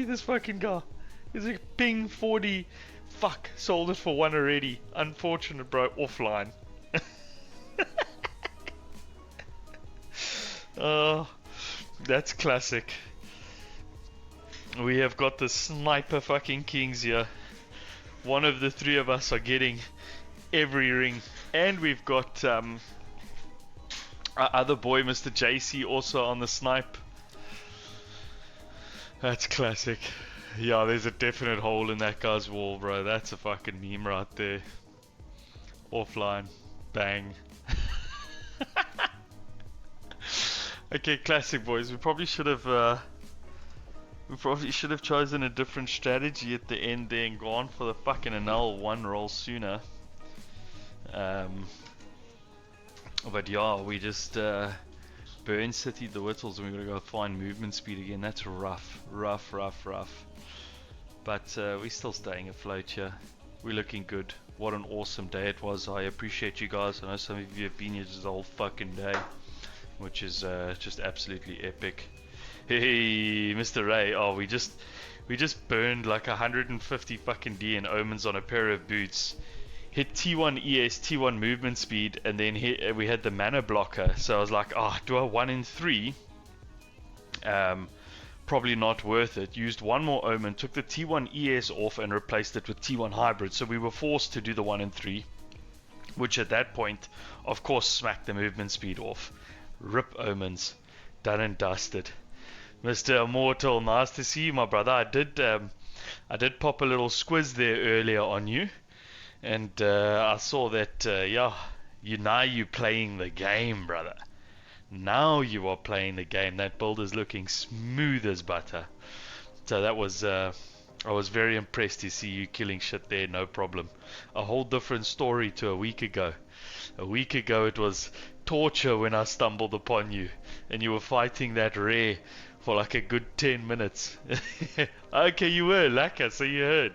see this fucking guy. He's a ping 40. Fuck, sold it for 1 already. Unfortunate, bro. Offline. Oh, that's classic. We have got the sniper fucking kings here. One of the three of us are getting every ring. And we've got our other boy, Mr. JC, also on the snipe. That's classic. Yeah, there's a definite hole in that guy's wall, bro. That's a fucking meme right there. Offline. Bang. Okay, classic boys. We probably should have chosen a different strategy at the end there and gone for the fucking Annull 1 roll sooner. But yeah, we just burn City the Whittles and we're gonna go find movement speed again. That's rough. But we're still staying afloat here. We're looking good. What an awesome day it was. I appreciate you guys. I know some of you have been here just the whole fucking day, which is just absolutely epic. Hey, Mr. Ray. Oh, we just burned like 150 fucking D in omens on a pair of boots. Hit T1 ES, T1 movement speed, and then we had the mana blocker. So I was like, oh, do a 1 in 3? Probably not worth it. Used one more omen, took the T1 ES off and replaced it with T1 hybrid. So we were forced to do the 1 in 3, which at that point, of course, smacked the movement speed off. Rip omens, done and dusted. Mr. Immortal, nice to see you, my brother. I did pop a little squiz there earlier on you, and I saw that yeah, you playing the game, brother. Now you are playing the game. That build is looking smooth as butter. So that was I was very impressed to see you killing shit there, no problem. A whole different story to a week ago. A week ago it was torture when I stumbled upon you and you were fighting that rare for like a good 10 minutes. Okay, you were lacquer, so you heard.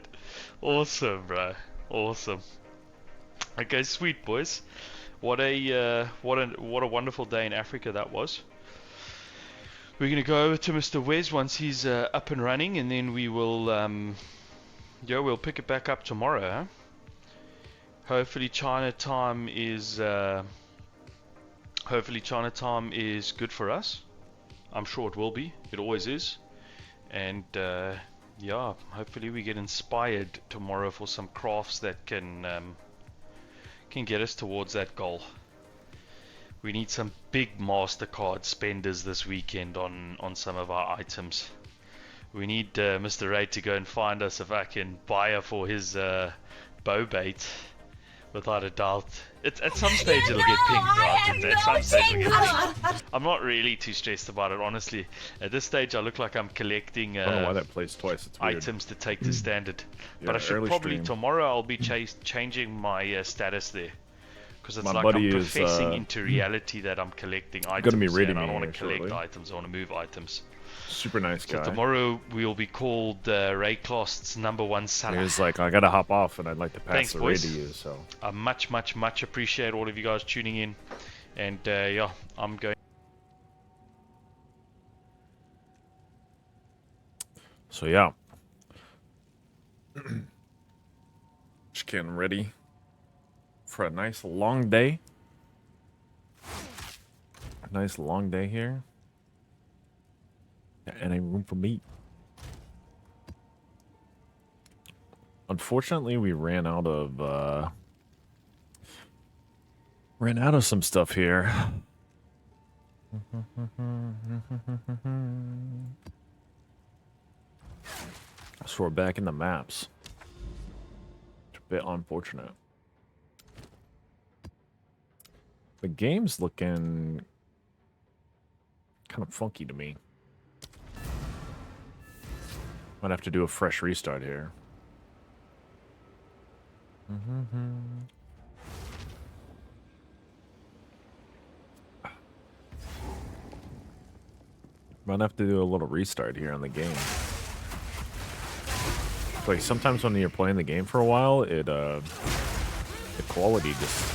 Awesome, bro. Awesome. Okay, sweet boys. What a wonderful day in Africa that was. We're gonna go over to Mr. Wes once he's up and running, and then we will we'll pick it back up tomorrow, huh? Hopefully Chinatown is good for us. I'm sure it will be. It always is. And yeah, hopefully we get inspired tomorrow for some crafts that can get us towards that goal. We need some big MasterCard spenders this weekend on some of our items. We need Mr. Ray to go and find us a fucking buyer for his bow bait. Without a doubt. At some stage it'll get pinged, right? At some stage it'll get pinged. I'm not really too stressed about it, honestly. At this stage I look like I'm collecting I don't know why that plays twice. It's weird. Items to take to standard. But I should probably, tomorrow I'll be changing my status there. Because it's like I'm professing into reality that I'm collecting items. Gonna be reading and I don't want to collect items, I want to move items. Super nice guy. So tomorrow we'll be called Rayclost's #1 seller. He's like, I gotta hop off and I'd like to pass Thanks, the boys. raid to you. So I much appreciate all of you guys tuning in. And yeah, I'm going. So yeah. Just getting ready for a nice long day. A nice long day here. And a room for meat. Unfortunately, we ran out of some stuff here. So we're back in the maps. It's a bit unfortunate. The game's looking kind of funky to me. Might have to do a fresh restart here. Might have to do a little restart here on the game. Like sometimes when you're playing the game for a while, the quality just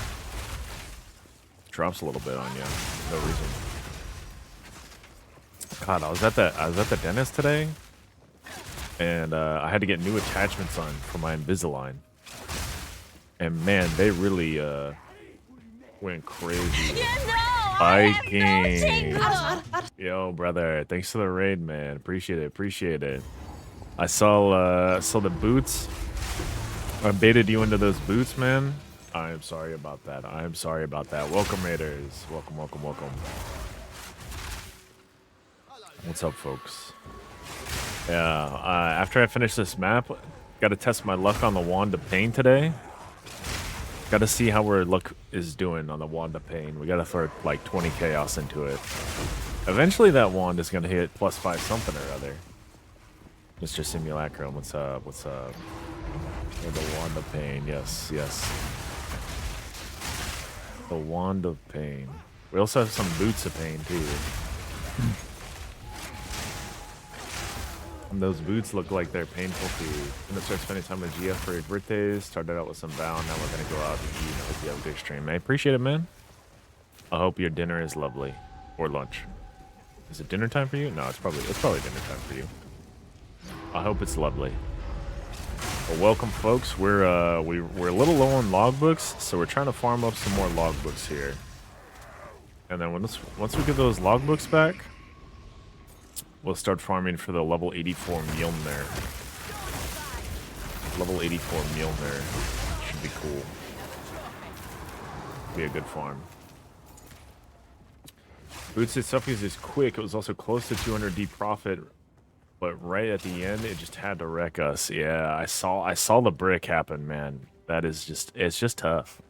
drops a little bit on you. No reason. God, I was at the dentist today. and I had to get new attachments on for my Invisalign. And man, they really went crazy. Viking. Yo, brother, thanks for the raid, man. Appreciate it, appreciate it. I saw the boots. I baited you into those boots, man. I am sorry about that. I am sorry about that. Welcome, Raiders. Welcome, welcome, welcome. What's up, folks? Yeah, after I finish this map, got to test my luck on the Wand of Pain today. Got to see how our luck is doing on the Wand of Pain. We got to throw like 20 chaos into it. Eventually, that wand is gonna hit +5 something or other. Mr. Simulacrum, what's up? What's up? Oh, the Wand of Pain, yes, yes. The Wand of Pain. We also have some Boots of Pain too. And those boots look like they're painful to you. Gonna start spending time with GF for your birthdays. Started out with some bound, now we're gonna go out and eat. Hope you have a good stream. I appreciate it, man. I hope your dinner is lovely. Or lunch. Is it dinner time for you? No, it's probably dinner time for you. I hope it's lovely. Well, welcome, folks. We're a little low on logbooks, so we're trying to farm up some more logbooks here. And then once we get those logbooks back, we'll start farming for the level 84 Mjolnir. Level 84 Mjolnir should be cool. Be a good farm. Boots itself is quick. It was also close to 200D profit, but right at the end, it just had to wreck us. Yeah, I saw the brick happen, man. That is just, it's just tough.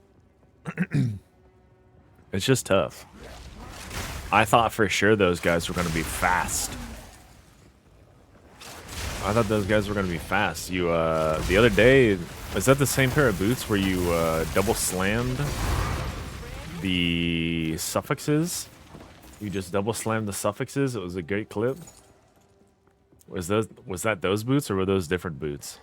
It's just tough. I thought for sure those guys were going to be fast. I thought those guys were going to be fast. You, the other day, is that the same pair of boots where you double slammed the suffixes? You just double slammed the suffixes. It was a great clip. Was that those boots or were those different boots?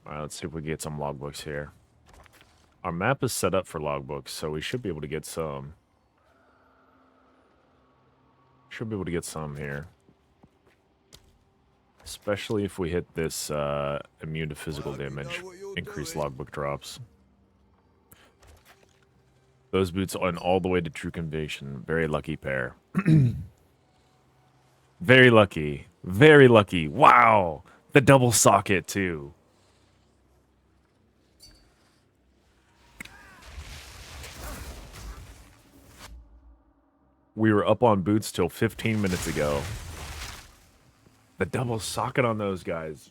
Alright, let's see if we can get some logbooks here. Our map is set up for logbooks, so we should be able to get some. Should be able to get some here. Especially if we hit this immune to physical damage. Increased logbook drops. Those boots on all the way to true conviction. Very lucky pair. Very lucky. Very lucky. Wow! The double socket, too. We were up on boots till 15 minutes ago. The double socket on those guys.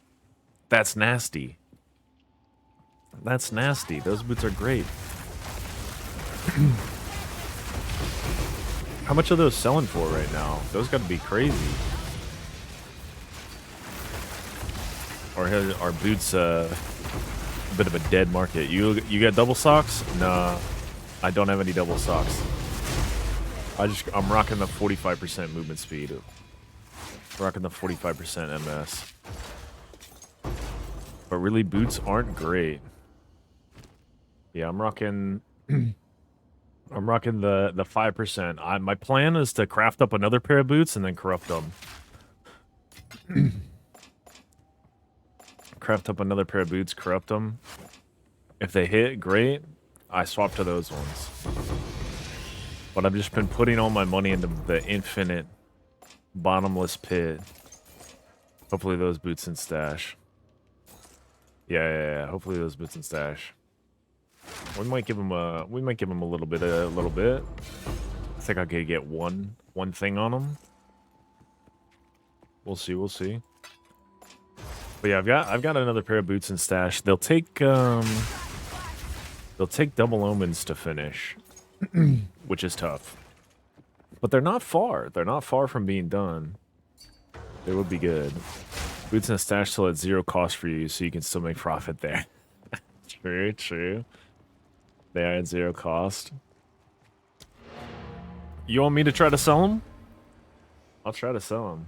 That's nasty. That's nasty. Those boots are great. How much are those selling for right now? Those gotta be crazy. Or are boots a bit of a dead market? You got double socks? Nah, I don't have any double socks. I'm rocking the 45% movement speed. Rocking the 45% MS. But really, boots aren't great. Yeah, I'm rocking. I'm rocking the 5%. My plan is to craft up another pair of boots and then corrupt them. Craft up another pair of boots, corrupt them. If they hit, great. I swap to those ones. But I've just been putting all my money into the infinite bottomless pit. Hopefully those boots in stash. Yeah. Hopefully those boots in stash. We might give them a little bit. I think I could get one thing on them. We'll see. But yeah, I've got another pair of boots in stash. They'll take double omens to finish, which is tough. But they're not far. They're not far from being done. They would be good. Boots in a stash still at 0 cost for you, so you can still make profit there. True. They are at 0 cost. You want me to try to sell them? I'll try to sell them.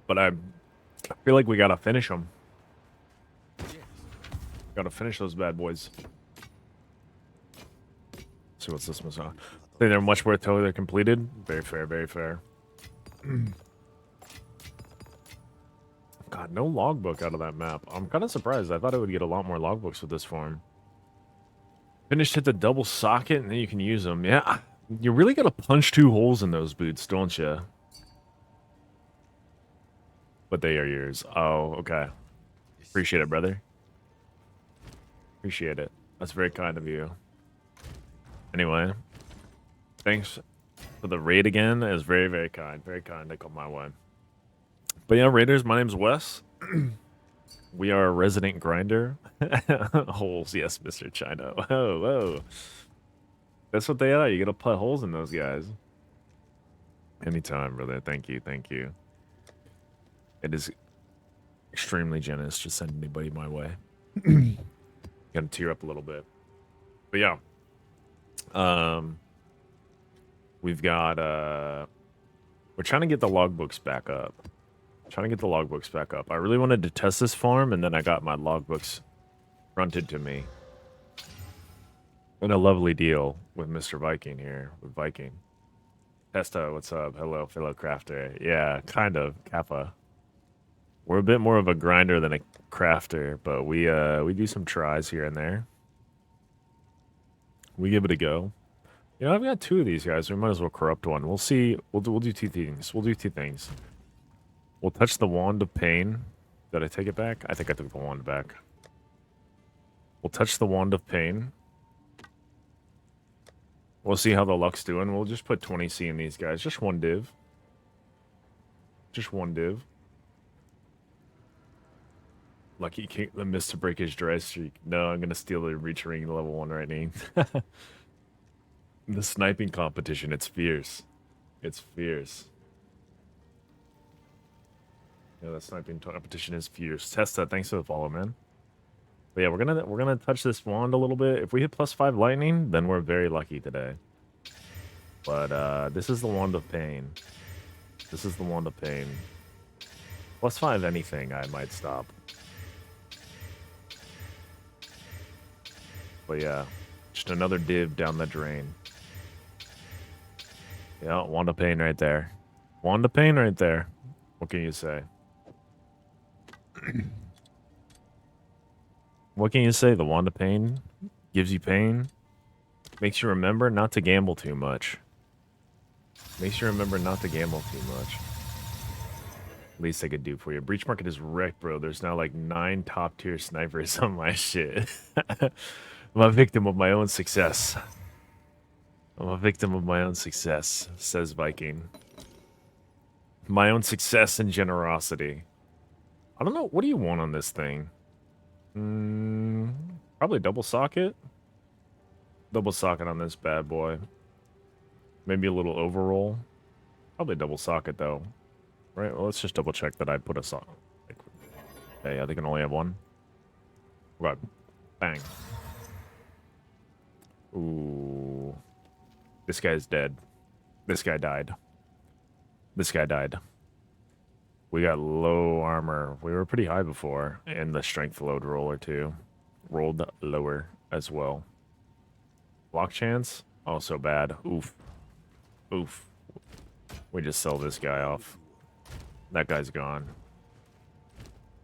But I feel like we gotta finish them. Gotta finish those bad boys. Let's see what's this one. Think they're much worth till they're completed. Very fair, very fair. God, no logbook out of that map. I'm kind of surprised. I thought I would get a lot more logbooks with this farm. Finished hit the double socket, and then you can use them. Yeah, you really gotta punch 2 holes in those boots, don't you? But they are yours. Oh, okay. Appreciate it, brother. Appreciate it. That's very kind of you. Anyway, thanks for the raid again. It was very, very kind. Very kind to come my way. But yeah, Raiders, my name's Wes. We are a resident grinder. Holes, yes, Mr. Chino. Whoa, whoa. That's what they are. You gotta put holes in those guys. Anytime, brother. Thank you, thank you. It is extremely generous to send anybody my way. Gotta tear up a little bit. But yeah. We've got we're trying to get the logbooks back up. I really wanted to test this farm, and then I got my logbooks fronted to me. And a lovely deal with Mr. Viking here, with Viking. Testa, what's up? Hello, fellow crafter. Yeah, kind of, Kappa. We're a bit more of a grinder than a crafter, but we do some tries here and there. We give it a go. You know, I've got 2 of these guys. We might as well corrupt one. We'll see. We'll do 2 things. We'll touch the Wand of Pain. Did I take it back? I think I took the wand back. We'll touch the Wand of Pain. We'll see how the luck's doing. We'll just put 20C in these guys. Just 1 div. Just 1 div. Lucky can't miss to break his dry streak. No, I'm gonna steal the reach ring level 1 right now. The sniping competition, it's fierce. It's fierce. Yeah, the sniping competition is fierce. Testa, thanks for the follow, man. But yeah, we're gonna touch this wand a little bit. If we hit +5 lightning, then we're very lucky today. But this is the Wand of Pain. This is the Wand of Pain. +5 anything, I might stop. But yeah, just another div down the drain. Yeah, Wand of Pain right there. Wand of Pain right there. What can you say? What can you say? The Wand of Pain gives you pain. Makes you remember not to gamble too much. Makes you remember not to gamble too much. Least I could do for you. Breach market is wrecked, bro. There's now like 9 top tier snipers on my shit. I'm a victim of my own success. I'm a victim of my own success, says Viking. My own success and generosity. I don't know. What do you want on this thing? Probably double socket. Double socket on this bad boy. Maybe a little overroll. Probably double socket though. Right, well, let's just double check that I put a socket. Okay, yeah, they can only have 1. Right. Bang. Ooh. This guy's dead. This guy died. This guy died. We got low armor. We were pretty high before. And the strength load roller too. Rolled lower as well. Block chance? Also bad. Oof. Oof. We just sell this guy off. That guy's gone.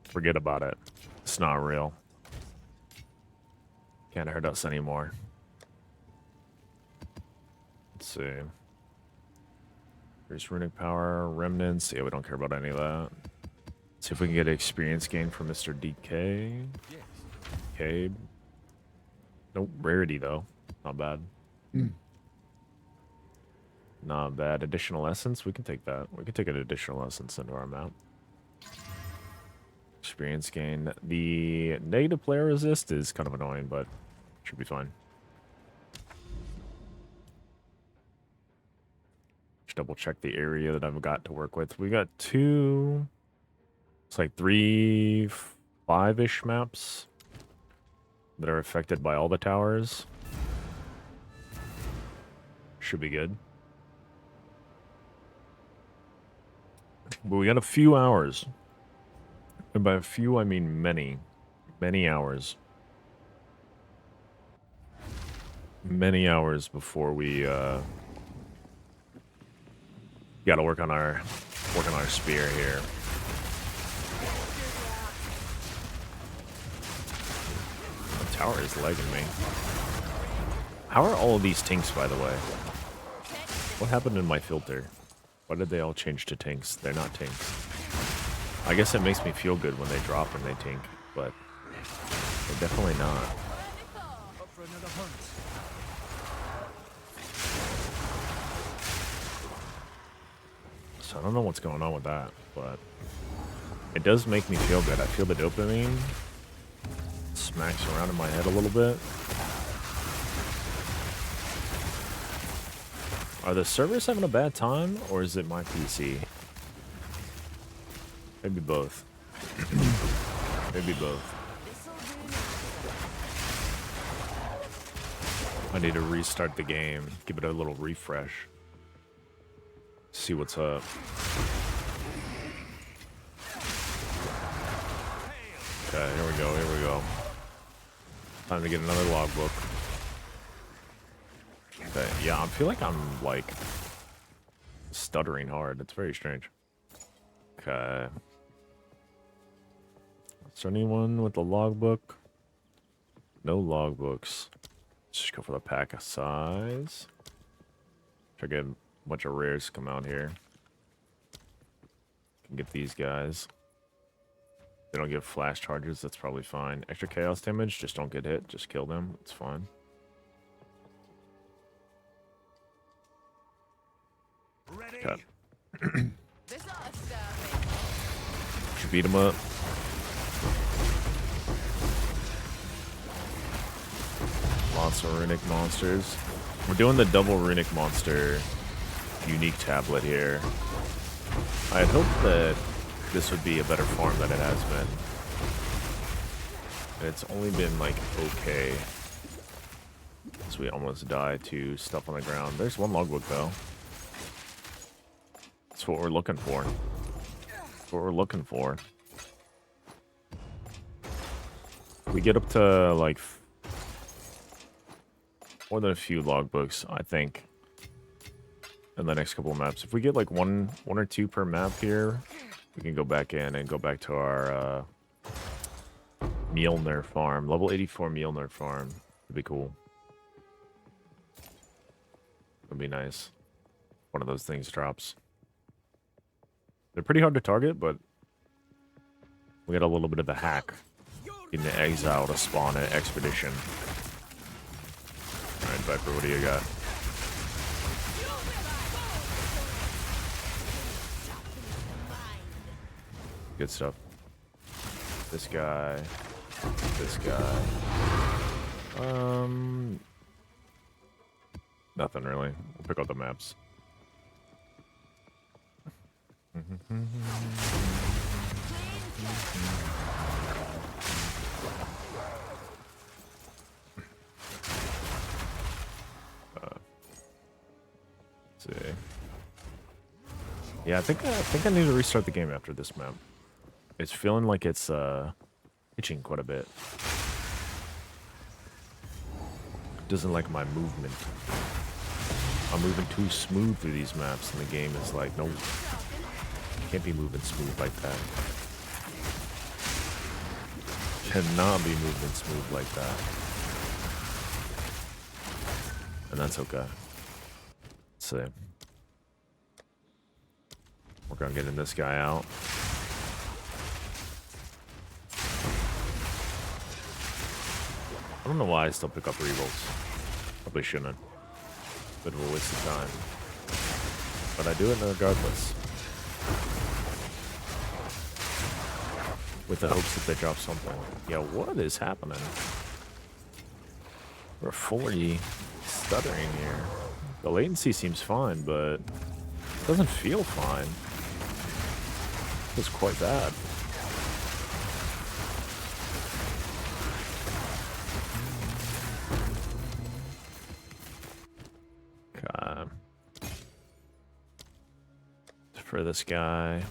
Forget about it. It's not real. Can't hurt us anymore. Let's see. There's runic power, remnants. Yeah, we don't care about any of that. See if we can get an experience gain from Mr. DK. Okay. Nope, rarity though. Not bad. Not bad. Additional essence, we can take that. We can take an additional essence into our map. Experience gain. The negative player resist is kind of annoying, but should be fine. Just double check the area that I've got to work with. We got 2. It's like 3, 5-ish maps that are affected by all the towers. Should be good. But we got a few hours. And by a few, I mean many. Many hours many hours before we gotta work on our spear here. The tower is lagging me. How are all of these tinks, by the way? What happened in my filter? Why did they all change to tinks? They're not tinks. I guess it makes me feel good when they drop and they tink, but they're definitely not. So I don't know what's going on with that, but it does make me feel good. I feel the dopamine smacks around in my head a little bit. Are the servers having a bad time, or is it my PC? Maybe both. Maybe both. I need to restart the game, give it a little refresh. See what's up. Okay, here we go. Time to get another logbook. Okay, yeah, I feel like I'm, like, stuttering hard. It's very strange. Okay. Is there anyone with the logbook? No logbooks. Let's just go for the pack of size. Try to get a bunch of rares to come out here. Can get these guys. They don't give flash charges, that's probably fine. Extra chaos damage, just don't get hit, just kill them, it's fine. Okay. Should beat him up. Lots of runic monsters. We're doing the double runic monster unique tablet here. I had hoped that this would be a better farm than it has been. And it's only been like okay. So we almost died to stuff on the ground. There's one logbook though. That's what we're looking for. That's what we're looking for. We get up to like more than a few logbooks, I think, in the next couple of maps. If we get like one or two per map here, we can go back in and go back to our Mjolnir farm. Level 84 Mjolnir farm. It'd be cool. It'd be nice. One of those things drops. They're pretty hard to target, but we got a little bit of a hack in the exile to spawn an expedition. Alright, Viper, what do you got? Good stuff. This guy. This guy. Nothing really. We'll pick out the maps. Let's see. Yeah, I think I need to restart the game after this map. It's feeling like it's itching quite a bit. Doesn't like my movement. I'm moving too smooth through these maps, and the game is like, no, you can't be moving smooth like that. Cannot be moving smooth like that. And that's okay. Let's see. We're gonna get this guy out. I don't know why I still pick up rerolls. Probably shouldn't. Bit of a waste of time. But I do it regardless. With the hopes that they drop something. Yeah, what is happening? We're 40 stuttering here. The latency seems fine, but it doesn't feel fine. It's quite bad. Okay. For this guy.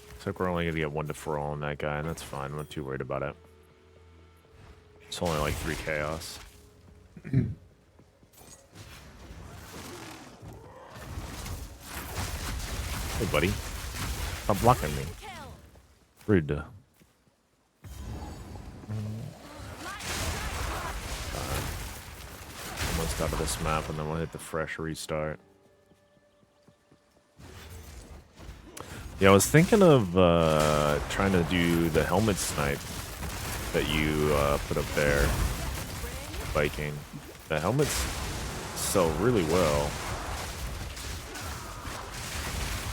Looks like we're only gonna get 1 deferral on that guy, and that's fine. I'm not too worried about it. It's only like 3 chaos. Hey, buddy. Stop blocking me. Rude. Almost out of this map, and then we'll hit the fresh restart. Yeah, I was thinking of trying to do the helmet snipe that you put up there, Viking. The helmets sell really well.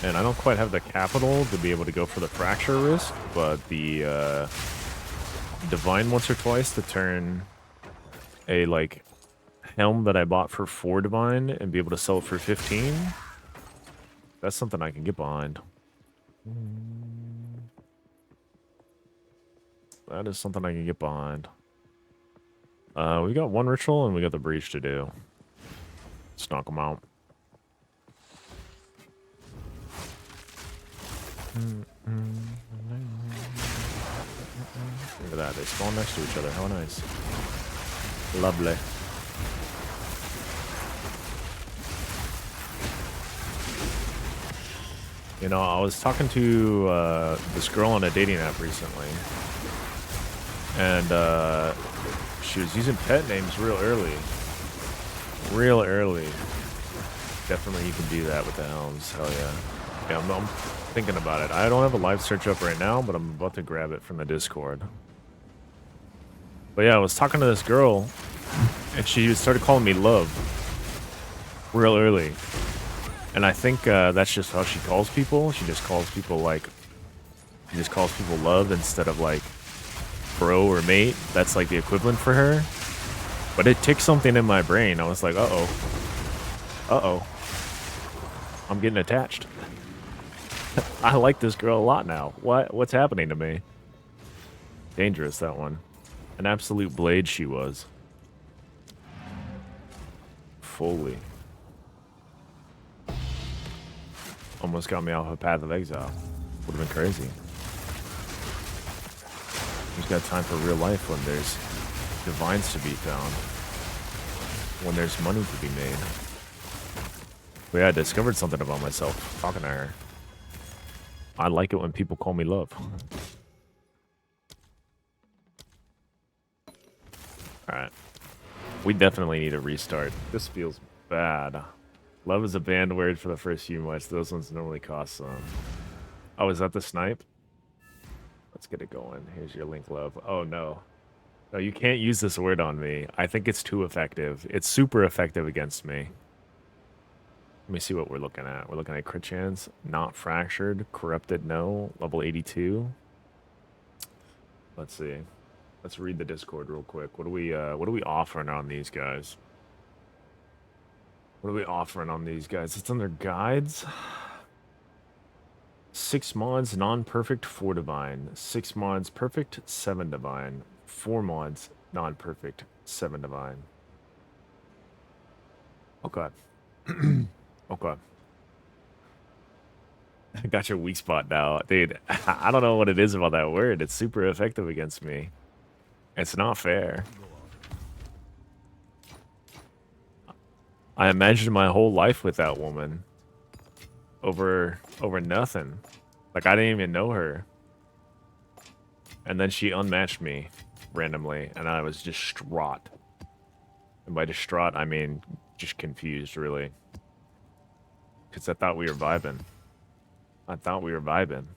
And I don't quite have the capital to be able to go for the fracture risk, but the divine once or twice to turn a like helm that I bought for 4 divine and be able to sell it for 15. That's something I can get behind. That is something I can get behind. We got one ritual and we got the breach to do. Let's knock them out. Look at that, they spawn next to each other. How nice. Lovely. You know, I was talking to this girl on a dating app recently, and she was using pet names real early. Real early. Definitely you can do that with the helms. Hell yeah. Yeah, I'm thinking about it. I don't have a live search up right now, but I'm about to grab it from the Discord. But yeah, I was talking to this girl, and she started calling me love real early. And I think that's just how she calls people. She just calls people like, she just calls people love instead of like bro or mate. That's like the equivalent for her. But it ticked something in my brain. I was like, uh-oh. Uh-oh. I'm getting attached. I like this girl a lot now. What's happening to me? Dangerous, that one. An absolute blade she was. Fully. Almost got me off a path of exile. Would have been crazy. Who's got time for real life when there's divines to be found? When there's money to be made? But yeah, I discovered something about myself talking to her. I like it when people call me love. Alright. We definitely need a restart. This feels bad. Love is a banned word for the first few months. Those ones normally cost some. Oh, is that the snipe? Let's get it going. Here's your link, love. Oh, no. No, you can't use this word on me. I think it's too effective. It's super effective against me. Let me see what we're looking at. We're looking at crit chance. Not fractured. Corrupted, no. Level 82. Let's see. Let's read the Discord real quick. What are we offering on these guys? What are we offering on these guys? It's under guides. 6 mods, non-perfect, 4 divine. 6 mods, perfect, 7 divine. 4 mods, non-perfect, 7 divine. Okay. Okay. I got your weak spot now. Dude, I don't know what it is about that word. It's super effective against me. It's not fair. I imagined my whole life with that woman. Over nothing. Like, I didn't even know her. And then she unmatched me randomly, and I was distraught. And by distraught, I mean just confused, really. Because I thought we were vibing.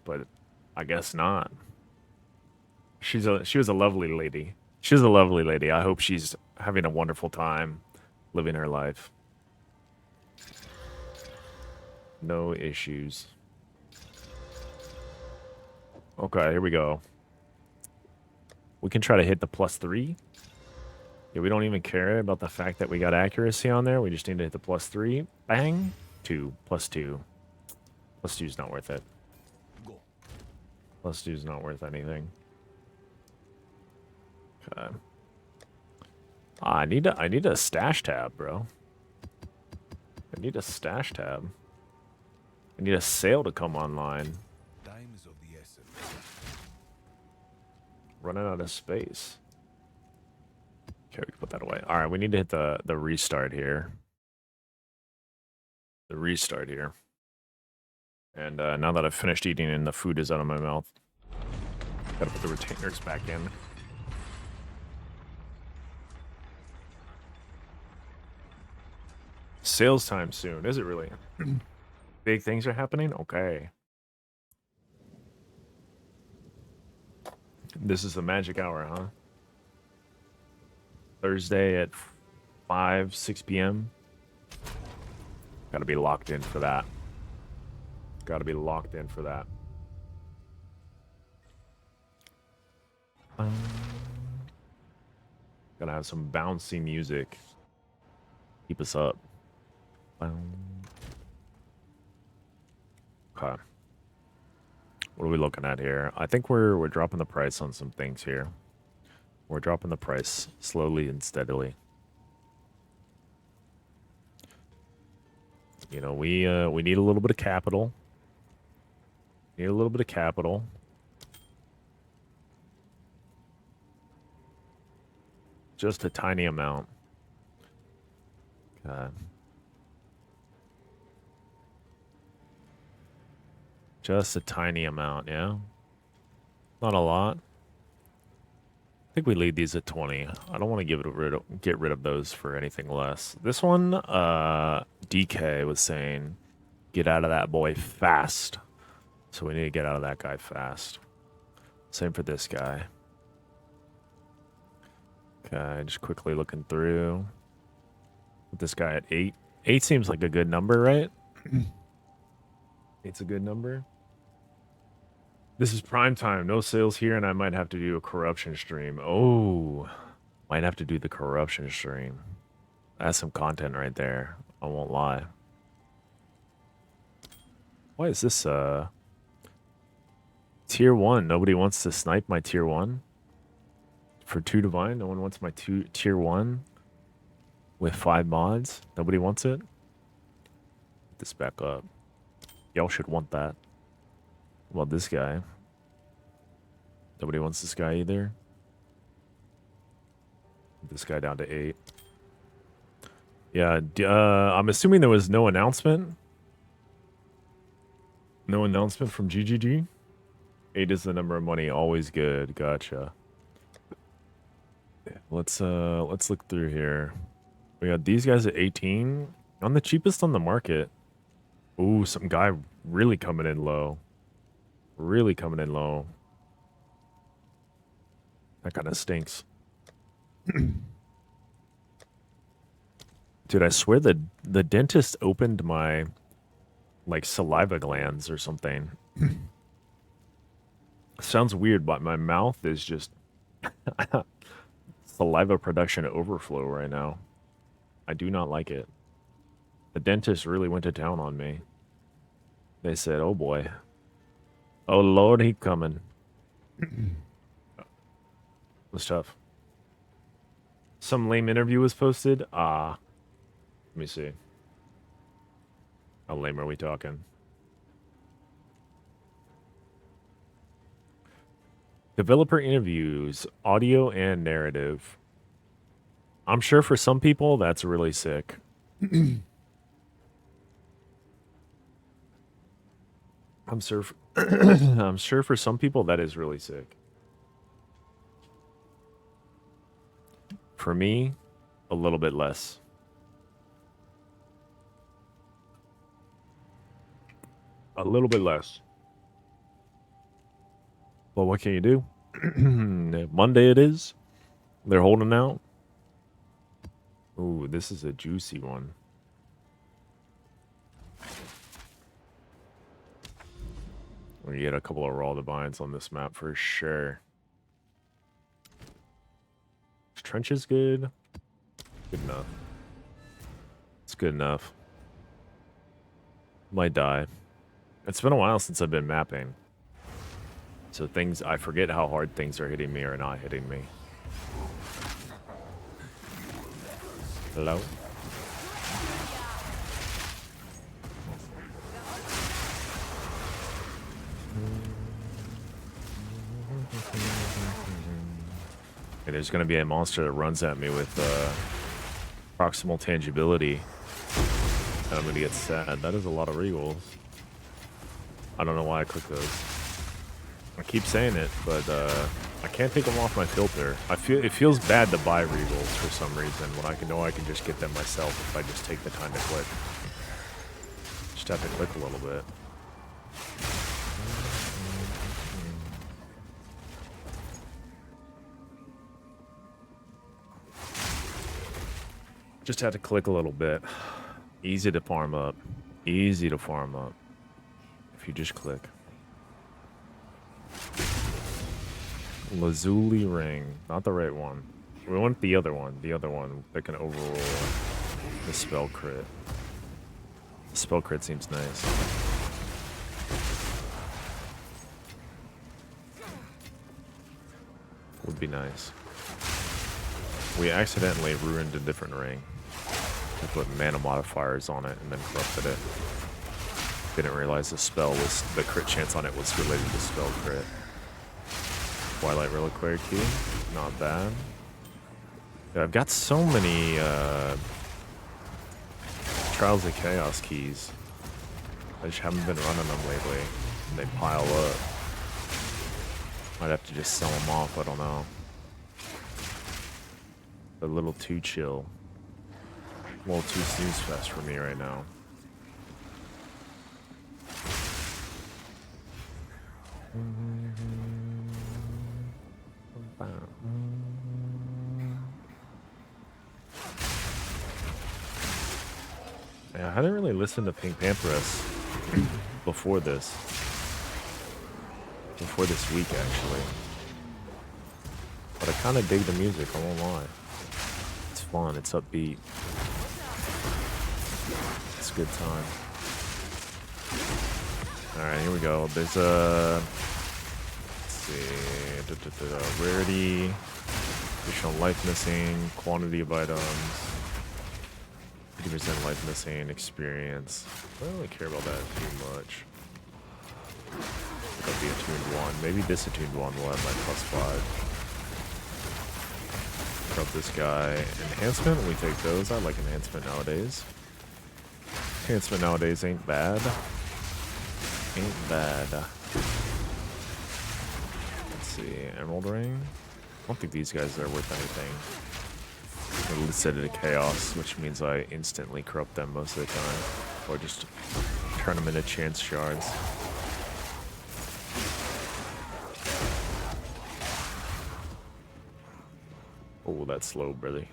But I guess not. She was a lovely lady. She was a lovely lady. I hope she's having a wonderful time living her life. No issues. Okay, here we go. We can try to hit the +3. Yeah, we don't even care about the fact that we got accuracy on there. We just need to hit the +3. Bang. 2. +2. +2 is not worth it. +2 is not worth anything. Okay. I need a stash tab, bro. I need a stash tab. I need a sale to come online. Time is of the essence. Running out of space. Okay, we can put that away. All right, we need to hit the restart here. The restart here. And now that I've finished eating and the food is out of my mouth, gotta put the retainers back in. Sales time soon, is it really? Big things are happening? Okay. This is the magic hour, huh? Thursday at 6 p.m. Gotta be locked in for that. Gotta be locked in for that. Gotta have some bouncy music. Keep us up. Okay. What are we looking at here? I think we're dropping the price on some things here. We're dropping the price slowly and steadily. You know, we need a little bit of capital. Need a little bit of capital. Just a tiny amount. Okay. Just a tiny amount, yeah? Not a lot. I think we leave these at 20. I don't want to get rid of those for anything less. This one, DK was saying, get out of that boy fast. So we need to get out of that guy fast. Same for this guy. Okay, just quickly looking through. Put this guy at 8. 8 seems like a good number, right? 8's a good number. This is prime time. No sales here, and I might have to do a corruption stream. Oh, might have to do the corruption stream. That's some content right there. I won't lie. Why is this tier 1? Nobody wants to snipe my tier 1 for 2 divine. No one wants my tier 1 with 5 mods. Nobody wants it. Put this back up. Y'all should want that. Well, this guy. Nobody wants this guy either. Put this guy down to 8. Yeah, I'm assuming there was no announcement. No announcement from GGG. 8 is the number of money. Always good. Gotcha. Let's look through here. We got these guys at 18. On the cheapest on the market. Ooh, some guy really coming in low. Really coming in low. That kind of stinks. Dude, I swear the dentist opened my, like, saliva glands or something. Sounds weird, but my mouth is just saliva production overflow right now. I do not like it. The dentist really went to town on me. They said, oh boy. Oh Lord, he coming. It was tough. Some lame interview was posted. Let me see. How lame are we talking? Developer interviews, audio and narrative. I'm sure for some people that's really sick. I'm sure for some people that is really sick. For me, a little bit less. A little bit less. Well, what can you do? Monday it is. They're holding out. Ooh, this is a juicy one. We get a couple of raw divines on this map for sure. Trench is good. Good enough. It's good enough. Might die. It's been a while since I've been mapping. So I forget how hard things are hitting me or not hitting me. Hello? And there's gonna be a monster that runs at me with proximal tangibility. And I'm gonna get sad. That is a lot of regals. I don't know why I click those. I keep saying it, but I can't take them off my filter. It feels bad to buy regals for some reason when I know I can just get them myself if I just take the time to click. Just have to click a little bit. Just had to click a little bit. Easy to farm up. Easy to farm up. If you just click. Lazuli ring. Not the right one. We want the other one. The other one that can overrule the spell crit. The spell crit seems nice. Would be nice. We accidentally ruined a different ring. We put mana modifiers on it and then corrupted it. Didn't realize the crit chance on it was related to spell crit. Twilight Reliquary Key, not bad. Yeah, I've got so many Trials of Chaos keys. I just haven't been running them lately. They pile up. Might have to just sell them off, I don't know. A little too chill. A little too snooze fest for me right now. Yeah, I hadn't really listened to Pink Pamperess before this. Before this week, actually. But I kind of dig the music, I won't lie. It's fun, it's upbeat. It's a good time. Alright, here we go. There's a... Let's see... Rarity. Additional life missing. Quantity of items. 50% life missing. Experience. I don't really care about that too much. That'll be attuned one. Maybe this attuned one will have my +5. Corrupt this guy. Enhancement, we take those. I like enhancement nowadays. Enhancement nowadays ain't bad. Ain't bad. Let's see. Emerald ring. I don't think these guys are worth anything. At least set it to chaos, which means I instantly corrupt them most of the time. Or just turn them into chance shards. Oh, that's slow, brother.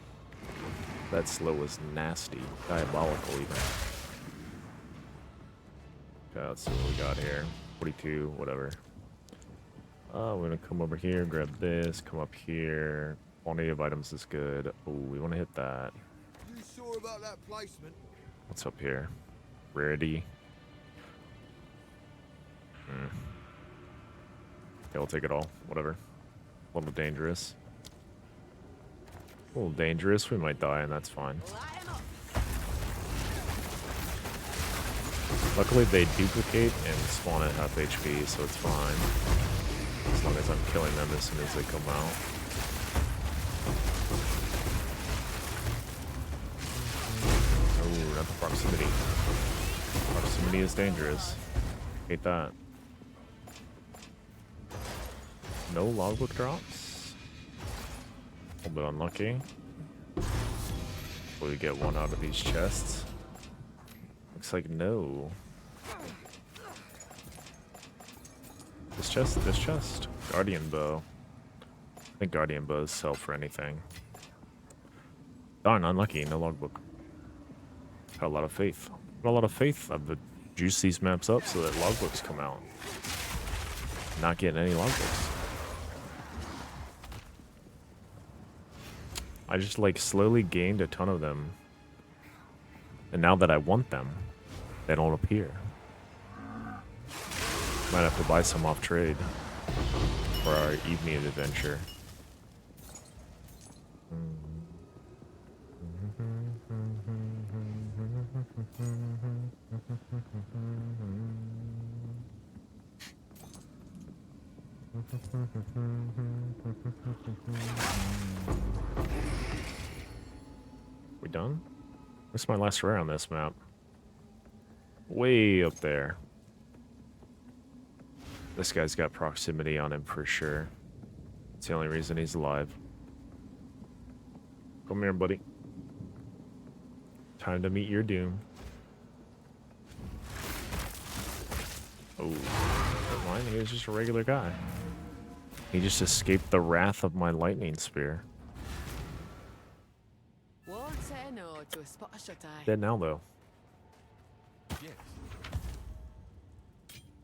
That slow is nasty. Diabolical, even. Okay, let's see what we got here. 42, whatever. We're gonna come over here, grab this, come up here. Quantity of items is good. Oh, we want to hit that. You sure about that placement? What's up here? Rarity. Okay, we'll take it all. Whatever. A little dangerous. A little dangerous. We might die, and that's fine. Luckily, they duplicate and spawn at half HP, so it's fine. As long as I'm killing them as soon as they come out. Oh, not the proximity. Proximity is dangerous. Hate that. No logbook drops. A little bit unlucky. Will we get one out of these chests? Looks like no. This chest. Guardian bow. I think guardian bows sell for anything. Darn, unlucky, no logbook. Got a lot of faith. Got a lot of faith. I've juiced these maps up so that logbooks come out. Not getting any logbooks. I just like slowly gained a ton of them. And now that I want them, they don't appear. Might have to buy some off trade for our evening adventure. done? What's my last rare on this map? Way up there. This guy's got proximity on him for sure. It's the only reason he's alive. Come here, buddy. Time to meet your doom. Oh, never mind. He was just a regular guy. He just escaped the wrath of my lightning spear. Won't say no to a spot of shut eye. Dead now, though. Yes.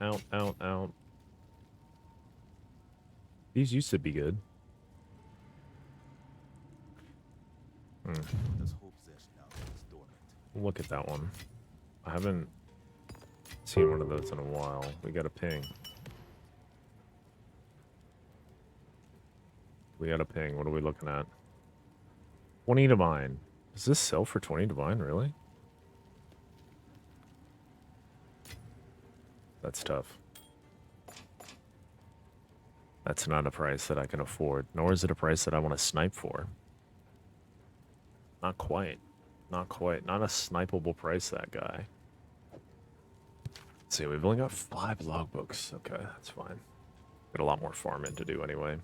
Out, out, out. These used to be good. Look at that one. I haven't seen one of those in a while. We got a ping. We got a ping. What are we looking at? 20 divine. Does this sell for 20 divine, really? That's tough. That's not a price that I can afford, nor is it a price that I want to snipe for. Not quite. Not quite. Not a snipeable price, that guy. Let's see, we've only got 5 logbooks. Okay, that's fine. Got a lot more farming to do anyway.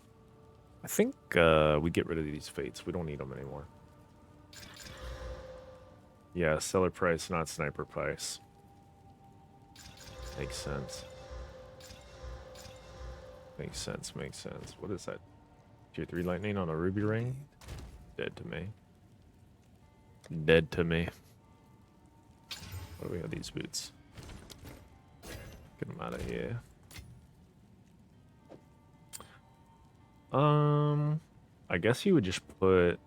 I think we get rid of these fates. We don't need them anymore. Yeah, seller price, not sniper price. Makes sense. Makes sense, makes sense. What is that? Tier 3 lightning on a ruby ring? Dead to me. Dead to me. What do we have these boots? Get them out of here. I guess you would just put...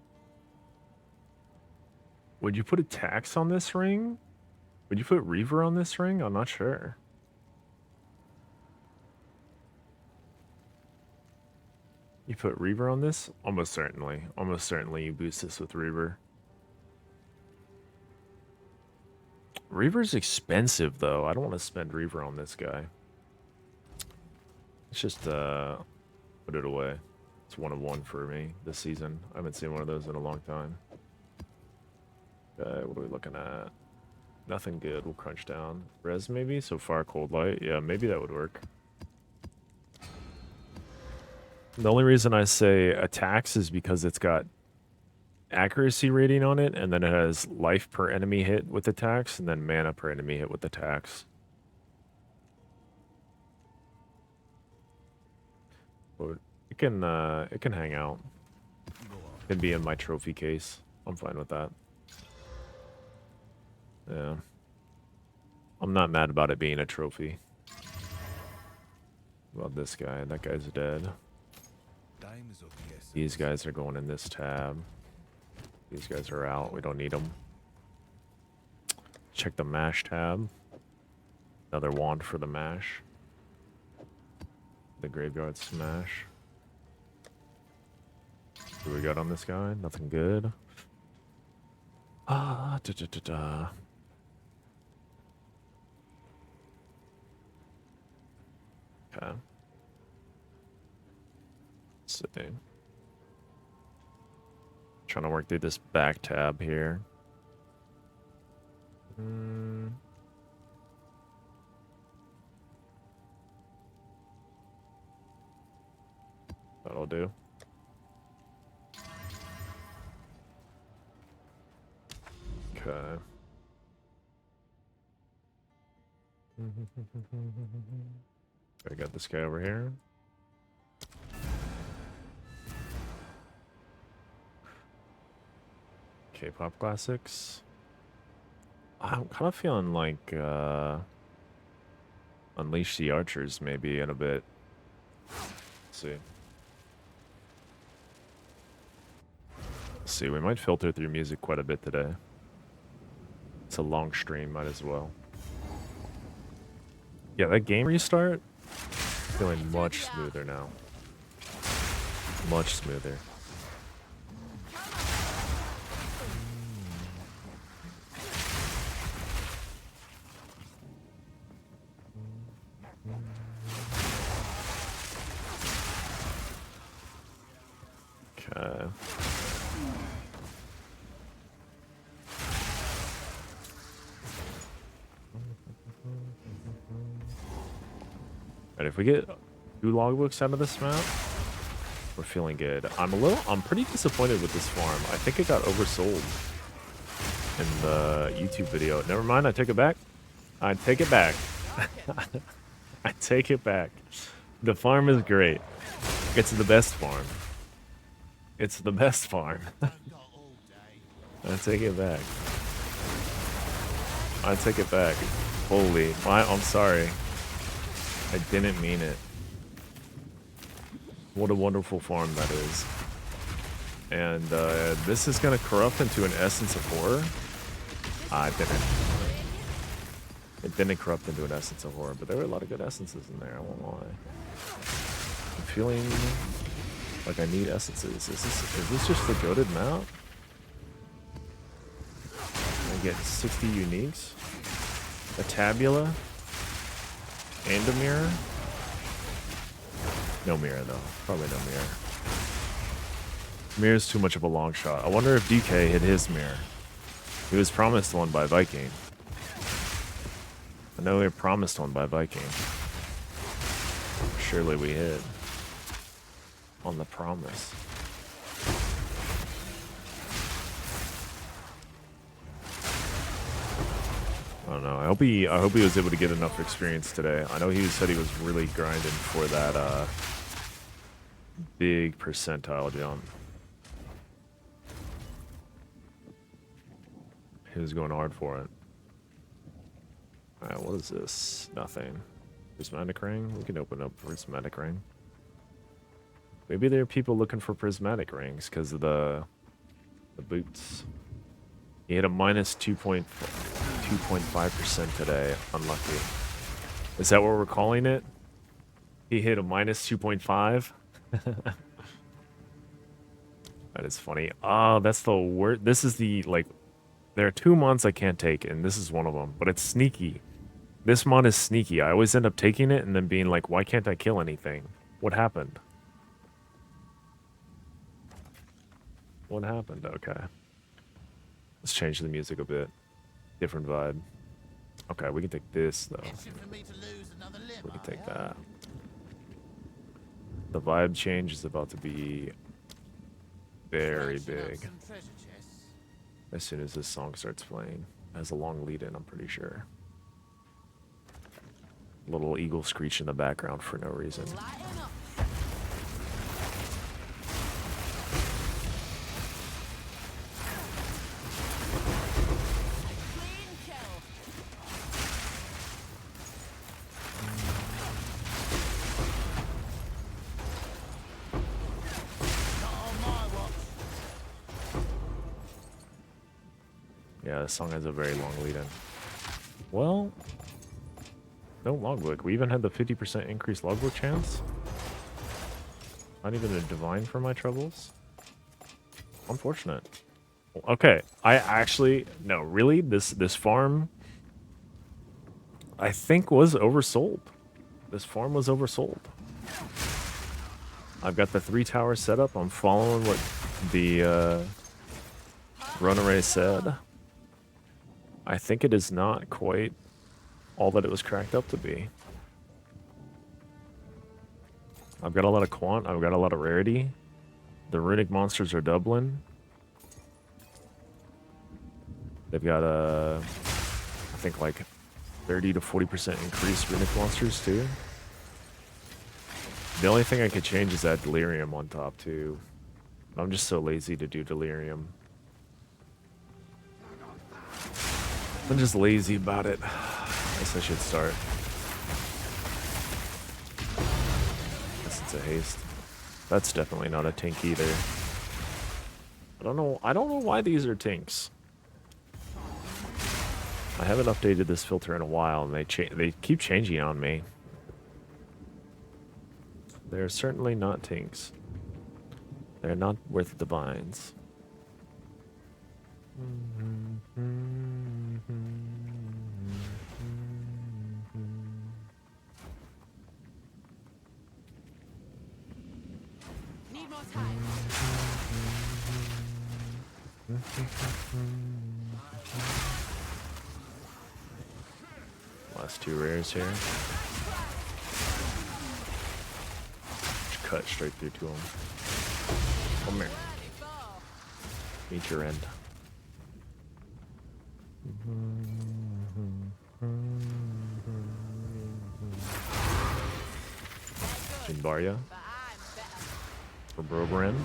Would you put a tax on this ring? Would you put Reaver on this ring? I'm not sure. You put Reaver on this? Almost certainly. Almost certainly you boost this with Reaver. Reaver's expensive, though. I don't want to spend Reaver on this guy. Let's just put it away. It's 1 of 1 for me this season. I haven't seen one of those in a long time. Okay, what are we looking at? Nothing good. We'll crunch down. Res, maybe? So far, cold light. Yeah, maybe that would work. The only reason I say attacks is because it's got accuracy rating on it, and then it has life per enemy hit with attacks, and then mana per enemy hit with attacks. But it can hang out. It can be in my trophy case. I'm fine with that. Yeah. I'm not mad about it being a trophy. What about this guy? That guy's dead. These guys are going in this tab. These guys are out. We don't need them. Check the mash tab. Another wand for the mash. The graveyard smash. What do we got on this guy? Nothing good. Ah, da da da da. Okay. Let's see. Trying to work through this back tab here. That'll do. Okay. I got this guy over here. K-pop classics. I'm kind of feeling like Unleash the Archers maybe in a bit. Let's see. Let's see, we might filter through music quite a bit today. It's a long stream, might as well. Yeah, that game restart, feeling much smoother now. Much smoother. Okay. And if we get 2 logbooks out of this map, we're feeling good. I'm pretty disappointed with this farm. I think it got oversold in the YouTube video. Never mind, I take it back. I take it back. I take it back. The farm is great. It's the best farm. It's the best farm. I take it back. I take it back. Holy, I'm sorry. I didn't mean it. What a wonderful farm that is. And this is going to corrupt into an essence of horror. It didn't. It didn't corrupt into an essence of horror, but there were a lot of good essences in there, I won't lie. I'm feeling like I need essences. Is this just the goated map? I get 60 uniques, a tabula, and a mirror. No mirror though, probably no mirror. Mirror's too much of a long shot. I wonder if DK hit his mirror. He was promised one by Viking. I know we were promised one by Viking. Surely we hit on the promise. I don't know. I hope he was able to get enough experience today. I know he said he was really grinding for that big percentile jump. He was going hard for it. Alright, what is this? Nothing. Prismatic ring? We can open up prismatic ring. Maybe there are people looking for prismatic rings because of the boots. He hit a minus 2.5% today. Unlucky. Is that what we're calling it? He hit a minus 2.5? That is funny. Oh, that's the word. This is the, like, there are 2 months I can't take, and this is one of them. But it's sneaky. This mod is sneaky. I always end up taking it and then being like, why can't I kill anything? What happened? What happened? Okay. Let's change the music a bit. Different vibe. Okay, we can take this, though. We can take that. The vibe change is about to be very big. As soon as this song starts playing. It has a long lead in, I'm pretty sure. Little eagle screech in the background for no reason. Yeah, this song has a very long lead in. Well, no logbook. We even had the 50% increased logbook chance. Not even a divine for my troubles. Unfortunate. Okay, I actually no, really, this farm I think was oversold. This farm was oversold. I've got the 3 towers set up. I'm following what the runaway said. I think it is not quite all that it was cracked up to be. I've got a lot of quant, I've got a lot of rarity. The runic monsters are doubling. They've got I think like 30 to 40% increased runic monsters too. The only thing I could change is that delirium on top too. I'm just so lazy to do delirium. I'm just lazy about it. I guess I should start. Guess it's a haste. That's definitely not a tink either. I don't know why these are tinks. I haven't updated this filter in a while, and they keep changing on me. They're certainly not tinks. They're not worth divines. Need more time. Last 2 rares here. cut straight through to him. Come here. Meet your end. Jinbarya. For Broberin.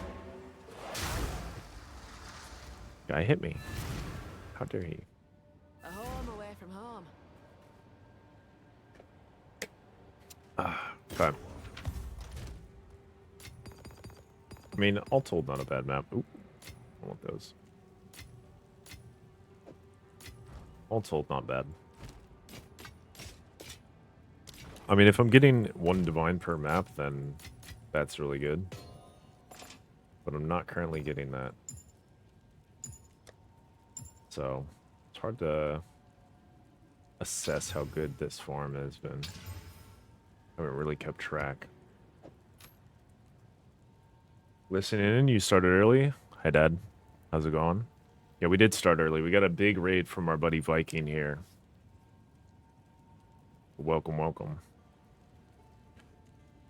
Guy hit me. How dare he? A home away from home. Okay. I mean, all told, not a bad map. Ooh, I want those. All told, not bad. I mean, if I'm getting one divine per map, then that's really good. But I'm not currently getting that. So, it's hard to assess how good this farm has been. I haven't really kept track. Listening in, you started early. Hi, Dad. How's it going? Yeah, we did start early. We got a big raid from our buddy Viking here. Welcome, welcome.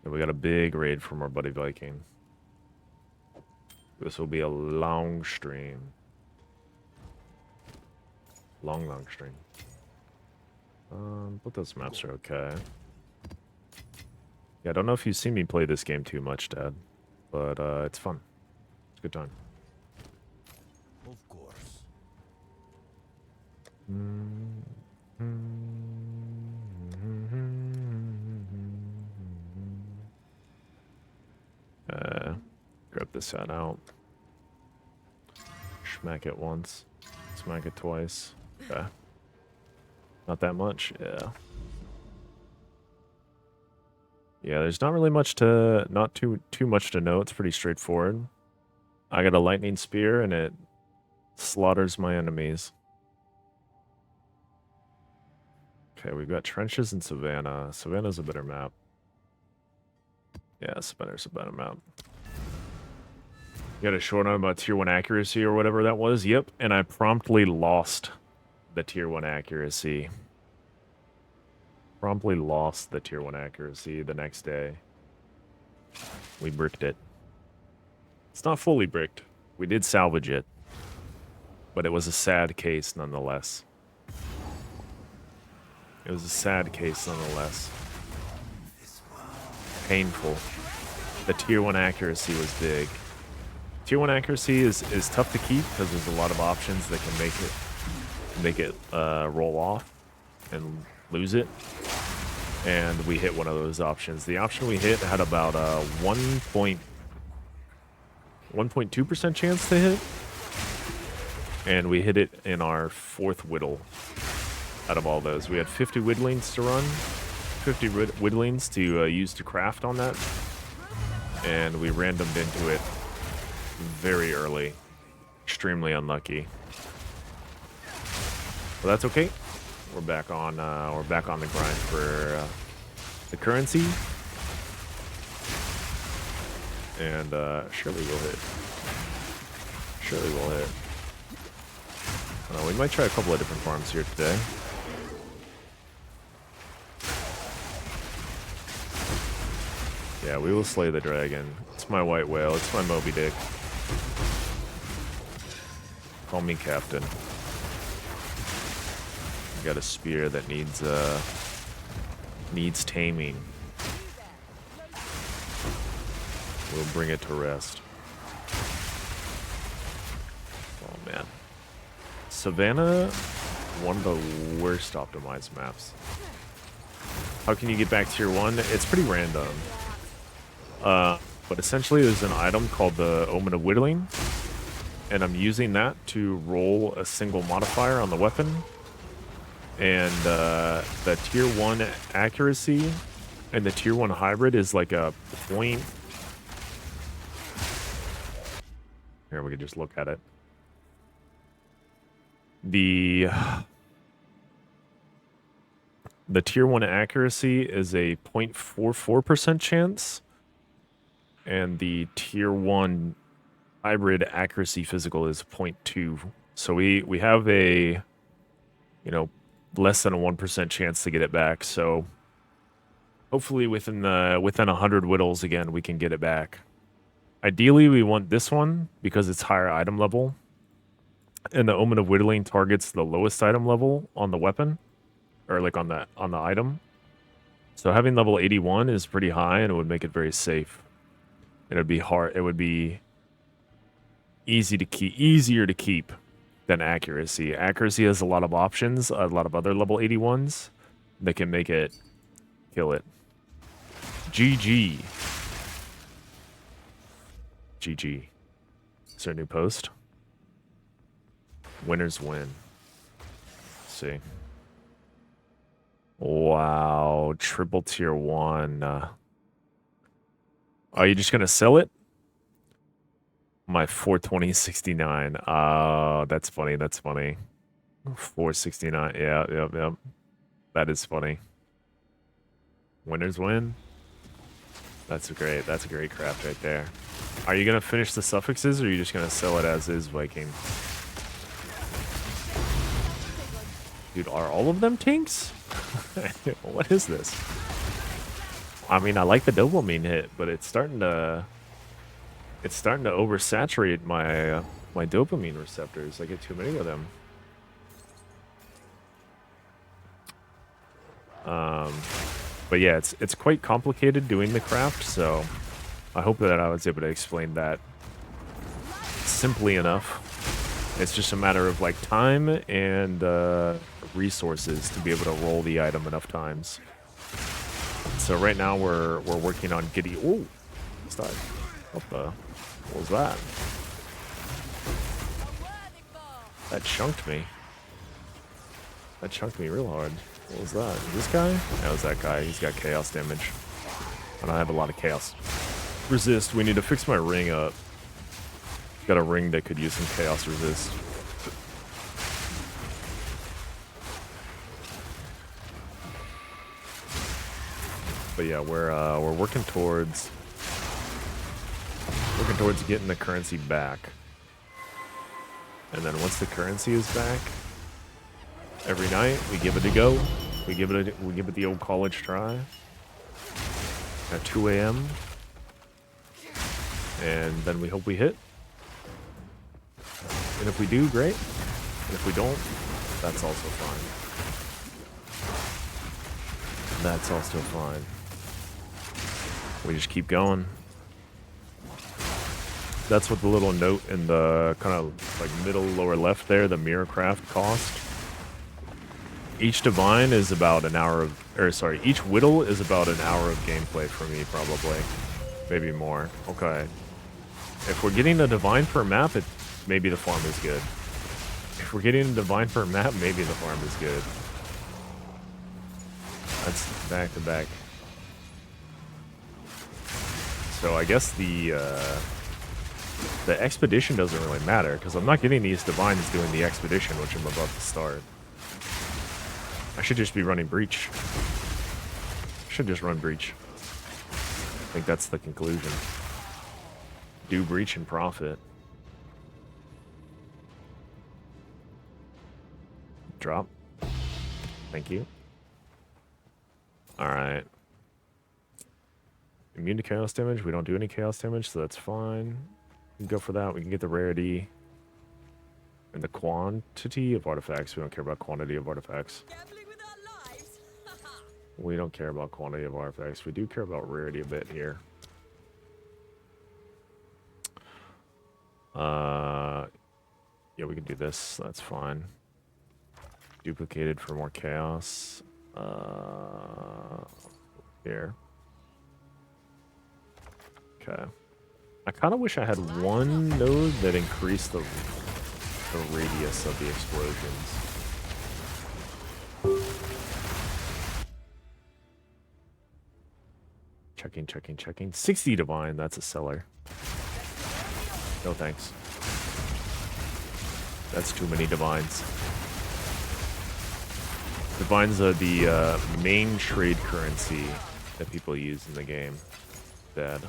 Yeah, we got a big raid from our buddy Viking. This will be a long stream. Long stream. But those maps are okay. Yeah, I don't know if you've seen me play this game too much, Dad. But, it's fun. It's a good time. Of course. Grab this hat out. Smack it once. Smack it twice. Okay. Not that much? Yeah. Yeah, there's not really much to... Not too much to know. It's pretty straightforward. I got a lightning spear, and it slaughters my enemies. Okay, we've got trenches and Savannah. Savannah's a better map. Yeah, Savannah's a better map. You got a short on about tier 1 accuracy or whatever that was? Yep, and I promptly lost the tier 1 accuracy. Promptly lost the tier 1 accuracy the next day. We bricked it. It's not fully bricked. We did salvage it. But it was a sad case nonetheless. It was a sad case nonetheless. Painful. The tier 1 accuracy was big. Tier 1 accuracy is tough to keep because there's a lot of options that can make it roll off and lose it. And we hit one of those options. The option we hit had about a 1.2% chance to hit. And we hit it in our 4th whittle out of all those. We had 50 whittlings to run. 50 whittlings to use to craft on that. And we randomed into it very early. Extremely unlucky. But that's okay. We're back on the grind for the currency. And surely we'll hit. Surely we'll hit. We might try a couple of different farms here today. Yeah, we will slay the dragon. It's my white whale. It's my Moby Dick. Call me captain. Got a spear that needs taming. We'll bring it to rest. Oh man. Savannah, one of the worst optimized maps. How can you get back tier 1? It's pretty random. But essentially there's an item called the Omen of Whittling, and I'm using that to roll a single modifier on the weapon. And the tier 1 accuracy and the tier 1 hybrid is like a point. Here, we can just look at it. The tier 1 accuracy is a 0.44% chance. And the tier 1 hybrid accuracy physical is 0.2. So we have a, less than a 1% chance to get it back. So Hopefully within 100 whittles again, we can get it back. Ideally, we want this one because it's higher item level. And the Omen of Whittling targets the lowest item level on the weapon. Or like on the item. So having level 81 is pretty high and it would make it very safe. It would be hard. It would be easier to keep than accuracy. Accuracy has a lot of options, a lot of other level 81s that can make it kill it. GG. GG. Is there a new post? Winners win. Let's see. Wow, triple tier 1. Are you just gonna sell it? My 420.69. Oh, that's funny. That's funny. 469. Yeah, yep. That is funny. Winners win. That's great. That's a great craft right there. Are you gonna finish the suffixes, or are you just gonna sell it as is, Viking? Dude, are all of them tinks? What is this? I mean, I like the dopamine hit, but it's starting to oversaturate my my dopamine receptors. I get too many of them. But yeah, it's quite complicated doing the craft, so I hope that I was able to explain that simply enough. It's just a matter of like time and resources to be able to roll the item enough times. So right now we're working on getting. Oh, what's that? What was that? That chunked me. That chunked me real hard. What was that? This guy? That was that guy. He's got chaos damage. I don't have a lot of chaos resist. We need to fix my ring up. Got a ring that could use some chaos resist. But yeah, we're working towards getting the currency back. And then once the currency is back, every night we give it a go. We give it the old college try at 2 a.m. And then we hope we hit. And if we do, great. And if we don't, that's also fine. That's also fine. We just keep going. That's what the little note in the kind of like middle lower left there, the mirrorcraft cost. Each divine is about an hour of, or sorry, each whittle is about an hour of gameplay for me, probably. Maybe more. Okay. If we're getting a divine per map, maybe the farm is good. If we're getting a divine per map, maybe the farm is good. That's back to back. So I guess the expedition doesn't really matter, because I'm not getting these divines doing the expedition, which I'm about to start. I should just be running breach. Should just run breach. I think that's the conclusion. Do breach and profit. Drop. Thank you. Alright. Immune to chaos damage. We don't do any chaos damage, so that's fine. We can go for that. We can get the rarity and the quantity of artifacts. We don't care about quantity of artifacts. We don't care about quantity of artifacts. We do care about rarity a bit here. Yeah, we can do this. That's fine. Duplicated for more chaos. Here. Okay. I kind of wish I had one node that increased the radius of the explosions. Checking. 60 divine, that's a seller. No thanks. That's too many divines. Divines are the main trade currency that people use in the game. Dead.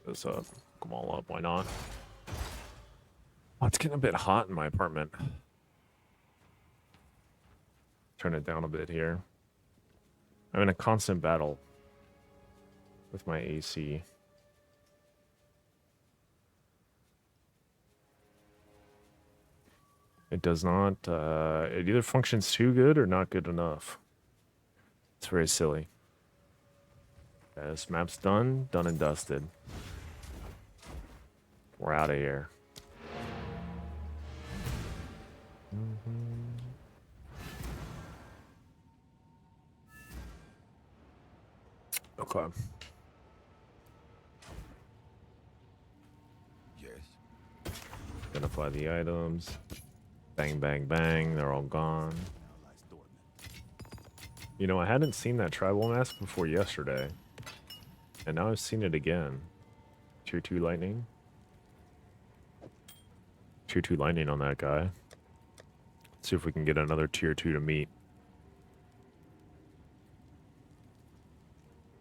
This up. Come all up, why not? it's getting a bit hot in my apartment. Turn it down a bit here. I'm in a constant battle with my AC. It does not, it either functions too good or not good enough. It's very silly. Yeah, this map's done and dusted. We're out of here. Okay. Yes. Identify the items. Bang, bang, bang. They're all gone. Now lies dormant. You know, I hadn't seen that tribal mask before yesterday. And now I've seen it again. Tier 2 lightning. Tier 2 lightning on that guy. Let's see if we can get another tier 2 to meet.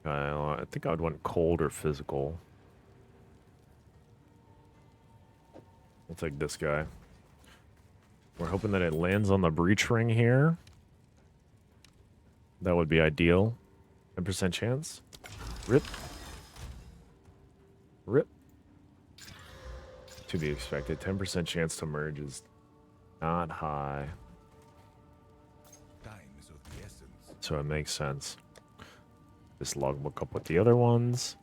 I think I would want cold or physical. We'll take this guy. We're hoping that it lands on the breach ring here. That would be ideal. 10% chance. Rip. Rip. To be expected. 10% chance to merge is not high. Time is of the essence. So it makes sense. This logbook up with the other ones.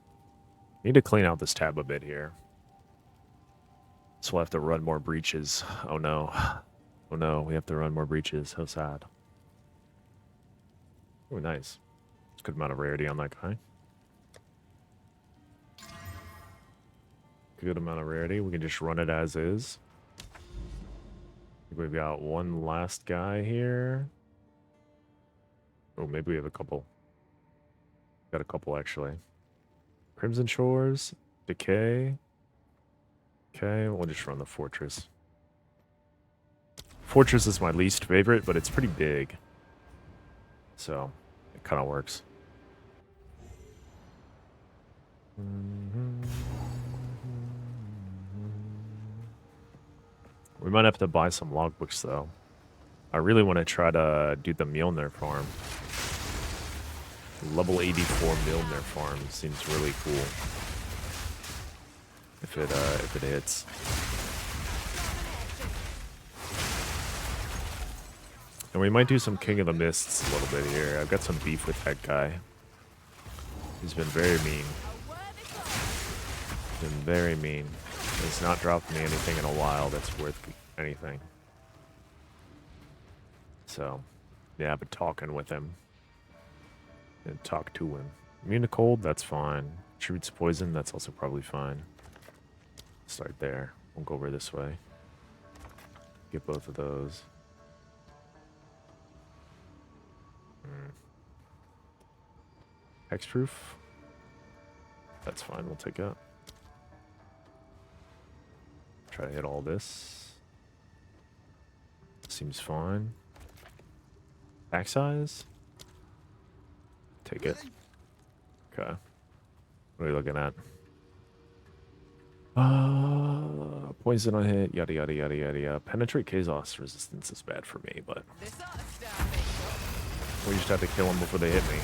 Need to clean out this tab a bit here. So we'll have to run more breaches. Oh no. Oh no, we have to run more breaches. How sad. Oh, nice. It's a good amount of rarity on that guy. Good amount of rarity. We can just run it as is. I think we've got one last guy here. Oh, maybe we have a couple. Got a couple, actually. Crimson Shores. Decay. Okay, we'll just run the Fortress. Fortress is my least favorite, but it's pretty big. So, it kind of works. We might have to buy some logbooks, though. I really want to try to do the Mjolnir farm. Level 84 Mjolnir farm seems really cool. If it hits. And we might do some King of the Mists a little bit here. I've got some beef with that guy. He's been very mean. Been very mean. He's not dropped me anything in a while that's worth anything. So, yeah, I've been talking with him. And talk to him. Immune to cold, that's fine. Shoots poison, that's also probably fine. Start there. We'll go over this way. Get both of those. Hexproof. That's fine, we'll take it. Try to hit all this. Seems fine. Back size? Take it. Okay. What are you looking at? Poison on hit, yada yada yada yada yada. Penetrate Chaos resistance is bad for me, but This ought to start me. we just have to kill them before they hit me.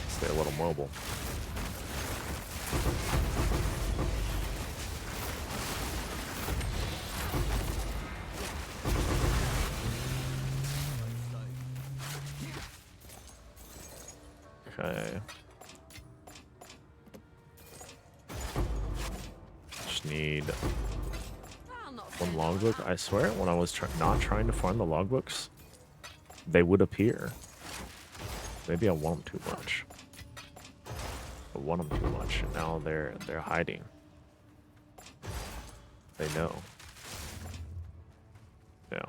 Stay a little mobile. Okay. Just need I'll not one say logbook. I swear, when I was not trying to find the logbooks, they would appear. Maybe I want them too much. I want them too much, and now they're hiding. They know. Yeah.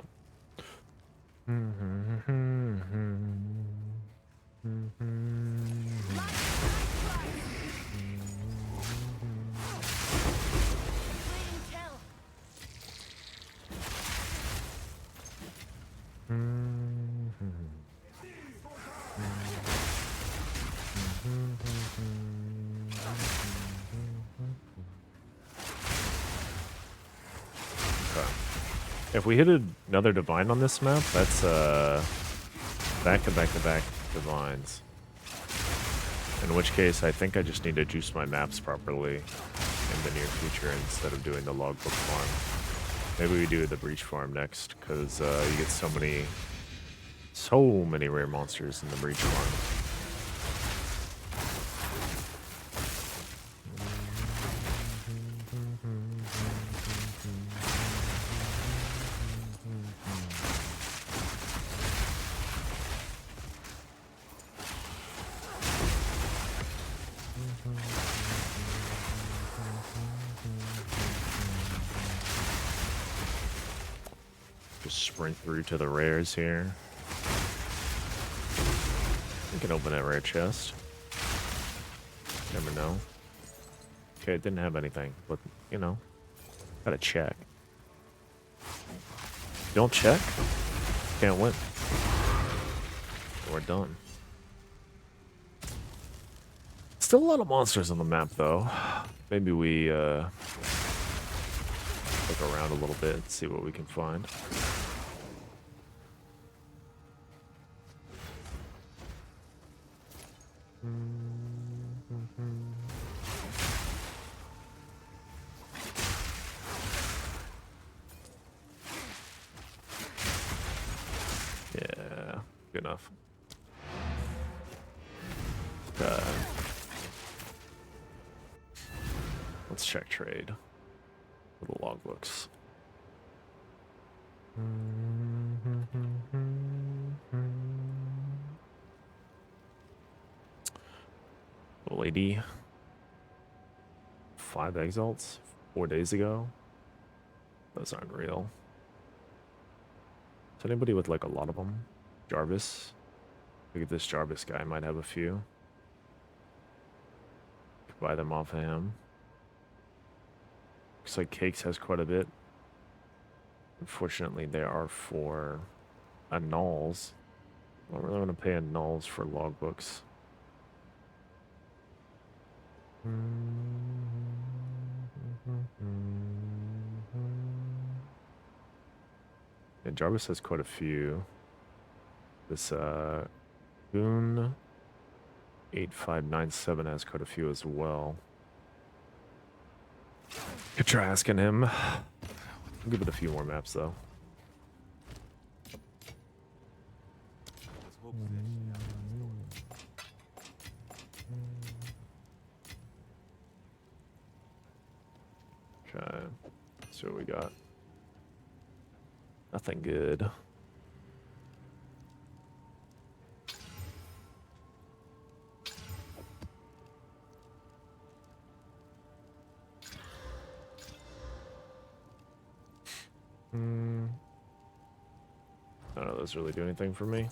If we hit another divine on this map, that's back-to-back-to-back divines. In which case, I think I just need to juice my maps properly in the near future instead of doing the logbook farm. Maybe we do the breach farm next, because you get so many rare monsters in the breach farm. Just sprint through to the rares here. We can open that rare chest. Never know. Okay, it didn't have anything, but you know, gotta check. Don't check, can't win. We're done. Still a lot of monsters on the map though. Maybe we look around a little bit and see what we can find. Yeah, good enough. Let's check trade. Little logbooks. Lady. 5 exalts 4 days ago. Those aren't real. Is anybody with like a lot of them? Jarvis. Look at this Jarvis guy. Might have a few. Could buy them off of him. Looks like Cakes has quite a bit. Unfortunately, they are for annuls. I don't really want to pay annuls for logbooks. Yeah, Jarvis has quite a few. This Goon 8597 has quite a few as well. Could try asking him. I'll give it a few more maps though. Okay, see what we got. Nothing good. None of those really do anything for me.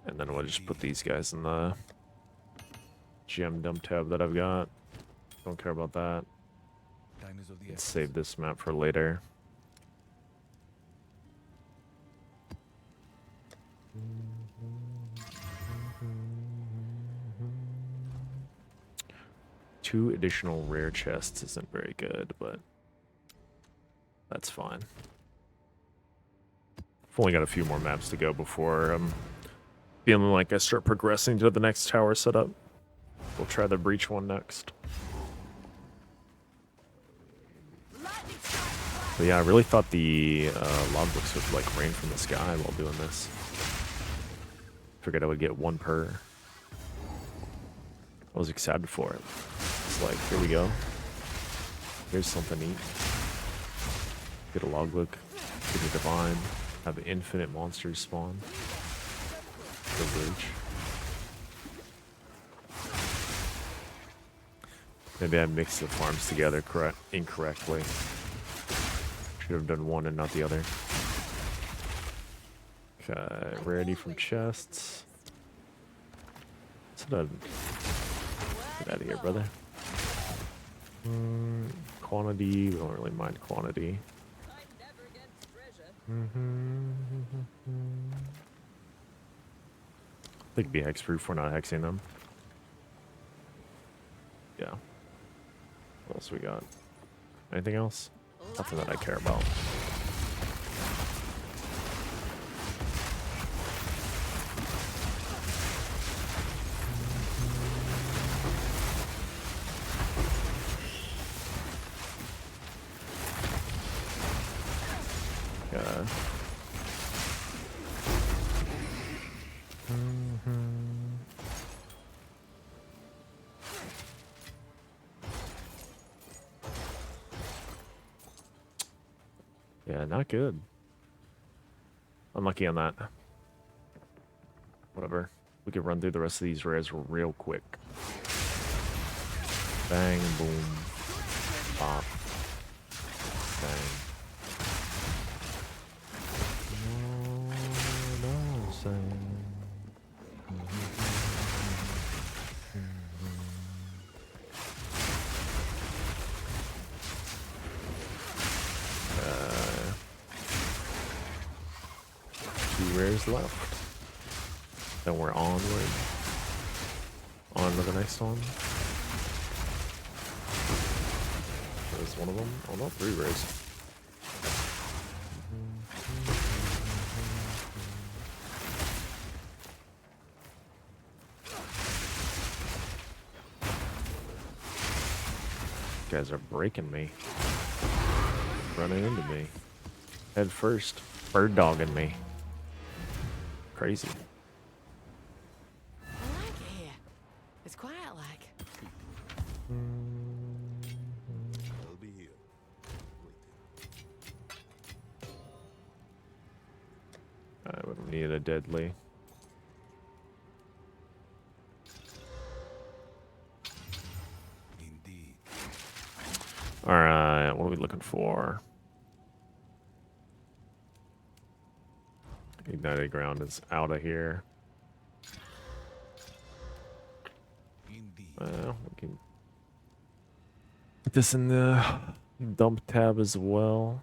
And then we'll just put these guys in the gem dump tab that I've got. Don't care about that. Let's save this map for later. Two additional rare chests isn't very good, but that's fine. I've only got a few more maps to go before I'm feeling like I start progressing to the next tower setup. We'll try the breach one next. But yeah, I really thought the logbooks would like rain from the sky while doing this. Figured I would get one per. I was excited for it. It's like, here we go. Here's something neat. Get a logbook, get a divine, have infinite monsters spawn. The bridge. Maybe I mixed the farms together incorrectly. Should have done one and not the other. Okay, rarity from chests. Get out of here, brother. Quantity, we don't really mind quantity. I think be hexproof, we're not hexing them. Yeah. What else we got? Anything else? Nothing that I care about. Yeah, not good. Unlucky on that. Whatever. We could run through the rest of these rares real quick. Bang, boom, pop, bang. Two rares left. Then we're onward. On to the next one. There's one of them. Oh no, 3 rares. You guys are breaking me. Running into me. Head first. Bird dogging me. Crazy. I like it here. It's quiet like. I'll be here. I would need a deadly. Indeed. Alright, what are we looking for? Ignited ground is out of here. Indeed. Well, we can put this in the dump tab as well.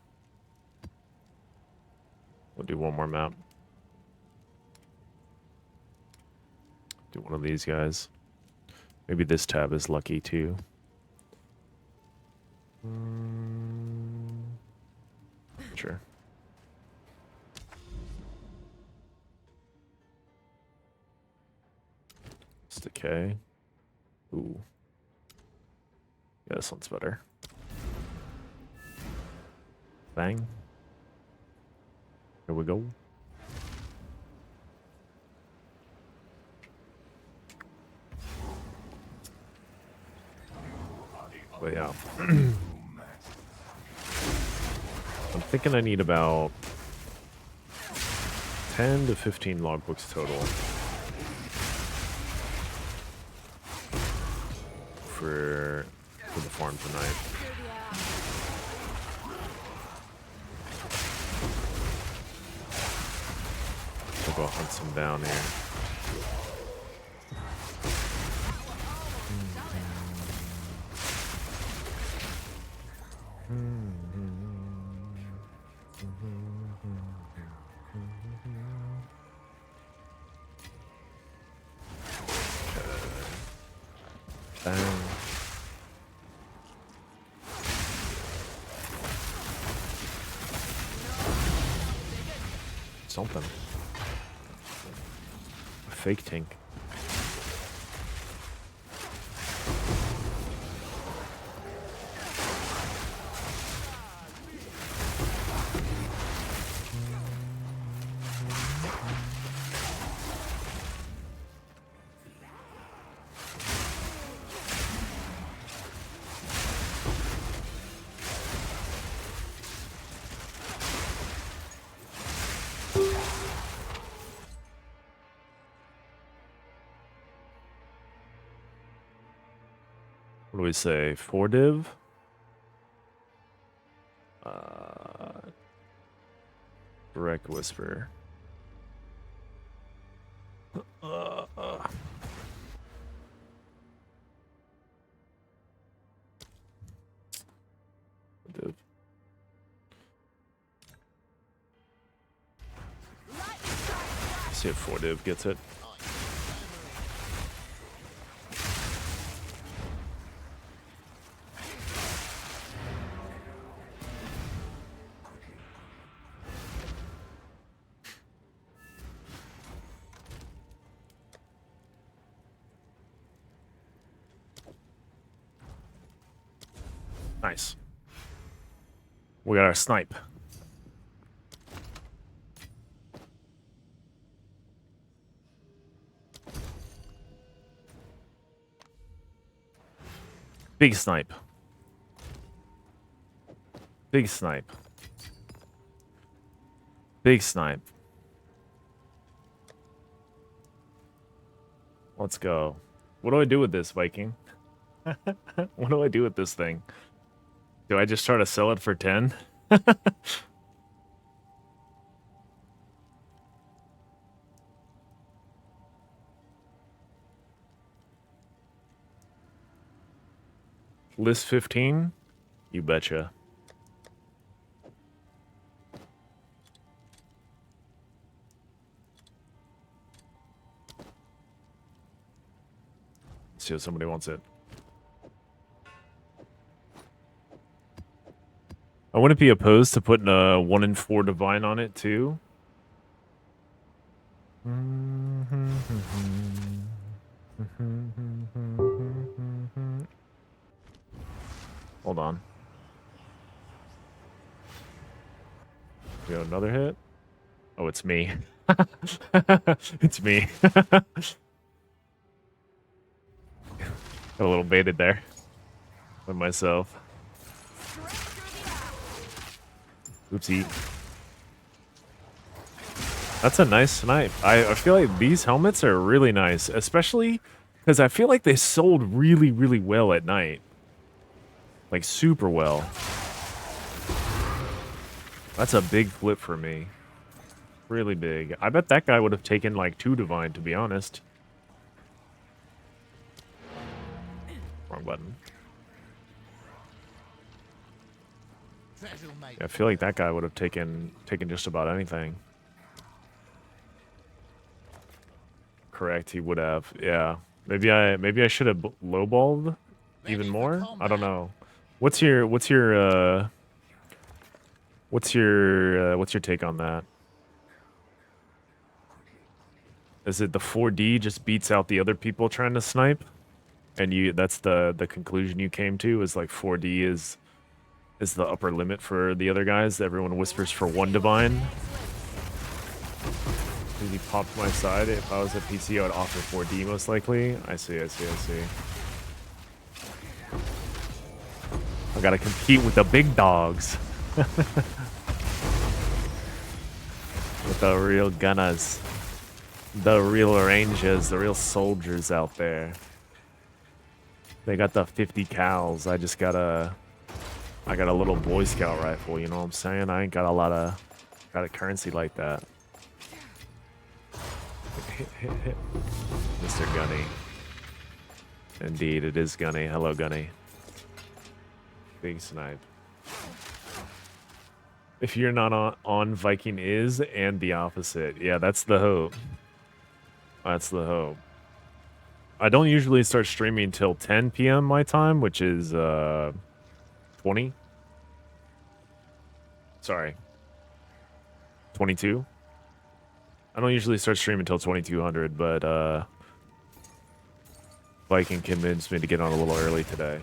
We'll do one more map. Do one of these guys. Maybe this tab is lucky too. Sure. It's decay. Ooh. Yeah, this one's better. Bang. Here we go. But yeah. I'm thinking I need about 10 to 15 logbooks total for the farm tonight. We'll go hunt some down here. Bang. Something. A fake tank. What do we say? 4 div? Direct whisper. Div. See if 4 div gets it. Nice. We got our snipe. Big snipe. Big snipe. Big snipe. Let's go. What do I do with this, Viking? What do I do with this thing? Do I just try to sell it for 10? List 15? You betcha. See if somebody wants it. I wouldn't be opposed to putting a 1 in 4 divine on it too. Hold on. We got another hit. Oh, it's me. It's me. Got a little baited there by myself. Oopsie. That's a nice snipe. I feel like these helmets are really nice, especially because I feel like they sold really, really well at night. Like, super well. That's a big flip for me. Really big. I bet that guy would have taken, like, 2 divine, to be honest. Wrong button. Yeah, I feel like that guy would have taken just about anything. Correct, he would have. Yeah. Maybe I should have lowballed even more? I don't know. What's your take on that? Is it the 4D just beats out the other people trying to snipe? And that's the conclusion you came to, is like 4D is the upper limit for the other guys? Everyone whispers for 1 divine. He popped my side. If I was a PC, I would offer 4D most likely. I see. I gotta compete with the big dogs. With the real gunners. The real rangers, the real soldiers out there. They got the 50 cals. I got a little Boy Scout rifle, you know what I'm saying? I ain't got a lot of currency like that. Mr. Gunny. Indeed, it is Gunny. Hello, Gunny. Big snipe. If you're not on, Viking is, and the opposite. Yeah, that's the hope. That's the hope. I don't usually start streaming till 10 p.m. my time, which is 20. Sorry. 22. I don't usually start streaming until 2200, but Viking convinced me to get on a little early today.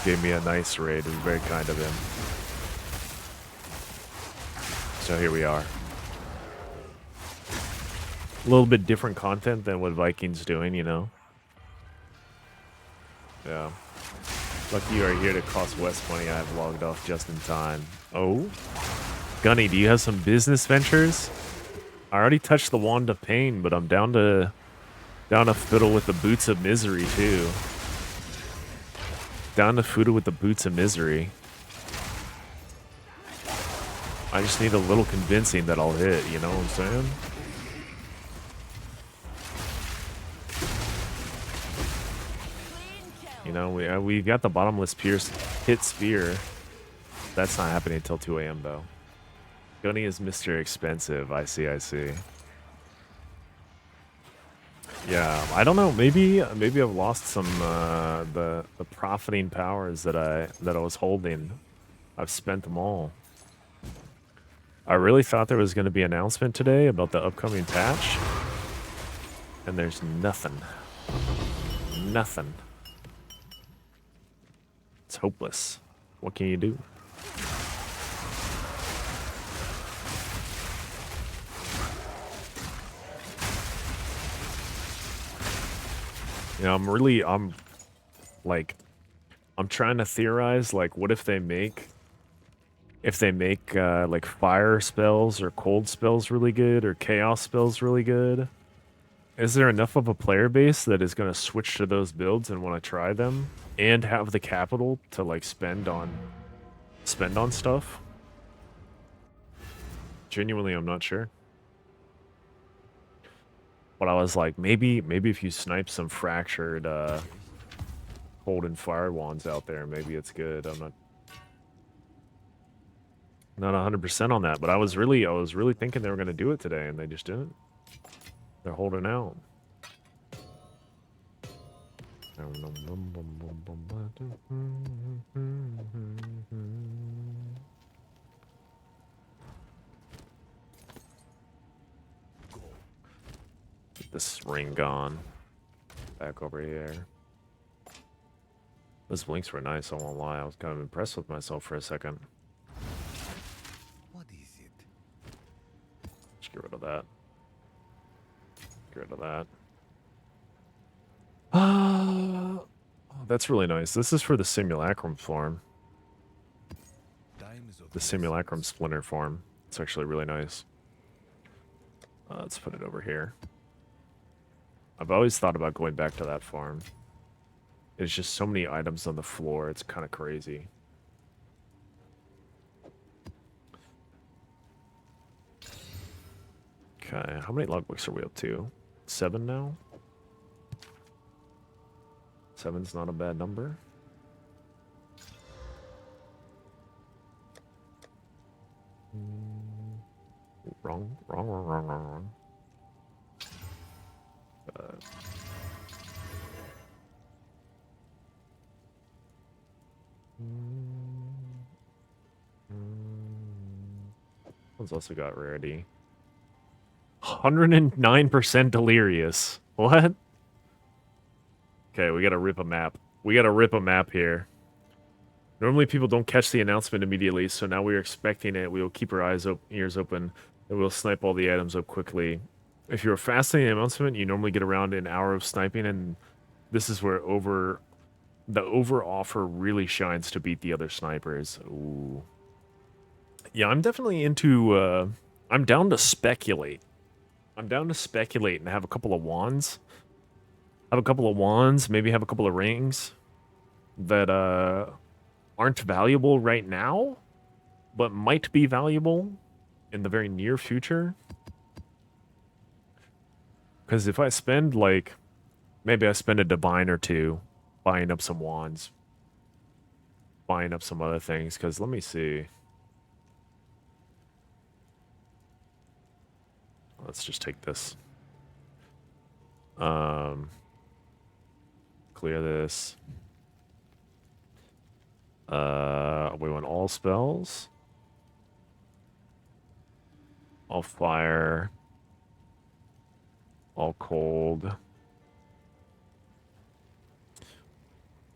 Gave me a nice raid. It was very kind of him. So here we are. A little bit different content than what Viking's doing, you know? Yeah. Lucky you are here to cost West money. I have logged off just in time. Oh? Gunny, do you have some business ventures? I already touched the Wand of Pain, but I'm down to fiddle with the Boots of Misery, too. Down to fiddle with the Boots of Misery. I just need a little convincing that I'll hit, you know what I'm saying? You know, we got the bottomless pierce hit spear. That's not happening until 2 a.m. though. Gunny is Mr. Expensive. I see. Yeah, I don't know. Maybe I've lost some the profiting powers that I was holding. I've spent them all. I really thought there was going to be an announcement today about the upcoming patch, and there's nothing. Nothing. It's hopeless. What can you do? You know, I'm trying to theorize, like, what if they make if they make like fire spells or cold spells really good or chaos spells really good. Is there enough of a player base that is going to switch to those builds and want to try them and have the capital to like spend on stuff? Genuinely, I'm not sure. But I was like, maybe if you snipe some fractured cold and fire wands out there, maybe it's good. I'm not 100% on that, but I was really thinking they were going to do it today, and they just didn't. They're holding out. Get this ring gone. Back over here. Those blinks were nice, I won't lie. I was kind of impressed with myself for a second. What is it? Just get rid of that. Get rid of that. Oh, that's really nice. This is for the simulacrum form. Time is of The the simulacrum essence. splinter form. It's actually really nice. Let's put it over here. I've always thought about going back to that farm. There's just so many items on the floor, it's kind of crazy. Okay, how many logbooks are we up to? 7 now? 7's not a bad number. Wrong. One's also got rarity. 109% delirious. What? Okay, we gotta rip a map. We gotta rip a map here. Normally people don't catch the announcement immediately, so now we're expecting it. We will keep our ears open, and we'll snipe all the items up quickly. If you're fasting the announcement, you normally get around an hour of sniping, and this is where the over offer really shines to beat the other snipers. Ooh. Yeah, I'm definitely into, I'm down to speculate. I'm down to speculate and have a couple of wands. Maybe have a couple of rings that, aren't valuable right now, but might be valuable in the very near future. Because if I spend, like, maybe I spend a divine or two buying up some wands, buying up some other things, because let me see. Let's just take this. Clear this. We want all spells. All fire. All cold.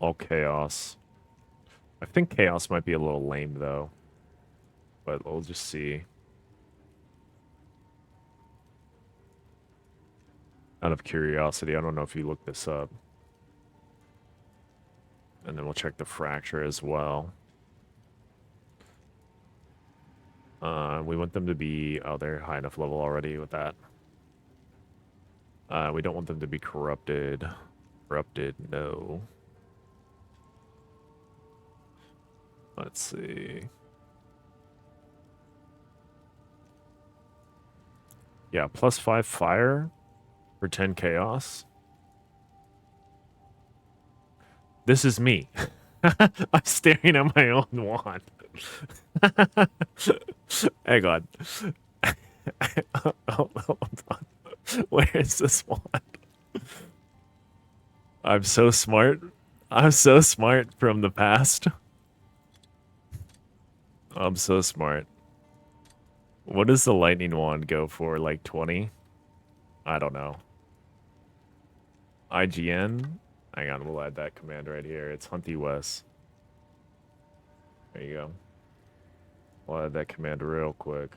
All chaos. I think chaos might be a little lame, though. But we'll just see. Out of curiosity, I don't know if you looked this up. And then we'll check the fracture as well. We want them to be... Oh, they're high enough level already with that. We don't want them to be corrupted. Corrupted, no. Let's see. Yeah, +5 fire for 10 chaos. This is me. I'm staring at my own wand. Hang on. Hold on. Where is this wand? I'm so smart. I'm so smart from the past. I'm so smart. What does the lightning wand go for? Like 20? I don't know. IGN? Hang on, we'll add that command right here. It's Hunty West. There you go. We'll add that command real quick.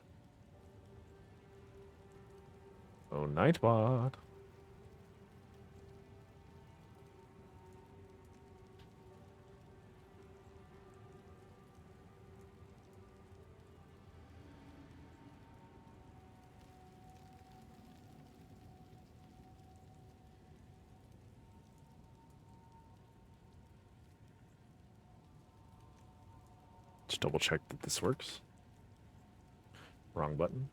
Oh, Nightbot. Just double check that this works. Wrong button.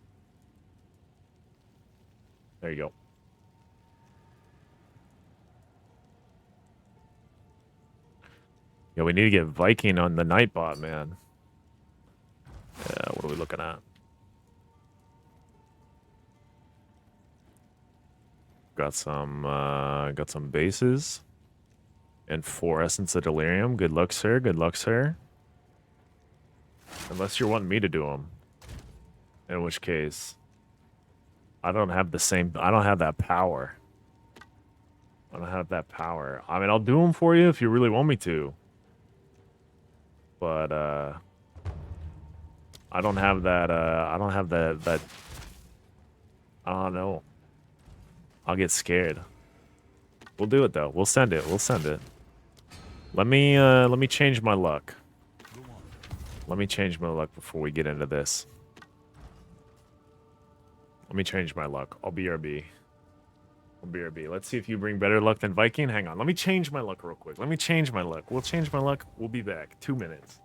There you go. Yeah, we need to get Viking on the Nightbot, man. Yeah, what are we looking at? Got some bases. And 4 Essence of Delirium. Good luck, sir. Good luck, sir. Unless you're wanting me to do them. In which case, I don't have that power. I don't have that power. I mean, I'll do them for you if you really want me to. But, I don't have that, I don't know. I'll get scared. We'll do it, though. We'll send it. We'll send it. Let me change my luck. Let me change my luck before we get into this. Let me change my luck. I'll BRB. I'll BRB. Let's see if you bring better luck than Viking. Hang on. Let me change my luck real quick. Let me change my luck. We'll change my luck. We'll be back. 2 minutes.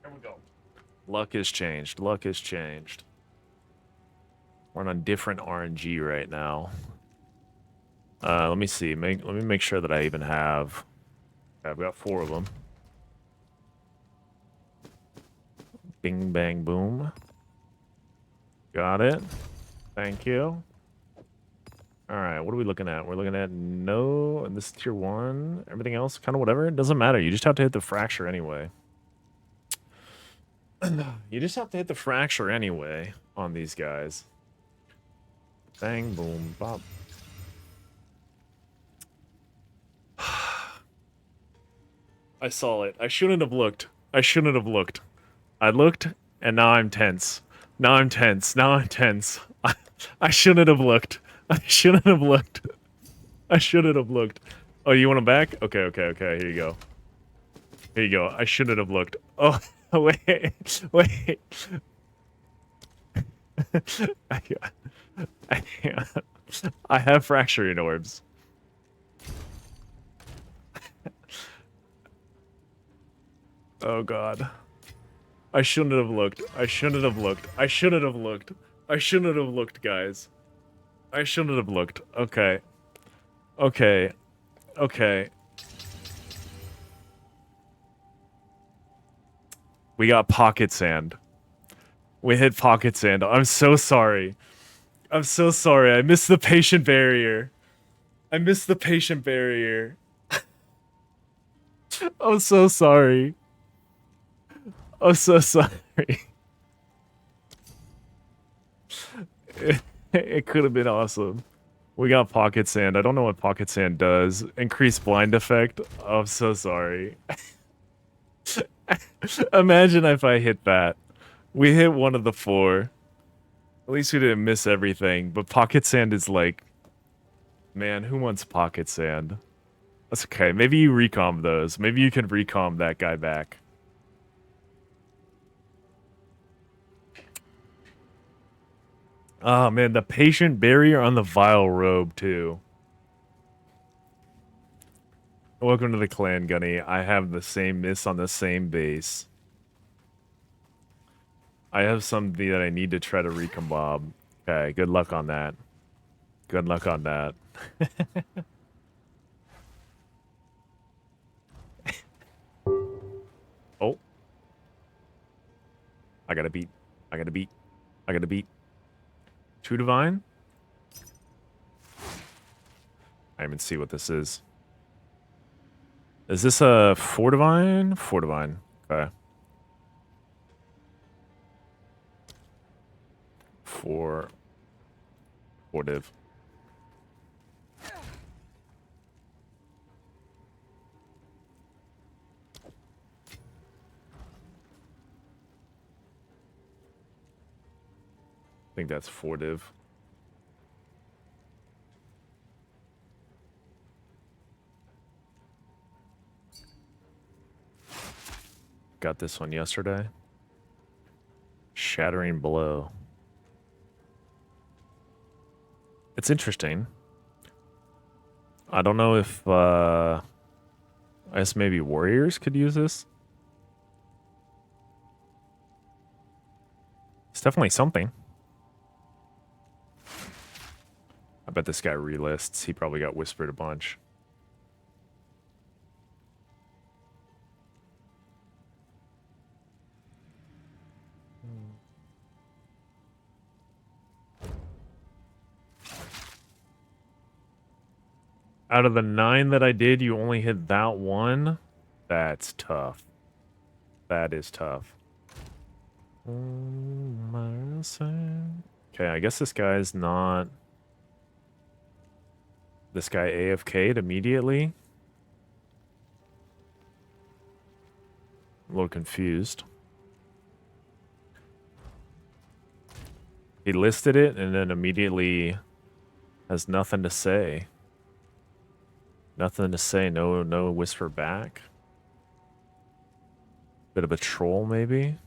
Here we go. Luck has changed. Luck has changed. We're on a different RNG right now. Let me see. Let me make sure that I even have... I've got 4 of them. Bing, bang, boom. Got it. Thank you. Alright, what are we looking at? We're looking at no... And this is tier 1. Everything else, kind of whatever. It doesn't matter. You just have to hit the fracture anyway. You just have to hit the fracture anyway on these guys. Bang, boom, bop. I saw it. I shouldn't have looked. I shouldn't have looked. I looked, and now I'm tense. Now I'm tense. Now I'm tense. I shouldn't have looked. I shouldn't have looked. I shouldn't have looked. Oh, you want him back? Okay, okay, okay. Here you go. Here you go. I shouldn't have looked. Oh, wait. Wait. I have fracturing orbs. Oh god. I shouldn't have looked. I shouldn't have looked. I shouldn't have looked. I shouldn't have looked, guys. I shouldn't have looked. Okay. Okay. Okay. We got pocket sand. We hit pocket sand. I'm so sorry. I'm so sorry. I missed the patient barrier. I missed the patient barrier. I'm so sorry. I'm so sorry. It could have been awesome. We got pocket sand. I don't know what pocket sand does. Increased blind effect. Oh, I'm so sorry. Imagine if I hit that. We hit one of the 4. At least we didn't miss everything. But pocket sand is like... Man, who wants pocket sand? That's okay. Maybe you recomb those. Maybe you can recomb that guy back. Oh, man. The patient barrier on the vile robe, too. Welcome to the clan, Gunny. I have the same miss on the same base. I have something that I need to try to recombob. Okay, good luck on that. Good luck on that. Oh. I got a beat. I got a beat. I got a beat. True Divine? I didn't even see what this is. Is this a Fortivine? Fortivine. Okay. Fortiv. I think that's Fortiv. Got this one yesterday. Shattering Blow. It's interesting. I don't know if, I guess maybe warriors could use this. It's definitely something. I bet this guy relists. He probably got whispered a bunch. Out of the 9 that I did, you only hit that one? That's tough. That is tough. Okay, I guess this guy's not... This guy AFK'd immediately? A little confused. He listed it and then immediately has nothing to say. Nothing to say, no whisper back. Bit of a troll, maybe?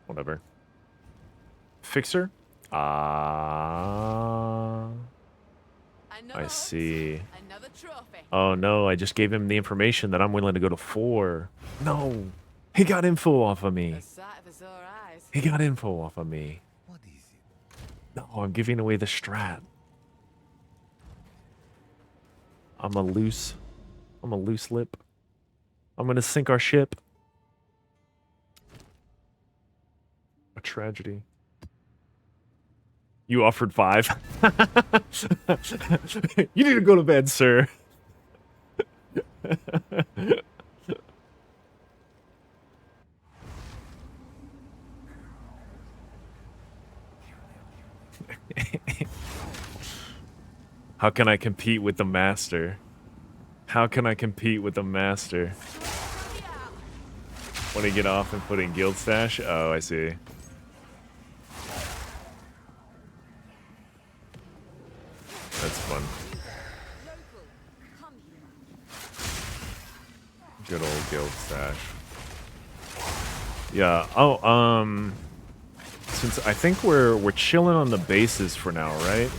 Whatever. Fixer? Ah. I see. Another trophy. Oh no, I just gave him the information that I'm willing to go to 4. No! He got info off of me. A sight for sore eyes. He got info off of me. What is it? No, I'm giving away the strat. I'm a loose lip. I'm gonna sink our ship. A tragedy. You offered 5. You need to go to bed, sir. How can I compete with the master? How can I compete with the master? Want to get off and put in guild stash? Oh, I see. That's fun. Good old guild stash. Yeah. Oh, since I think we're chilling on the bases for now, right?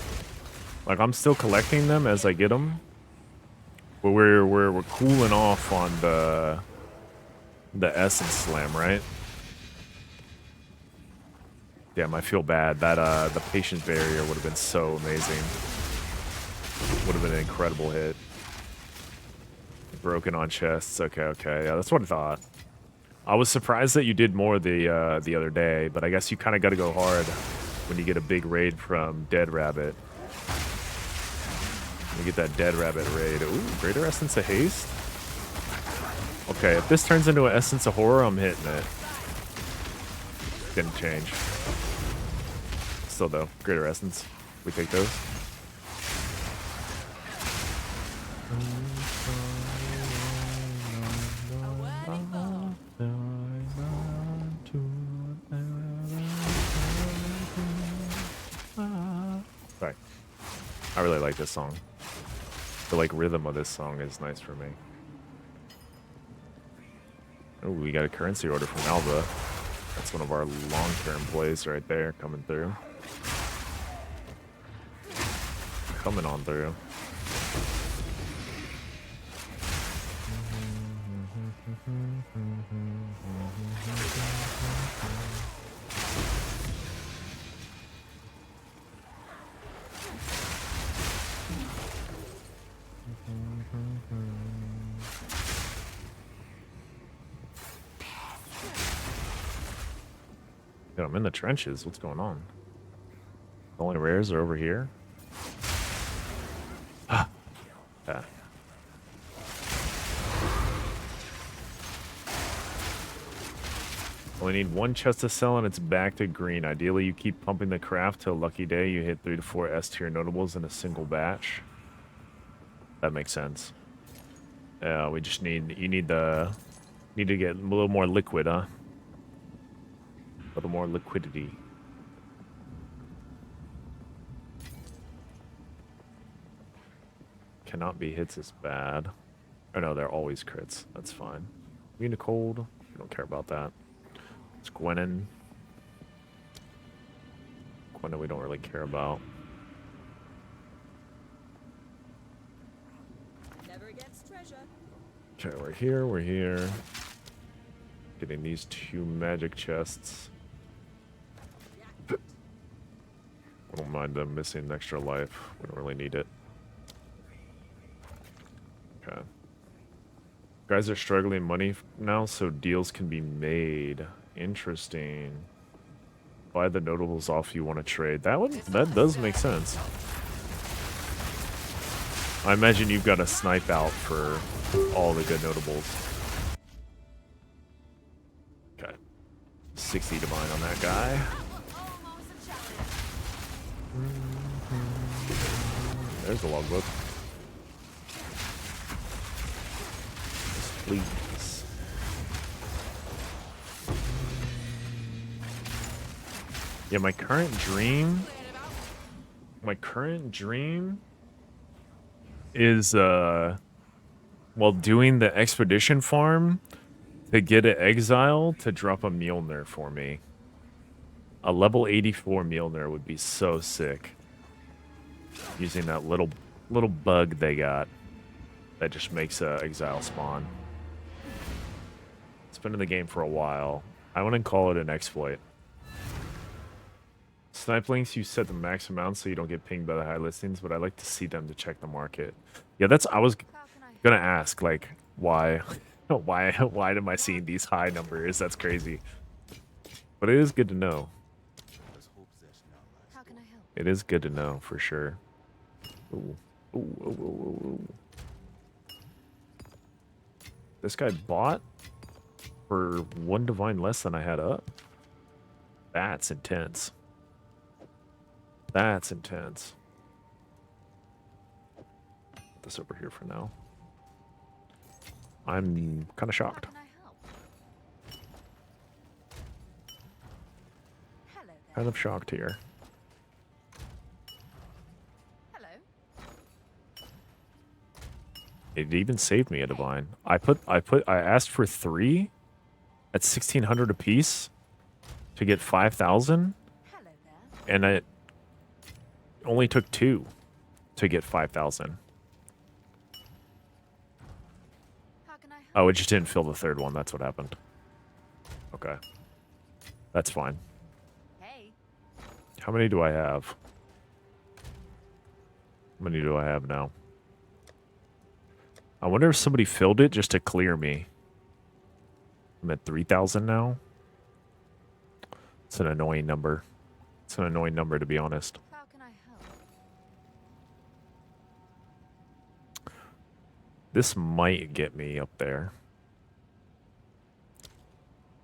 Like I'm still collecting them as I get them. But we're cooling off on the essence slam, right? Damn, I feel bad. That the patience barrier would have been so amazing. Would have been an incredible hit. Broken on chests. Okay. Yeah, that's what I thought. I was surprised that you did more the other day, but I guess you kind of got to go hard when you get a big raid from Dead Rabbit. You get that Dead Rabbit raid. Ooh, Greater Essence of Haste? Okay, if this turns into an Essence of Horror, I'm hitting it. Didn't change. Still though, Greater Essence. We take those. Sorry. I really like this song. The like rhythm of this song is nice for me. Oh, we got a currency order from Alba. That's one of our long-term plays right there coming through. Coming on through. Yeah, I'm in the trenches. What's going on? The only rares are over here. Ah. Ah. Only need one chest to sell and it's back to green. Ideally, you keep pumping the craft till lucky day. You hit 3 to 4 S tier notables in a single batch. That makes sense. We just need you need to get a little more liquid, huh? A little more liquidity. Cannot be hits is bad. Oh no, they're always crits. That's fine. Immune to cold. We don't care about that. It's Gwenin. Gwenin we don't really care about. Never against treasure. Okay, we're here, we're here. Getting these 2 magic chests. I don't mind them missing extra life. We don't really need it. Okay. Guys are struggling money now, so deals can be made. Interesting. Buy the notables off you want to trade. That does make sense. I imagine you've got a snipe out for all the good notables. Okay. 60 divine on that guy. There's the logbook. Please. Yeah, my current dream is while doing the expedition farm to get an exile to drop a Mjolnir for me. A level 84 Mjolnir would be so sick. Using that little bug they got that just makes a exile spawn. It's been in the game for a while. I wouldn't call it an exploit. Snipe links, you set the max amount so you don't get pinged by the high listings, but I like to see them to check the market. Yeah, I was gonna ask, like, why why am I seeing these high numbers? That's crazy. But it is good to know. How can I help? It is good to know for sure. Ooh. Ooh, ooh, ooh, ooh. This guy bought for 1 divine less than I had up. That's intense. That's intense. Put this over here for now. I'm kind of shocked. How can I help? Hello there. Kind of shocked here. Hello. It even saved me a divine. I asked for 3 at 1,600 apiece to get 5,000, Hello there. and it only took 2 to get 5,000. How can I help? Oh, it just didn't fill the 3rd one. That's what happened. Okay. That's fine. Hey. How many do I have? How many do I have now? I wonder if somebody filled it just to clear me. I'm at 3,000 now. It's an annoying number. It's an annoying number, to be honest. How can I help? This might get me up there.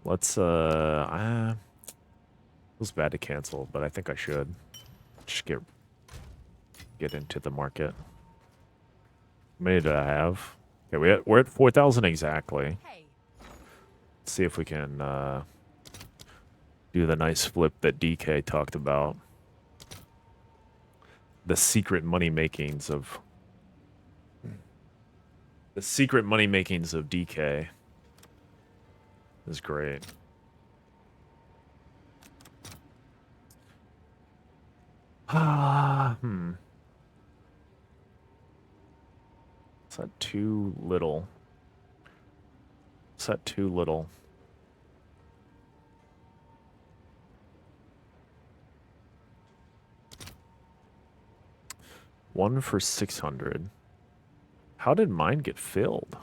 Let's, it was bad to cancel, but I think I should. Just get into the market. How many do I have? Okay, we're at 4,000 exactly. Hey. Let's see if we can, do the nice flip that DK talked about. The secret money makings of... The secret money makings of DK is great. Is that too little? Is that too little? One for 600. How did mine get filled?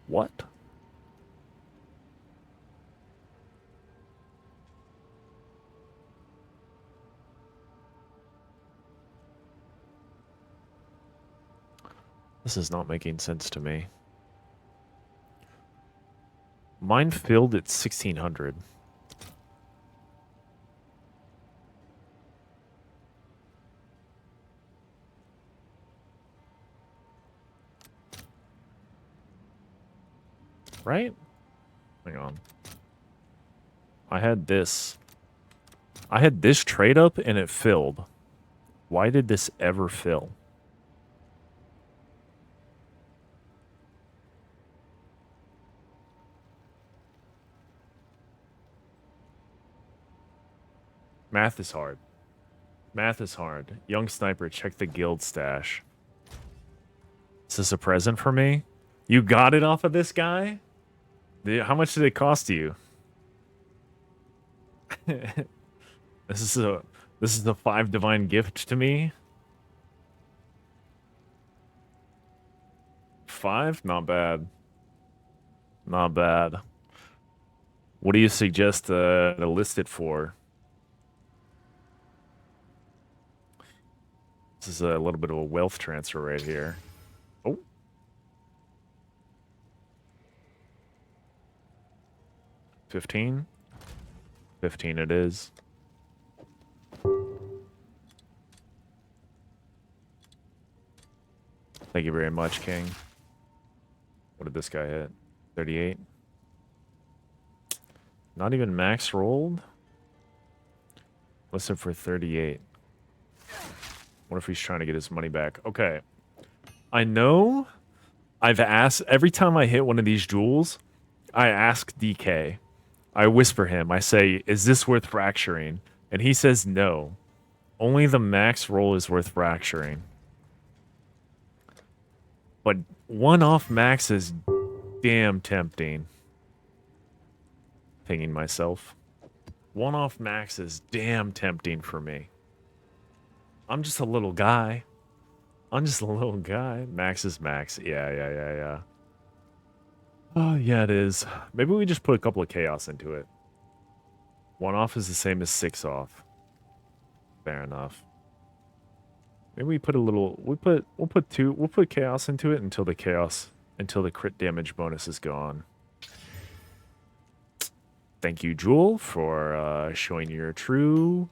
What? This is not making sense to me. Mine filled at 1600. Right? Hang on. I had this. I had this trade up and it filled. Why did this ever fill? Math is hard. Math is hard. Young sniper, check the guild stash. Is this a present for me? You got it off of this guy? How much did it cost you? This is a 5 divine gift to me. 5? Not bad. Not bad. What do you suggest to list it for? This is a little bit of a wealth transfer right here. Oh. $15? $15 it is. Thank you very much, King. What did this guy hit? 38? Not even max rolled? Listed for 38. What if he's trying to get his money back? Okay. I know I've asked, every time I hit one of these jewels, I ask DK. I whisper him. I say, is this worth fracturing? And he says no. Only the max roll is worth fracturing. But one-off max is damn tempting. Pinging myself. One-off max is damn tempting for me. I'm just a little guy. I'm just a little guy. Max is max. Yeah. Oh, yeah, it is. Maybe we just put a couple of chaos into it. One-off is the same as 6-off. Fair enough. Maybe we put a little, we'll put chaos into it until the crit damage bonus is gone. Thank you, Jewel, for showing your true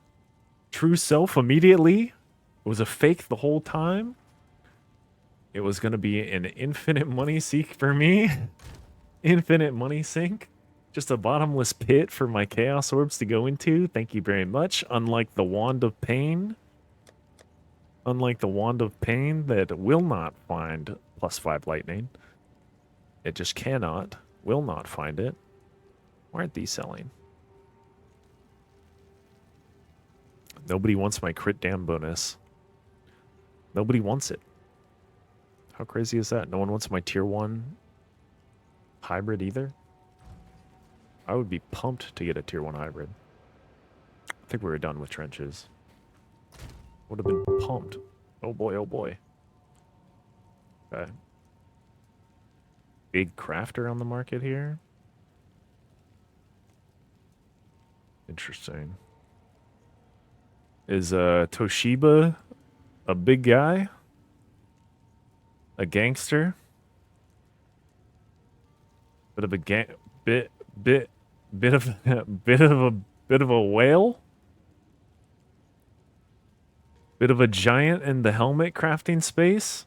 self immediately. It was a fake the whole time. It was going to be an infinite money seek for me. Infinite money sink. Just a bottomless pit for my chaos orbs to go into. Thank you very much. Unlike the Wand of Pain. Unlike the Wand of Pain that will not find +5 lightning. It just cannot, will not find it. Why aren't these selling? Nobody wants my crit dam bonus. Nobody wants it. How crazy is that? No one wants my tier 1 hybrid either? I would be pumped to get a tier 1 hybrid. I think we were done with trenches. Would have been pumped. Oh boy, oh boy. Okay. Big crafter on the market here. Interesting. Is Toshiba a big guy? A gangster? Bit of a bit of a whale? Bit of a giant in the helmet crafting space?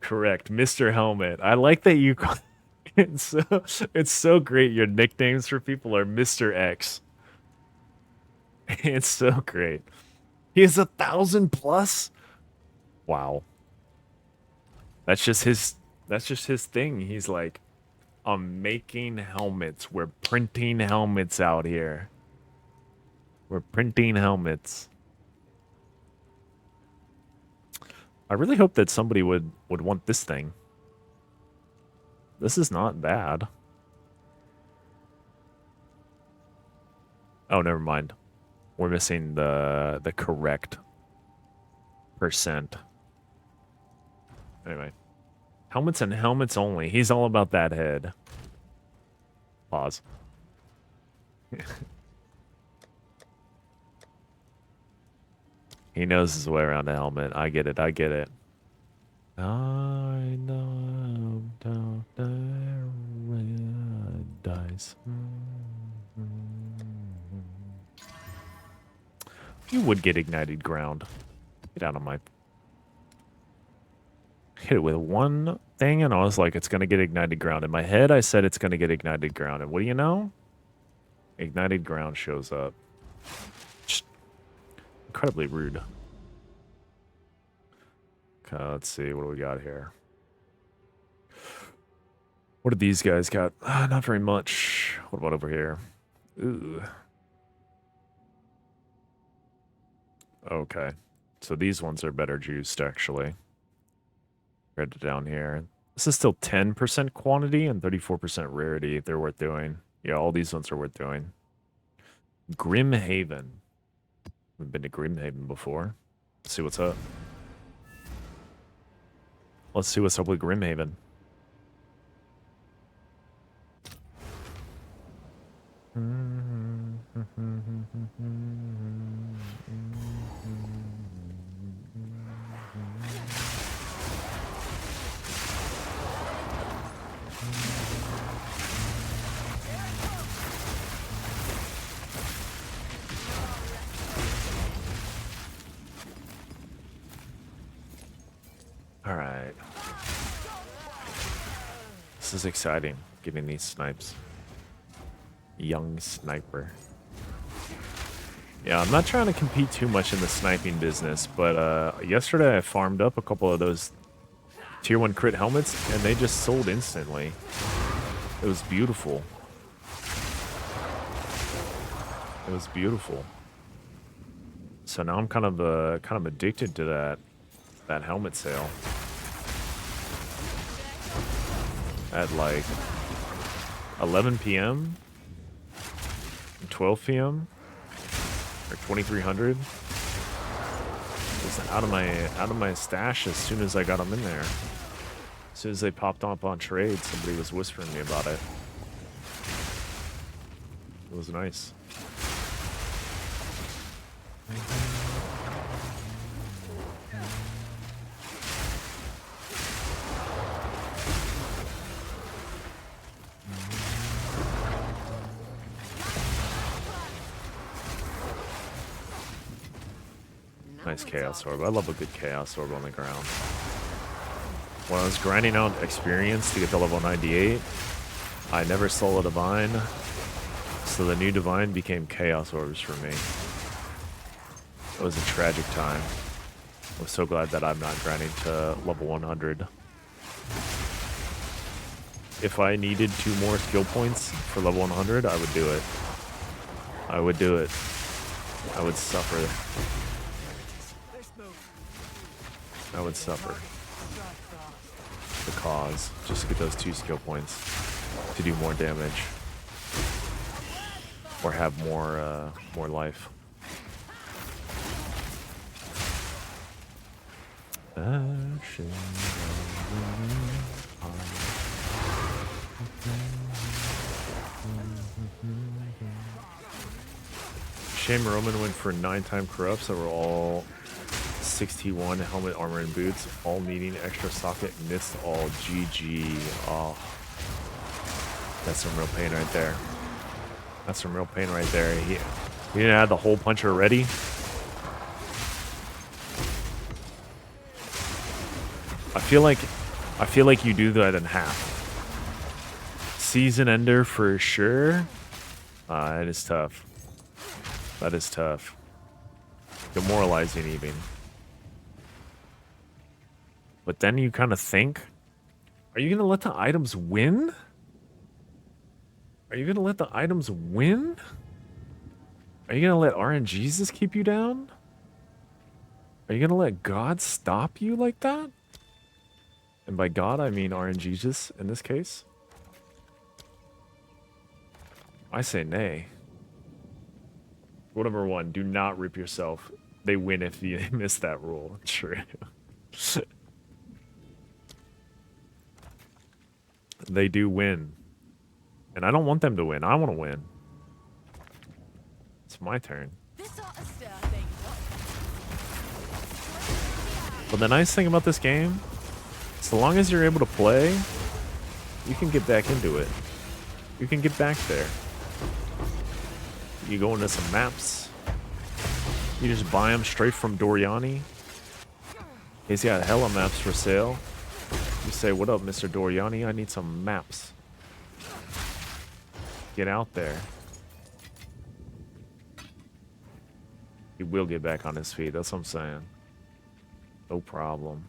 Correct, Mr. Helmet. I like that you it's so great your nicknames for people are Mr. X. It's so great. He has 1,000 plus? Wow. That's just his thing. He's like, I'm making helmets. We're printing helmets out here. We're printing helmets. I really hope that somebody would want this thing. This is not bad. Oh, never mind. We're missing the correct percent. Anyway. Helmets and helmets only. He's all about that head. Pause. He knows his way around a helmet. I get it. I get it. I know down paradise. You would get ignited ground. Get out of my... Hit it with one thing and I was like, it's going to get ignited ground. In my head, I said it's going to get ignited ground. And what do you know? Ignited ground shows up. Just incredibly rude. Okay, let's see. What do we got here? What do these guys got? Not very much. What about over here? Ooh. Okay. So these ones are better juiced, actually. Compared to down here. This is still 10% quantity and 34% rarity. They're worth doing. Yeah, all these ones are worth doing. Grimhaven. I've been to Grimhaven before. Let's see what's up. Let's see what's up with Grimhaven. All right. This is exciting, getting these snipes. Young sniper. Yeah, I'm not trying to compete too much in the sniping business, but yesterday I farmed up a couple of those tier 1 crit helmets, and they just sold instantly. It was beautiful. It was beautiful. So now I'm kind of addicted to that helmet sale. At like 11 p.m. and 12 p.m. or 2300. It was out of my stash as soon as I got them in there. As soon as they popped up on trade, somebody was whispering me about it. It was nice. Nice Chaos Orb. I love a good Chaos Orb on the ground. When I was grinding out experience to get to level 98, I never saw a Divine, so the new Divine became Chaos Orbs for me. It was a tragic time. I'm so glad that I'm not grinding to level 100. If I needed 2 more skill points for level 100, I would do it. I would do it. I would suffer. I would suffer the cause just to get those 2 skill points to do more damage or have more life. Shame Roman went for 9-time corrupts that were all 61 helmet, armor, and boots, all needing extra socket, missed all. GG. Oh, that's some real pain right there. That's some real pain right there. He didn't have the hole puncher ready. I feel like you do that in half. Season ender for sure. It is tough. That is tough. Demoralizing even. But then you kind of think, are you going to let the items win? Are you going to let the items win? Are you going to let RNGs just keep you down? Are you going to let God stop you like that? And by God, I mean RNGs in this case. I say nay. Rule number 1, do not rip yourself. They win if you miss that rule. True. They do win. And I don't want them to win. I want to win. It's my turn. But the nice thing about this game So long as you're able to play, you can get back into it. You can get back there. You go into some maps. You just buy them straight from Doriani. He's got hella maps for sale. You say, what up, Mr. Doriani? I need some maps. Get out there. He will get back on his feet. That's what I'm saying. No problem.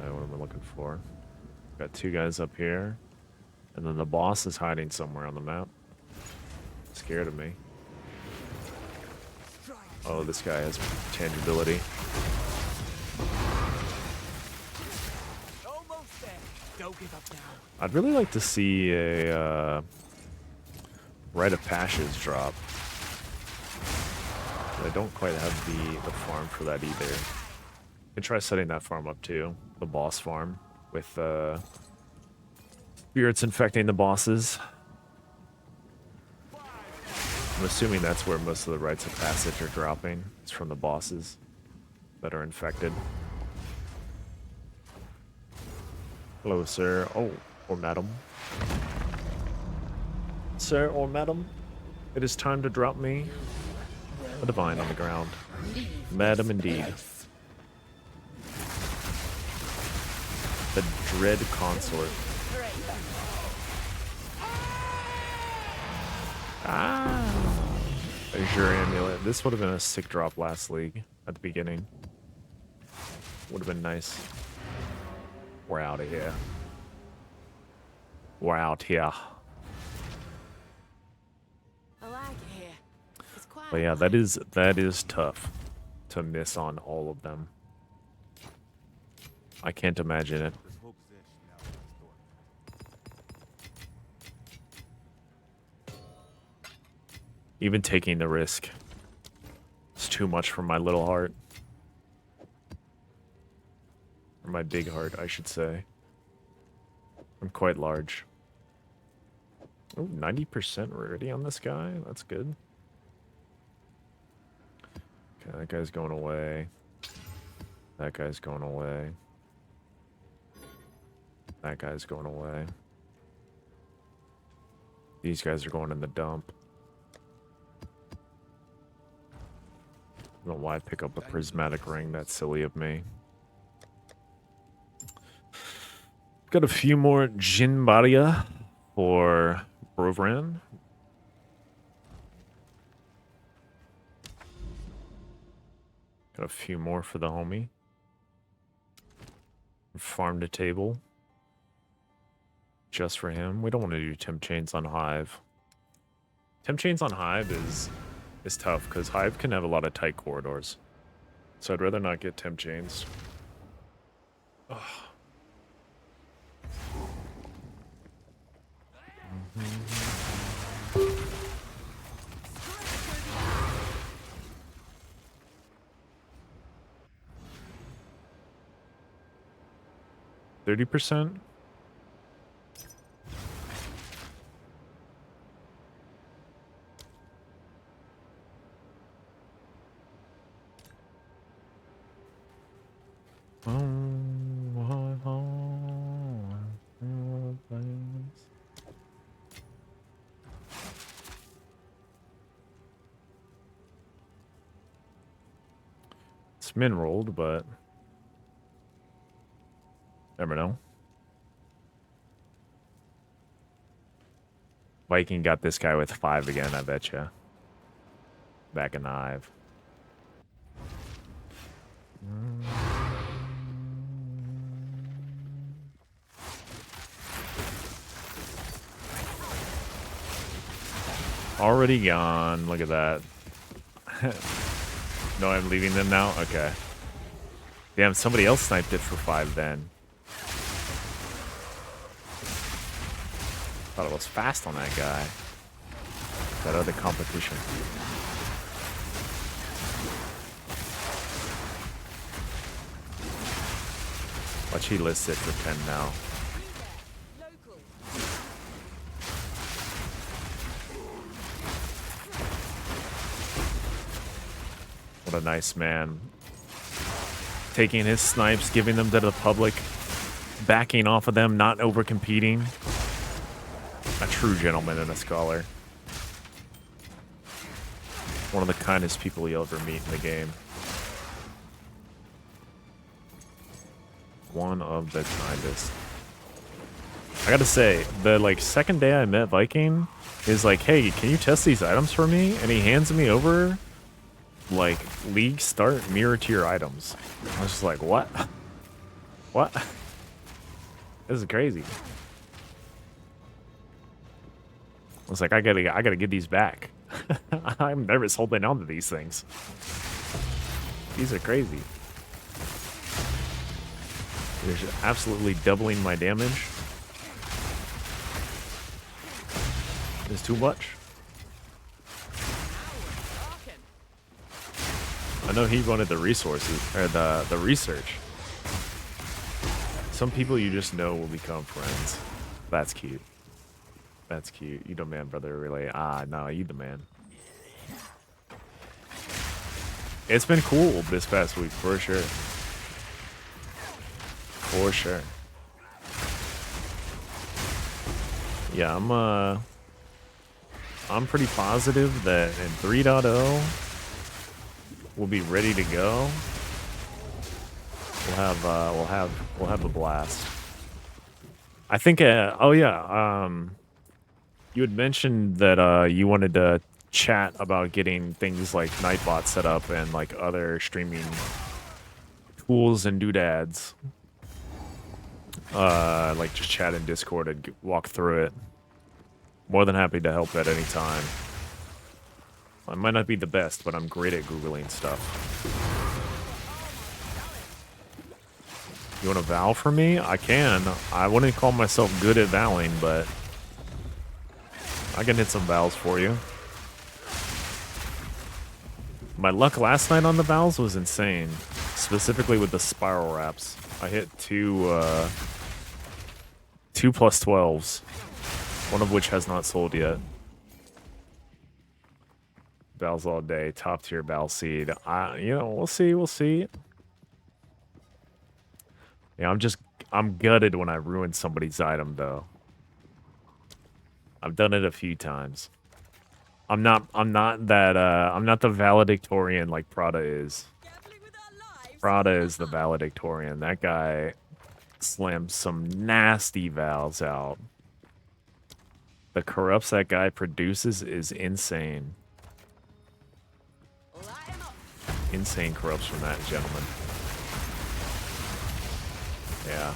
What am I looking for? Got two guys up here. And then the boss is hiding somewhere on the map. Scared of me. Oh, this guy has tangibility. Almost there. Don't give up now. I'd really like to see a Rite of Passage drop. I don't quite have the farm for that either. I could try setting that farm up too. The boss farm with spirits infecting the bosses. I'm assuming that's where most of the rites of passage are dropping. It's from the bosses that are infected. Hello, sir. Oh, or madam. Sir or madam, it is time to drop me a divine on the ground. Madam indeed. The Dread Consort. Ah! There's your amulet. This would have been a sick drop last league at the beginning. Would have been nice. We're out of here. We're out here. I like it here. It's quiet. But yeah, that is tough to miss on all of them. I can't imagine it. Even taking the risk. It's too much for my little heart. Or my big heart, I should say. I'm quite large. Oh, 90% rarity on this guy? That's good. Okay, that guy's going away. That guy's going away. That guy's going away. These guys are going in the dump. I don't know why I pick up a prismatic ring. That's silly of me. Got a few more Jinbaria for Brovran. Got a few more for the homie. Farm to table. Just for him. We don't want to do temp chains on Hive. Temp chains on Hive is tough because Hive can have a lot of tight corridors. So I'd rather not get temp chains. Ugh. 30%? It's min rolled, but never know. Viking got this guy with 5 again, I betcha. Back in the Hive. Already gone. Look at that. No, I'm leaving them now? Okay. Damn, somebody else sniped it for 5 then. Thought it was fast on that guy. That other competition. Watch, he lists it for 10 now. Local. What a nice man. Taking his snipes, giving them to the public, backing off of them, not over competing. A true gentleman and a scholar. One of the kindest people you'll ever meet in the game. One of the kindest. I gotta say, the like second day I met Viking is like, hey, can you test these items for me? And he hands me over like League start mirror tier items. I was just like, what? What? This is crazy. I was like, I gotta get these back. I'm nervous holding on to these things. These are crazy. They're just absolutely doubling my damage. It's too much. I know he wanted the resources, or the research. Some people you just know will become friends. That's cute. That's cute. You the man, brother. Really? Ah, no, you the man. It's been cool this past week, for sure. For sure. Yeah, I'm pretty positive that in 3.0 we'll be ready to go. We'll have a blast. I think. Oh yeah. You had mentioned that you wanted to chat about getting things like Nightbot set up and like other streaming tools and doodads. Like just chat in Discord and walk through it. More than happy to help at any time. I might not be the best, but I'm great at Googling stuff. You want to vow for me? I can. I wouldn't call myself good at vowing, but I can hit some vows for you. My luck last night on the vows was insane. Specifically with the spiral wraps. I hit two 2+12s. One of which has not sold yet. Vows all day. Top tier Val seed. You know, we'll see. Yeah, I'm gutted when I ruin somebody's item though. I've done it a few times. I'm not the valedictorian like Prada is. Prada is the valedictorian. That guy slammed some nasty vows out. The corrupts that guy produces is insane. Insane corrupts from that gentleman. Yeah.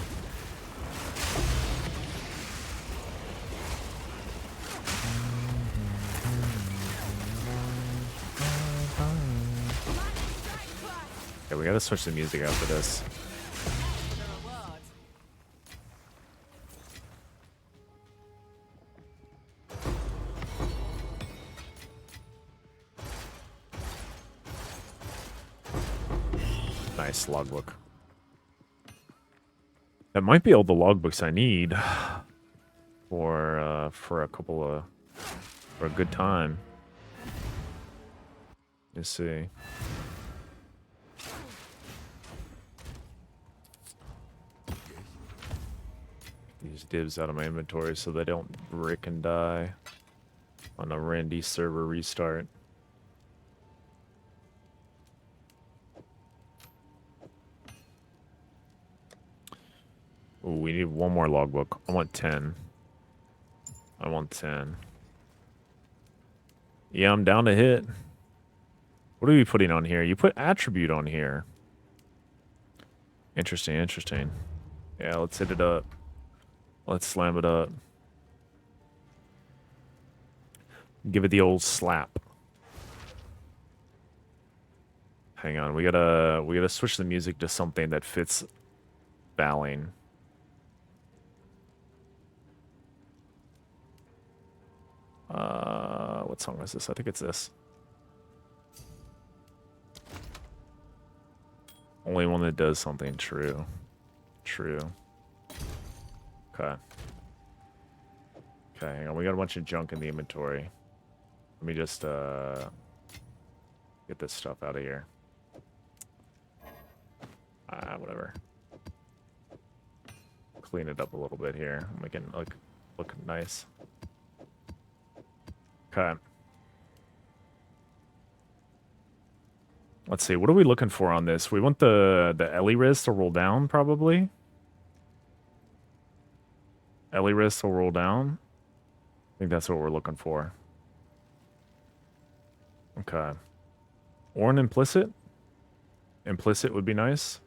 Yeah, we gotta switch the music after this. Nice logbook. That might be all the logbooks I need for a good time. Let's see. These divs out of my inventory so they don't brick and die on a Randy server restart. Ooh, we need one more logbook. I want 10. I want 10. Yeah, I'm down to hit. What are we putting on here? You put attribute on here. Interesting, interesting. Yeah, let's hit it up. Let's slam it up. Give it the old slap. Hang on, we gotta switch the music to something that fits bowing. What song is this? I think it's this. Only one that does something true. True. Okay. Okay, hang on. We got a bunch of junk in the inventory. Let me just get this stuff out of here. Whatever. Clean it up a little bit here. Make it look nice. Okay. Let's see. What are we looking for on this? We want the Ellie-Riz to roll down, probably. Ellie-Riz to roll down. I think that's what we're looking for. Okay. Or an implicit. Implicit would be nice.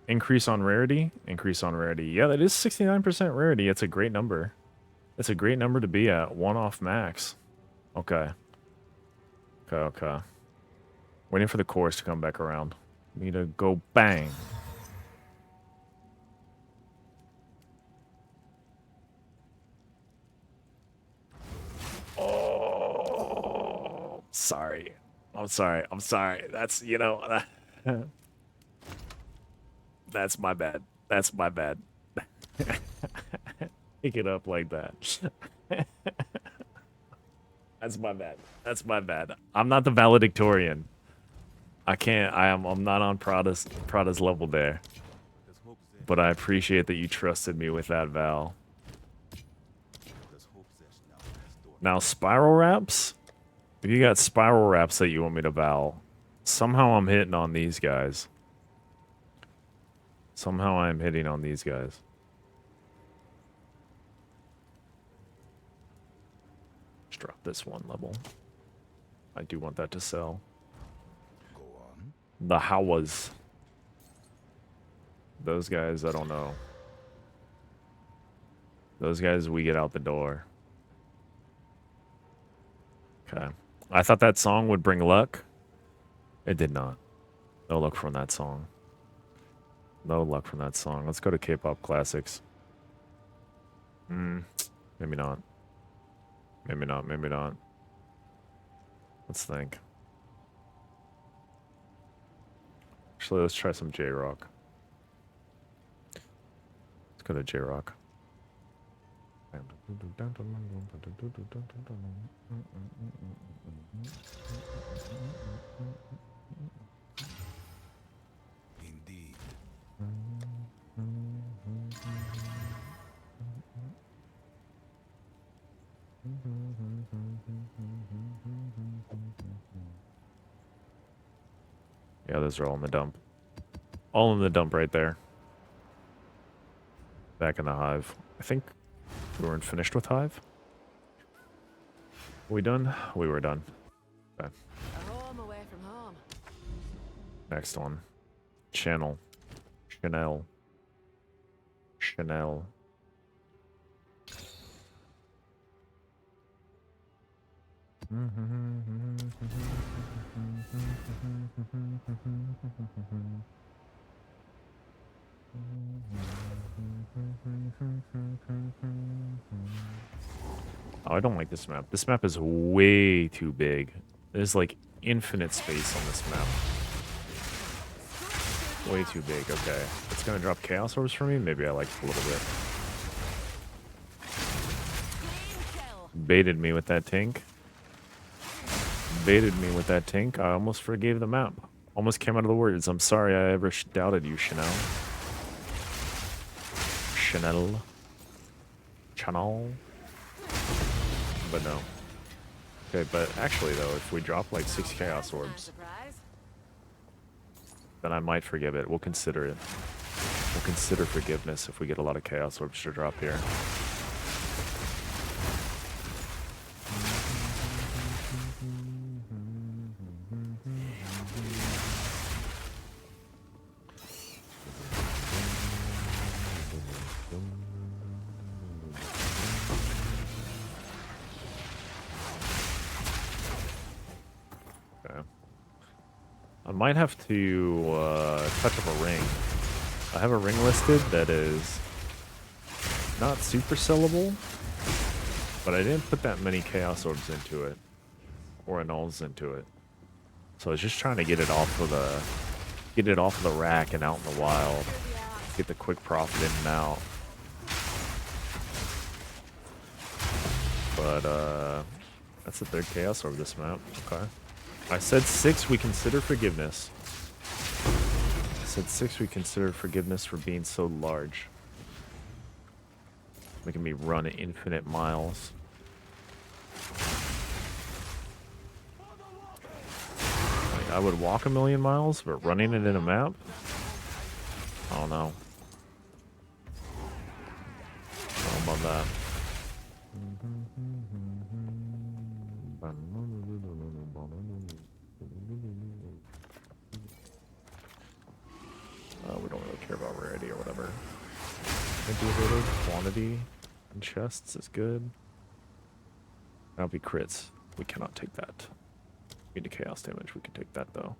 Increase on rarity. Increase on rarity. Yeah, that is 69% rarity. It's a great number. It's a great number to be at. 1 off max. Okay. Okay. Waiting for the chorus to come back around. Me to go bang. Oh, sorry. I'm sorry. That's, you know, that's my bad. That's my bad. Pick it up like that. That's my bad. That's my bad. I'm not the valedictorian. I'm not on Prada's level there. But I appreciate that you trusted me with that, Val. Now, spiral wraps? If you got spiral wraps that you want me to Val, somehow I'm hitting on these guys. Somehow I'm hitting on these guys. Let's drop this one level. I do want that to sell. Go on. The Howas. Those guys, I don't know. Those guys, we get out the door. Okay. I thought that song would bring luck. It did not. No luck from that song. No luck from that song. Let's go to K-pop classics. Maybe not. Maybe not. Let's think. Actually, let's try some J-Rock. Let's go to J-Rock. Indeed. Yeah, those are all in the dump. All in the dump right there. Back in the hive. I think we weren't finished with hive. We done? We were done. Okay. A home away from home. Next one. Channel. Chanel. Oh, I don't like this map. This map is way too big. There's like infinite space on this map. Way too big, okay. It's gonna drop chaos orbs for me? Maybe I like it a little bit. Baited me with that tank. I almost forgave the map. Almost came out of the words. I'm sorry I ever doubted you, Chanel. But no. Okay, but actually though, if we drop like 6 chaos orbs, then I might forgive it. We'll consider it. We'll consider forgiveness if we get a lot of chaos orbs to drop here. I might have to touch up a ring. I have a ring listed that is not super sellable, but I didn't put that many chaos orbs into it or annuls into it. So I was just trying to get it off of the rack and out in the wild. Get the quick profit in and out. But that's the third chaos orb this map. Okay. I said 6 we consider forgiveness. I said 6 we consider forgiveness for being so large. Making me run infinite miles. Like, I would walk a million miles, but running it in a map? I don't know. I don't know about that. We don't really care about rarity or whatever. Manipulated quantity in chests is good. That'll be crits. We cannot take that. We need chaos damage. We can take that though.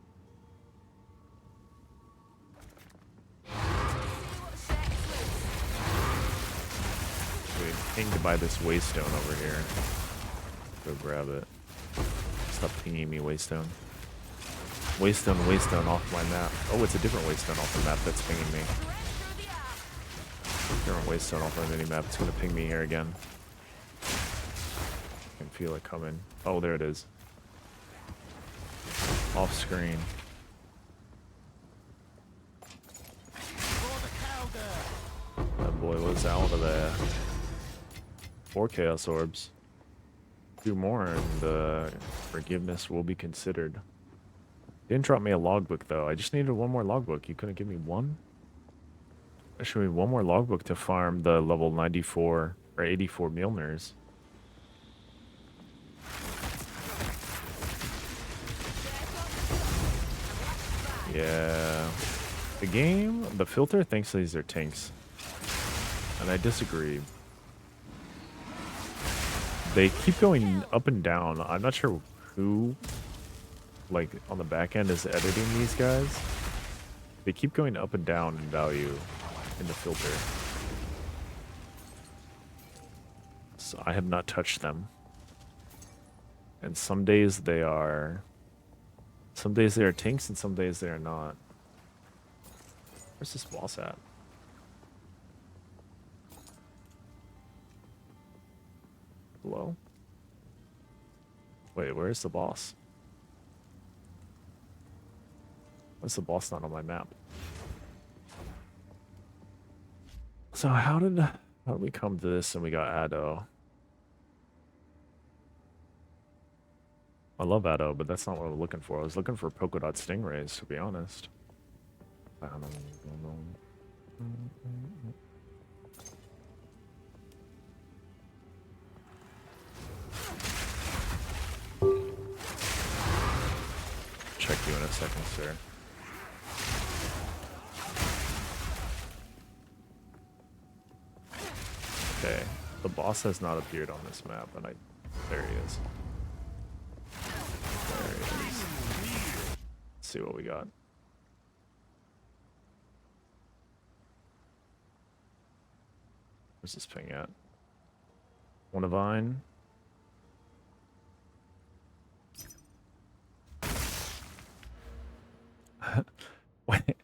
We're pinged by this waystone over here. Go grab it. Stop pinging me, waystone. Waystone off my map. Oh, it's a different waystone off the map that's pinging me. Different waystone off my mini map. It's gonna ping me here again. I can feel it coming. Oh, there it is. Off screen. That boy was out of there. 4 chaos orbs. 2 more and forgiveness will be considered. Didn't drop me a logbook though. I just needed 1 more logbook. You couldn't give me 1? Should me 1 more logbook to farm the level 94 or 84 Mjolnirs. Yeah. The filter thinks these are tanks. And I disagree. They keep going up and down. I'm not sure who, like, on the back end is editing these guys. They keep going up and down in value in the filter. So I have not touched them. And some days they are tanks and some days they are not. Where's this boss at? Hello? Wait, where's the boss? Why's the boss not on my map? So how did we come to this and we got Addo? I love Addo, but that's not what I was looking for. I was looking for polka dot stingrays, to be honest. I don't know. Check you in a second, sir. Okay, the boss has not appeared on this map, and there he is. There he is. Let's see what we got. Where's this ping at? One of Vine. Wait.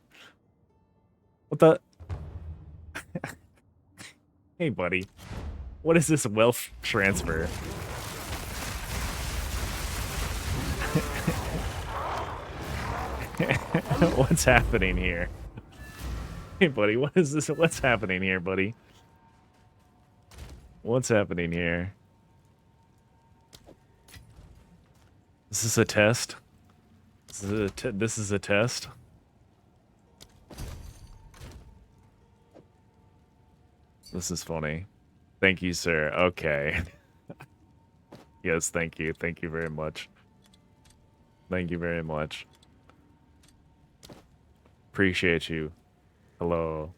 What the? Hey, buddy. What is this wealth transfer? What's happening here? Hey, buddy, what is this? What's happening here, buddy? What's happening here? Is this a test? This is a test? This is funny. Thank you, sir. Okay. Yes, thank you. Thank you very much. Thank you very much. Appreciate you. Hello.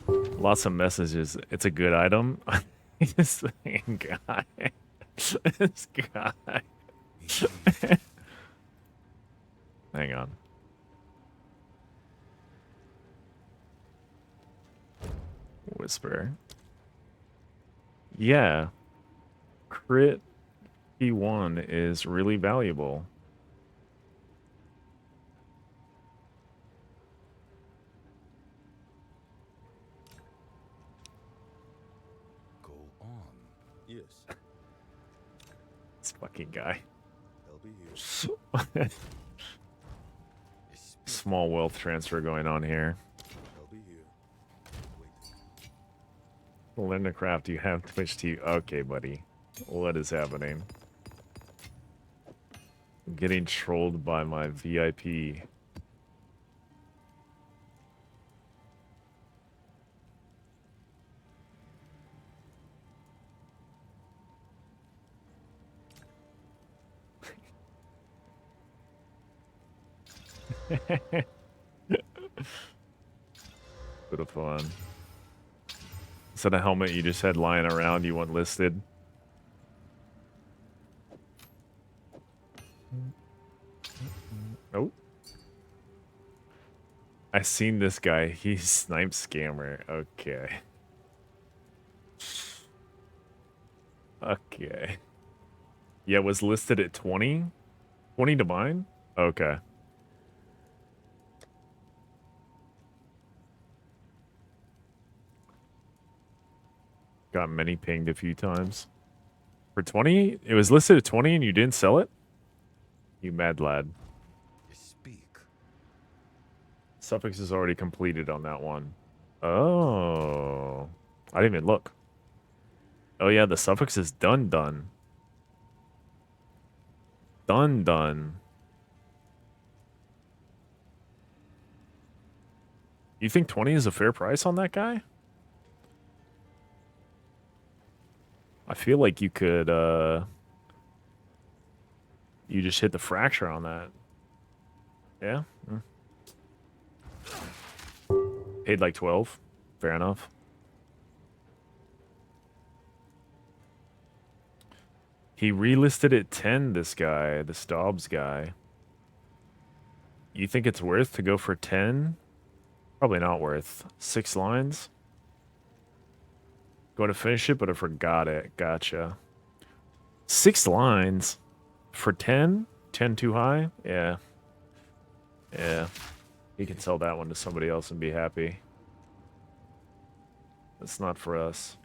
Lots of messages. It's a good item. This guy. This guy. Hang on. Whisper. Yeah. Crit P1 is really valuable. Yes, This fucking guy. I'll be here. Small wealth transfer going on here. I'll be here. Wait. Linda Craft, you have Twitch TV. Okay, buddy. What is happening? I'm getting trolled by my VIP. Bit of fun. Is that a helmet you just had lying around you want listed? Nope. I seen this guy. He's snipe scammer. Okay. Okay. Yeah, it was listed at 20? 20 to mine? Okay. Got many pinged a few times. For 20? It was listed at 20 and you didn't sell it? You mad lad. Speak. Suffix is already completed on that one. Oh. I didn't even look. Oh yeah, the suffix is done. Done. You think 20 is a fair price on that guy? I feel like you could, you just hit the fracture on that. Yeah? Paid like 12. Fair enough. He relisted at 10, this guy, the Dobbs guy. You think it's worth to go for 10? Probably not worth. 6 lines? Going to finish it, but I forgot it. Gotcha. 6 lines for 10? 10 too high? Yeah. Yeah. He can sell that one to somebody else and be happy. That's not for us.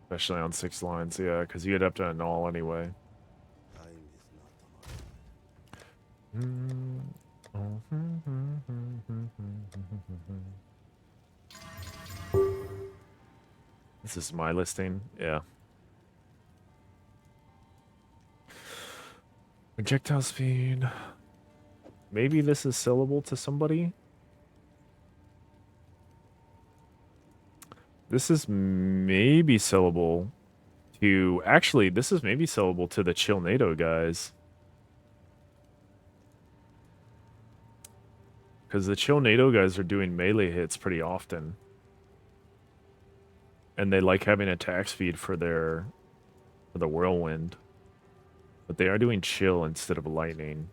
Especially on 6 lines, yeah, because you'd have to annul anyway. Time is not on This is my listing, yeah. Projectile speed. Maybe this is sellable to somebody. This is maybe sellable to... Actually, this is maybe sellable to the Chill NATO guys. Because the Chill NATO guys are doing melee hits pretty often. And they like having attack speed for their... for the Whirlwind. But they are doing Chill instead of Lightning.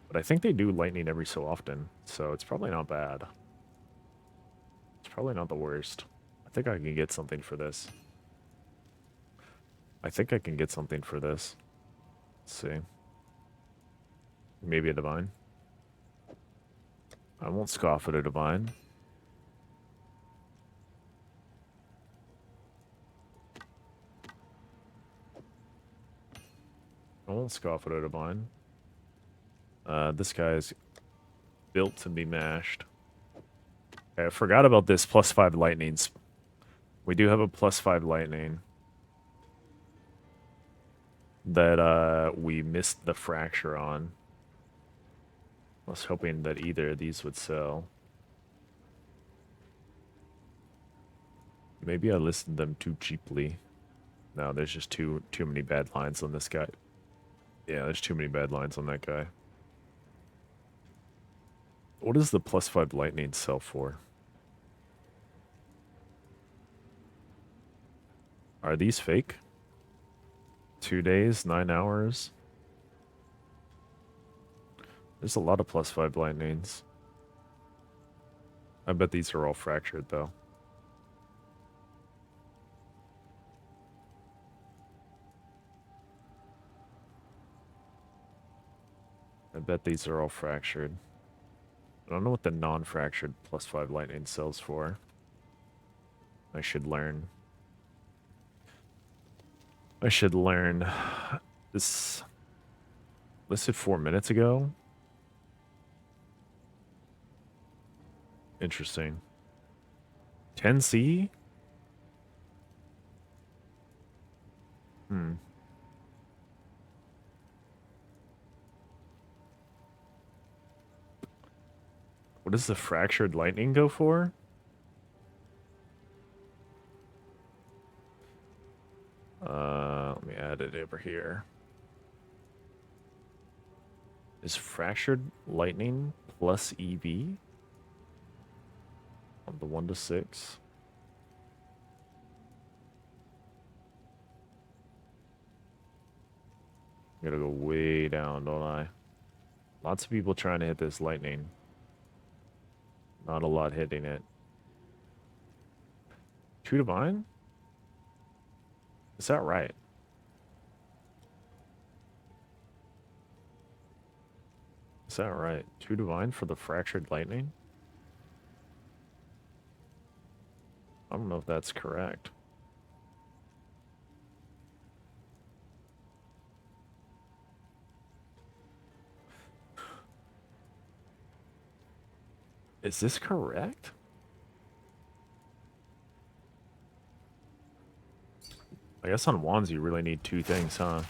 But I think they do Lightning every so often. So it's probably not bad. It's probably not the worst. I think I can get something for this. Let's see. Maybe a Divine. I won't scoff at a Divine. This guy's built to be mashed. Okay, I forgot about this +5 lightnings. We do have a +5 lightning. That we missed the fracture on. I was hoping that either of these would sell. Maybe I listed them too cheaply. No, there's just too many bad lines on this guy. Yeah, there's too many bad lines on that guy. What does the +5 lightning sell for? Are these fake? 2 days, 9 hours. There's a lot of +5 lightnings. I bet these are all fractured though. I bet these are all fractured. I don't know what the non-fractured +5 lightning sells for. I should learn. I should learn. This listed 4 minutes ago. Interesting. 10C? Hmm. What does the fractured lightning go for? Let me add it over here. Is fractured lightning plus EV on the 1 to 6? I gotta go way down, don't I? Lots of people trying to hit this lightning. Not a lot hitting it. 2 divine? Is that right? Is that right? 2 divine for the fractured lightning? I don't know if that's correct. Is this correct? I guess on wands you really need 2 things, huh?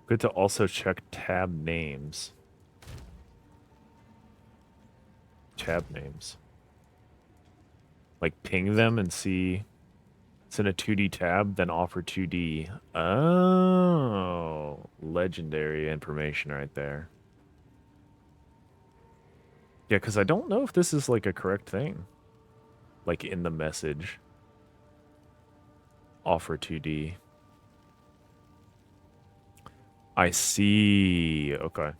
Good to also check tab names. Tab names. Like ping them and see it's in a 2D tab, then offer 2D. Oh, legendary information right there. Yeah, because I don't know if this is like a correct thing. Like in the message. Offer 2D. I see. Okay.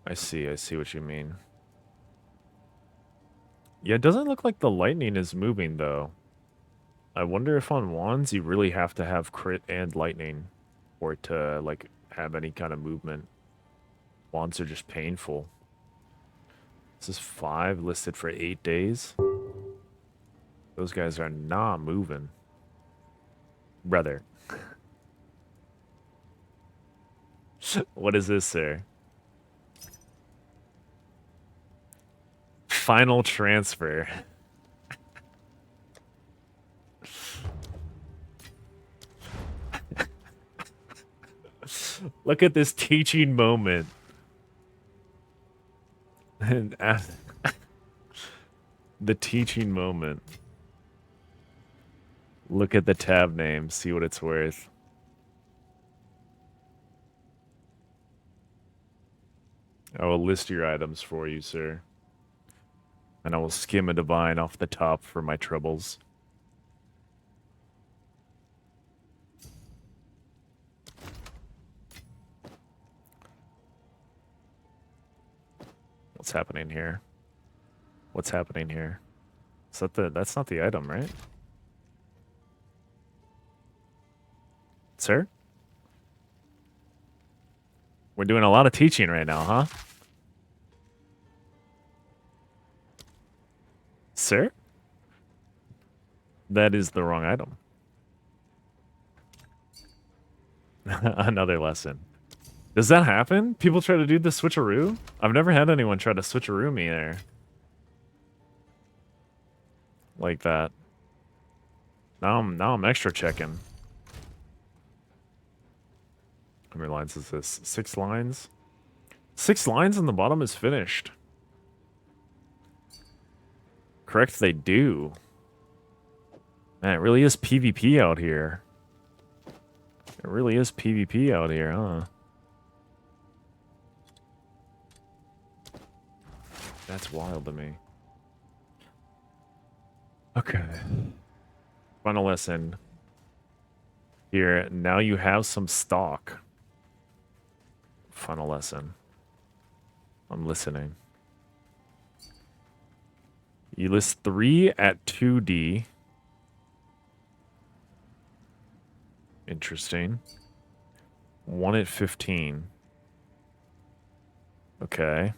I see what you mean. Yeah, it doesn't look like the lightning is moving, though. I wonder if on wands you really have to have crit and lightning for it to, like, have any kind of movement. Wands are just painful. This is 5, listed for 8 days. Those guys are not moving. Brother. What is this, sir? Final transfer. Look at this teaching moment. And the teaching moment. Look at the tab name, see what it's worth. I will list your items for you, sir. And I will skim a divine off the top for my troubles. What's happening here? What's happening here? Is that that's not the item, right? Sir? We're doing a lot of teaching right now, huh? Sir? That is the wrong item. Another lesson. Does that happen? People try to do the switcheroo? I've never had anyone try to switcheroo me there. Like that. Now I'm extra checking. How many lines is this? 6 lines? 6 lines and the bottom is finished. Correct, they do. Man, it really is PvP out here. It really is PvP out here, huh? That's wild to me. Okay. Final lesson. Here, now you have some stock. Final lesson. I'm listening. You list 3 at 2D. Interesting. 1 at 15. Okay.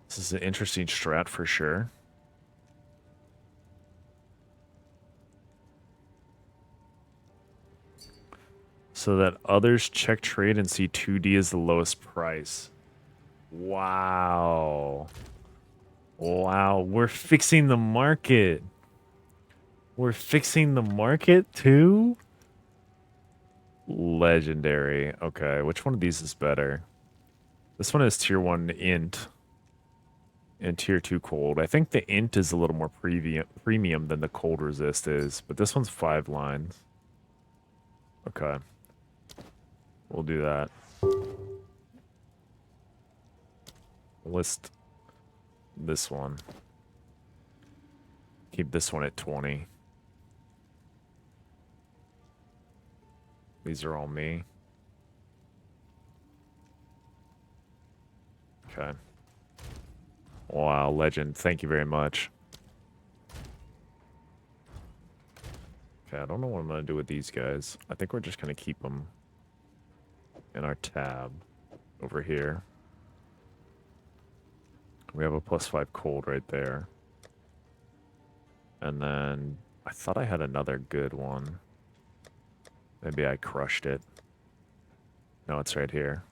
This is an interesting strat for sure. so that others check trade and see 2D as the lowest price. Wow. Wow, we're fixing the market. We're fixing the market too? Legendary. Okay, which one of these is better? This one is tier 1 int and tier 2 cold. I think the int is a little more premium than the cold resist is, but this one's 5 lines. Okay. We'll do that. List this one. Keep this one at 20. These are all me. Okay. Wow, legend. Thank you very much. Okay, I don't know what I'm going to do with these guys. I think we're just going to keep them in our tab over here. We have a +5 cold right there. And then I thought I had another good one. Maybe I crushed it. No, it's right here.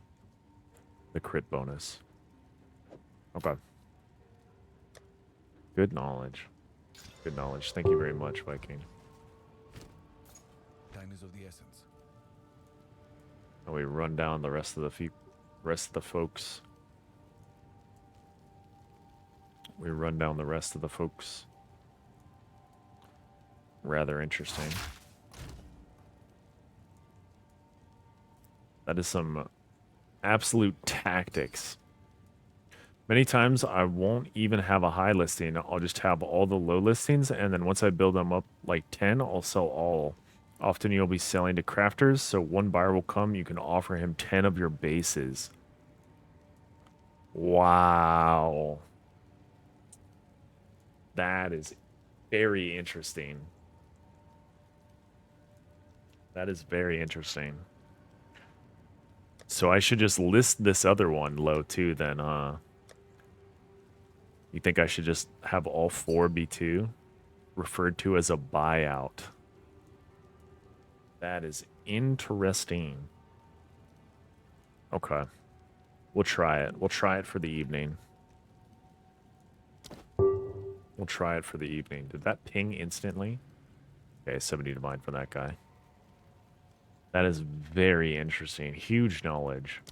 The crit bonus. Okay. Good knowledge. Good knowledge. Thank you very much, Viking. Time is of the essence. And we run down the rest of the folks. We run down the rest of the folks. Rather interesting. That is some absolute tactics. Many times I won't even have a high listing. I'll just have all the low listings, and then once I build them up like 10, I'll sell all. Often you'll be selling to crafters, so one buyer will come, you can offer him 10 of your bases. Wow. That is very interesting. That is very interesting. So I should just list this other one low too then, huh? You think I should just have all 4 be 2? Referred to as a buyout. That is interesting. Okay. We'll try it. We'll try it for the evening. We'll try it for the evening. Did that ping instantly? Okay, 70 divine for that guy. That is very interesting. Huge knowledge.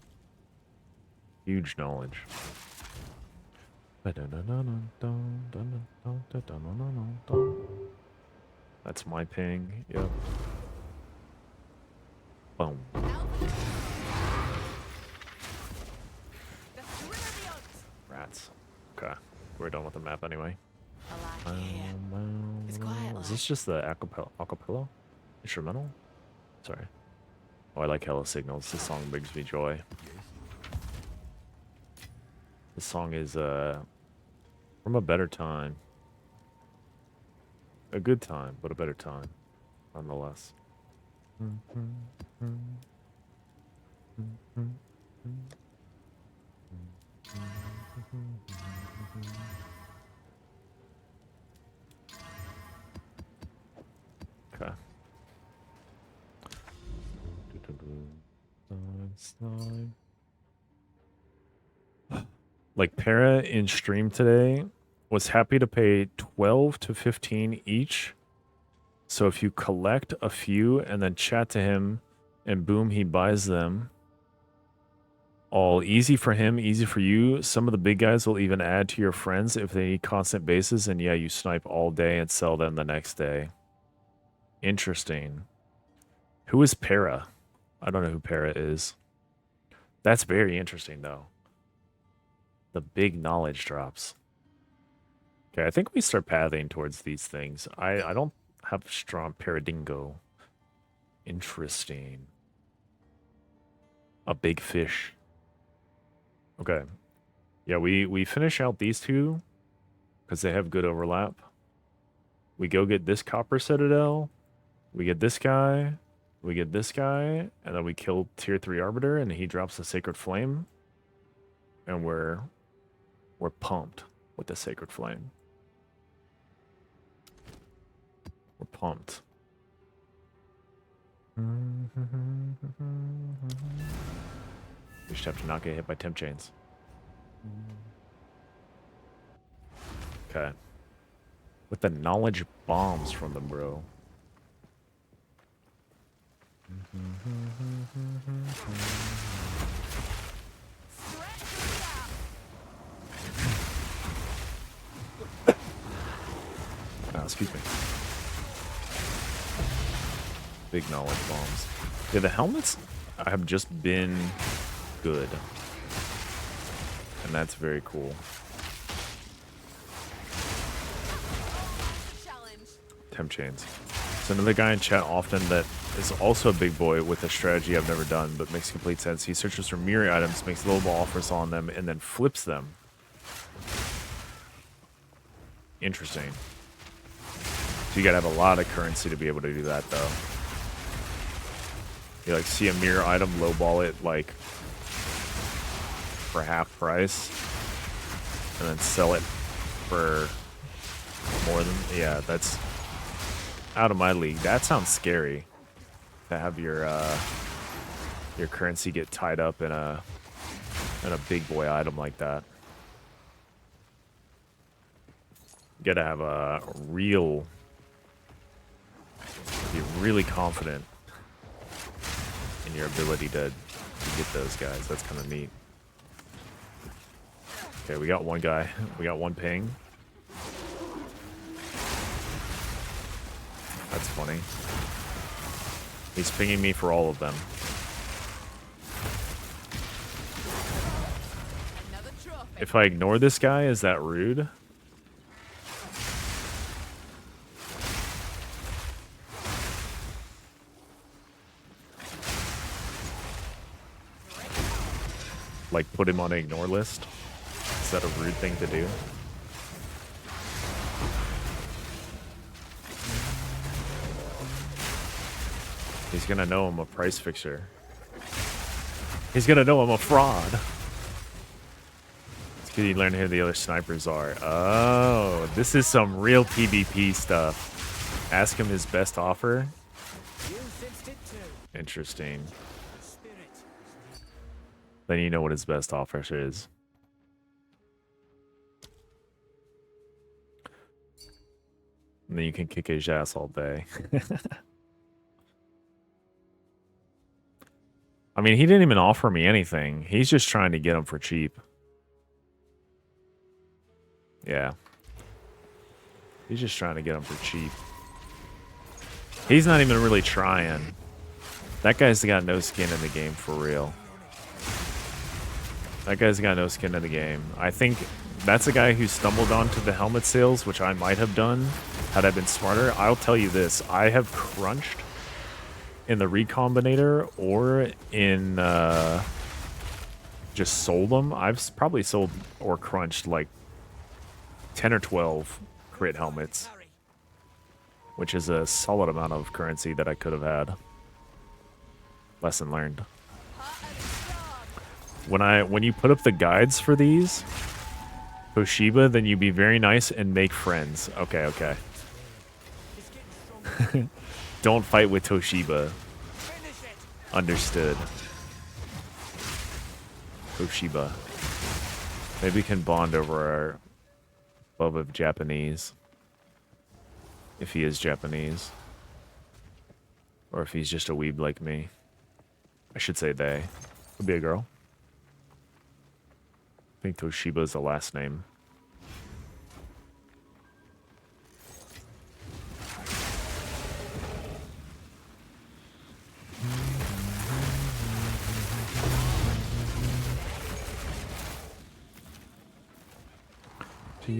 Huge knowledge. That's my ping. Yep. Boom. Rats. Okay. We're done with the map anyway. I like it here. It's quiet. Is this just the acapella? Instrumental? Sorry. Oh, I like Hello Signals. This song brings me joy. This song is from a better time. A good time, but a better time, nonetheless. Okay. Like Para in stream today was happy to pay 12 to 15 each. So if you collect a few and then chat to him and boom, he buys them. All easy for him, easy for you. Some of the big guys will even add to your friends if they need constant bases, and yeah, you snipe all day and sell them the next day. Interesting. Who is Para? I don't know who Para is. That's very interesting, though. The big knowledge drops. Okay, I think we start pathing towards these things. I don't have strong Paradingo. Interesting. A big fish. Okay. Yeah, we finish out these two because they have good overlap. We go get this Copper Citadel. We get this guy. We get this guy. And then we kill Tier 3 Arbiter and he drops the Sacred Flame. And we're pumped with the Sacred Flame. We're pumped. You should have to not get hit by temp chains. Okay. With the knowledge bombs from them, bro. Excuse me. Big knowledge bombs. Yeah, the helmets have just been good. And that's very cool. Temp chains. So another guy in chat often that is also a big boy with a strategy I've never done, but makes complete sense. He searches for mirror items, makes lowball offers on them, and then flips them. Interesting. So you gotta have a lot of currency to be able to do that, though. You like see a mirror item, lowball it like for half price, and then sell it for more than, yeah, that's out of my league. That sounds scary to have your currency get tied up in a big boy item like that. You gotta have a real, be really confident in your ability to get those guys. That's kind of neat. Okay, we got one guy. We got one ping. That's funny. He's pinging me for all of them. If I ignore this guy, is that rude? Like put him on an ignore list? Is that a rude thing to do? He's gonna know I'm a price fixer. He's gonna know I'm a fraud. It's good you learn who the other snipers are. Oh, this is some real PvP stuff. Ask him his best offer. Interesting. Then you know what his best offer is. And then you can kick his ass all day. I mean, he didn't even offer me anything. He's just trying to get him for cheap. Yeah. He's just trying to get him for cheap. He's not even really trying. That guy's got no skin in the game for real. That guy's got no skin in the game. I think that's a guy who stumbled onto the helmet sales, which I might have done had I been smarter. I'll tell you this. I have crunched in the recombinator or in just sold them. I've probably sold or crunched like 10 or 12 crit helmets, which is a solid amount of currency that I could have had. Lesson learned. When you put up the guides for these, Toshiba, then you be very nice and make friends. Okay, okay. Don't fight with Toshiba. Understood. Toshiba. Maybe we can bond over our love of Japanese. If he is Japanese. Or if he's just a weeb like me. I should say they. Could be a girl. I think Toshiba is the last name. So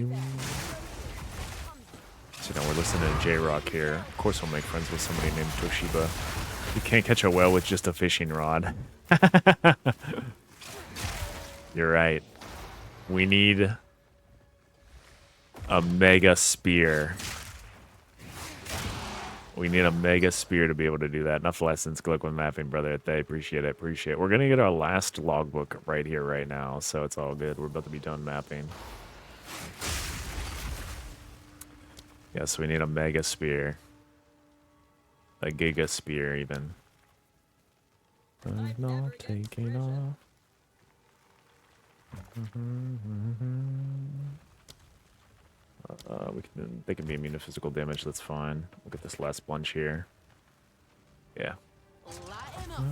now we're listening to J-Rock here. Of course we'll make friends with somebody named Toshiba. You can't catch a whale with just a fishing rod. You're right. We need a mega spear. We need a mega spear to be able to do that. Enough lessons. Good luck with mapping, brother. I appreciate it. Appreciate it. We're going to get our last logbook right here, right now. So it's all good. We're about to be done mapping. Yes, we need a mega spear. A giga spear, even. Does not taking off. They can be immune to physical damage. That's fine. Look at this last bunch here. Yeah. Lighten up.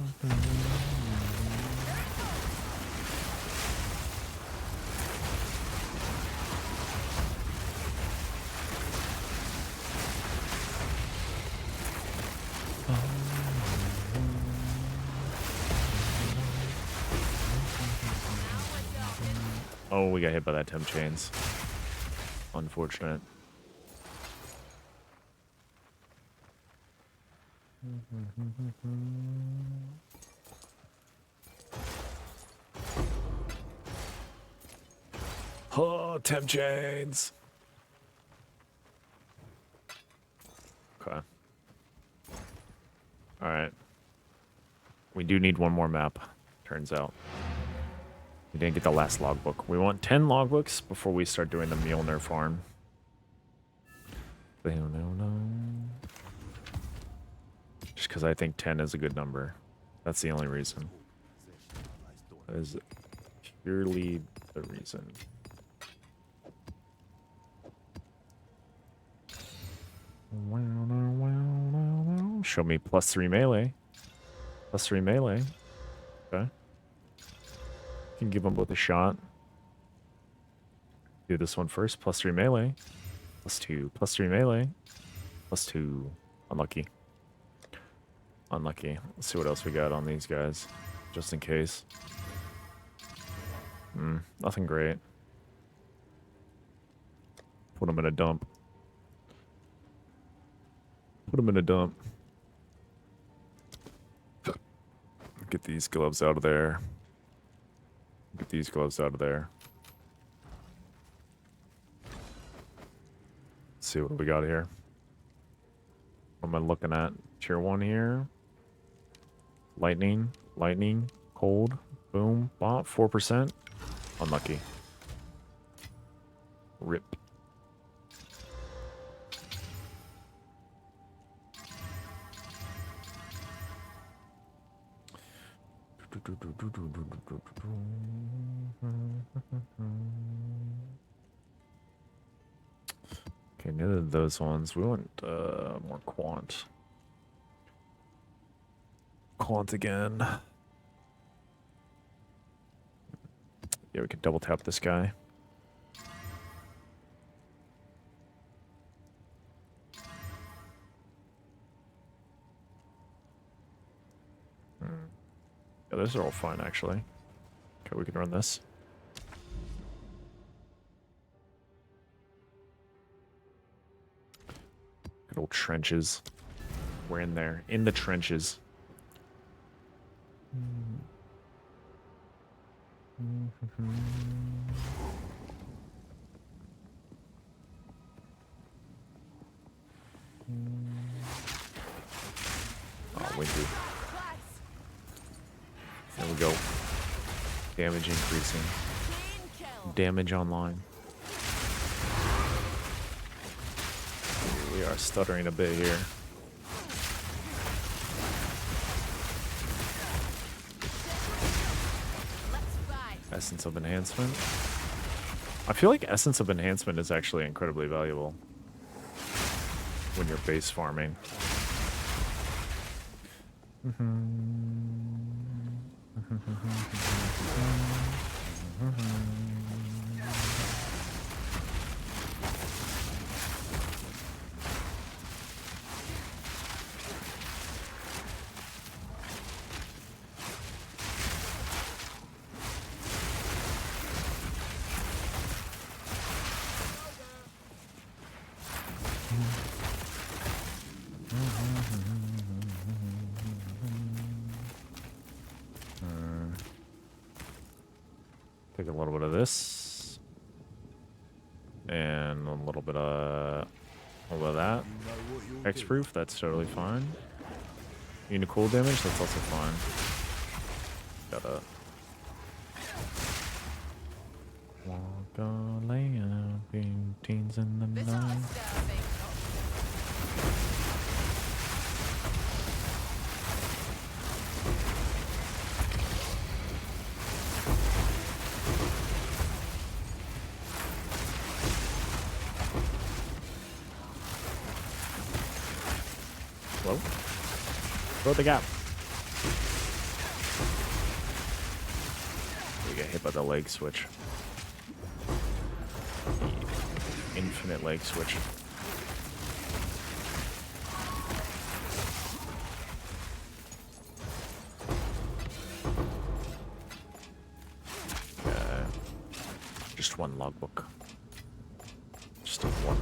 Oh, we got hit by that temp chains. Unfortunate. Oh, temp chains. Okay. All right. We do need one more map, turns out. We didn't get the last logbook. We want 10 logbooks before we start doing the Mjolnir farm. Just because I think 10 is a good number. That's the only reason. That is purely the reason. Show me +3 melee. +3 melee. Okay. Can give them both a shot. Do this one first. +3 melee. +2. +3 melee. +2. Unlucky. Unlucky. Let's see what else we got on these guys. Just in case. Nothing great. Put them in a dump. Put them in a dump. Get these gloves out of there. Get these gloves out of there. Let's see what we got here. What am I looking at? Tier 1 here. Lightning. Lightning. Cold. Boom. Bot. 4%. Unlucky. Rip. Okay, neither of those ones. We want more quant. Quant again. Yeah, we can double tap this guy. Yeah, those are all fine, actually. Okay, we can run this. Good old trenches. We're in there. In the trenches. Oh, windy. There we go. Damage increasing. Damage online. We are stuttering a bit here. Essence of Enhancement. I feel like Essence of Enhancement is actually incredibly valuable when you're base farming. Take a little bit of this, and a little bit of that. Hexproof, that's totally fine. Unit cool damage, that's also fine. Gotta walk on layout, teens in the night. Hello? Throw the gap. We get hit by the leg switch. The infinite leg switch. Just one logbook. Just take one.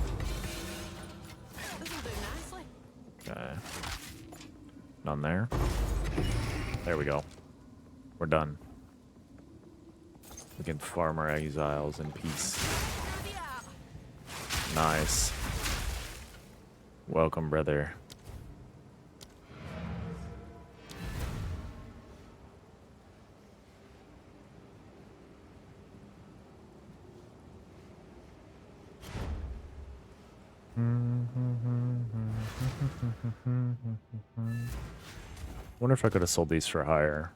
This'll do nicely. Okay. None there. There we go. We're done. We can farm our exiles in peace. Nice. Welcome, brother. Wonder if I could have sold these for higher.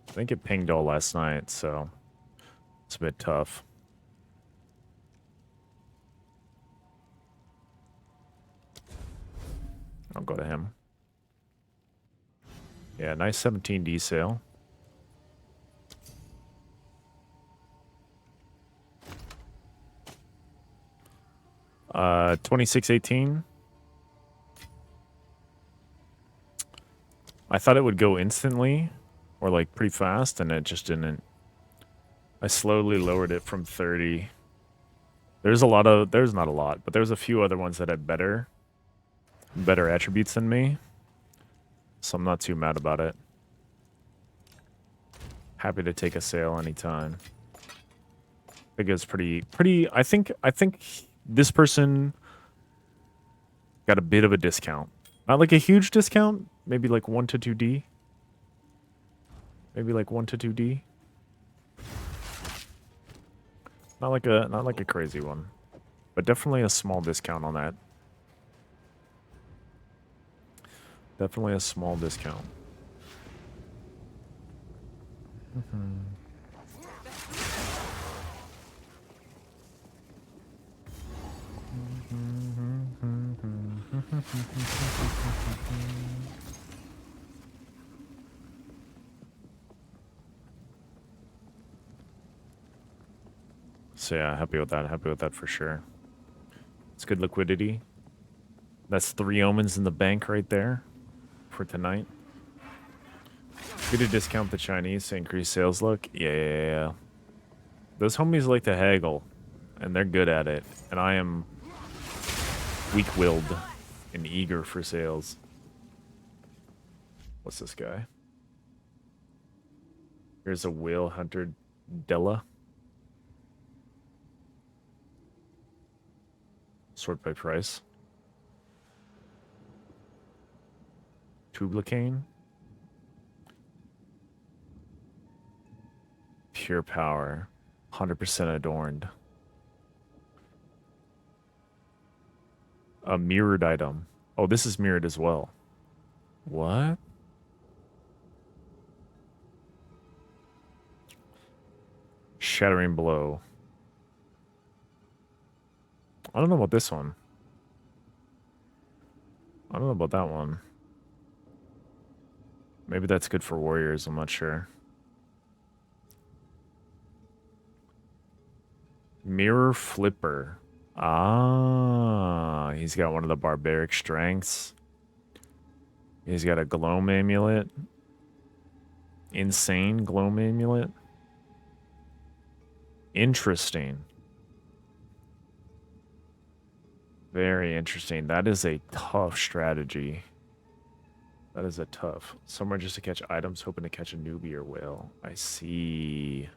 I think it pinged all last night, so it's a bit tough. I'll go to him. Yeah, nice 17D sale. Uh, 2618. I thought it would go instantly, or like pretty fast, and it just didn't. I slowly lowered it from 30. There's not a lot, but there's a few other ones that had better attributes than me. So I'm not too mad about it. Happy to take a sale anytime. I think it was pretty, I think this person got a bit of a discount. Not like a huge discount, maybe like 1 to 2D. Maybe like 1 to 2D. Not like a crazy one. But definitely a small discount on that. Definitely a small discount. So yeah, happy with that. Happy with that for sure. It's good liquidity. That's 3 omens in the bank right there for tonight. Good to discount the Chinese to increase sales luck. Yeah. Those homies like to haggle, and they're good at it. And I am weak-willed and eager for sales. What's this guy? Here's a whale hunter Della. Sort by price. Tublicane. Pure power. 100% adorned. A mirrored item. Oh, this is mirrored as well. What? Shattering blow. I don't know about this one. I don't know about that one. Maybe that's good for warriors, I'm not sure. Mirror flipper. Ah, he's got one of the barbaric strengths. He's got a gloam amulet. Insane gloam amulet. Interesting. Very interesting. That is a tough strategy. That is a tough. Somewhere just to catch items, hoping to catch a newbie or whale. I see.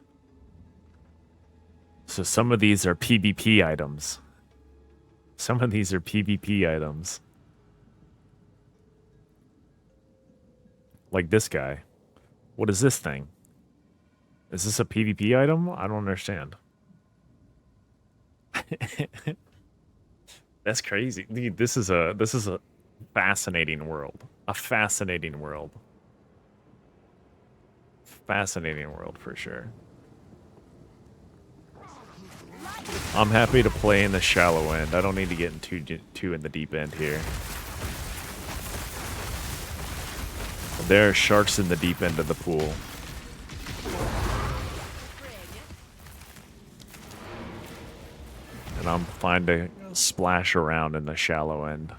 So some of these are PvP items. Some of these are PvP items. Like this guy. What is this thing? Is this a PvP item? I don't understand. That's crazy. Dude, this is a fascinating world. A fascinating world. Fascinating world for sure. I'm happy to play in the shallow end. I don't need to get too in the deep end here. There are sharks in the deep end of the pool. And I'm fine to splash around in the shallow end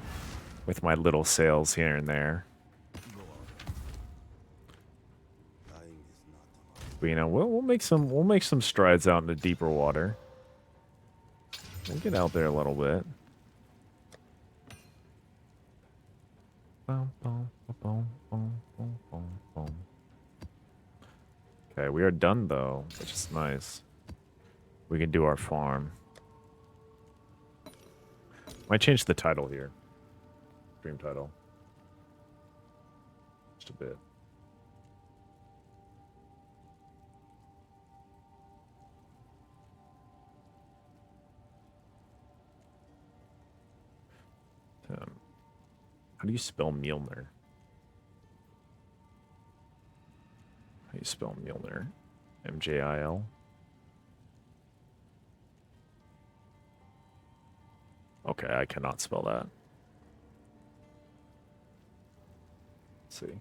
with my little sails here and there. But you know, we'll make some strides out into deeper water. We'll get out there a little bit. Okay, we are done though, which is nice. We can do our farm. Might change the title here. Stream title. Just a bit. How do you spell Mjolnir? How do you spell Mjolnir? M-J-I-L? Okay, I cannot spell that. Let's see.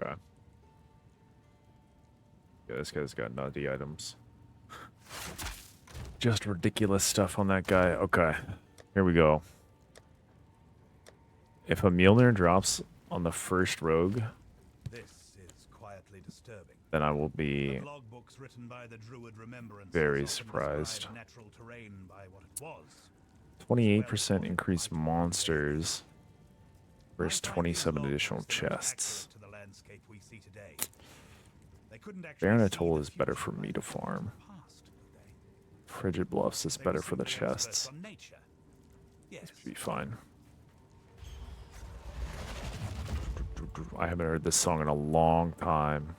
Okay. Yeah, this guy's got nutty items. Just ridiculous stuff on that guy. Okay, here we go. If a Mjolnir drops on the first rogue, This is quietly disturbing. then I will be The logbooks written by the Druid Remembrances very often surprised. describe natural terrain by what it was. 28% increased monsters versus 27 additional chests. To the landscape we see today. They couldn't actually Baron see Atoll the is better future for me like to the farm. past, could they? Frigid Bluffs is They better were for the simply experts chests. on nature. Yes. Should be fine. I haven't heard this song in a long time.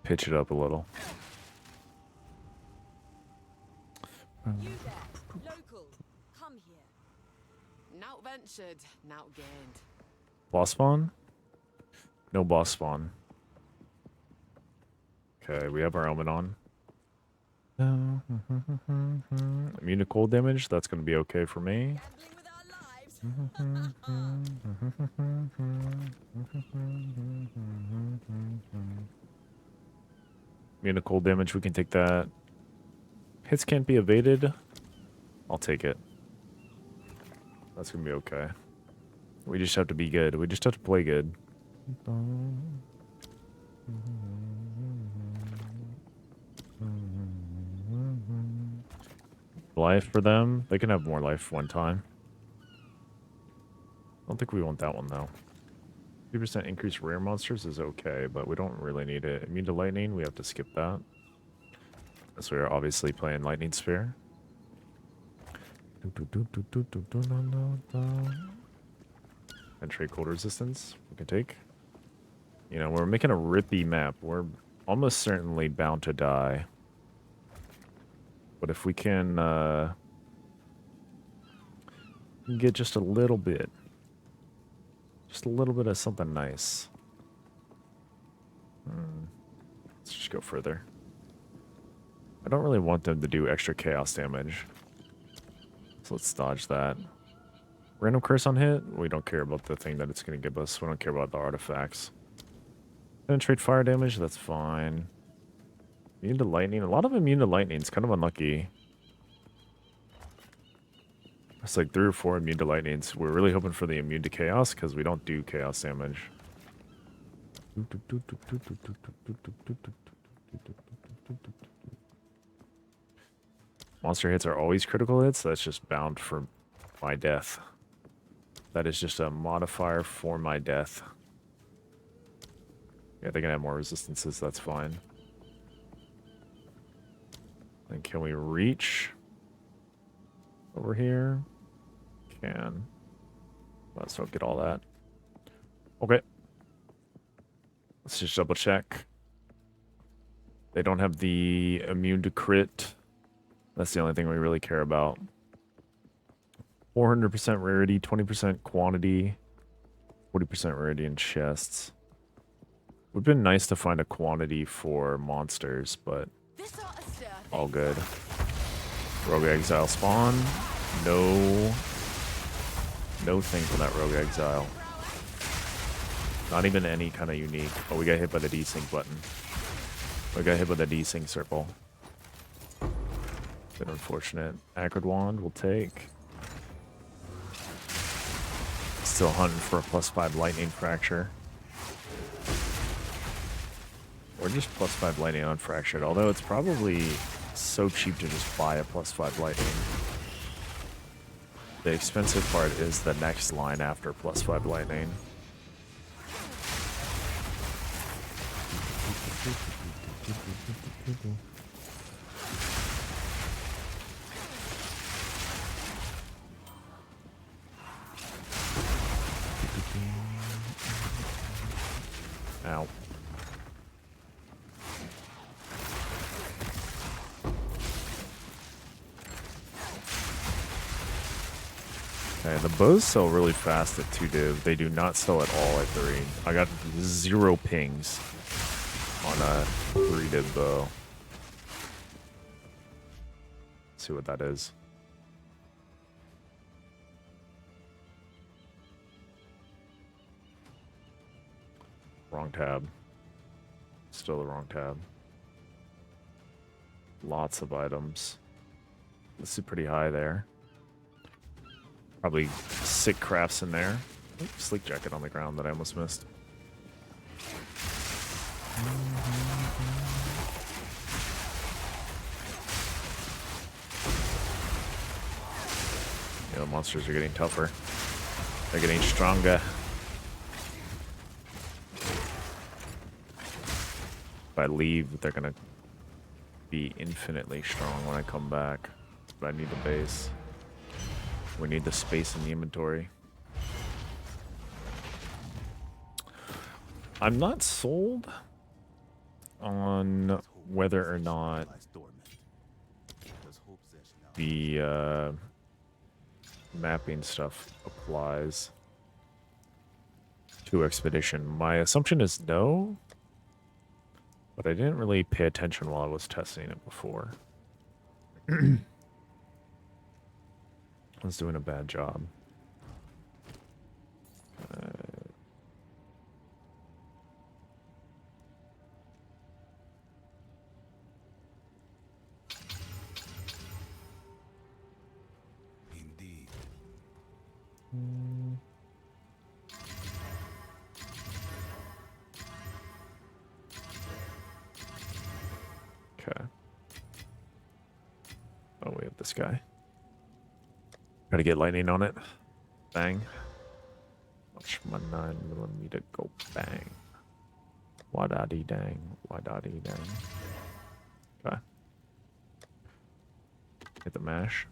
Pitch it up a little. You there, local, come here. Nout ventured, nout gained. Boss spawn? No boss spawn. Okay, we have our helmet on. Immune to cold damage, that's going to be okay for me. Gambling with our lives. Immune to cold damage, we can take that. Hits can't be evaded. I'll take it. That's going to be okay. We just have to be good. We just have to play good. Life for them. They can have more life one time. I don't think we want that one, though. 2% increase rare monsters is okay, but we don't really need it. Immune to lightning, we have to skip that. So we're obviously playing Lightning Sphere. And trade cold resistance, we can take. You know, we're making a rippy map. We're almost certainly bound to die. But if we can get just a little bit. Just a little bit of something nice. Let's just go further. I don't really want them to do extra chaos damage. So let's dodge that. Random curse on hit? We don't care about the thing that it's going to give us. We don't care about the artifacts. Penetrate fire damage? That's fine. Immune to lightning? A lot of immune to lightning. It's kind of unlucky. It's like 3 or 4 immune to lightnings. We're really hoping for the immune to chaos because we don't do chaos damage. Monster hits are always critical hits. That's just bound for my death. That is just a modifier for my death. Yeah, they can have more resistances. That's fine. And can we reach over here? Can. Let's not get all that. Okay. Let's just double check. They don't have the immune to crit. That's the only thing we really care about. 400% rarity, 20% quantity, 40% rarity in chests. Would have been nice to find a quantity for monsters, but This ought to stir all things. good. Rogue Exile spawn. No thing for that Rogue Exile. Not even any kind of unique. Oh, we got hit by the desync button. We got hit by the desync circle. Bit unfortunate. Acrid Wand will take. Still hunting for a +5 lightning fracture. Or just +5 lightning unfractured. Although it's probably so cheap to just buy a +5 lightning. The expensive part is the next line after +5 lightning. Ow. Okay, the bows sell really fast at 2 div. They do not sell at all at 3. I got 0 pings on a 3 div bow. Let's see what that is. Wrong tab. Still the wrong tab. Lots of items. This is pretty high there. Probably sick crafts in there. Ooh, sleek jacket on the ground that I almost missed. Yeah, the monsters are getting tougher. They're getting stronger. If I leave, they're gonna be infinitely strong when I come back. But I need the base. We need the space in the inventory. I'm not sold on whether or not the mapping stuff applies to Expedition. My assumption is no, but I didn't really pay attention while I was testing it before. I was doing a bad job. Indeed. Okay. Oh, we have this guy. Gotta get lightning on it. Bang. Watch my 9mm go bang. Wadaddy dang. Wadaddy dang. Okay. Hit the mash.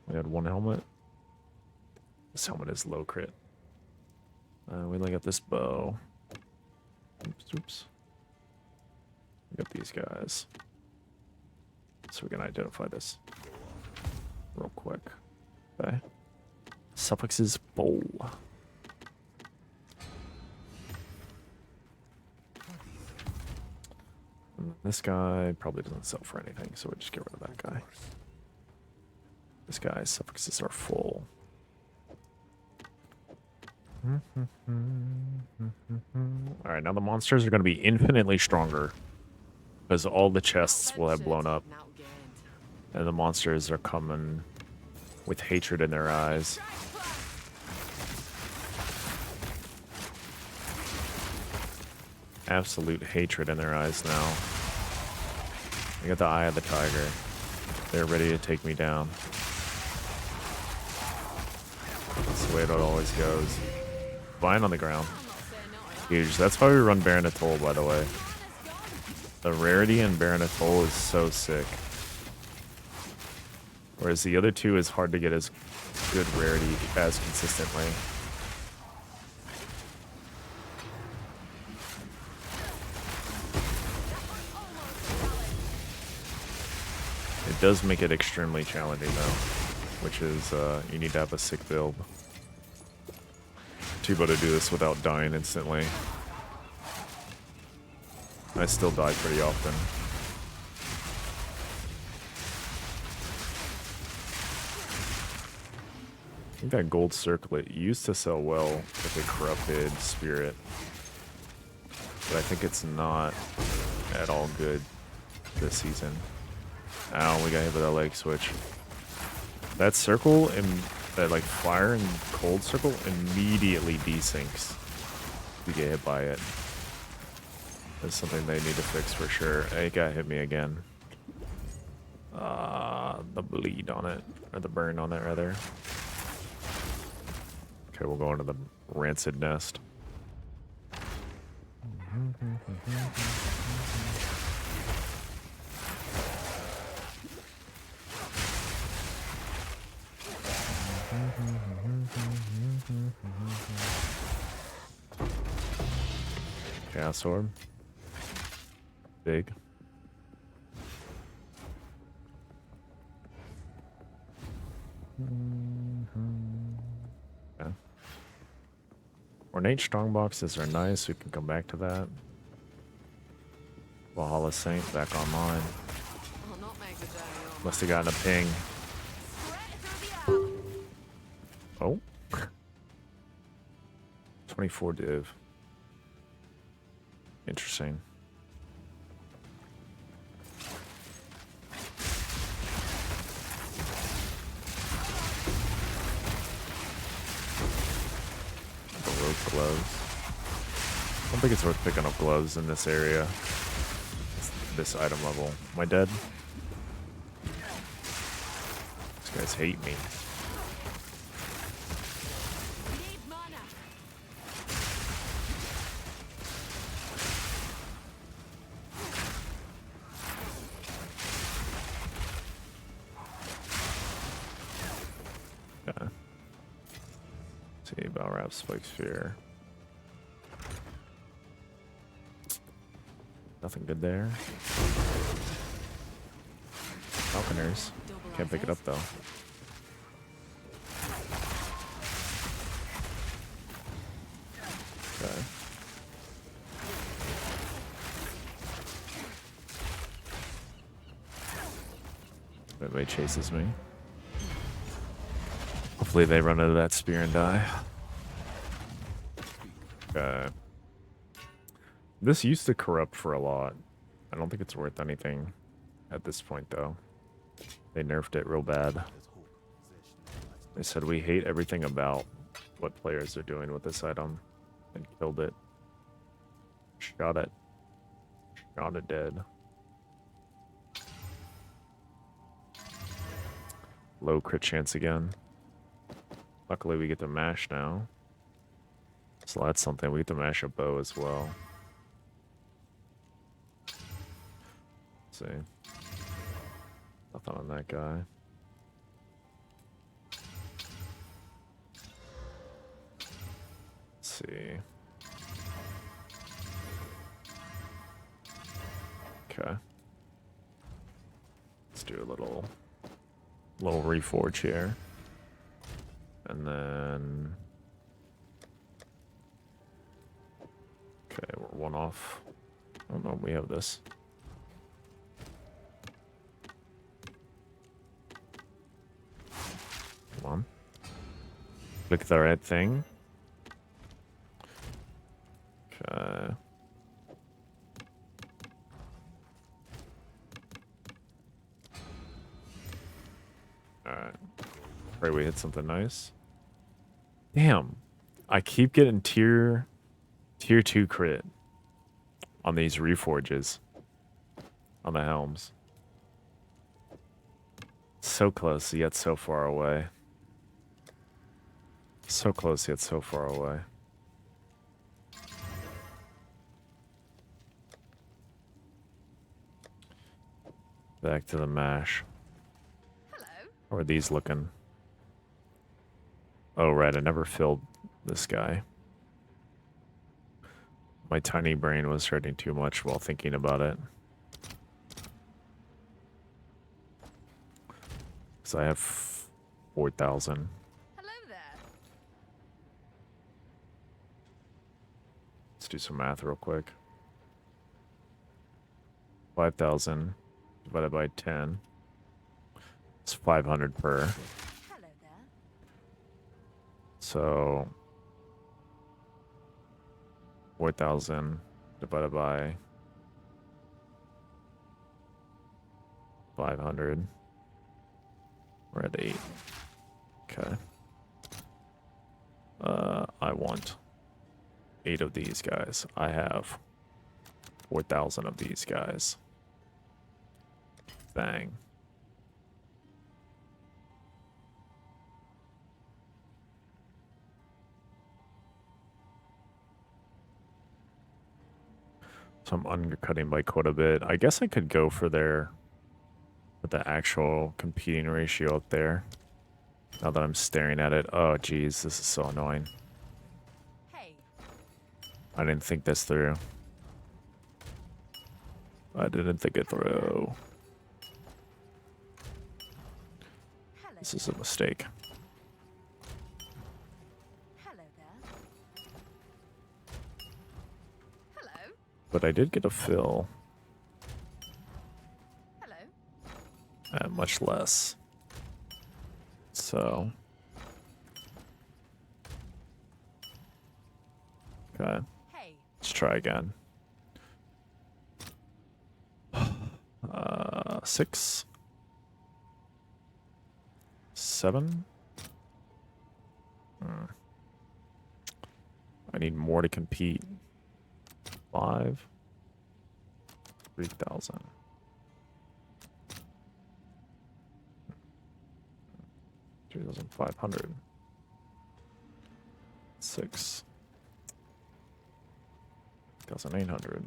We had one helmet. This helmet is low crit. We look at this bow. Oops, oops. We got these guys. So we can identify this real quick. Okay. Suffix's bowl. And this guy probably doesn't sell for anything, so we'll just get rid of that guy. This guy's suffixes are full. Alright, now the monsters are going to be infinitely stronger Because all the chests will have blown up, Now gained. and the monsters are coming with hatred in their eyes. Absolute hatred in their eyes now. I got the eye of the tiger. They're ready to take me down. That's the way it always goes. Vine on the ground. Huge. That's why we run Baron Atoll, by the way. The rarity in Baron Atoll is so sick. Whereas the other two is hard to get as good rarity as consistently. It does make it extremely challenging though, which is you need to have a sick build to be able to do this without dying instantly. I still die pretty often. I think that gold circlet used to sell well with a corrupted spirit, but I think it's not at all good this season. Ow, we got hit with that leg switch. That circle and that like fire and cold circle immediately desyncs. You get hit by it. That's something they need to fix for sure. It got hit me again. The bleed on it, or the burn on it rather. Okay, we'll go into the rancid nest. Chaos orb. Big. Yeah. Ornate strongboxes are nice. We can come back to that. Valhalla Saint back online. I'll not make the journey on. Must have gotten a ping. Oh. 24 div. Interesting. The rope gloves. I don't think it's worth picking up gloves in this area. This item level. Am I dead? These guys hate me. Need mana. Okay. See, Balrap Spike Sphere. Nothing good there. Falconers. Can't pick it up though. Okay. Everybody chases me. Hopefully they run into that spear and die. Okay. This used to corrupt for a lot. I don't think it's worth anything at this point though. They nerfed it real bad. They said we hate everything about what players are doing with this item and killed it. Shot it. Shot it dead. Low crit chance again. Luckily we get to mash now. So that's something. We get to mash a bow as well. Let's see. Nothing on that guy. Let's see. Okay. Let's do a little reforge here. And then... Okay, we're one off. Oh no, we have this. Come on. Click the red thing. Okay. Pray we hit something nice. Damn. I keep getting tier 2 crit on these reforges. On the helms. So close, yet so far away. So close, yet so far away. Back to the mash. Hello. How are these looking? Oh, right, I never filled this guy. My tiny brain was hurting too much while thinking about it. Because I have 4,000. Hello there. Let's do some math real quick. 5,000 divided by 10. It's 500 per. Hello there. So 4,000 divided by 500. We're at 8. Okay. I want 8 of these guys. I have 4,000 of these guys. Bang. So I'm undercutting my quota a bit. I guess I could go for the actual competing ratio up there. Now that I'm staring at it. Oh, geez, this is so annoying. Hey. I didn't think this through. I didn't think it through. Hello. This is a mistake. Hello there. Hello. But I did get a fill Hello. at much less. So. Okay, Hey. let's try again. 6. 7. I need more to compete. 5. 3,000. 2,500. 6. 1,800.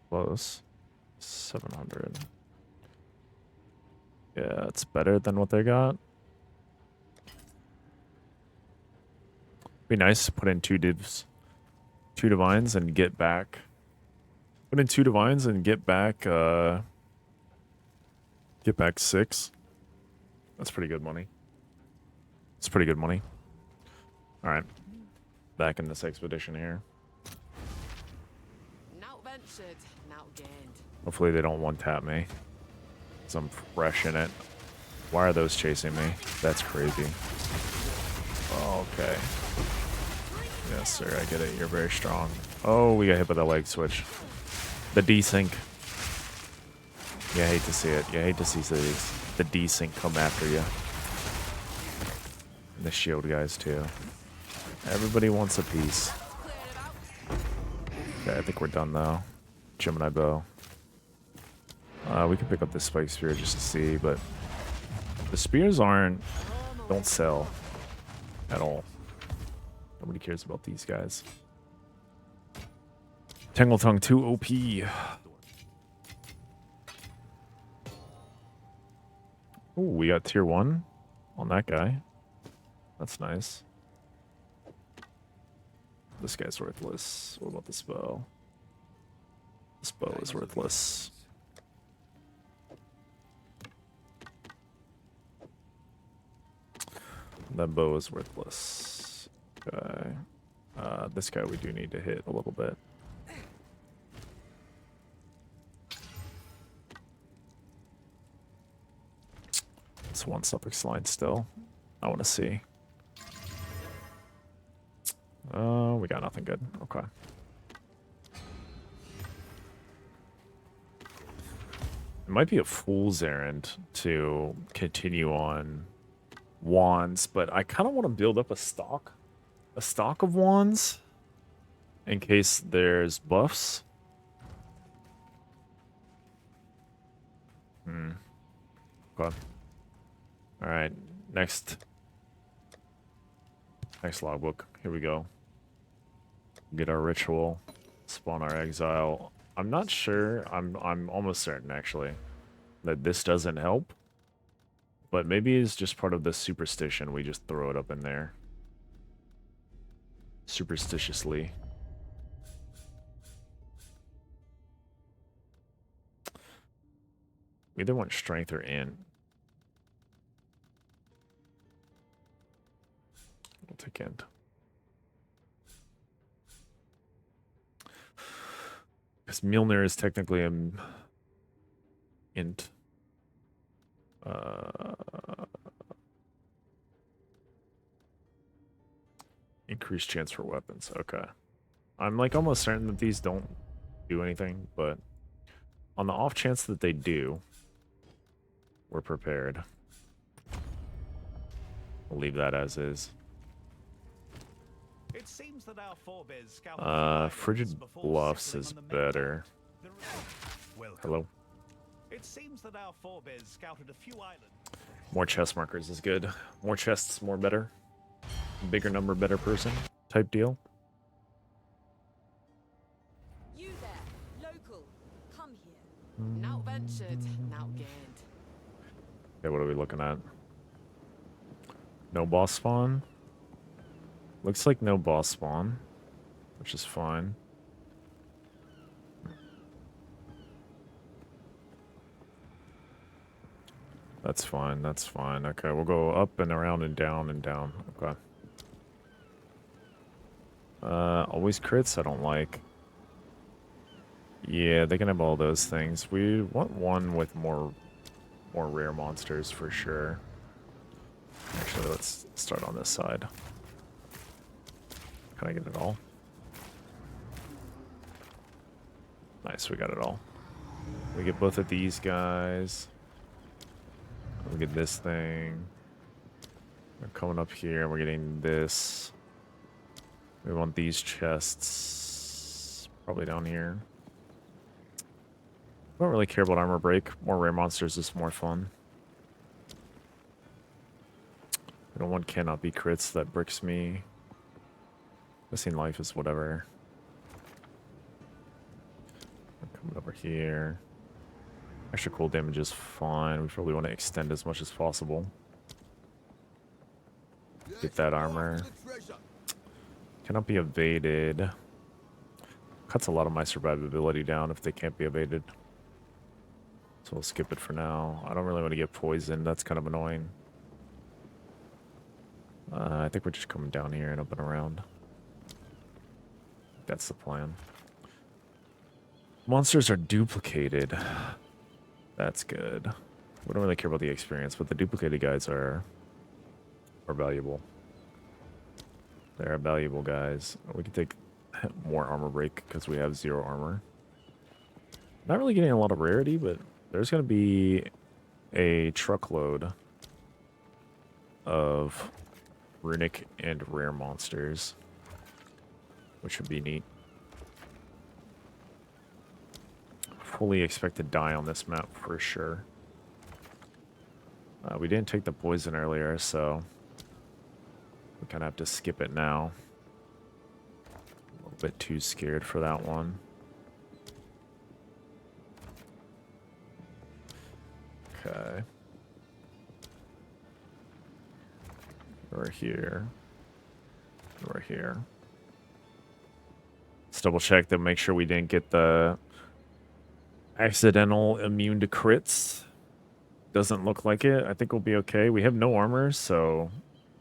Close. 700. Yeah, it's better than what they got. Be nice to put in 2 divines and get back. Put in 2 divines and get back 6. That's pretty good money. It's pretty good money. Alright. Back in this expedition here. Now ventured, now gained. Hopefully they don't one-tap me. Because I'm fresh in it. Why are those chasing me? That's crazy. Okay. Yes, sir, I get it. You're very strong. Oh, we got hit by the leg switch. The desync. You hate to see it. You hate to see the desync come after you. And the shield guys, too. Everybody wants a piece. Okay, I think we're done, though. Gemini bow. We can pick up this spike spear just to see, but the spears don't sell at all. Nobody cares about these guys. Tangle Tongue 2 OP. Ooh, we got tier 1 on that guy. That's nice. This guy's worthless. What about this bow? This bow is worthless. That bow is worthless. Okay. This guy we do need to hit a little bit. It's 1 suffix line still. I want to see. We got nothing good. Okay. It might be a fool's errand to continue on wands, but I kind of want to build up a stock of wands in case there's buffs. Okay. All right, next logbook. Here we go. Get our ritual, spawn our exile. I'm not sure. I'm almost certain actually that this doesn't help, but maybe it's just part of the superstition. We just throw it up in there superstitiously. We either want strength or int. We'll take int. Because Mjolnir is technically an int. Increased chance for weapons. Okay. I'm like almost certain that these don't do anything, but on the off chance that they do, we're prepared. We'll leave that as is. It seems that our forebears scouted Frigid Bluffs is better. Hello. It seems that our forebears scouted a few islands. More chest markers is good. More chests, more better. Bigger number, better person type deal. You there, local, come here. Now ventured, now gained. Okay, what are we looking at? No boss spawn? Looks like no boss spawn, which is fine. That's fine, that's fine. Okay, we'll go up and around and down and down. Okay. Always crits I don't like. Yeah, they can have all those things. We want one with more rare monsters for sure. Actually, let's start on this side. Can I get it all? Nice, we got it all. We get both of these guys. We get this thing. We're coming up here. We're getting this. We want these chests. Probably down here. I don't really care about armor break. More rare monsters is more fun. I don't want cannot be crits. That bricks me. Missing life is whatever. We're coming over here. Extra cool damage is fine. We probably want to extend as much as possible. Get that armor. Cannot be evaded. Cuts a lot of my survivability down if they can't be evaded. So we'll skip it for now. I don't really want to get poisoned. That's kind of annoying. I think we're just coming down here and up and around. That's the plan. Monsters are duplicated. That's good. We don't really care about the experience, but the duplicated guys are valuable. They're valuable guys. We can take more armor break because we have 0 armor. Not really getting a lot of rarity, but there's going to be a truckload of runic and rare monsters, which would be neat. Fully expect to die on this map for sure. We didn't take the poison earlier, so we kind of have to skip it now. A little bit too scared for that one. Okay. We're here. We're here. Let's double check to make sure we didn't get the accidental immune to crits. Doesn't look like it. I think we'll be okay. We have no armor, so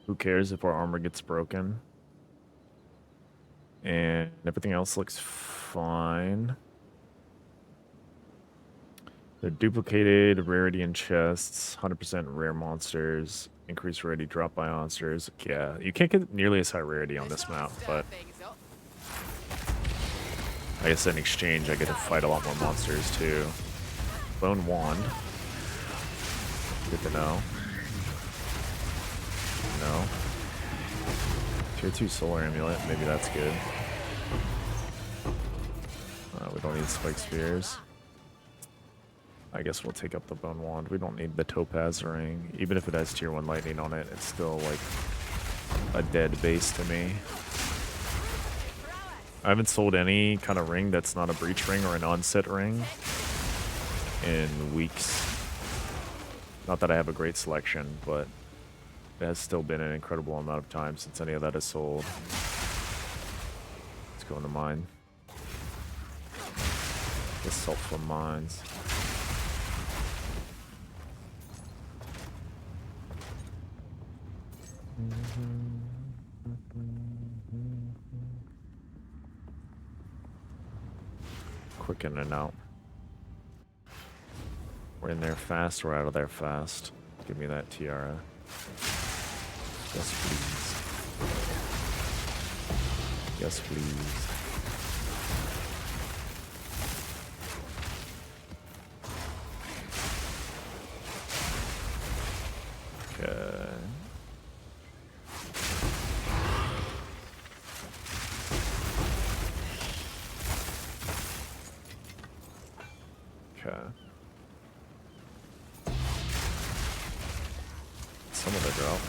who cares if our armor gets broken? And everything else looks fine. They're duplicated, rarity in chests, 100% rare monsters, increased rarity drop by monsters. Yeah, you can't get nearly as high rarity on this map, but I guess in exchange I get to fight a lot more monsters too. Bone Wand. Good to know. No. Tier 2 solar amulet, maybe that's good. We don't need spike spheres. I guess we'll take up the bone wand. We don't need the topaz ring. Even if it has tier 1 lightning on it, it's still like a dead base to me. I haven't sold any kind of ring that's not a breach ring or an onset ring in weeks. Not that I have a great selection, but it has still been an incredible amount of time since any of that is sold. Let's go into mine. Assault from mines. Quick in and out. We're in there fast, we're out of there fast. Give me that tiara. Yes, please. Yes, please. Okay. Okay. Some of the drop.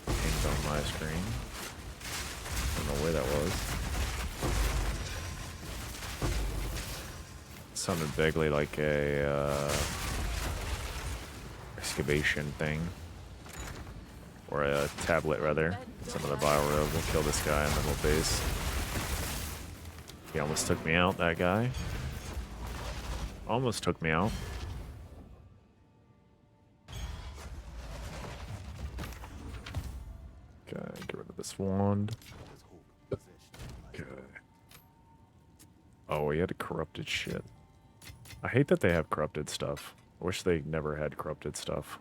Hangs on my screen. Don't know where that was. Sounded vaguely like a excavation thing. Or a tablet rather. It's another biorobe. We'll kill this guy in the little base. He almost took me out, that guy. Almost took me out. Okay, get rid of this wand. Okay. Oh, he had a corrupted shit. I hate that they have corrupted stuff. I wish they never had corrupted stuff.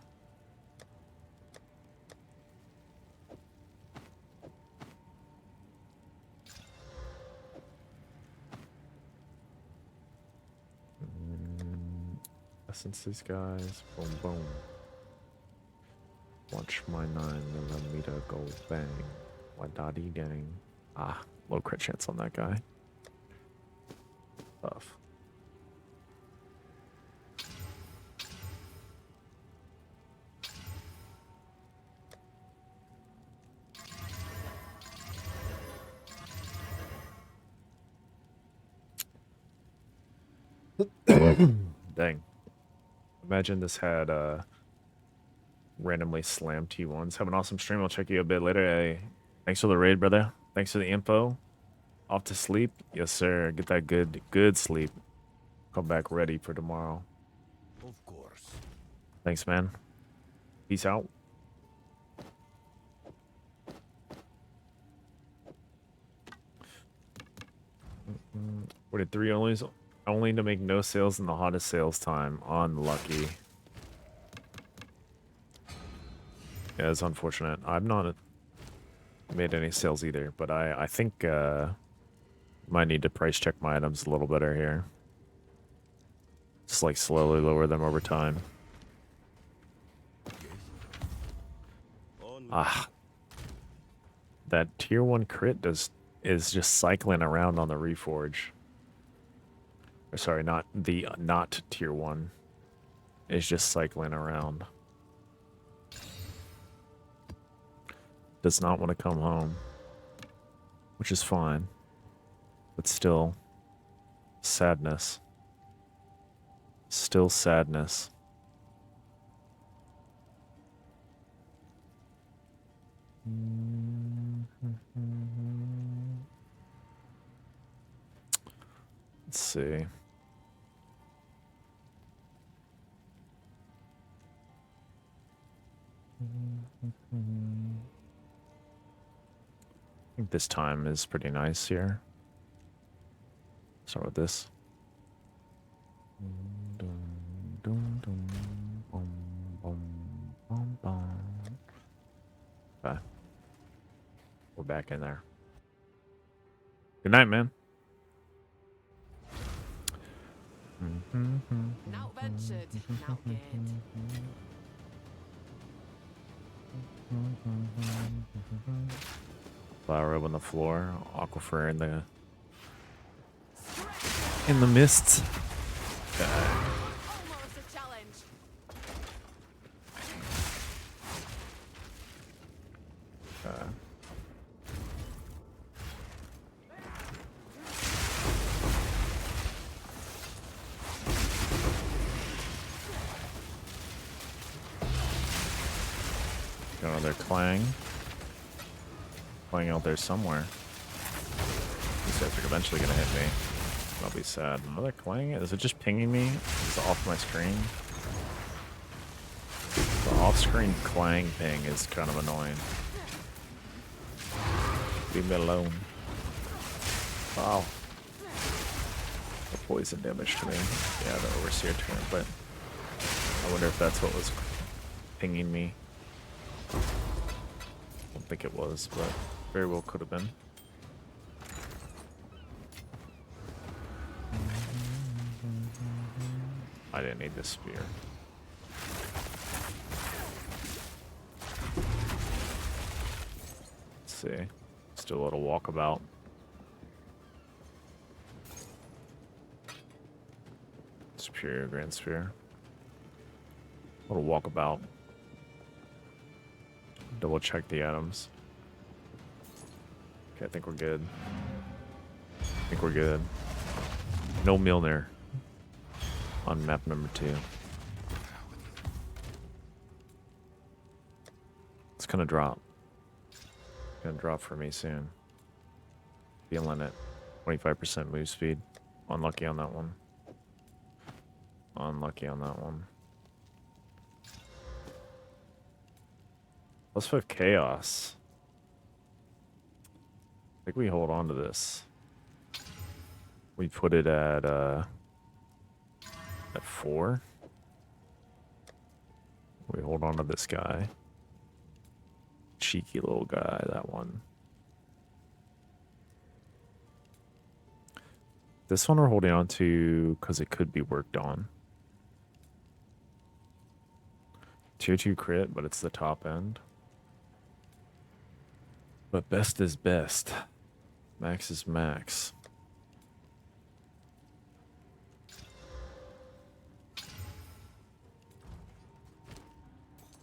Essences, guys. Boom, boom. Watch my 9mm go bang. Wadadi gang. Ah, low crit chance on that guy. Tough. Dang. Imagine this had randomly slammed T1s. Have an awesome stream. I'll check you a bit later. Hey, thanks for the raid, brother. Thanks for the info. Off to sleep? Yes, sir. Get that good sleep. Come back ready for tomorrow. Of course. Thanks, man. Peace out. What did 3 only to make no sales in the hottest sales time? Unlucky. Yeah, it's unfortunate. I've not made any sales either, but I think might need to price check my items a little better here. Just like slowly lower them over time. Ah. That tier 1 crit is just cycling around on the reforge. Or sorry, not tier 1. It's just cycling around. Does not want to come home. Which is fine. But still, sadness. Still sadness. Let's see. I think this time is pretty nice here. Start with this. Okay. We're back in there. Good night, man. Now ventured, now gained. Flower on the floor. Aquifer in the mist. Almost a challenge. Got another clang. Clang out there somewhere. These guys are eventually gonna hit me. I'll be sad. Another clang? Is it just pinging me? Is it off my screen? The off-screen clang ping is kind of annoying. Leave me alone. Wow. The poison damage to me. Yeah, the overseer turn, but I wonder if that's what was pinging me. I don't think it was, but very well could have been. I didn't need this spear. Let's see. Still a little walkabout. Superior Grand Spear. A little walkabout. Double check the items. Okay, I think we're good. I think we're good. No Milner on map number 2. It's gonna drop. Gonna drop for me soon. Feeling it. 25% move speed. Unlucky on that one. Unlucky on that one. Let's put chaos. I think we hold on to this. We put it at 4. We hold on to this guy. Cheeky little guy, that one. This one we're holding on to because it could be worked on. Tier 2 crit, but it's the top end. But best is best. Max is max.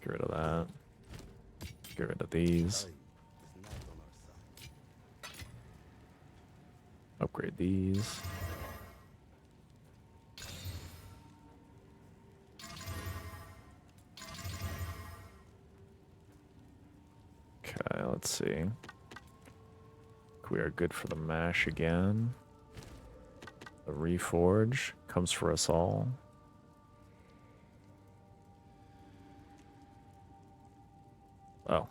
Get rid of that. Get rid of these. Upgrade these. Okay, let's see. We are good for the mash again. The reforge comes for us all. Oh.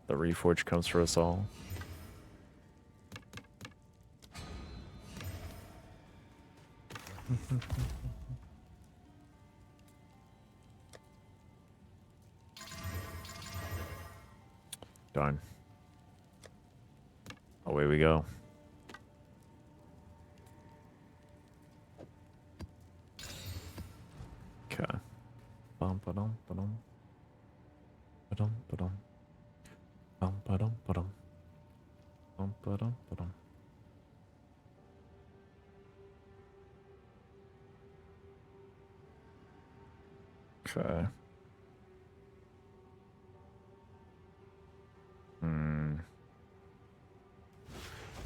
The reforge comes for us all. Darn. Away we go. Okay. Bum ba-dum ba-dum. Ba-dum ba-dum. Bum ba-dum ba-dum. Bum ba-dum ba-dum. Okay.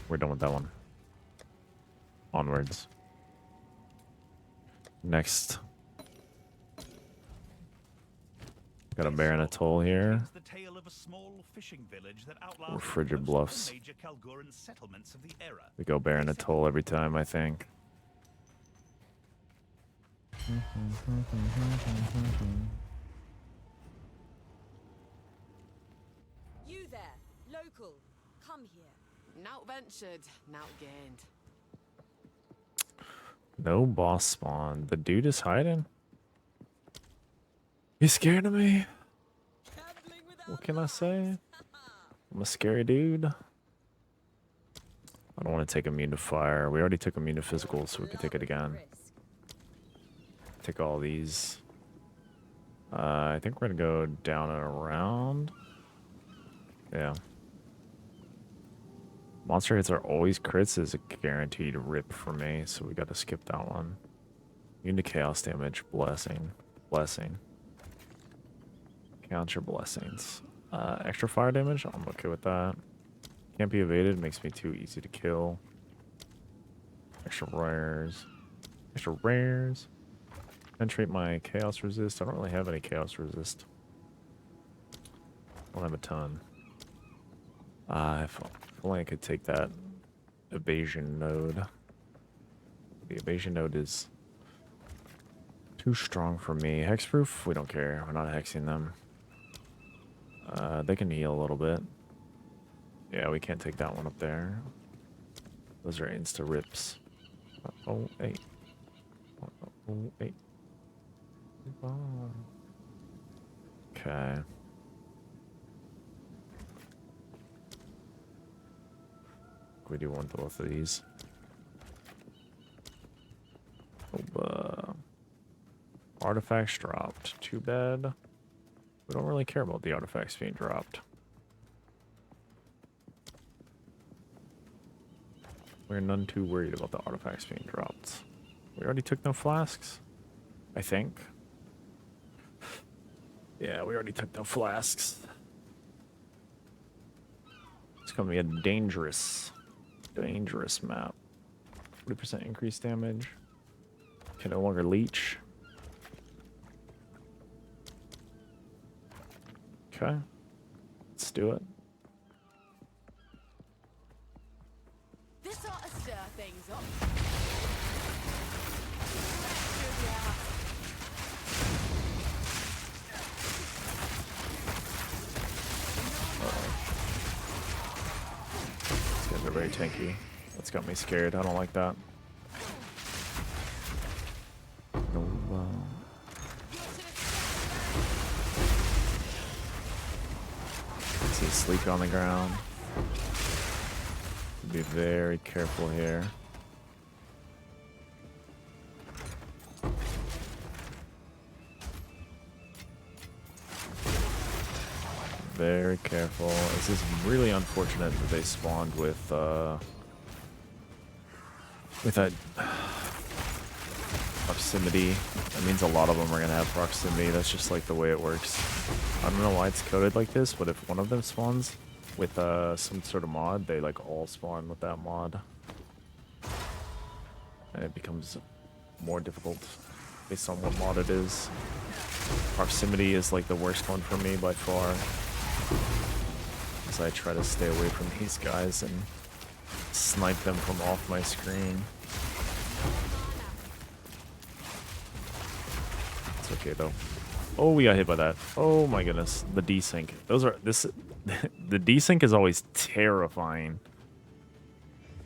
We're done with that one. Onwards. Next. Got a Baron Atoll here. It's the tale of a small fishing village that outlasted Or Frigid most of Bluffs. the major Kalguran settlements of the era. We go Baron Atoll every time, I think. You there, local, come here. Not ventured, not gained. No boss spawn. The dude is hiding. He's scared of me. Gambling without What can I lies. say? I'm a scary dude. I don't want to take immune to fire. We already took immune to physical, so we can take it again. Risk. Take all these. I think we're gonna go down and around. Yeah. Monster hits are always crits is a guaranteed rip for me, so we gotta skip that one. Immune to chaos damage, blessing. Blessing. Count your blessings. Extra fire damage, I'm okay with that. Can't be evaded, makes me too easy to kill. Extra rares. Extra rares. Penetrate my chaos resist. I don't really have any chaos resist. I don't have a ton. If only I could take that evasion node. The evasion node is too strong for me. Hexproof? We don't care. We're not hexing them. They can heal a little bit. Yeah, we can't take that one up there. Those are insta rips. Oh, hey. Oh, hey. Okay. We do want both of these. Oh, artifacts dropped. Too bad. We don't really care about the artifacts being dropped. We're none too worried about the artifacts being dropped. We already took no flasks, I think. Yeah, we already took no flasks. It's gonna be a dangerous map. 40% increased damage. Can no longer leech. Okay. Let's do it. This ought to stir things up. These guys are very tanky. That's got me scared. I don't like that. No, see sleep on the ground. Be very careful here. Very careful. This is really unfortunate that they spawned with that proximity. That means a lot of them are gonna have proximity. That's just like the way it works. I don't know why it's coded like this, but if one of them spawns with some sort of mod, they like all spawn with that mod. And it becomes more difficult based on what mod it is. Proximity is like the worst one for me by far. As I try to stay away from these guys and snipe them from off my screen. It's okay though. Oh, we got hit by that. Oh my goodness. The desync. The desync is always terrifying.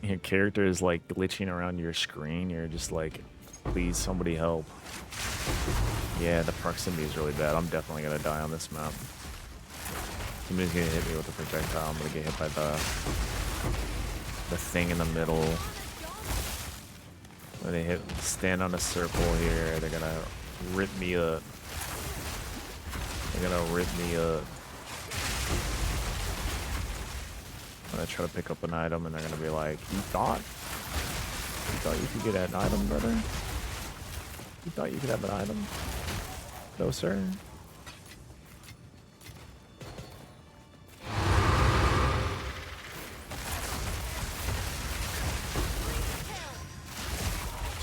Your character is like glitching around your screen. You're just like, please somebody help. Yeah, the proximity is really bad. I'm definitely gonna die on this map. Somebody's gonna hit me with a projectile. I'm gonna get hit by the thing in the middle. When they stand on a circle here, they're gonna rip me up. They're gonna rip me up. I'm gonna try to pick up an item and they're gonna be like, you thought you could get an item, brother? You thought you could have an item? No, sir.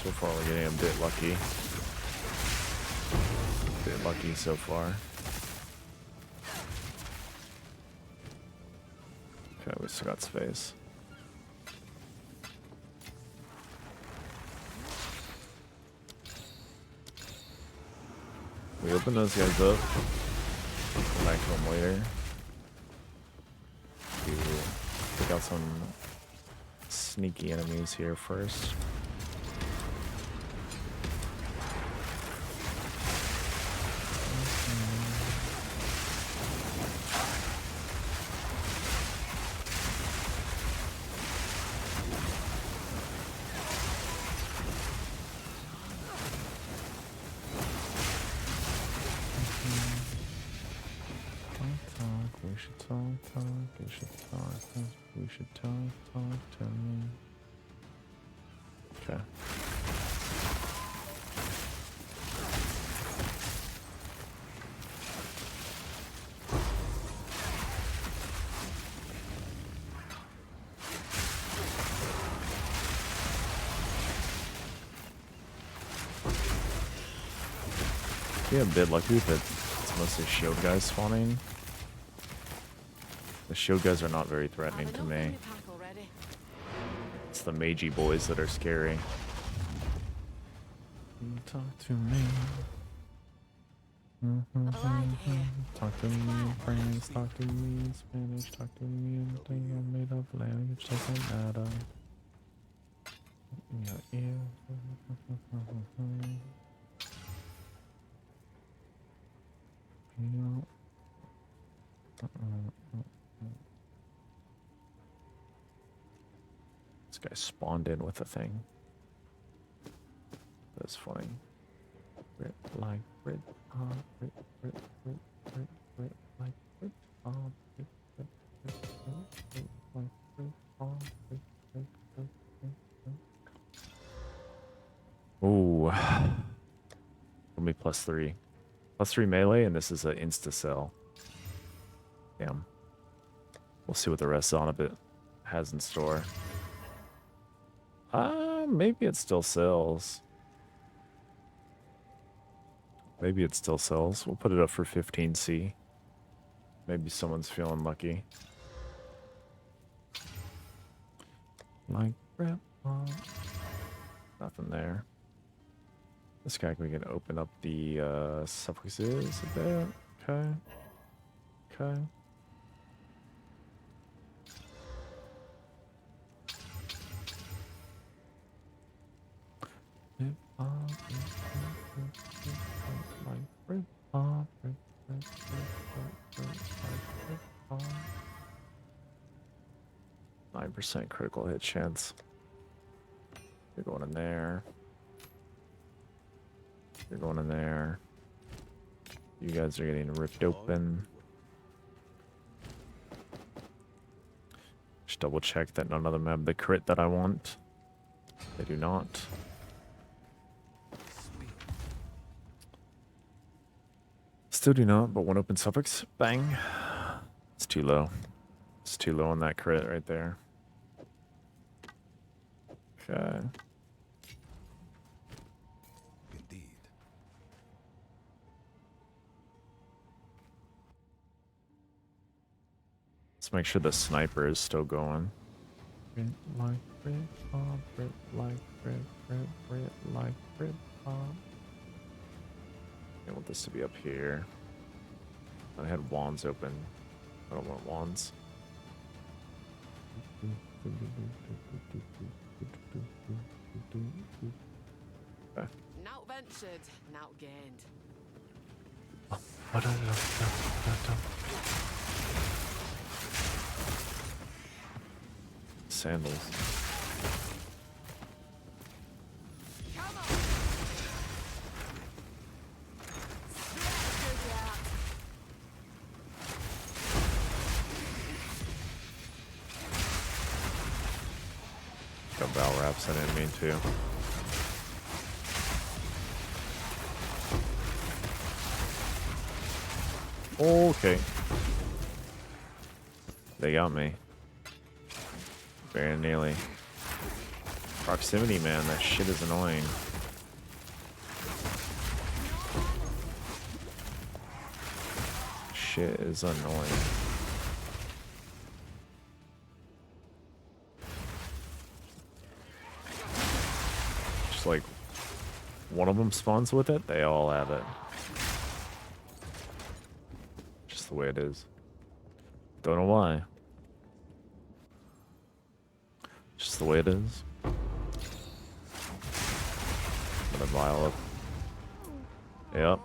So far we're getting a bit lucky. A bit lucky so far. Okay, we still got space. We open those guys up. Come back to them later. To pick out some sneaky enemies here first. You should talk. We should talk to me. Okay. Yeah, a bit lucky that it's mostly shield guys spawning. The shield guys are not very threatening to me. It's the magey boys that are scary. Talk to me. Talk to me in France, talk to me in Spanish, talk to me in damn made up language, doesn't matter. Yeah, This guy spawned in with a thing. That's funny. Rip like rip on, rip like rip on, rip like rip on, rip. Ooh. Let me +3. +3 melee, and this is an insta-sell. Damn. We'll see what the rest on a bit has in store. Maybe it still sells. Maybe it still sells. We'll put it up for 15C. Maybe someone's feeling lucky. Like, nothing there. This guy, we can open up the suffixes a bit. Okay. Okay. %9 critical hit chance. You're going in there. You're going in there. You guys are getting ripped open. Just double check that none of them have the crit that I want. They do not. Still do not, but one open suffix. Bang. It's too low. It's too low on that crit right there. Okay. Indeed. Let's make sure the sniper is still going. Like like I want this to be up here. I had wands open. I don't want wands. Okay. Now ventured, now gained. Sandals. Got Val wraps, I didn't mean to. Okay. They got me. Very nearly. Proximity, man, that shit is annoying. Shit is annoying. Just like one of them spawns with it, they all have it. Just the way it is. Don't know why. Just the way it is. Put a vial up. Yep.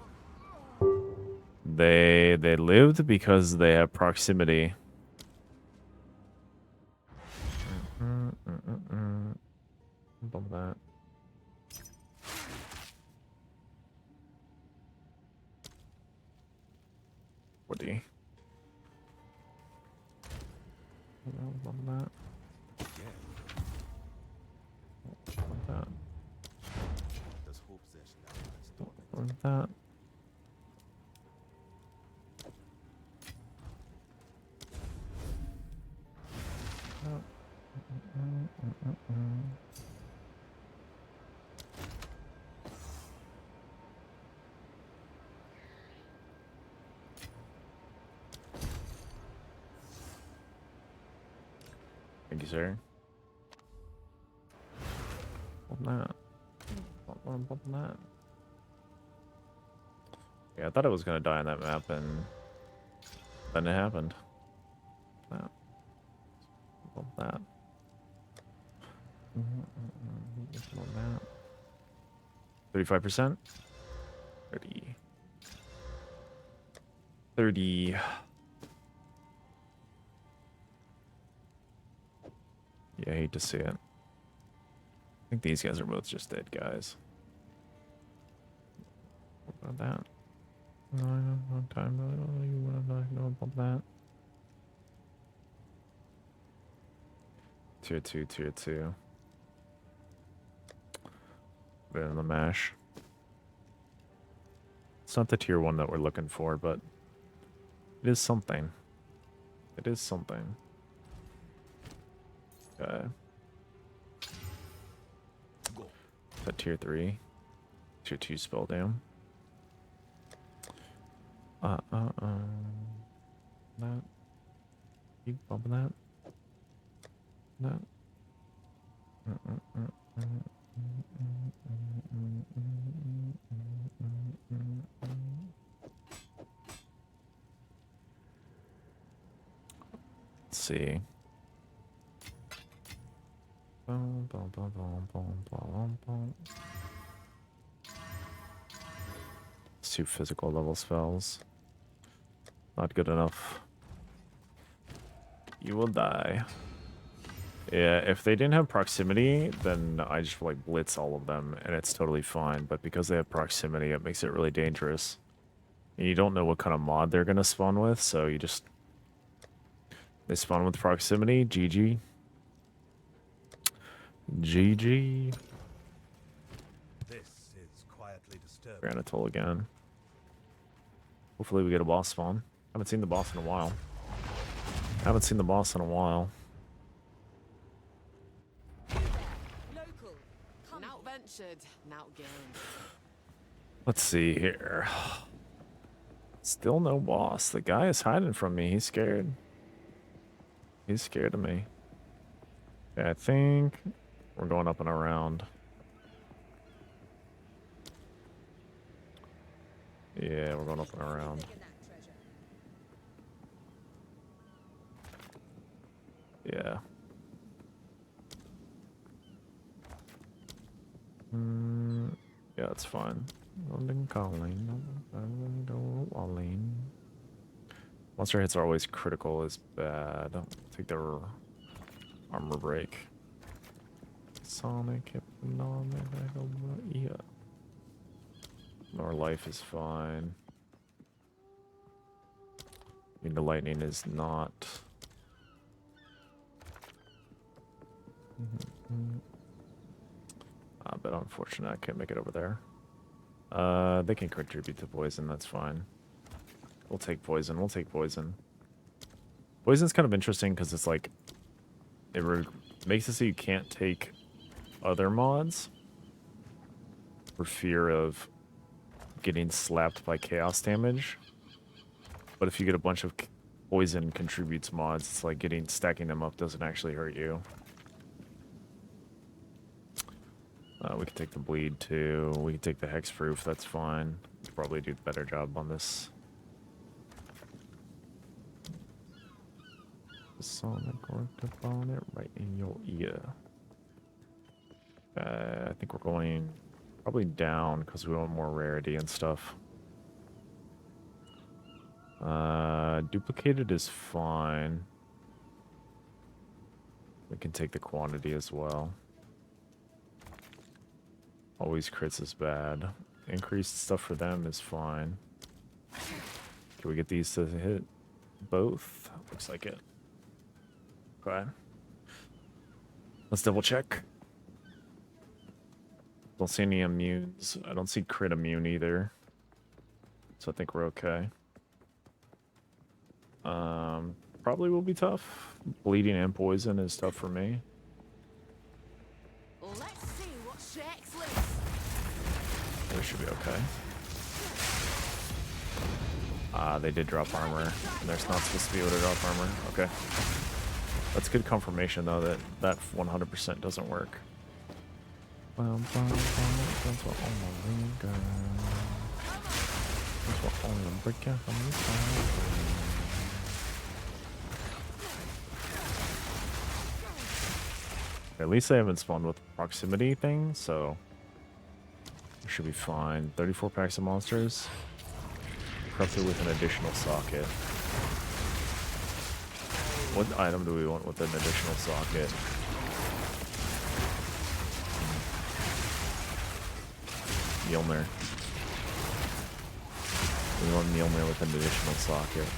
They lived because they have proximity. Bump that. Woody. Bump that. Yeah. Bump that. Das hob sehr schnell als Dorn. Bump that. Thank you, sir. Bump that. Bump that. Yeah, I thought I was gonna die on that map, and then it happened. That. Bump that. Bump that. 35%. 30. 30. Yeah, I hate to see it. I think these guys are both just dead guys. What about that? No, I know, long time. You want to know about that? Tier 2, tier 2. Put it in the mash. It's not the tier 1 that we're looking for, but it is something. It is something. Okay. Go. Is that tier 3? Tier 2 spell down. That. Keep bumping that. That. Let's see. It's 2 physical level spells. Not good enough. You will die. Yeah, if they didn't have proximity, then I just like blitz all of them and it's totally fine. But because they have proximity, it makes it really dangerous. And you don't know what kind of mod they're gonna spawn with, so you just... They spawn with proximity, GG. GG. This is quietly disturbing. Granitol again. Hopefully we get a boss spawn. Haven't seen the boss in a while. Haven't seen the boss in a while. You there, local. Come Now ventured, now gained. Let's see here. Still no boss. The guy is hiding from me. He's scared. He's scared of me. Yeah, I think we're going up and around. Yeah, we're going up and around. taking that treasure. Yeah. Yeah, it's fine. London calling. Monster hits are always critical is bad. Take their armor break. Sonic, yeah. Our life is fine. I mean, the lightning is not. But unfortunately, I can't make it over there. They can contribute to poison, that's fine. We'll take poison, we'll take poison. Poison's kind of interesting because it's like... It makes it so you can't take other mods for fear of getting slapped by chaos damage. But if you get a bunch of poison contributes mods, it's like stacking them up doesn't actually hurt you. We can take the bleed too. We can take the hexproof, that's fine. We could probably do a better job on this. Sonic worked upon it right in your ear. I think we're going probably down because we want more rarity and stuff. Duplicated is fine. We can take the quantity as well. Always crits is bad. Increased stuff for them is fine. Can we get these to hit both? Looks like it. Okay. Let's double check. Don't see any immunes. I don't see crit immune either. So I think we're okay. Probably will be tough. Bleeding and poison is tough for me. Let's see what shakes loose. We should be okay. They did drop armor. And there's not supposed to be able to drop armor. Okay. That's good confirmation, though, that that 100% doesn't work. At least I haven't spawned with proximity thing, so we should be fine. 34 packs of monsters. Corrupted with an additional socket. What item do we want with an additional socket? Mjolnir. We want Mjolnir with an additional socket.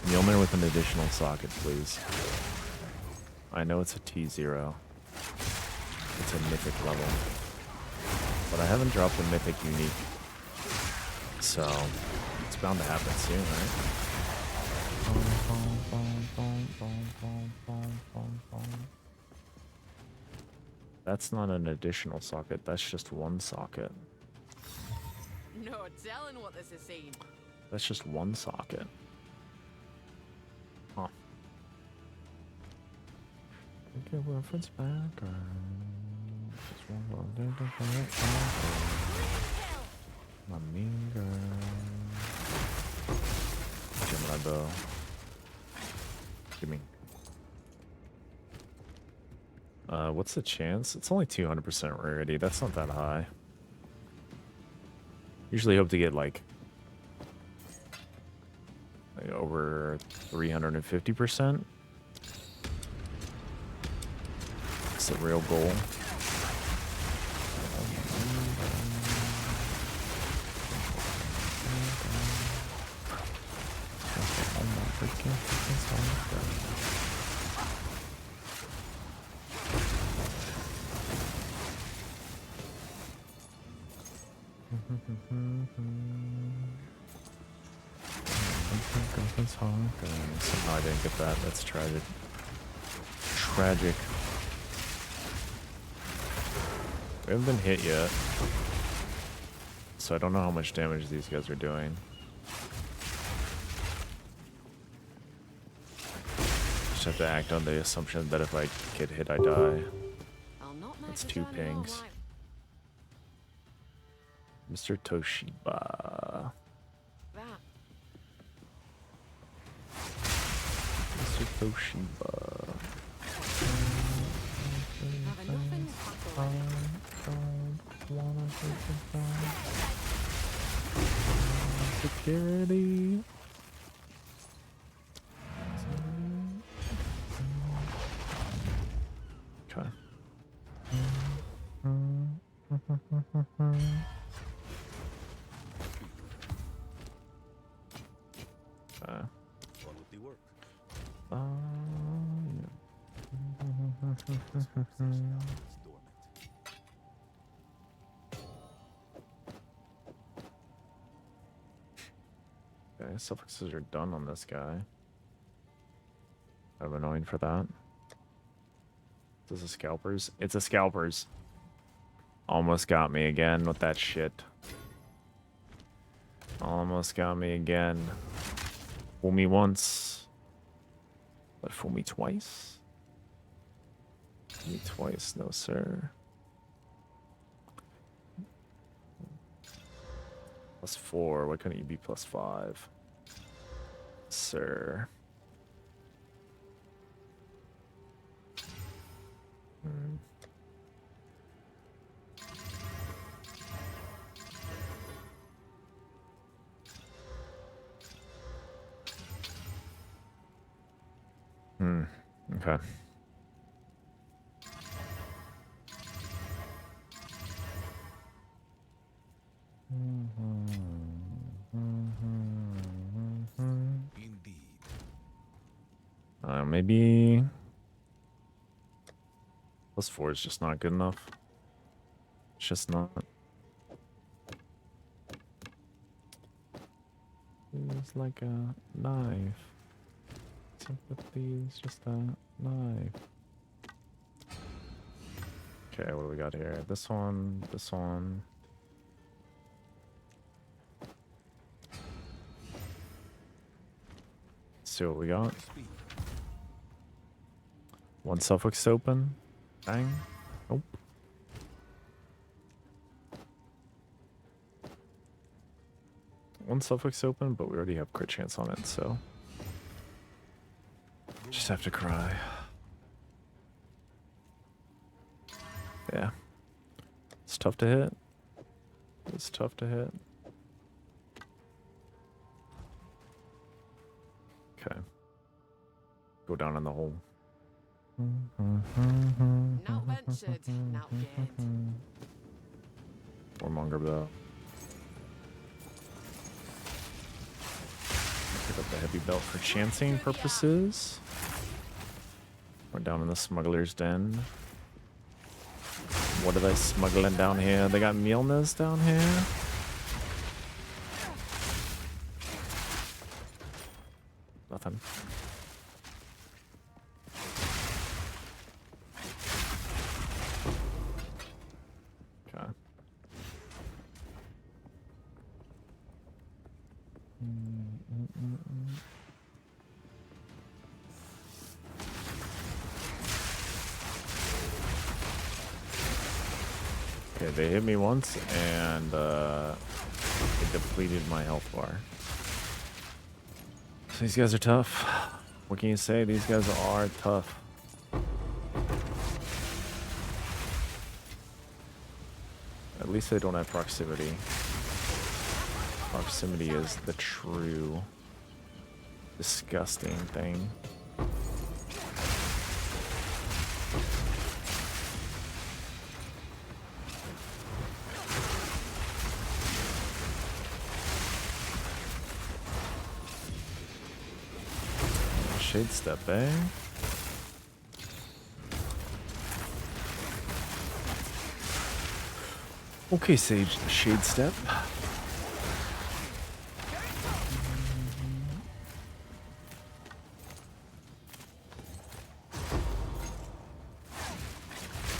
Mjolnir with an additional socket, please. I know it's a T0. It's a mythic level. But I haven't dropped a mythic unique. So, it's bound to happen soon, right? That's not an additional socket, that's just one socket. No telling what this is saying. That's just one socket. Huh. Okay, reference back. My mean girl. Gemini bow. Give me. What's the chance? It's only 200% rarity. That's not that high. Usually hope to get like over 350%. It's the real goal. Somehow I didn't get that. That's tragic. Tragic. We haven't been hit yet. So I don't know how much damage these guys are doing. Just have to act on the assumption that if I get hit, I die. I'll not make That's a 2 journey all pings. right. Mr. Toshiba. That. Mr. Toshiba. Have enough in the pack already. Security. Okay. Quality work. Okay, suffixes are done on this guy. Kind of annoying for that. Is this a scalpers? It's a scalpers. Almost got me again with that shit. Almost got me again. Fool me once. But fool me twice? Fool me twice, no sir. +4, why couldn't you be +5? Sir. Okay. Indeed. Maybe +4 is just not good enough. It's just not. It's like a knife. Sympathy is just a knife. Okay, what do we got here? This one, this one. Let's see what we got. Speak. One suffix open. Bang. Nope. One suffix open, but we already have crit chance on it, so just have to cry. Yeah. It's tough to hit. It's tough to hit. Okay. Go down in the hole. Not ventured, not gained. Warmonger bow. Pick up the heavy belt for chancing purposes. We're down in the smuggler's den. What are they smuggling down here? They got Mjolnirs down here. Nothing. Okay. Okay, they hit me once and it depleted my health bar. So these guys are tough. What can you say? These guys are tough. At least they don't have proximity. Proximity is the true disgusting thing. Shade step, eh? Okay, Sage, shade step.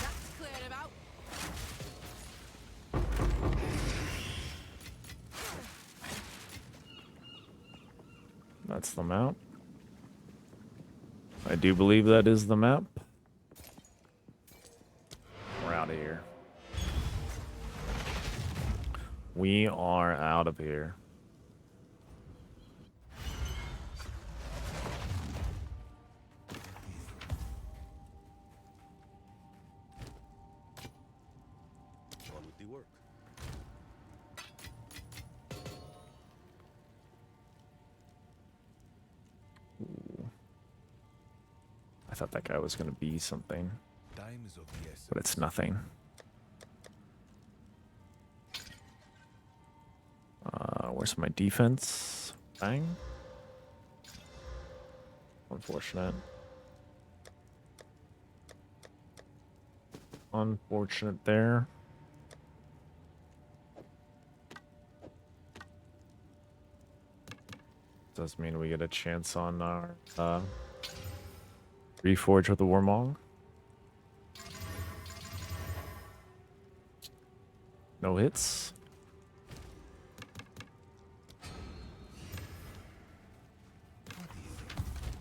That's cleared about. That's the map. I do believe that is the map. We're out of here. We are out of here. On with the work. I thought that guy was going to be something, Time is of the essence. but it's nothing. Where's my defense? Bang. Unfortunate. Unfortunate there. Does mean we get a chance on our reforge with the Warmong. No hits.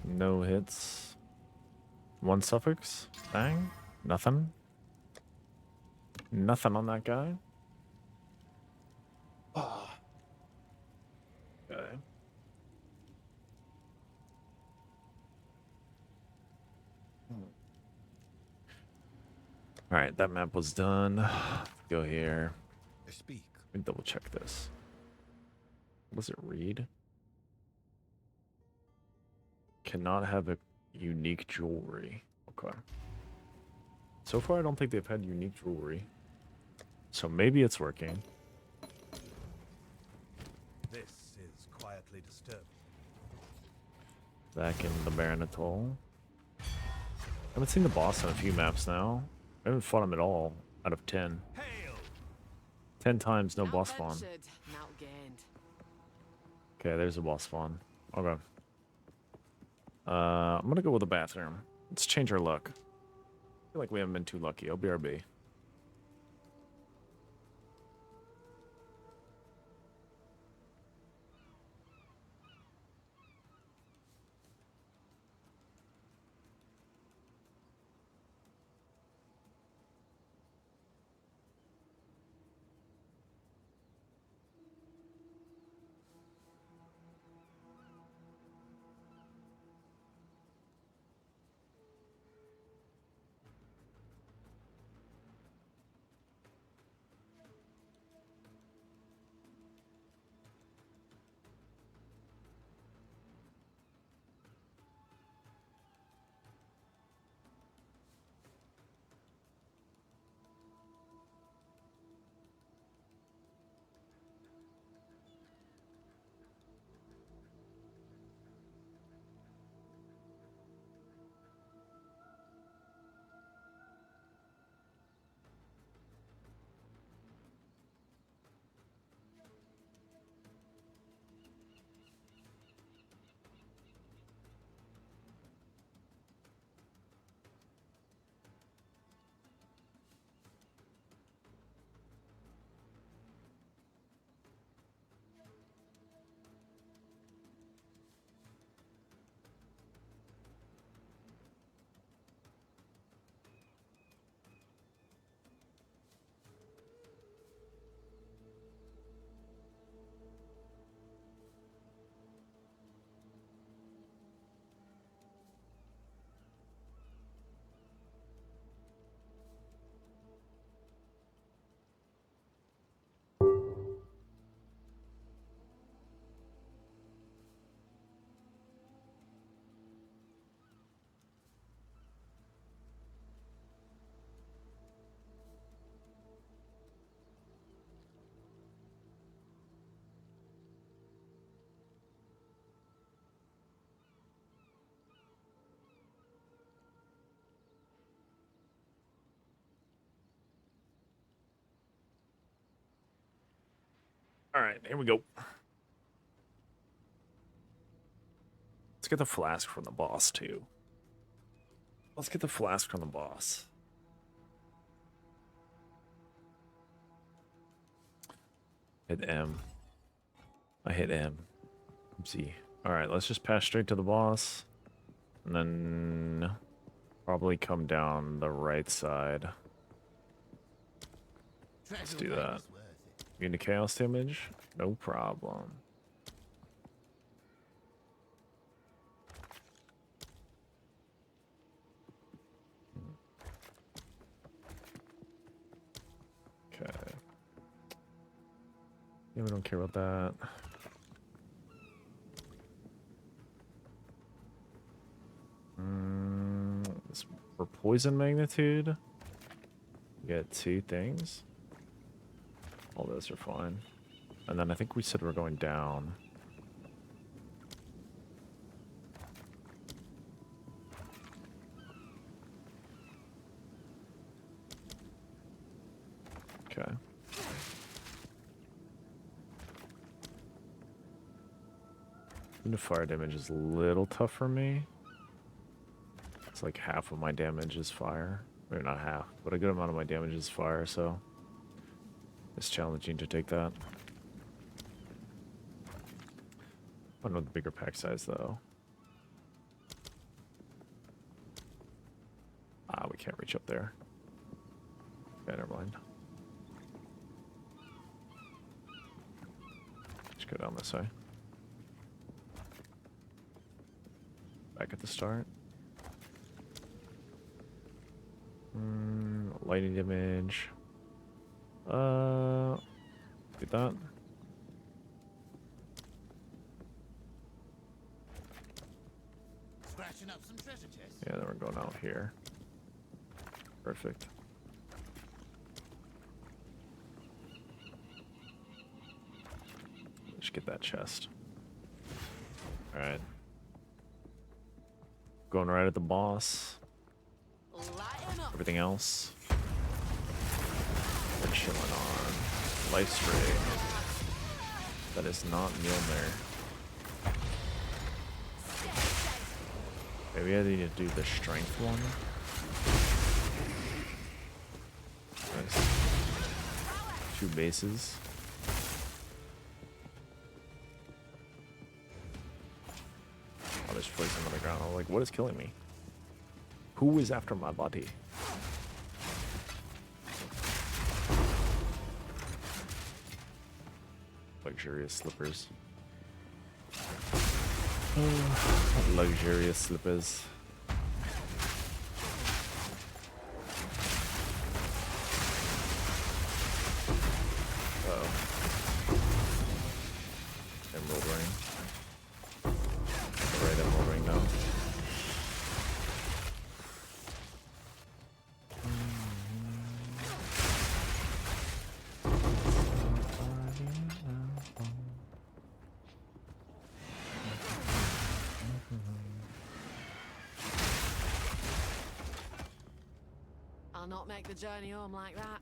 No hits. One suffix. Bang. Nothing. Nothing on that guy. Okay. All right, that map was done. Go here. Speak. Let me double check this. What does it read? Cannot have a unique jewelry. Okay. So far, I don't think they've had unique jewelry. So maybe it's working. This is quietly disturbing. Back in the Baron Atoll. I haven't seen the boss on a few maps now. I haven't fought him at all out of 10. Hail! 10 times, no boss spawn. Outventured, and outgained. Okay, there's a boss spawn. Okay. I'm gonna go with the bathroom. Let's change our luck. I feel like we haven't been too lucky. OBRB. Alright, here we go. Let's get the flask from the boss, too. Let's get the flask from the boss. Hit M. I hit M. Oopsie. Alright, let's just pass straight to the boss. And then probably come down the right side. Let's do that. You into chaos damage? No problem. Okay. Yeah, we don't care about that. For poison magnitude, you get 2 things. All those are fine. And then I think we said we're going down. Okay. The fire damage is a little tough for me. It's like half of my damage is fire. Or not half, but a good amount of my damage is fire, so it's challenging to take that. I don't know the bigger pack size though. Ah, we can't reach up there. Okay, never mind. Just go down this way. Back at the start. Lightning damage. Get that. Scratching up some treasure chests. Yeah, then we're going out here. Perfect. Just get that chest. Alright. Going right at the boss. Light him up. Everything else, we're chilling on. Life spray. That is not Mjolnir. Maybe I need to do the strength one. Nice. 2 bases. I'll just place him on the ground. I'm like, what is killing me? Who is after my body? Luxurious slippers. Luxurious slippers. Uh-oh. Emerald ring. The right emerald ring now. I'll not make the journey home like that.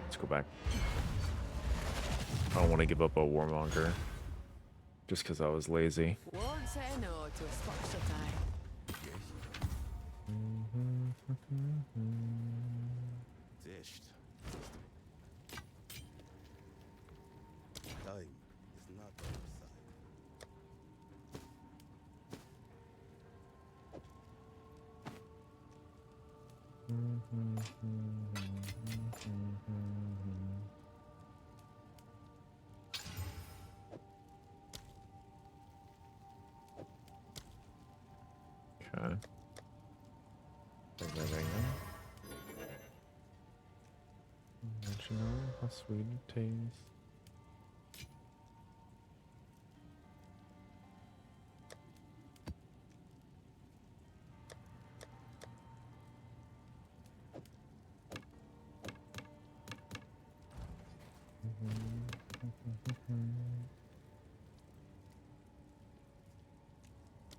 Let's go back. I don't want to give up a warmonger just because I was lazy. Won't say no to a spot shut eye. Dished. Time is not on our side. Okay. Bring that thing in. Let you know how sweet it tastes.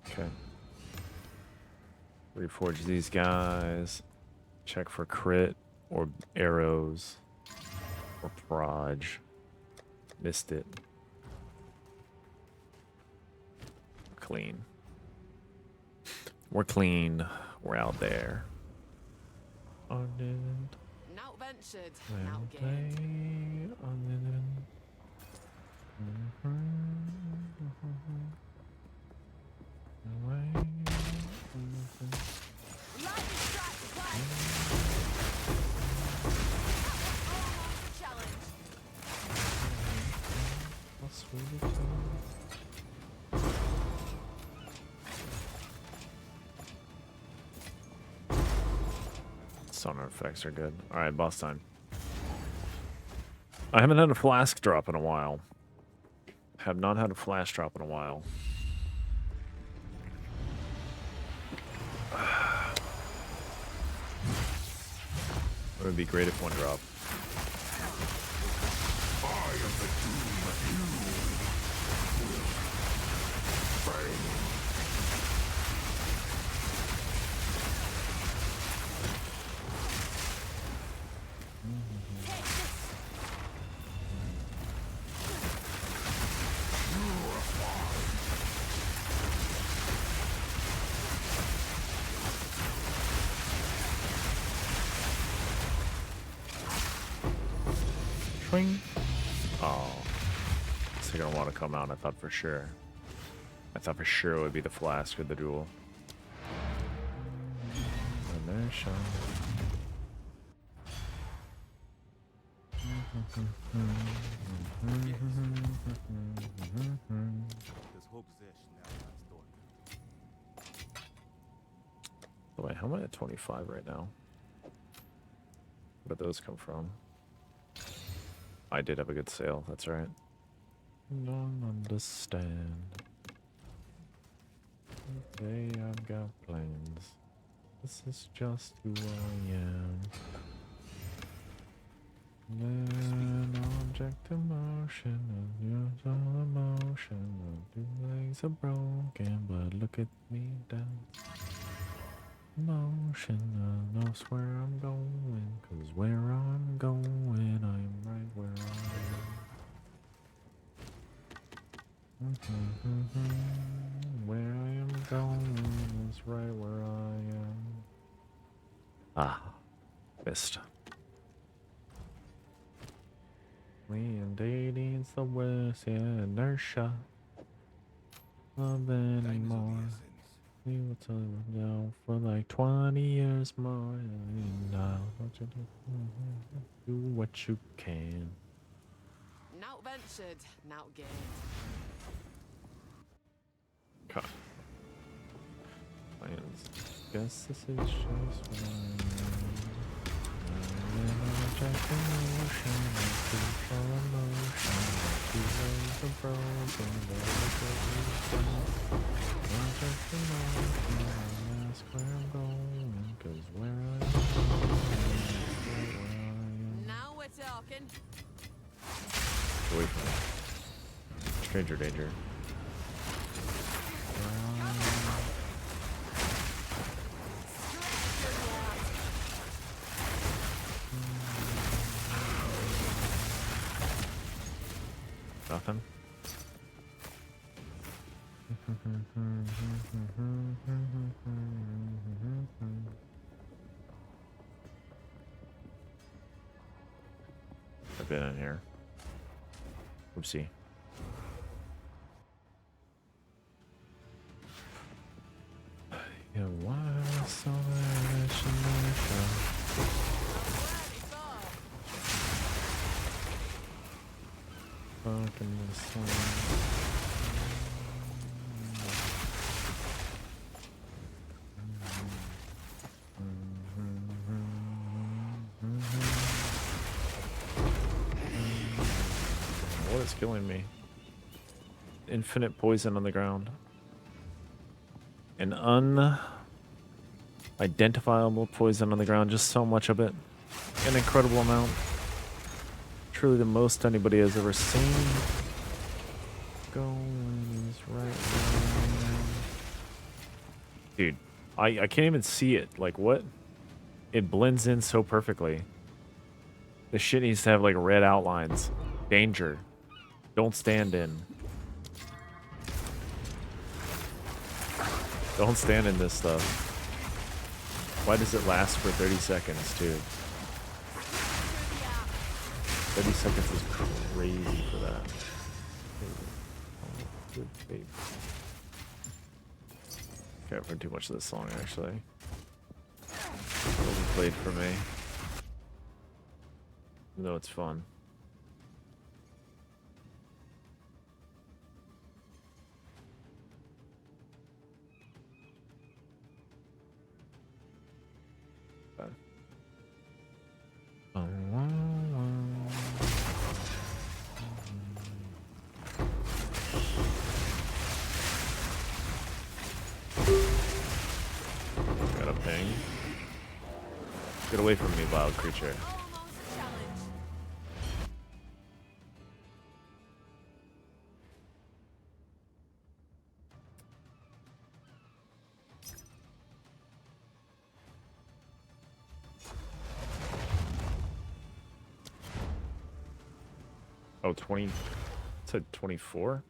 Okay. Reforge these guys. Check for crit or arrows or proj. Missed it. Clean. We're clean. We're out there. Ardent. Now ventured, Well now gained. played, ardent. Lightning strike play. Almost a challenge. Sonar effects are good. Alright, boss time. I haven't had a flask drop in a while. Have not had a flash drop in a while. It would be great if one dropped. Swing. Oh. So you're gonna want to come out, I thought for sure. I thought for sure it would be the flask or the duel. And there shine. There's hope there now last door. Wait, how am I at 25 right now? Where did those come from? I did have a good sale, that's right. Don't understand. They have got plans. This is just who I am. An object of motion, use all emotion. Two legs are broken, but look at me dance. Motion, I know where I'm going, 'cause where I'm going, I'm right where I am. Where I am going is right where I am. Ah, missed. Me and dating's the worst, yeah, inertia. Love Time is of anymore. the essence. We will tell you now for like 20 years more. And now, do what you can. Now ventured, now gained. Cut. Plans. Guess this is just what I am. Now we're talking. Away from me. Stranger danger. Nothing. I've been in here. Oopsie. Yeah, why so fucking this song. What is killing me? Infinite poison on the ground. An unidentifiable poison on the ground, just so much of it. An incredible amount. Truly the most anybody has ever seen. Going is right now. Dude, I can't even see it. Like, what? It blends in so perfectly. This shit needs to have, like, red outlines. Danger. Don't stand in. Don't stand in this stuff. Why does it last for 30 seconds, too? 30 seconds is crazy for that. Good babe. Can't heard too much of this song, actually. Overplayed for me. Even though it's fun. Got a ping. Get away from me, wild creature. Almost challenge. Oh, 20. It said 24?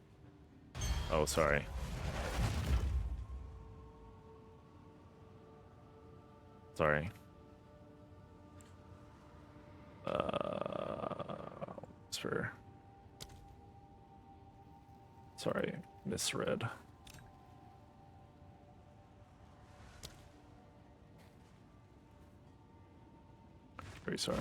Oh, sorry. Sorry. For... Sorry, misread. Very sorry.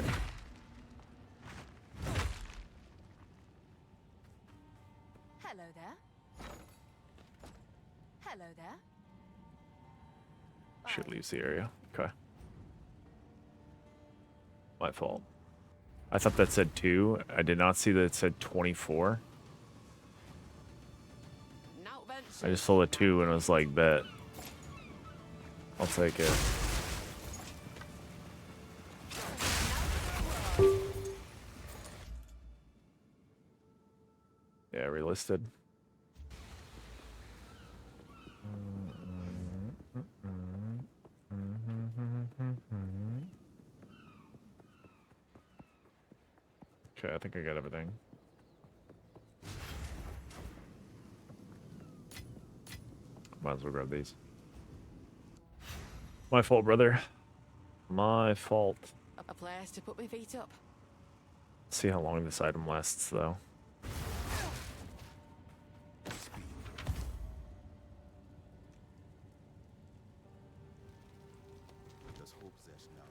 Hello there. Hello there. Shit leaves the area. Okay. My fault. I thought that said 2. I did not see that it said 24. Now ventured. I just saw a 2 and I was like, bet. I'll take it. listed. Okay, I think I got everything. Might as well grab these. My fault, brother. My fault. A place to put my feet up. See how long this item lasts, though. Speed. Just hope there's now.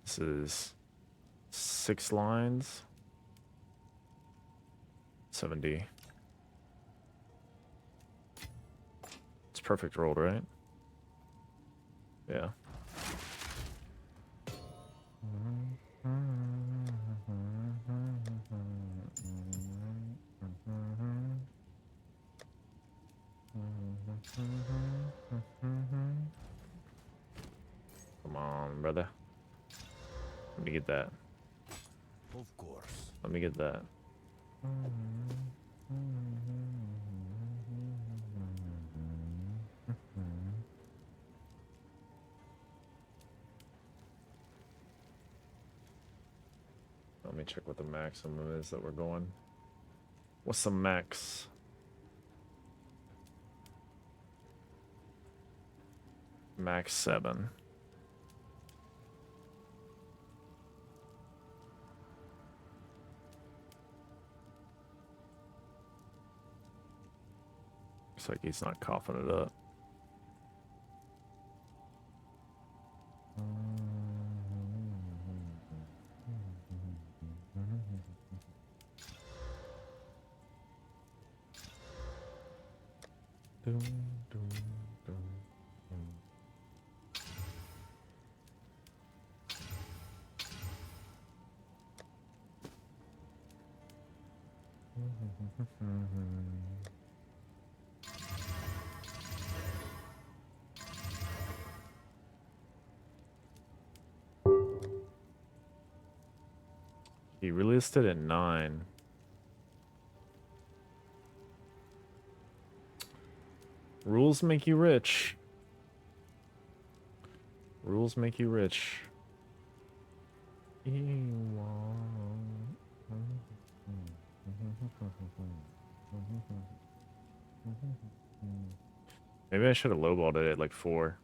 This is 6 lines. 70. It's perfect rolled, right? Yeah. Come on, brother. Let me get that. Of course. Let me get that. Let me check what the maximum is that we're going. What's the max? Max 7. Looks like he's not coughing it up. He released it at 9. Rules make you rich. Rules make you rich. Maybe I should have lowballed it at like 4.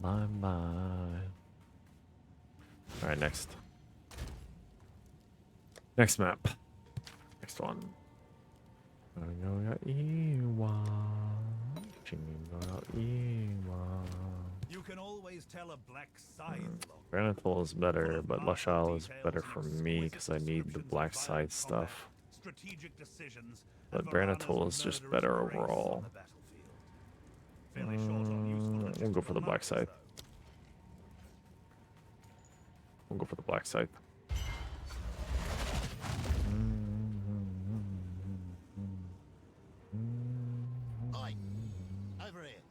Bye bye. All right, next. Next map. Next one. You can always tell a black scythe lock. Granithal is better, but Lushal is better for me because I need the black scythe stuff. Strategic decisions, But and Granithal Varana's is just murderous better grace on overall. the battlefield. Fairly short on useful We'll go for the logistical black marks, scythe. though. We'll go for the black scythe. Oi. Over here.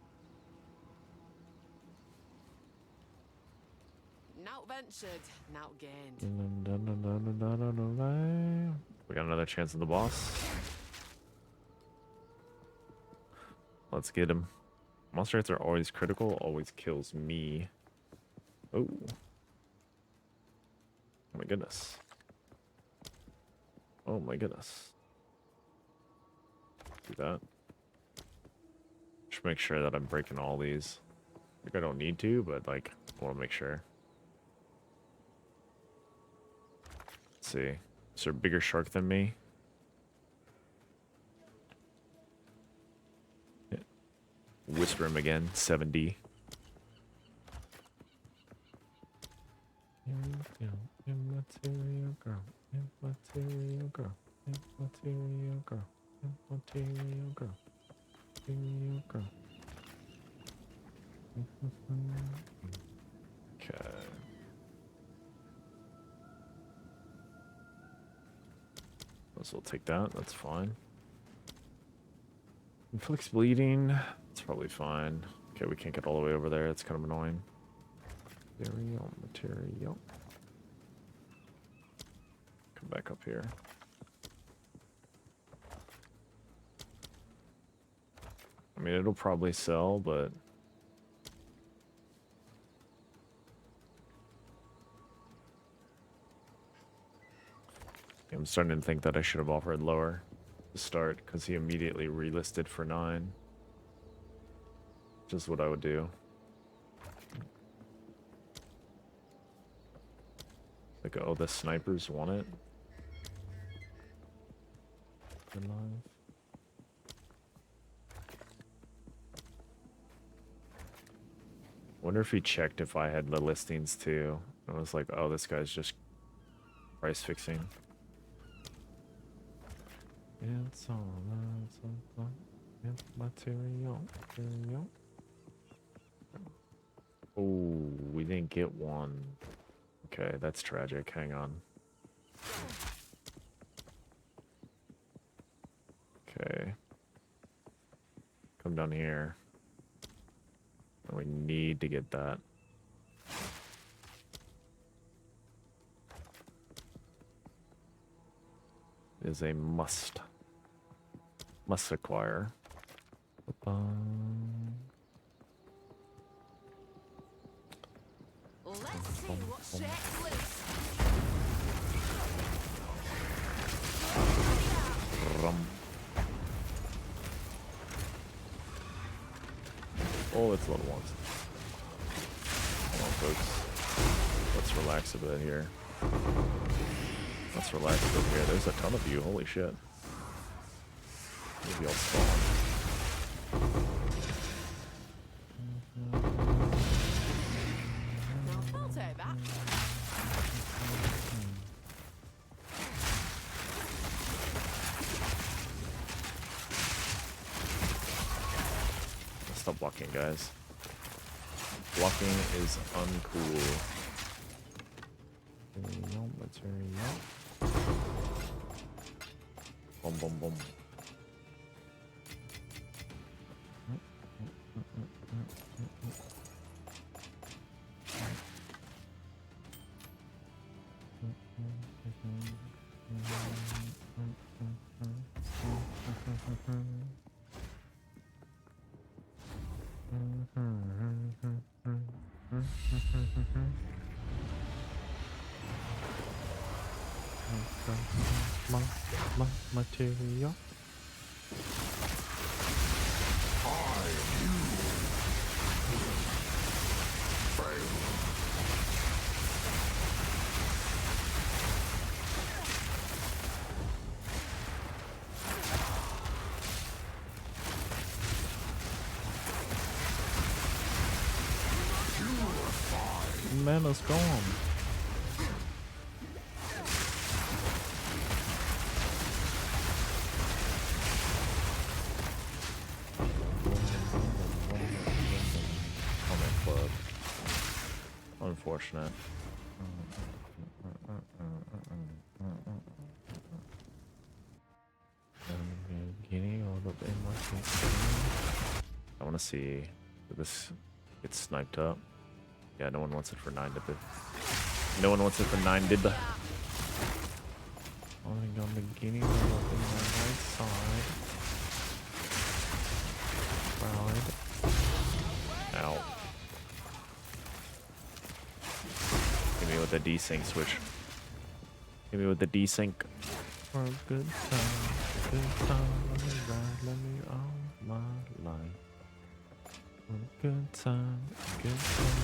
Now ventured, now gained. We got another chance at the boss. Let's get him. Monster hits are always critical, always kills me. Oh. Oh my goodness. Oh my goodness. Do that. Just make sure that I'm breaking all these. Like I don't need to, but like I want to make sure. see. Is there a bigger shark than me? Yeah. Whisper him again. 7D. Immaterial girl. Immaterial girl. Immaterial girl. Immaterial girl. Immaterial girl. Okay. So we'll take that. That's fine. Inflicts bleeding. It's probably fine. Okay, we can't get all the way over there. It's kind of annoying. Material. Come back up here. I mean, it'll probably sell, but I'm starting to think that I should have offered lower to start because he immediately relisted for 9. Just what I would do. Like, oh, the snipers want it. Good live. Wonder if he checked if I had the listings too. I was like, oh, this guy's just price fixing. It's all it's material. Oh, we didn't get one. Okay, that's tragic. Hang on. Okay. Come down here. We need to get that. It is a must. Must acquire. Let's see what's shakes loose. Oh, it's level 1. Come on, folks. Let's relax a bit here. Let's relax a bit here. There's a ton of you. Holy shit. Maybe I'll spawn. I'll take that. Stop blocking, guys. Blocking is uncool. Material. Boom, boom, boom. Material. Mana's gone. Unfortunate. I want to see if this gets sniped up. Yeah, no one wants it for 9, did they? No one wants it for 9, did they? Only on the beginning of the right side. Right. Ow. Give me with the desync switch. Give me with the desync. For a good time, let me ride, let me own my life. For a good time, good time.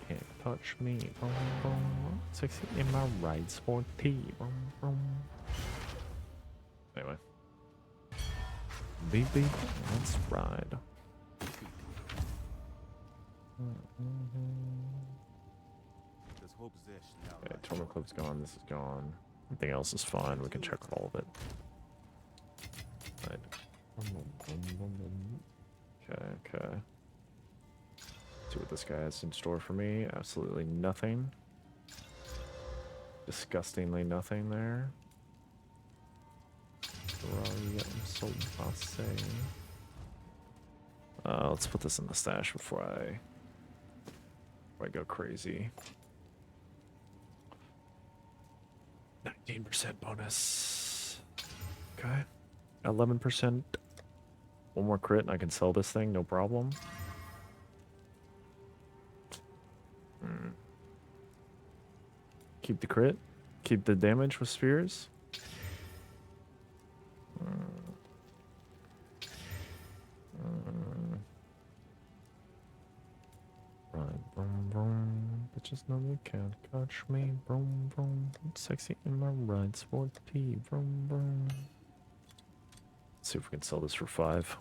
Can't touch me. Boom, boom. Sexy in my ride, sporty. Boom, boom. Anyway. Baby, let's ride. Okay, Torment Club's gone. This is gone. Everything else is fine. We can check all of it. Right. Okay, okay. See what this guy has in store for me. Absolutely nothing. Disgustingly nothing there. I'm so bossy. Let's put this in the stash before I go crazy. 19% bonus. Okay. 11%. One more crit and I can sell this thing, no problem. Keep the crit. Keep the damage with spheres. Right, boom, boom. Bitches know they can't catch me. Boom, boom. Sexy in my ride, sporty. Boom, boom. Let's see if we can sell this for 5.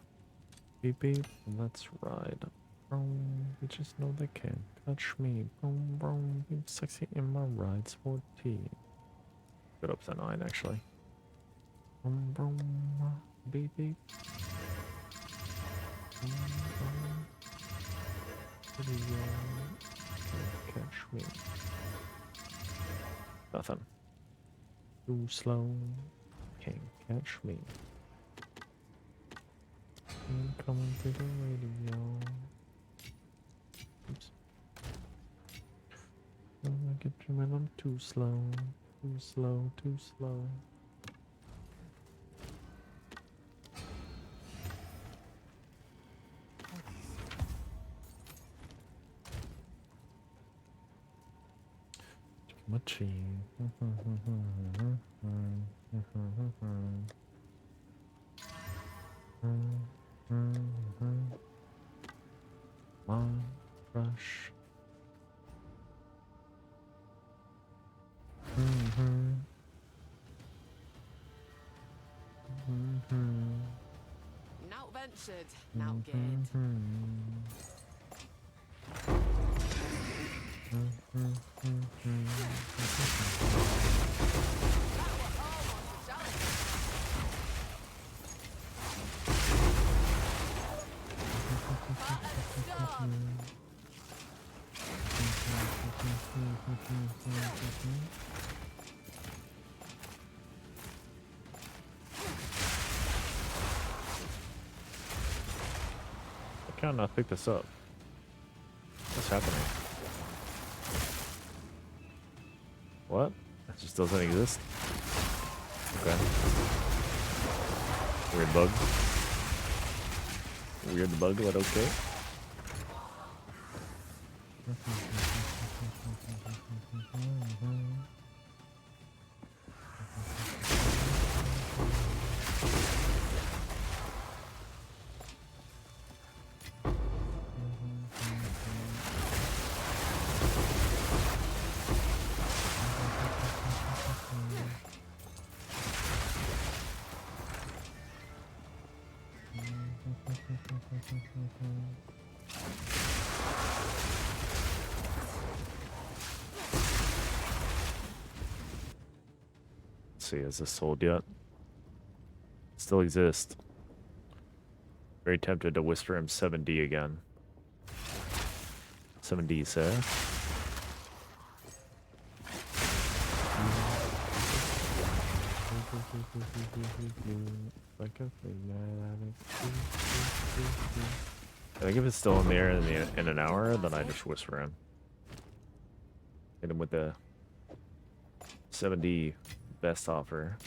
Beep, beep. Let's ride. Boom. Bitches know they can't catch me. Boom, boom. Sexy in my ride, sporty. Good up to 9, actually. Boom, boom. Beep, beep. Boom, boom. Can't catch me. Nothing. Too slow. Can't catch me. I'm coming to the radio. Oops. I get you when I'm too slow. Too slow, too slow. Muchy. One brush. Not ventured, not gained. I cannot pick this up. What's happening? What? It just doesn't exist? Okay. Weird bug. Weird bug, but okay. See, is this sold yet? Still exists. Very tempted to whisper him 7D again. 7D, sir. I think if it's still in the air in an hour, then I just whisper him. Hit him with the 7D best offer.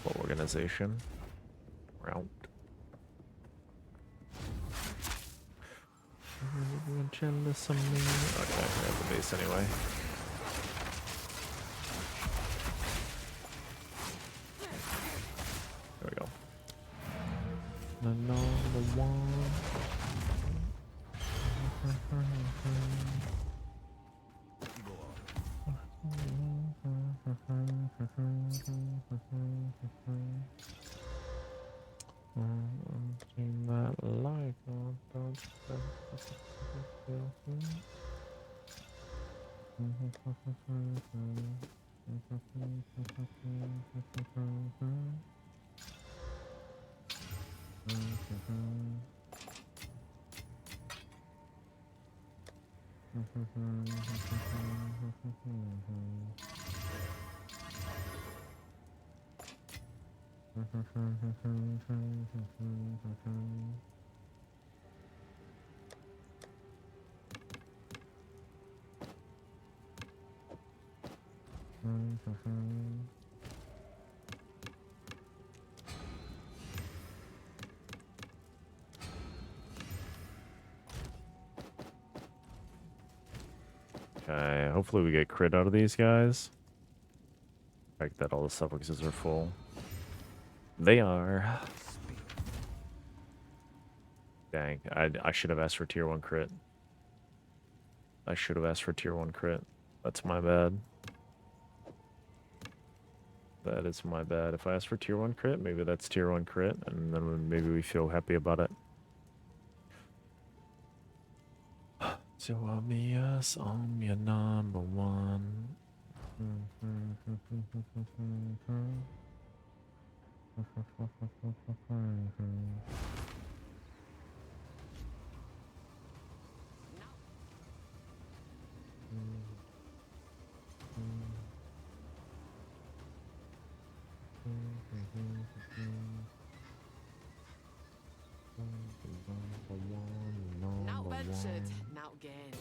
What organization? Route. Jealous of me. Okay, we're at the base anyway. The number one. Go on. That light, don't Okay, hopefully we get crit out of these guys. Check that all the suffixes are full. They are. Dang, I should have asked for tier 1 crit. I should have asked for tier 1 crit. That's my bad. That is my bad. If I ask for tier 1 crit, maybe that's tier 1 crit, and then maybe we feel happy about it. So obvious, I'm your number one. Now ventured, now gained.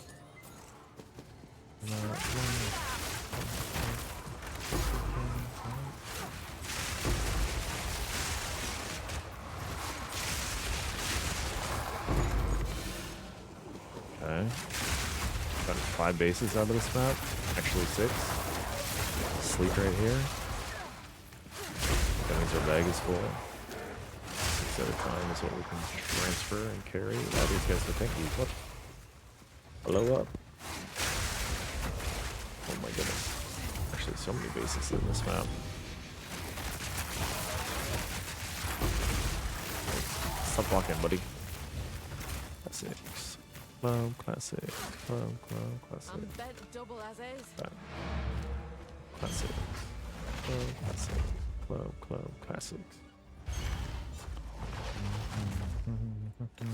Okay. Got 5 bases out of this map. Actually 6. Sleep right here. That means our bag is full. 6 at a time is what we can transfer and carry. Allow these guys to think. What? Hello up. Oh my goodness. Actually, so many bases in this map. Stop blocking, buddy. Classics. Club, classic. Club, classic. I'm bent double as is. Classics. Club, classic. Club, classics. Let's hope there's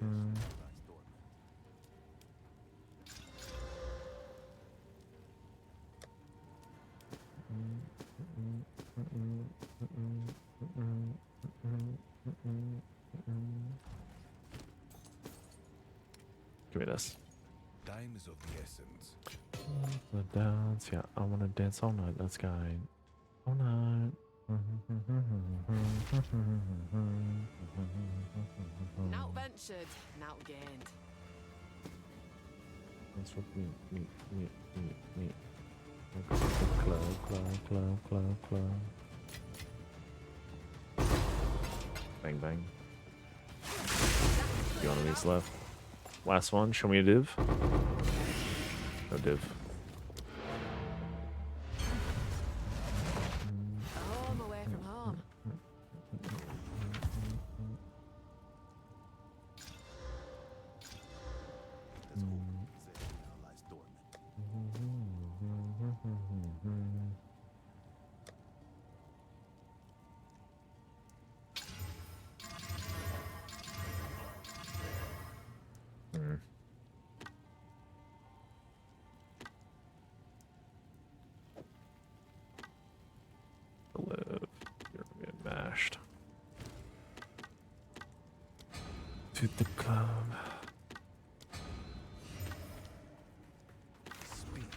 a nice door. Give me this. Time is of the essence. The dance, yeah, I wanna dance all night. Let's go. All night. Now ventured, now gained. That's what me. Club. Bang, bang. Few enemies left. Last one, show me a div. No div. Home away from home. Let's hope Satan now lies dormant. Live. You're gonna get mashed. To the club. Speed.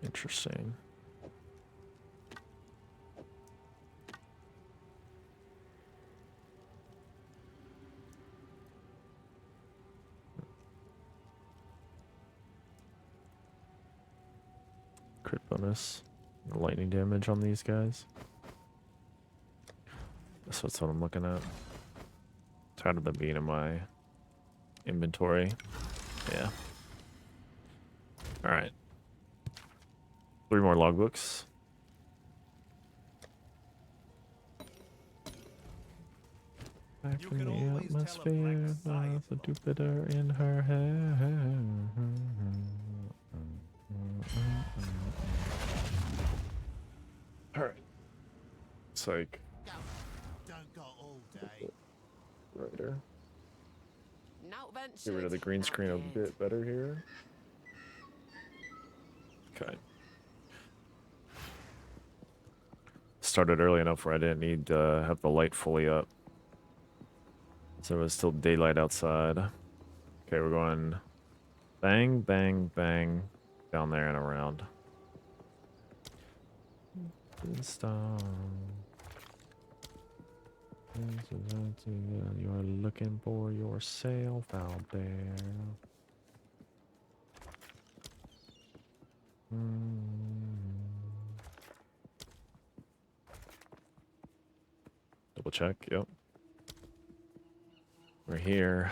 Interesting. crit bonus, and lightning damage on these guys. That's what I'm looking at. Tired of them being in my inventory. Yeah. Alright. 3 more logbooks. Back You in can the always tell a atmosphere, black there's a scythe Jupiter in her hair. Alright. It's like Don't got all day. writer. Not ventured. Get rid of the green not screen a gained. bit better here. Okay. Started early enough where I didn't need to have the light fully up. So it was still daylight outside. Okay, we're going bang, bang, bang down there and around. Stop. You're looking for yourself out there. Double check, yep. We're here.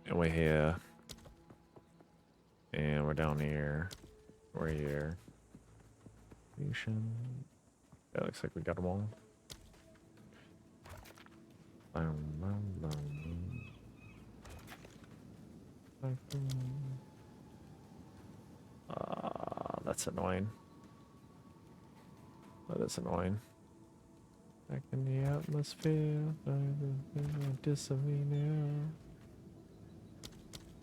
And we're here. And we're down here. We're here. Yeah, looks like we got them all. That's annoying. That is annoying. Back in the atmosphere, disappear.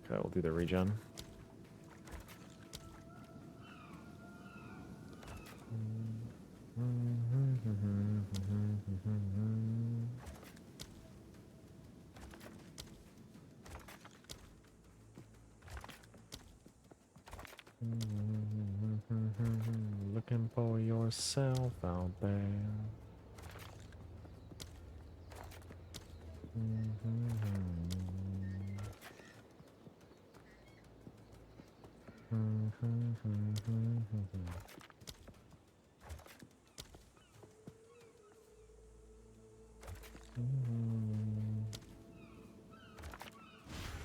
Okay, we'll do the regen. Looking for yourself out there.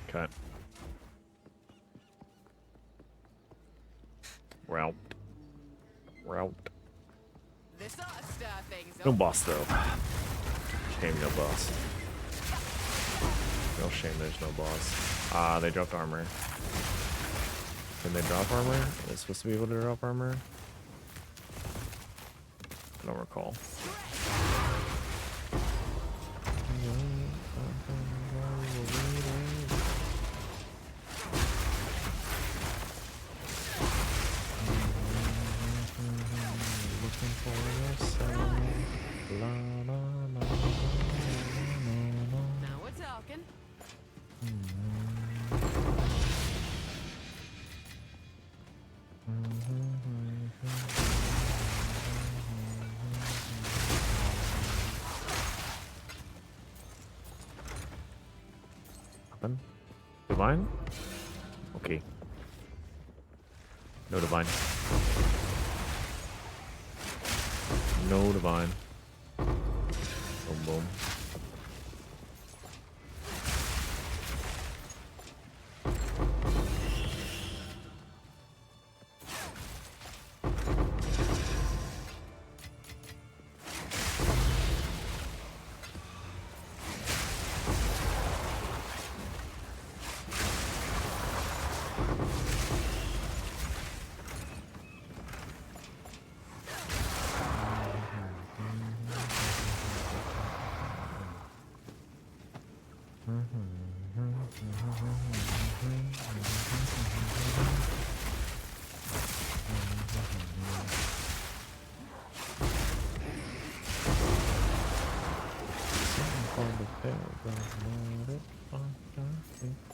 Okay. Route. This ought to stir things No up. boss though. Shame no boss. Real shame there's no boss. Ah, they dropped armor. Can they drop armor? Are they supposed to be able to drop armor? I don't recall. Looking for yourself. La, la, la, la, la. Now we're talking. Happen? Divine? Okay. No divine. No divine. Boom, boom.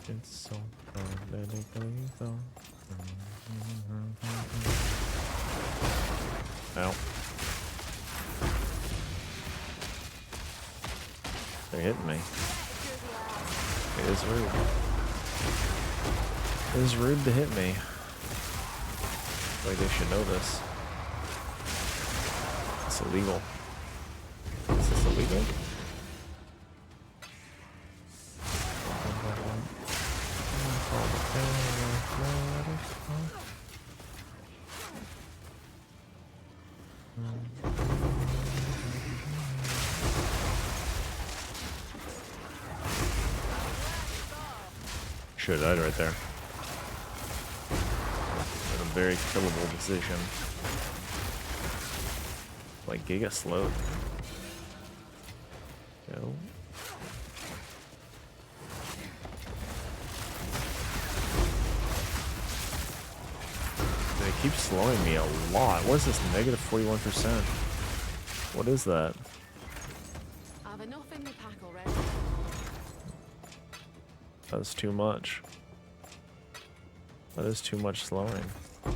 It's so let it go. Ow. They're hitting me. It is rude. It is rude to hit me. Like they should know this. It's illegal. Is this illegal? Should have died right there. In a very killable position. Like Giga slowed. Go. They keep slowing me a lot. What is this? Negative 41%. What is that? I've enough in the pack already. That's too much. That is too much slowing. I'm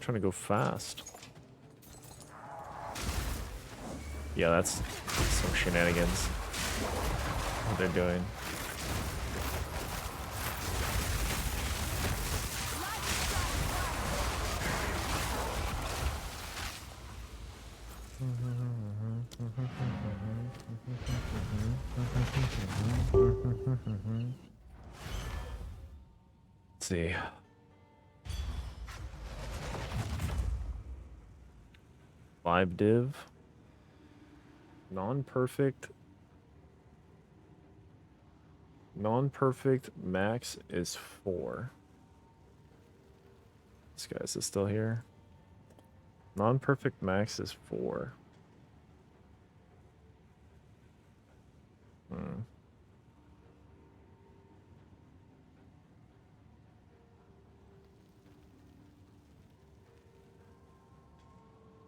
trying to go fast. Yeah, that's some shenanigans. What they're doing. Let's see. Vibe div. Non-perfect. Non-perfect max is 4. This guy, is still here? Non-perfect max is 4. Hmm.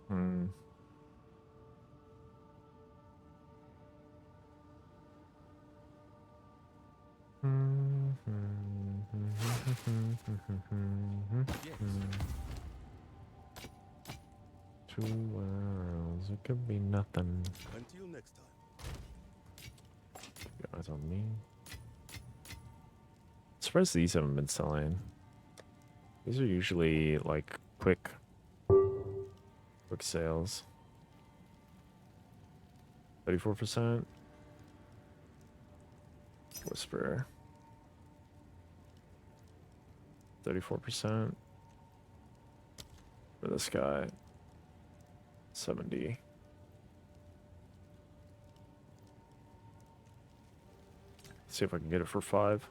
Hmm. Two worlds, it could be nothing. Until next time. Guys on me. Surprised these haven't been selling. These are usually like quick sales. 34%. Whisper. 34%. For this guy. 70. See if I can get it for 5.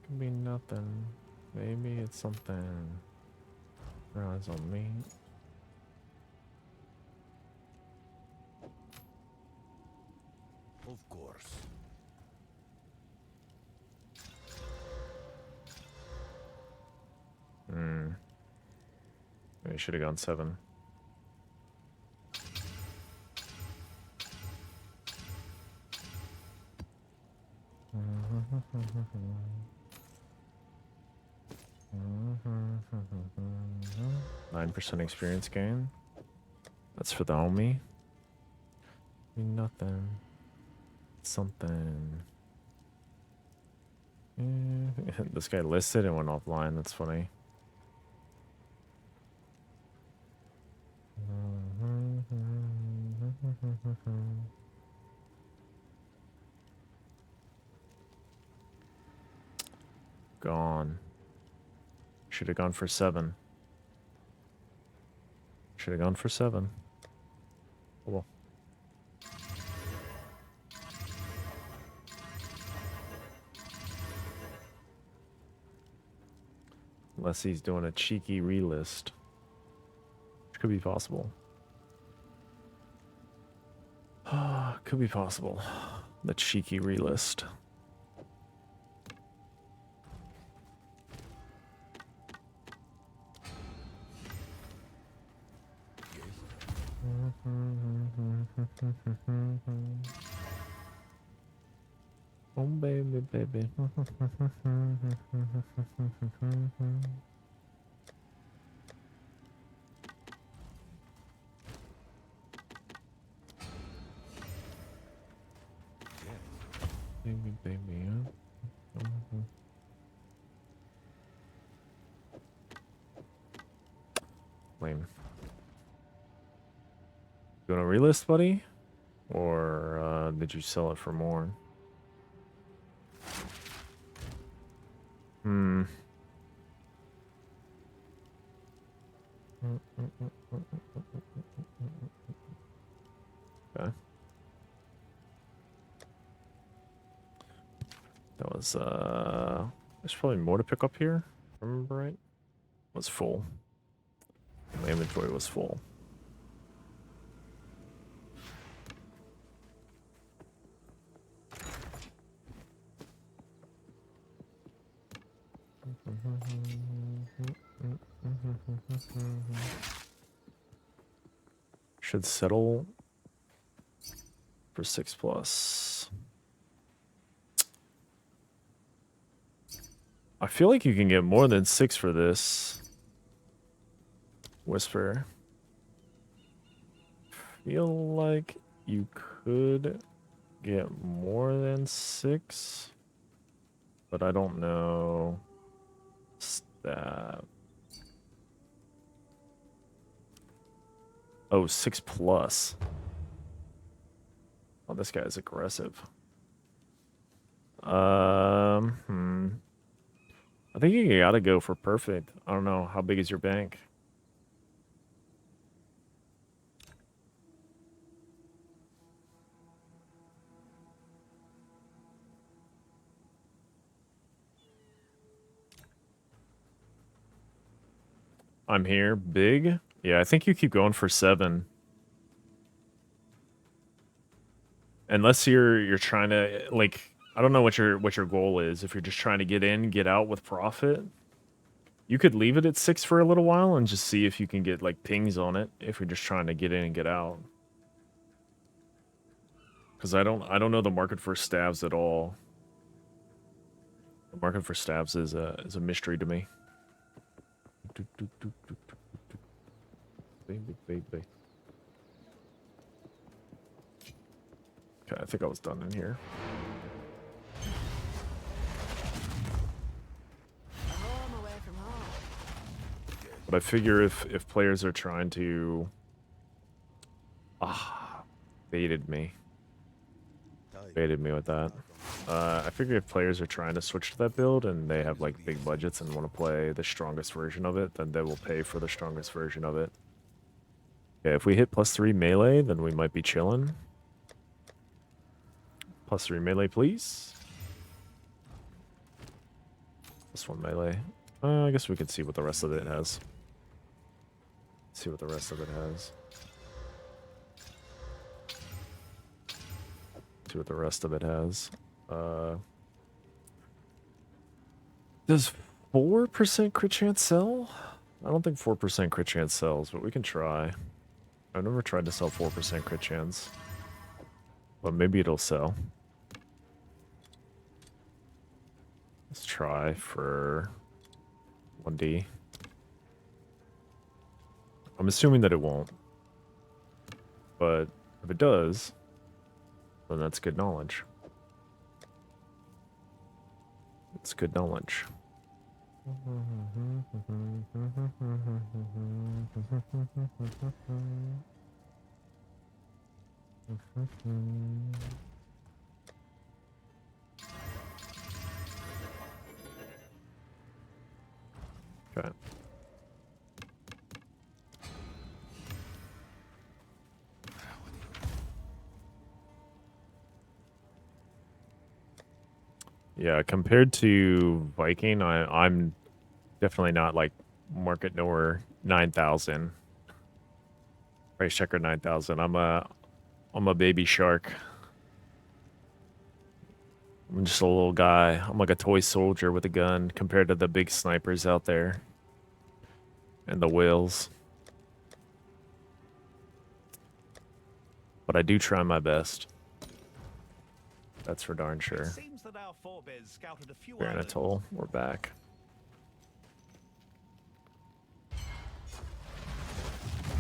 Could be nothing. Maybe it's something. Rise on me. Of course. Maybe should have gone 7. %9 experience gain. That's for the homie. Nothing. Something. This guy listed and went offline. That's funny. Gone. Should have gone for 7. Should have gone for 7. Oh, well. Unless he's doing a cheeky relist. Which could be possible. Could be possible. The cheeky relist. Oh baby, baby. Baby, baby, huh? Lame. You want to relist, buddy? Or did you sell it for more? Hmm. Okay. That was there's probably more to pick up here. Remember right? It was full. My inventory was full. Should settle for 6+. I feel like you can get more than 6 for this. Whisper. Feel like you could get more than 6, but I don't know. Stab. Oh, 6+. Oh, this guy is aggressive. I think you gotta go for perfect. I don't know. How big is your bank? I'm here. Big? Yeah, I think you keep going for 7. Unless you're trying to, like, I don't know what your goal is. If you're just trying to get in, get out with profit, you could leave it at 6 for a little while and just see if you can get like pings on it. If you're just trying to get in and get out, because I don't know the market for stabs at all. The market for stabs is a mystery to me. Baby. Okay, I think I was done in here. Home away from home. But I figure if players are trying to baited me with that. I figure if players are trying to switch to that build and they have like big budgets and want to play the strongest version of it, then they will pay for the strongest version of it. Yeah, if we hit +3 melee, then we might be chilling. +3 melee, please. +1 melee. I guess we can see what the rest of it has. See what the rest of it has. See what the rest of it has. Does 4% crit chance sell? I don't think 4% crit chance sells, but we can try. I've never tried to sell 4% crit chance. But maybe it'll sell. Let's try for 1D. I'm assuming that it won't. But if it does, then that's good knowledge. It's good knowledge. Okay. Yeah, compared to Viking, I'm definitely not like market knower 9,000. Price checker 9,000. I'm a baby shark. I'm just a little guy. I'm like a toy soldier with a gun compared to the big snipers out there. And the whales. But I do try my best. That's for darn sure. It seems that our forebears scouted a few Baron islands. Atoll, we're back.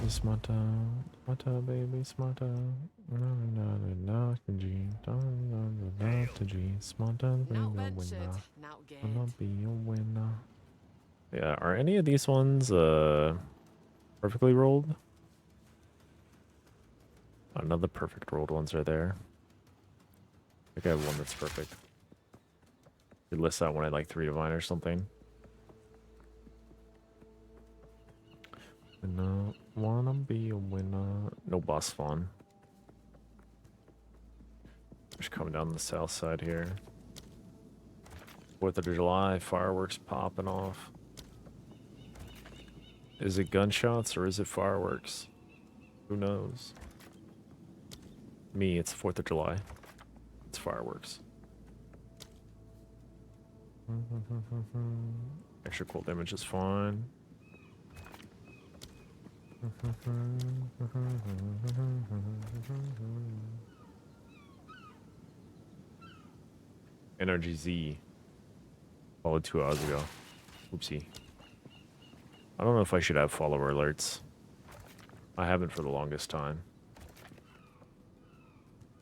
Smarta, baby, smarta. Smarta, be a Not ventured, winner. not I'll gained. be a winner. Yeah, are any of these ones Perfectly rolled. Another perfect rolled ones are there. I think I have one that's perfect. You list that one at like 3 divine or something. Winner, wanna be a winner. No boss spawn. Just coming down the south side here. 4th of July, fireworks popping off. Is it gunshots or is it fireworks? Who knows? Me, it's 4th of July. It's fireworks. Extra cold damage is fine. Energy Z. Followed 2 hours ago. Oopsie. I don't know if I should have follower alerts. I haven't for the longest time.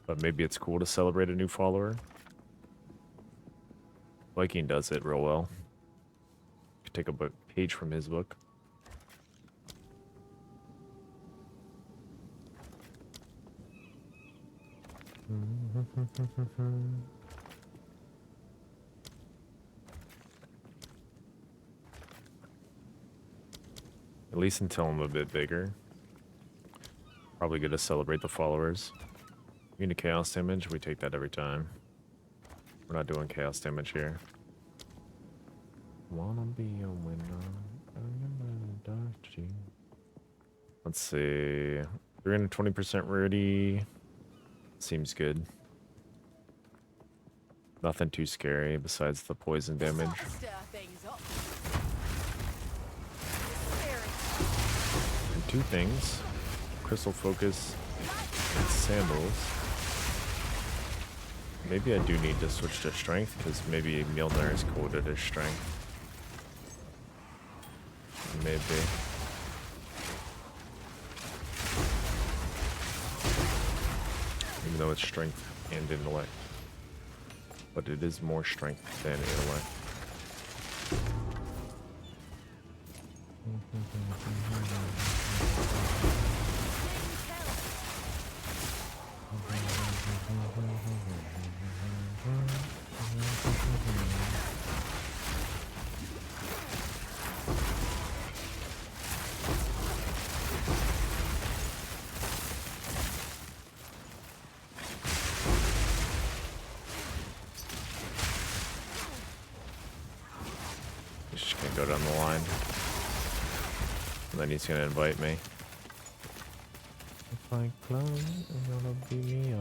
But maybe it's cool to celebrate a new follower. Viking does it real well. Could take a page from his book. At least until I'm a bit bigger. Probably good to celebrate the followers. Into chaos damage, we take that every time. We're not doing chaos damage here. Wanna be a winner. Let's see. 320% rarity. Seems good. Nothing too scary besides the poison damage. Stir things up. And 2 things. Crystal focus and sandals. Maybe I do need to switch to strength because maybe Mjolnir is coded as strength. Maybe. Even though it's strength and intellect. But it is more strength than intellect. Just gonna go down the line. And then he's gonna invite me. If I close, you're gonna beat me up.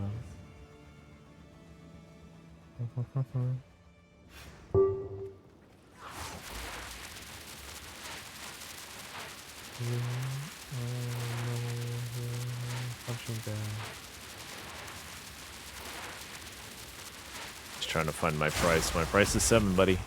Just trying to find my price. My price is 7, buddy.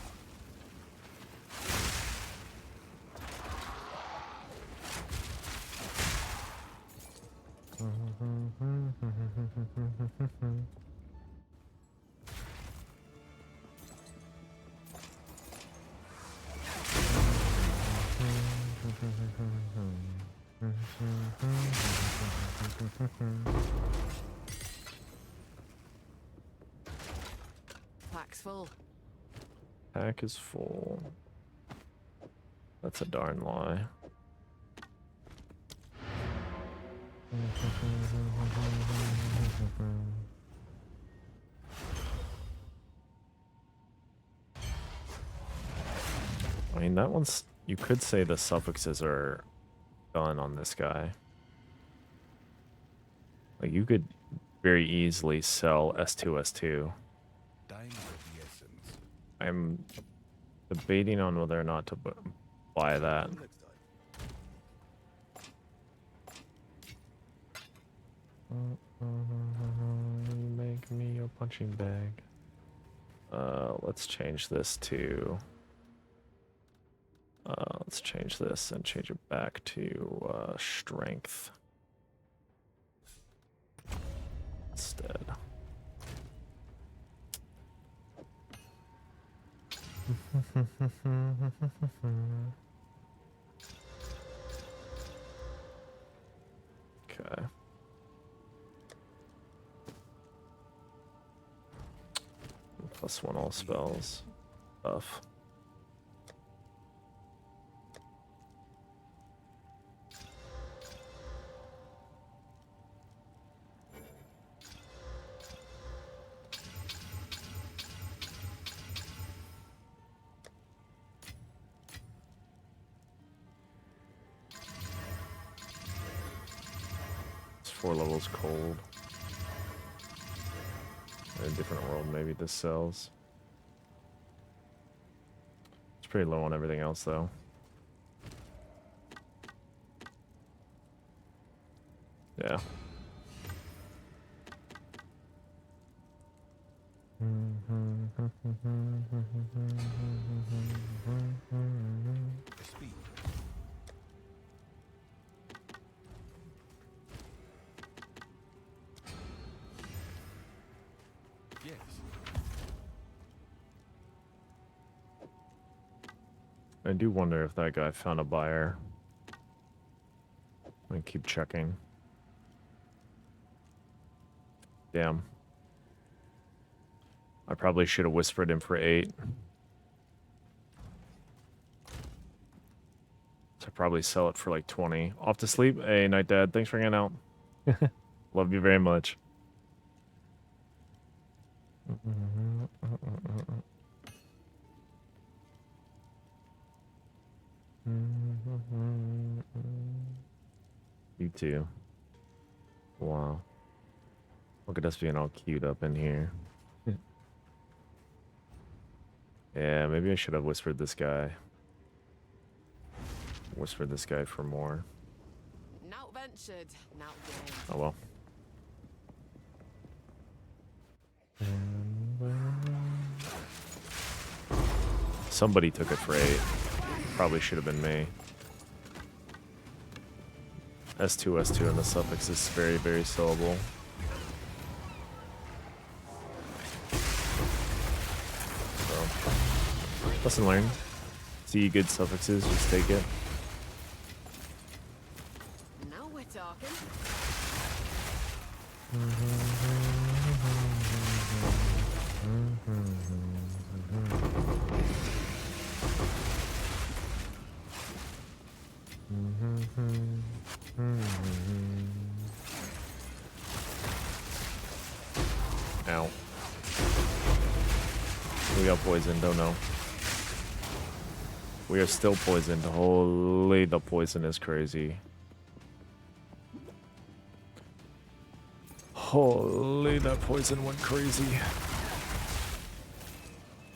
Pack's full. Pack is full. That's a darn lie. I mean, that one's... You could say the suffixes are done on this guy. Like, you could very easily sell S2, S2. Time of the essence. I'm debating on whether or not to buy that. You make me your punching bag. Let's change this to... let's change this and change it back to strength instead. Okay. +1 all spells. Buff. It's 4 levels cold. In a different world, maybe this sells. It's pretty low on everything else, though. Yeah. Speed. Yes. I do wonder if that guy found a buyer. I'm gonna keep checking. Damn. I probably should have whispered him for 8. So I'd probably sell it for like 20. Off to sleep? Hey, Night Dad, thanks for hanging out. Love you very much. You too. Wow. Look at us being all queued up in here. Yeah, maybe I should have whispered this guy. Whispered this guy for more. Not ventured, not gained. Oh well. Somebody took it for 8. Probably should have been me. S2 and the suffix is very, very sellable. So, lesson learned. See good suffixes, just take it. Now we're talking. Ow. We got poisoned, don't know. We are still poisoned. Holy, the poison is crazy. Holy, that poison went crazy.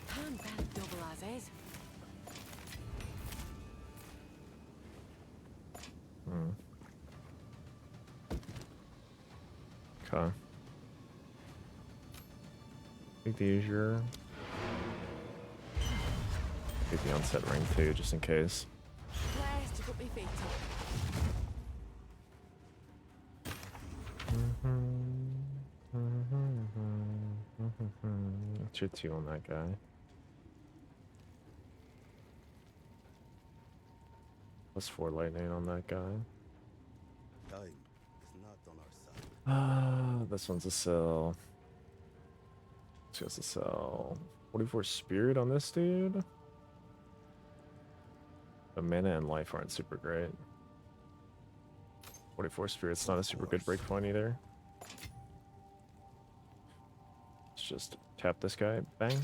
Can't bend double as is. Okay. Take the usual. Get the onset ring too, just in case. Place to put my feet What's your 2 on that guy? +4 lightning on that guy. Time is not on our side. This one's a sell. It's just a sell. 44 spirit on this dude. The mana and life aren't super great. 44 spirit's not a super good breakpoint either. Let's just tap this guy. Bang.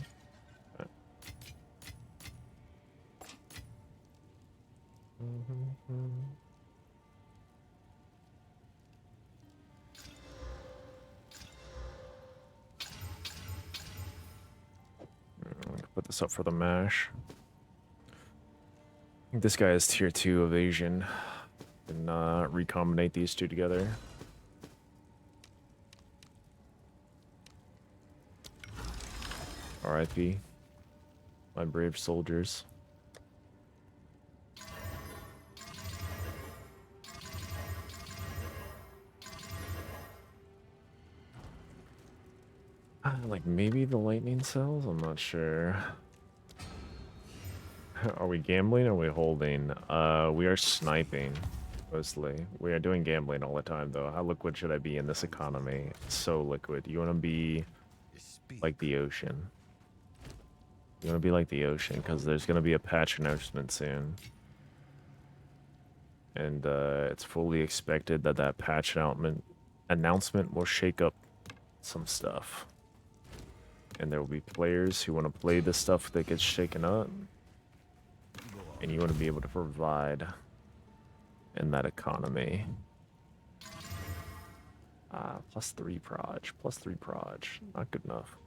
Okay. Put this up for the mash. I think this guy is tier 2 evasion. And recombinate these two together. RIP. My brave soldiers. Like maybe the lightning cells? I'm not sure. Are we gambling or are we holding? We are sniping. Mostly. We are doing gambling all the time, though. How liquid should I be in this economy? So liquid. You want to be Speak. like the ocean. You want to be like the ocean, because there's going to be a patch announcement soon. And it's fully expected that that patch announcement will shake up some stuff. And there will be players who want to play the stuff that gets shaken up. And you want to be able to provide in that economy. +3 proj. +3 proj. Not good enough.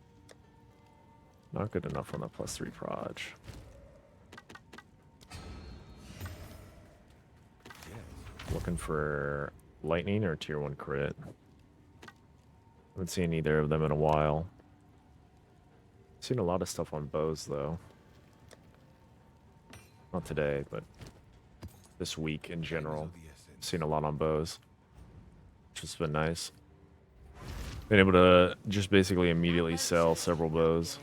Not good enough on the +3 proj. Looking for lightning or tier 1 crit. Haven't seen either of them in a while. Seen a lot of stuff on bows though. Not today, but this week in general. Seen a lot on bows, which has been nice. Been able to just basically immediately sell several bows.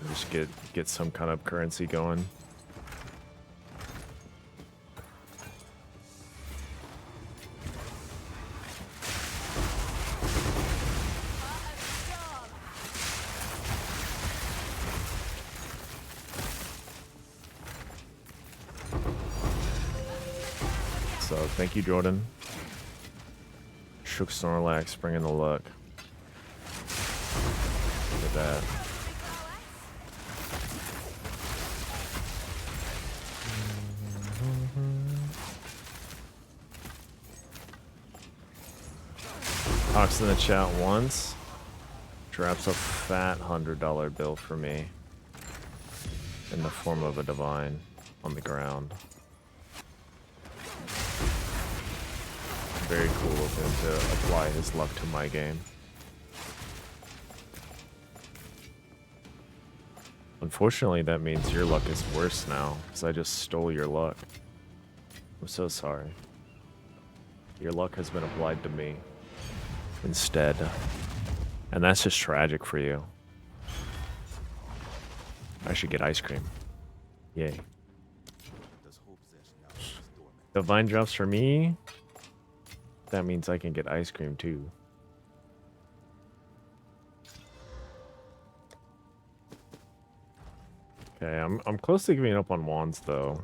And just get some kind of currency going. So thank you, Jordan. Shook Snorlax, bringing the luck. Look at that. Talks in the chat once. Drops a fat $100 bill for me. In the form of a divine on the ground. Very cool of him to apply his luck to my game. Unfortunately, that means your luck is worse now, because I just stole your luck. I'm so sorry. Your luck has been applied to me instead. And that's just tragic for you. I should get ice cream. Yay. Divine drops for me. That means I can get ice cream too. Okay, I'm close to giving up on wands though.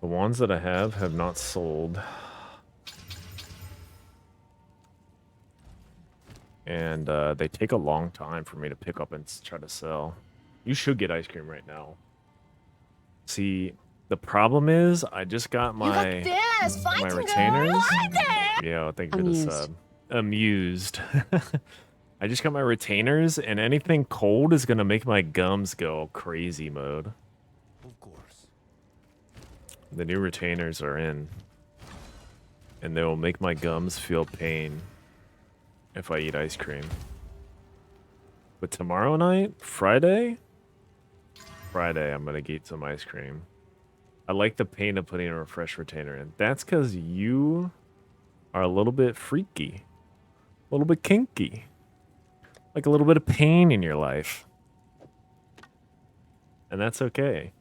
The wands that I have not sold. And they take a long time for me to pick up and try to sell. You should get ice cream right now. See, the problem is I just got my retainers. Yeah, thank you for the sub. Amused. I just got my retainers, and anything cold is gonna make my gums go crazy mode. Of course. The new retainers are in, and they will make my gums feel pain if I eat ice cream. But tomorrow night, Friday, I'm gonna eat some ice cream. I like the pain of putting a refresh retainer in. That's because you are a little bit freaky, a little bit kinky, like a little bit of pain in your life. And that's okay.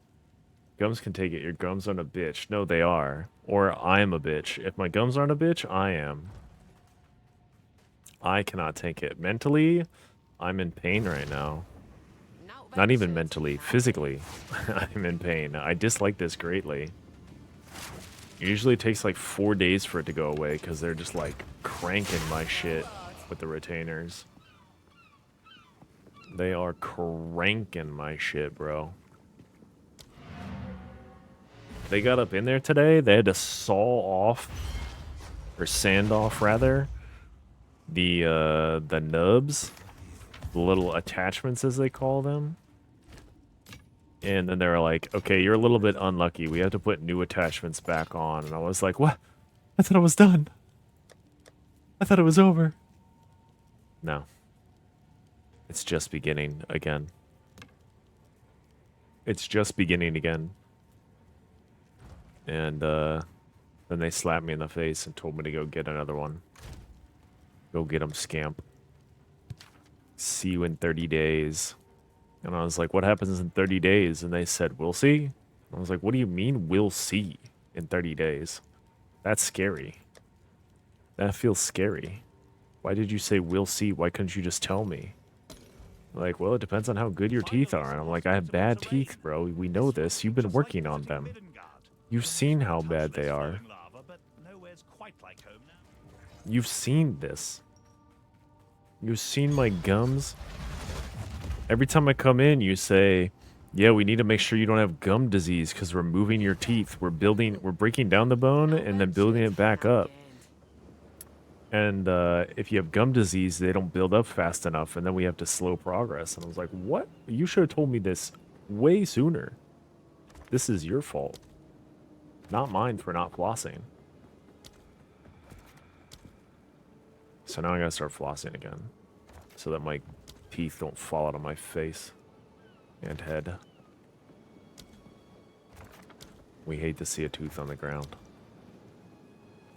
Gums can take it. Your gums aren't a bitch. No, they are. Or I'm a bitch. If my gums aren't a bitch, I am. I cannot take it. Mentally, I'm in pain right now. Not even mentally, physically, I'm in pain. I dislike this greatly. It usually takes like 4 days for it to go away because they're just like cranking my shit with the retainers. They are cranking my shit, bro. They got up in there today. They had to saw off, or sand off rather, the nubs, the little attachments as they call them. And then they were like, okay, you're a little bit unlucky. We have to put new attachments back on. And I was like, what? I thought I was done. I thought it was over. No. It's just beginning again. It's just beginning again. And then they slapped me in the face and told me to go get another one. Go get them, scamp. See you in 30 days. And I was like, what happens in 30 days? And they said, we'll see. I was like, what do you mean we'll see in 30 days? That's scary. That feels scary. Why did you say we'll see? Why couldn't you just tell me? Like, well, it depends on how good your teeth are. And I'm like, I have bad teeth, bro. We know this. You've been working on them. You've seen how bad they are. You've seen this. You've seen my gums. Every time I come in, you say, yeah, we need to make sure you don't have gum disease because we're moving your teeth. We're breaking down the bone and then building it back up. And if you have gum disease, they don't build up fast enough, and then we have to slow progress. And I was like, what? You should have told me this way sooner. This is your fault. Not mine for not flossing. So now I gotta start flossing again. So that my teeth don't fall out of my face and head. We hate to see a tooth on the ground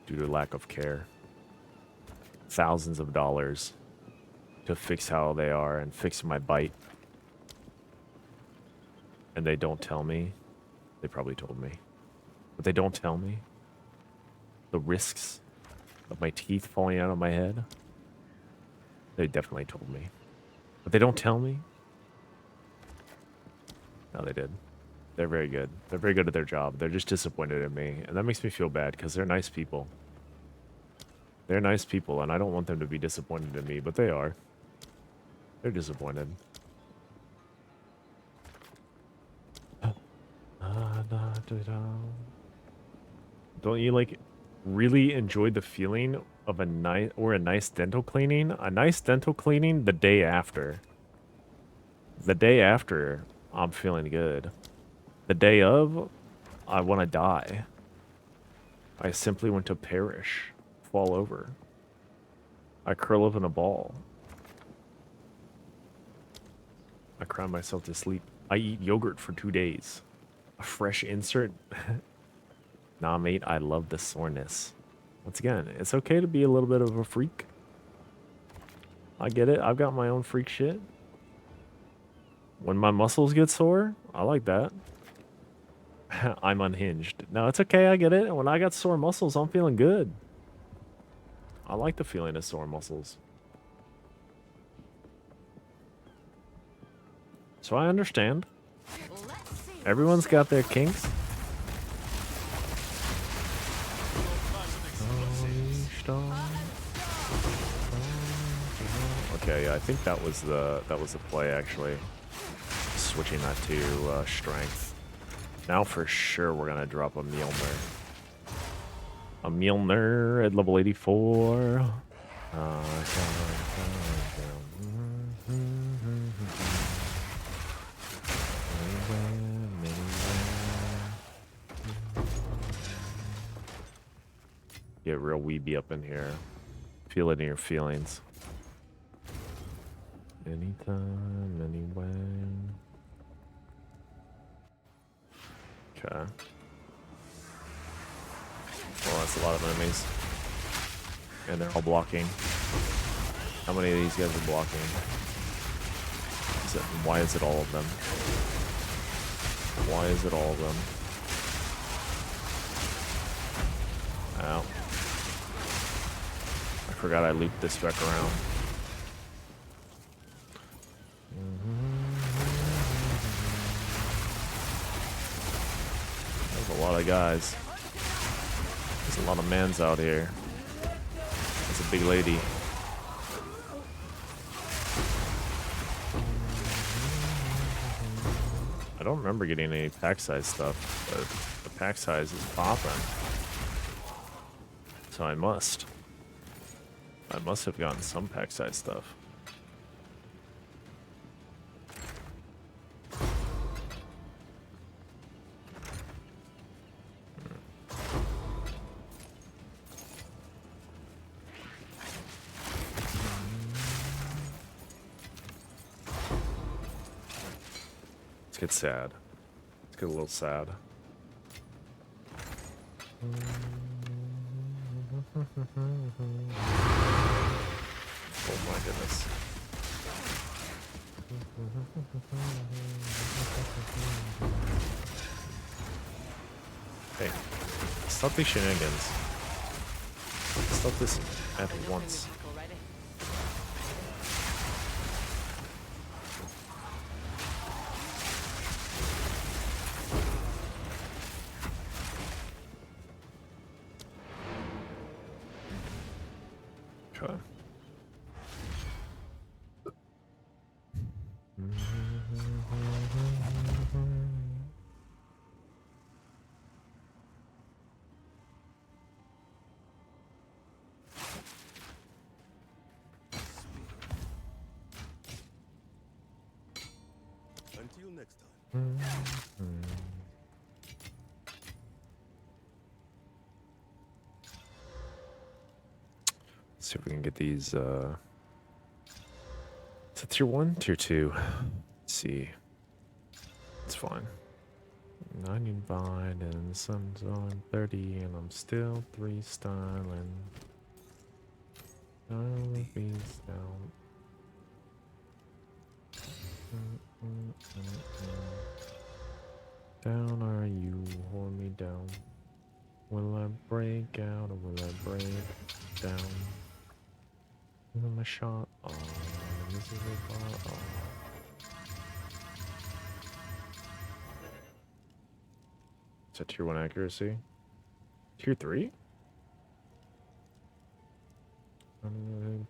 due to lack of care. Thousands of dollars to fix how they are and fix my bite. And they don't tell me. They probably told me. But they don't tell me the risks of my teeth falling out of my head. They definitely told me. But they don't tell me. No, they did. They're very good. They're very good at their job. They're just disappointed in me. And that makes me feel bad because they're nice people. They're nice people, and I don't want them to be disappointed in me, but they are. They're disappointed. Don't you, like, really enjoy the feeling of a nice dental cleaning? A nice dental cleaning the day after. The day after, I'm feeling good. The day of, I want to die. I simply want to perish. Fall over. I curl up in a ball. I cry myself to sleep. I eat yogurt for 2 days. A fresh insert? Nah, mate, I love the soreness. Once again, it's okay to be a little bit of a freak. I get it. I've got my own freak shit. When my muscles get sore, I like that. I'm unhinged. No, it's okay. I get it. When I got sore muscles, I'm feeling good. I like the feeling of sore muscles. So I understand. Everyone's got their kinks. Okay, yeah, I think that was the play actually. Switching that to strength. Now for sure we're gonna drop a Mjolnir. A Mjolnir at level 84. Get real weeby up in here. Feel it in your feelings. Anytime, anywhere. Okay. Well, that's a lot of enemies. And they're all blocking. How many of these guys are blocking? Why is it all of them? Why is it all of them? Ow. I forgot I looped this back around. There's a lot of guys. There's a lot of mans out here. There's a big lady. I don't remember getting any pack size stuff, but the pack size is popping. So I must have gotten some pack size stuff. Let's get sad. Let's get a little sad. Oh my goodness. Hey, stop these shenanigans. Stop this at once. Already. Okay. Until next time. Let's see if we can get these, is it tier 1? Tier 2? Let's see. It's fine. 95 and the sun's on 30 and I'm still 3 styling. I'll be down. Down are you, hold me down. Will I break out or will I break down? This is my shot. Oh, this is a bar. Oh. Is that tier 1 accuracy? Tier 3?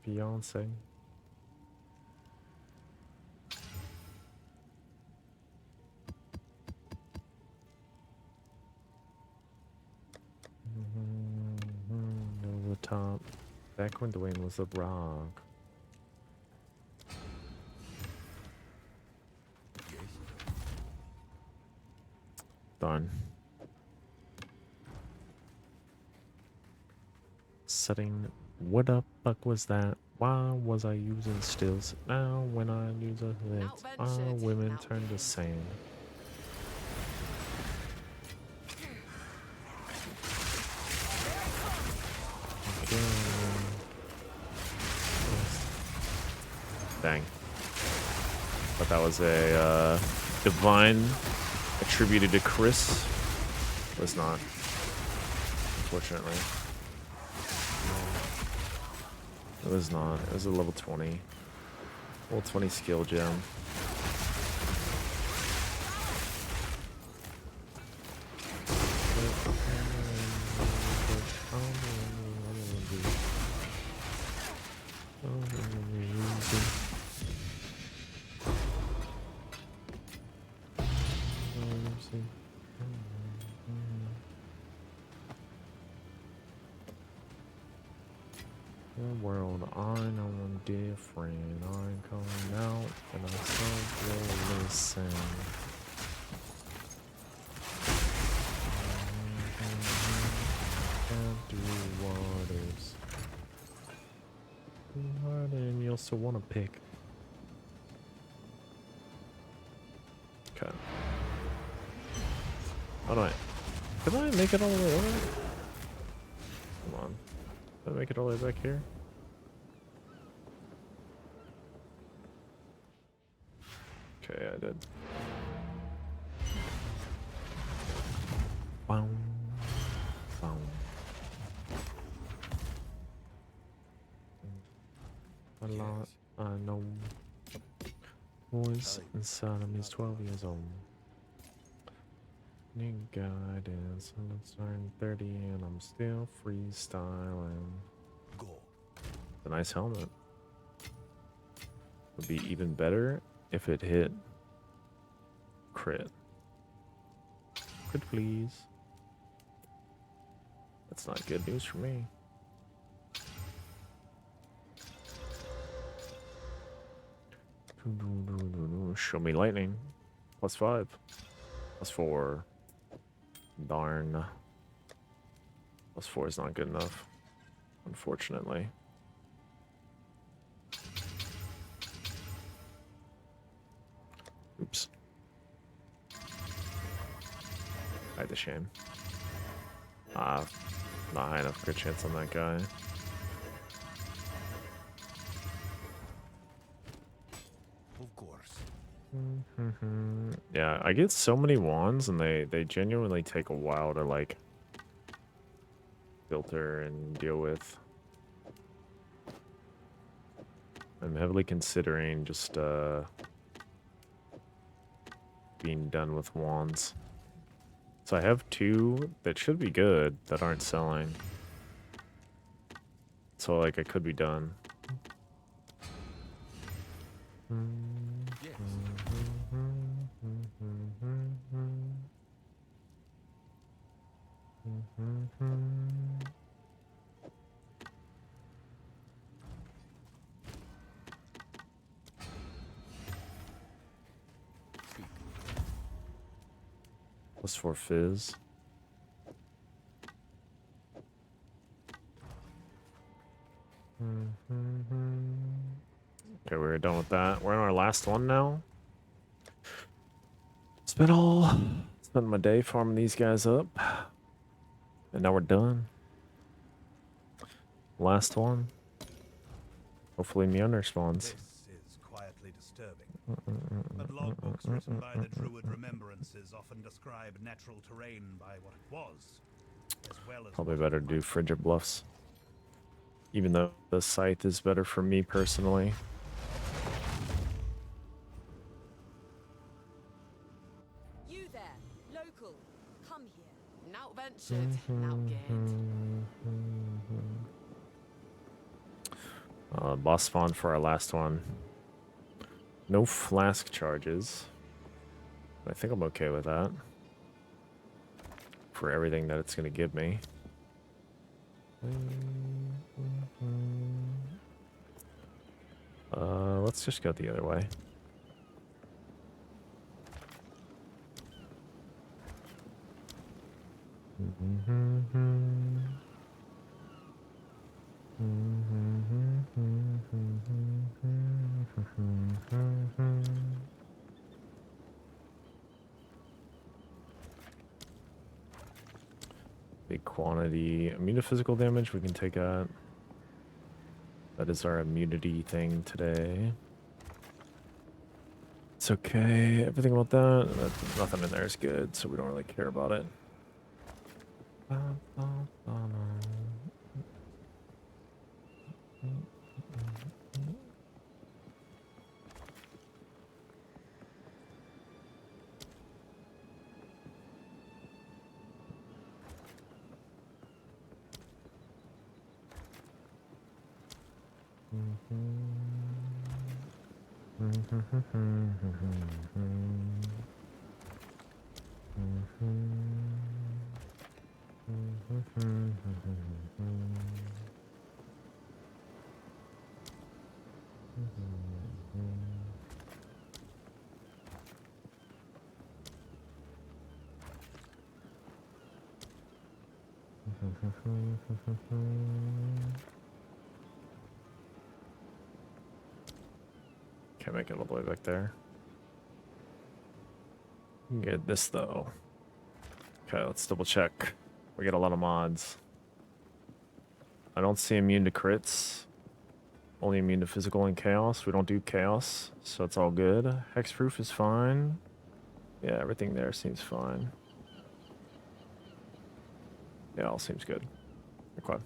Beyonce. Over the top. Back when Dwayne was a rock. Darn. Setting. What the fuck was that? Why was I using stills? Now when I use a hit, all women turn to sand. Okay. Dang. But that was a divine attributed to Chris. It was not. Unfortunately. It was not. It was a level 20. Level 20 skill gem. The world, I know I'm different. I'm coming out, and I still will listen. Can't do waters. And you also want to pick. Okay. Oh no, did I make it all the way over? Come on. Did I make it all the way back here? Okay, I did. Boom. Boom. A lot I know. Voice inside of me is 12 years old. Need guidance, and it's turn 30 and I'm still freestyling. Go. A nice helmet. Would be even better if it hit crit. Crit, please. That's not good news for me. Show me lightning. +5. +4. Darn. +4 is not good enough, unfortunately. Oops. I had the shame. Not high enough crit chance on that guy. Of course. Yeah, I get so many wands and they genuinely take a while to like filter and deal with. I'm heavily considering just being done with wands. So I have 2 that should be good that aren't selling. So like I could be done. Yes. Speak. +4 fizz. Okay, we're done with that. We're on our last one now. Spent my day farming these guys up. And now we're done. Last one. Hopefully Mjolnir spawns. This is quietly disturbing. But logbooks written by the Druid Remembrances often describe natural terrain by what it was, as well as Probably what better it to do might Frigid Bluffs. Even though the scythe is better for me personally. You there, local. Come here. Now ventured, now gained. Boss spawn for our last one. No flask charges. I think I'm okay with that. For everything that it's going to give me. Let's just go the other way. Big quantity. Immune to physical damage, we can take out. That is our immunity thing today. It's okay. Everything about that, nothing in there is good, so we don't really care about it. Can't make it all the way back there. Get this though. Okay, let's double check. We get a lot of mods. I don't see immune to crits. Only immune to physical and chaos. We don't do chaos, so it's all good. Hexproof is fine. Yeah, everything there seems fine. Yeah, all seems good. Okay.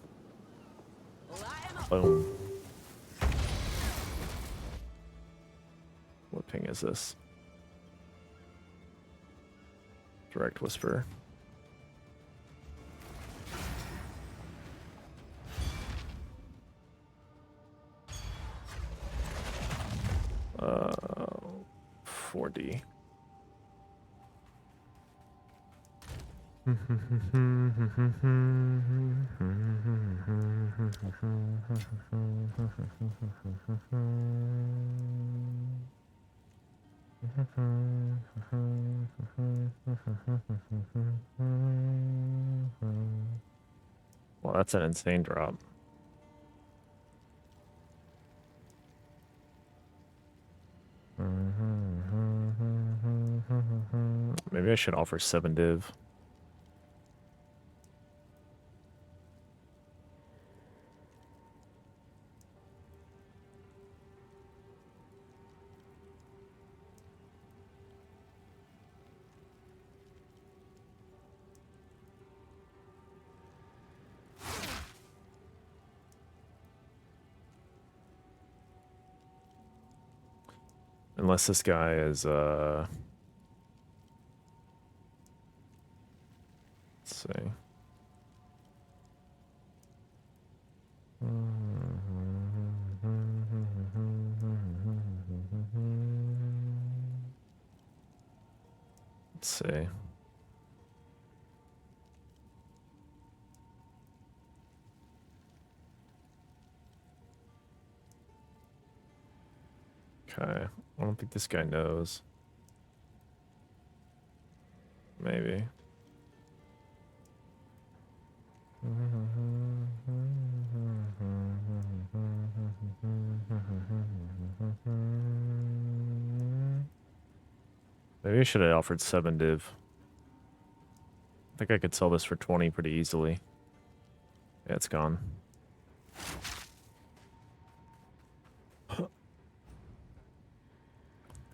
Boom. What ping is this? Direct whisper. Uh, 4D. Well, that's an insane drop. Maybe I should offer 7 div. Unless this guy is, let's see. Let's see. Okay. I don't think this guy knows. Maybe. Maybe I should have offered 7 div. I think I could sell this for 20 pretty easily. Yeah, it's gone.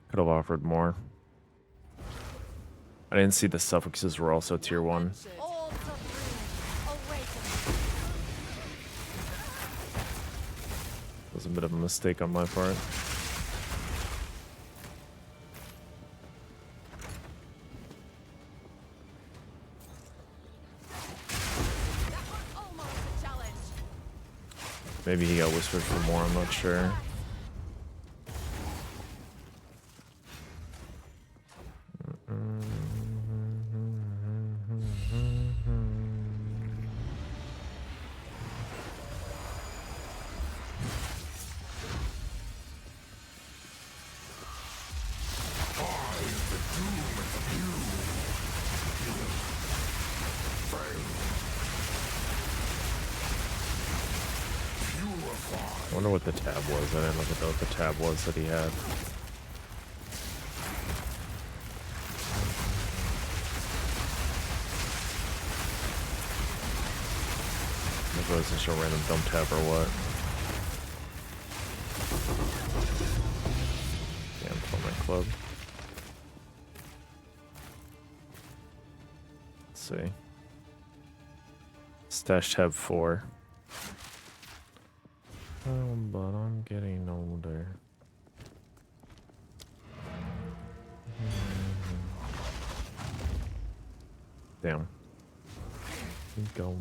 Could have offered more. I didn't see the suffixes were also tier 1. All suffering, awaken. Was a bit of a mistake on my part. That was almost a challenge. Maybe he got whispered for more, I'm not sure. I wonder what the tab was. I didn't look at what the tab was that he had. If it was just a random dump tab or what. Damn, Torment Club. Let's see. Stash tab 4. But I'm getting older. Damn. Go.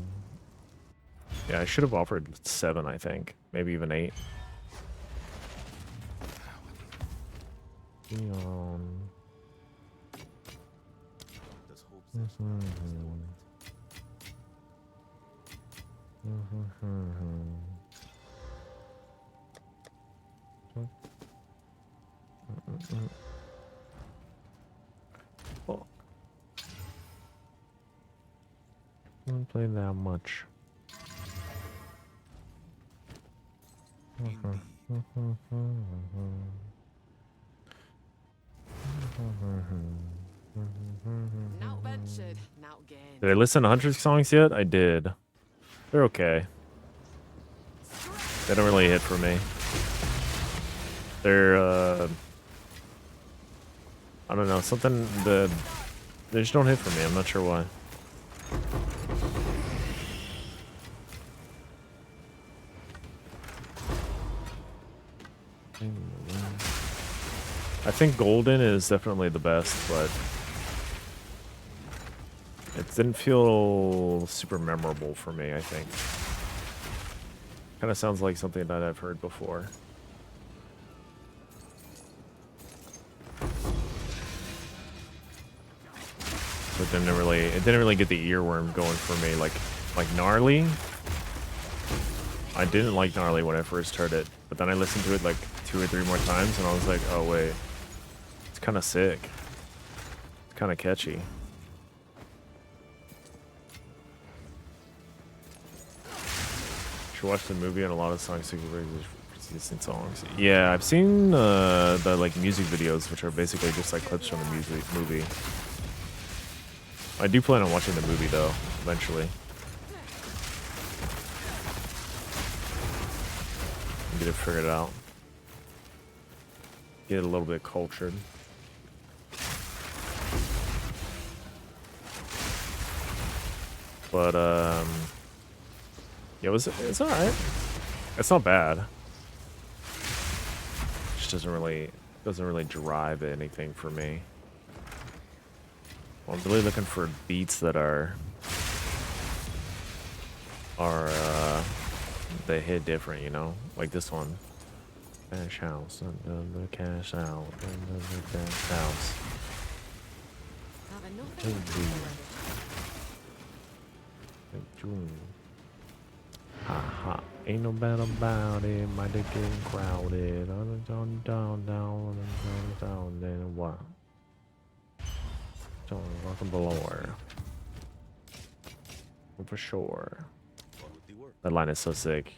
Yeah, I should have offered 7, I think. Maybe even 8. Leon. Oh. Don't play that much. Now ventured, now gained. Did I listen to 100 songs yet? I did. They're okay. They don't really hit for me. They're, I don't know, something that they just don't hit for me. I'm not sure why. I think Golden is definitely the best, but it didn't feel super memorable for me, I think. Kind of sounds like something that I've heard before. But it didn't really get the earworm going for me like Gnarly. I didn't like Gnarly when I first heard it, but then I listened to it like 2 or 3 more times and I was like, oh wait, it's kind of sick. It's kind of catchy. Should watch the movie and a lot of songs took persistent songs. Yeah, I've seen the like music videos, which are basically just like clips from the movie. I do plan on watching the movie though, eventually. Get it figured out. Get it a little bit cultured. But yeah, it's alright. It's not bad. Just doesn't really Doesn't really drive anything for me. Well, I'm really looking for beats that are they hit different, you know, like this one. Cash house, and the cash out, and the cash house. Have enough Hey, of dude. it. Like, June. Ha ha. Ain't no bad about it. My dick getting crowded. Down, then what? Don't welcome below her. For sure. That line is so sick.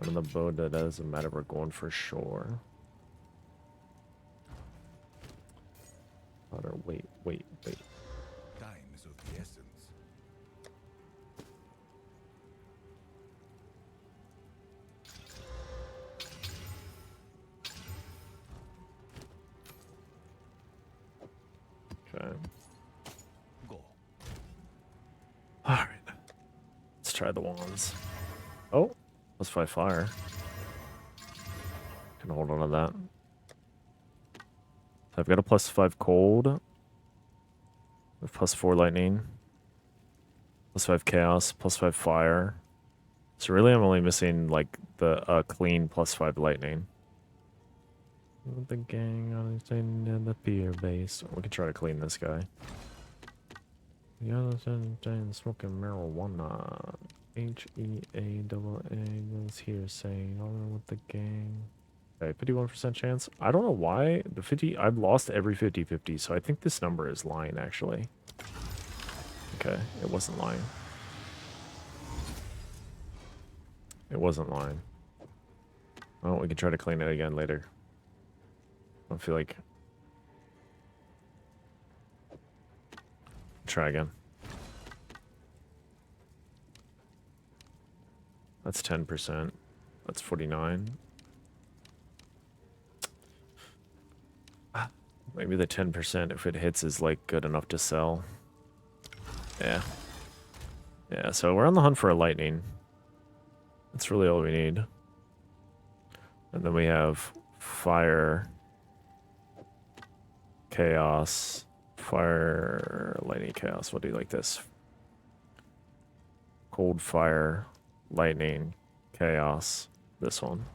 On the boat, that doesn't matter. We're going for sure. Wait. Time is of the essence. Okay. Go. Alright. Let's try the wands. Oh, let's try fire. Can hold on to that. So I've got a +5 cold. With +4 lightning. +5 chaos. +5 fire. So really I'm only missing like the clean +5 lightning. With the gang on the pier base. We can try to clean this guy. The other smoking marijuana. HEAAA is here saying on with the gang. Okay, 51% chance. I don't know why the 50. I've lost every 50-50, so I think this number is lying actually. Okay, it wasn't lying. It wasn't lying. Oh, we can try to clean it again later. I don't feel like. Try again. That's 10%. That's 49. Maybe the 10% if it hits is like good enough to sell. Yeah. Yeah, so we're on the hunt for a lightning. That's really all we need. And then we have fire, chaos, fire, lightning, chaos. We'll do like this. Cold, fire, lightning, chaos. This one.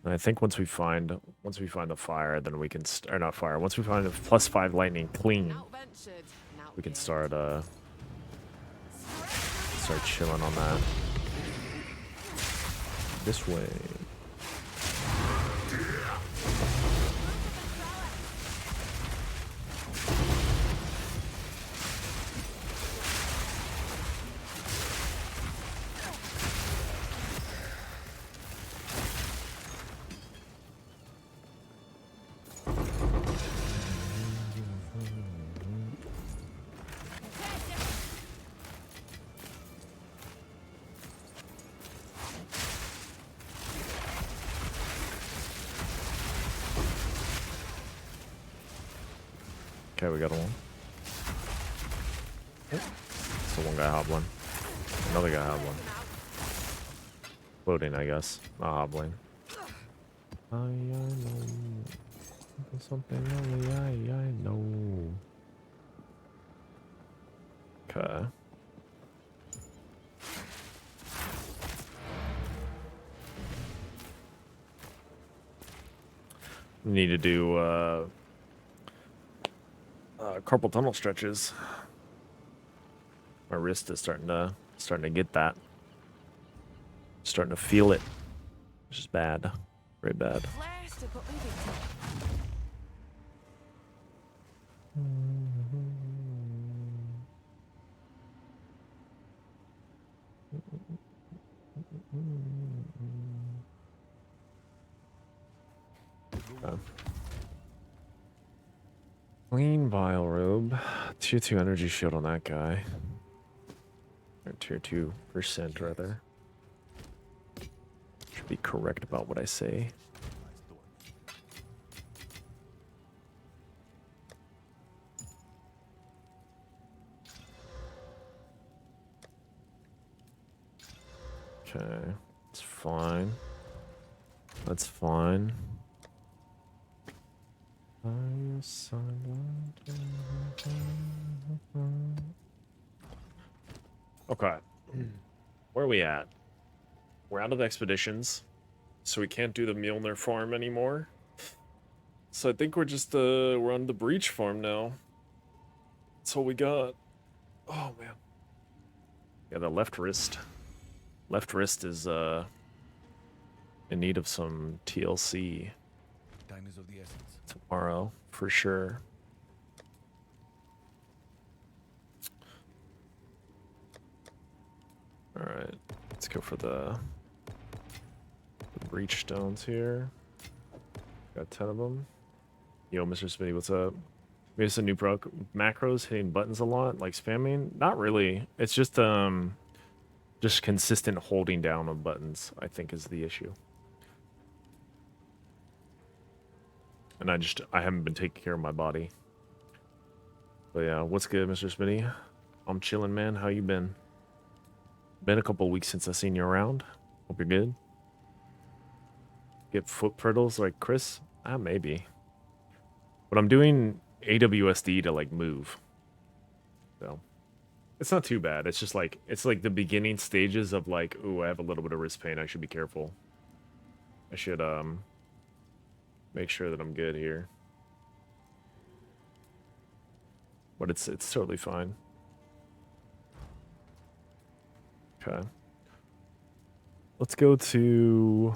And I think once we find the fire, then we can or not fire. Once we find the +5 lightning clean, Outventured, we can outgeared. start chilling on that. This way. Okay, we got one. So one guy hobbling. Another guy hobbling. Floating, I guess. Not hobbling. I know. Something only I know. Okay. Need to do carpal tunnel stretches. My wrist is starting to get that. Starting to feel it, which is bad, very bad. Blessed to put me victim. Clean vial robe, tier 2 energy shield on that guy, or tier 2% rather. Should be correct about what I say. Okay, it's fine. That's fine. Okay. Where are we at? We're out of expeditions, so we can't do the Mjolnir farm anymore. So I think we're just we're on the breach farm now. That's all we got. Oh man. Yeah, the left wrist. Left wrist is in need of some TLC Time is of the essence. tomorrow for sure. All right, let's go for the breach stones here. Got 10 of them. Yo, Mr. Smitty, what's up? Maybe some new macros hitting buttons a lot, like spamming. Not really. It's just consistent holding down of buttons, I think, is the issue. And I haven't been taking care of my body. But yeah, what's good, Mr. Smitty? I'm chilling, man. How you been? Been a couple weeks since I seen you around. Hope you're good. Get foot pedals like Chris? Maybe. But I'm doing AWSD to like move. So it's not too bad. It's just like it's like the beginning stages of like, ooh, I have a little bit of wrist pain. I should be careful. I should make sure that I'm good here. But it's totally fine. Okay. Let's go to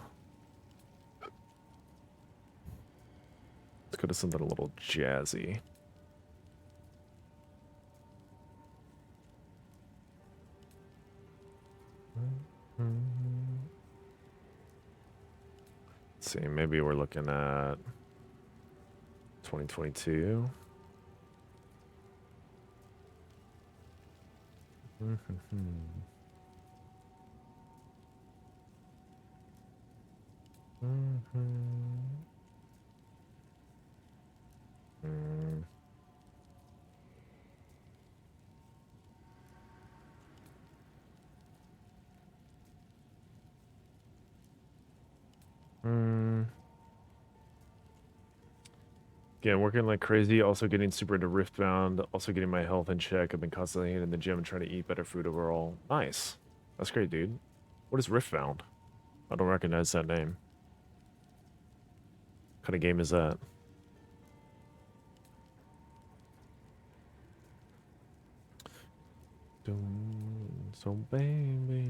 something a little jazzy. Let's see, maybe we're looking at 2022. Again, working like crazy, also getting super into Riftbound, also getting my health in check. I've been constantly hitting the gym and trying to eat better food overall. Nice. That's great, dude. What is Riftbound? I don't recognize that name. What kind of game is that? So baby,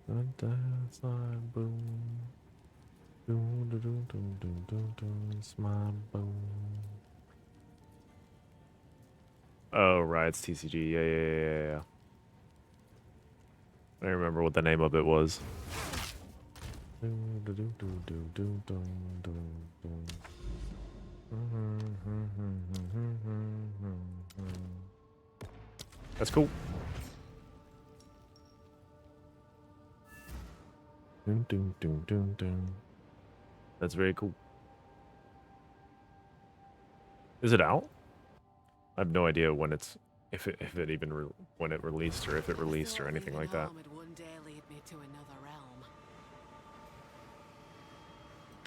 that's like boom. It's my boom. Oh right, it's TCG. Yeah. I don't remember what the name of it was. That's cool. That's very cool. Is it out? I have no idea when it's if it even when it released or if it released or anything like that.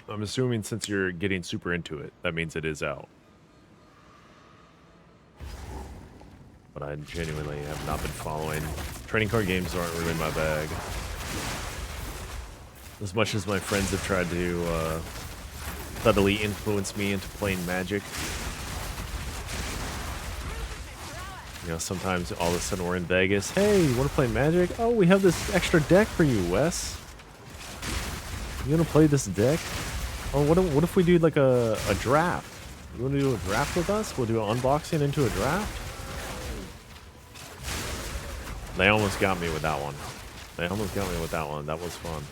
I'm assuming since you're getting super into it, that means it is out. But I genuinely have not been following. Trading card games aren't really my bag. As much as my friends have tried to subtly influence me into playing Magic. You know, sometimes all of a sudden we're in Vegas. Hey, you want to play Magic? Oh, we have this extra deck for you, Wes. You want to play this deck? Oh, what if we do like a draft? You want to do a draft with us? We'll do an unboxing into a draft? They almost got me with that one. That was fun.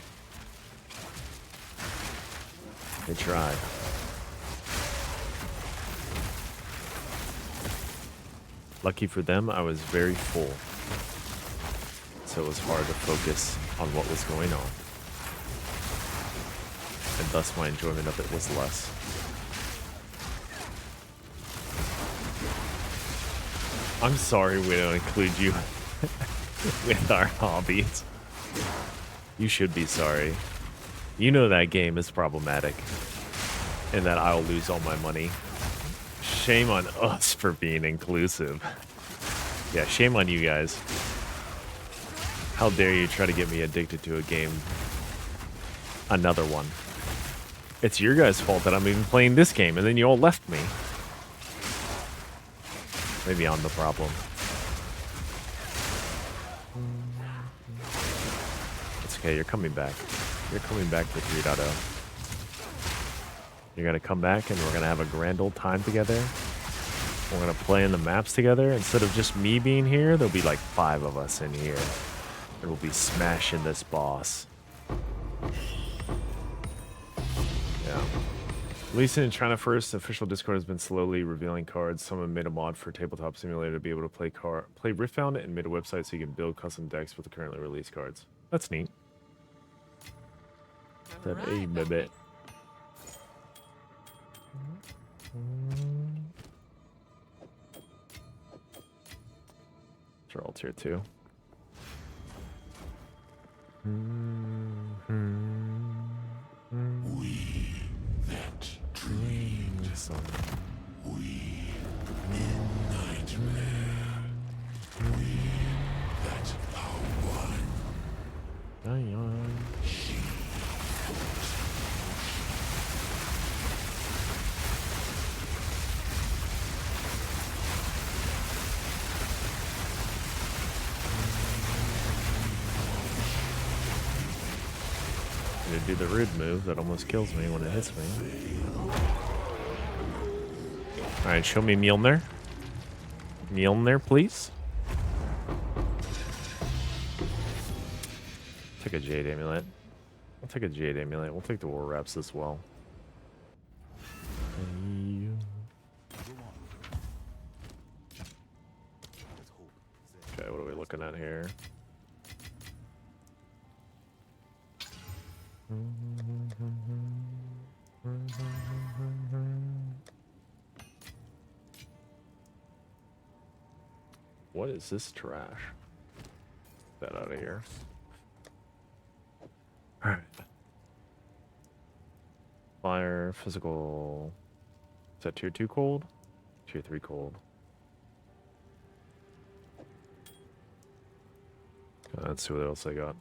They tried. Lucky for them, I was very full. So it was hard to focus on what was going on. And thus my enjoyment of it was less. I'm sorry we don't include you with our hobbies. You should be sorry. You know that game is problematic. And that I'll lose all my money. Shame on us for being inclusive. Yeah, shame on you guys. How dare you try to get me addicted to a game. Another one. It's your guys' fault that I'm even playing this game, and then you all left me. Maybe I'm the problem. It's okay, you're coming back. You're coming back to 3.0. You're gonna come back and we're gonna have a grand old time together. We're gonna play in the maps together. Instead of just me being here, there'll be like 5 of us in here. And we'll be smashing this boss. Yeah. Releasing and China first, official Discord has been slowly revealing cards. Someone made a mod for Tabletop Simulator to be able to play Riftbound and made a website so you can build custom decks with the currently released cards. That's neat. That a bit. They're all tier 2. We that dreamed, we midnight man, we that are one. To do the rude move that almost kills me when it hits me. Alright, show me Mjolnir. Mjolnir, please. Take a Jade Amulet. I'll take a Jade Amulet. We'll take the War Wraps as well. Okay, what are we looking at here? 'What is this trash? Get that out of here. Alright. Fire, physical. Is that tier 2 cold? Tier 3 cold. Let's see what else I got.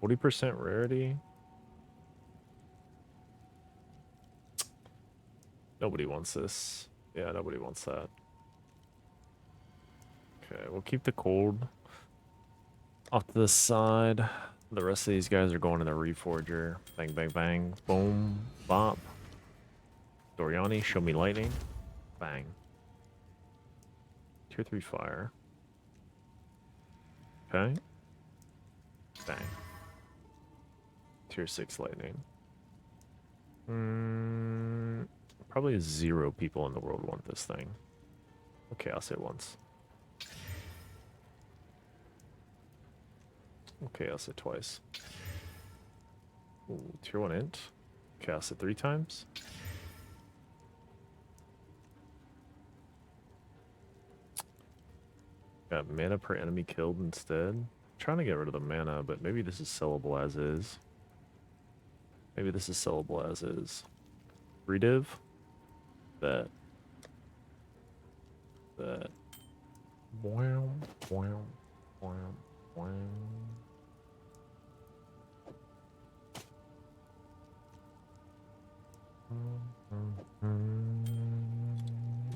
%40 rarity. Nobody wants this. Yeah, nobody wants that. Okay, we'll keep the cold off to the side. The rest of these guys are going to the Reforger. Bang, bang, bang. Boom. Bop. Doriani, show me lightning. Bang. Tier 3 fire. Okay. Bang. Tier 6 lightning. Probably 0 people in the world want this thing. Okay, I'll say it once. Okay, I'll say it twice. Ooh, tier 1 int. Okay, I'll say it 3 times. Got mana per enemy killed instead. I'm trying to get rid of the mana, but maybe this is sellable as is. Maybe this is sellable as is. Rediv. That. Wow, wow, wow, wow.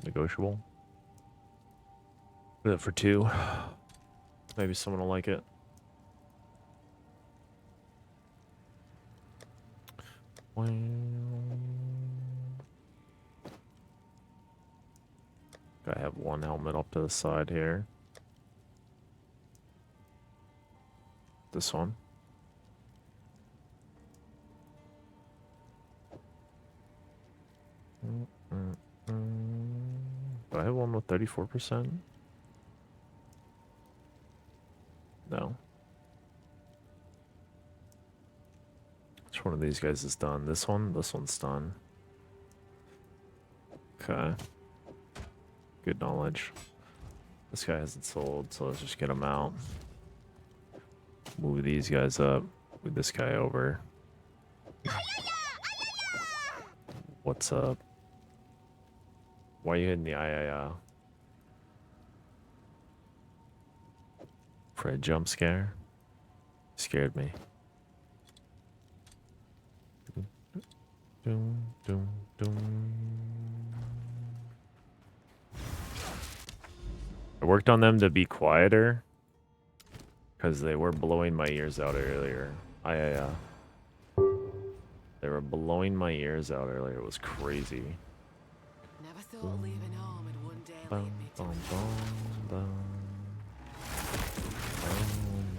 Negotiable. Put it for 2. Maybe someone will like it. I have 1 helmet off to the side here. This one. Do I have one with 34%? No. Which one of these guys is done? This one? This one's done. Okay. Good knowledge. This guy hasn't sold, so let's just get him out. Move these guys up. Move this guy over. What's up? Why are you hitting the For a jump scare? Scared me. Doom, doom, doom. I worked on them to be quieter because they were blowing my ears out earlier. They were blowing my ears out earlier. It was crazy. Never thought leaving home would one day Bum, lead me to bum, a bum, bum. Bum,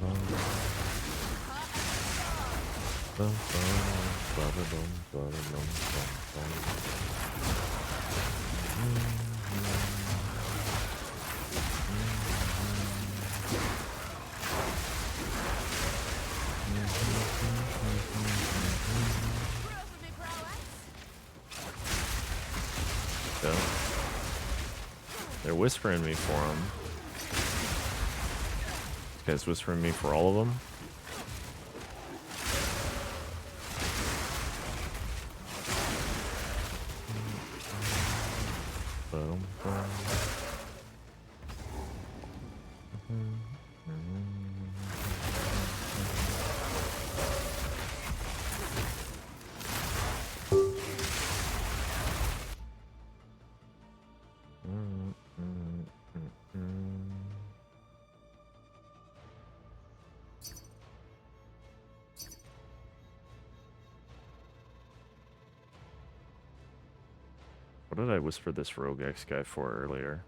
bum. Bum, bum, ba-da-dum, ba-da-dum, bum, So, they're whispering me for them. This guy's whispering me for all of them. Boom, boom. What did I whisper this Rogue X guy for earlier?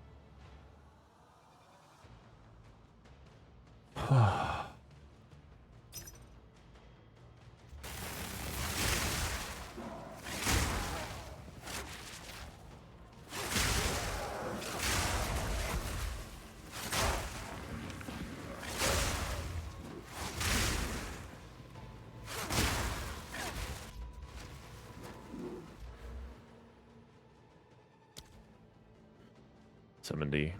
$70.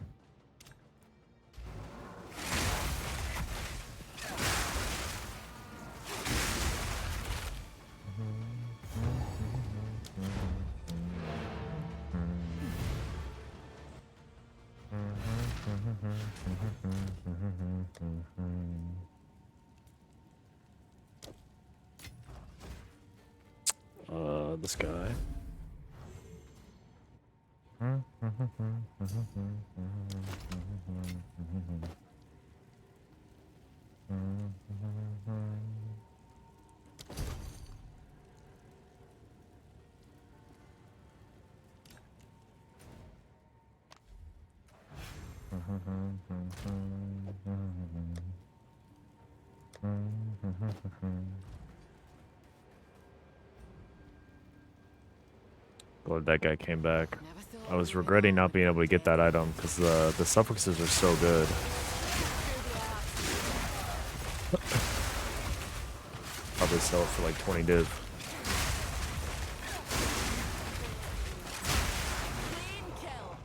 This guy. Glad that guy came back. I was regretting not being able to get that item because the suffixes are so good. Probably sell it for like 20 div. clean kill.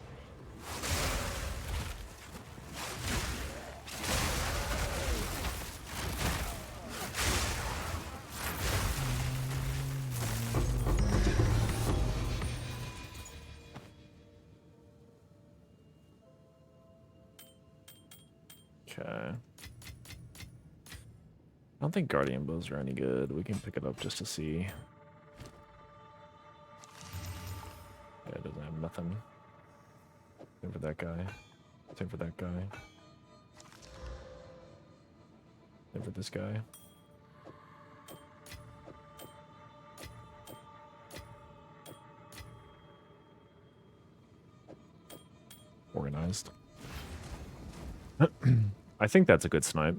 Okay. I don't think Guardian bows are any good. We can pick it up just to see. Yeah, it doesn't have nothing. Same for that guy. Same for that guy. Same for this guy. Organized. I think that's a good snipe.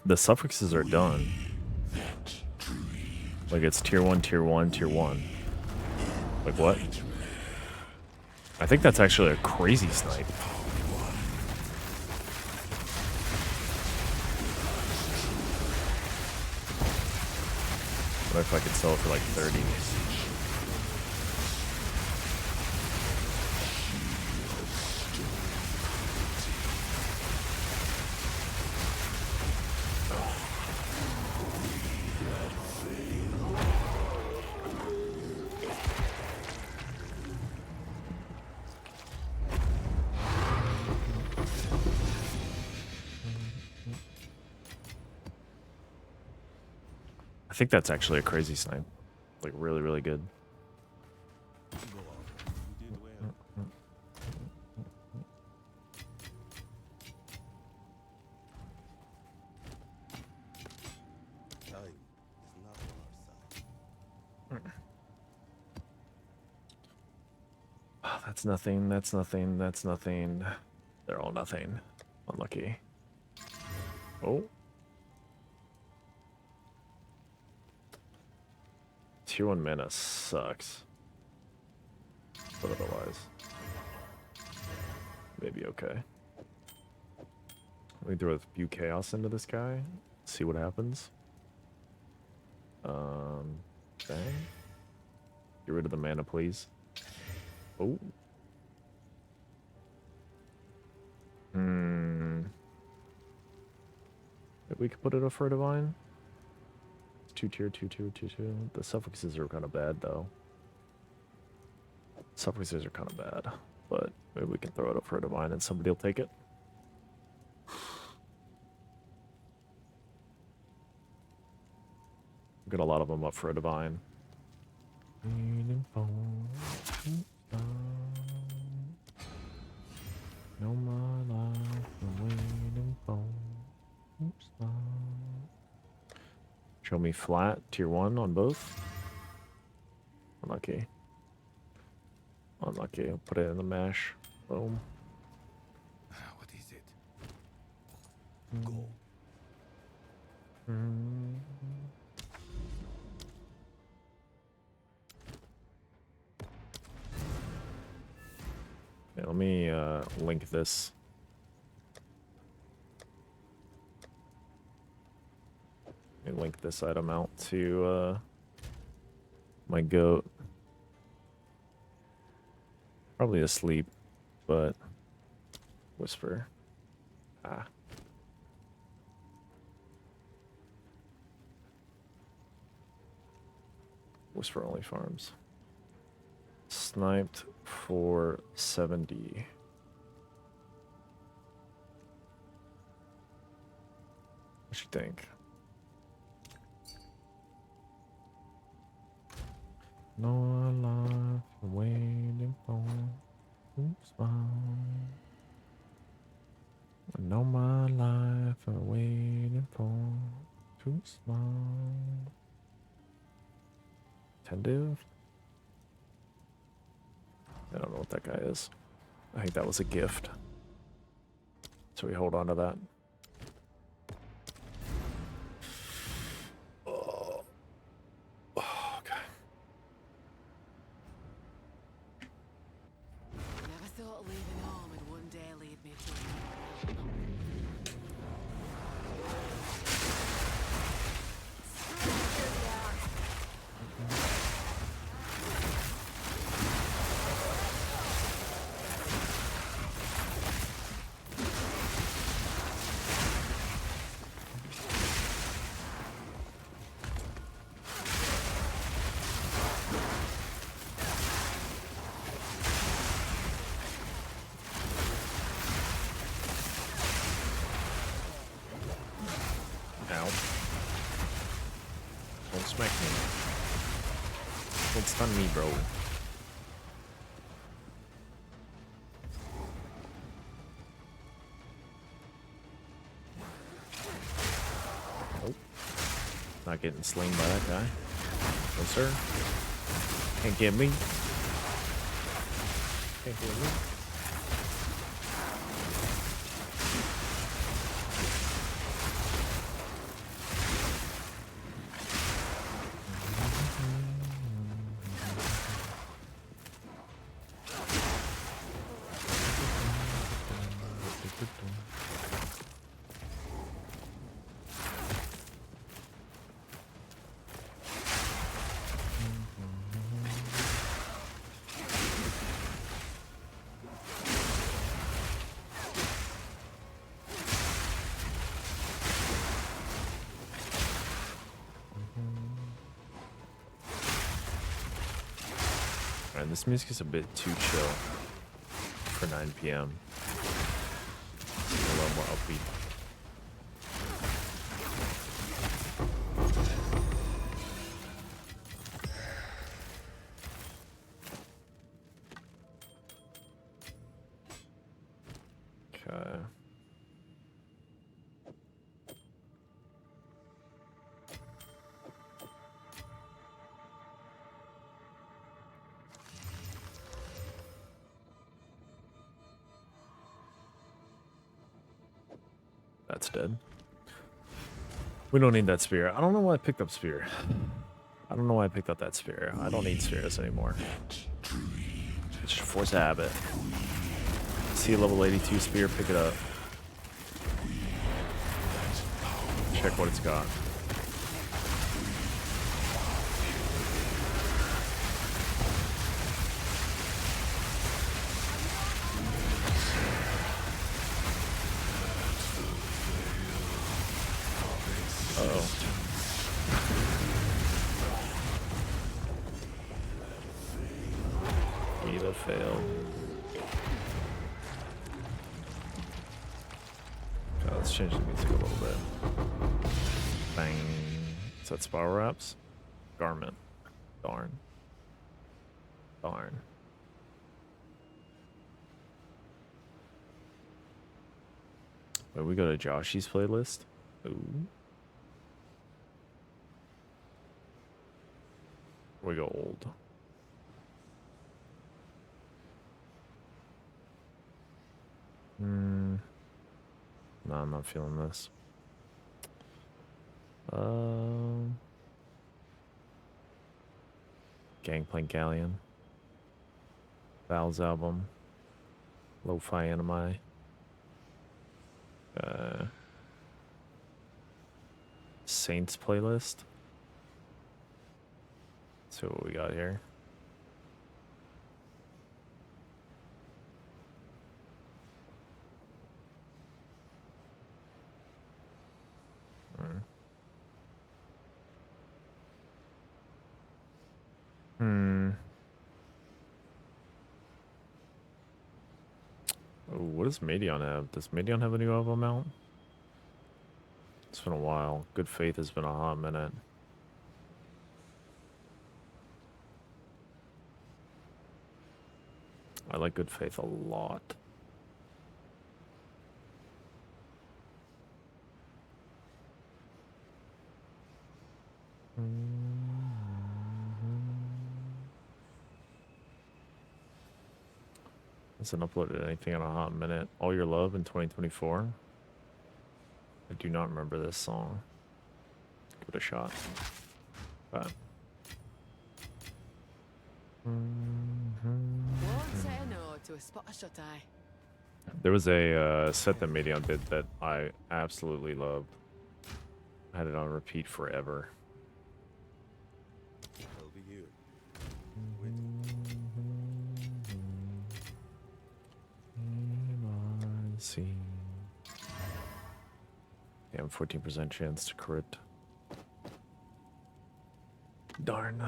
The suffixes are done. Like it's tier 1, tier 1, tier 1. Like what? I think that's actually a crazy snipe. What if I could sell it for like 30? think that's actually a crazy snipe. Like really, really good. Go on. You did well. Time is not on our side. Oh, that's nothing. That's nothing. That's nothing. They're all nothing. Unlucky. Oh. Tier 1 mana sucks. But otherwise, maybe okay. Let me throw a few chaos into this guy. See what happens. Bang. Get rid of the mana, please. Oh. Maybe we could put it up for a divine. It's 2-tier, 2-2, 2-2. The suffocaces are kind of bad, though. Suffocaces are kind of bad, but maybe we can throw it up for a divine and somebody will take it. Got a lot of them up for a divine. No my life waiting for. Show me flat, tier 1 on both. Unlucky. Unlucky. I'll put it in the mesh. Boom. What is it? Mm. Go. Mm. Yeah, let me link this. Let me link this item out to my goat. Probably asleep, but whisper. Ah. Whisper only farms. Sniped for 70. What you think? No life waiting for who's mine. No my life waiting for who's mine. Tentative? I don't know what that guy is. I think that was a gift. So we hold on to that. Oh. Oh, okay. Never thought leaving home would one day lead me to another. Ow. Don't smack me. Don't stun me, bro. Nope. Not getting slain by that guy. No, sir. Can't get me. Can't get me. Alright, this music is a bit too chill for 9 p.m. A little more upbeat. That's dead. We don't need that spear. I don't know why I picked up spear. I don't know why I picked up that spear. I don't need spears anymore. It's just force a habit. See a level 82 spear, pick it up. Check what it's got. Uh-oh. Eva failed. Okay, let's change the music a little bit. Bang. Is that spiral wraps? Garment. Darn. Darn. Wait, we go to Joshy's playlist? Ooh. We go old. No, I'm not feeling this. Gangplank Galleon. Val's album. Lo-Fi Anime. Saints playlist. Let's see what we got here. Oh, what does Medion have? Does Medion have a new album out? It's been a while. Good Faith has been a hot minute. I like Good Faith a lot. Hasn't uploaded anything in a hot minute. All Your Love in 2024. I do not remember this song. Give it a shot. But Won't say no to a spot of shut eye. there was a set that Medion did that I absolutely loved. I had it on repeat forever. Over you. Damn, 14% chance to crit. Darn.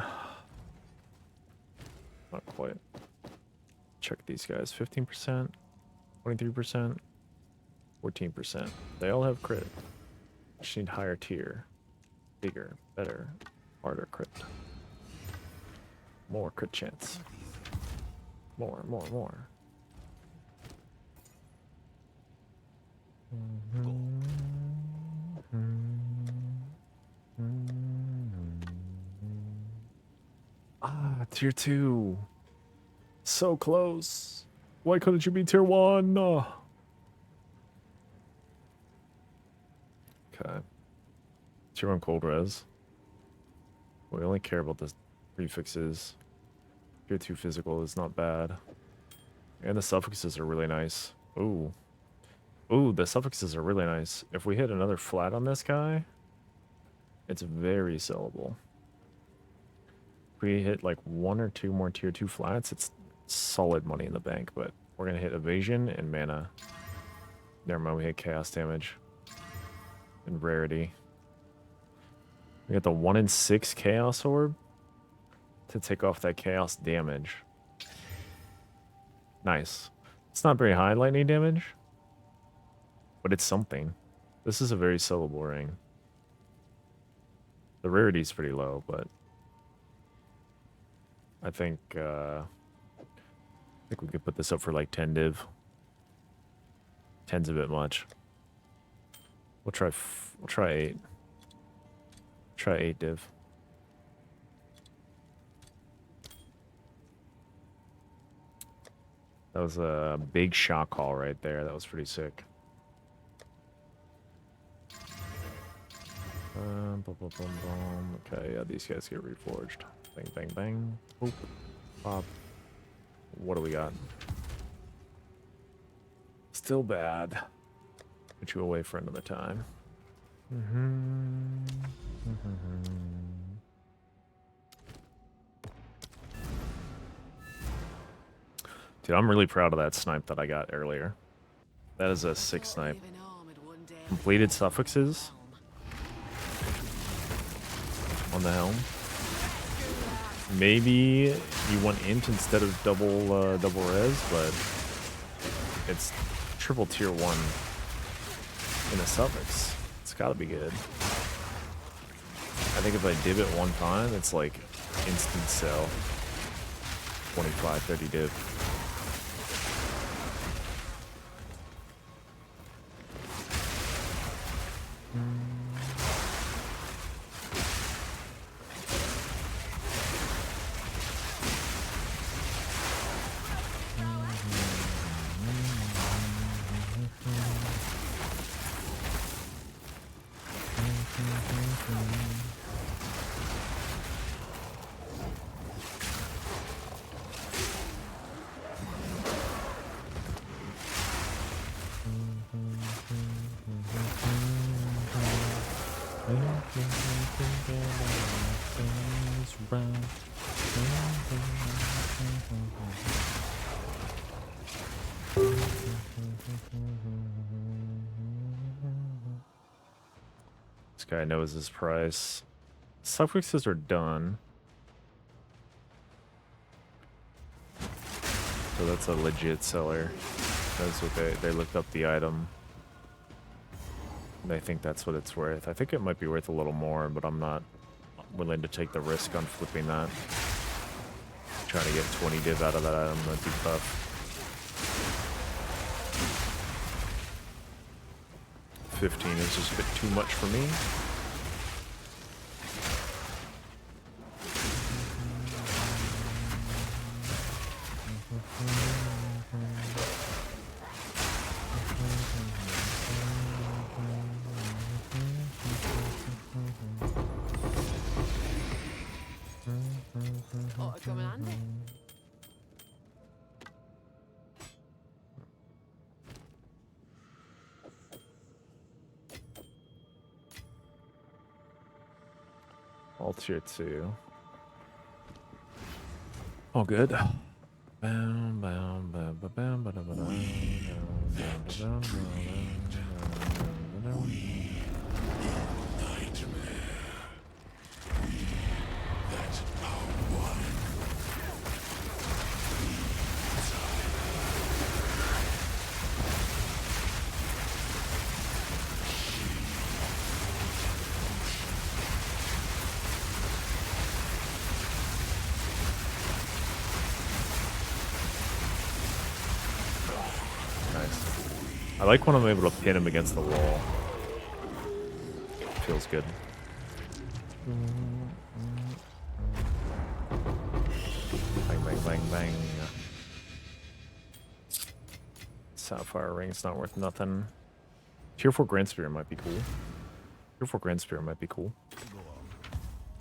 Not quite. Check these guys. 15%, 23%, 14%. They all have crit. Just need higher tier. Bigger, better, harder crit. More crit chance. More. Ah, tier 2. So close. Why couldn't you be tier 1? No. Okay. Tier 1 cold res. We only care about the prefixes. Tier 2 physical is not bad. And the suffixes are really nice. Ooh. Ooh, the suffixes are really nice. If we hit another flat on this guy, it's very sellable. If we hit like 1 or 2 more tier 2 flats, it's solid money in the bank, but we're going to hit evasion and mana. Never mind, we hit chaos damage. And rarity. We got the 1 in 6 chaos orb to take off that chaos damage. Nice. It's not very high lightning damage, but it's something. This is a very sellable ring. The rarity is pretty low, but I think we could put this up for like 10 div. 10's a bit much. We'll try 8. Try 8 div. That was a big shot call right there. That was pretty sick. Boom, boom, boom, boom. Okay, yeah, these guys get reforged. Bang, bang, bang. Boop. Pop. What do we got? Still bad. Put you away for another time. Dude, I'm really proud of that snipe that I got earlier. That is a sick snipe. Completed suffixes on the helm. Maybe you want int instead of double res, but it's triple tier 1 in a suffix. It's gotta be good. I think if I div it one time, it's like instant sell. 25, 30 div. This guy knows his price. Suffixes are done. So that's a legit seller. That's what they looked up the item. They think that's what it's worth. I think it might be worth a little more, but I'm not willing to take the risk on flipping that. Trying to get 20 div out of that item, that'd be tough. 15 is just a bit too much for me. Ought to come in handy. All tier 2. All good. Bam, bam, bam, bam, bam, bam, bam, bam, bam. I like when I'm able to pin him against the wall. Feels good. Bang, bang, bang, bang. Sapphire ring's not worth nothing. Tier 4 Grand Spear might be cool. Tier 4 Grand Spear might be cool.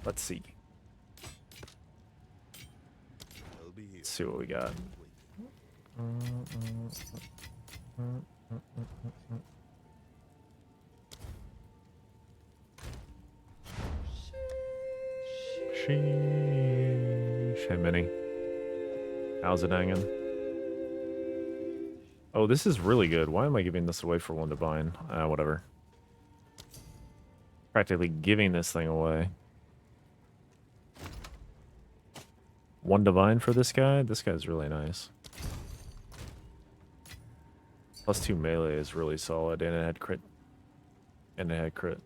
Let's see. Let's see what we got. Sheesh. Hey, Minnie. How's it hanging? Oh, this is really good. Why am I giving this away for one divine? Whatever. Practically giving this thing away. One divine for this guy? This guy's really nice. +2 melee is really solid, and it had crit. And it had crit.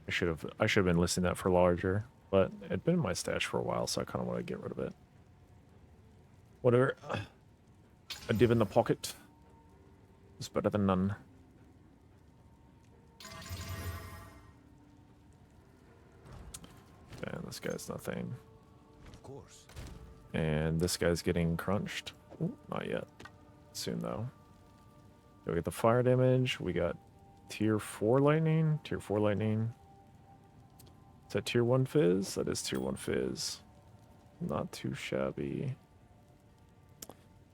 I should have been listing that for larger, but it'd been in my stash for a while, so I kind of want to get rid of it. Whatever. A div in the pocket. It's better than none. And this guy's nothing. Of course. And this guy's getting crunched. Ooh, not yet. Soon though. We get the fire damage. We got tier 4 lightning. Tier 4 lightning. Is that tier 1 fizz? That is tier 1 fizz. Not too shabby.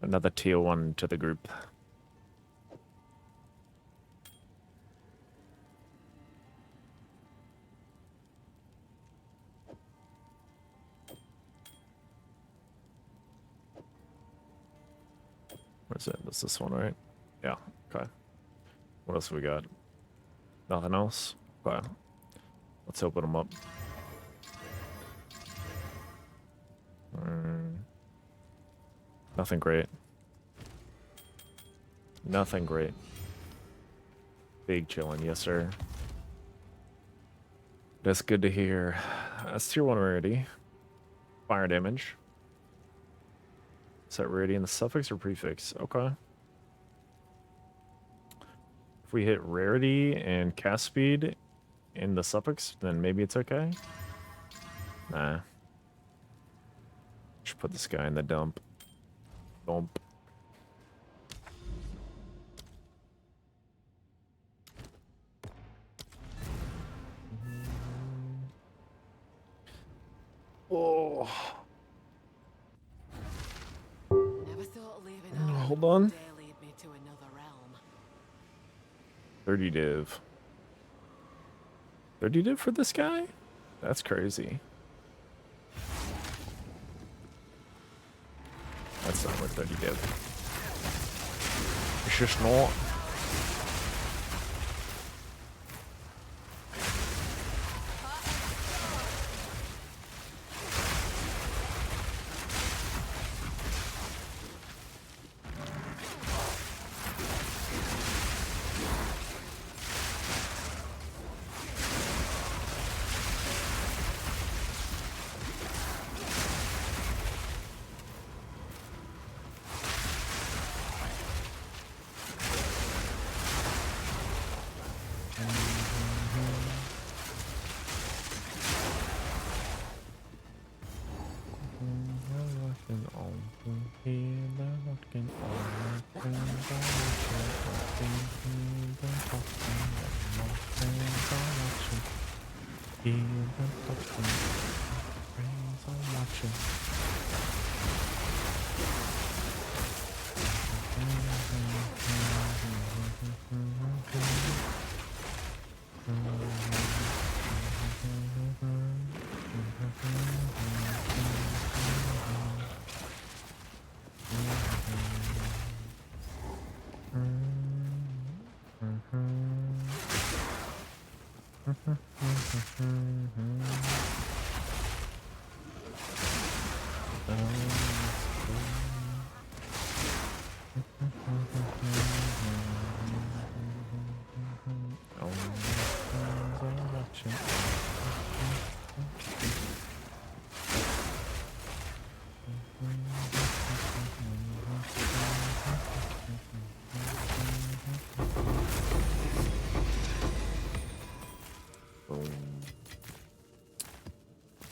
Another tier 1 to the group. Where's it? That's this one, right? Yeah, okay. What else we got? Nothing else? Okay. Let's open them up. Nothing great. Nothing great. Big chillin', yes sir. That's good to hear. That's tier 1 rarity. Fire damage. Is that rarity in the suffix or prefix? Okay. If we hit rarity and cast speed in the suffix, then maybe it's okay. Nah. Should put this guy in the dump. Dump. Oh. Never thought leaving home Hold on. would dare lead me to another realm. 30 div. 30 div for this guy? That's crazy. That's not worth 30 div. It's just not.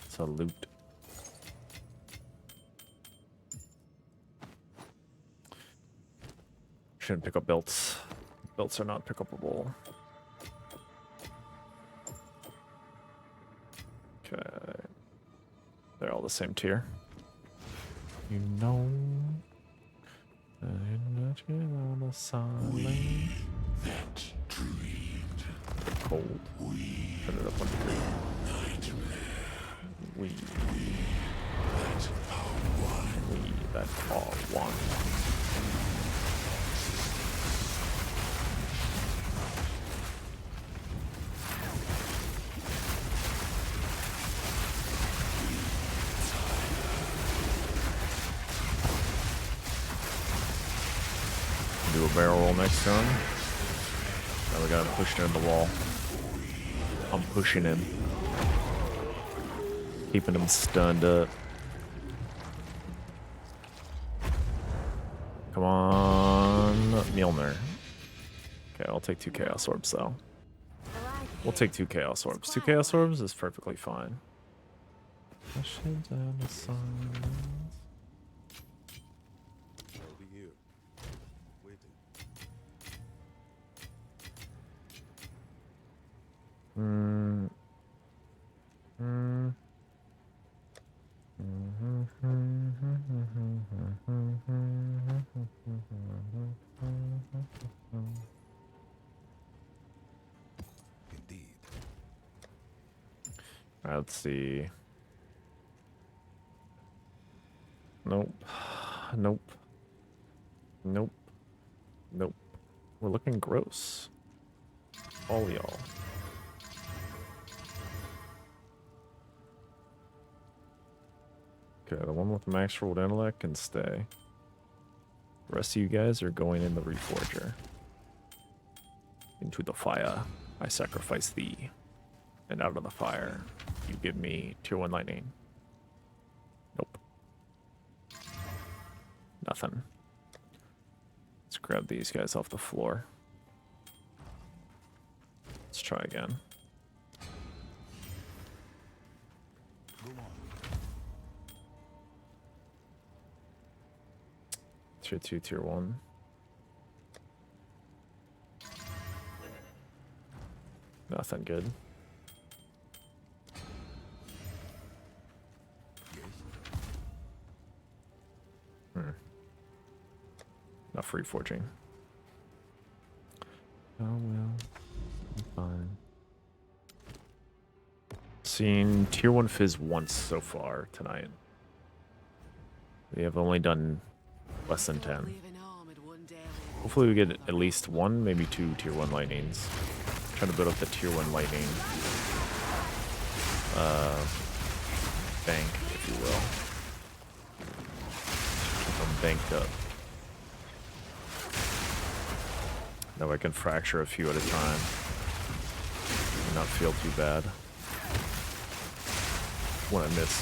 Salute. Shouldn't pick up belts. Belts are not pickupable. Okay. They're all the same tier. You know. I'm not on the silent. That dreamed Cold. Turn it up 1 degree. We that are one. Do a barrel roll next turn. Now we gotta push him in the wall. I'm pushing him. Keeping him stunned up. Come on, Milner. Okay, I'll take 2 Chaos Orbs, though. I like it We'll here. take 2 Chaos Orbs. 2 Chaos Orbs is perfectly fine. Questions and the signs. I'll be here. Waiting. Indeed. Alright, let's see. Nope. Nope. Nope. Nope. We're looking gross. All y'all. Okay, the one with max rolled intellect can stay. The rest of you guys are going in the Reforger. Into the fire, I sacrifice thee. And out of the fire, you give me tier 1 lightning. Nope. Nothing. Let's grab these guys off the floor. Let's try again. Go on. Tier 2, tier 1. Nothing good. Not free forging. Oh well. Fine. Seen tier 1 fizz once so far tonight. We have only done less than 10. Leaving home at one day. Hopefully we get at least 1, maybe 2 tier 1 lightnings. Trying to build up the tier 1 lightning bank, if you will. Keep them banked up. Now I can fracture a few at a time. And not feel too bad when I miss.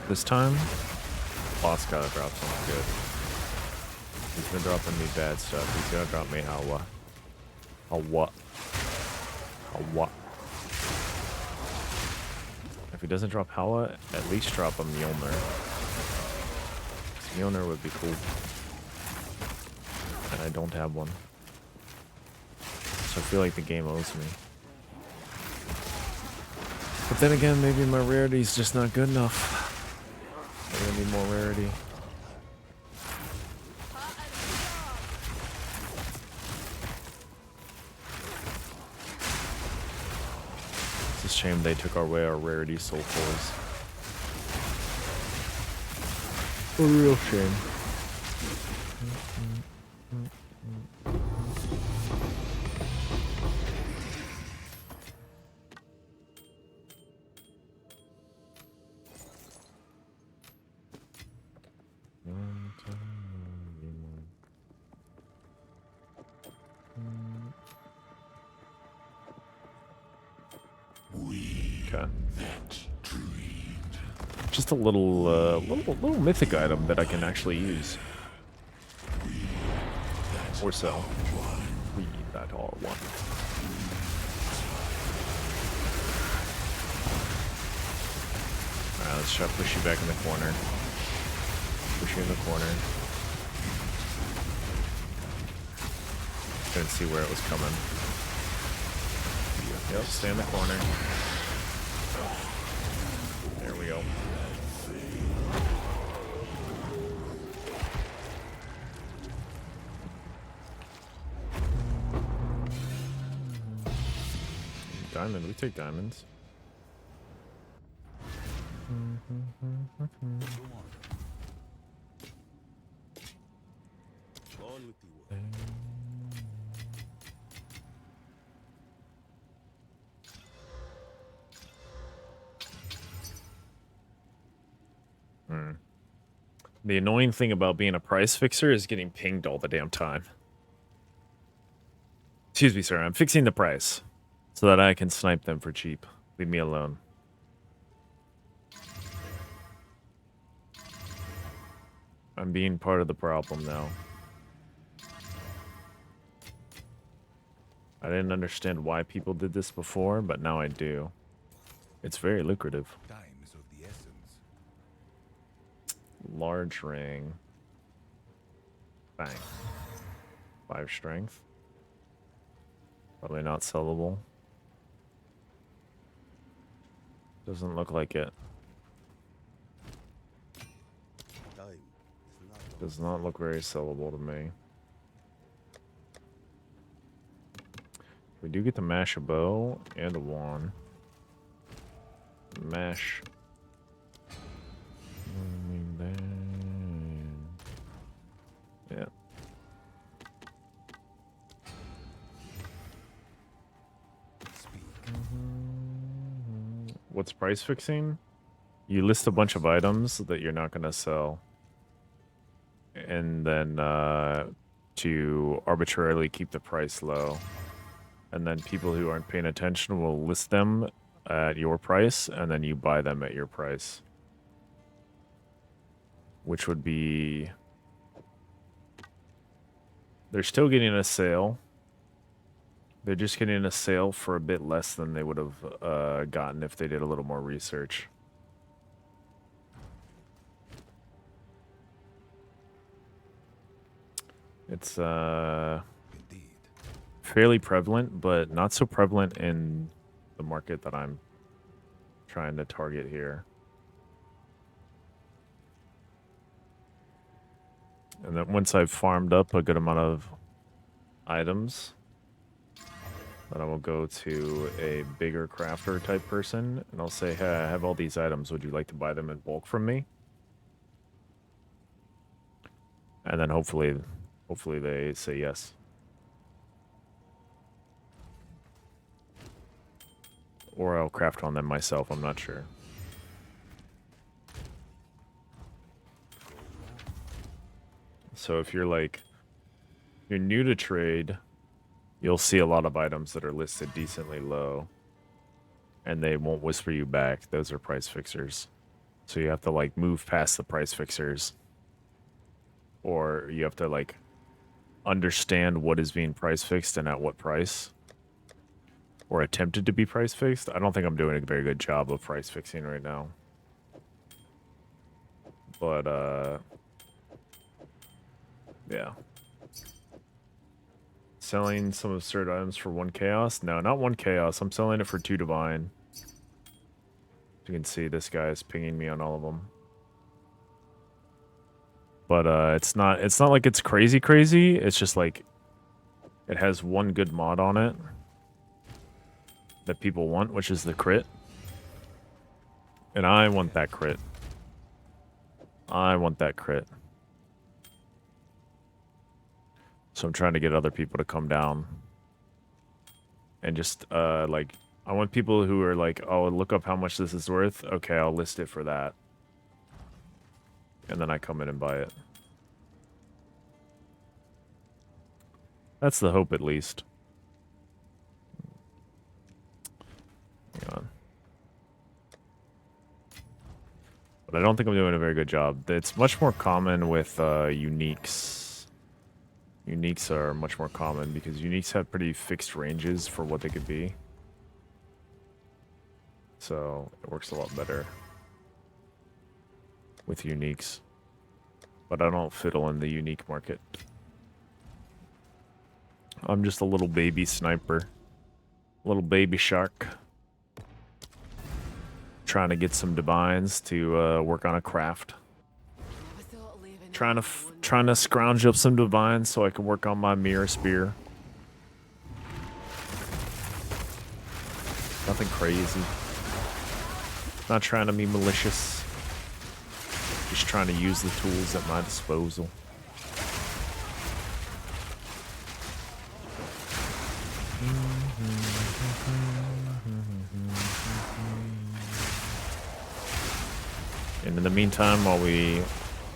This time, boss gotta drop something good. He's been dropping me bad stuff. He's gonna drop me Hawa. Hawa. Hawa. If he doesn't drop Hawa, at least drop him Mjolnir. Mjolnir would be cool. And I don't have one. So I feel like the game owes me. But then again, maybe my rarity's just not good enough. I'm gonna need more rarity. It's a shame they took away our rarity soul cores. A real shame. Okay. Just a little mythic item that I can actually use. Or sell. We need that R1. Alright, let's try to push you back in the corner. Push you in the corner. Couldn't see where it was coming. Yep, stay in the corner. There we go. Diamond, we take diamonds. on with the work. The annoying thing about being a price fixer is getting pinged all the damn time. Excuse me, sir. I'm fixing the price so that I can snipe them for cheap. Leave me alone. I'm being part of the problem now. I didn't understand why people did this before, but now I do. It's very lucrative. Time is of the essence. Large ring. Bang. 5 strength. Probably not sellable. Doesn't look like it. Time is not Does not look very sellable to me. We do get to mash a bow and a wand. Mash. Yeah. speak. What's price fixing? You list a bunch of items that you're not going to sell. And then to arbitrarily keep the price low. And then people who aren't paying attention will list them at your price, and then you buy them at your price. Which would be... They're still getting a sale. They're just getting a sale for a bit less than they would have gotten if they did a little more research. It's Indeed. fairly prevalent, but not so prevalent in the market that I'm trying to target here. And then once I've farmed up a good amount of items, then I will go to a bigger crafter type person, and I'll say, hey, I have all these items. Would you like to buy them in bulk from me? And then hopefully they say yes. Or I'll craft on them myself, I'm not sure. So if you're new to trade, you'll see a lot of items that are listed decently low. And they won't whisper you back. Those are price fixers. So you have to move past the price fixers. Or you have to understand what is being price fixed and at what price. Or attempted to be price fixed. I don't think I'm doing a very good job of price fixing right now. But yeah. Selling some absurd items for 1 chaos? No, not 1 chaos. I'm selling it for 2 divine. You can see this guy is pinging me on all of them. But it's not like it's crazy. It's just it has one good mod on it that people want, which is the crit. And I want that crit. I want that crit. So I'm trying to get other people to come down. And just, I want people who are oh, look up how much this is worth. Okay, I'll list it for that. And then I come in and buy it. That's the hope, at least. Hang on. But I don't think I'm doing a very good job. It's much more common with uniques. Uniques are much more common because uniques have pretty fixed ranges for what they could be. So it works a lot better with uniques. But I don't fiddle in the unique market. I'm just a little baby sniper. Little baby shark. Trying to get some divines to work on a craft. Trying to scrounge up some divines so I can work on my mirror spear. Nothing crazy. Not trying to be malicious. Just trying to use the tools at my disposal. in the meantime, while we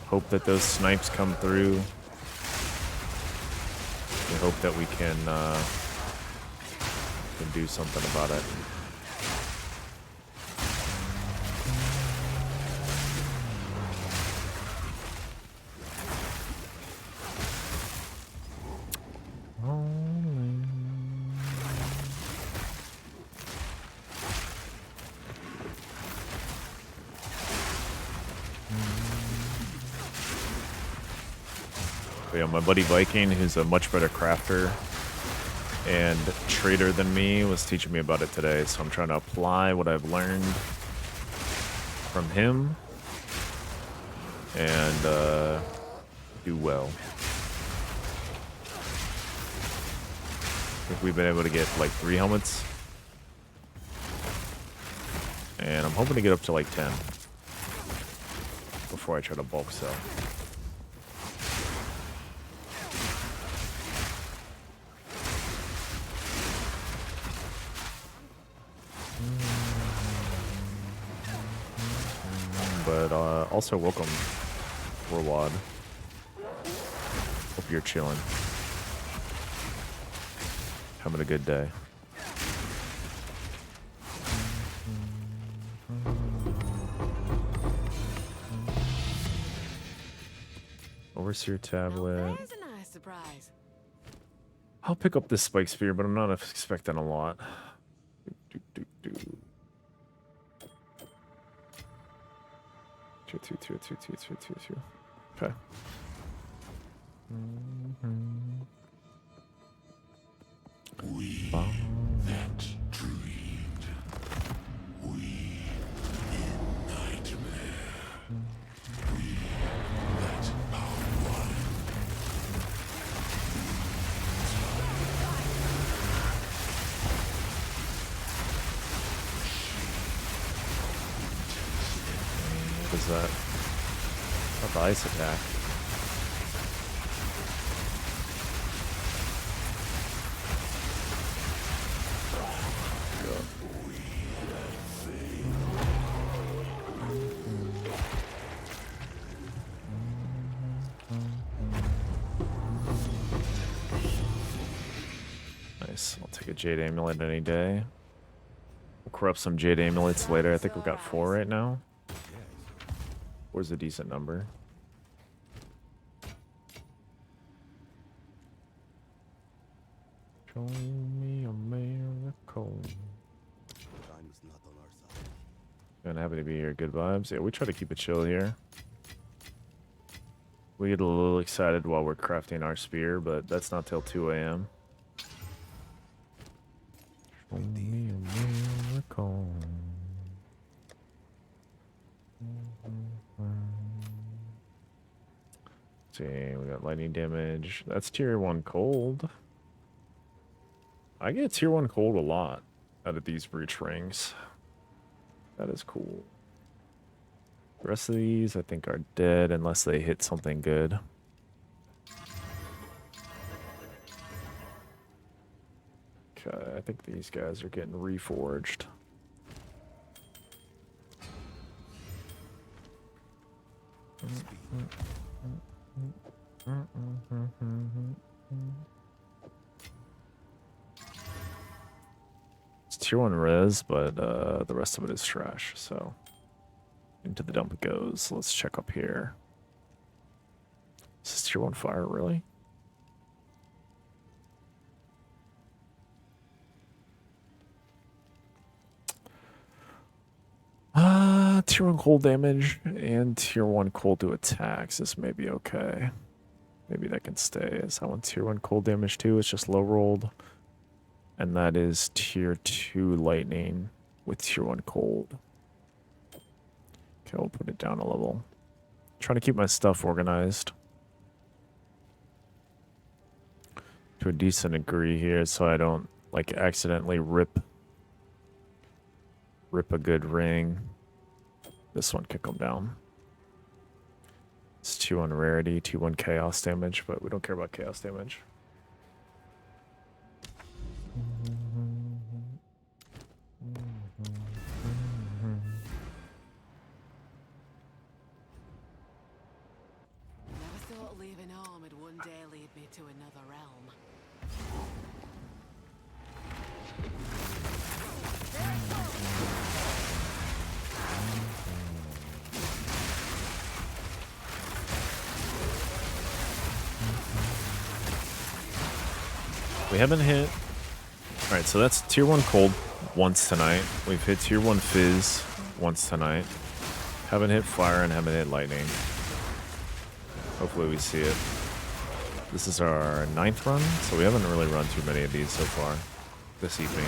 hope that those snipes come through, we hope that we can do something about it. But yeah, my buddy Viking, who's a much better crafter and trader than me, was teaching me about it today. So I'm trying to apply what I've learned from him and do well. I think we've been able to get like 3 helmets. And I'm hoping to get up to like 10 before I try to bulk sell. But also welcome, Warwad. Hope you're chilling. Having a good day. Overseer tablet. Now there's a nice surprise. I'll pick up this spike spear, but I'm not expecting a lot. Two. Okay. We that dreamed. We in nightmare. We that are one. What is that? Oh, the ice attack. Nice. I'll take a Jade Amulet any day. We'll corrupt some Jade Amulets later. I think we've got 4 right now. Where's a decent number? Show me a miracle. And happy to be here. Good vibes. Yeah, we try to keep it chill here. We get a little excited while we're crafting our spear, but that's not till 2 a.m. Show me a miracle. See, we got lightning damage. That's tier 1 cold. I get tier 1 cold a lot out of these breach rings. That is cool. The rest of these, I think, are dead unless they hit something good. Okay, I think these guys are getting reforged. It's tier 1 res, but the rest of it is trash, so into the dump it goes. Let's check up here. Is this tier 1 fire, really? Tier 1 cold damage and tier 1 cold to attacks. This may be okay. Maybe that can stay. Is that one tier 1 cold damage too? It's just low rolled. And that is tier 2 lightning with tier 1 cold. Okay, we'll put it down a level. Trying to keep my stuff organized to a decent degree here so I don't like accidentally rip a good ring. This one could come down. It's 2 on rarity, 2 on chaos damage, but we don't care about chaos damage. lead me to another realm. We haven't hit. Alright, so that's tier 1 cold once tonight. We've hit tier 1 fizz once tonight. Haven't hit fire and haven't hit lightning. Hopefully we see it. This is our 9th run, so we haven't really run too many of these so far this evening.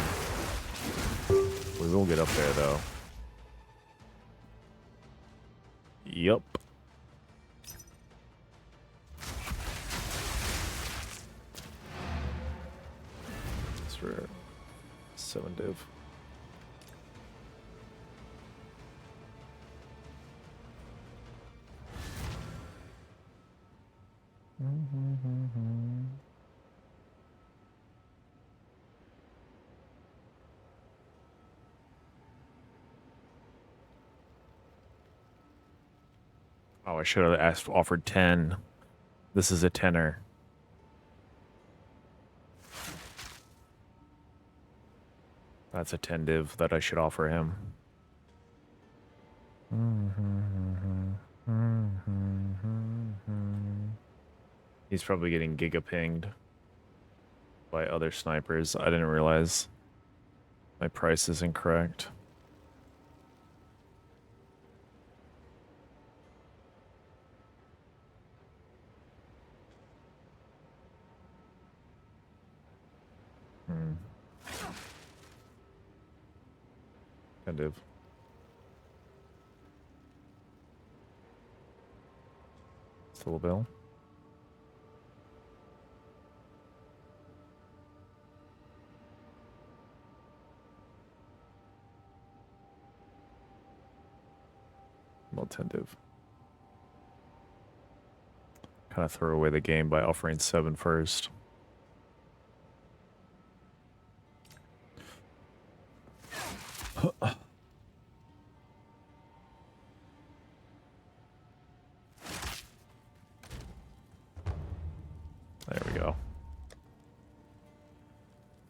We will get up there though. Yup. It's for 7 div. Oh, I should have offered 10. This is a tenner. That's a 10 div that I should offer him. He's probably getting giga pinged by other snipers. I didn't realize my price is incorrect. Kind of. Still a bill. Well, tentative. Kind of throw away the game by offering 7 first. There we go.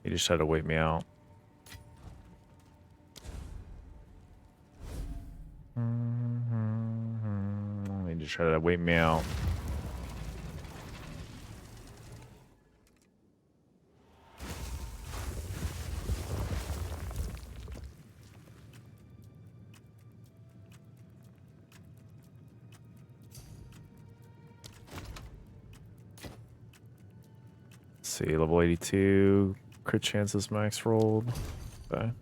He just had to wait me out. He just tried to wait me out. See, level 82, crit chances max rolled. Okay.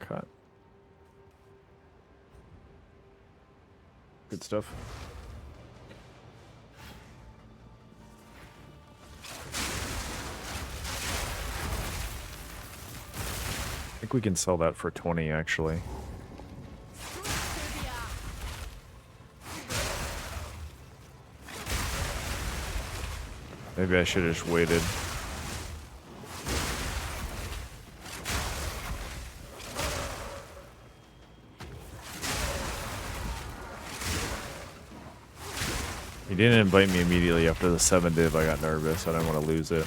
Cut. Good stuff. I think we can sell that for 20 actually. Maybe I should have just waited. He didn't invite me immediately after the 7 div. I got nervous. I didn't want to lose it.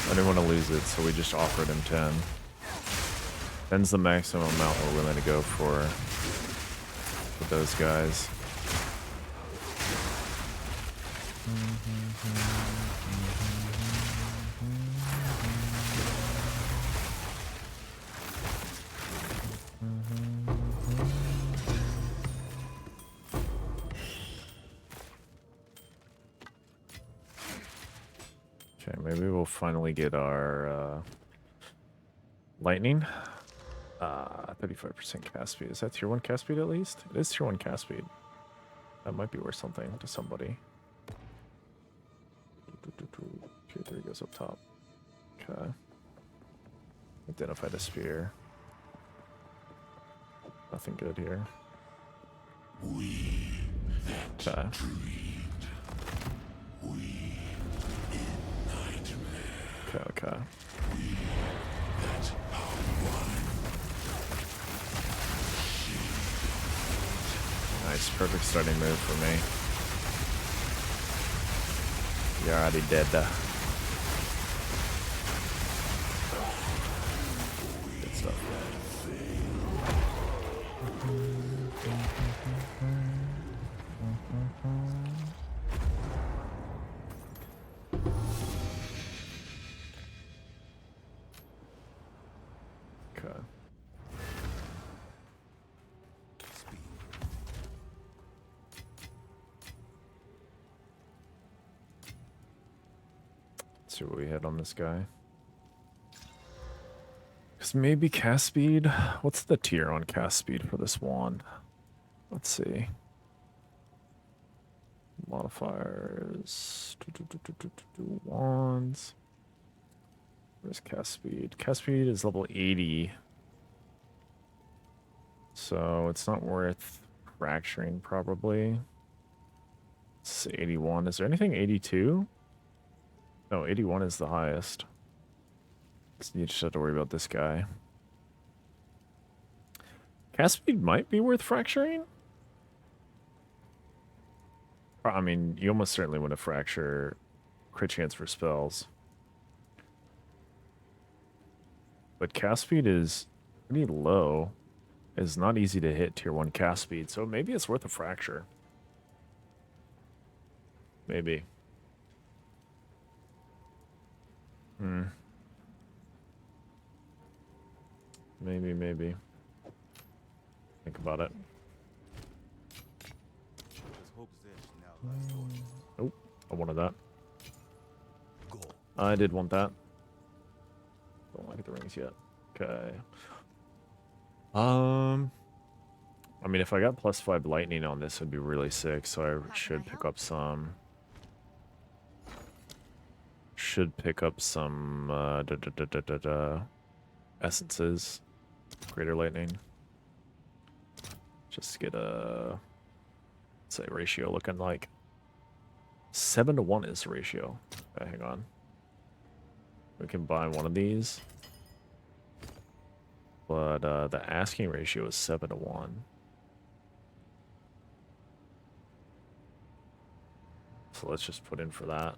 I didn't want to lose it, so we just offered him 10. 10's the maximum amount we're willing to go for with those guys. Okay, maybe we'll finally get our lightning. 35% cast speed. Is that tier 1 cast speed at least? It is tier 1 cast speed. That might be worth something to somebody. Tier 3 goes up top. Okay. Identify the spear. Nothing good here. Okay. Okay. Nice, perfect starting move for me. You're already dead. Good stuff. Okay. Let's see what we hit on this guy. Because maybe cast speed. What's the tier on cast speed for this wand? Let's see. Modifiers. Wands. Where's cast speed? Cast speed is level 80. So it's not worth fracturing, probably. It's 81. Is there anything 82? No, 81 is the highest. So you just have to worry about this guy. Cast speed might be worth fracturing. I mean, you almost certainly want to fracture crit chance for spells. But cast speed is pretty low. It's not easy to hit tier 1 cast speed, so maybe it's worth a fracture. Maybe. Maybe. Think about it. Oh, I wanted that. I did want that. Don't like the rings yet. Okay. I mean, if I got +5 lightning on this, it'd be really sick. So I should pick up some. Essences. Greater lightning. Just to get a, say, ratio looking like 7-to-1 is the ratio. Okay, hang on. We can buy one of these. But the asking ratio is 7-to-1. So let's just put in for that.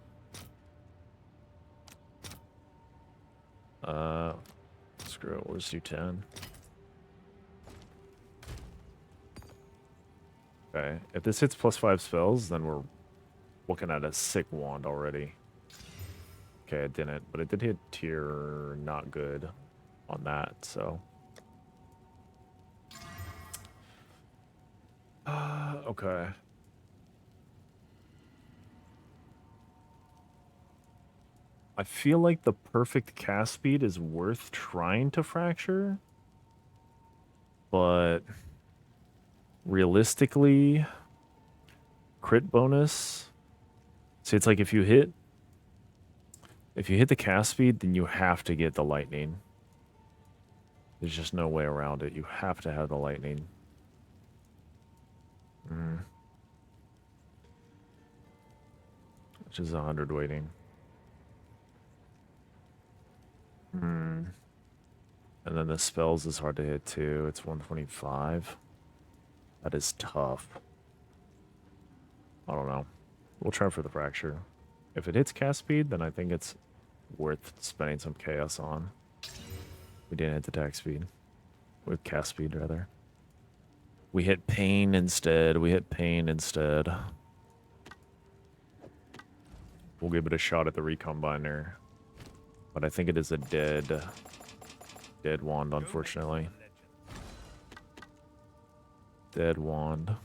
Screw it, we'll just do 10. Okay, if this hits +5 spells, then we're looking at a sick wand already. Okay, it didn't, but it did hit tier not good on that, so. Okay. I feel like the perfect cast speed is worth trying to fracture, but realistically, crit bonus. See, it's like if you hit the cast speed, then you have to get the lightning. There's just no way around it. You have to have the lightning. Which is 100 waiting. And then the spells is hard to hit too. It's 125. That is tough. I don't know. We'll try for the fracture. If it hits cast speed, then I think it's worth spending some chaos on. We didn't hit the attack speed. With cast speed, rather. We hit pain instead. We'll give it a shot at the recombiner. But I think it is a dead wand, unfortunately. Dead wand.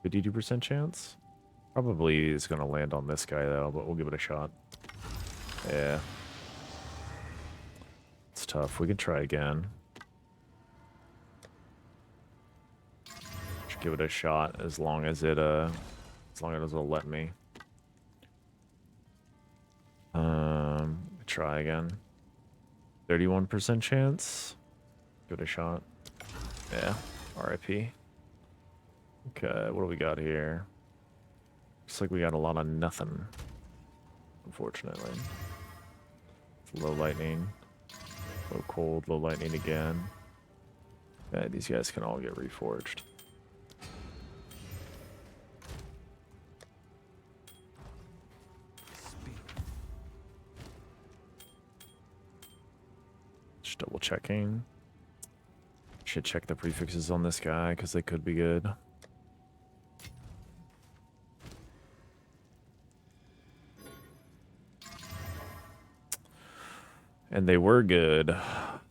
52% chance? Probably is going to land on this guy, though, but we'll give it a shot. Yeah. It's tough. We can try again. Should give it a shot as long as it'll let me. Try again. 31% chance. Give it a shot. Yeah. RIP. Okay, what do we got here? Looks like we got a lot of nothing. Unfortunately. It's low lightning. Low cold, low lightning again. Yeah, these guys can all get reforged. Just double checking. Should check the prefixes on this guy because they could be good. And they were good.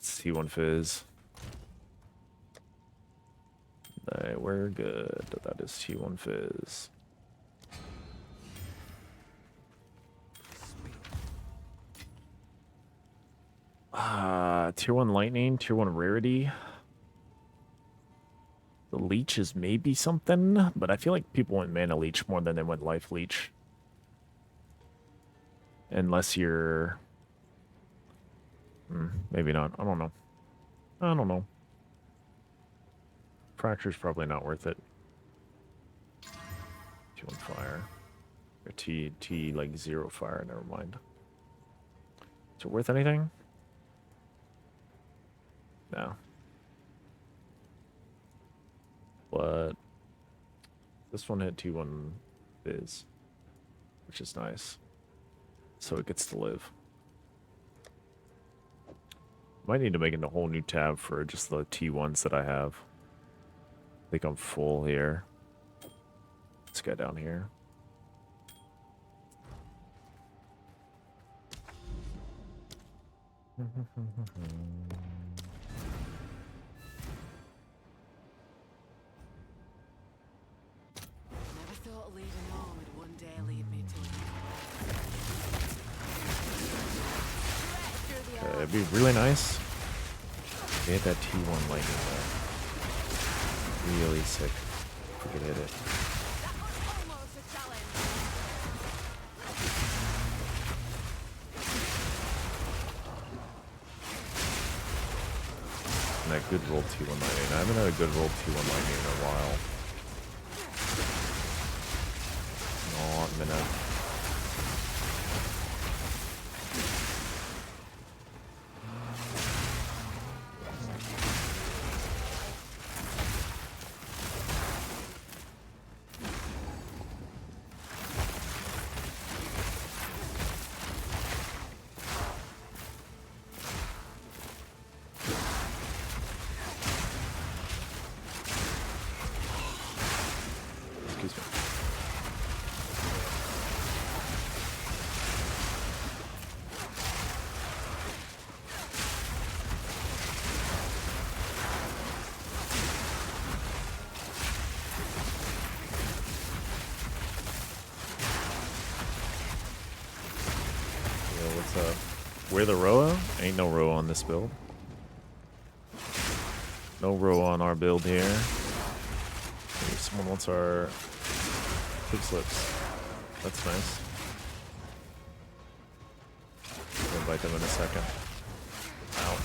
T1 Fizz. They were good. That is T1 Fizz. Tier 1 Lightning, Tier 1 Rarity. The Leech is maybe something, but I feel like people went Mana Leech more than they went Life Leech. Unless you're... maybe not. I don't know. I don't know. Fracture's probably not worth it. T1 Fire. Or T like 0 fire, never mind. Is it worth anything? No. But this one hit T1 Fizz, which is nice. So it gets to live. Might need to make a whole new tab for just the T1s that I have. I think I'm full here. This guy down here. Never thought leaving home would one day lead me to... It'd be really nice. They hit that T1 lightning there. Really sick. If we could hit it. That was almost a challenge. And that good roll T1 lightning. I haven't had a good roll T1 lightning in a while. Not a minute. Excuse me. Yo, what's up? Where the Roa? Ain't no Roa on this build. No Roa on our build here. Maybe someone wants our quick slips. That's nice. I'll invite them in a second. Ow.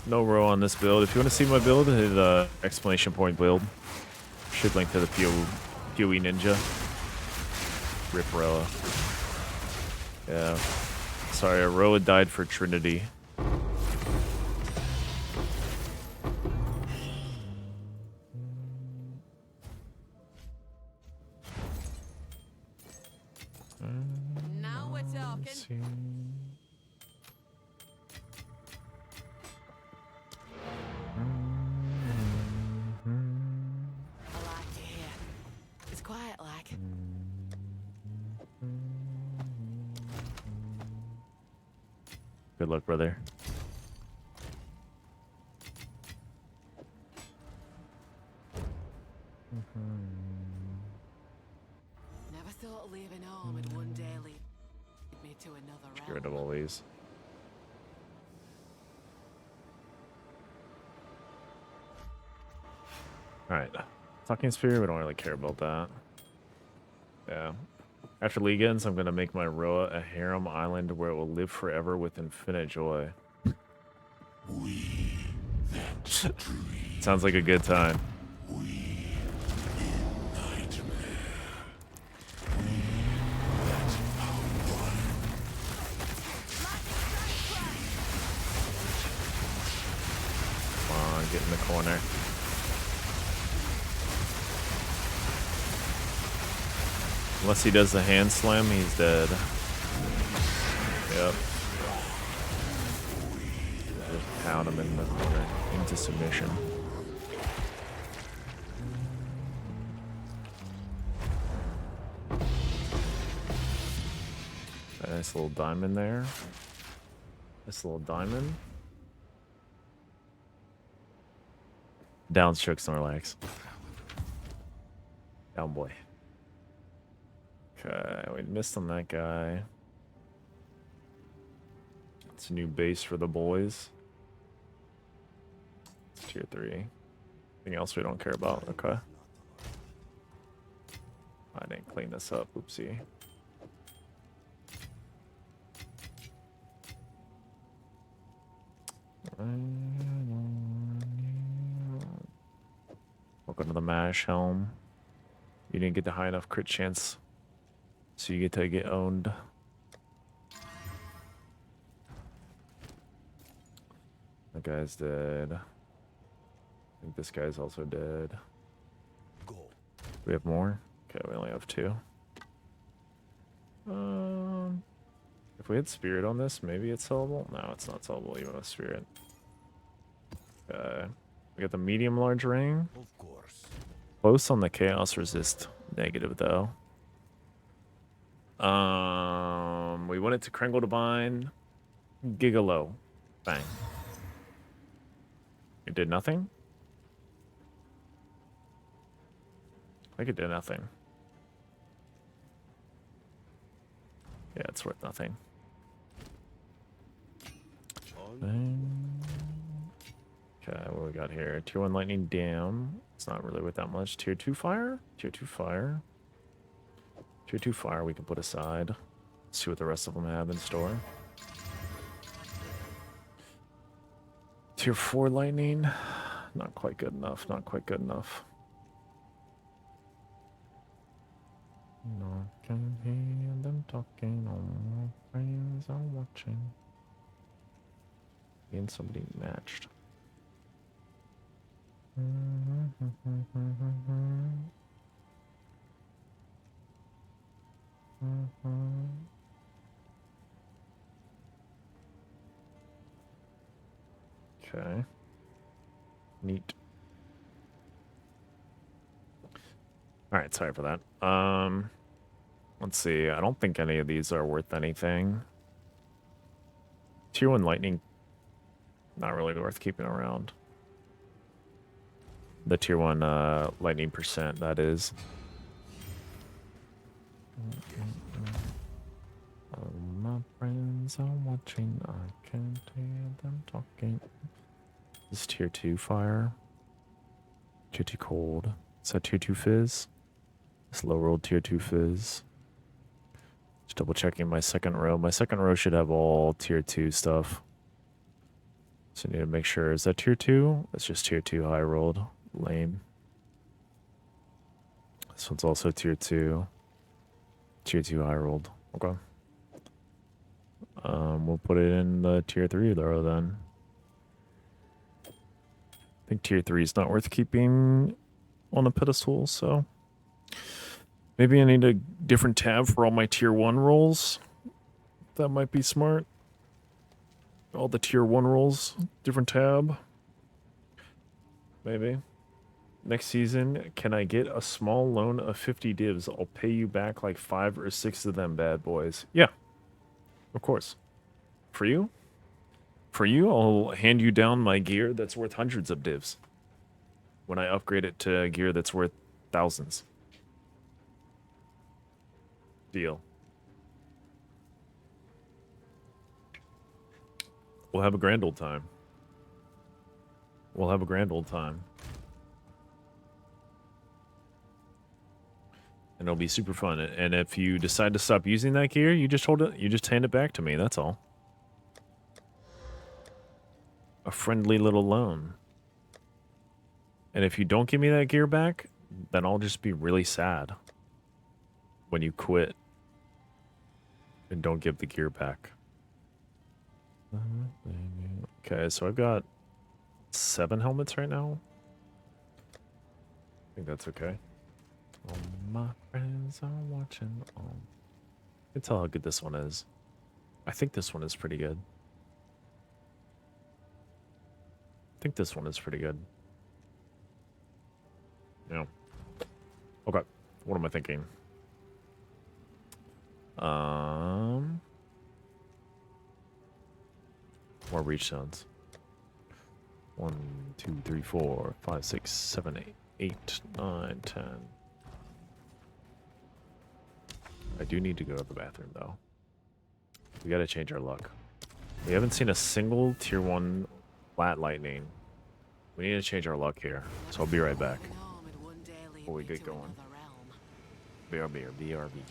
No Roa on this build. If you want to see my build, hit the exclamation point build. Should link to the PoE Ninja. Rip Roa. Yeah. Sorry, Roa died for Trinity. Now we're talking. Let's see. I like it here. It's quiet like. Good luck, brother. Never thought leaving home would one day lead me to another Get rid realm. of all these. Alright. Talking Sphere, we don't really care about that. Yeah. After League ends, I'm going to make my Roa a harem island where it will live forever with infinite joy. Sounds like a good time. Come on, get in the corner. Unless he does the hand slam, he's dead. Yep. Just pound him in the corner into submission. Nice little diamond there. Nice little diamond. Downstroke Snorlax. Down boy. Okay, we missed on that guy. It's a new base for the boys. It's tier 3. Anything else we don't care about? Okay. I didn't clean this up. Oopsie. Welcome to the MASH helm. You didn't get the high enough crit chance, so you get to get owned. That guy's dead. I think this guy's also dead. Do we have more? Okay, we only have 2. If we had Spirit on this, maybe it's sellable? No, it's not sellable even with Spirit. We got the medium large ring. Of course. Close on the chaos resist negative though. We went it to Kringle Divine. Gigalow. Bang. It did nothing? I think it did nothing. Yeah, it's worth nothing. Okay, what we got here? Tier 1 lightning down. It's not really worth that much. Tier 2 fire? Tier 2 fire. Tier 2 fire we can put aside. See what the rest of them have in store. Tier 4 lightning. Not quite good enough. Not quite good enough. No, can hear them talking. All my friends are watching. And somebody matched. Okay. Neat. All right, sorry for that. Let's see. I don't think any of these are worth anything. Tier 1 lightning, not really worth keeping around. The tier 1 lightning percent, that is. All my friends are watching. I can't hear them talking. This is tier 2 fire. Tier 2 cold. Is that tier 2 fizz? This low rolled tier 2 fizz. Just double checking my second row. My second row should have all tier 2 stuff. So I need to make sure. Is that tier 2? That's just tier 2 high rolled. Lame. This one's also tier 2. Tier 2 high rolled. Okay. We'll put it in the tier 3 row then. I think tier 3 is not worth keeping on a pedestal, so maybe I need a different tab for all my tier 1 rolls. That might be smart. All the tier 1 rolls, different tab. Maybe. Next season, can I get a small loan of 50 divs? I'll pay you back like 5 or 6 of them bad boys. Yeah, of course. For you? For you, I'll hand you down my gear that's worth hundreds of divs. When I upgrade it to gear that's worth thousands. Deal. We'll have a grand old time. We'll have a grand old time. And it'll be super fun. And if you decide to stop using that gear, you just hold it, you just hand it back to me, that's all. a friendly little loan. And if you don't give me that gear back, then I'll just be really sad when you quit and don't give the gear back. Okay, so I've got 7 helmets right now. I think that's okay. All my friends are watching. Oh, I can tell how good this one is. I think this one is pretty good. I think this one is pretty good. Yeah. Okay. What am I thinking? More reach zones. 1, 2, 3, 4, 5, 6, 7, 8, 8, 9, 10. I do need to go to the bathroom though. We gotta change our luck. We haven't seen a single tier 1 flat lightning. We need to change our luck here. So I'll be right back. Before we get going. BRB or BRB.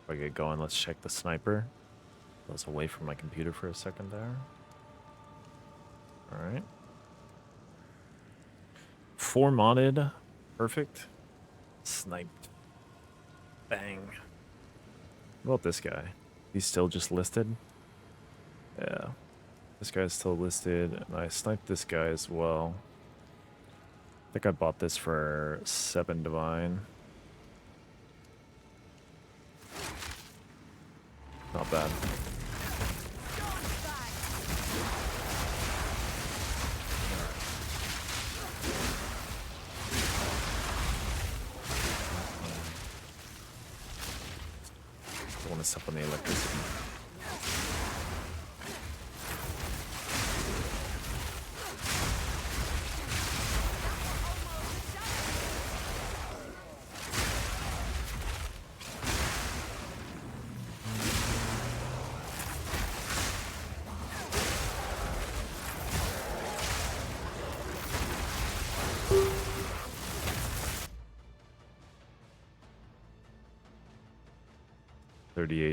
If I get going, let's check the sniper. I was away from my computer for a second there. Alright. 4 modded. Perfect. Sniped. Bang. What about this guy? He's still just listed? Yeah. This guy's still listed, and I sniped this guy as well. I think I bought this for 7 divine. Not bad. Don't want to step on the electricity.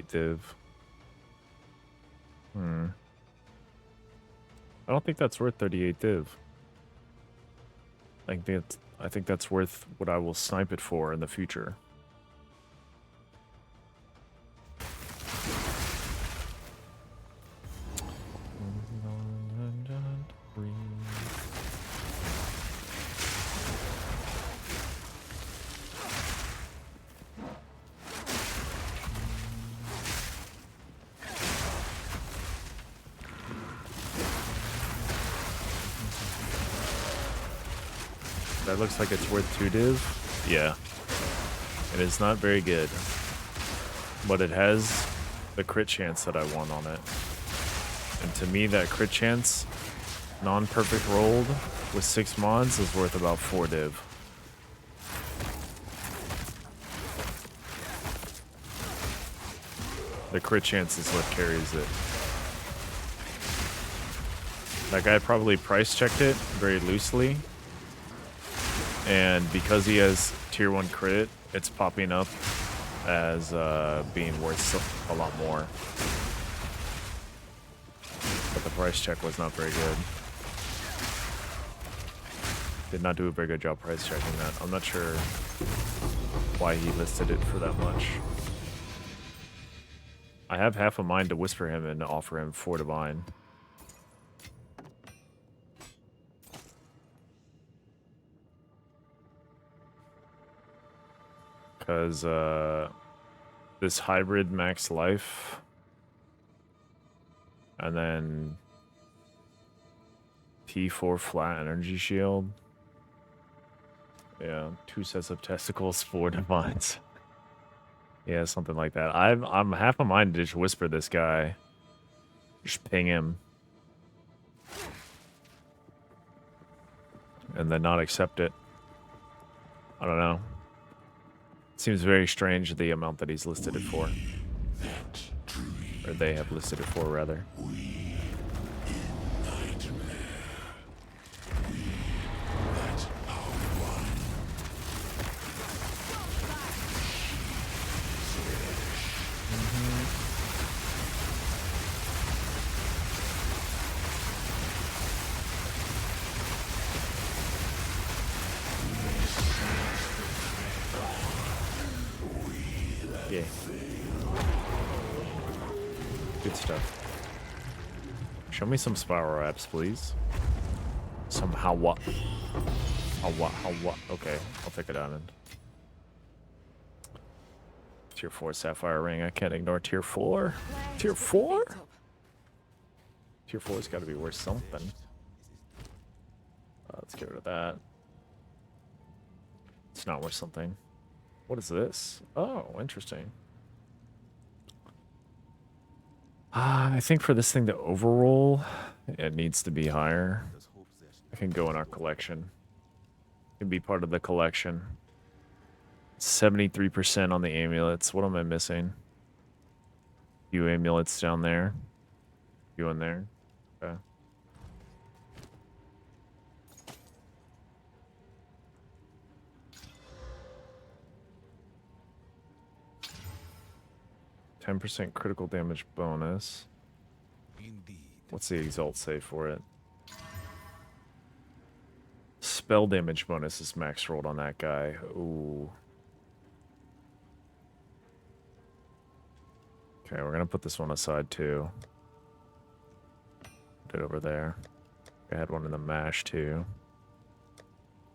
Div. I don't think that's worth 38 div. I think that's worth what I will snipe it for in the future. That looks like it's worth 2 div. Yeah. It is not very good. But it has the crit chance that I want on it. And to me, that crit chance, non-perfect rolled with 6 mods, is worth about 4 div. The crit chance is what carries it. That guy probably price checked it very loosely. And because he has tier 1 crit, it's popping up as being worth a lot more. But the price check was not very good. Did not do a very good job price checking that. I'm not sure why he listed it for that much. I have half a mind to whisper him and offer him 4 divine. Because this hybrid max life, and then T4 flat energy shield. Yeah, 2 sets of testicles, 4 divines. Yeah, something like that. I'm half a mind to just whisper this guy. Just ping him. And then not accept it. I don't know. Seems very strange, the amount that he's listed it for. Or they have listed it for, rather. Yeah. Good stuff. Show me some spiral wraps, please. Some how what? How what? Okay, I'll take it on. Tier 4 sapphire ring. I can't ignore tier 4. Tier 4? Tier 4's got to be worth something. Let's get rid of that. It's not worth something. What is this? Oh, interesting. I think for this thing to overroll, it needs to be higher. It can go in our collection. It can be part of the collection. 73% on the amulets. What am I missing? Few amulets down there. Few in there. Okay. 10% critical damage bonus. Indeed. What's the exalt say for it? Spell damage bonus is max rolled on that guy. Ooh. Okay, we're gonna put this one aside too. Put it over there. I had one in the mash too.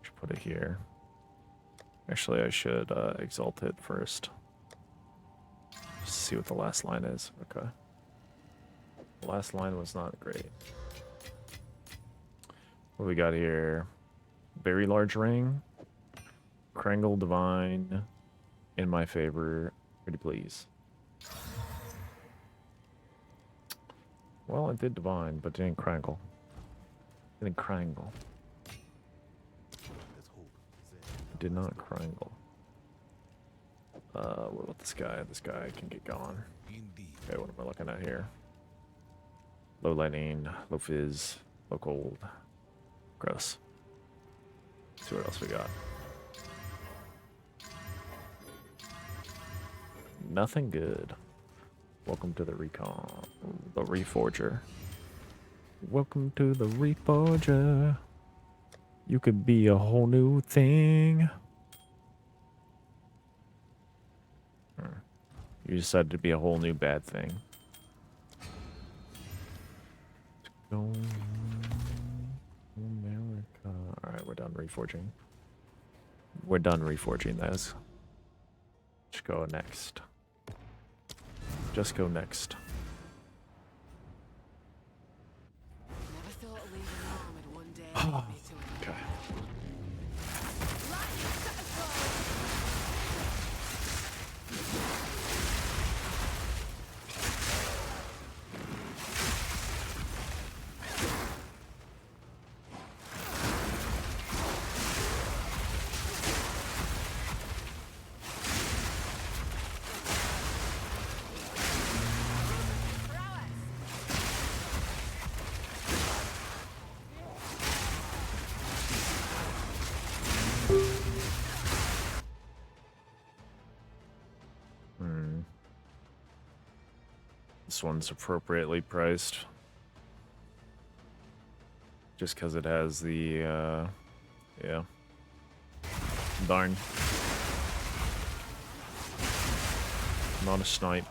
Should put it here. Actually, I should exalt it first. Just see what the last line is. Okay. The last line was not great. What we got here? Very large ring. Krangle divine. In my favor. Pretty please. Well, it did divine, but it didn't Krangle. It didn't Krangle. It did not Krangle. What about this guy? This guy can get going. Okay, what am I looking at here? Low lightning, low fizz, low cold. Gross. Let's see what else we got. Nothing good. Welcome to the recon. The Reforger. Welcome to the Reforger. You could be a whole new thing. You decided to be a whole new bad thing. America. Alright, we're done reforging. We're done reforging those. Just go next. Just go next. Never thought of leaving home at one day. Okay. This one's appropriately priced. Just because it has the, yeah. Darn. Not a snipe.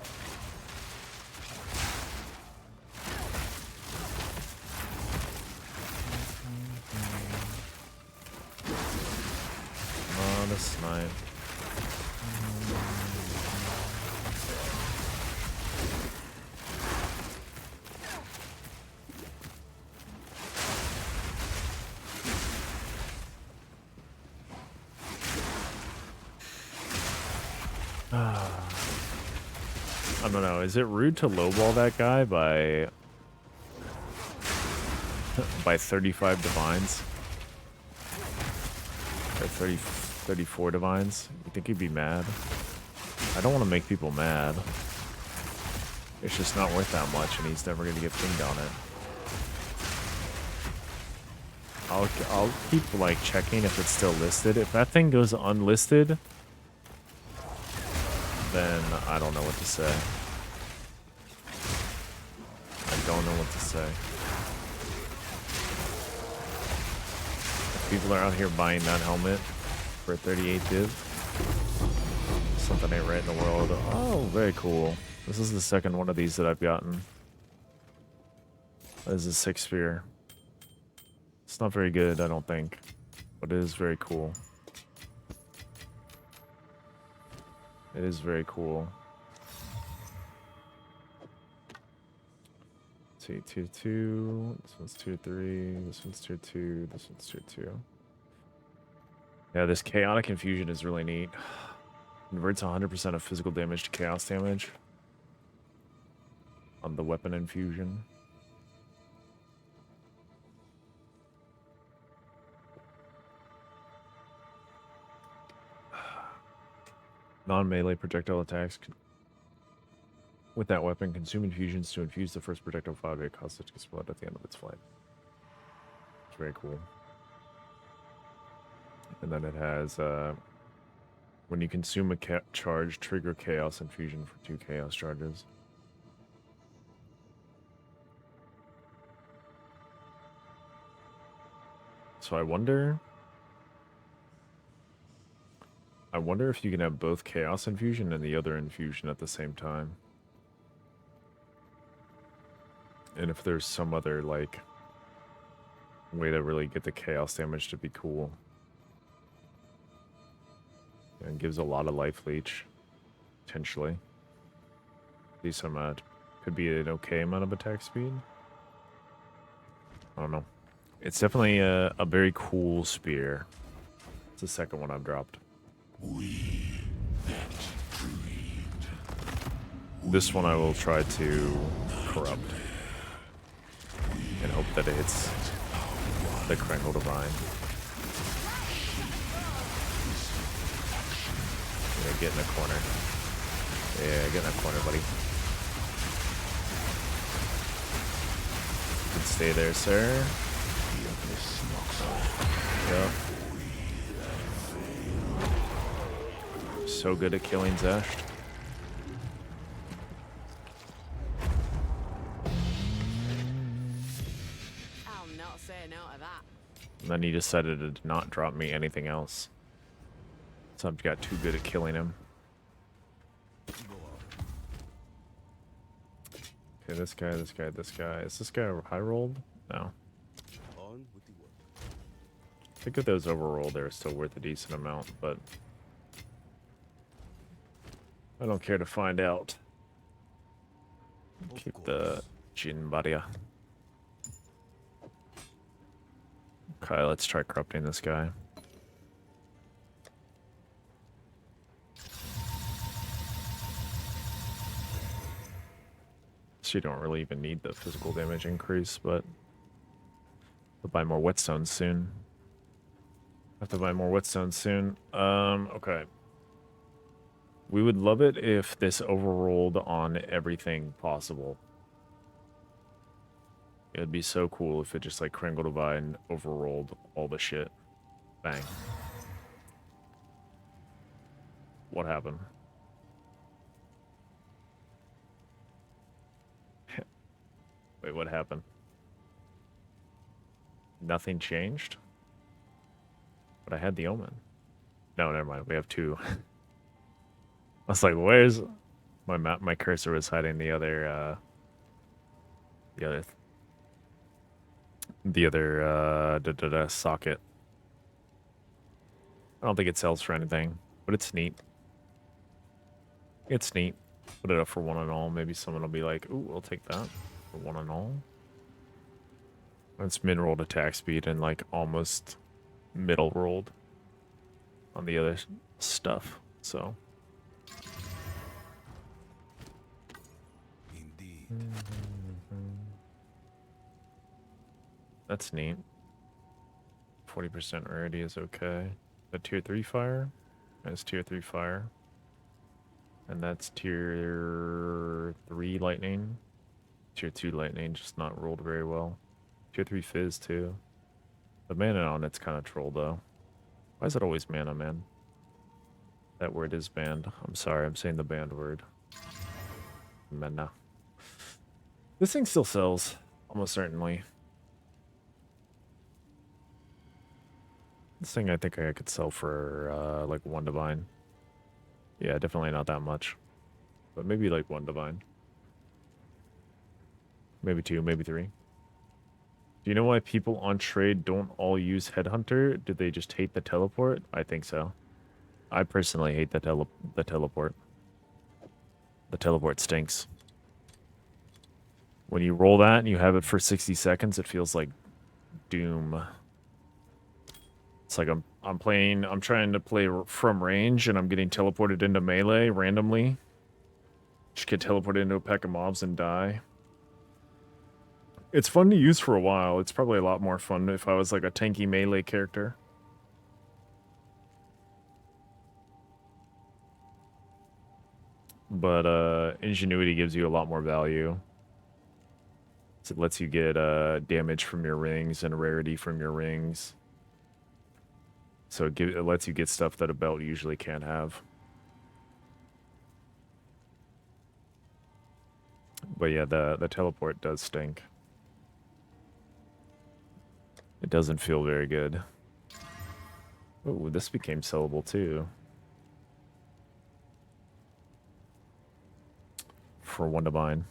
Not a snipe. I don't know. Is it rude to lowball that guy by 35 divines? Or 34 divines? You think he'd be mad? I don't want to make people mad. It's just not worth that much, and he's never going to get pinged on it. I'll keep like checking if it's still listed. If that thing goes unlisted, then I don't know what to say. I don't know what to say. If people are out here buying that helmet for 38 div, something ain't right in the world. Oh, very cool. This is the second one of these that I've gotten. This is a 6 spear. It's not very good, I don't think, but it is very cool. It is very cool. Let's see, tier 2. This one's tier 3. This one's tier 2. This one's tier 2. Yeah, this chaotic infusion is really neat. Converts 100% of physical damage to chaos damage on the weapon infusion. Non-melee projectile attacks with that weapon consume infusions to infuse the first projectile fire rate cause it to explode at the end of its flight. It's very cool. And then it has when you consume a charge, trigger chaos infusion for 2 chaos charges. So I wonder if you can have both chaos infusion and the other infusion at the same time. And if there's some other, like, way to really get the chaos damage to be cool. And gives a lot of life leech, potentially. Decent amount. Could be an okay amount of attack speed. I don't know. It's definitely a very cool spear. It's the second one I've dropped. This one I will try to corrupt and hope that it hits the Kringle Divine. Yeah, get in the corner. Yeah, get in the corner, buddy. You can stay there, sir. Yep. So good at killing Zesht. I'll not say no to that. And then he decided to not drop me anything else. So I've got too good at killing him. Okay, this guy, this guy, this guy. Is this guy high rolled? No. On with the work. I think if those overrolled, they're still worth a decent amount, but I don't care to find out. Keep the Jin Barrier. Okay, let's try corrupting this guy. So you don't really even need the physical damage increase, but we'll buy more whetstones soon. Have to buy more whetstones soon. Okay. We would love it if this overrolled on everything possible. It would be so cool if it just like Kringle Divine overrolled all the shit. Bang. What happened? Wait, what happened? Nothing changed? But I had the omen. No, never mind. We have two. I was like, where's my cursor was hiding the other socket. I don't think it sells for anything, but it's neat. It's neat. Put it up for one and all. Maybe someone will be like, ooh, I'll take that for one and all. It's mid-rolled attack speed and like almost middle rolled on the other stuff, so. Indeed. That's neat. 40% rarity is okay. The tier 3 fire? That's tier 3 fire. And that's tier 3 lightning. Tier 2 lightning, just not rolled very well. Tier 3 fizz too. The mana on it's kind of troll though. Why is it always mana, man? That word is banned. I'm sorry, I'm saying the banned word. Mana. This thing still sells, almost certainly. This thing I think I could sell for like 1 divine. Yeah, definitely not that much. But maybe like 1 divine. Maybe 2, maybe 3. Do you know why people on trade don't all use Headhunter? Do they just hate the teleport? I think so. I personally hate the teleport. The teleport stinks. When you roll that and you have it for 60 seconds, it feels like doom. It's like I'm trying to play from range and I'm getting teleported into melee randomly. Just get teleported into a pack of mobs and die. It's fun to use for a while. It's probably a lot more fun if I was like a tanky melee character. But Ingenuity gives you a lot more value. So it lets you get damage from your rings and rarity from your rings. So it lets you get stuff that a belt usually can't have. But yeah, the teleport does stink. It doesn't feel very good. Oh, this became sellable too. For 1 divine.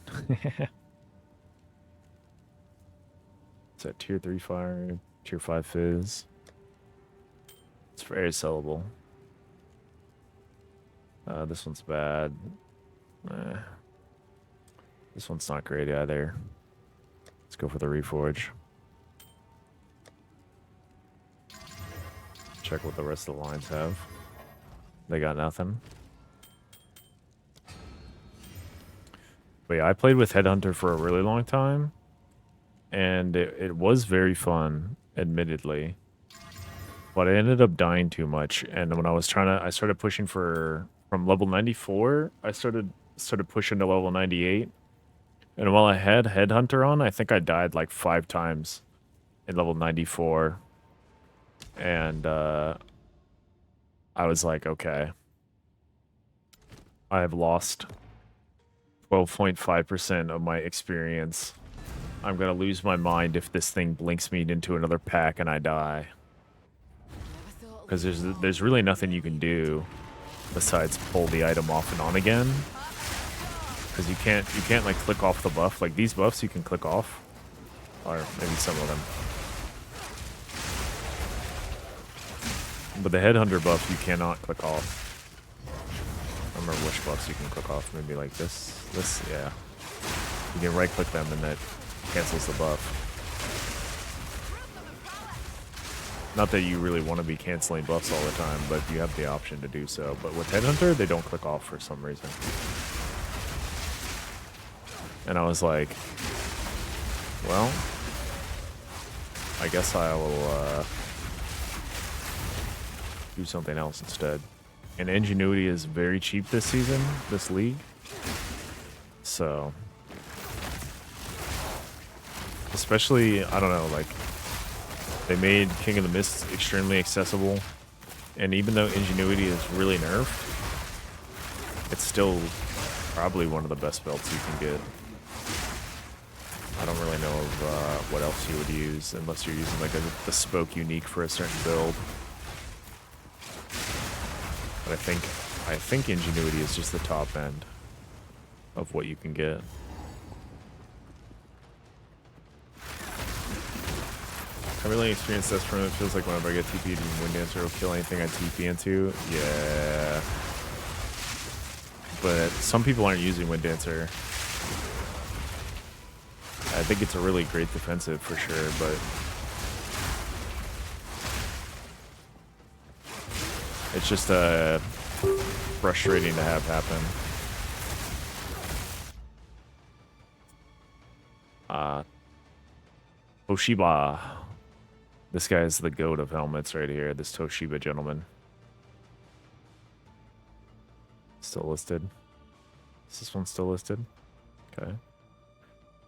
It's at tier 3 fire, tier 5 fizz. It's very sellable. This one's bad. This one's not great either. Let's go for the Reforge. Check what the rest of the lines have. They got nothing. But yeah, I played with Headhunter for a really long time. And it was very fun, admittedly. But I ended up dying too much. And when I was I started pushing from level 94, I started pushing to level 98. And while I had Headhunter on, I think I died like 5 times in level 94. And I was like, okay. I have lost 12.5% of my experience. I'm gonna lose my mind if this thing blinks me into another pack and I die. Because there's really nothing you can do besides pull the item off and on again. Because you can't like click off the buff. Like these buffs you can click off. Or maybe some of them. But the Headhunter buff you cannot click off. I don't remember which buffs you can click off. Maybe like this, yeah. You can right click them and that cancels the buff. Not that you really want to be canceling buffs all the time, but you have the option to do so. But with Headhunter, they don't click off for some reason. And I was like, well, I guess I will do something else instead. And Ingenuity is very cheap this season, this league. So, especially, I don't know, like, they made King of the Mist extremely accessible. And even though Ingenuity is really nerfed, it's still probably one of the best belts you can get. I don't really know of what else you would use unless you're using like a bespoke unique for a certain build. But I think Ingenuity is just the top end of what you can get. I really experienced this from it. It feels like whenever I get TP'd in Wind Dancer, it'll kill anything I TP into. Yeah. But some people aren't using Wind Dancer. I think it's a really great defensive for sure, but it's just frustrating to have happen. Toshiba. This guy is the goat of helmets right here, this Toshiba gentleman. Still listed. Is this one still listed? Okay.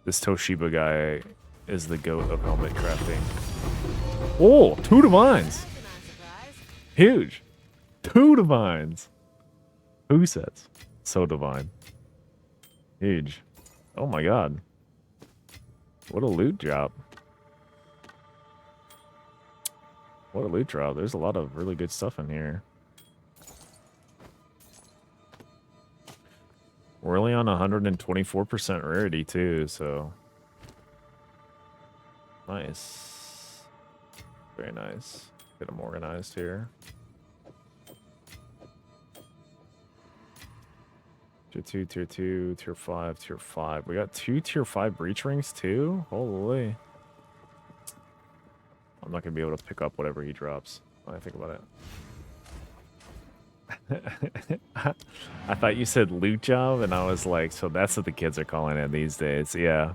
This Toshiba guy is the goat of helmet crafting. Oh, 2 divines. That's a nice surprise. Huge. 2 divines. Who sets? So divine. Huge. Oh my god. What a loot drop. What a loot drop. There's a lot of really good stuff in here. We're only on 124% rarity too, so nice. Very nice. Get them organized here. Tier 2, Tier 2, Tier 5, Tier 5. We got 2 Tier 5 breach rings too? Holy. I'm not going to be able to pick up whatever he drops when I think about it. I thought you said loot job, and I was like, so that's what the kids are calling it these days. Yeah,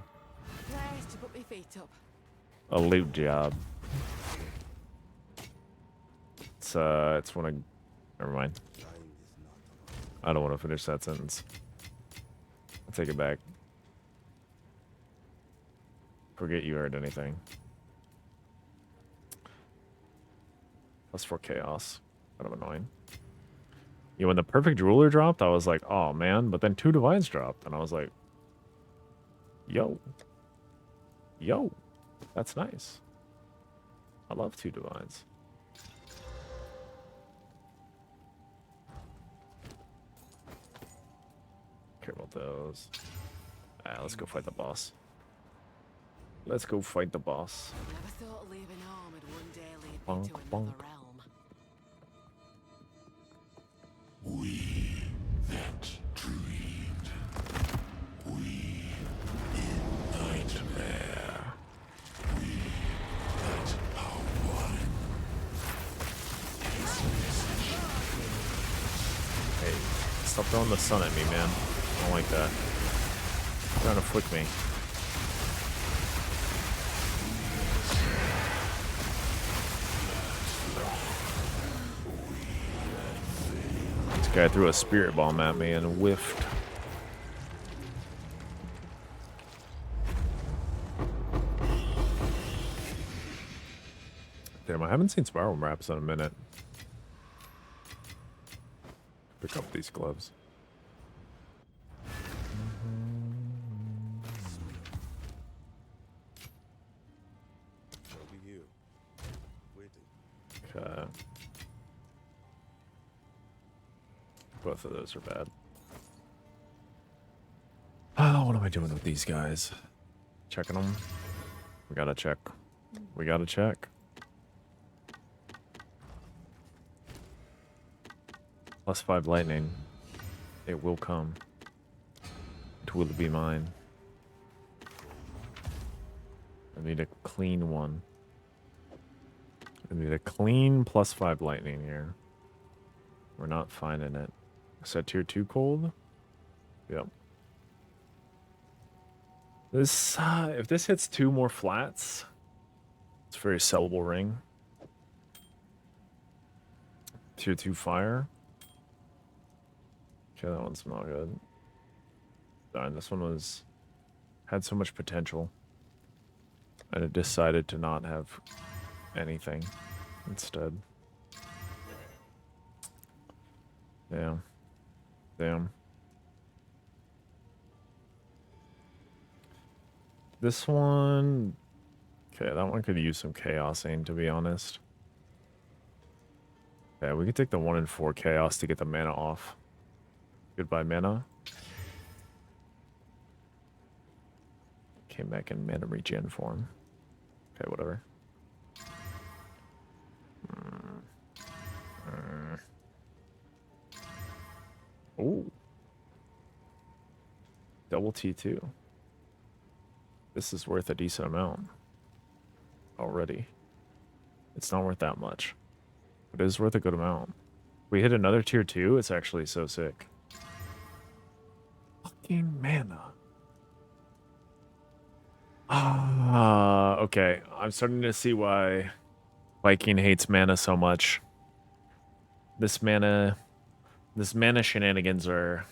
Place to put my feet up. a loot job. It's when I... Never mind. I don't want to finish that sentence. I'll take it back. Forget you heard anything. +4 chaos. Kind of annoying. Yeah, when the perfect ruler dropped, I was like, oh man, but then 2 divines dropped, and I was like, yo. Yo. That's nice. I love 2 divines. Care about those. Let's go fight the boss. Let's go fight the boss. Never thought leaving home would one day lead me Bonk, to another bonk. realm. We that dreamed. We in nightmare. We that are one. Hey, stop throwing the sun at me, man. I don't like that. You're trying to flick me. This guy threw a spirit bomb at me and whiffed. Damn, I haven't seen spiral wraps in a minute. Pick up these gloves. Shall be you. Waiting. Okay. Both of those are bad. Oh, what am I doing with these guys? Checking them? We gotta check. We gotta check. +5 lightning. It will come. It will be mine. I need a clean one. I need a clean +5 lightning here. We're not finding it. Is that tier 2 cold? Yep. This, if this hits 2 more flats, it's a very sellable ring. Tier 2 fire. Okay, that one's not good. Darn, this one had so much potential. And it decided to not have anything instead. Damn. Damn. This one... Okay, that one could use some chaosing, to be honest. Yeah, we could take the 1 and 4 chaos to get the mana off. Goodbye, mana. Came back in mana regen form. Okay, whatever. Ooh. Double T2. This is worth a decent amount. Already. It's not worth that much. But it is worth a good amount. We hit another tier 2, it's actually so sick. Fucking mana. Okay. I'm starting to see why Viking hates mana so much. This mana shenanigans are...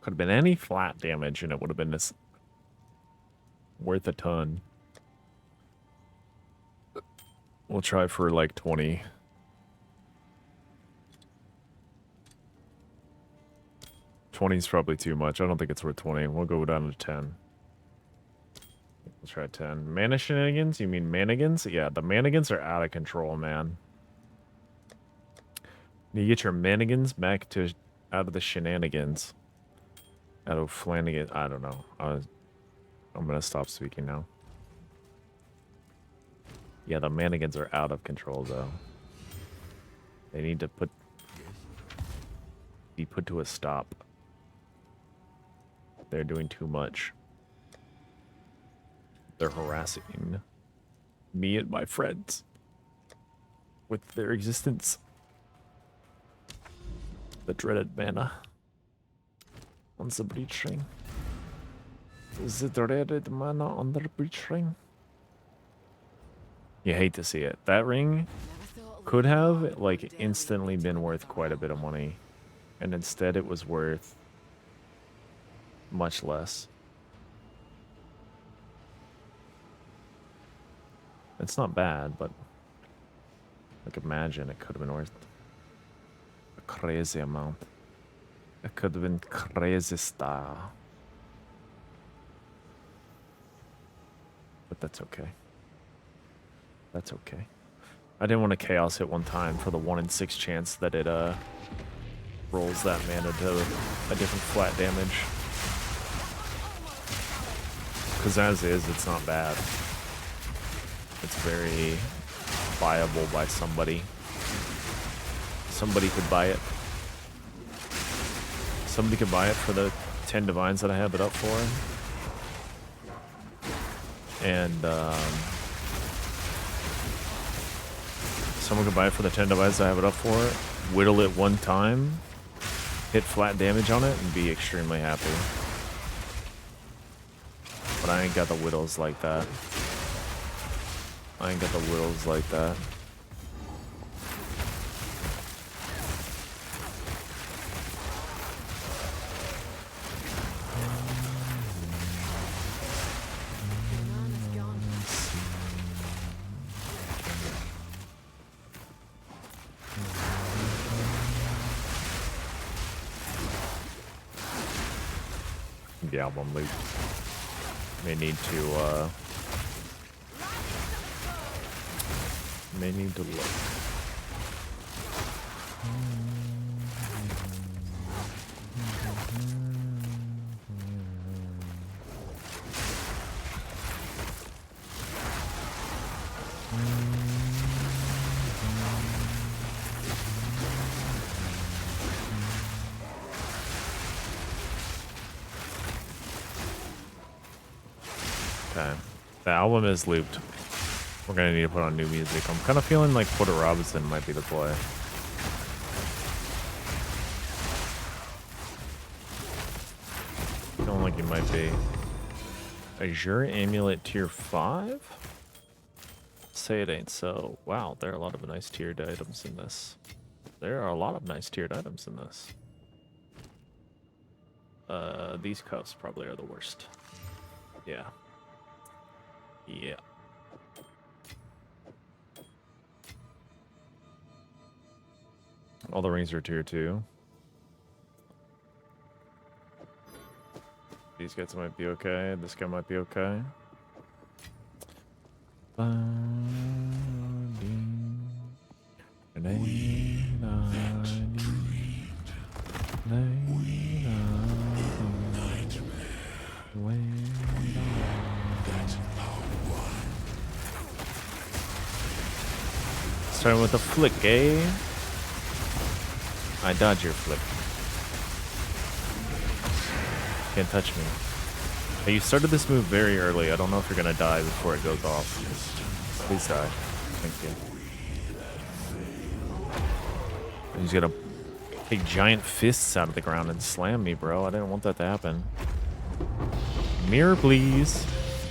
Could have been any flat damage and it would have been this worth a ton. We'll try for like 20. 20 is probably too much. I don't think it's worth 20. We'll go down to 10. We'll try 10. Mana shenanigans? You mean manigans? Yeah, the manigans are out of control, man. You get your manigans back to out of the shenanigans. Out of Flanagan. I don't know. I'm gonna stop speaking now. Yeah, the manigans are out of control though. They need to be put to a stop. They're doing too much. They're harassing me and my friends with their existence. The dreaded mana. On the breach ring. The dreaded mana on the breach ring. You hate to see it. That ring could have like instantly been worth quite a bit of money. And instead it was worth much less. It's not bad, but like imagine it could have been worth a crazy amount. It could have been crazy style. But that's okay. That's okay. I didn't want to chaos hit one time for the 1 in 6 chance that it rolls that mana to a different flat damage. Because as is, it's not bad. It's very viable by somebody. Somebody could buy it. Somebody could buy it for the 10 divines that I have it up for. And someone could buy it for the 10 divines I have it up for, whittle it one time, hit flat damage on it, and be extremely happy. But I ain't got the whittles like that. I ain't got the whittles like that. The album loop. May need to look. Okay. The album is looped. We're gonna need to put on new music. I'm kind of feeling like Porter Robinson might be the play. Feeling like he might be. Azure Amulet Tier 5? Say it ain't so. Wow, there are a lot of nice tiered items in this. There are a lot of nice tiered items in this. These cuffs probably are the worst. Yeah. Yeah. All the rings are tier 2. These guys might be okay. This guy might be okay. Starting with a flick, eh? I dodge your flick. Can't touch me. Hey, you started this move very early. I don't know if you're gonna die before it goes off. Please die. Thank you. He's gonna take giant fists out of the ground and slam me, bro. I didn't want that to happen. Mirror, please.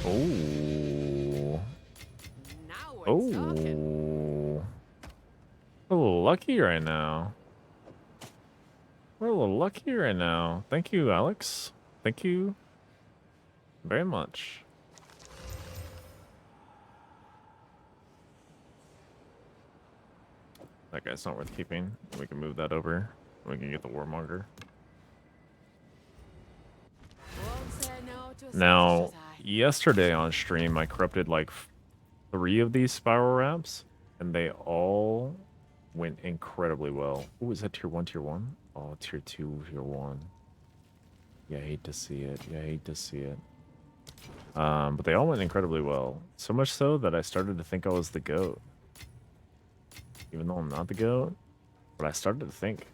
Oh. Now we're talking. Oh. We're a little lucky right now. We're a little lucky right now. Thank you, Alex. Thank you very much. That guy's not worth keeping. We can move that over. We can get the Warmonger. Won't say no to a Now, suspicious eye. yesterday on stream, I corrupted like 3 of these spiral wraps, and they all went incredibly well. Ooh, is that tier 1, tier 1? Oh, tier 2, tier 1. You hate to see it. You hate to see it. But they all went incredibly well. So much so that I started to think I was the GOAT. Even though I'm not the GOAT. But I started to think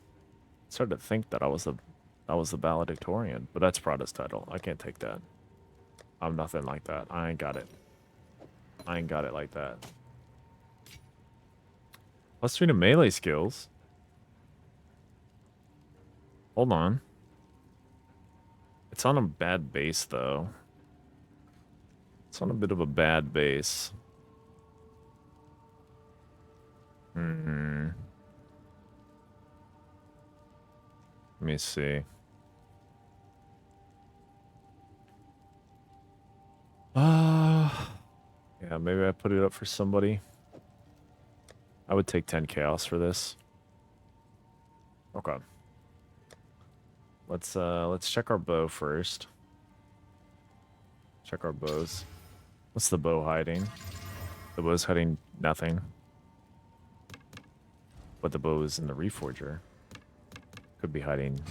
that I was the valedictorian. But that's Prada's title. I can't take that. I'm nothing like that. I ain't got it. I ain't got it like that. +3 to melee skills. Hold on. It's on a bad base, though. It's on a bit of a bad base. Let me see. Yeah, maybe I put it up for somebody. I would take 10 chaos for this. Okay. Let's check our bow first. Check our bows. What's the bow hiding? The bow's hiding nothing. But the bow is in the Reforger. Could be hiding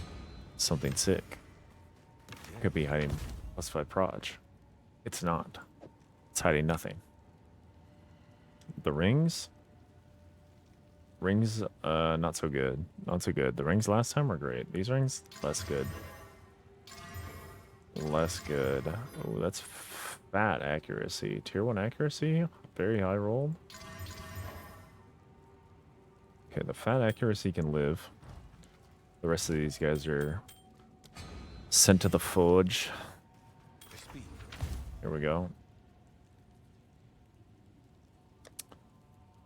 something sick. Could be hiding +5 proj. It's not. It's hiding nothing. The rings? Rings, not so good. Not so good. The rings last time were great. These rings, less good. Less good. Oh, that's fat accuracy. Tier 1 accuracy? Very high rolled. Okay, the fat accuracy can live. The rest of these guys are sent to the forge. Here we go.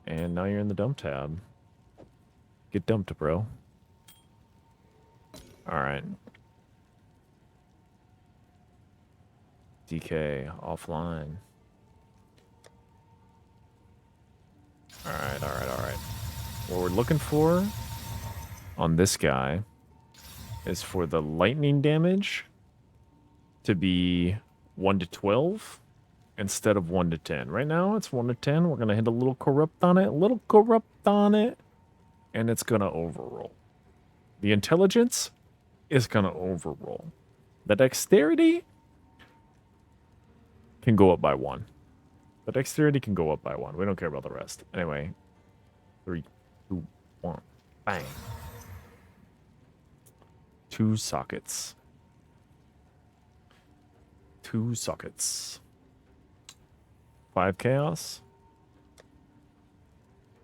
And now you're in the dump tab. Get dumped, bro. Alright. DK offline. Alright. What we're looking for on this guy is for the lightning damage to be 1 to 12 instead of 1 to 10. Right now it's 1 to 10. We're gonna hit a little corrupt on it, and it's gonna overroll. The intelligence is gonna overroll. The dexterity can go up by 1. The dexterity can go up by 1. We don't care about the rest. Anyway, 3, 2, 1, bang. 2 sockets. 2 sockets. 5 chaos.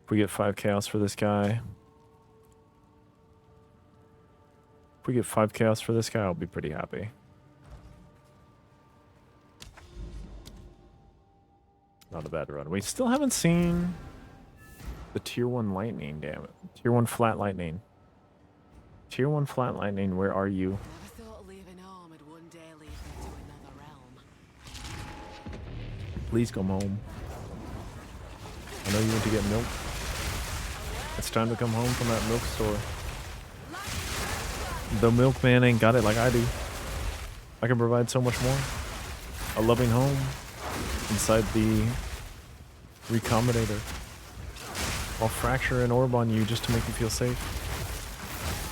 If we get 5 chaos for this guy. If we get 5 chaos for this guy, I'll be pretty happy. Not a bad run. We still haven't seen the tier 1 lightning, damn it. Tier 1 flat lightning. Tier 1 flat lightning, where are you? Never thought leaving home would one day lead me to another realm. Please come home. I know you went to get milk. It's time to come home from that milk store. The milkman ain't got it like I do. I can provide so much more. A loving home inside the Recombinator. I'll fracture an orb on you just to make you feel safe.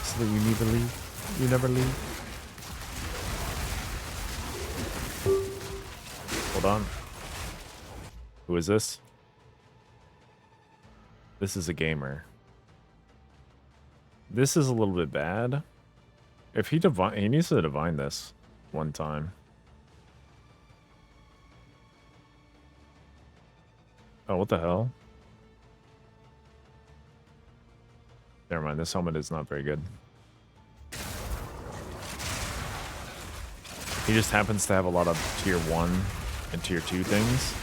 So that you never leave. You never leave. Hold on. Who is this? This is a gamer. This is a little bit bad. If he needs to divine this one time. Oh, what the hell? Never mind, this helmet is not very good. He just happens to have a lot of tier 1 and tier 2 things.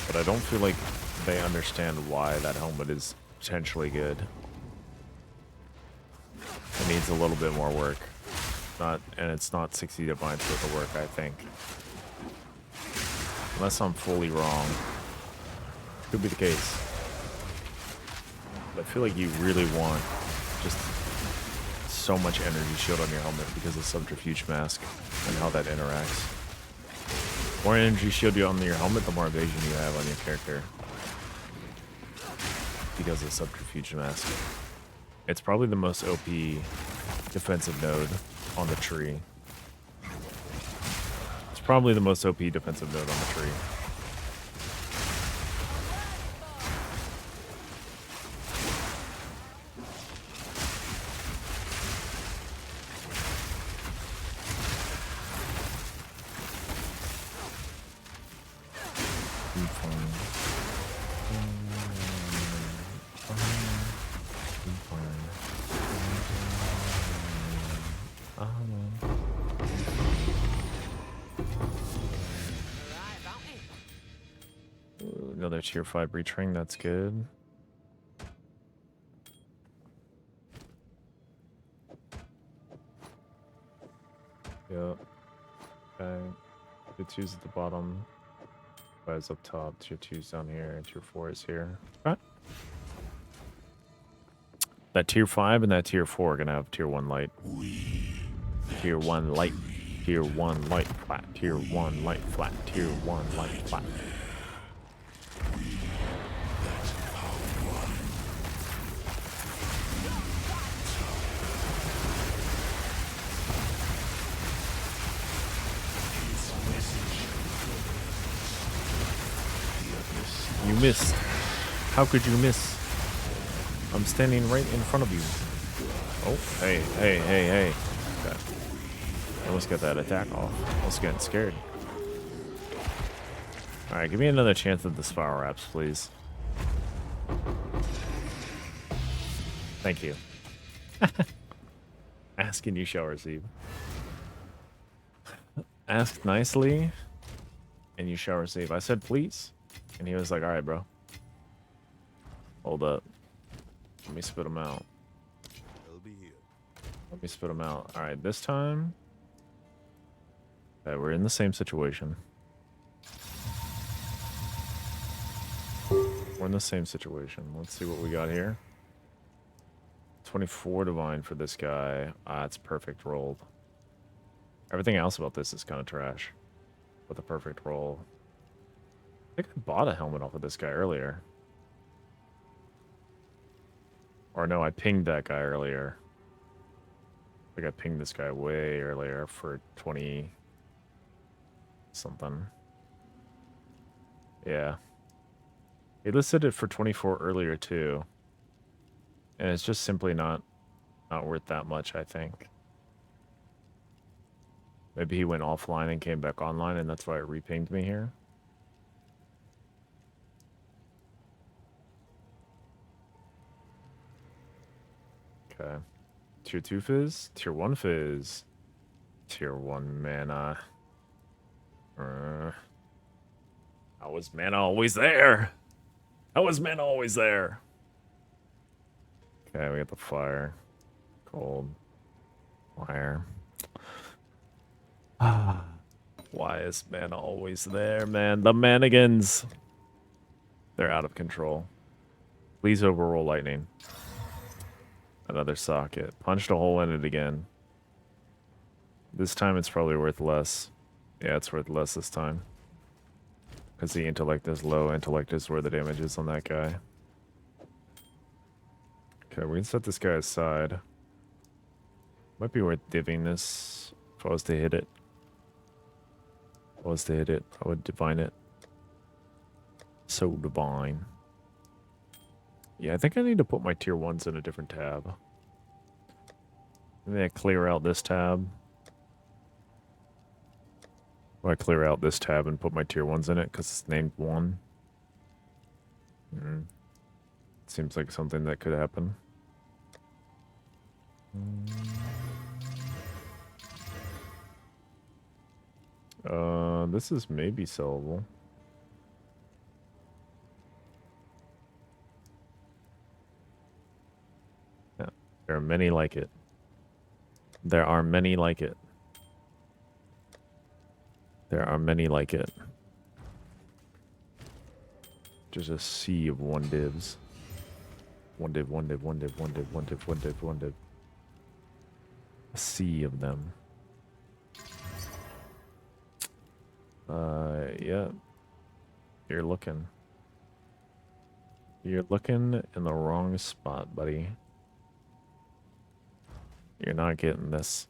But I don't feel like they understand why that helmet is potentially good. It needs a little bit more work. And it's not 60 divines worth of work, I think. Unless I'm fully wrong. Could be the case. But I feel like you really want just so much energy shield on your helmet because of subterfuge mask and how that interacts. The more energy shield you have on your helmet, the more evasion you have on your character. Because of subterfuge mask. It's probably the most OP defensive node on the tree. It's probably the most OP defensive node on the tree. Another tier 5 breach ring, that's good. Yep. Okay. Tier 2's at the bottom. 5's up top, tier 2's down here, and tier 4 is here. Okay. That tier 5 and that tier 4 are gonna have tier 1 light. Tier 1 light. Tier 1 light flat. Tier 1 light flat. Tier 1 light flat. You missed. How could you miss? I'm standing right in front of you. Oh, hey, hey, hey, hey. Okay. I almost got that attack off. I was getting scared. Alright, give me another chance at the spiral wraps, please. Thank you. Ask and you shall receive. Ask nicely and you shall receive. I said please. And he was like, alright, bro. Hold up. Let me spit them out. I'll be here. Let me spit them out. Alright, this time... Okay, we're in the same situation. We're in the same situation. Let's see what we got here. 24 divine for this guy. Ah, it's perfect rolled. Everything else about this is kind of trash. With a perfect roll. I think I bought a helmet off of this guy earlier. Or no, I pinged that guy earlier. I think I pinged this guy way earlier for 20 something. Yeah. He listed it for 24 earlier too. And it's just simply not worth that much, I think. Maybe he went offline and came back online and that's why it repinged me here. Okay. Tier 2 fizz, tier 1 fizz, tier 1 mana. How was mana always there? How was mana always there? Okay, we got the fire. Cold. Fire. Why is mana always there, man? The manigans. They're out of control. Please overroll lightning. Another socket. Punched a hole in it again. This time it's probably worth less. Yeah, it's worth less this time. Because the intellect is low. Intellect is where the damage is on that guy. Okay, we can set this guy aside. Might be worth divvying this if I was to hit it. If I was to hit it, I would divine it. So divine. Yeah, I think I need to put my tier 1s in a different tab. Maybe I clear out this tab. Or I clear out this tab and put my tier 1s in it because it's named 1. Seems like something that could happen. This is maybe sellable. Yeah, there are many like it. There are many like it. There are many like it. Just a sea of one divs. One div, one div, one div, one div, one div, one div, one div. A sea of them. Yeah. You're looking. You're looking in the wrong spot, buddy. You're not getting this.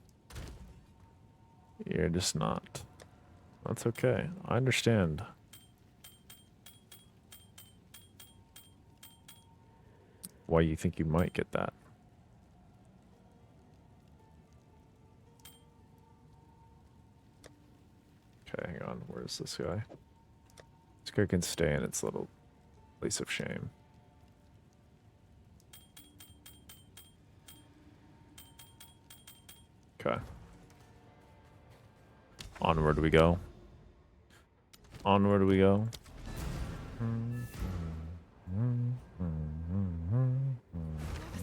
You're just not. That's okay. I understand. Why you think you might get that. Okay, hang on. Where's this guy? This guy can stay in its little place of shame. Okay. Onward we go. Onward we go. I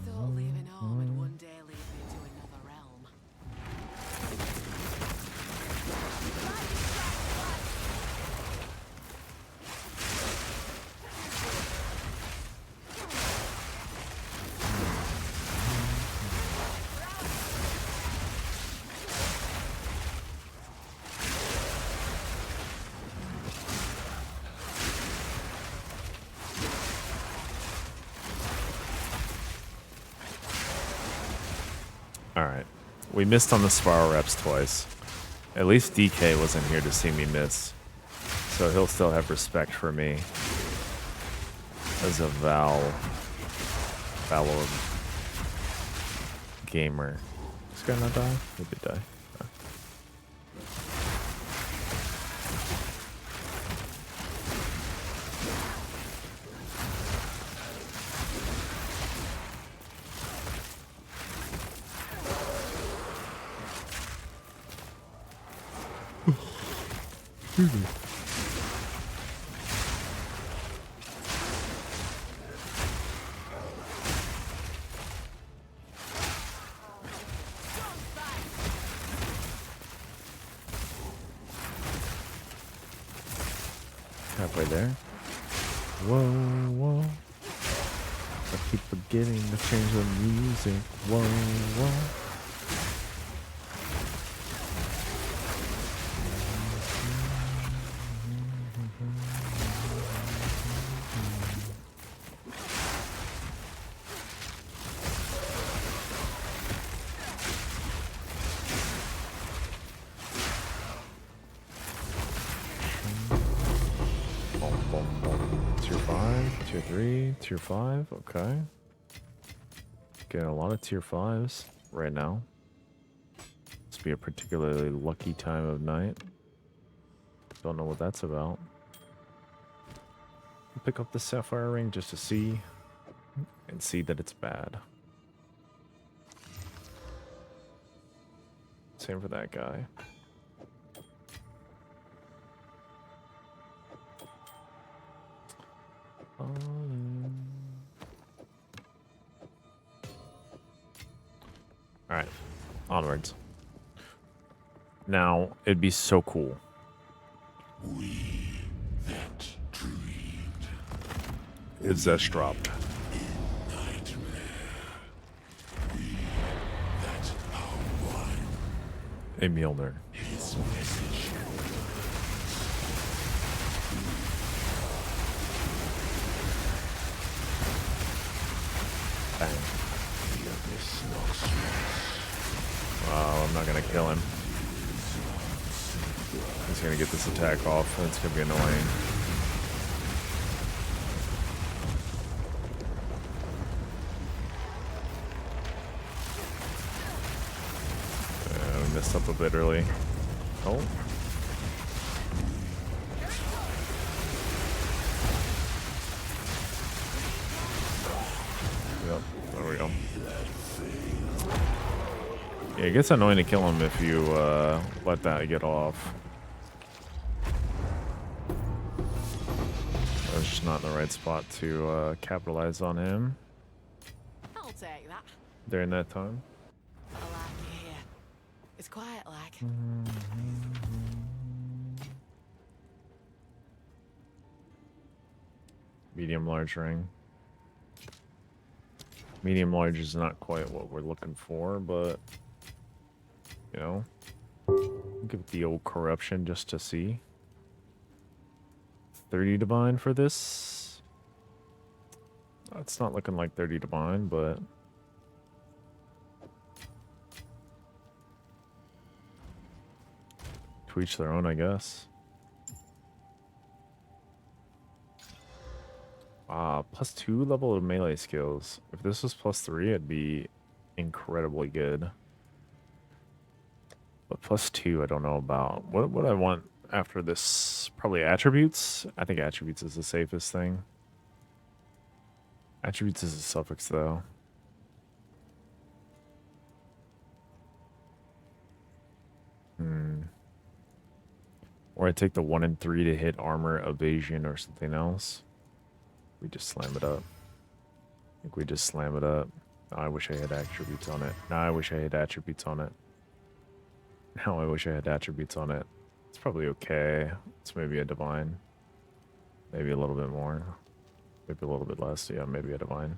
thought leaving home would one day lead me to another realm. Alright. We missed on the Spiral reps twice. At least DK wasn't here to see me miss. So he'll still have respect for me. As a valor gamer. This guy not die? He did die. Oh. Halfway there. Whoa, whoa. I keep forgetting to change the music. Whoa, whoa. Tier 5, tier 3, tier 5, okay. Getting a lot of tier 5s right now. Must be a particularly lucky time of night. Don't know what that's about. Pick up the Sapphire Ring just to see and see that it's bad. Same for that guy. Alright, onwards. Now, it'd be so cool. We that dreamed Is Zesh dropped. nightmare. We that are one. A Mjolnir. Bang. Wow, I'm not gonna kill him. He's gonna get this attack off. That's gonna be annoying. We messed up a bit early. Oh. Yep, there we go. Yeah, it gets annoying to kill him if you let that get off. I was just not in the right spot to capitalize on him I'll take that. during that time. I like it here. It's quiet like. Medium large ring. Medium large is not quite what we're looking for, but you know, give it the old corruption just to see. 30 divine for this. It's not looking like 30 divine, but to each their own, I guess. +2 level of melee skills. If this was +3, it'd be incredibly good. But +2, I don't know about. What I want after this, probably attributes. I think attributes is the safest thing. Attributes is a suffix, though. Or I take the 1 and 3 to hit armor, evasion, or something else. We just slam it up. I think we just slam it up. Oh, I wish I had attributes on it. Now I wish I had attributes on it. Now I wish I had attributes on it. It's probably okay. It's maybe a divine. Maybe a little bit more. Maybe a little bit less. Yeah, maybe a divine.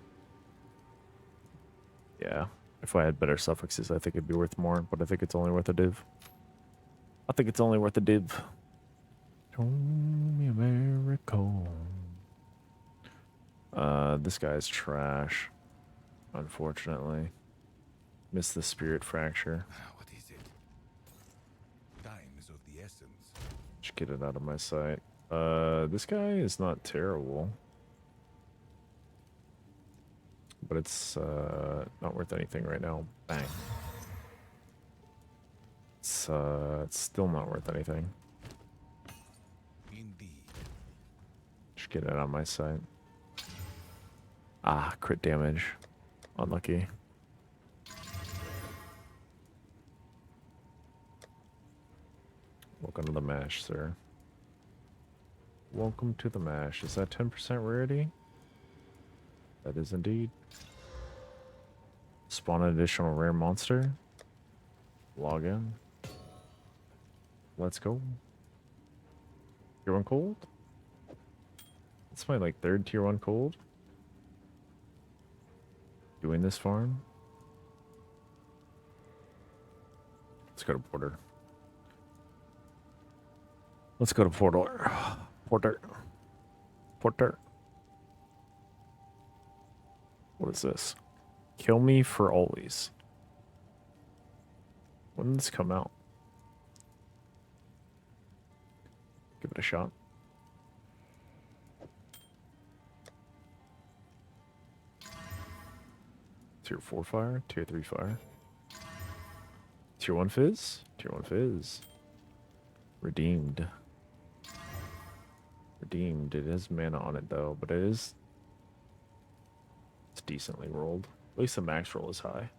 Yeah. If I had better suffixes, I think it'd be worth more, but I think it's only worth a div. I think it's only worth a div. Show me a miracle. This guy's trash. Unfortunately. Missed the spirit fracture. What is it? Time is of the essence. Just get it out of my sight. This guy is not terrible. But it's not worth anything right now. Bang. It's still not worth anything. Indeed. Just get it out of my sight. Ah, crit damage. Unlucky. Welcome to the mash, sir. Welcome to the mash. Is that 10% rarity? That is indeed. Spawn an additional rare monster. Log in. Let's go. Tier 1 cold? It's my like 3rd tier 1 cold. Doing this farm. Let's go to Porter. Let's go to Porter. Porter. Porter. What is this? Kill me for always. When did this come out? Give it a shot. Tier 4 fire, tier 3 fire. Tier 1 fizz? Tier 1 fizz. Redeemed. Redeemed. It has mana on it though, but it's decently rolled. At least the max roll is high.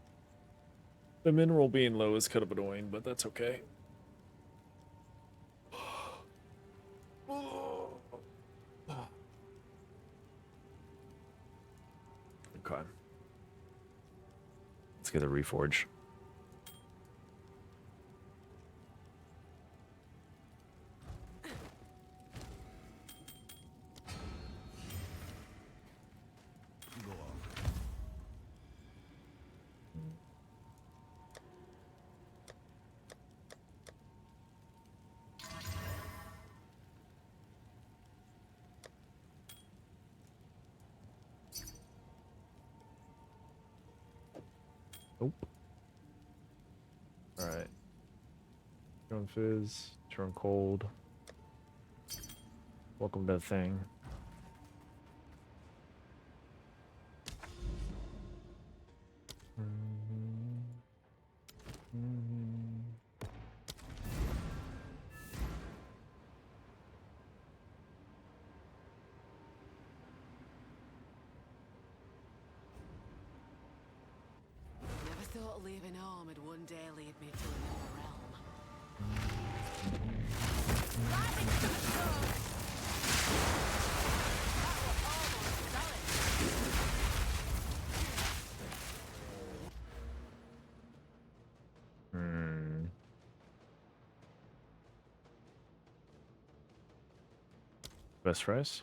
The min roll being low is kind of annoying, but that's okay. Okay. Let's get a reforge. Go on. Nope. Alright. Turn fizz. Turn cold. Welcome to the thing. Never thought leaving home would one day lead me to another realm. Best rice?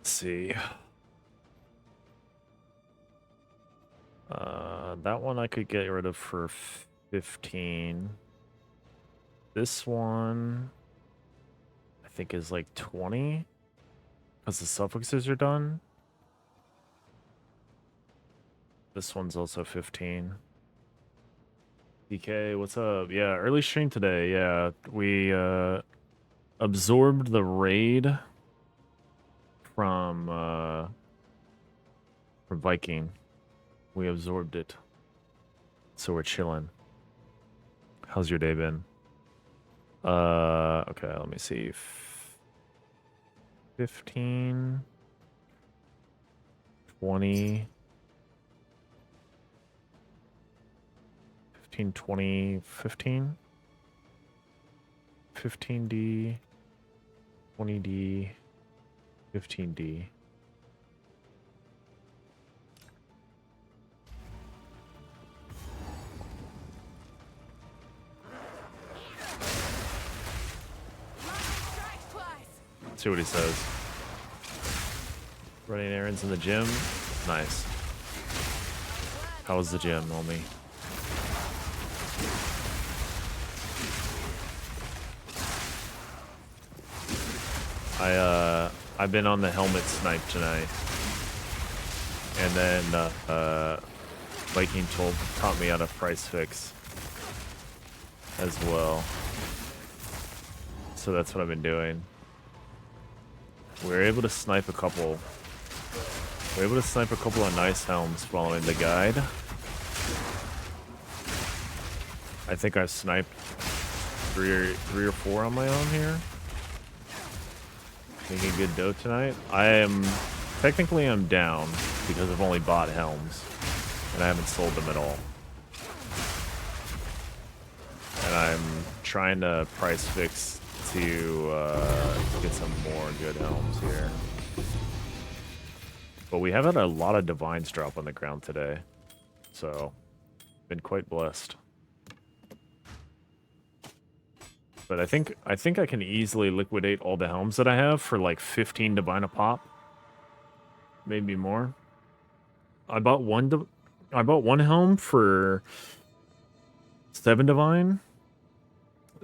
See. That one I could get rid of for 15. This one I think is like 20 because the suffixes are done. This one's also 15. DK, what's up? Yeah, early stream today. Yeah, we absorbed the raid from Viking. We absorbed it. So we're chilling. How's your day been? Okay, let me see. 15 20 15 20 15 15D 20D 15D. See what he says. Running errands in the gym. Nice. How was the gym, homie? I've been on the helmet snipe tonight. And then Viking taught me how to price fix as well. So that's what I've been doing. We were able to snipe a couple. We were able to snipe a couple of nice helms following the guide. I think I've sniped three or four on my own here. Making good dough tonight. Technically I'm down because I've only bought helms and I haven't sold them at all. And I'm trying to price fix to get some more good helms here. But we have had a lot of divines drop on the ground today. So, been quite blessed. But I think I can easily liquidate all the helms that I have for like 15 divine a pop. Maybe more. I bought one helm for 7 divine.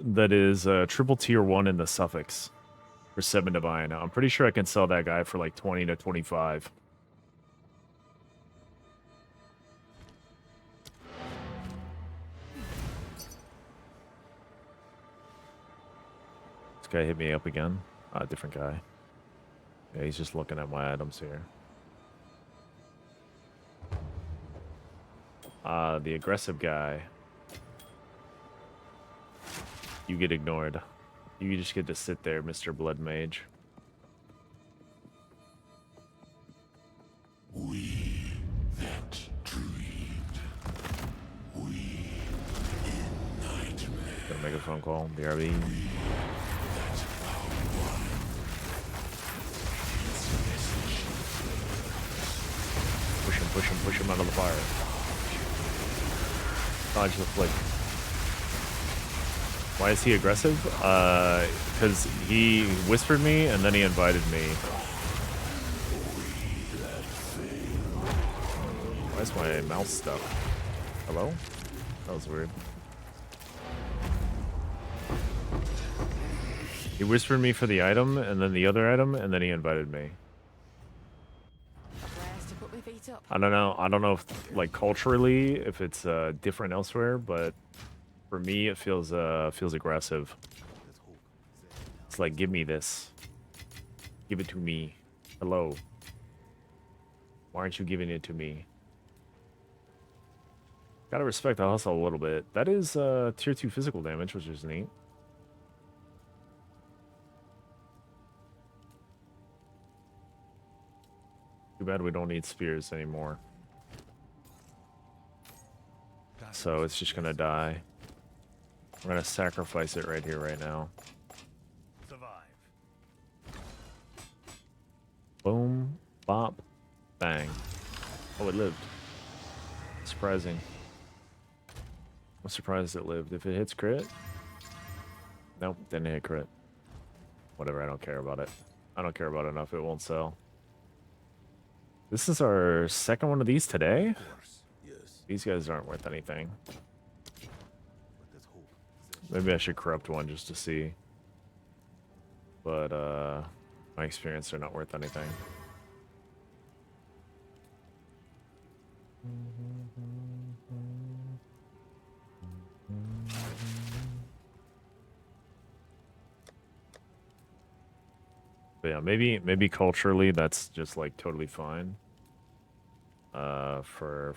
That is triple tier 1 in the suffix for 7 divine. I'm pretty sure I can sell that guy for like 20 to 25. This guy hit me up again. Different guy. Yeah, he's just looking at my items here. The aggressive guy. You get ignored. You just get to sit there, Mr. Blood Mage. We that dreamed. We in nightmare. Gonna make a phone call. BRB. That our one. push him out of the fire. Dodge the flick. Why is he aggressive? Because he whispered me and then he invited me. Why is my mouse stuck? Hello? That was weird. He whispered me for the item and then the other item and then he invited me. Where's to put my feet up? I don't know. I don't know if, like, culturally, if it's different elsewhere, but for me, it feels aggressive. It's like, give me this. Give it to me. Hello. Why aren't you giving it to me? Gotta respect the hustle a little bit. That is tier 2 physical damage, which is neat. Too bad we don't need spears anymore. So it's just gonna die. We're gonna sacrifice it right here, right now. Survive. Boom, bop, bang. Oh, it lived. Surprising. I'm surprised it lived. If it hits crit... Nope, didn't hit crit. Whatever, I don't care about it. I don't care about it enough, it won't sell. This is our second one of these today? Yes. These guys aren't worth anything. But there's hope. Maybe I should corrupt one just to see. But, my experience, they're not worth anything. But yeah, maybe culturally that's just like totally fine. For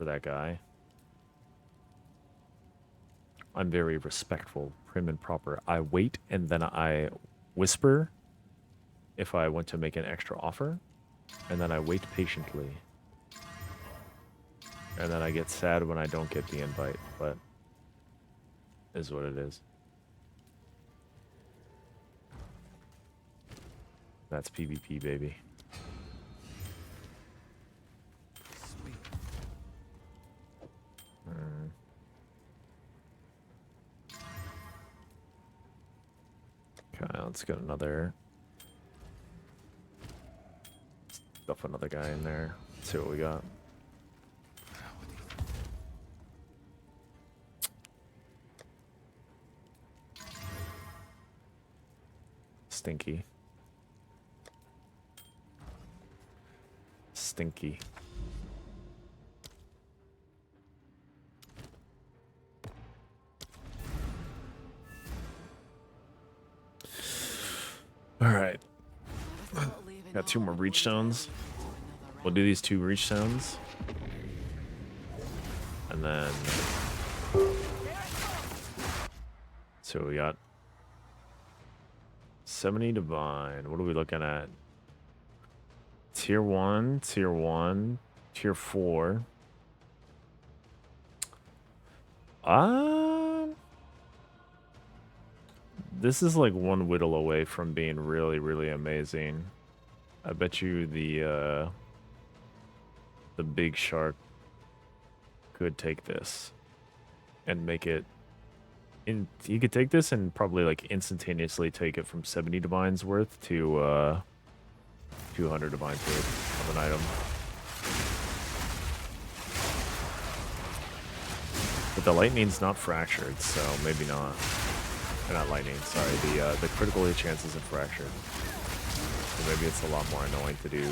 that guy. I'm very respectful, prim and proper. I wait and then I whisper if I want to make an extra offer, and then I wait patiently. And then I get sad when I don't get the invite, but is what it is. That's PvP, baby. Okay, let's get stuff another guy in there. See what we got. Stinky. Stinky. All right. Got 2 more reach stones. We'll do these 2 reach stones. And then... So we got 70 divine. What are we looking at? Tier 1, Tier 1, Tier 4. This is like 1 whittle away from being really, really amazing. I bet you the big shark could take this and make it he could take this and probably like instantaneously take it from 70 divines worth to 200 divines worth of an item. But the lightning's not fractured, so maybe not. Or not lightning, sorry. The critical hit chance isn't fractured. So maybe it's a lot more annoying to do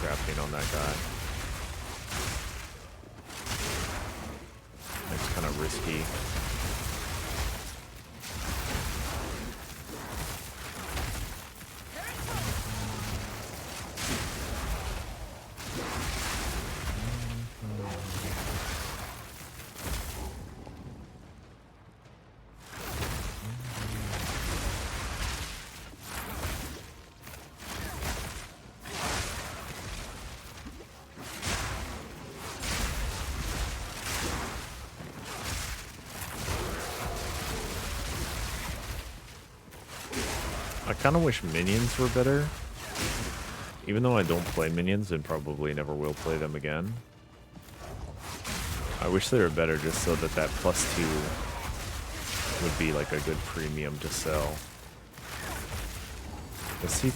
crafting on that guy. It's kind of risky. I kind of wish minions were better. Even though I don't play minions and probably never will play them again, I wish they were better just so that that +2 would be like a good premium to sell. I see,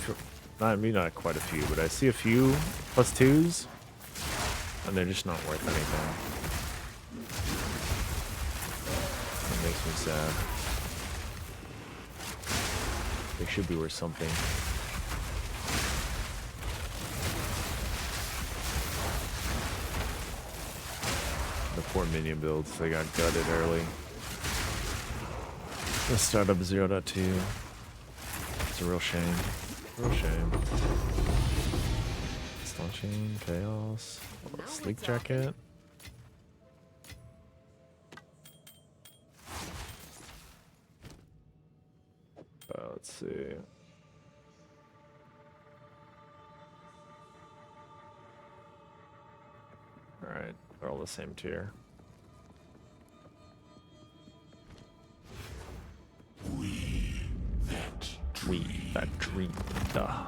not quite a few, but I see a few +2s, and they're just not worth anything. That makes me sad. They should be worth something. The poor minion builds, they got gutted early. The startup 0.2. It's a real shame. Real shame. Launching, chaos, sleek jacket. Let's see. Alright, they're all the same tier. We that dreamed. I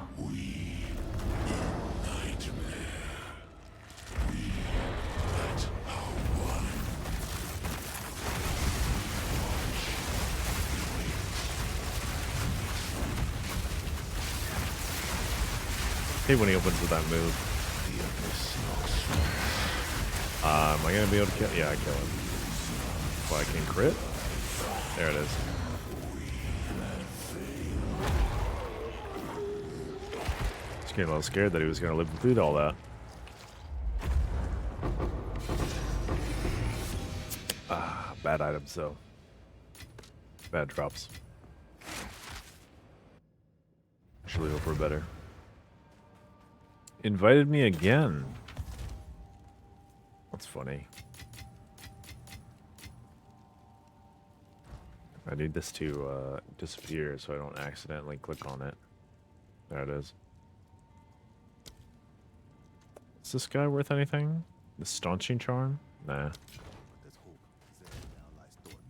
hate when he opens with that move. Am I gonna be able to kill? Yeah, I kill him. Well, I can crit? There it is. Just getting a little scared that he was gonna live through all that. Bad items though. Bad drops. Actually hope we're better. Invited me again. That's funny. I need this to disappear so I don't accidentally click on it. There it is. Is this guy worth anything? The staunching charm? Nah. There's hope. Zed now lies dormant.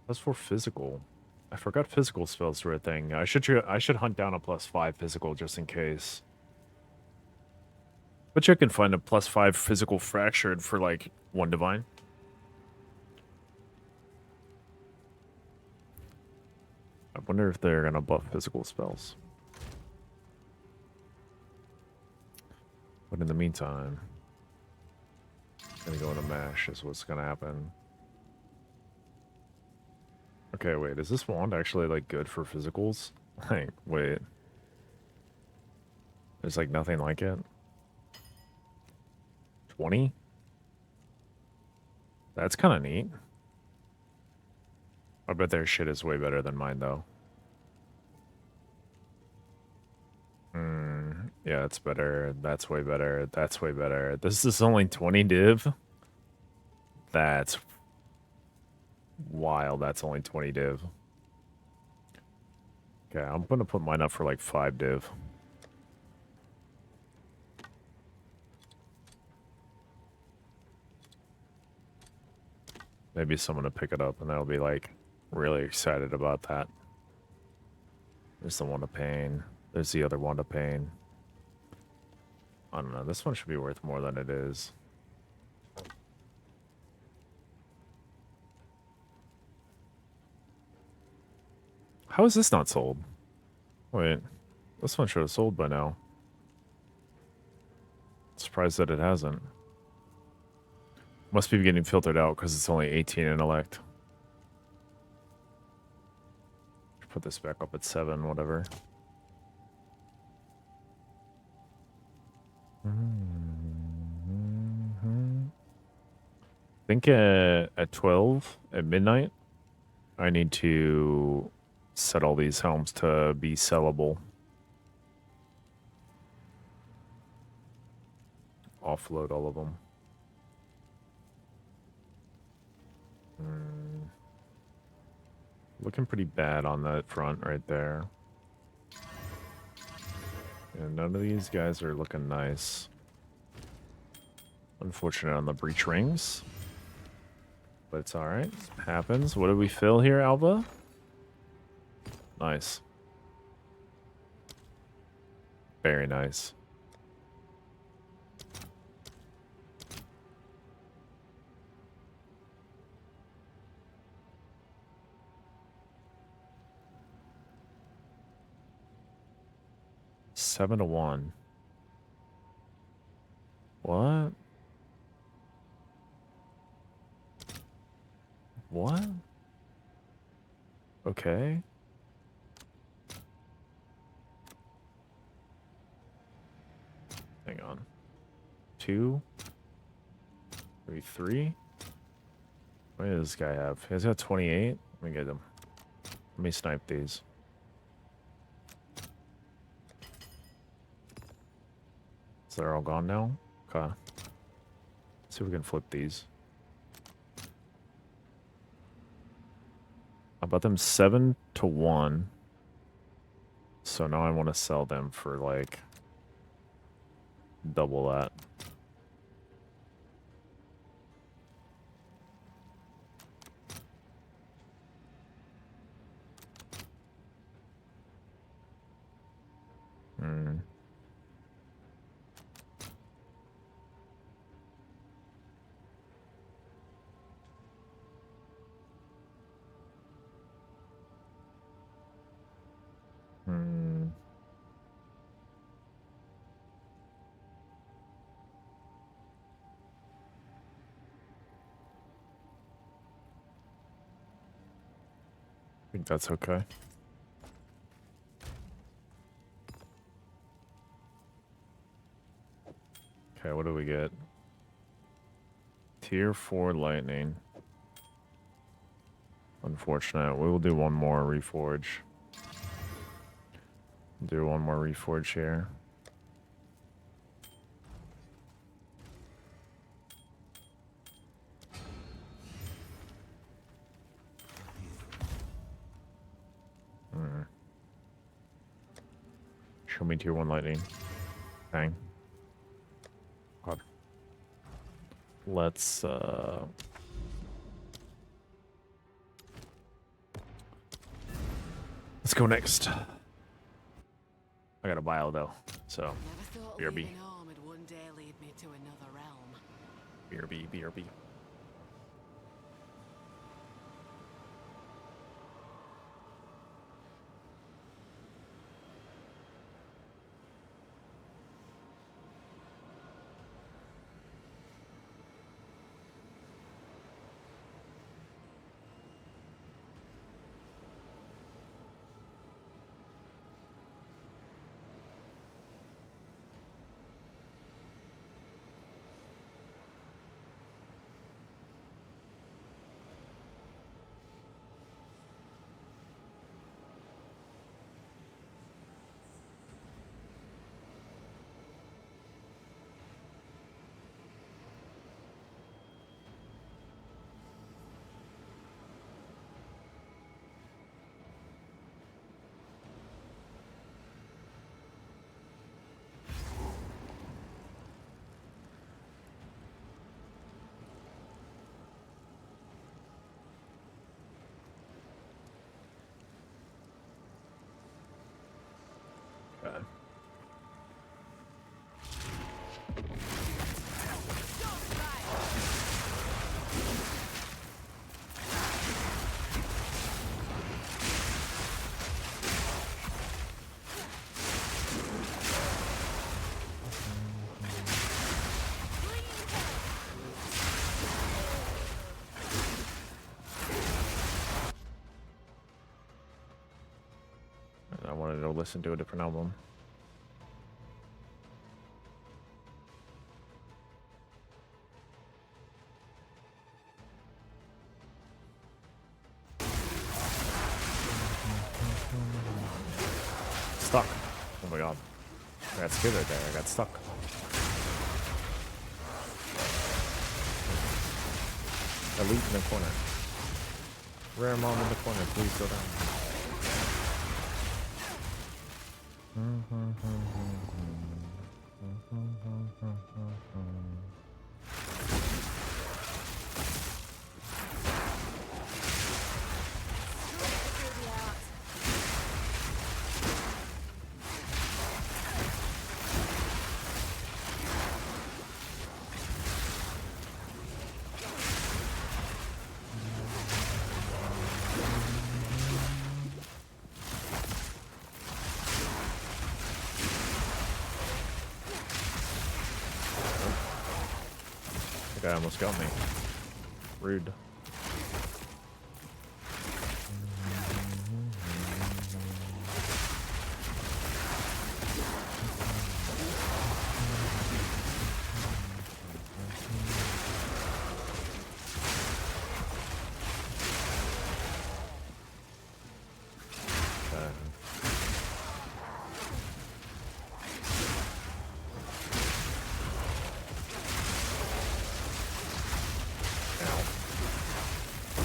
Plus 4 physical. I forgot physical spells were a thing. I should hunt down a +5 physical just in case. But you can find a +5 physical fractured for like 1 divine. I wonder if they're gonna buff physical spells. But in the meantime, I'm gonna go into MASH is what's gonna happen. Okay, wait, is this wand actually like good for physicals? Like, wait. There's like nothing like it. 20? That's kind of neat. I bet their shit is way better than mine though. Yeah, it's better. That's way better. That's way better. This is only 20 div? That's wild. That's only 20 div. Okay, I'm gonna put mine up for like 5 div. Maybe someone will pick it up and they'll be like really excited about that. There's the one of pain. There's the other one of pain. I don't know. This one should be worth more than it is. How is this not sold? Wait, this one should have sold by now. Surprised that it hasn't. Must be getting filtered out because it's only 18 in elect. Put this back up at 7, whatever. I think at 12, at midnight, I need to set all these helms to be sellable. Offload all of them. Looking pretty bad on that front right there. And none of these guys are looking nice. Unfortunate on the breach rings. but it's all right. Happens. What do we fill here, Alba? Nice. Very nice. Seven to 1. What? What? Okay. Hang on. 2, 3, 3. What does this guy have? He's got 28. Let me get him. Let me snipe these. So they're all gone now? Okay. Let's see if we can flip these. I bought them 7 to 1. So now I want to sell them for like double that. Hmm. Hmm. I think that's okay. Okay, what do we get? Tier 4 lightning. Unfortunate. We will do one more reforge. Do one more reforge here. Show me tier 1 lightning. Bang. God. Let's go next. I got a bio though, so Never thought BRB. leaving home would one day lead me to another realm. BRB. Okay. I wanted to listen to a different album. Stuck. Oh my god. I got scared right there. I got stuck. Elite in the corner. Rare mom in the corner. Please go down. That guy almost got me. Rude.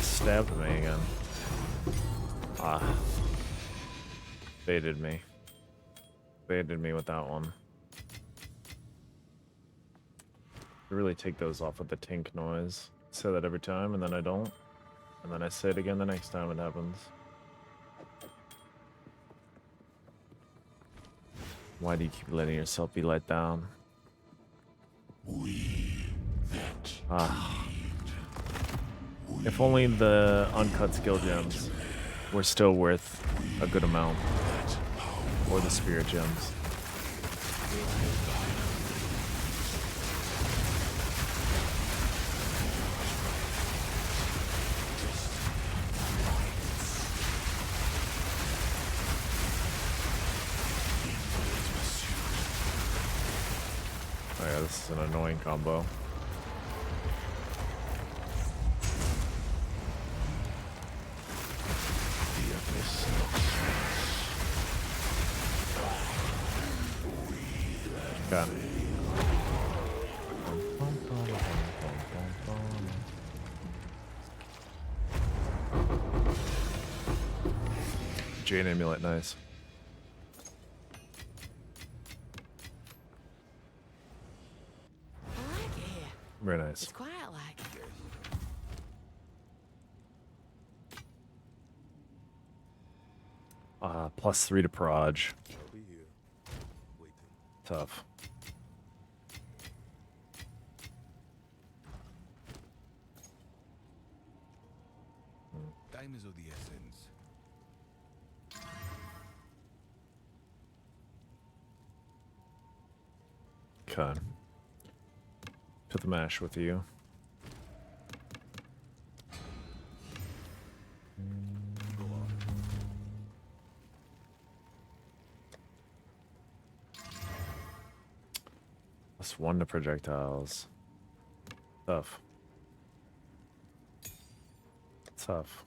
Stabbed me again. Ah. Baited me. Baited me with that one. I really take those off with the tink noise. I say that every time and then I don't. And then I say it again the next time it happens. Why do you keep letting yourself be let down? Ah. If only the uncut skill gems were still worth a good amount. Or the spirit gems. Oh yeah, this is an annoying combo. Okay. Jane amulet, nice. I like it here. Very nice. It's quiet like. +3 to proj. I'll be here, waiting. Tough. Time is of the essence. Okay. Put the mash with you. +1 to projectiles. Tough. Tough.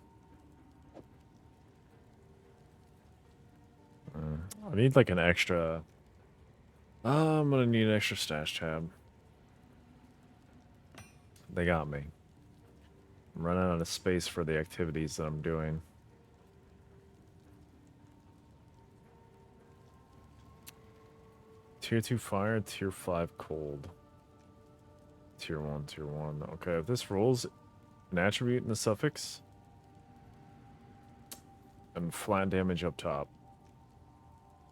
I need like an extra. I'm gonna need an extra stash tab. They got me. I'm running out of space for the activities that I'm doing. Tier 2 fire, tier 5 cold. Tier 1, tier 1. Okay, if this rolls an attribute in the suffix and flat damage up top,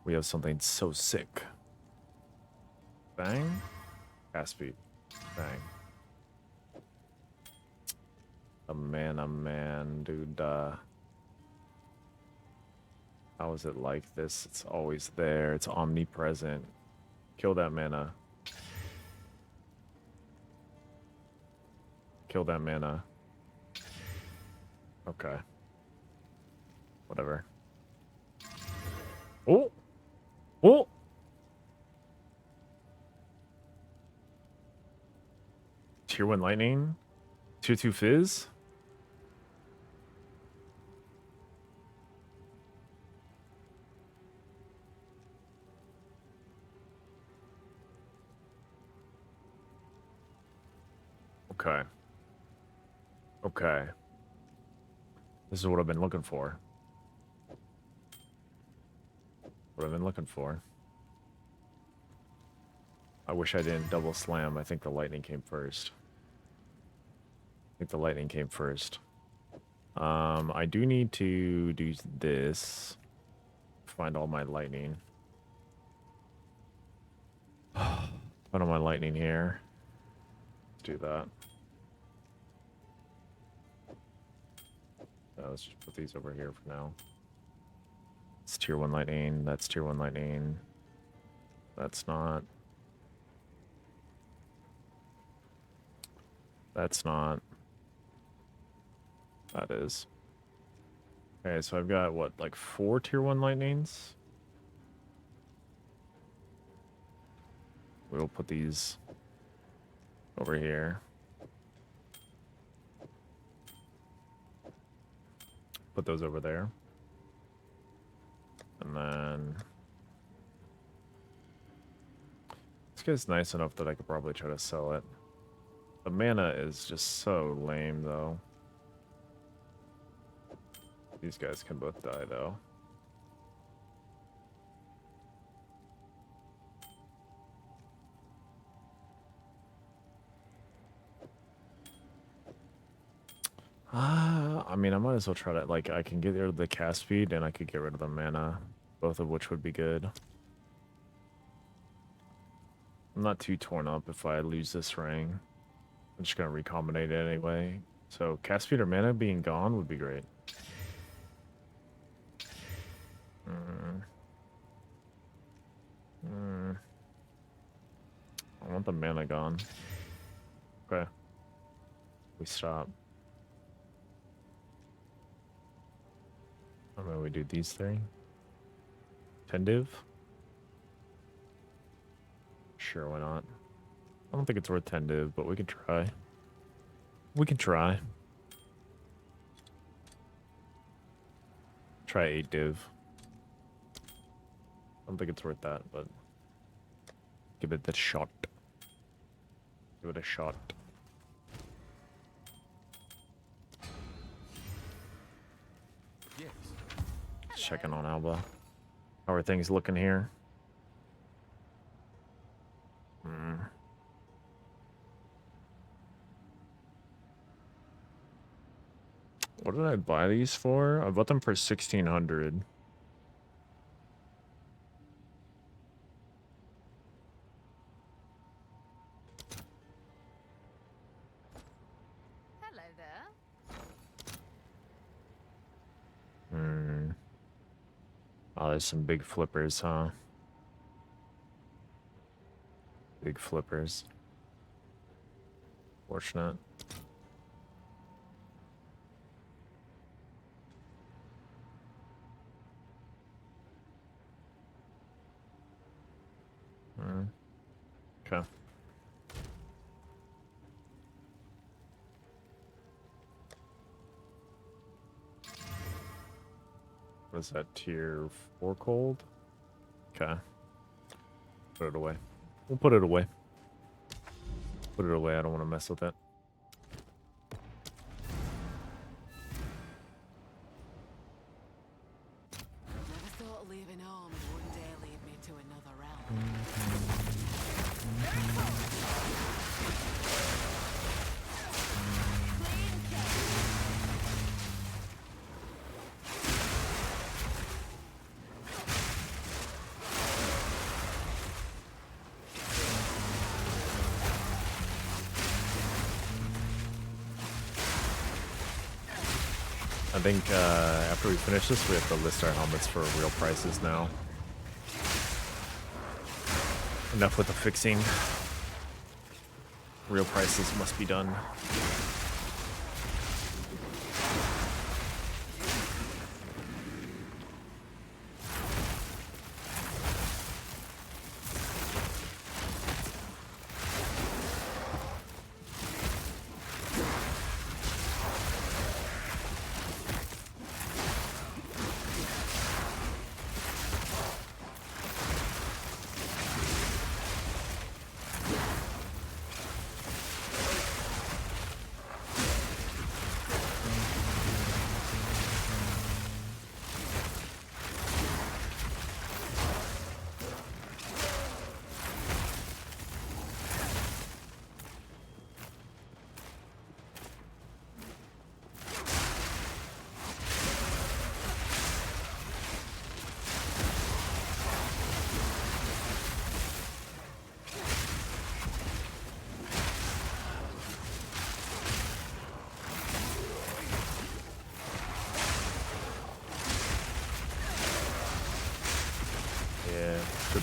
we have something so sick. Bang. Cast speed. Bang. A man, dude. How is it like this? It's always there. It's omnipresent. Kill that mana. Kill that mana. Okay. Whatever. Oh! Oh! Tier 1 lightning? Tier 2 fizz? Okay. Okay. This is what I've been looking for. What I've been looking for. I wish I didn't double slam. I think the lightning came first. I do need to do this. Find all my lightning. Find all my lightning here. Let's do that. Let's just put these over here for now. It's tier 1 lightning. That's tier 1 lightning. That's not. That's not. That is. Okay, so I've got, what, like 4 tier 1 lightnings? We'll put these over here. Put those over there. And then... This guy's nice enough that I could probably try to sell it. The mana is just so lame, though. These guys can both die, though. I mean, I might as well try to, like, I can get rid of the cast speed and I could get rid of the mana, both of which would be good. I'm not too torn up if I lose this ring. I'm just gonna recombinate it anyway. So cast speed or mana being gone would be great. I want the mana gone. Okay. We stop. I mean, we do these 3. 10 div? Sure, why not? I don't think it's worth 10 div, but we can try. We can try. Try 8 div. I don't think it's worth that, but give it the shot. Give it a shot. Yes. Checking on Alba. How are things looking here? What did I buy these for? I bought them for 1,600. Hello there. Oh, there's some big flippers, huh? Big flippers. Fortunate. Okay. What is that, tier 4 cold? Okay. Put it away. We'll put it away. Put it away, I don't want to mess with it. Never thought leaving home would one day lead me to another realm. I think after we finish this, we have to list our helmets for real prices now. Enough with the fixing. Real prices must be done.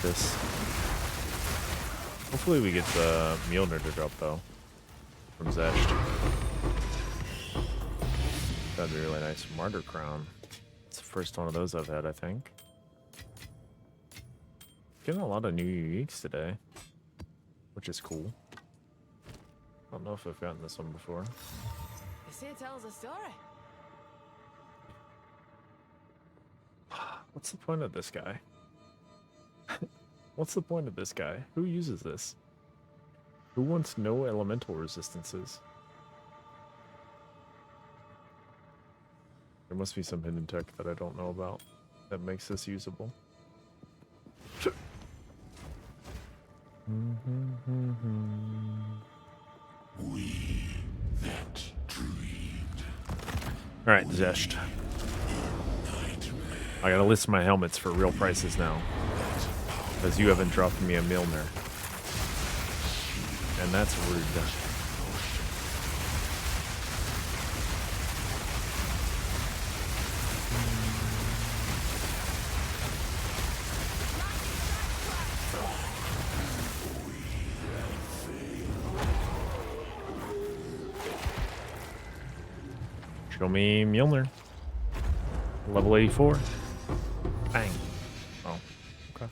This. Hopefully we get the Mjolnir to drop though. from Zesht. That'd be really nice. Martyr Crown. It's the first one of those I've had, I think. Getting a lot of new uniques today, which is cool. I don't know if I've gotten this one before. You see, it tells a story. What's the point of this guy? What's the point of this guy? Who uses this? Who wants no elemental resistances? There must be some hidden tech that I don't know about that makes this usable. Alright, Zesht. I gotta list my helmets for real prices now. Because you haven't dropped me a Milner. And that's rude. Show me Mjolnir. Level 84. Bang. Oh, okay.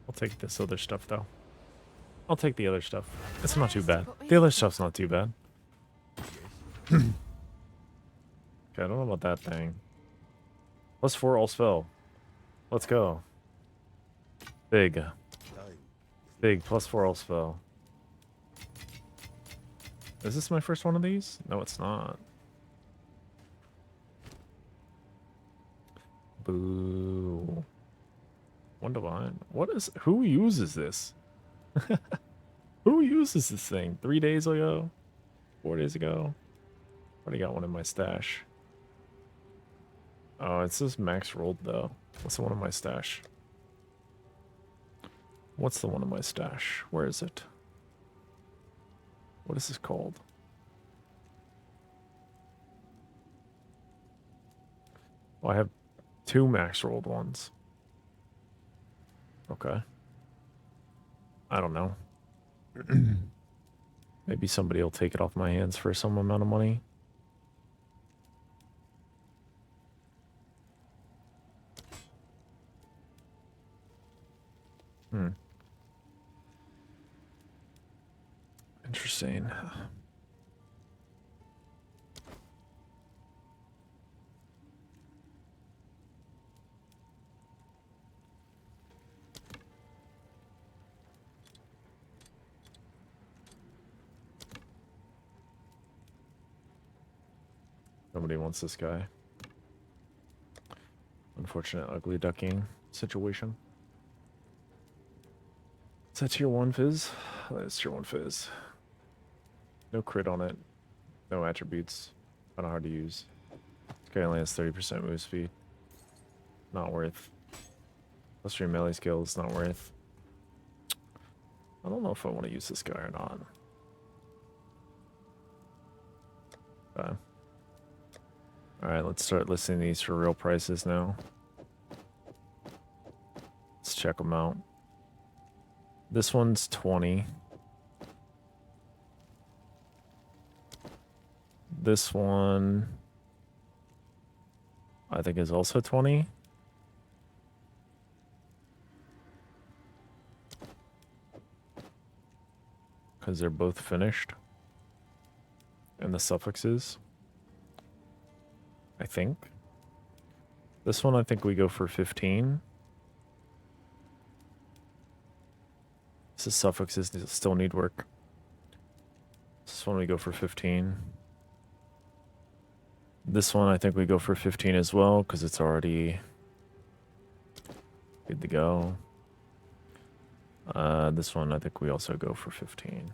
I'll take this other stuff, though. I'll take the other stuff. It's not too bad. The other stuff's not too bad. Okay, I don't know about that thing. +4 all spell. Let's go. Big. Big +4 all spell. Is this my first one of these? No, it's not. Boo. One divine. What is... Who uses this? Who uses this thing? 3 days ago? 4 days ago? Already got one in my stash. Oh, it's just max rolled, though. What's the one in my stash? What's the one in my stash? Where is it? What is this called? Oh, I have 2 max rolled ones. Okay. I don't know. Maybe somebody will take it off my hands for some amount of money. Interesting. Nobody wants this guy. Unfortunate ugly ducking situation. Is that tier 1 fizz? That's tier 1 fizz. No crit on it. No attributes. Kind of hard to use. This guy only has 30% move speed. Not worth. +3 melee skills, not worth. I don't know if I want to use this guy or not. Okay. Alright, let's start listing these for real prices now. Let's check them out. This one's 20. This one, I think, is also 20. Because they're both finished. And the suffixes, I think. This one, I think we go for 15. The suffixes still need work. This one we go for 15. This one I think we go for 15 as well because it's already good to go. This one I think we also go for 15.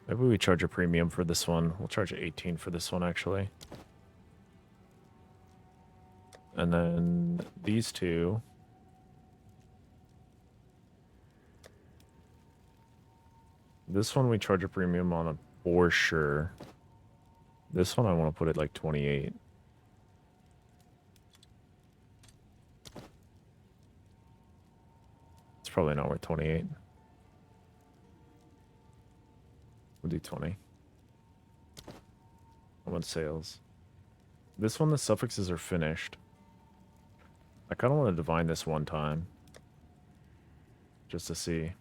Maybe we charge a premium for this one. We'll charge 18 for this one actually. And then these two. This one we charge a premium on it for sure. This one I want to put it like 28. It's probably not worth 28. We'll do 20. I want sales. This one, the suffixes are finished. I kind of want to divine this one time. Just to see.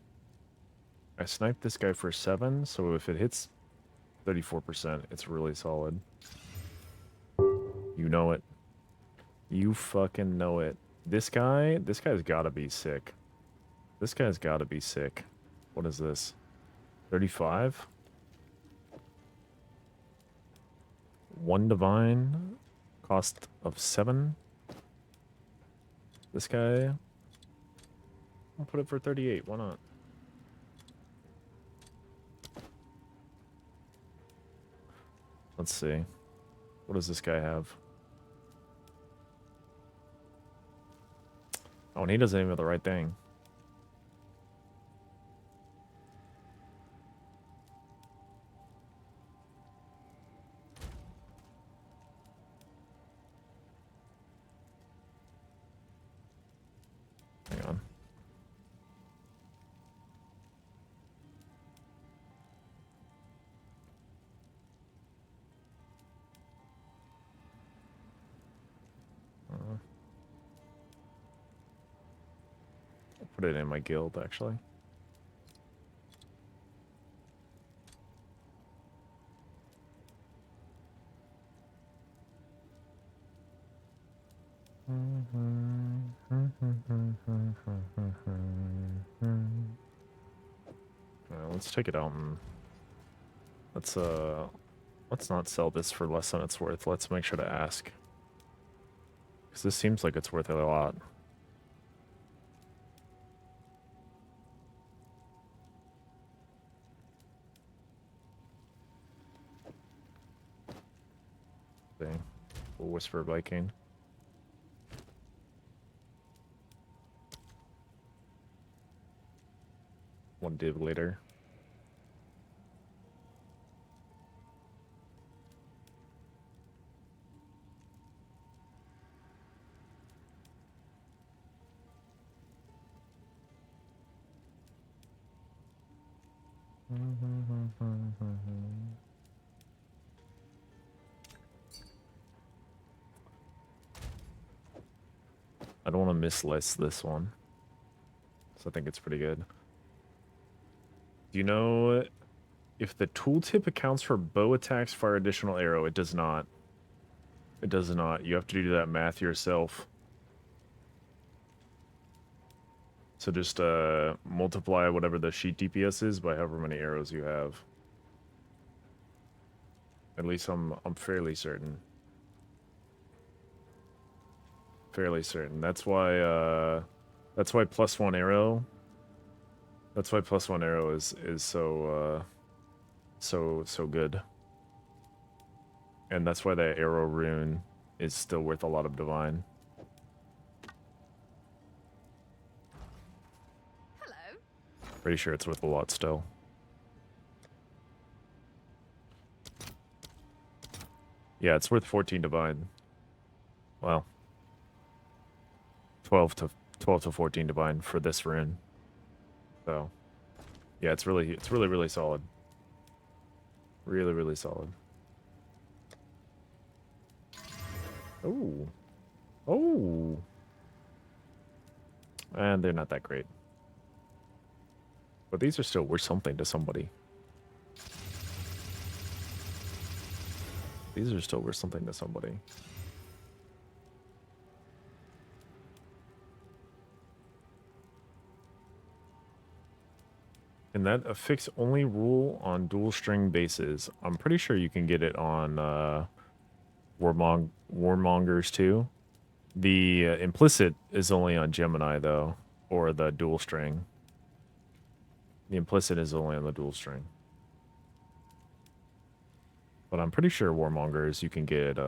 I sniped this guy for 7, so if it hits 34%, it's really solid. You know it. You fucking know it. This guy's gotta be sick. This guy's gotta be sick. What is this? 35? 1 divine. Cost of 7. This guy, I'll put it for 38. Why not? Let's see. What does this guy have? Oh, and he doesn't even have the right thing. Hang on. I'll put it in my guild, actually. Let's take it out and let's not sell this for less than it's worth. Let's make sure to ask. Because this seems like it's worth a lot. Thing. We'll whisper Viking. One div later. I don't want to mislist this one. So I think it's pretty good. Do you know if the tooltip accounts for bow attacks fire additional arrow? It does not. It does not. You have to do that math yourself. So just multiply whatever the sheet DPS is by however many arrows you have. At least I'm fairly certain. Fairly certain. That's why +1 arrow. That's why +1 arrow is so so good. And that's why that arrow rune is still worth a lot of divine. Hello. Pretty sure it's worth a lot still. Yeah, it's worth 14 divine. Well, 12 to 14 divine for this rune. So, yeah, it's really solid. Really solid. Oh. Oh. And they're not that great. But these are still worth something to somebody. These are still worth something to somebody. And that affix only rule on dual string bases. I'm pretty sure you can get it on Warmongers too. The implicit is only on Gemini though, or the dual string. The implicit is only on the dual string. But I'm pretty sure Warmongers you can get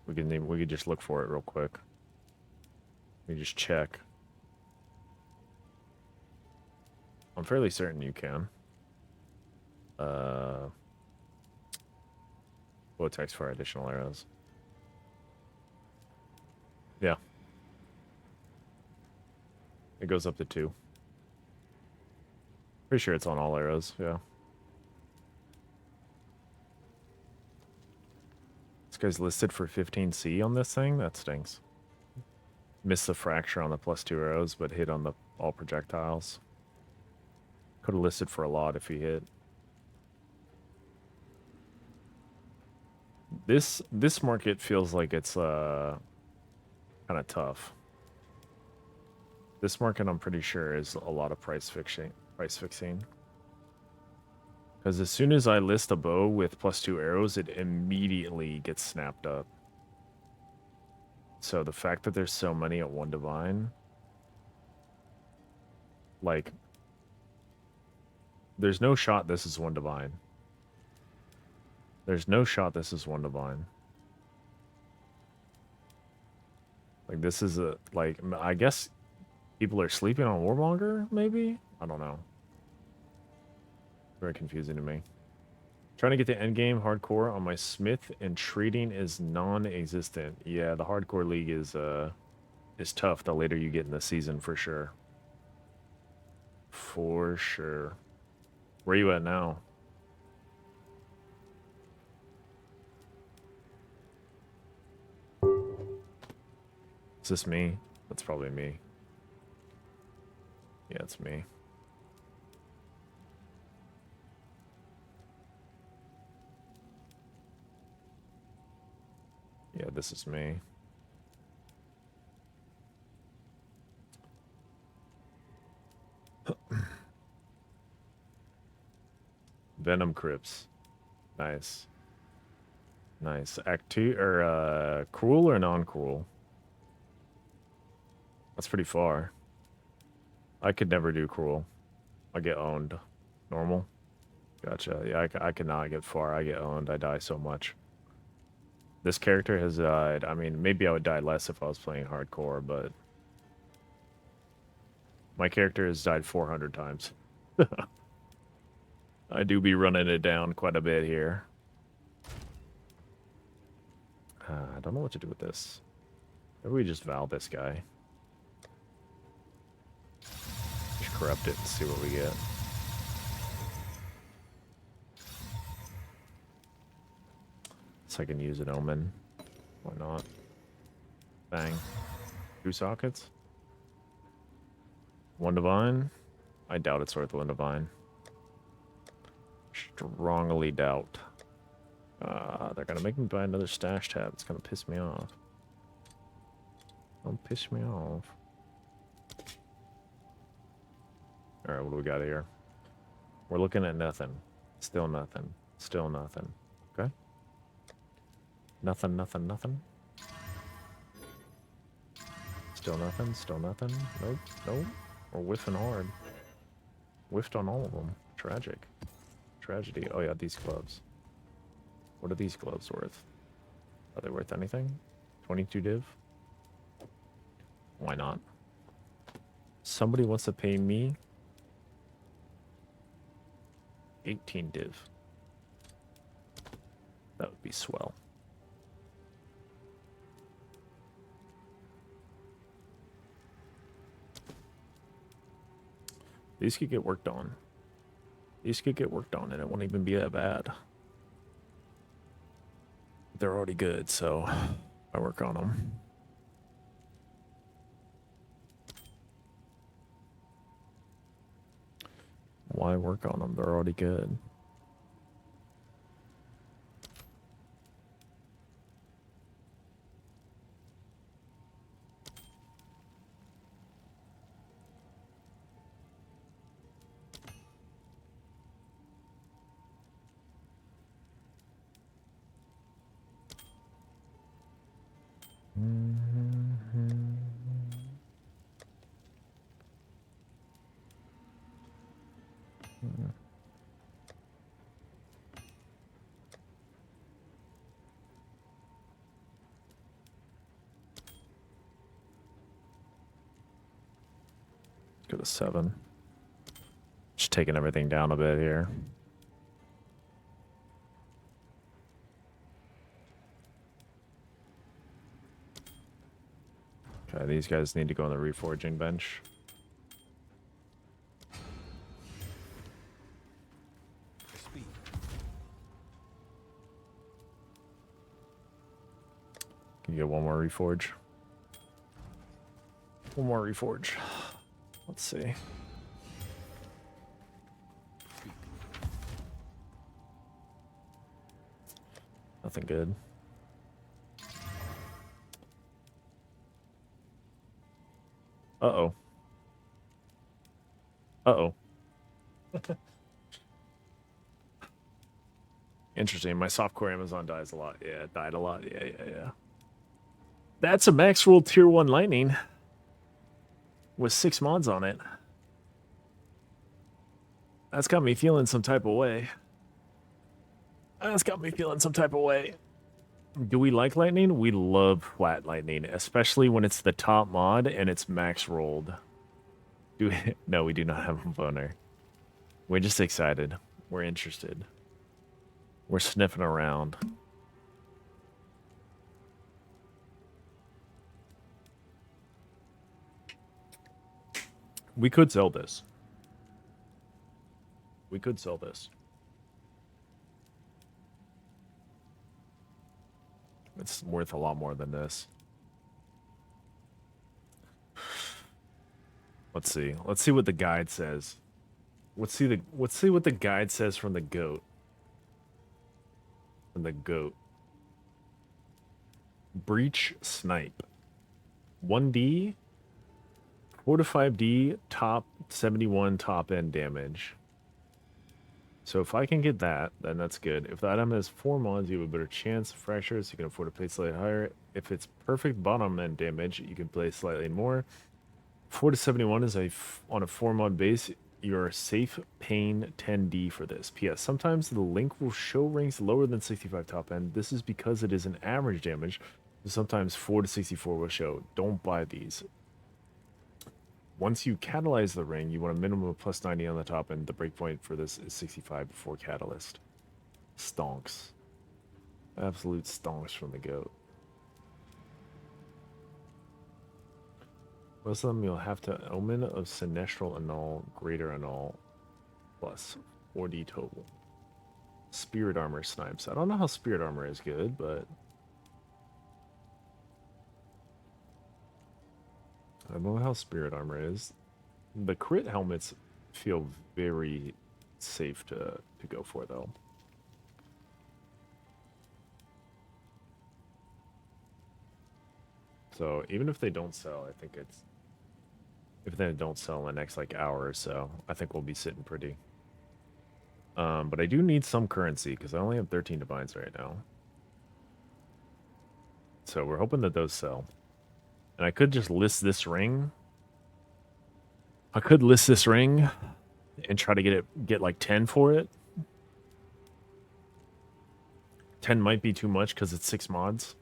we could just look for it real quick. We just check. I'm fairly certain you can. Bow attacks for additional arrows. Yeah. It goes up to 2. Pretty sure it's on all arrows, yeah. This guy's listed for 15C on this thing? That stinks. Missed the fracture on the +2 arrows, but hit on the all projectiles. Could have listed for a lot if he hit. This market feels like it's kind of tough. This market, I'm pretty sure, is a lot of price fixing. Because as soon as I list a bow with +2 arrows, it immediately gets snapped up. So the fact that there's so many at 1 divine, like, there's no shot this is 1 divine. There's no shot this is 1 divine. Like, this is a, like, I guess people are sleeping on Warmonger, maybe? I don't know. Very confusing to me. Trying to get the end game hardcore on my Smith, and treating is non-existent. Yeah, the hardcore league is tough the later you get in the season, for sure. For sure. Where are you at now? Is this me? That's probably me. Yeah, it's me. Yeah, this is me. Venom Crypts. Nice. Nice. Act 2, or, cruel or non-cruel? That's pretty far. I could never do cruel. I get owned. Normal? Gotcha. Yeah, I could not get far. I get owned. I die so much. This character has died. I mean, maybe I would die less if I was playing hardcore, but my character has died 400 times. I do be running it down quite a bit here. I don't know what to do with this. Maybe we just Val this guy. Just corrupt it and see what we get. So I can use an omen. Why not? Bang. 2 sockets. 1 divine. I doubt it's worth 1 divine. Strongly doubt. They're gonna make me buy another stash tab. It's gonna piss me off. Don't piss me off. Alright, what do we got here? We're looking at nothing. Still nothing. Still nothing. Okay? Nothing, nothing, nothing. Still nothing, still nothing. Nope, nope. We're whiffing hard. Whiffed on all of them. Tragic. Tragedy. Oh yeah, these gloves. What are these gloves worth? Are they worth anything? 22 div? Why not? Somebody wants to pay me 18 div. That would be swell. These could get worked on. These could get worked on and it won't even be that bad. They're already good, so I work on them. Why work on them? They're already good. Go to 7. Just taking everything down a bit here. Okay, these guys need to go on the reforging bench. You get one more reforge. One more reforge. Let's see. Nothing good. Uh-oh. Uh-oh. Interesting. My softcore Amazon dies a lot. Yeah, it died a lot. Yeah. That's a max roll tier 1 lightning with 6 mods on it. That's got me feeling some type of way. Do we like lightning? We love flat lightning, especially when it's the top mod and it's max rolled. No, we do not have a boner. We're just excited. We're interested. We're sniffing around. We could sell this. It's worth a lot more than this. Let's see. Let's see what the guide says. Let's see what the guide says from the goat. Breach snipe. 1D, 4 to 5D, top 71 top end damage. So if I can get that, then that's good. If the item has 4 mods, you have a better chance of fractures. You can afford to play slightly higher. If it's perfect bottom end damage, you can play slightly more. 4 to 71 is on a 4 mod base. You're safe paying 10D for this. PS, sometimes the link will show ranks lower than 65 top end. This is because it is an average damage. Sometimes 4 to 64 will show. Don't buy these. Once you catalyze the ring, you want a minimum of plus 90 on the top end. The breakpoint for this is 65 before catalyst. Stonks. Absolute stonks from the goat. Most of them you'll have to Omen of Sinestral Annul, Greater Annul, plus 4D total. Spirit Armor snipes. I don't know how Spirit Armor is good, but I don't know how Spirit Armor is. The crit helmets feel very safe to go for, though. So even if they don't sell, I think it's... If they don't sell in the next, like, hour or so, I think we'll be sitting pretty. But I do need some currency, because I only have 13 divines right now. So we're hoping that those sell. And I could just list this ring. I could list this ring and try to get like 10 for it. 10 might be too much because it's 6 mods.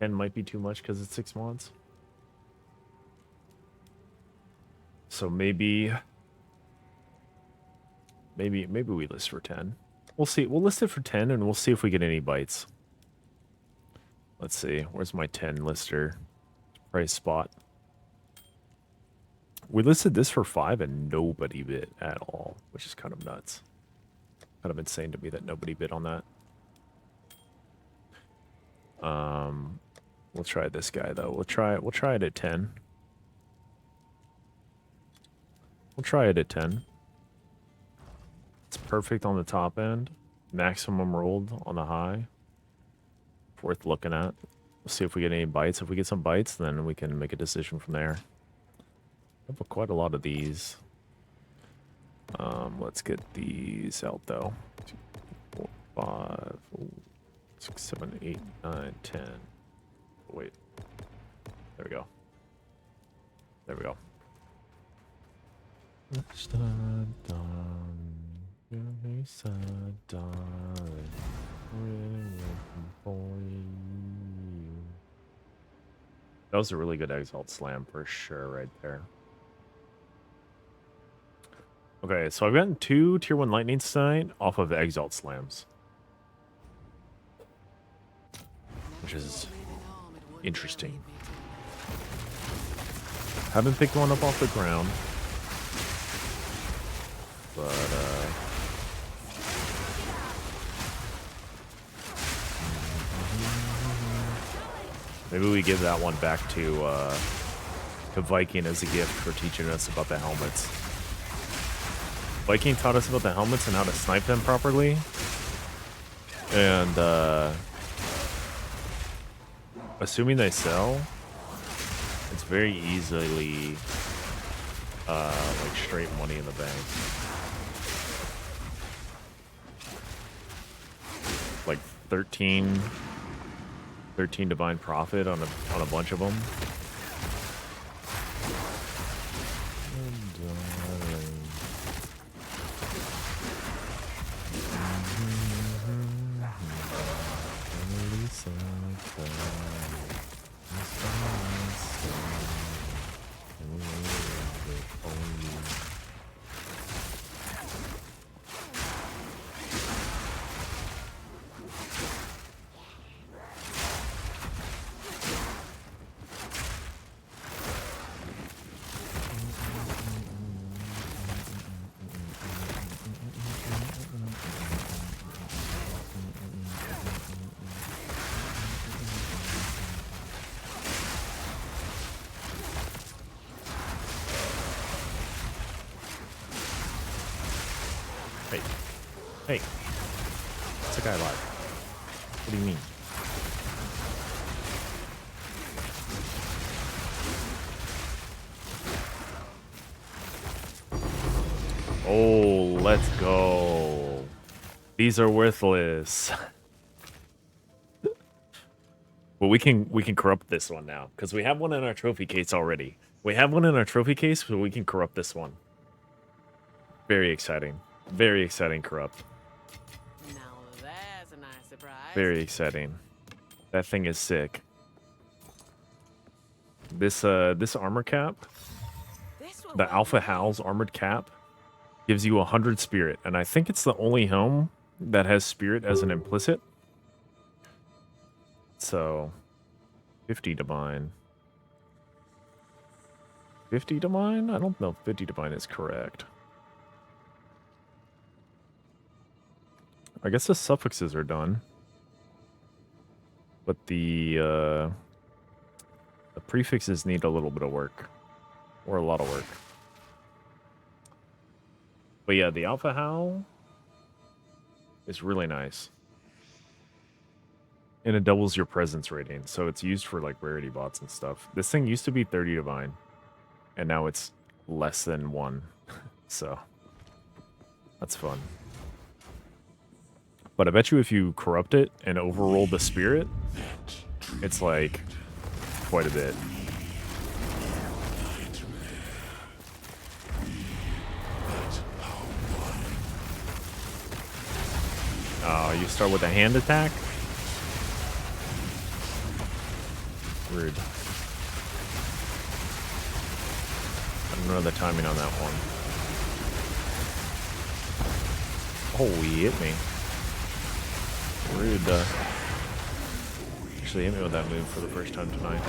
10 might be too much because it's 6 mods. So maybe we list for 10. We'll see. We'll list it for 10 and we'll see if we get any bites. Let's see. Where's my 10 lister price spot? We listed this for 5 and nobody bid at all, which is kind of nuts. Kind of insane to me that nobody bid on that. We'll try this guy though. We'll try it at 10. We'll try it at 10. It's perfect on the top end. Maximum rolled on the high. Worth looking at. We'll see if we get any bites. If we get some bites, then we can make a decision from there. I have quite a lot of these. Let's get these out though. 2, 4, 5, 6, 7, 8, 9, 10. Wait. There we go. There we go. That was a really good Exalt Slam for sure right there. Okay, so I've gotten 2 Tier 1 Lightning tonight off of Exalt Slams. Which is interesting. Haven't picked one up off the ground. But, Maybe we give that one back to Viking as a gift for teaching us about the helmets. Viking taught us about the helmets and how to snipe them properly. And assuming they sell, it's very easily like straight money in the bank. Like 13 divine profit on a bunch of them. Hey, what's a guy like? What do you mean? Oh, let's go. These are worthless. But we can corrupt this one now because we have one in our trophy case already. We have one in our trophy case, so we can corrupt this one. Very exciting. Very exciting corrupt. Now there's a nice surprise. Very exciting. That thing is sick. This armor cap, This will the work Alpha well. Howl's armored cap, gives you 100 spirit, and I think it's the only helm that has spirit as an implicit. So, 50 divine. 50 divine? I don't know if 50 divine is correct. I guess the suffixes are done. But the prefixes need a little bit of work. Or a lot of work. But yeah, the Alpha Howl is really nice. And it doubles your presence rating, so it's used for like rarity bots and stuff. This thing used to be 30 divine, and now it's less than 1. So that's fun. But I bet you if you corrupt it and overroll the spirit, it's like quite a bit. Oh, you start with a hand attack? Rude. I don't know the timing on that one. Oh, he hit me. Rude. Actually hit me with that move for the first time tonight.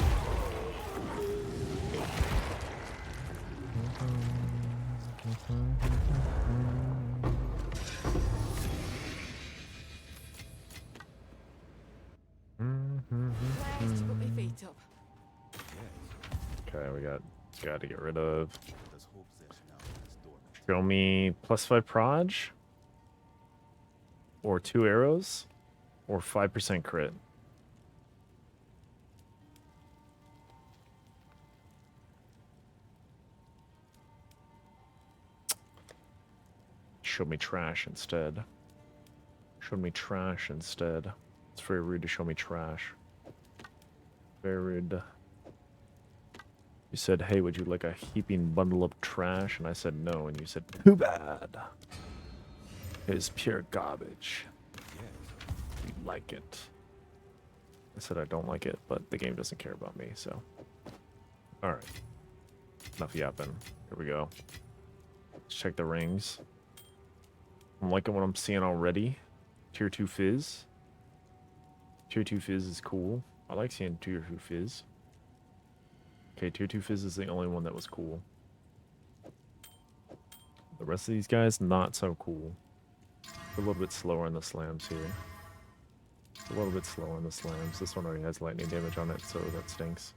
Place to put my feet up. Okay, we got to get rid of. Show me +5 proj, or 2 arrows, or 5% crit. Show me trash instead. Show me trash instead. It's very rude to show me trash. Very rude. You said, hey, would you like a heaping bundle of trash? And I said no, and you said, too bad. It is pure garbage. You like it. I said I don't like it, but the game doesn't care about me, so. Alright. Enough yapping. Here we go. Let's check the rings. I'm liking what I'm seeing already. Tier 2 Fizz. Tier 2 Fizz is cool. I like seeing Tier 2 Fizz. Okay, Tier 2 Fizz is the only one that was cool. The rest of these guys, not so cool. A little bit slower in the slams here. It's a little bit slow on the slams. This one already has lightning damage on it, so that stinks.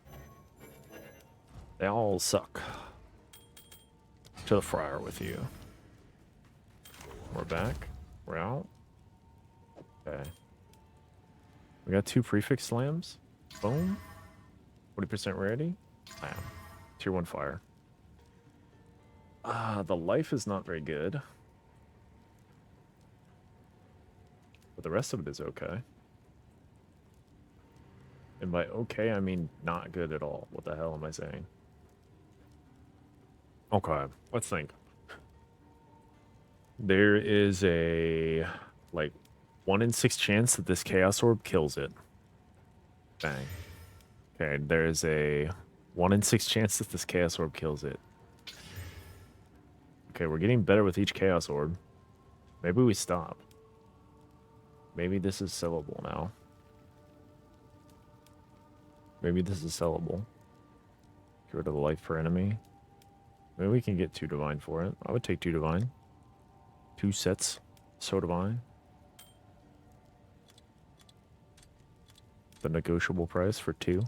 They all suck. To the fryer with you. We're back. We're out. Okay. We got 2 prefix slams. Boom. 40% rarity. Bam. Tier 1 fire. The life is not very good. But the rest of it is okay. And by okay, I mean not good at all. What the hell am I saying? Okay, let's think. There is a, like, 1 in 6 chance that this Chaos Orb kills it. Bang. Okay, there's a 1 in 6 chance that this Chaos Orb kills it. Okay, we're getting better with each Chaos Orb. Maybe we stop. Maybe this is sellable now. Maybe this is sellable. Get rid of the life per enemy. Maybe we can get 2 divine for it. I would take 2 divine. 2 sets. So divine. The negotiable price for 2.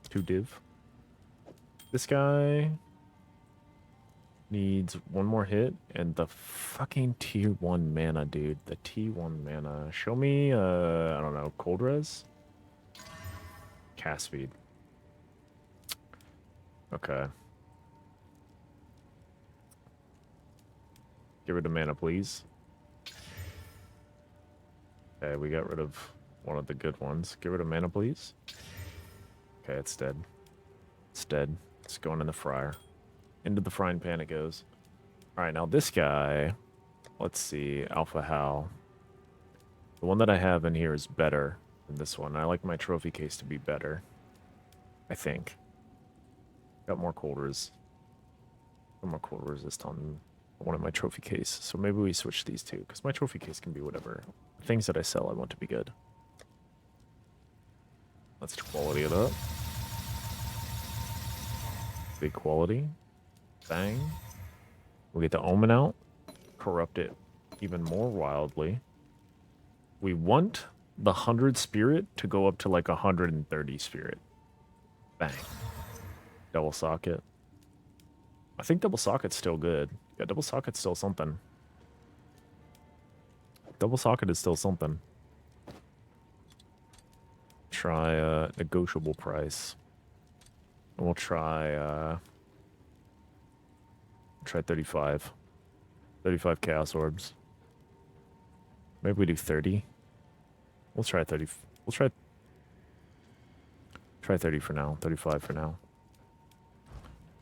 2 div. This guy needs 1 more hit and the fucking tier 1 mana, dude. The T1 mana. Show me, I don't know, cold res? Cast speed. Okay. Get rid of mana, please. Okay, we got rid of one of the good ones. Get rid of mana, please. Okay, it's dead. It's dead. It's going in the fryer. Into the frying pan it goes. Alright, now this guy... Let's see. Alpha Hal. The one that I have in here is better than this one. I like my trophy case to be better. I think. Got more cold res. Got more cold resist on one of my trophy case. So maybe we switch these two. Because my trophy case can be whatever. The things that I sell I want to be good. Let's quality it up. Big quality. Bang. We get the Omen out. Corrupt it even more wildly. We want the 100 spirit to go up to like 130 spirit. Bang. Double socket. I think double socket's still good. Yeah, double socket's still something. Double socket is still something. Try negotiable price. And we'll try 35. 35 chaos orbs. Maybe we do 30. We'll try 30. We'll try 30 for now. 35 for now.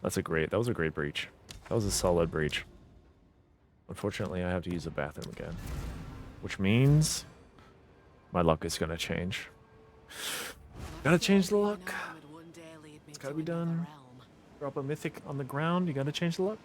That was a great breach. That was a solid breach. Unfortunately, I have to use the bathroom again. Which means my luck is gonna change. Gotta change the luck. It's gotta be done. Drop a mythic on the ground, you gotta change the luck.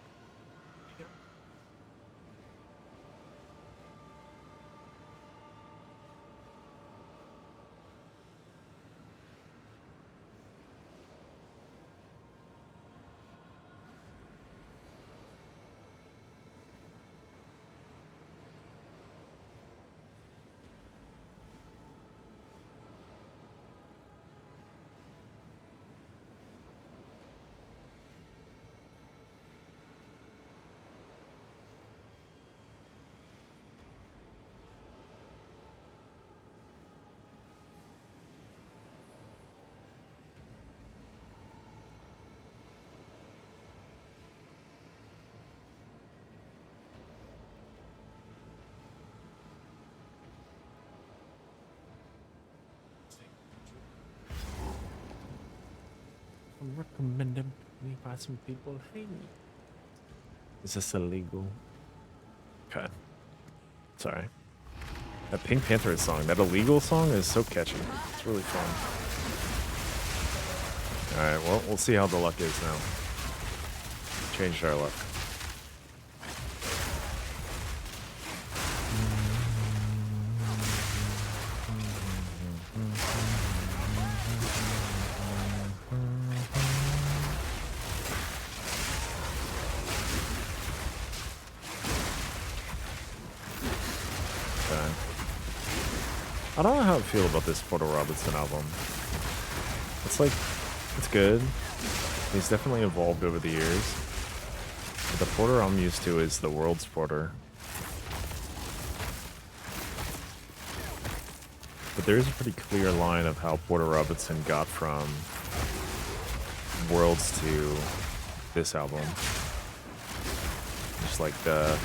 I'm recommending me by some people. Hey, is this illegal? Okay, sorry. That Pink Panther song, that illegal song, is so catchy. It's really fun. All right, well, we'll see how the luck is now. Changed our luck. I don't know how I feel about this Porter Robinson album. It's like, it's good. He's definitely evolved over the years. But the Porter I'm used to is the World's Porter. But there is a pretty clear line of how Porter Robinson got from Worlds to this album. Just like the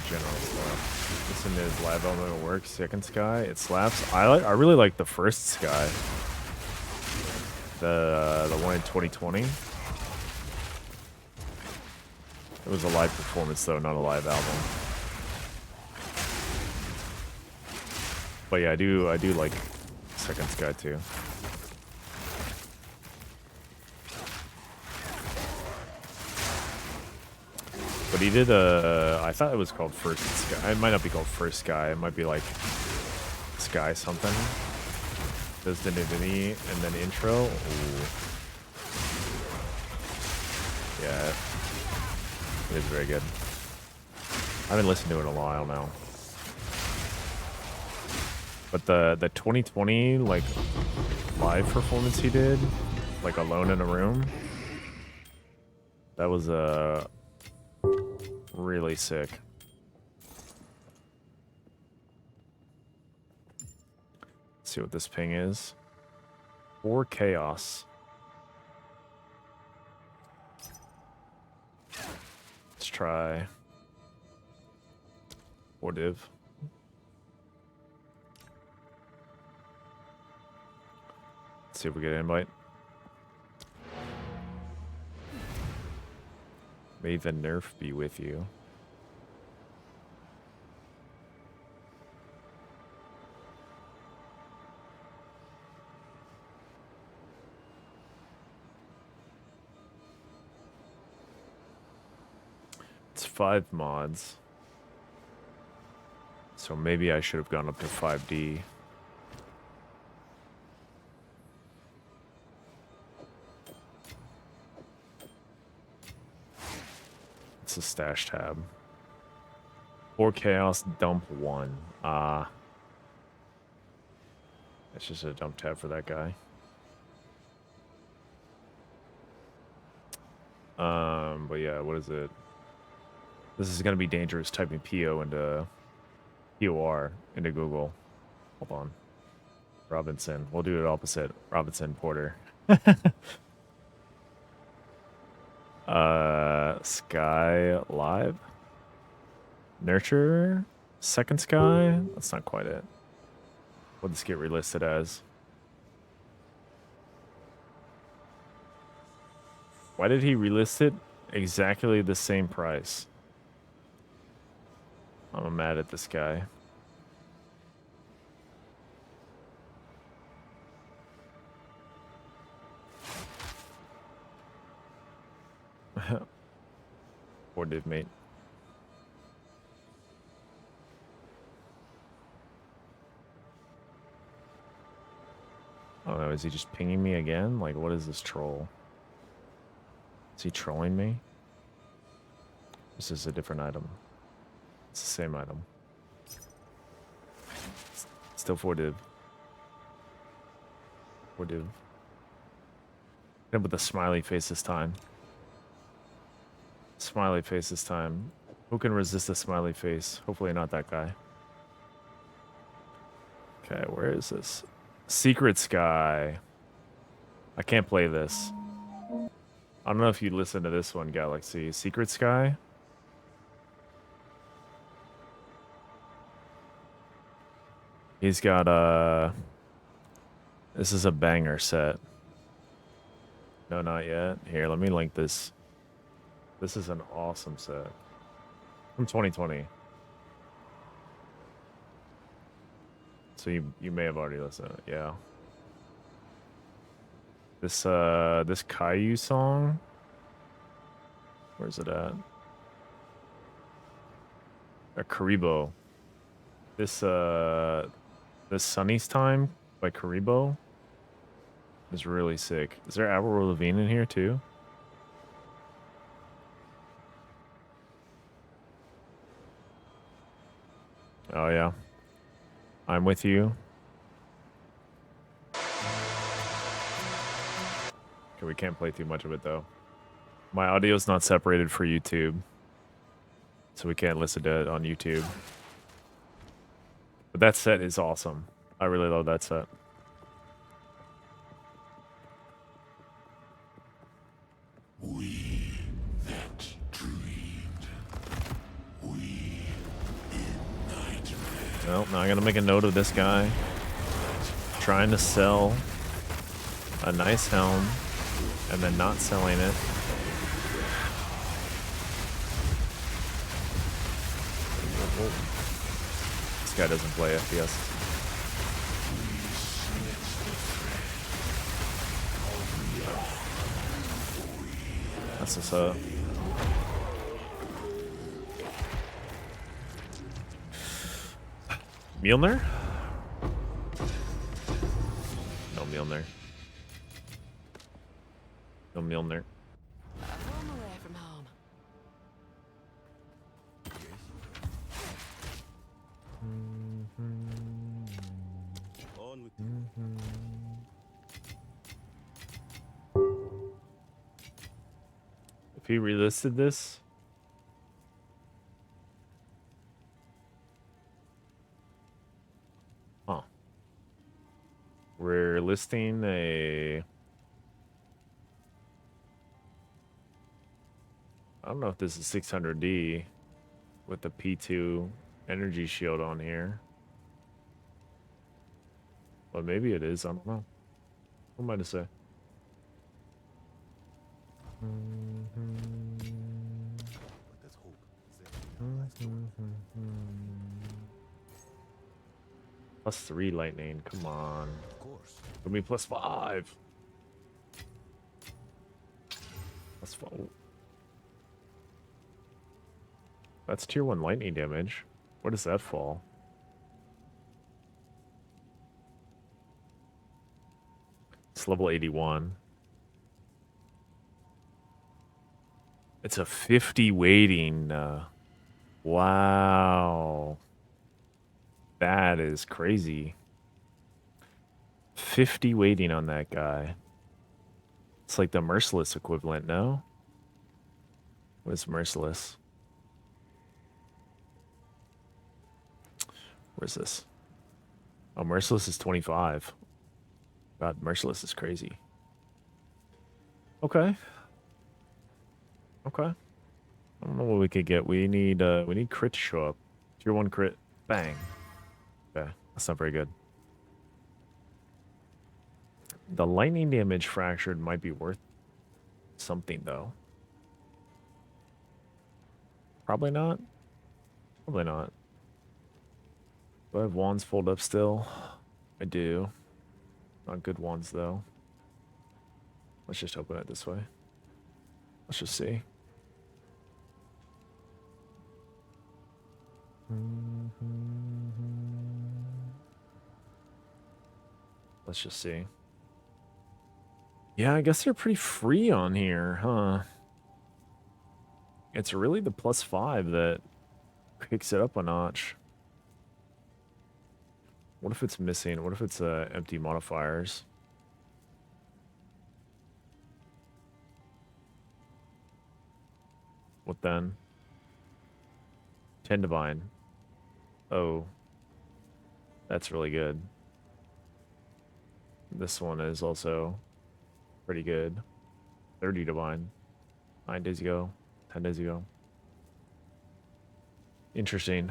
general stuff. Listen to his live album, it works. Second Sky, it slaps. I really like the first Sky. The one in 2020. It was a live performance though, not a live album. But yeah, I do like Second Sky too. But he did I thought it was called First Sky. It might not be called First Sky. It might be like Sky something. Does Divinity and then intro. Ooh. Yeah, it is very good. I haven't listened to it in a while now. But the 2020 like live performance he did, like alone in a room, that was really sick. Let's see what this ping is. 4 chaos. Let's try 4 div. Let's see if we get an invite. May the nerf be with you. It's 5 mods. So maybe I should have gone up to 5D. It's a stash tab. 4 chaos, dump 1. It's just a dump tab for that guy. But yeah, what is it? This is gonna be dangerous typing PO into POR into Google. Hold on. Robinson. We'll do it opposite. Robinson Porter. Sky Live. Nurture. Second Sky. That's not quite it. What'd this get relisted as? Why did he relist it exactly the same price? I'm mad at this guy. Poor div mate. I don't know, is he just pinging me again? Like, what is this troll? Is he trolling me? This is a different item. It's the same item. Still 4 div. 4 div. And with the smiley face this time. Smiley face this time. Who can resist a smiley face? Hopefully not that guy. Okay, where is this? Secret Sky. I can't play this. I don't know if you listen to this one, Galaxy. Secret Sky? He's got this is a banger set. No, not yet. Here, let me link this. This is an awesome set. From 2020. So you may have already listened to it, yeah. This Caillou song. Where's it at? Karibo. This Sunny's Time by Karibo is really sick. Is there Avril Lavigne in here too? Oh yeah. I'm with you. Okay, we can't play too much of it though. My audio's not separated for YouTube, so we can't listen to it on YouTube. But that set is awesome. I really love that set. We that dreamed. We in nightmare. Well, now I gotta make a note of this guy. Trying to sell a nice helm and then not selling it. This guy doesn't play FPS. That's just Mjolnir? No Mjolnir. No Mjolnir. A home away from home. On with If he relisted this, huh? We're listing a. I don't know if this is 600D with the P2 energy shield on here. But maybe it is. I don't know. What am I to say? but let's hope. +3 lightning. Come on. Of course. Give me +5. +4. That's tier 1 lightning damage. Where does that fall? It's level 81. It's a 50 weighting. Wow. That is crazy. 50 weighting on that guy. It's like the Merciless equivalent, no? What's Merciless? Where's this? Oh, Merciless is 25. God, Merciless is crazy. Okay. Okay. I don't know what we could get. We need crit to show up. Tier 1 crit. Bang. Okay. That's not very good. The lightning damage fractured might be worth something though. Probably not. Probably not. Do I have wands fold up still? I do. Not good wands though. Let's just open it this way. Let's just see. Let's just see. Yeah, I guess they're pretty free on here, huh? It's really the +5 that kicks it up a notch. What if it's missing? What if it's empty modifiers? What then? 10 divine. Oh. That's really good. This one is also pretty good. 30 divine. 9 days ago. 10 days ago. Interesting.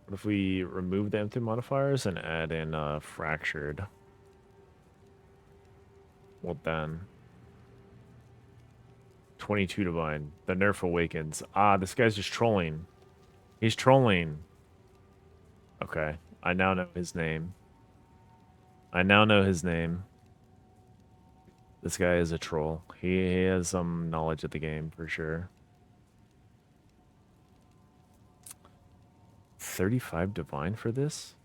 What if we remove the empty modifiers and add in fractured? Well then. 22 divine. The nerf awakens. Ah, this guy's just trolling. He's trolling. Okay. I now know his name. I now know his name. This guy is a troll. He has some knowledge of the game for sure. 35 divine for this?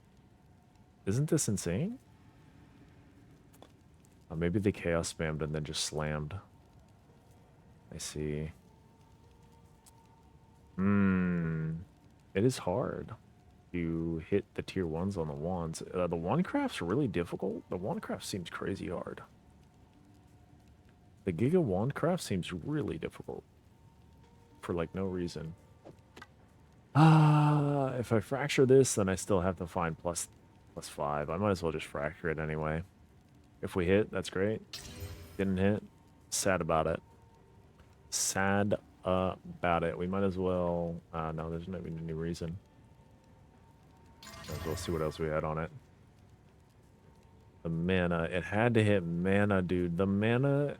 Isn't this insane? Maybe they chaos spammed and then just slammed. I see. It is hard. to hit the tier 1s on the wands. The wand craft's really difficult. The wand craft seems crazy hard. The Giga wand craft seems really difficult. For like no reason. If I fracture this, then I still have to find plus 5. I might as well just fracture it anyway. If we hit, that's great. Didn't hit. Sad about it. Sad about it. We might as well... no, there's not even any reason. Might as well see what else we had on it. The mana. It had to hit mana, dude. The mana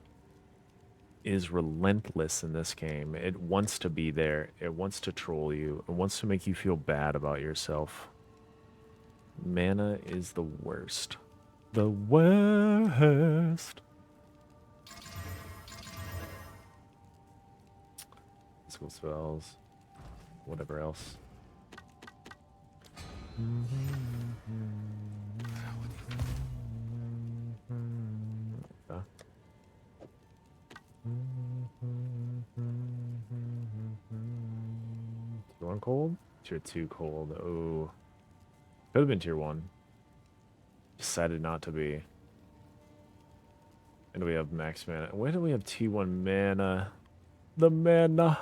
is relentless in this game. It wants to be there. It wants to troll you. It wants to make you feel bad about yourself. Mana is the worst. The worst. Physical spells. Whatever else. Okay. Tier 1 cold? Tier 2 cold. Oh. Could have been tier 1. Decided not to be. And we have max mana. Why do we have T1 mana? The mana.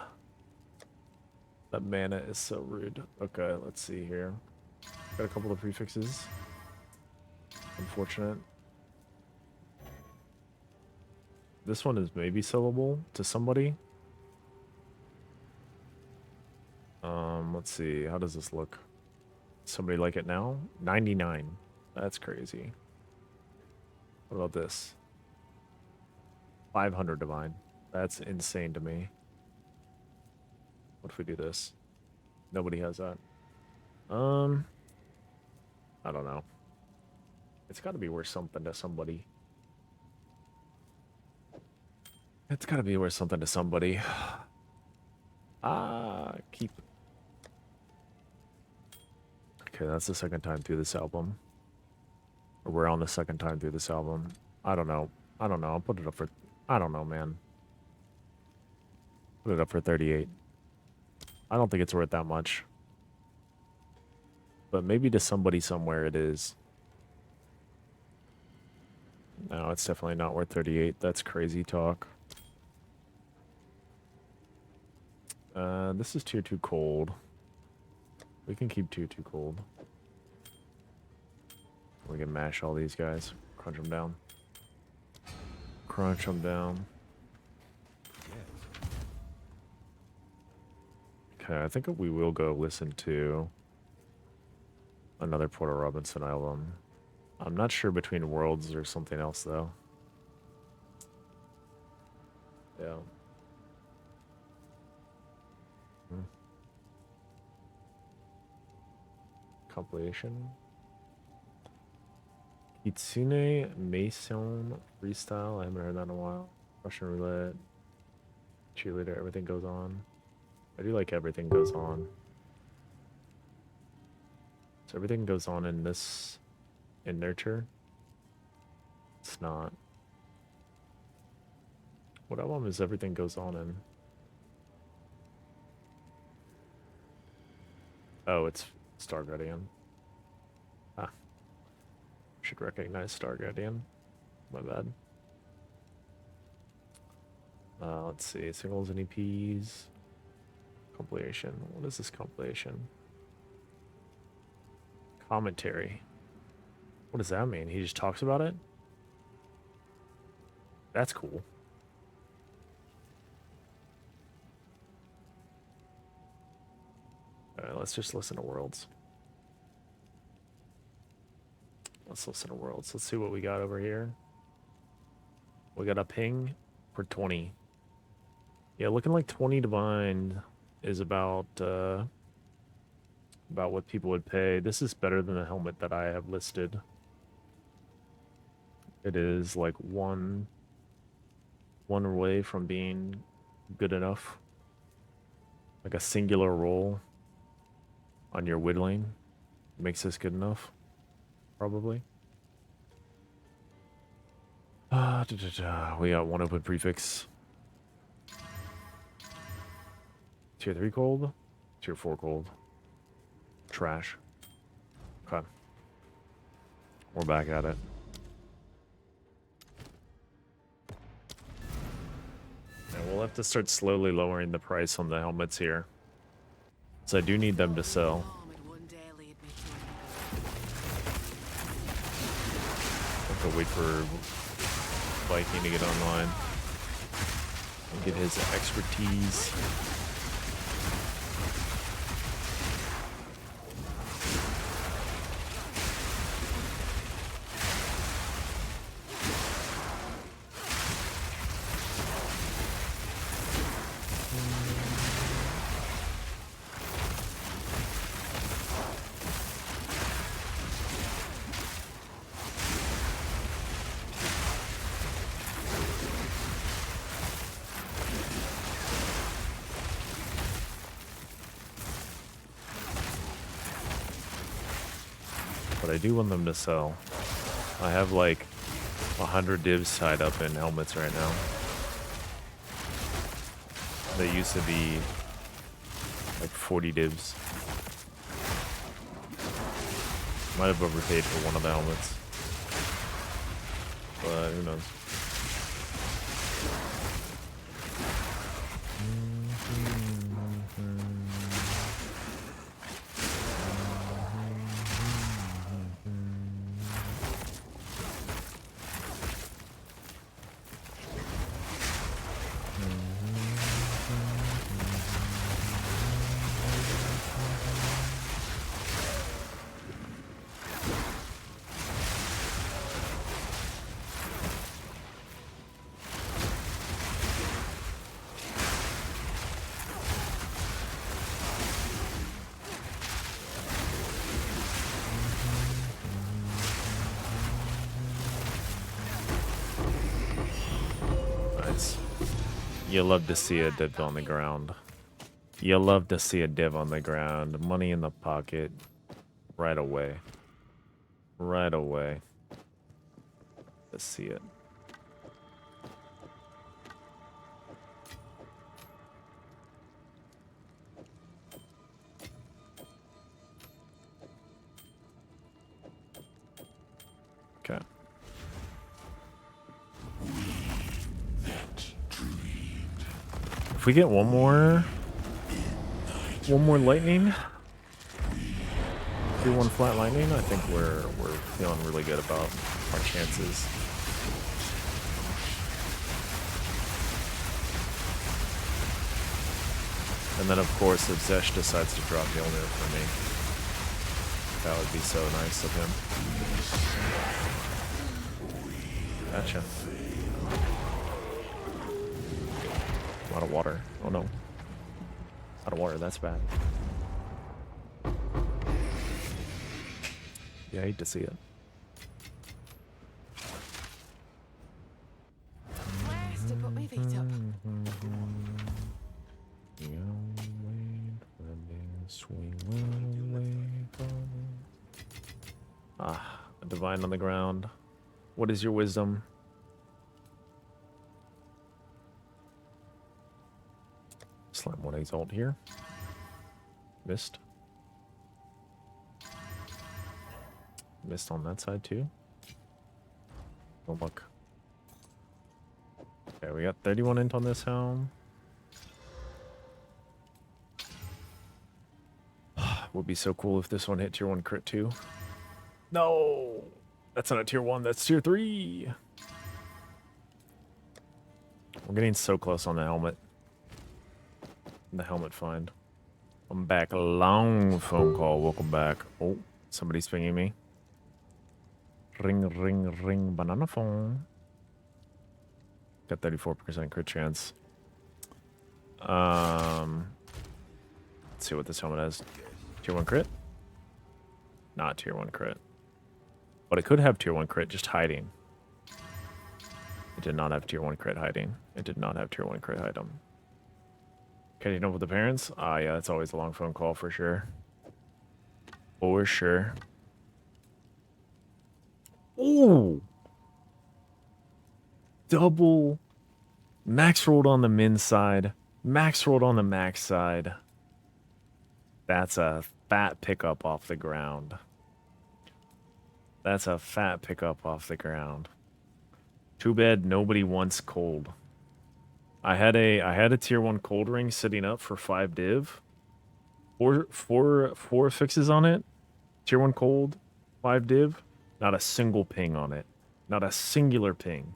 That mana is so rude. Okay, let's see here. Got a couple of prefixes. Unfortunate. This one is maybe sellable to somebody. Let's see. How does this look? Somebody like it now? 99. That's crazy. What about this? 500 divine. That's insane to me. What if we do this? Nobody has that. I don't know. It's got to be worth something to somebody. It's got to be worth something to somebody. Keep. Okay, that's the second time through this album. Or we're on the second time through this album. I don't know. I don't know. I'll put it up for... I don't know, man. Put it up for 38. I don't think it's worth that much. But maybe to somebody somewhere it is. No, it's definitely not worth 38. That's crazy talk. This is tier 2 cold. We can keep tier 2 cold. We can mash all these guys. Crunch them down. Crunch them down. Okay, I think we will go listen to another Porter Robinson album. I'm not sure between Worlds or something else, though. Yeah. Compilation. Kitsune Mason Freestyle. I haven't heard that in a while. Russian Roulette. Cheerleader. Everything Goes On. I do like Everything Goes On. So Everything Goes On in this... in Nurture? It's not. What album is Everything Goes On in? Oh, it's Star Guardian. Ah. Should recognize Star Guardian. My bad. Let's see. Singles and EPs. Compilation. What is this compilation? Commentary. What does that mean? He just talks about it? That's cool. Alright, let's just listen to Worlds. Let's listen to Worlds. Let's see what we got over here. We got a ping for 20. Yeah, looking like 20 divine is about what people would pay. This is better than the helmet that I have listed. It is like one away from being good enough. Like a singular roll on your whittling makes this good enough, probably. We got one open prefix. Tier 3 cold, tier 4 cold. Trash. Okay. We're back at it. And we'll have to start slowly lowering the price on the helmets here. So I do need them to sell. Armored one day lead me to I have to wait for Viking to get online and get his expertise. But I do want them to sell. I have like 100 divs tied up in helmets right now. They used to be like 40 divs. Might have overpaid for one of the helmets. But who knows. You love to see a div on the ground. You love to see a div on the ground. Money in the pocket. Right away. Right away. Let's see it. Okay. If we get one more lightning, do one flat lightning, I think we're feeling really good about our chances. And then of course if Zesh decides to drop Mjolnir for me, that would be so nice of him. Gotcha. A lot of water. Oh no. A lot of water, that's bad. Yeah, I hate to see it. Where's to put my feet up? Ah, a divine on the ground. What is your wisdom? Slam one exalt here. Missed. Missed on that side too. Oh look. Okay, we got 31 int on this helm. Would be so cool if this one hit tier 1 crit too. No! That's not a tier 1, that's tier 3! We're getting so close on the helmet. The helmet find. I'm back. Long phone call. Welcome back. Oh, somebody's pinging me. Ring, ring, ring. Banana phone. Got 34% crit chance. Let's see what this helmet has. Tier 1 crit? Not tier 1 crit. But it could have tier 1 crit just hiding. It did not have tier 1 crit hiding. It did not have tier 1 crit hiding. Catching up with the parents? Ah, yeah, that's always a long phone call for sure. For sure. Ooh! Double. Max rolled on the min side. Max rolled on the max side. That's a fat pickup off the ground. That's a fat pickup off the ground. Too bad nobody wants cold. I had a tier 1 cold ring sitting up for 5 div. Four fixes on it. Tier 1 cold, 5 div. Not a single ping on it. Not a singular ping.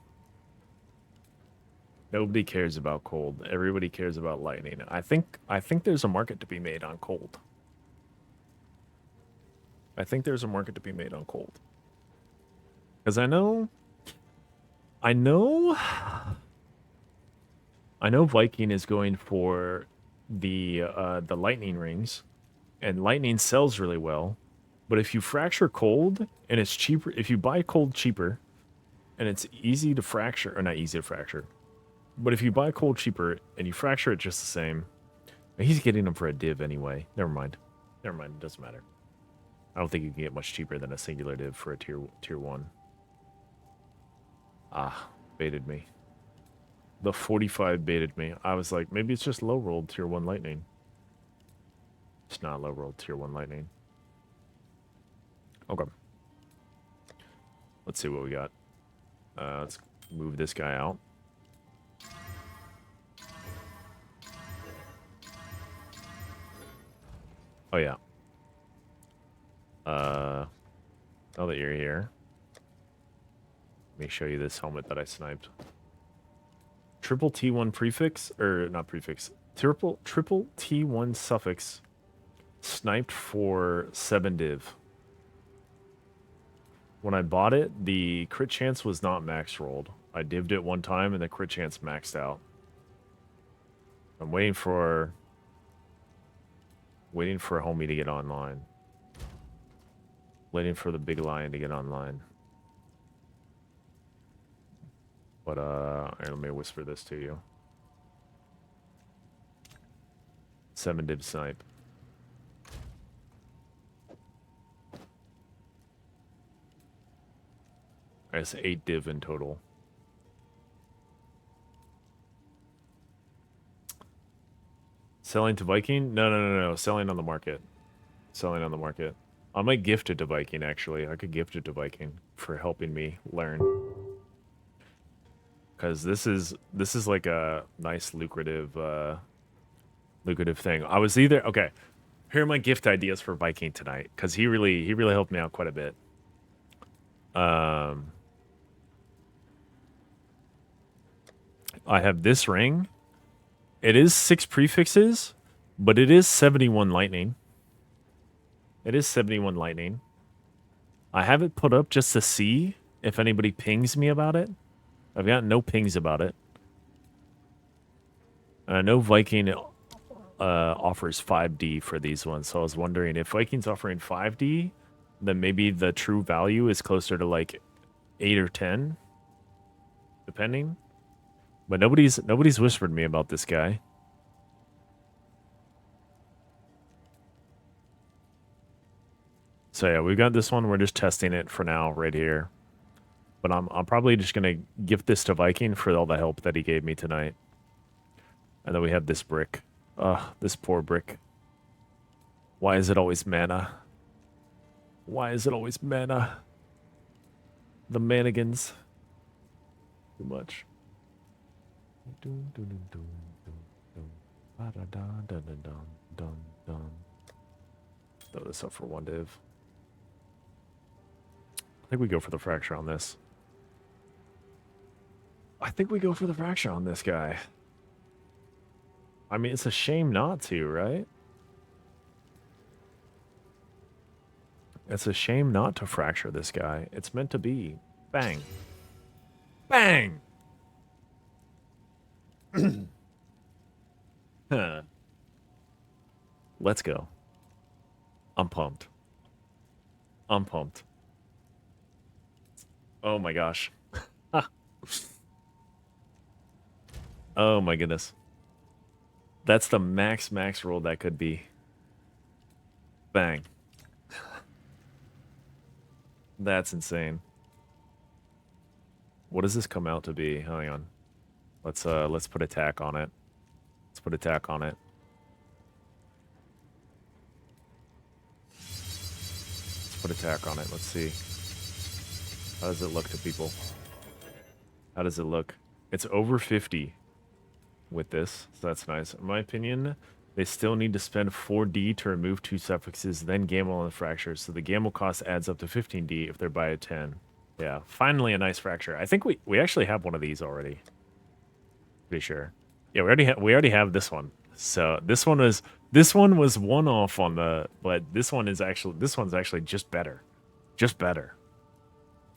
Nobody cares about cold. Everybody cares about lightning. I think there's a market to be made on cold. I think there's a market to be made on cold. Because I know Viking is going for the lightning rings, and lightning sells really well. But if you fracture cold and it's cheaper, if you buy cold cheaper, and it's easy to fracture, or not easy to fracture, but if you buy cold cheaper and you fracture it just the same, he's getting them for a div anyway. Never mind. It doesn't matter. I don't think you can get much cheaper than a singular div for a tier 1. Ah, baited me. The 45 baited me. I was like, maybe it's just low rolled tier 1 lightning. It's not low rolled tier 1 lightning. Okay. Let's see what we got. Let's move this guy out. Oh yeah. Now that you're here, let me show you this helmet that I sniped. Triple T1 prefix, or not prefix, triple T1 suffix, sniped for 7 div. When I bought it, the crit chance was not max rolled. I div'd it one time and the crit chance maxed out. I'm waiting for a homie to get online. Waiting for the big lion to get online. But let me whisper this to you. 7 div snipe. That's 8 div in total. Selling to Viking? No. Selling on the market. Selling on the market. I might gift it to Viking, actually. I could gift it to Viking for helping me learn. Because this is like a nice lucrative thing. I was either okay. Here are my gift ideas for Viking tonight, because he really helped me out quite a bit. I have this ring. It is 6 prefixes, but it is 71 lightning. It is 71 lightning. I have it put up just to see if anybody pings me about it. I've got no pings about it. And I know Viking offers 5D for these ones, so I was wondering if Viking's offering 5D, then maybe the true value is closer to like 8 or 10, depending. But nobody's whispered me about this guy. So yeah, we got this one. We're just testing it for now right here. But I'm probably just gonna gift this to Viking for all the help that he gave me tonight. And then we have this brick. This poor brick. Why is it always mana? Why is it always mana? The manigans. Too much. Throw this up for 1 div. I think we go for the fracture on this. I think we go for the fracture on this guy. I mean, it's a shame not to, right? It's a shame not to fracture this guy. It's meant to be. Bang. Bang! Huh. Let's go. I'm pumped. I'm pumped. Oh my gosh. Oh my goodness. That's the max roll that could be. Bang. That's insane. What does this come out to be? Hang on. Let's put attack on it. Let's put attack on it. Let's put attack on it. Let's see. How does it look to people? How does it look? It's over 50 with this, so that's nice. In my opinion, they still need to spend 4D to remove 2 suffixes, then gamble on the fracture. So the gamble cost adds up to 15D if they're by a 10. Yeah, finally a nice fracture. I think we actually have one of these already. Pretty sure. Yeah, we already have this one. So this one was one off on the, but this one's actually just better. Just better.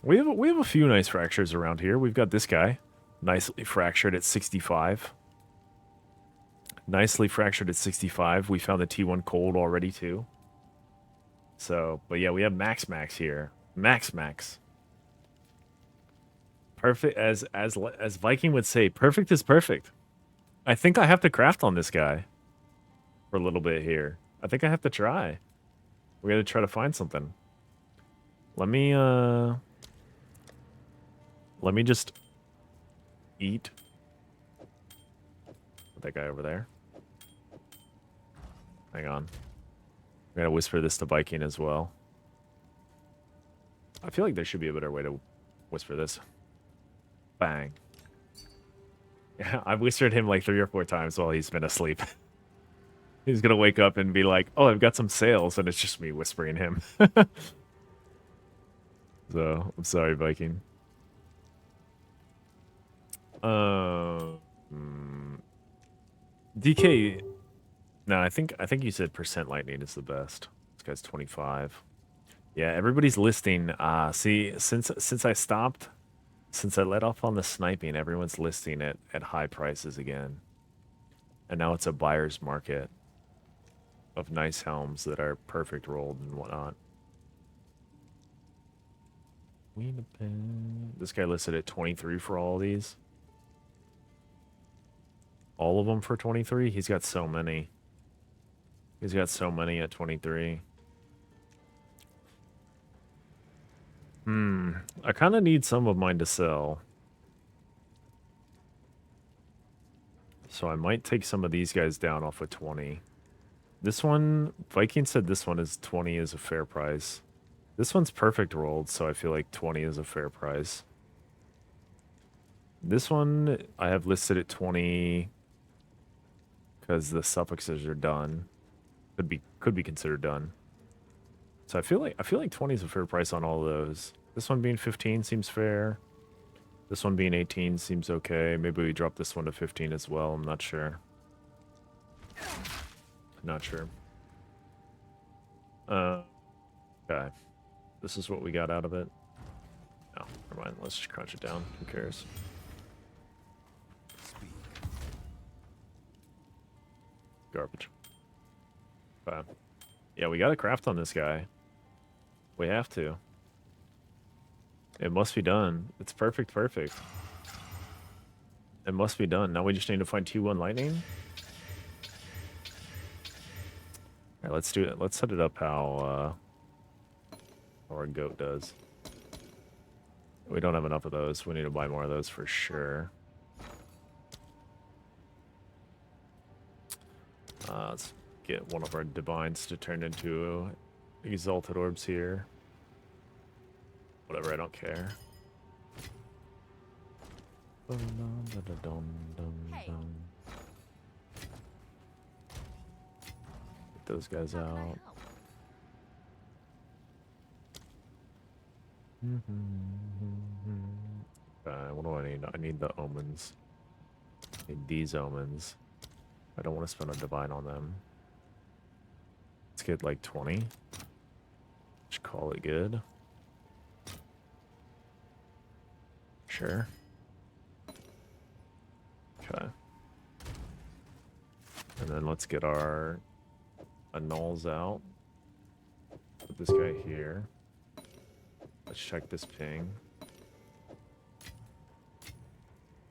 We have a few nice fractures around here. We've got this guy, nicely fractured at 65. Nicely fractured at 65. We found the T1 cold already too. So, but yeah, we have Max here. Max. Perfect, as Viking would say, perfect is perfect. I think I have to craft on this guy for a little bit here. I think I have to try. We're gonna try to find something. Let me just eat that guy over there. Hang on. I'm gonna whisper this to Viking as well. I feel like there should be a better way to whisper this. Bang. Yeah, I've whispered him like 3 or 4 times while he's been asleep. He's gonna wake up and be like, oh, I've got some sales, and it's just me whispering him. So, I'm sorry, Viking. DK. No, I think you said percent lightning is the best. This guy's 25. Yeah, everybody's listing. See, since I stopped, since I let off on the sniping, everyone's listing it at high prices again. And now it's a buyer's market of nice helms that are perfect rolled and whatnot. This guy listed at 23 for all of these. All of them for 23? He's got so many. He's got so many at 23. I kind of need some of mine to sell. So I might take some of these guys down off of 20. This one, Viking said this one is 20 is a fair price. This one's perfect rolled, so I feel like 20 is a fair price. This one I have listed at 20 because the suffixes are done. Could be considered done. So I feel like 20 is a fair price on all of those. This one being 15 seems fair. This one being 18 seems okay. Maybe we drop this one to 15 as well. I'm not sure. Not sure. Okay. This is what we got out of it. No, never mind. Let's just crunch it down. Who cares? Garbage. Okay. Yeah, we got to craft on this guy. We have to. It must be done. It's perfect. It must be done. Now we just need to find T1 lightning. Alright, let's do it. Let's set it up how our goat does. We don't have enough of those. We need to buy more of those for sure. Let's get one of our divines to turn into exalted orbs here. Whatever, I don't care. Hey. Get those guys out. What do I need? I need the omens. I need these omens. I don't want to spend a divine on them. Let's get like 20. Just call it good. Sure. Okay. And then let's get our annuls out. Put this guy here. Let's check this ping.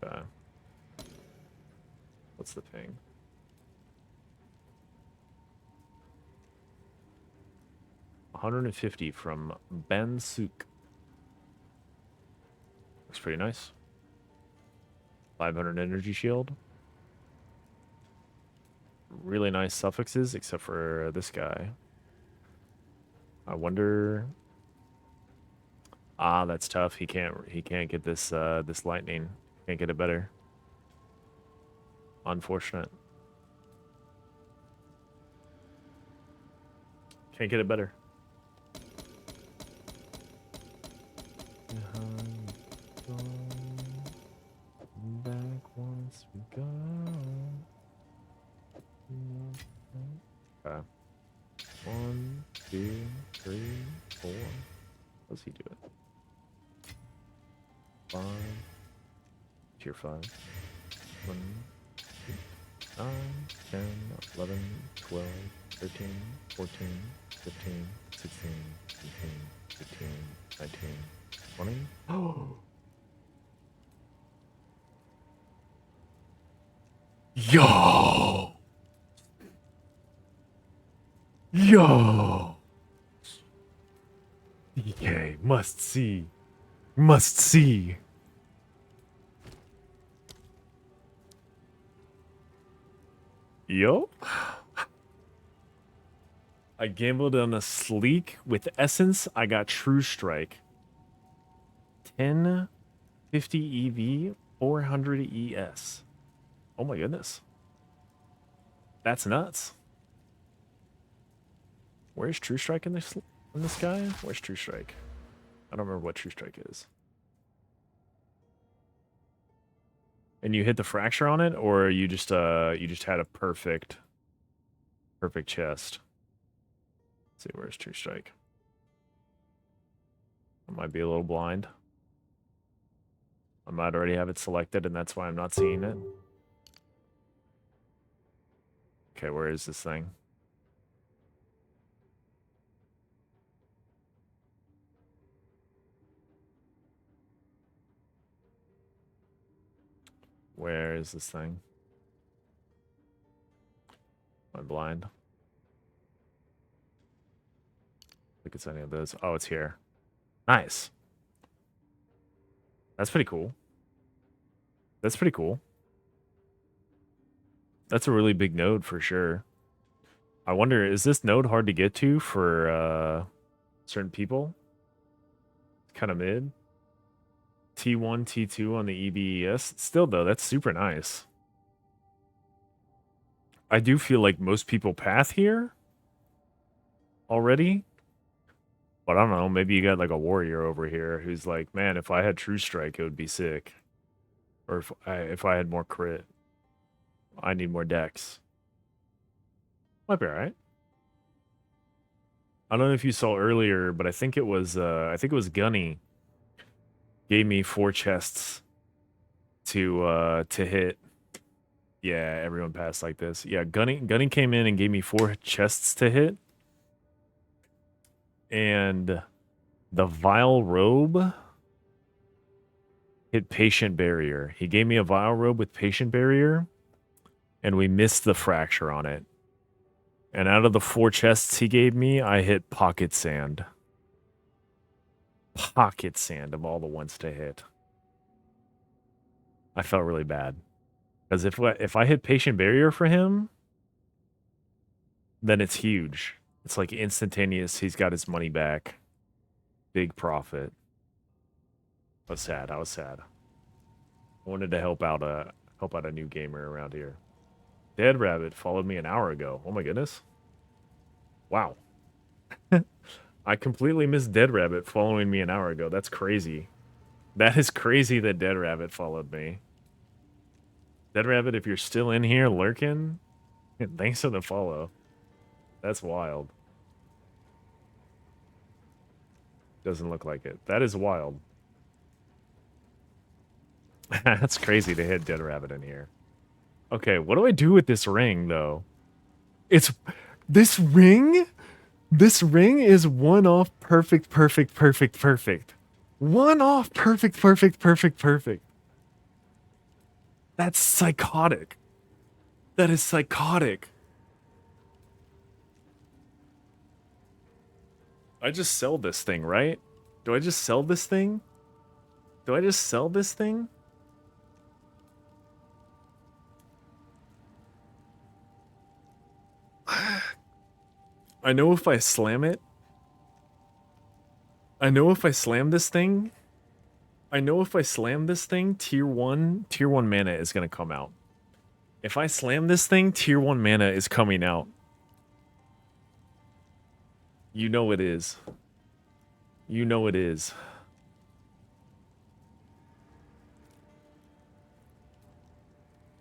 Okay. What's the ping? $150 from Ben Suk. Looks pretty nice. 500 energy shield. Really nice suffixes, except for this guy. I wonder Ah, that's tough. He can't get this this lightning. Can't get it better. Unfortunate. Can't get it better. Back once we go. Okay. 1, 2, 3, 4. Let's see do it. 5. Tier 5. 1, 2, 9, 10, 11, 12, 13, 14, 15, 16, 17, 18, 19, 20. Oh! Yo! Yo! DK, must see. Must see. Yo? I gambled on a sleek with essence. I got True Strike. 1050 EV, 400 ES. Oh my goodness. That's nuts. Where's True Strike in this guy? Where's True Strike? I don't remember what True Strike is. And you hit the fracture on it, or you just had a perfect chest. Let's see, where's True Strike? I might be a little blind. I might already have it selected, and that's why I'm not seeing it. Okay, where is this thing? Where is this thing? Am I blind? I think it's any of those. Oh, it's here. Nice. That's pretty cool. That's pretty cool. That's a really big node for sure. I wonder, is this node hard to get to for certain people? It's kind of mid. T1, T2 on the EBES. Still, though, that's super nice. I do feel like most people path here already. But I don't know, maybe you got like a warrior over here who's like, man, if I had True Strike, it would be sick. Or if I had more crit. I need more dex. Might be alright. I don't know if you saw earlier, but I think it was Gunny gave me 4 chests to hit. Yeah, everyone passed like this. Yeah, Gunny came in and gave me 4 chests to hit. And the Vile Robe hit Patient Barrier. He gave me a Vile Robe with Patient Barrier, and we missed the fracture on it. And out of the 4 chests he gave me, I hit Pocket Sand. Pocket Sand of all the ones to hit. I felt really bad. Because if I hit Patient Barrier for him, then it's huge. It's like instantaneous. He's got his money back. Big profit. I was sad. I was sad. I wanted to help out a new gamer around here. Dead Rabbit followed me an hour ago. Oh my goodness. Wow. I completely missed Dead Rabbit following me an hour ago. That's crazy. That is crazy that Dead Rabbit followed me. Dead Rabbit, if you're still in here lurking, thanks for the follow. That's wild. Doesn't look like it. That is wild. That's crazy to hit Dead Rabbit in here. Okay, what do I do with this ring, though? It's... This ring? This ring is one off perfect. One off perfect. That's psychotic. That is psychotic. I just sell this thing, right? Do I just sell this thing? Do I just sell this thing? I know if I slam it, I know if I slam this thing, tier 1 mana is going to come out. If I slam this thing, tier 1 mana is coming out. You know it is. You know it is.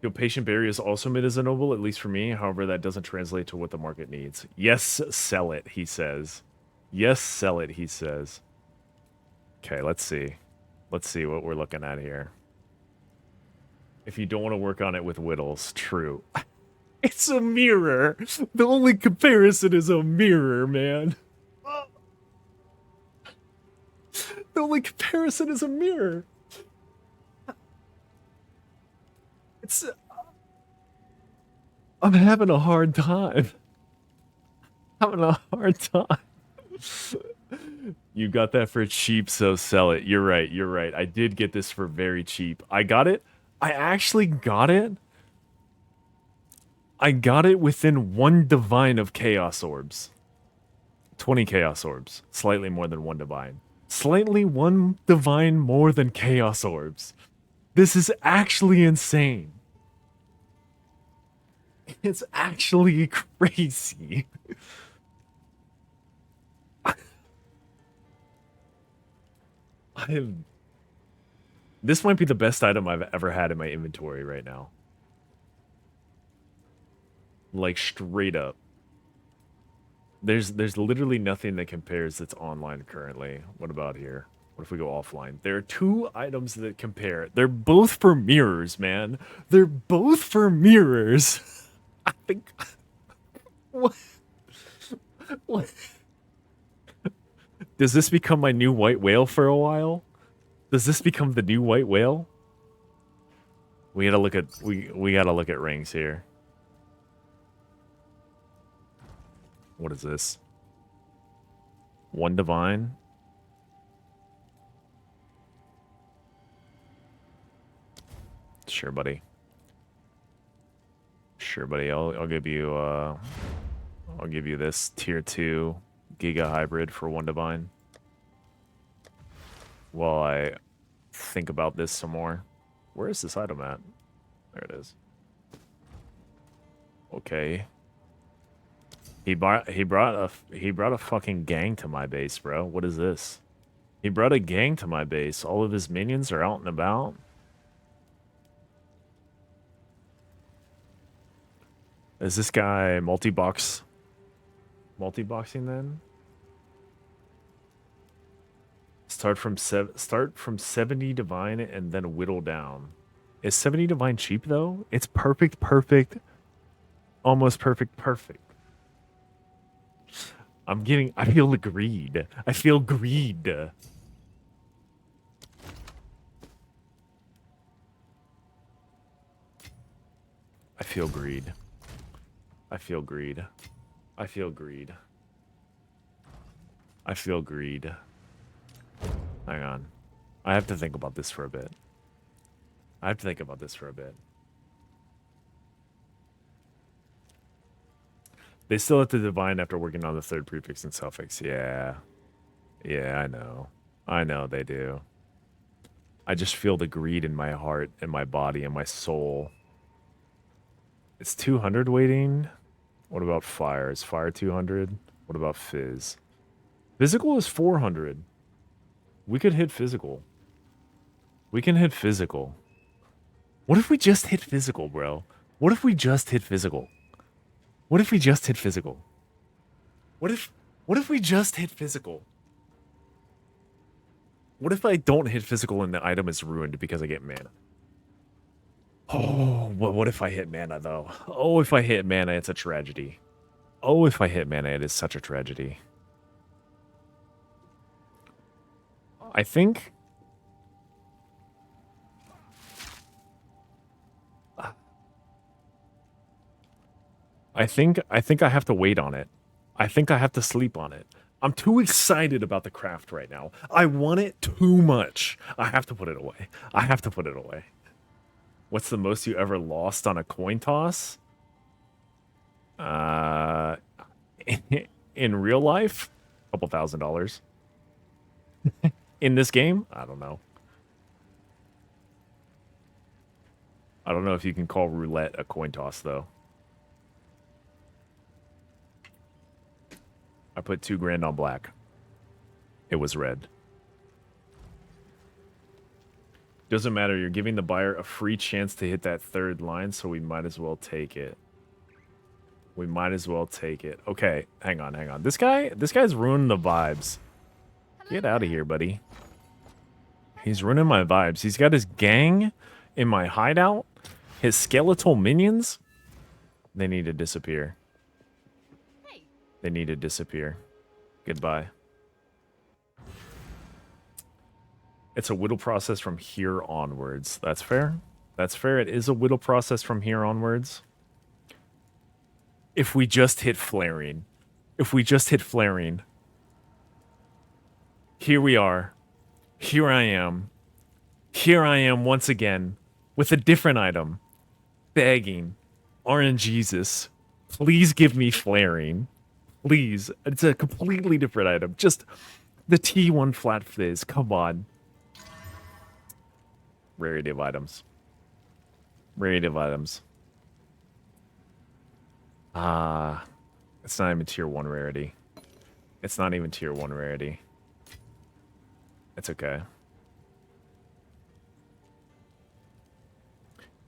Yo, Patient Barrier is also mid as a noble, at least for me. However, that doesn't translate to what the market needs. Yes, sell it, he says. Yes, sell it, he says. Okay, let's see. Let's see what we're looking at here. If you don't want to work on it with whittles, true. It's a mirror. The only comparison is a mirror, man. The only comparison is a mirror. It's... I'm having a hard time. Having a hard time. You got that for cheap, so sell it. You're right, you're right. I did get this for very cheap. I got it. I actually got it. I got it within 1 divine of Chaos Orbs. 20 Chaos Orbs. Slightly more than 1 divine. Slightly 1 divine more than Chaos Orbs. This is actually insane. It's actually crazy. This might be the best item I've ever had in my inventory right now. Like, straight up. There's literally nothing that compares that's online currently. What about here? What if we go offline? There are 2 items that compare. They're both for mirrors, man. They're both for mirrors. I think... What? What? Does this become my new white whale for a while? Does this become the new white whale? We gotta look at we gotta look at rings here. What is this? 1 divine. Sure, buddy. Sure, buddy. I'll give you this tier 2 Giga Hybrid for 1 divine. While I think about this some more. Where is this item at? There it is. Okay. He brought a fucking gang to my base, bro. What is this? He brought a gang to my base. All of his minions are out and about. Is this guy multi-boxing then? Start from 70 divine and then whittle down. Is 70 divine cheap though? It's perfect, almost perfect. I feel the greed. I feel greed. I feel greed. I feel greed. I feel greed. I feel greed. Hang on. I have to think about this for a bit. They still have to divine after working on the 3rd prefix and suffix. Yeah. Yeah, I know. I know they do. I just feel the greed in my heart, in my body, in my soul. It's 200 waiting. What about fire? Is fire 200? What about fizz? Physical is 400. We could hit physical. We can hit physical. What if we just hit physical, bro? What if we just hit physical? What if we just hit physical? What if we just hit physical? What if I don't hit physical and the item is ruined because I get mana? Oh, what if I hit mana, though? Oh, if I hit mana, it's a tragedy. Oh, if I hit mana, it is such a tragedy. I think... I think I have to wait on it. I think I have to sleep on it. I'm too excited about the craft right now. I want it too much. I have to put it away. I have to put it away. What's the most you ever lost on a coin toss? In real life? $2,000. in this game? I don't know. I don't know if you can call roulette a coin toss, though. I put 2 grand on black. It was red. Doesn't matter. You're giving the buyer a free chance to hit that 3rd line, so we might as well take it. We might as well take it. Okay, hang on. This guy's ruining the vibes. Get out of here, buddy. He's ruining my vibes. He's got his gang in my hideout. His skeletal minions. They need to disappear. They need to disappear. Goodbye. It's a whittle process from here onwards. That's fair. That's fair. It is a whittle process from here onwards. If we just hit flaring. If we just hit flaring. Here we are. Here I am. Here I am once again. With a different item. Begging. RNGesus. Please give me flaring. Please. It's a completely different item. Just the T1 flat fizz. Come on. Rarity of items. Rarity of items. It's not even tier 1 rarity. It's not even tier 1 rarity. It's okay.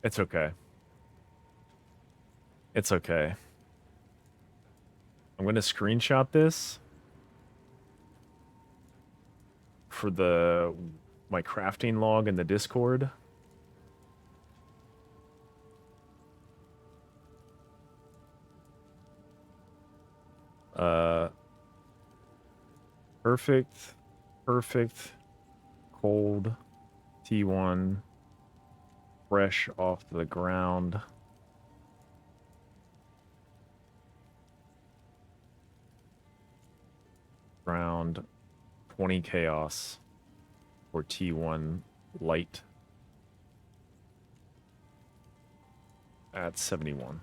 It's okay. It's okay. I'm going to screenshot this for my crafting log in the Discord. Perfect, cold, T1, fresh off the ground. Ground, 20 chaos for T1 light at 71.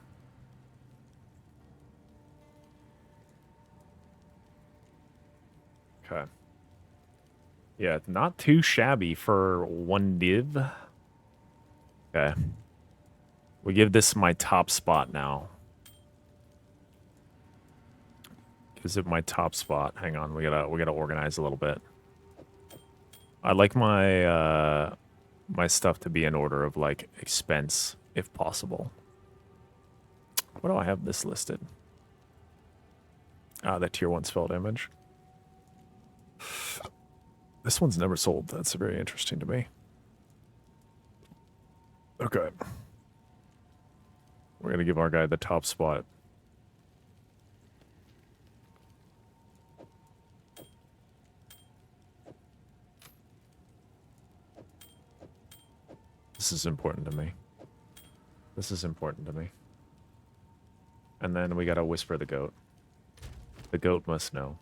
Okay. Yeah, not too shabby for 1 div. Okay. We give this my top spot now. Gives it my top spot. Hang on, we gotta organize a little bit. I like my my stuff to be in order of like expense, if possible. Where do I have this listed? Ah, that tier 1 spell damage. This one's never sold. That's very interesting to me. Okay. We're gonna give our guy the top spot. This is important to me. This is important to me. And then we gotta whisper the goat. The goat must know.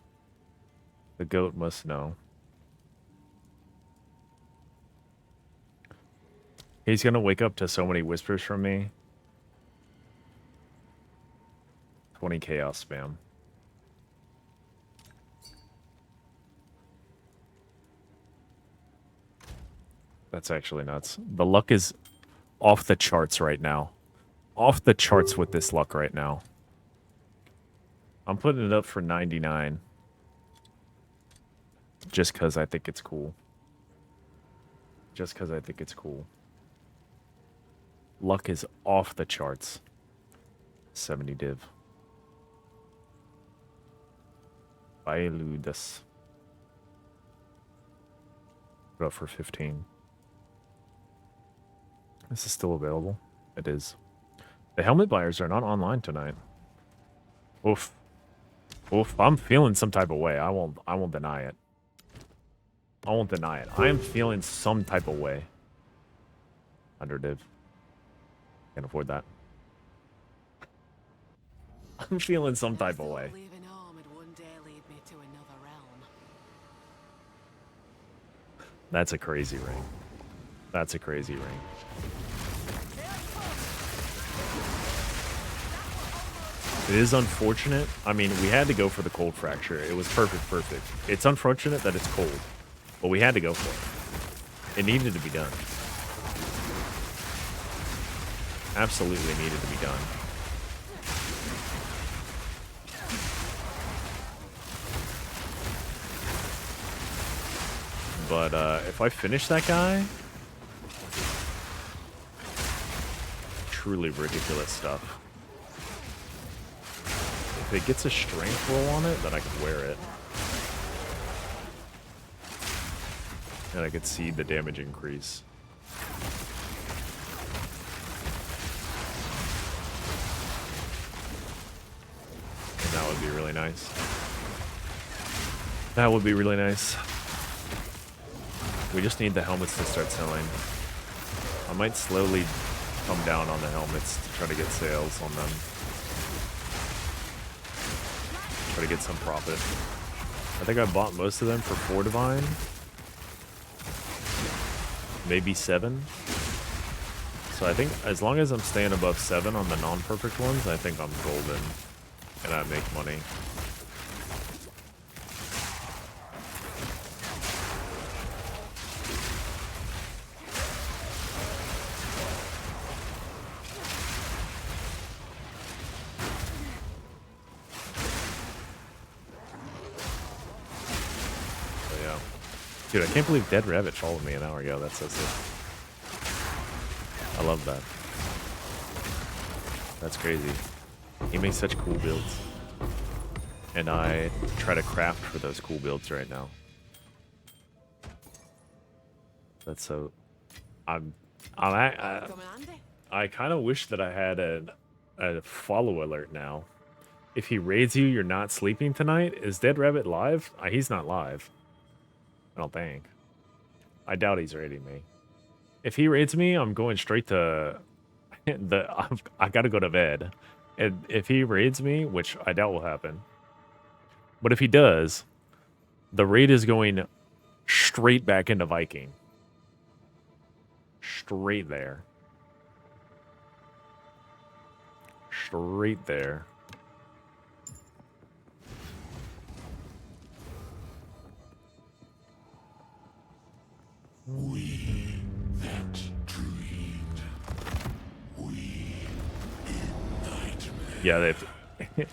The goat must know. He's gonna wake up to so many whispers from me. 20 chaos spam. That's actually nuts. The luck is off the charts right now. Off the charts with this luck right now. I'm putting it up for 99. Just because I think it's cool. Just because I think it's cool. Luck is off the charts. 70 div. Bailudas. Put up for 15. This is still available. It is. The helmet buyers are not online tonight. Oof. Oof. I'm feeling some type of way. I won't deny it. I won't deny it. I am feeling some type of way. 100 div. Can't afford that. I'm feeling some type of way. That's a crazy ring. That's a crazy ring. It is unfortunate. I mean, we had to go for the cold fracture. It was perfect. It's unfortunate that it's cold. But we had to go for it. It needed to be done. Absolutely needed to be done. But if I finish that guy, truly ridiculous stuff. If it gets a strength roll on it, then I could wear it. And I could see the damage increase. And that would be really nice. That would be really nice. We just need the helmets to start selling. I might slowly come down on the helmets to try to get sales on them. Try to get some profit. I think I bought most of them for 4 divine. Maybe 7. So I think as long as I'm staying above 7 on the non-perfect ones, I think I'm golden. And I make money. Dude, I can't believe Dead Rabbit followed me an hour ago. That's so sick. I love that. That's crazy. He makes such cool builds. And I try to craft for those cool builds right now. That's so... I kind of wish that I had a follow alert now. If he raids you, you're not sleeping tonight. Is Dead Rabbit live? He's not live. I don't think. I doubt he's raiding me. If he raids me, I'm going straight to I gotta go to bed. And if he raids me, which I doubt will happen, but if he does, the raid is going straight back into Viking. Straight there. Straight there. We that dreamed. We in nightmare. Yeah, they've...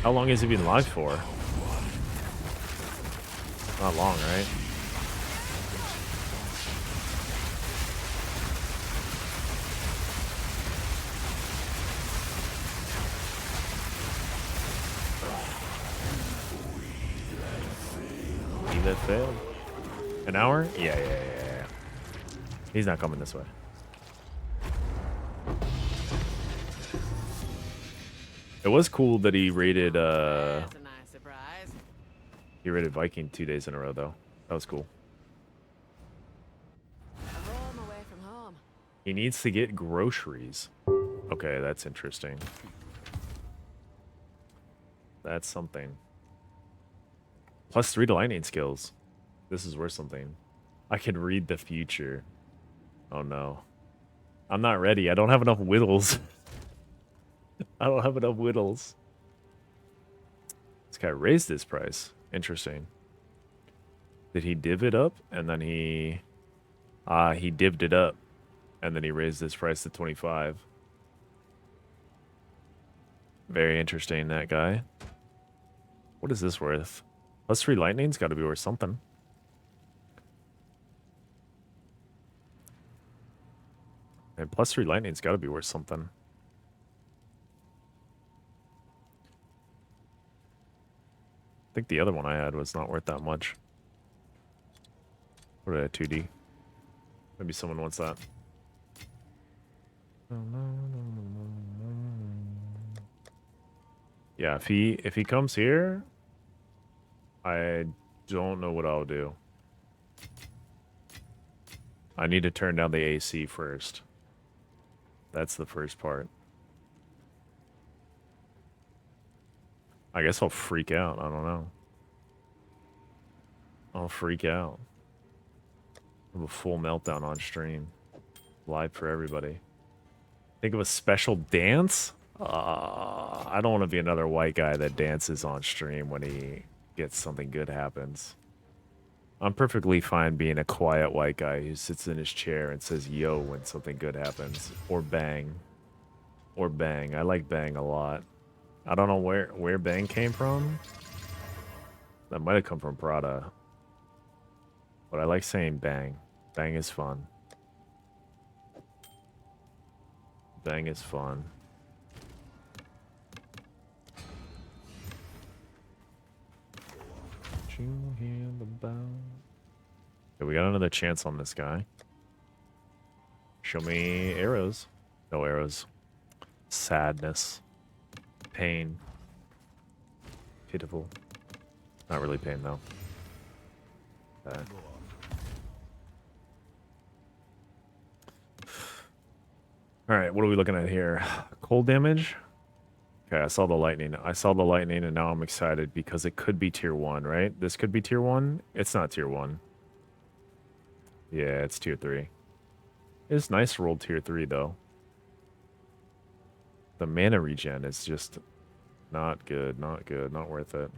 How long has he been live for? Not long, right? We that failed. An hour? Yeah. He's not coming this way. It was cool that he raided That's a nice surprise. he raided Viking 2 days in a row though. That was cool. A home away from home. He needs to get groceries. Okay, that's interesting. That's something. +3 to lightning skills. This is worth something. I can read the future. Oh no. I'm not ready. I don't have enough whittles. I don't have enough whittles. This guy raised his price. Interesting. Did he div it up? And then he divved it up. And then he raised his price to 25. Very interesting, that guy. What is this worth? +3 lightning's got to be worth something. And +3 lightning's got to be worth something. I think the other one I had was not worth that much. What did I have, 2D? Maybe someone wants that. Yeah, if he comes here, I don't know what I'll do. I need to turn down the AC first. That's the first part. I guess I'll freak out. I don't know. I'll freak out. Have a full meltdown on stream. Live for everybody. Think of a special dance? I don't want to be another white guy that dances on stream when he gets something good happens. I'm perfectly fine being a quiet white guy who sits in his chair and says yo when something good happens. Or bang. Or bang. I like bang a lot. I don't know where bang came from. That might have come from Prada. But I like saying bang. Bang is fun. Bang is fun. Okay, we got another chance on this guy. Show me arrows. No arrows. Sadness. Pain. Pitiful. Not really pain, though. Alright, what are we looking at here? Cold damage? Okay, I saw the lightning. I saw the lightning, and now I'm excited because it could be tier 1, right? This could be tier 1. It's not tier 1. Yeah, it's tier 3. It's nice rolled tier 3, though. The mana regen is just not good, not good, not worth it.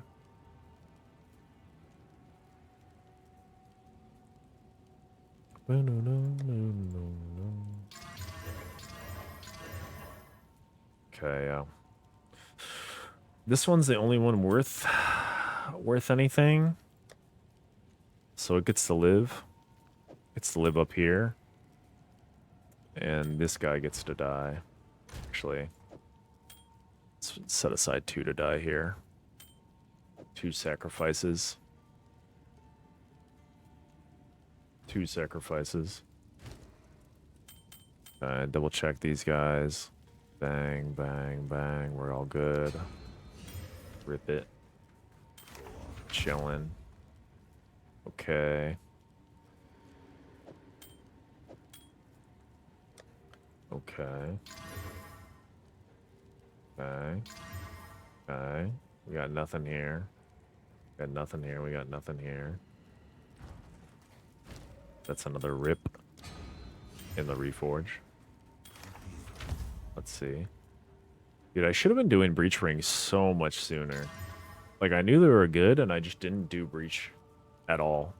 Okay, yeah. This one's the only one worth anything. So it gets to live. Gets to live up here. And this guy gets to die. Actually, let's set aside 2 to die here. 2 sacrifices. 2 sacrifices. Double check these guys. Bang, bang, bang. We're all good. Rip it. Chillin'. Okay. Okay. Okay. Okay. We got nothing here. Got nothing here. We got nothing here. That's another rip in the reforge. Let's see. Dude, I should have been doing breach rings so much sooner. Like, I knew they were good, and I just didn't do breach at all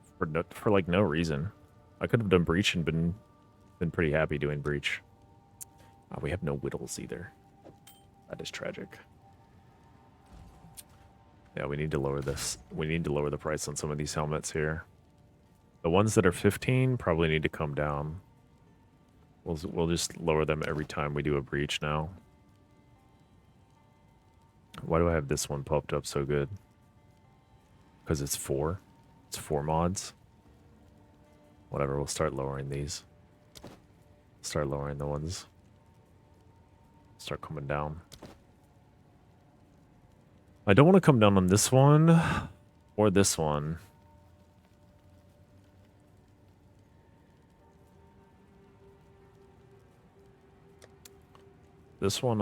for like no reason. I could have done breach and been pretty happy doing breach. We have no whittles either. That is tragic. Yeah, we need to lower this. We need to lower the price on some of these helmets here. The ones that are 15 probably need to come down. We'll just lower them every time we do a breach now. Why do I have this one popped up so good? Because it's 4. It's 4 mods. Whatever, we'll start lowering these. Start lowering the ones. Start coming down. I don't want to come down on this one or this one. This one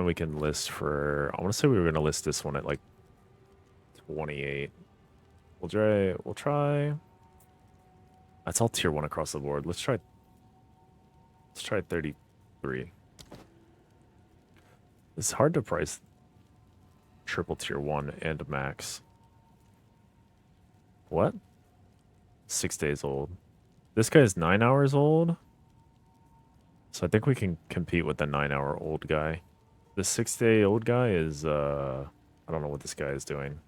we can list for, I want to say we were going to list this one at like 28. We'll try. That's all tier 1 across the board. Let's try 33. It's hard to price triple tier 1 and max. What? 6 days old. This guy is 9 hours old. So I think we can compete with the 9-hour old guy. The 6-day old guy is, I don't know what this guy is doing.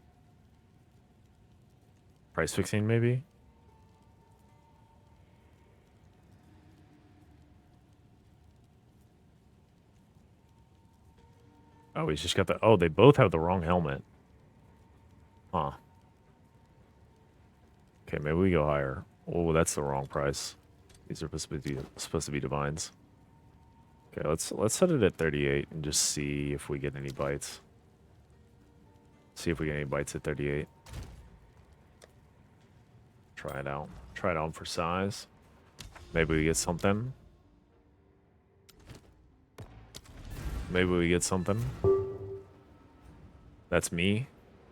Price fixing, maybe? Oh, he's just got the... Oh, they both have the wrong helmet. Huh. Okay, maybe we go higher. Oh, that's the wrong price. These are supposed to be divines. Okay, let's set it at 38 and just see if we get any bites. See if we get any bites at 38. Try it out. Try it on for size. Maybe we get something. Maybe we get something. That's me.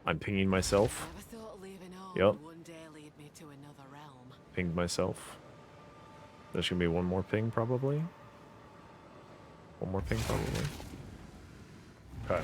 I'm pinging myself. Never thought leaving home Yep. would one day lead me to another realm. Pinged myself. There's gonna be one more ping, probably. One more ping, probably. Okay.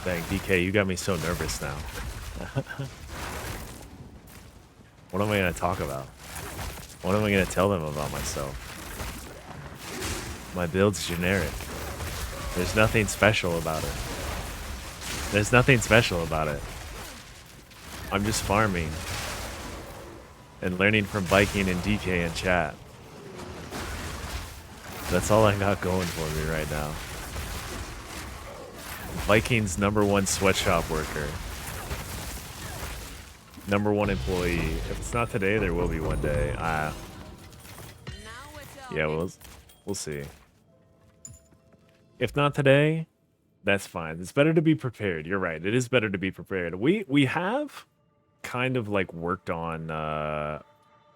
Dang, DK, you got me so nervous now. What am I going to talk about? What am I going to tell them about myself? My build's generic. There's nothing special about it. There's nothing special about it. I'm just farming. And learning from Viking and DK and chat. That's all I got going for me right now. Viking's #1 sweatshop worker. #1 employee. If it's not today, there will be one day. Now we're Yeah, talking. we'll see. If not today, that's fine. It's better to be prepared. You're right. It is better to be prepared. We have kind of like worked on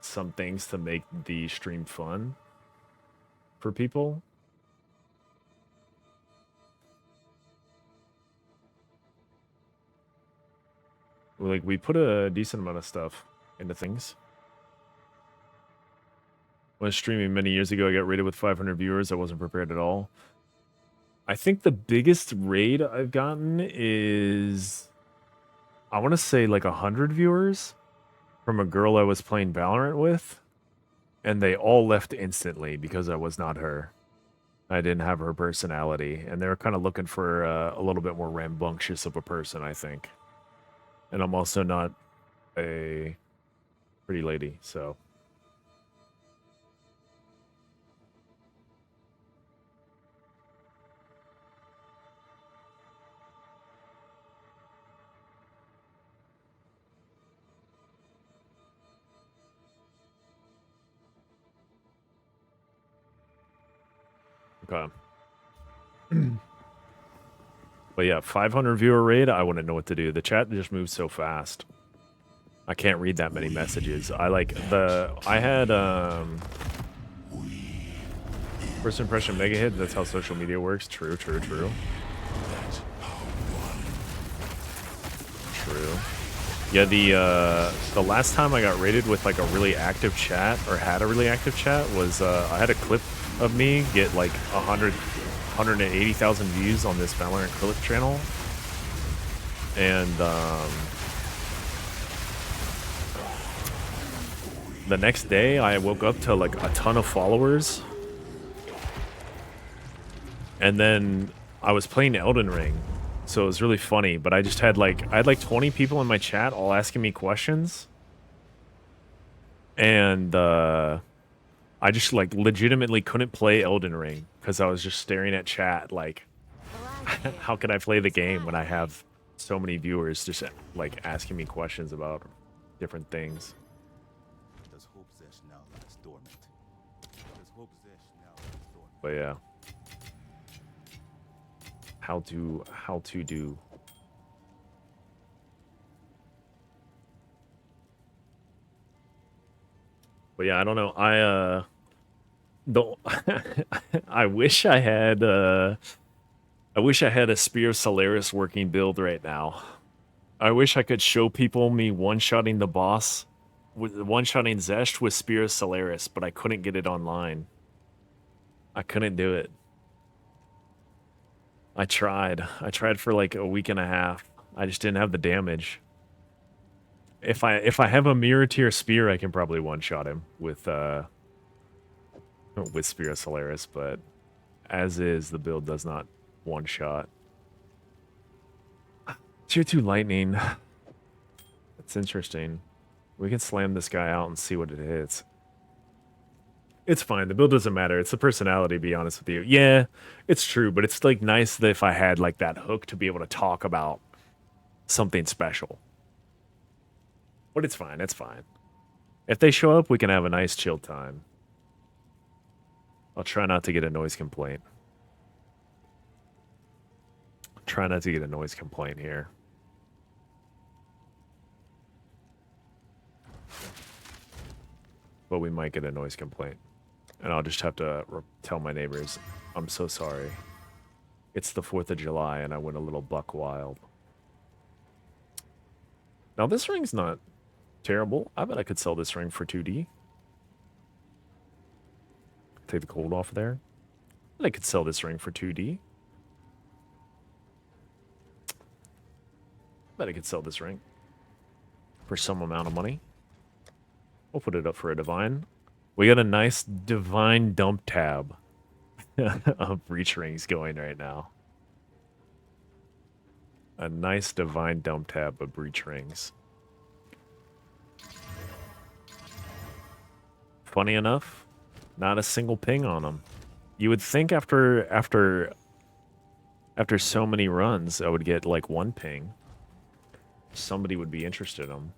some things to make the stream fun for people. Like, we put a decent amount of stuff into things. When I was streaming many years ago, I got raided with 500 viewers. I wasn't prepared at all. I think the biggest raid I've gotten is, I want to say like 100 viewers from a girl I was playing Valorant with. And they all left instantly because I was not her. I didn't have her personality. And they were kind of looking for a little bit more rambunctious of a person, I think. And I'm also not a pretty lady, so. Okay. But yeah, 500 viewer raid, I wouldn't know what to do. The chat just moves so fast. I can't read that many messages. I had first impression mega hit, that's how social media works. True. True. Yeah, the last time I got raided with like a really active chat, or had a really active chat, was I had a clip of me get like 180,000 views on this Valorant clip channel. And the next day I woke up to like a ton of followers. And then I was playing Elden Ring. So it was really funny, but I had like 20 people in my chat all asking me questions. And I just like legitimately couldn't play Elden Ring because I was just staring at chat like, how can I play the game when I have so many viewers just like asking me questions about different things. Does hope possess now lies dormant? Does hope possess now lies dormant? But yeah. How to do. But yeah, I don't know. I wish I had a Spear of Solaris working build right now. I wish I could show people me one-shotting the boss with one-shotting Zesht with Spear of Solaris, but I couldn't get it online. I couldn't do it. I tried for like a week and a half. I just didn't have the damage. If I have a mirror tier spear, I can probably one-shot him with Spear of Solaris, but as is, the build does not one-shot. Tier 2 lightning. That's interesting. We can slam this guy out and see what it hits. It's fine. The build doesn't matter. It's the personality, to be honest with you. Yeah, it's true, but it's like nice that if I had like that hook to be able to talk about something special. But it's fine. It's fine. If they show up, we can have a nice chill time. I'll try not to get a noise complaint. Try not to get a noise complaint here. But we might get a noise complaint. And I'll just have to tell my neighbors, I'm so sorry. It's the 4th of July and I went a little buck wild. Now this ring's not terrible. I bet I could sell this ring for 2D. Take the cold off there. I bet I could sell this ring for 2D. Bet I could sell this ring for some amount of money. We'll put it up for a divine. We got a nice divine dump tab of breach rings going right now. A nice divine dump tab of breach rings. Funny enough, not a single ping on them. You would think after so many runs, I would get like one ping. Somebody would be interested in them.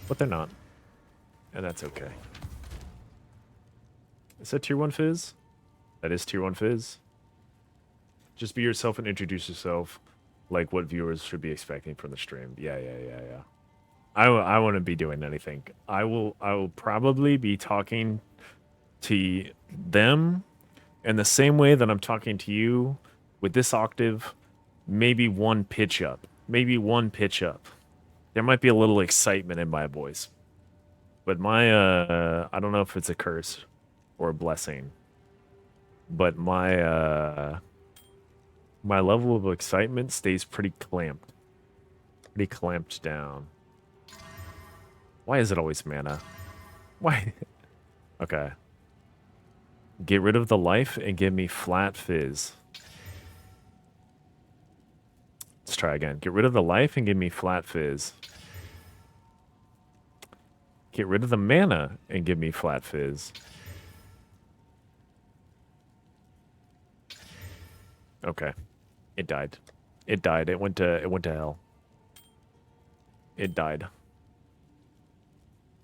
But they're not. And that's okay. Is that tier 1 fizz? That is tier 1 fizz. Just be yourself and introduce yourself like what viewers should be expecting from the stream. Yeah. I wouldn't be doing anything. I will probably be talking to them in the same way that I'm talking to you with this octave, maybe one pitch up. Maybe one pitch up. There might be a little excitement in my voice. But my I don't know if it's a curse or a blessing. But my my level of excitement stays pretty clamped. Pretty clamped down. Why is it always mana? Why? Okay. Get rid of the life and give me flat fizz. Let's try again. Get rid of the life and give me flat fizz. Get rid of the mana and give me flat fizz. Okay. It died. It died. It went to hell. It died.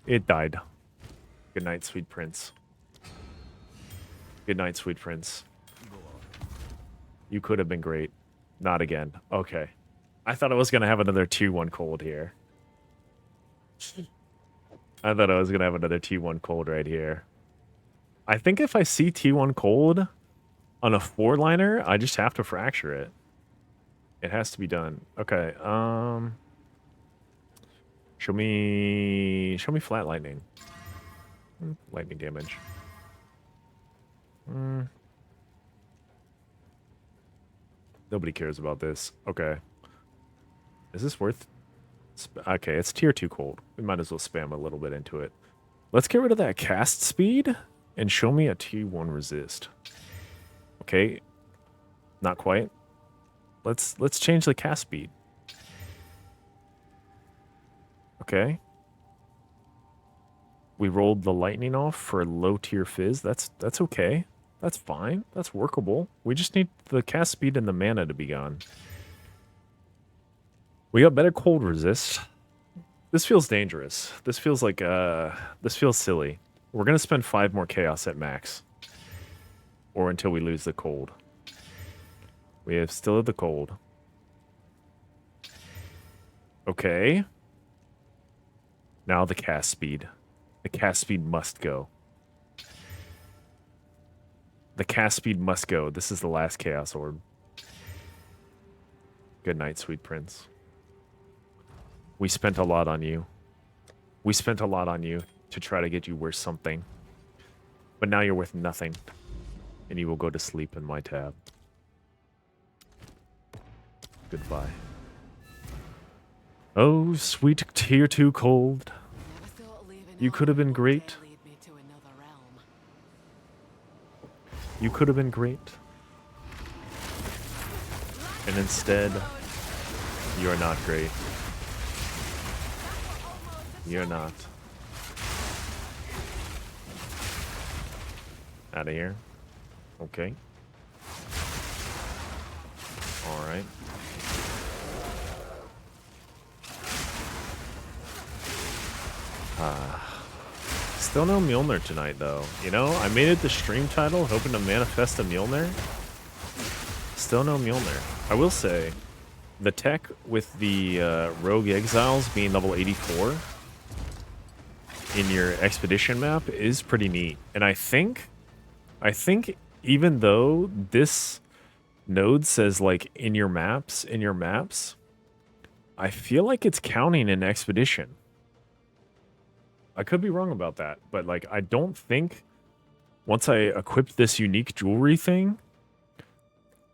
It died. Good night, sweet prince. Good night, sweet prince. You could have been great. Not again. Okay. I thought I was going to have another 2-1 cold here. I thought I was going to have another T1 cold right here. I think if I see T1 cold on a 4-liner, I just have to fracture it. It has to be done. Okay, show me flat lightning. Lightning damage. Nobody cares about this. Okay. Is this worth... Okay, it's tier 2 cold. We might as well spam a little bit into it. Let's get rid of that cast speed and show me a T1 resist. Okay. Not quite. Let's change the cast speed. Okay. We rolled the lightning off for low tier fizz. That's okay. That's fine. That's workable. We just need the cast speed and the mana to be gone. We got better cold resist. This feels dangerous. This feels like this feels silly. We're gonna spend 5 more chaos at max. Or until we lose the cold. We have still have the cold. Okay. Now the cast speed. The cast speed must go. The cast speed must go. This is the last Chaos Orb. Good night, sweet prince. We spent a lot on you. We spent a lot on you to try to get you worth something. But now you're worth nothing. And you will go to sleep in my tab. Goodbye. Oh, sweet tier 2 cold. You could have been great. You could have been great. And instead, you're not great. You're not. Out of here. Okay. Alright. Still no Mjolnir tonight, though. You know, I made it the stream title, hoping to manifest a Mjolnir. Still no Mjolnir. I will say, the tech with the Rogue Exiles being level 84 in your expedition map is pretty neat. And I think even though this node says, like, in your maps, I feel like it's counting in expedition. I could be wrong about that, but, like, I don't think once I equip this unique jewelry thing,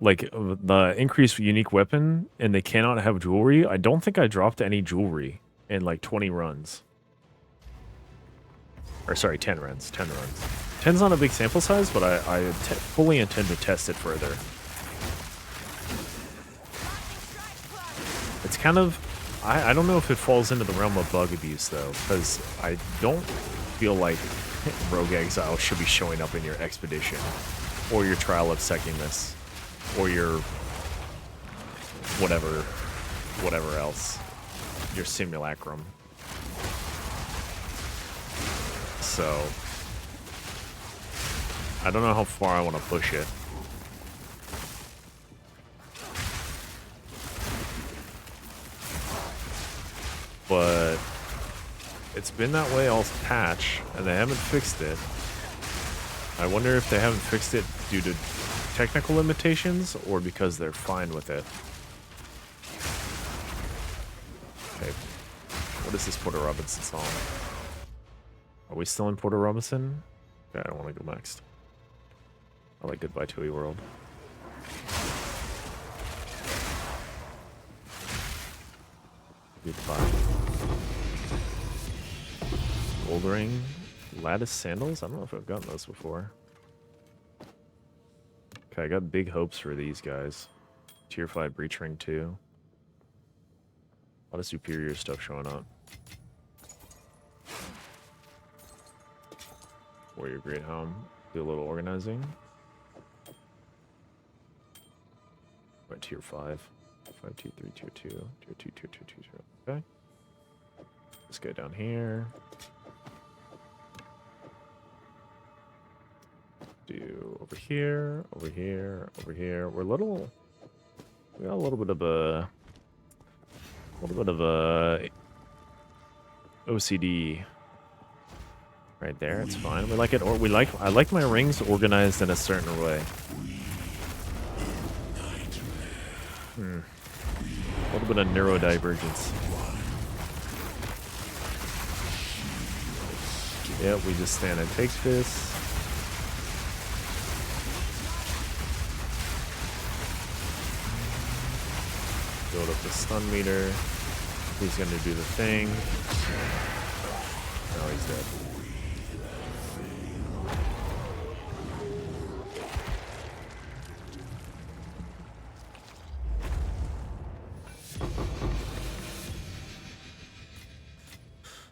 like the increased unique weapon, and they cannot have jewelry. I don't think I dropped any jewelry in like 20 runs. Or sorry, 10 runs. 10 runs. 10's not a big sample size, but I fully intend to test it further. It's kind of... I don't know if it falls into the realm of bug abuse, though, because I don't feel like Rogue Exile should be showing up in your expedition, or your Trial of Secundus, or your whatever else, your Simulacrum. So, I don't know how far I want to push it. But it's been that way all patch, and they haven't fixed it. I wonder if they haven't fixed it due to technical limitations, or because they're fine with it. Okay. What is this Porter Robinson song? Are we still in Porter Robinson? Okay, I don't want to go next. I like Goodbye to a World. Goodbye. Gold ring. Lattice sandals? I don't know if I've gotten those before. Okay, I got big hopes for these guys. Tier 5 breach ring 2. A lot of superior stuff showing up. Warrior Great Helm. Do a little organizing. Right, tier 5. 5, tier 3, tier 2. Tier 2, tier 2, tier 2. Okay. This guy down here. Do over here, over here, over here. We're a little... We got a little bit of a... OCD right there. It's fine. We like it, or I like my rings organized in a certain way. A little bit of neurodivergence. Yeah, we just stand and take this. Build up the stun meter. He's gonna do the thing. No, he's dead.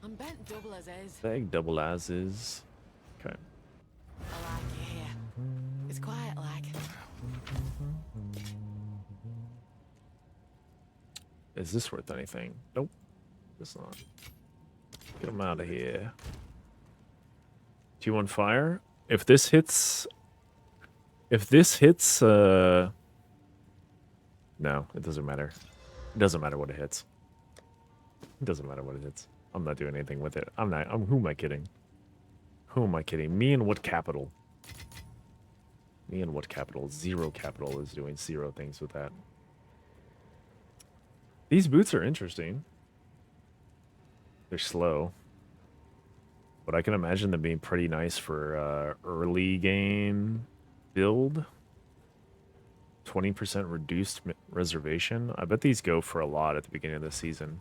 I'm bent double as is. Bag double as is. Okay. I like it here. It's quiet like. Is this worth anything? Nope. It's not. Get him out of here. T1 fire. If this hits... No, it doesn't matter. It doesn't matter what it hits. It doesn't matter what it hits. I'm not doing anything with it. Who am I kidding? Who am I kidding? Me and what capital? Me and what capital? Zero capital is doing zero things with that. These boots are interesting. They're slow. But I can imagine them being pretty nice for early game build. 20% reduced reservation. I bet these go for a lot at the beginning of the season.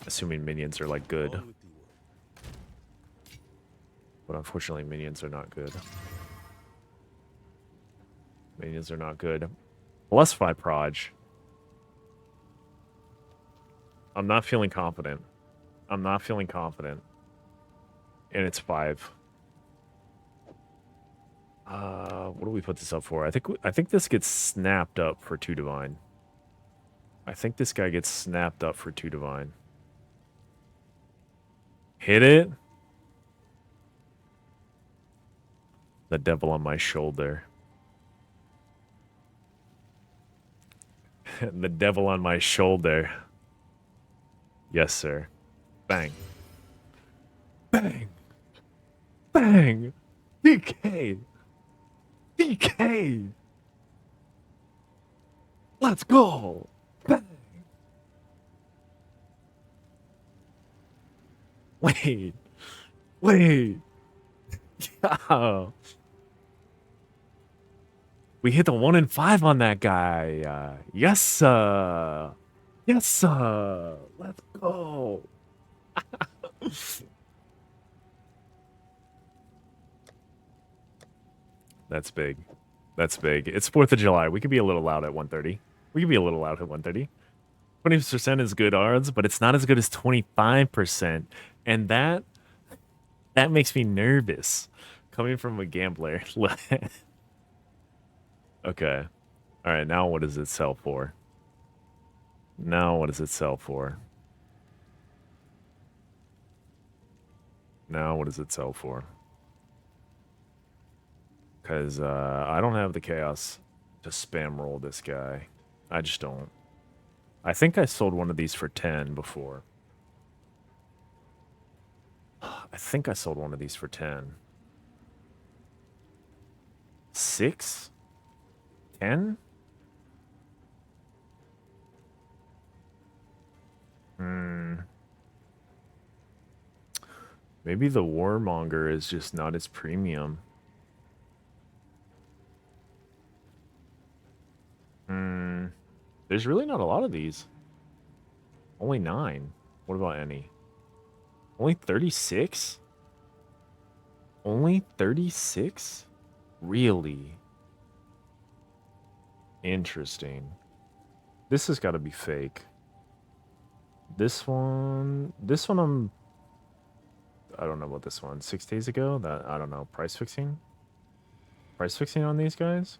Assuming minions are like good. But unfortunately minions are not good. Minions are not good. Plus 5 proj. I'm not feeling confident. I'm not feeling confident. And it's 5. What do we put this up for? I think this gets snapped up for 2 divine. I think this guy gets snapped up for 2 divine. Hit it. The devil on my shoulder. The devil on my shoulder. Yes, sir. Bang. Bang. Bang. DK. DK. Let's go. Bang. Wait. Wait. Yeah. We hit the 1 in 5 on that guy. Yes, sir. Yes, sir. Let's go. That's big. That's big. It's 4th of July. We could be a little loud at 1:30. We could be a little loud at 1:30. 20% is good odds, but it's not as good as 25%. And that makes me nervous coming from a gambler. Okay. All right, now what does it sell for? Now what does it sell for? Now what does it sell for? Because I don't have the chaos to spam roll this guy. I just don't. I think I sold one of these for 10 before. I think I sold one of these for 10. 6? 10? Maybe the warmonger is just not as premium. There's really not a lot of these. Only 9. What about any? Only 36? Only 36? Really? Interesting. This has got to be fake. This one I don't know about this one. 6 days ago? I don't know. Price fixing? Price fixing on these guys?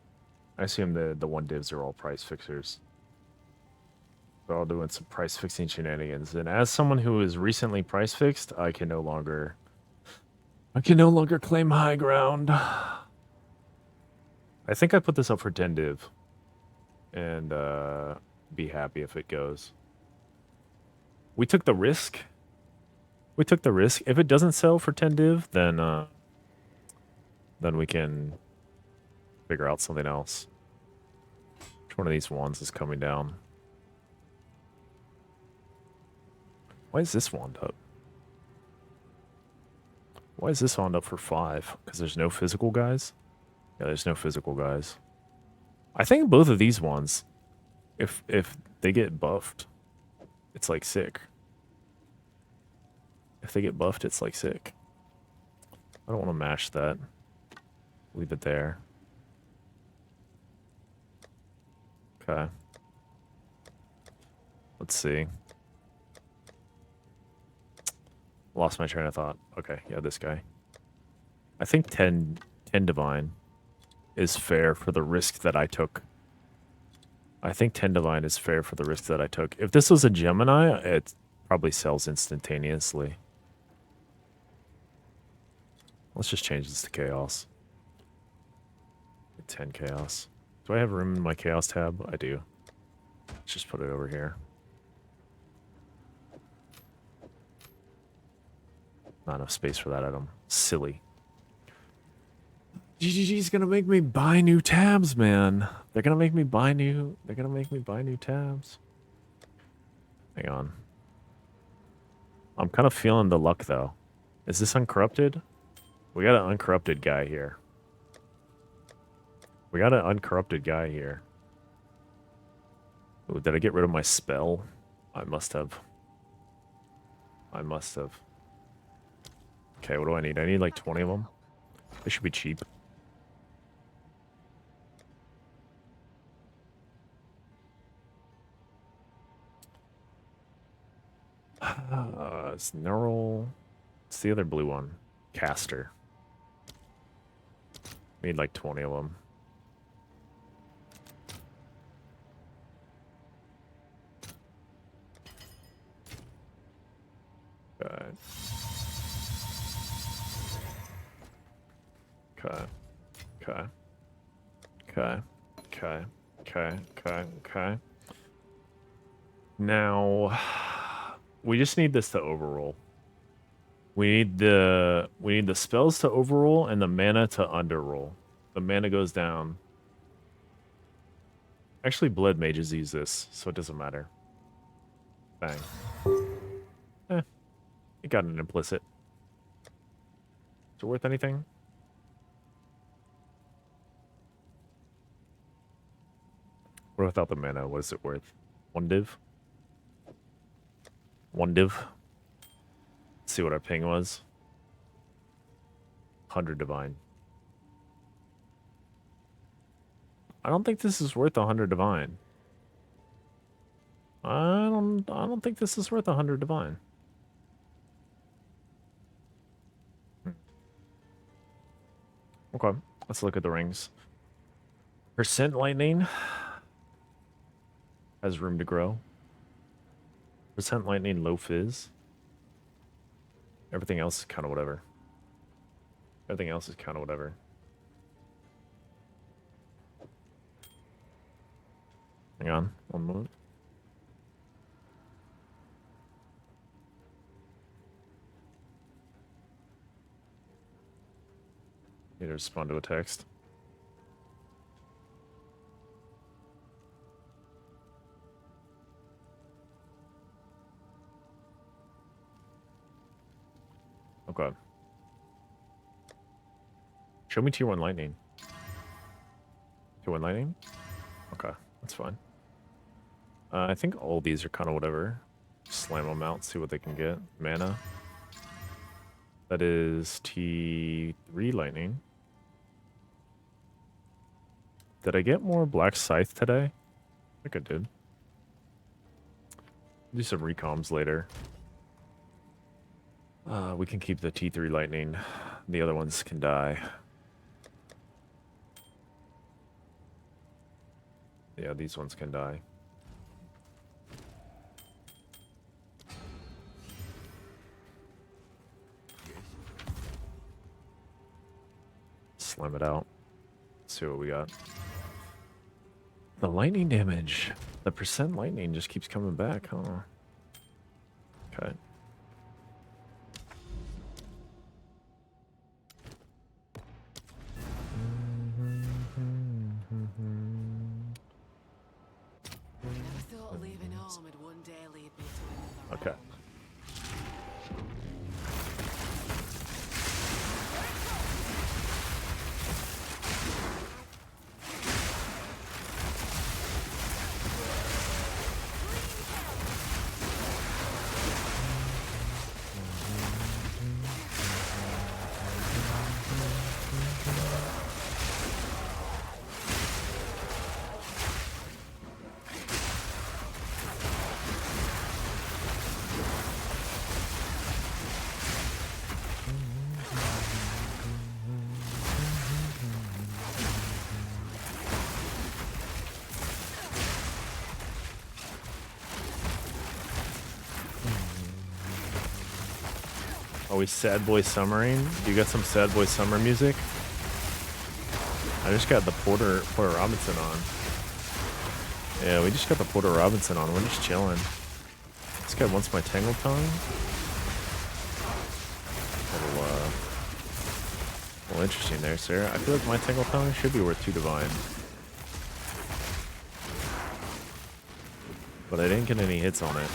I assume the one divs are all price fixers. They're all doing some price fixing shenanigans. And as someone who is recently price fixed, I can no longer claim high ground. I think I put this up for 10 div. And be happy if it goes. We took the risk. We took the risk. If it doesn't sell for 10 div, then we can figure out something else. Which one of these wands is coming down? Why is this wand up? Why is this wand up for 5? Because there's no physical guys? Yeah, there's no physical guys. I think both of these ones, if they get buffed, it's like sick. If they get buffed, it's like sick. I don't want to mash that. Leave it there. Okay. Let's see. Lost my train of thought. Okay, yeah, this guy. I think 10 divine is fair for the risk that I took. I think 10 divine is fair for the risk that I took. If this was a Gemini, it probably sells instantaneously. Let's just change this to chaos. 10 chaos. Do I have room in my chaos tab? I do. Let's just put it over here. Not enough space for that item. Silly. GGG's gonna make me buy new tabs, man. They're gonna make me buy new tabs. Hang on. I'm kind of feeling the luck though. Is this uncorrupted? We got an uncorrupted guy here. We got an uncorrupted guy here. Ooh, did I get rid of my spell? I must have. I must have. Okay, what do I need? I need like 20 of them. They should be cheap. It's neural. It's the other blue one. Caster. Need like 20 of them. Okay. Okay. Okay. Okay. Okay. Okay. Okay. Okay. Now, we just need this to overroll. We need the spells to overroll and the mana to underroll. The mana goes down. Actually, Blood Mages use this, so it doesn't matter. Bang. It got an implicit. Is it worth anything? What without the mana? What is it worth? 1 div? 1 div? Let's see what our ping was. 100 divine. I don't think this is worth 100 divine. I don't think this is worth 100 divine. Okay, let's look at the rings. Percent lightning has room to grow. Percent lightning, low fizz. Everything else is kind of whatever. Everything else is kind of whatever. Hang on, 1 moment. Need to respond to a text. Okay. Show me tier 1 lightning. Tier 1 lightning? Okay, that's fine. I think all these are kind of whatever. Slam them out, see what they can get. Mana. That is T3 lightning. Did I get more Black Scythe today? I think I did. Do some recoms later. We can keep the T3 lightning. The other ones can die. Yeah, these ones can die. Slam it out. See what we got. The lightning damage. The percent lightning just keeps coming back, huh? Okay. Never thought leaving home would one day lead me to another Okay. realm. Always sad boy summering. You got some sad boy summer music? I just got the Porter Robinson on. Yeah, we just got the Porter Robinson on. We're just chilling. This guy wants my Tangle Tongue. Little interesting there, sir. I feel like my Tangle Tongue should be worth 2 divine. But I didn't get any hits on it.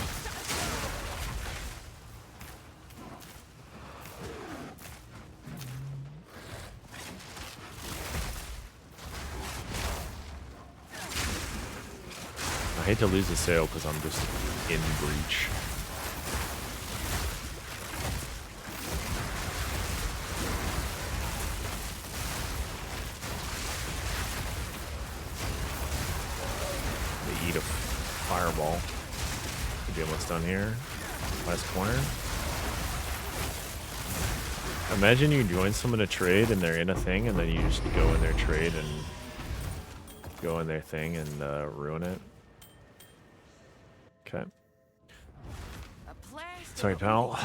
I hate to lose the sale because I'm just in breach. They eat a fireball. Could be almost done here. Last corner. Imagine you join someone to trade and they're in a thing and then you just go in their trade and go in their thing and ruin it. Okay. Sorry, pal.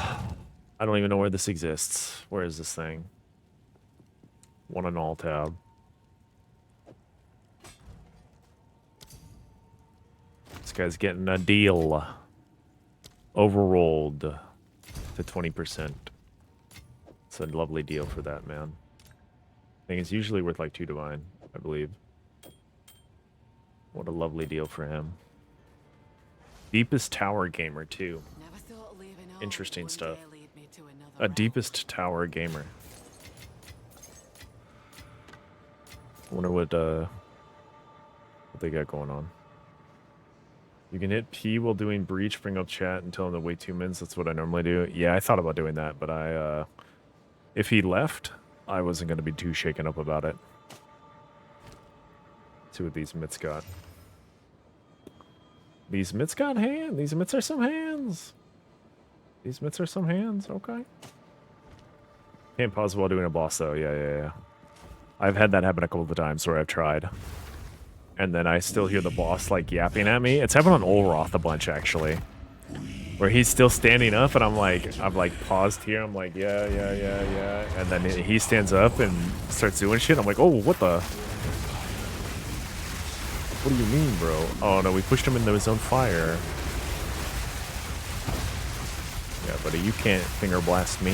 I don't even know where this exists. Where is this thing? One and all tab. This guy's getting a deal. Overrolled to 20%. It's a lovely deal for that, man. I think it's usually worth like 2 divine, I believe. What a lovely deal for him. Deepest Tower Gamer, too. Interesting stuff. A Deepest Tower Gamer. I wonder what they got going on. You can hit P while doing breach, bring up chat and tell him to wait 2 minutes. That's what I normally do. Yeah, I thought about doing that, but if he left, I wasn't going to be too shaken up about it. See what these mitts got. These mitts got hands. These mitts are some hands. These mitts are some hands. Okay. Can't pause while doing a boss, though. Yeah. I've had that happen a couple of times where I've tried. And then I still hear the boss, like, yapping at me. It's happened on Olroth a bunch, actually. Where he's still standing up, and I'm like, paused here. I'm like, yeah. And then he stands up and starts doing shit. I'm like, oh, what the... What do you mean, bro? Oh, no, we pushed him into his own fire. Yeah, buddy, you can't finger blast me.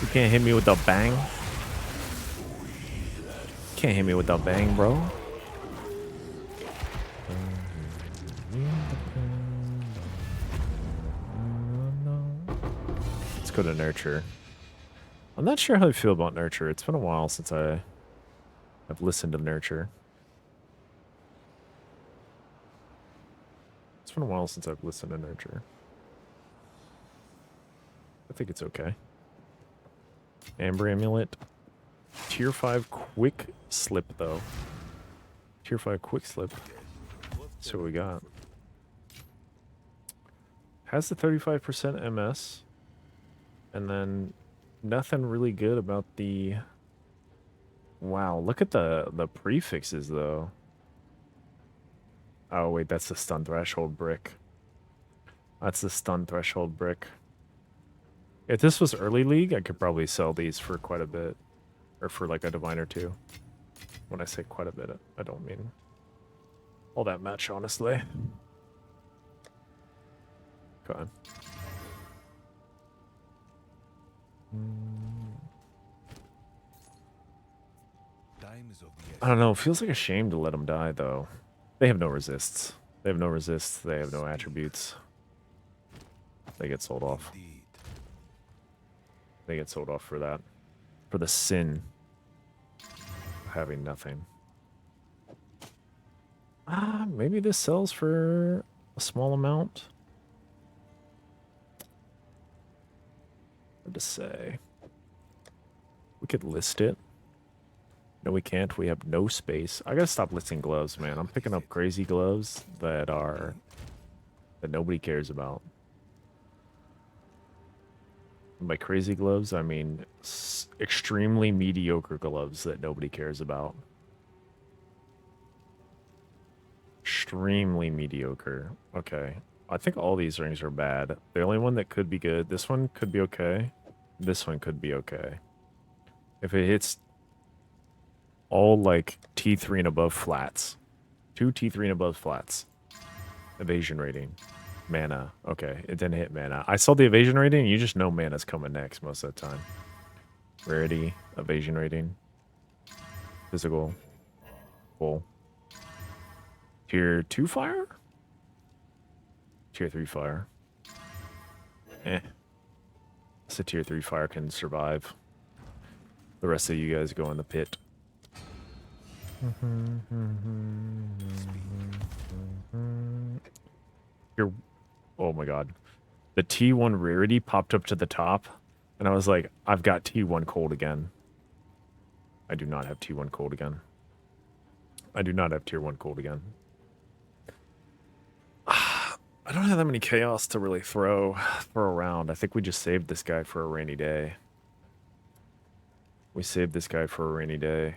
You can't hit me with a bang. Can't hit me with a bang, bro. Let's go to Nurture. I'm not sure how I feel about Nurture. It's been a while since I've listened to Nurture. It's been a while since I've listened to Nurture. I think it's okay. Amber Amulet. Tier 5 Quick Slip, though. Tier 5 Quick Slip. That's what we got. Has the 35% MS. And then nothing really good about the... Wow, look at the prefixes, though. Oh, wait, that's the stun threshold brick. That's the stun threshold brick. If this was early league, I could probably sell these for quite a bit. Or for like a divine or two. When I say quite a bit, I don't mean all that much, honestly. Go on. I don't know. It feels like a shame to let them die, though. They have no resists. They have no resists. They have no attributes. They get sold off. They get sold off for that. For the sin of having nothing. Maybe this sells for a small amount. Hard to say. We could list it. No, we can't. We have no space. I gotta stop listing gloves, man. I'm picking up crazy gloves that nobody cares about. And by crazy gloves, I mean extremely mediocre gloves that nobody cares about. Extremely mediocre. Okay. I think all these rings are bad. The only one that could be good, this one could be okay. This one could be okay. If it hits all like T3 and above flats. 2 T3 and above flats. Evasion rating. Mana. Okay, it didn't hit mana. I saw the evasion rating, and you just know mana's coming next most of the time. Rarity, evasion rating. Physical. Full. Tier 2 fire? Tier 3 fire. So tier 3 fire can survive. The rest of you guys go in the pit. You're... Oh my god. The T1 rarity popped up to the top, and I was like, I've got T1 cold again. I do not have T1 cold again. I do not have tier 1 cold again. I don't have that many chaos to really throw around. I think we just saved this guy for a rainy day. We saved this guy for a rainy day.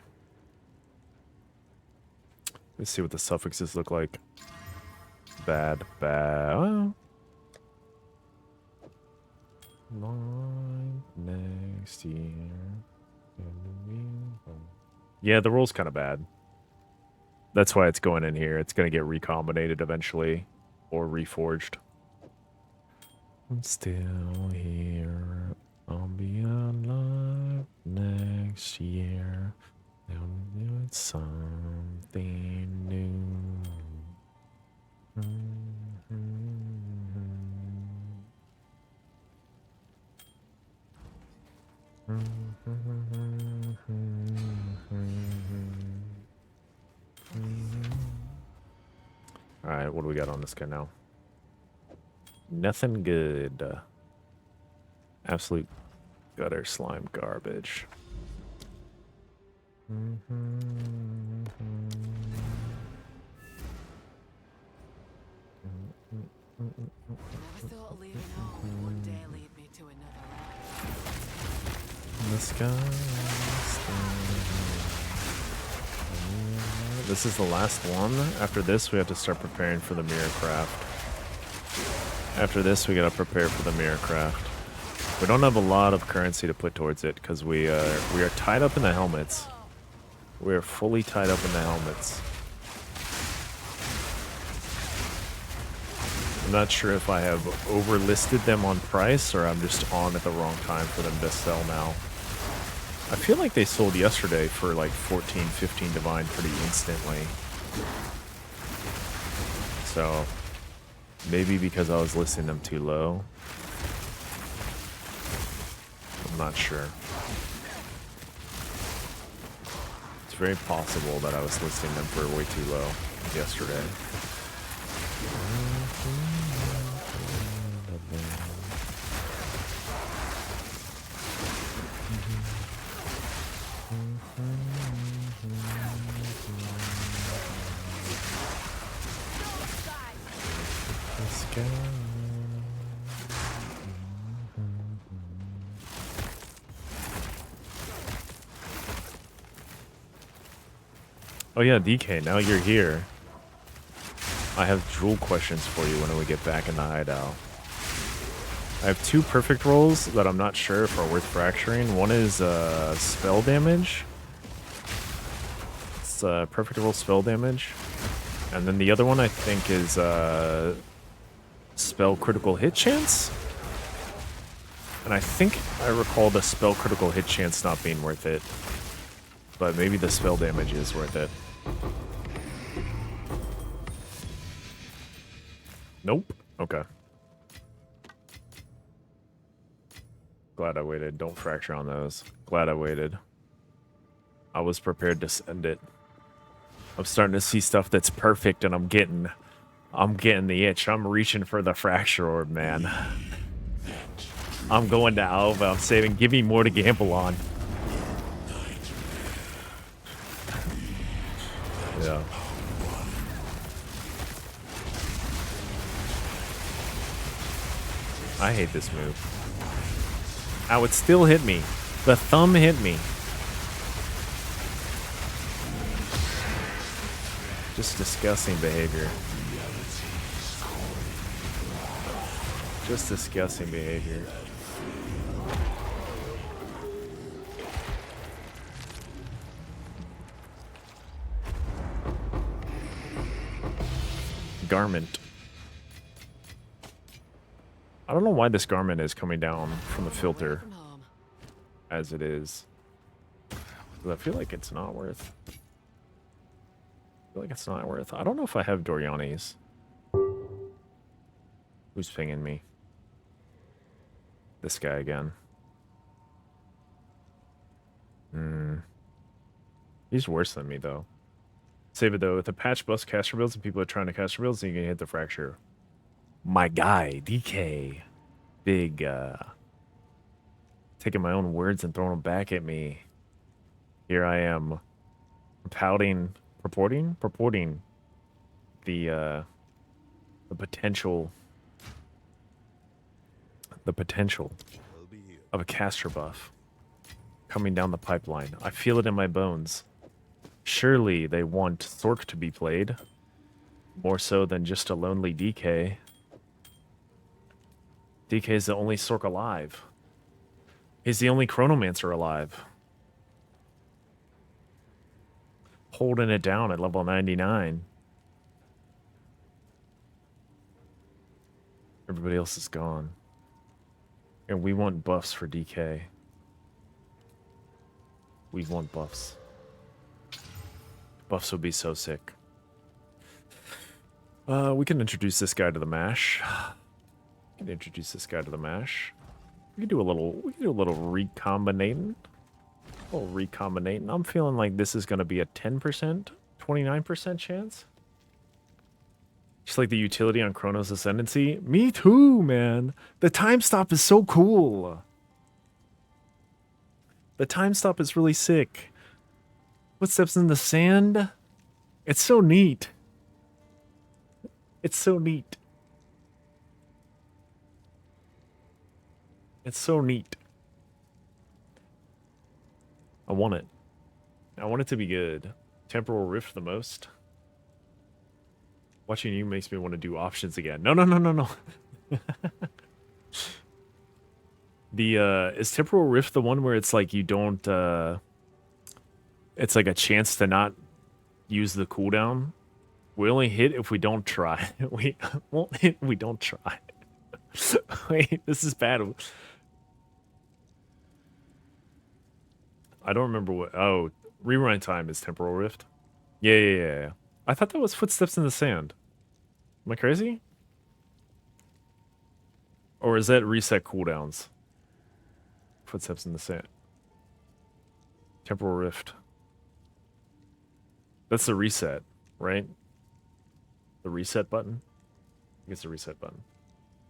Let's see what the suffixes look like. Bad. Oh. Next year. Yeah, the roll's kind of bad. That's why it's going in here. It's going to get recombinated eventually. Or reforged. I'm still here. I'll be alive next year. They'll do something new. Alright, what do we got on this guy now? Nothing good. Absolute gutter slime garbage. Never thought leaving home would one day lead me to another realm. The sky. This is the last one. After this, we have to start preparing for the mirrorcraft. After this, we gotta prepare for the mirrorcraft. We don't have a lot of currency to put towards it because we are tied up in the helmets. We are fully tied up in the helmets. I'm not sure if I have overlisted them on price or I'm just on at the wrong time for them to sell now. I feel like they sold yesterday for like 14, 15 divine pretty instantly. So maybe because I was listing them too low. I'm not sure. It's very possible that I was listing them for way too low yesterday. Let's go. Oh yeah, DK, now you're here. I have drool questions for you when we get back in the hideout. I have two perfect rolls that I'm not sure if are worth fracturing. One is spell damage. It's perfect roll spell damage. And then the other one I think is spell critical hit chance. And I think I recall the spell critical hit chance not being worth it. But maybe the spell damage is worth it. Nope. Okay. Glad I waited. Don't fracture on those. Glad I waited. I was prepared to send it. I'm starting to see stuff that's perfect and I'm getting the itch. I'm reaching for the fracture orb, man. I'm going to Alva. I'm saving. Give me more to gamble on. Yeah. I hate this move. Ow, it still hit me. The thumb hit me. Just disgusting behavior. Just disgusting behavior. Garment. I don't know why this garment is coming down from the filter as it is. I feel like it's not worth. I feel like it's not worth. I don't know if I have Doriani's. Who's pinging me? This guy again. He's worse than me though. Save it though. If the patch busts caster builds and people are trying to caster builds, then you can hit the fracture. My guy, DK. Big, taking my own words and throwing them back at me. Here I am. Purporting the potential of a caster buff coming down the pipeline. I feel it in my bones. Surely they want Thork to be played more so than just a lonely DK. DK is the only Sork alive. He's the only Chronomancer alive. Holding it down at level 99. Everybody else is gone. And we want buffs for DK. We want buffs. Buffs would be so sick. We can introduce this guy to the mash. We can do a little recombinating. I'm feeling like this is going to be a 10%, 29% chance. Just like the utility on Chronos Ascendancy. Me too, man. The time stop is so cool. The time stop is really sick. Footsteps in the sand. It's so neat. It's so neat. It's so neat. I want it. I want it to be good. Temporal Rift the most. Watching you makes me want to do options again. No, no, no, no, no. Is Temporal Rift the one where it's like you don't, it's like a chance to not use the cooldown? We only hit if we don't try. We won't hit if we don't try. Wait, this is bad. I don't remember what, oh, rewind time is Temporal Rift. Yeah. I thought that was Footsteps in the Sand. Am I crazy? Or is that reset cooldowns? Footsteps in the Sand. Temporal Rift. That's the reset, right? The reset button? I think it's the reset button.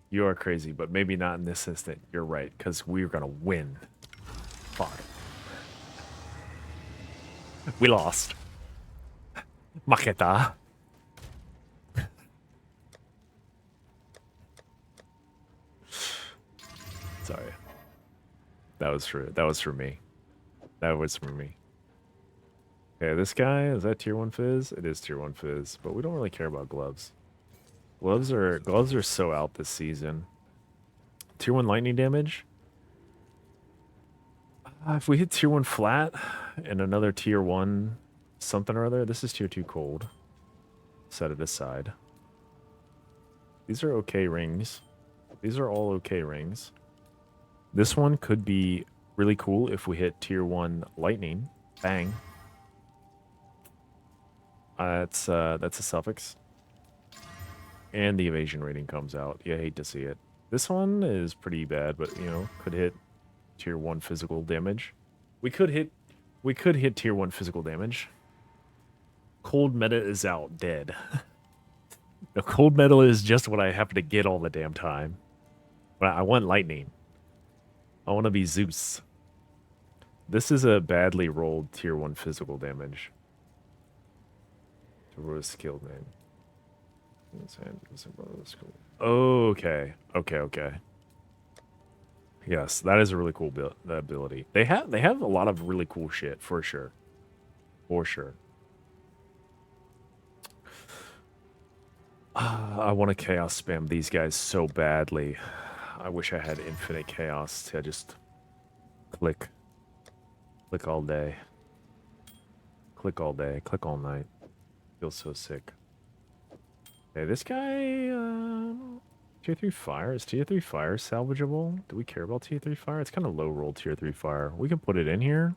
You are crazy, but maybe not in this instant. You're right, because we're going to win. Fuck. We lost. Maqueta. Sorry. That was for me. That was for me. Okay, this guy, is that tier 1 fizz? It is tier 1 fizz, but we don't really care about gloves. Gloves are so out this season. Tier 1 lightning damage. If we hit tier 1 flat and another tier 1 something or other, this is tier 2 cold. Set it aside. These are okay rings. These are all okay rings. This one could be really cool if we hit tier 1 lightning. Bang. That's a suffix. And the evasion rating comes out. You hate to see it. This one is pretty bad, but you know, could hit tier 1 physical damage. We could hit tier 1 physical damage. Cold meta is out, dead. The cold metal is just what I happen to get all the damn time. But I want lightning. I want to be Zeus. This is a badly rolled tier 1 physical damage. To roll a skilled name. Okay. Yes, that is a really cool ability. They have a lot of really cool shit, for sure. For sure. I want to chaos spam these guys so badly. I wish I had infinite chaos to just click. Click all day. Click all day. Click all night. Feels so sick. Okay, this guy, tier 3 fire. Is tier 3 fire salvageable? Do we care about tier 3 fire? It's kind of low roll tier 3 fire. We can put it in here.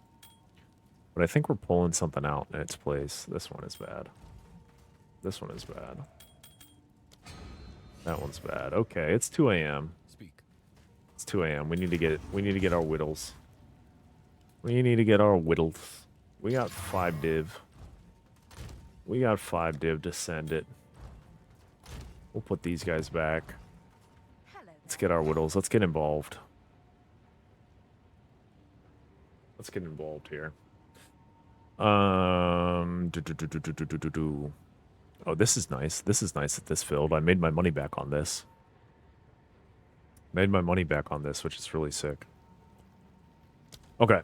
But I think we're pulling something out in its place. This one is bad. This one is bad. That one's bad. Okay, it's 2 a.m. It's 2 a.m. We need to get our whittles. We need to get our whittles. We got 5 div. We got 5 div to send it. We'll put these guys back. Let's get our whittles. Let's get involved. Let's get involved here. Oh, this is nice. This is nice at this field. I made my money back on this. Made my money back on this, which is really sick. Okay.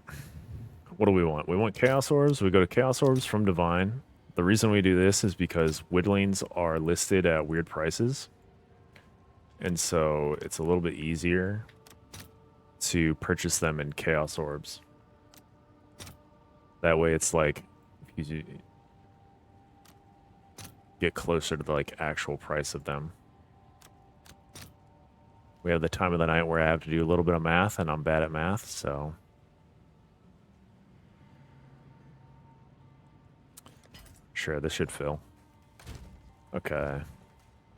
What do we want? We want Chaos Orbs. We go to Chaos Orbs from Divine. The reason we do this is because Whittlings are listed at weird prices. And so it's a little bit easier to purchase them in Chaos Orbs. That way it's like, if you get closer to the like actual price of them. We have the time of the night where I have to do a little bit of math, and I'm bad at math, so... Sure, this should fill. Okay.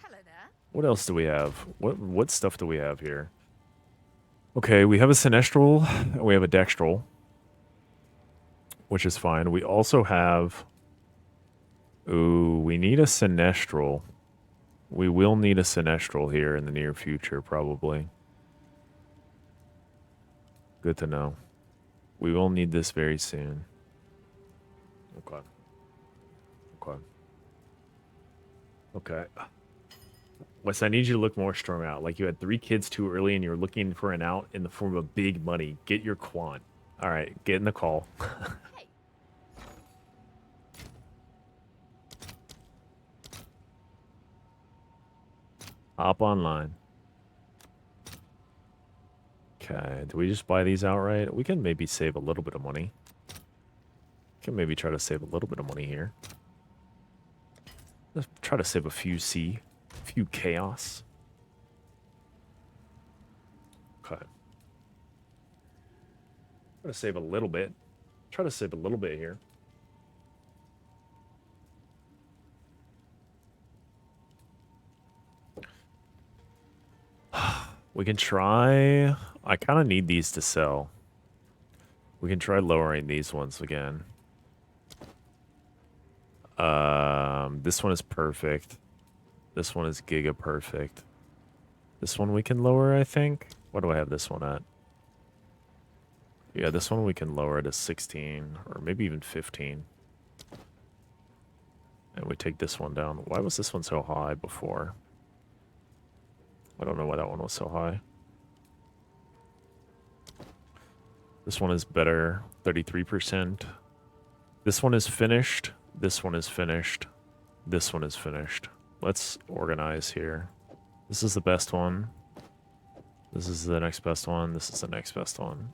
Hello there. What else do we have? What stuff do we have here? Okay, we have a Sinestral, and we have a Dextral. Which is fine. We also have... Ooh, we need a Sinestral. We will need a Sinestral here in the near future, probably. Good to know. We will need this very soon. Okay. Okay. Okay. Wes, I need you to look more strung out. Like you had 3 kids too early and you're looking for an out in the form of big money. Get your quant. All right, get in the call. Hey, Hop online. Okay, do we just buy these outright? We can maybe save a little bit of money. Can maybe try to save a little bit of money here. Let's try to save a few C, a few chaos. Okay. Try to save a little bit. Try to save a little bit here. We can try... I kind of need these to sell. We can try lowering these ones again. This one is perfect. This one is giga perfect. This one we can lower, I think. What do I have this one at? Yeah, this one we can lower to 16 or maybe even 15. And we take this one down. Why was this one so high before? I don't know why that one was so high. This one is better, 33%. This one is finished. This one is finished. This one is finished. Let's organize here. This is the best one. This is the next best one. This is the next best one.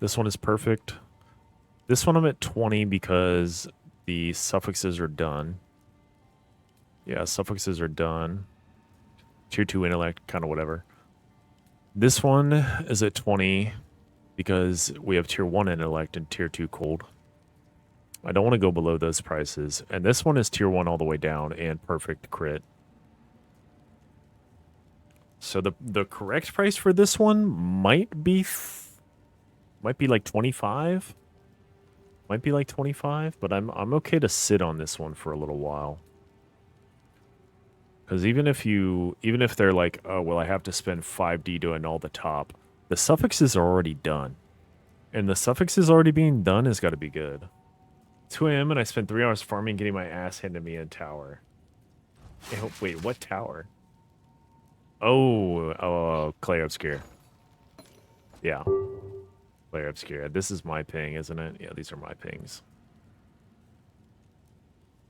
This one is perfect. This one I'm at 20 because the suffixes are done. Yeah, suffixes are done. Tier 2 intellect, kind of whatever. This one is at 20 because we have tier 1 intellect and tier 2 cold. I don't want to go below those prices. And this one is tier 1 all the way down and perfect crit. So the correct price for this one might be like 25. Might be like 25, but I'm okay to sit on this one for a little while. Because even if they're like, oh well, I have to spend 5D doing all the top, the suffixes are already done, and the suffixes already being done has got to be good. 2 a.m. and I spent 3 hours farming, getting my ass handed me in tower. Ew, wait, what tower? Oh, Clay Obscure. Yeah. Clay Obscure. This is my ping, isn't it? Yeah, these are my pings.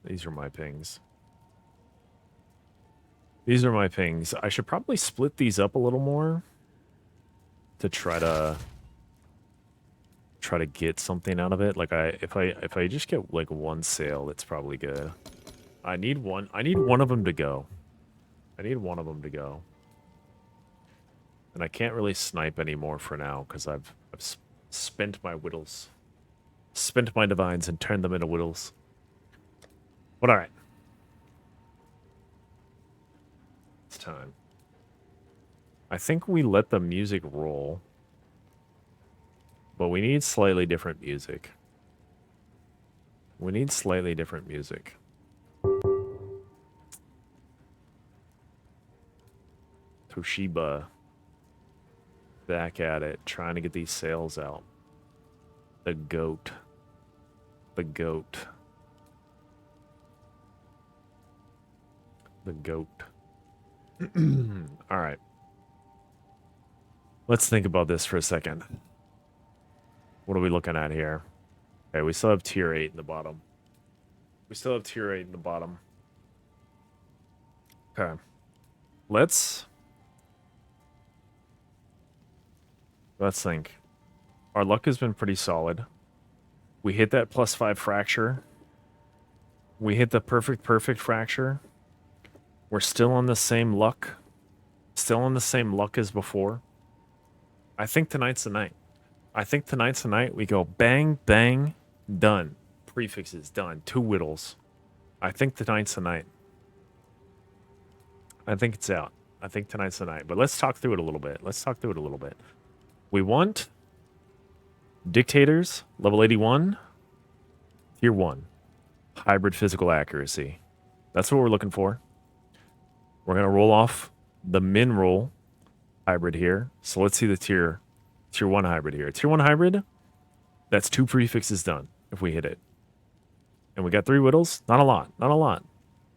These are my pings. These are my pings. I should probably split these up a little more to try to get something out of it. Like if I just get like one sale, it's probably good. I need one of them to go. I need one of them to go. And I can't really snipe anymore for now because I've spent my whittles. Spent my divines and turned them into whittles. But alright. It's time. I think we let the music roll. But we need slightly different music. We need slightly different music. Toshiba. Back at it, trying to get these sales out. The goat. The goat. The goat. All right. Let's think about this for a second. What are we looking at here? Okay, we still have tier 8 in the bottom. We still have tier 8 in the bottom. Okay. Let's think. Our luck has been pretty solid. We hit that +5 fracture. We hit the perfect fracture. We're still on the same luck. Still on the same luck as before. I think tonight's the night. I think tonight's the night. We go bang, bang, done. Prefixes, done. 2 whittles. I think tonight's the night. I think it's out. I think tonight's the night. But let's talk through it a little bit. Let's talk through it a little bit. We want Dictators, level 81. Tier 1. Hybrid physical accuracy. That's what we're looking for. We're going to roll off the min roll hybrid here. So let's see the tier 1 hybrid here. Tier 1 hybrid, that's 2 prefixes done if we hit it. And we got 3 whittles. Not a lot. Not a lot.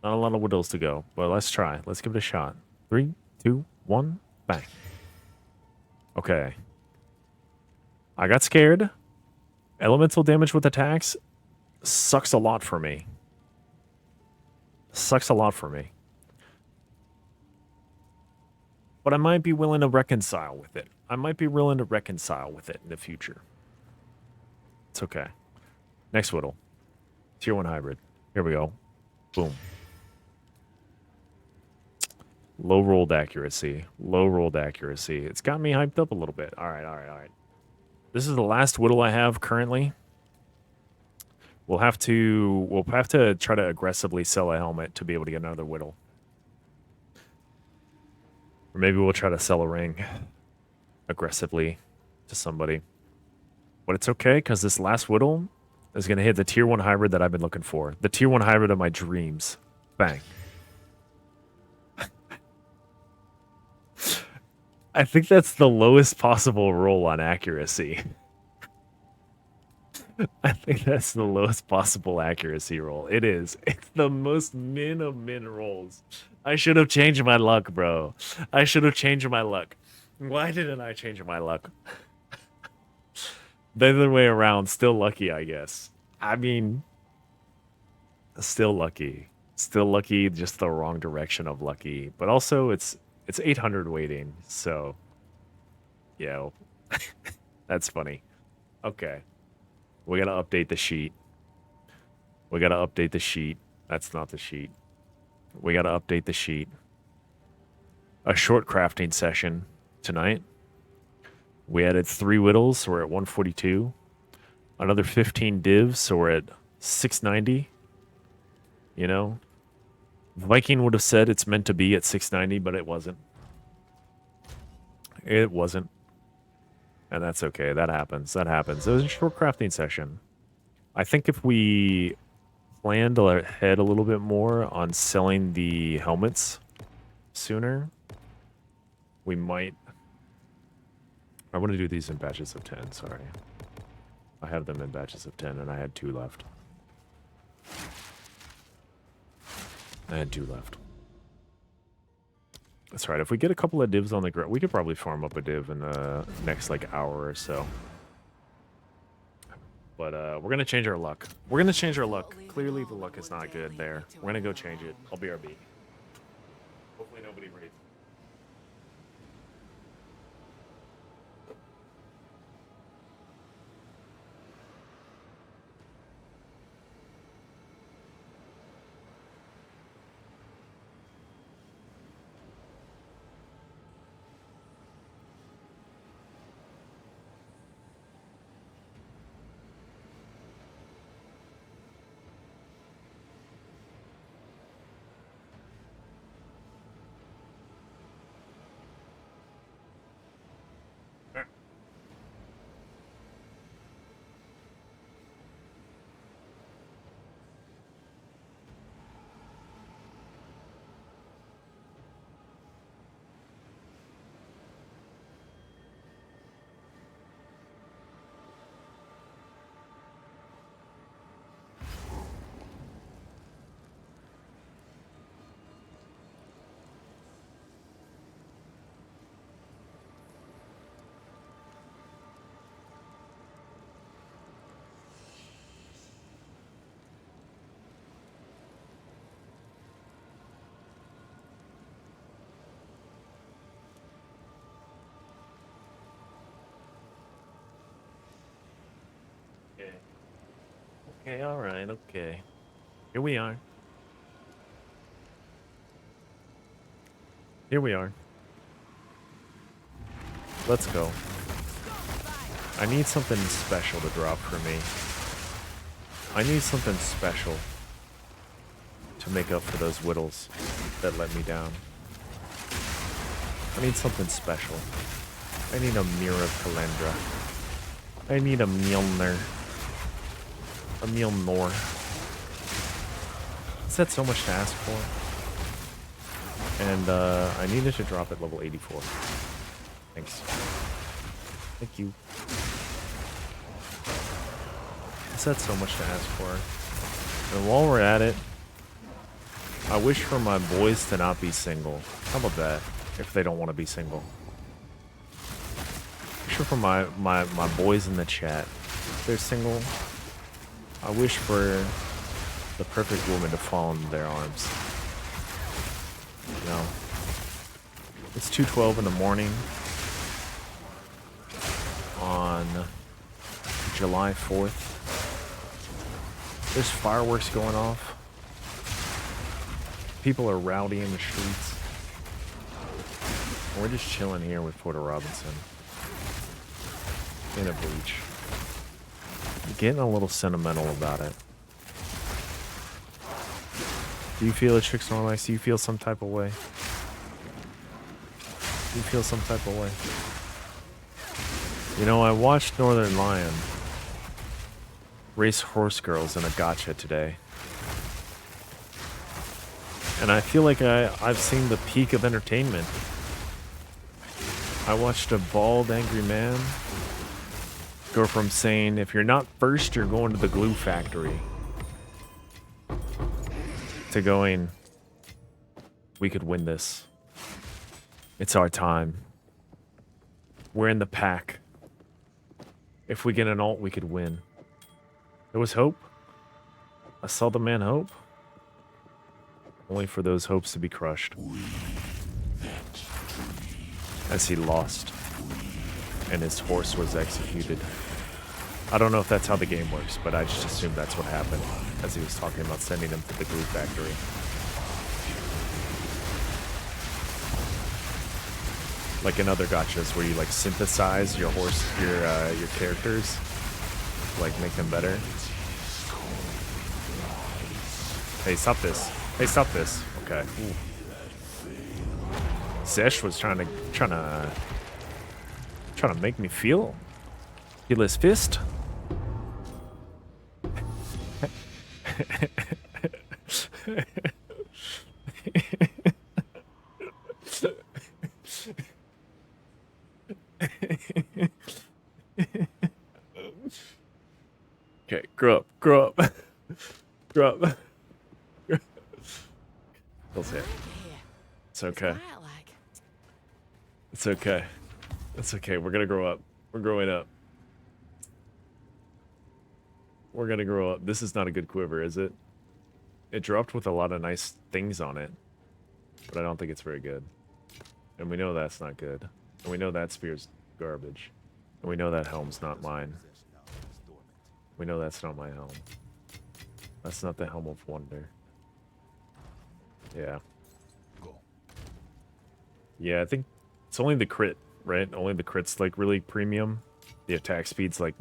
Not a lot of whittles to go. But let's try. Let's give it a shot. 3, 2, 1, bang. Okay. I got scared. Elemental damage with attacks sucks a lot for me. Sucks a lot for me. But I might be willing to reconcile with it. I might be willing to reconcile with it in the future. It's okay. Next whittle. Tier 1 hybrid. Here we go. Boom. Low rolled accuracy. Low rolled accuracy. It's got me hyped up a little bit. All right. This is the last whittle I have currently. We'll have to try to aggressively sell a helmet to be able to get another whittle. Or maybe we'll try to sell a ring aggressively to somebody. But it's okay, because this last whittle is going to hit the tier 1 hybrid that I've been looking for. The tier 1 hybrid of my dreams. Bang. I think that's the lowest possible roll on accuracy. I think that's the lowest possible accuracy roll. It is. It's the most min of min rolls. I should have changed my luck, bro. I should have changed my luck. Why didn't I change my luck? The other way around, still lucky, I guess. I mean, still lucky. Still lucky, just the wrong direction of lucky. But also, it's 800 waiting, so... Yeah, that's funny. Okay. We gotta update the sheet. We gotta update the sheet. That's not the sheet. We gotta update the sheet. A short crafting session tonight. We added 3 whittles, so we're at 142. Another 15 divs, so we're at 690. You know? Viking would have said it's meant to be at 690, but it wasn't. It wasn't. And that's okay. That happens. That happens. It was a short crafting session. I think if we planned ahead a little bit more on selling the helmets sooner, we might... I want to do these in batches of 10, sorry. I have them in batches of 10, and I had 2 left. I had 2 left. That's right. If we get a couple of divs on the ground, we could probably farm up a div in the next, like, hour or so. But we're going to change our luck. We're going to change our luck. Clearly the luck is not good there. We're going to go change it. I'll BRB. Hopefully nobody reads. Okay, alright, okay. Here we are. Here we are. Let's go. I need something special to drop for me. I need something special to make up for those whittles that let me down. I need something special. I need a mirror of Kalendra. I need a Mjolnir. A meal more. Is that so much to ask for? And I needed to drop at level 84. Thanks. Thank you. Is that so much to ask for? And while we're at it, I wish for my boys to not be single. How about that? If they don't want to be single. I wish for my boys in the chat. If they're single, I wish for the perfect woman to fall into their arms. You know, it's 2:12 in the morning on July 4th. There's fireworks going off. People are rowdy in the streets. We're just chilling here with Porter Robinson in a beach. Getting a little sentimental about it. Do you feel it, Chick Snorlax? Do you feel some type of way? Do you feel some type of way? You know, I watched Northern Lion race horse girls in a gacha today. And I feel like I've seen the peak of entertainment. I watched a bald, angry man go from saying, if you're not first, you're going to the glue factory, to going, we could win this. It's our time. We're in the pack. If we get an ult, we could win. There was hope. I saw the man hope. Only for those hopes to be crushed. As he lost. And his horse was executed. I don't know if that's how the game works, but I just assumed that's what happened. As he was talking about sending him to the glue factory. Like in other gachas where you like synthesize your horse, your characters. Like make them better. Hey, stop this. Hey, stop this. Okay. Ooh. Zesh was trying to make me feel his fist. Okay, grow up, grow up, grow up. That's it. It's okay. It's okay. It's okay. We're gonna grow up. We're growing up. We're gonna grow up. This is not a good quiver, is it? It dropped with a lot of nice things on it, but I don't think it's very good. And we know that's not good. And we know that spear's garbage. And we know that helm's not mine. We know that's not my helm. That's not the Helm of Wonder. Yeah. Yeah, I think it's only the crit, right? Only the crit's like really premium. The attack speed's like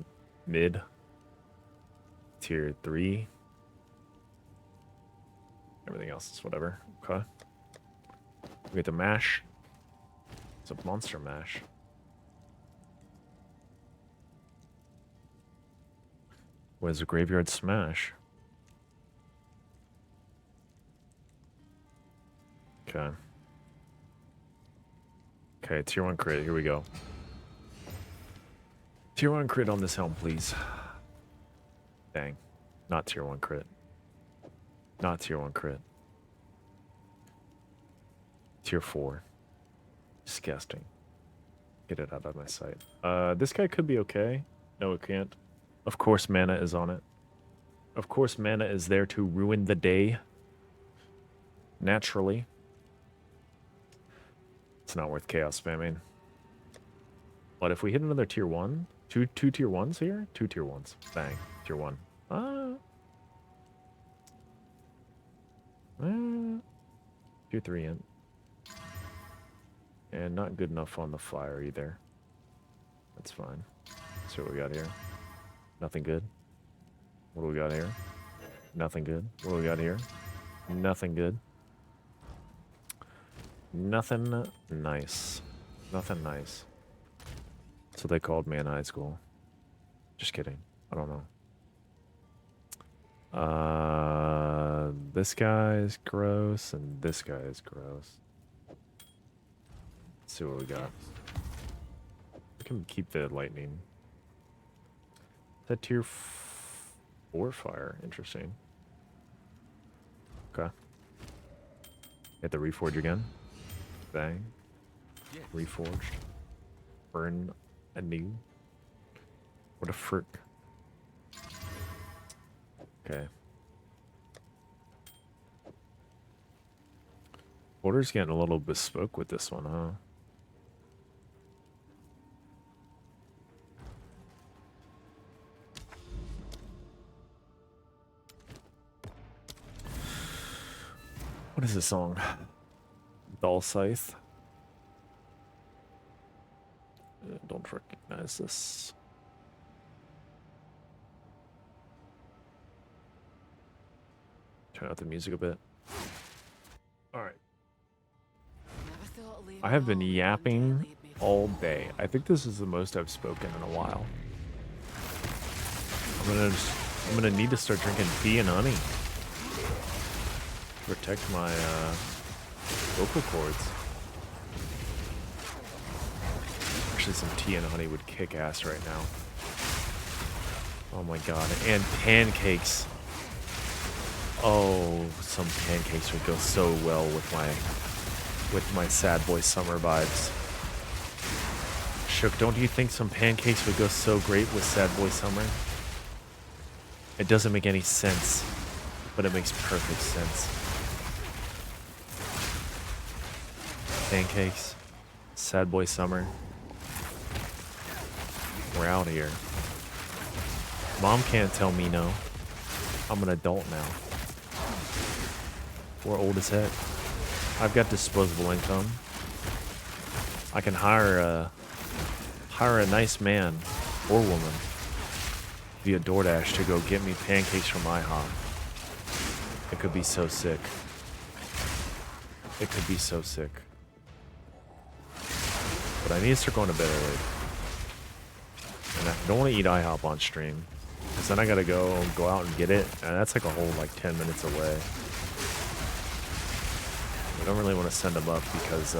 mid. Tier 3. Everything else is whatever. Okay. We get the mash. It's a monster mash. What is a graveyard smash? Okay. Okay, tier 1 crit. Here we go. Tier 1 crit on this helm, please. Dang. Not tier 1 crit. Not tier 1 crit. Tier 4. Disgusting. Get it out of my sight. This guy could be okay. No, it can't. Of course mana is on it. Of course mana is there to ruin the day. Naturally. It's not worth chaos spamming. But if we hit another tier 1, two tier 1s here? 2 tier 1s. Bang. Tier 1. Tier 3 in. And not good enough on the fire either. That's fine. Let's see what we got here. Nothing good. What do we got here? Nothing good. What do we got here? Nothing good. Nothing nice. Nothing nice. So they called me in high school. Just kidding. I don't know. This guy is gross, and this guy is gross. Let's see what we got. We can keep the lightning. Is that tier 4 fire? Interesting. Okay. Hit the reforge again. Bang. Reforged. Burn anew. What a frick. Okay. Border's getting a little bespoke with this one, huh? What is this song? Dull Scythe. Don't recognize this. Turn out the music a bit. Alright. I have been yapping all day. I think this is the most I've spoken in a while. I'm gonna need to start drinking tea and honey. Protect my vocal cords. Actually, some tea and honey would kick ass right now. Oh my god. And pancakes. Oh, some pancakes would go so well with my sad boy summer vibes. Shook, don't you think some pancakes would go so great with sad boy summer? It doesn't make any sense, but it makes perfect sense. Pancakes, sad boy summer. We're out here. Mom can't tell me no. I'm an adult now. We're old as heck. I've got disposable income. I can hire a nice man or woman via DoorDash to go get me pancakes from IHOP. It could be so sick. It could be so sick. But I need to start going to bed early. And I don't want to eat IHOP on stream. Because then I gotta go out and get it. And that's like a whole like 10 minutes away. I don't really want to send them up because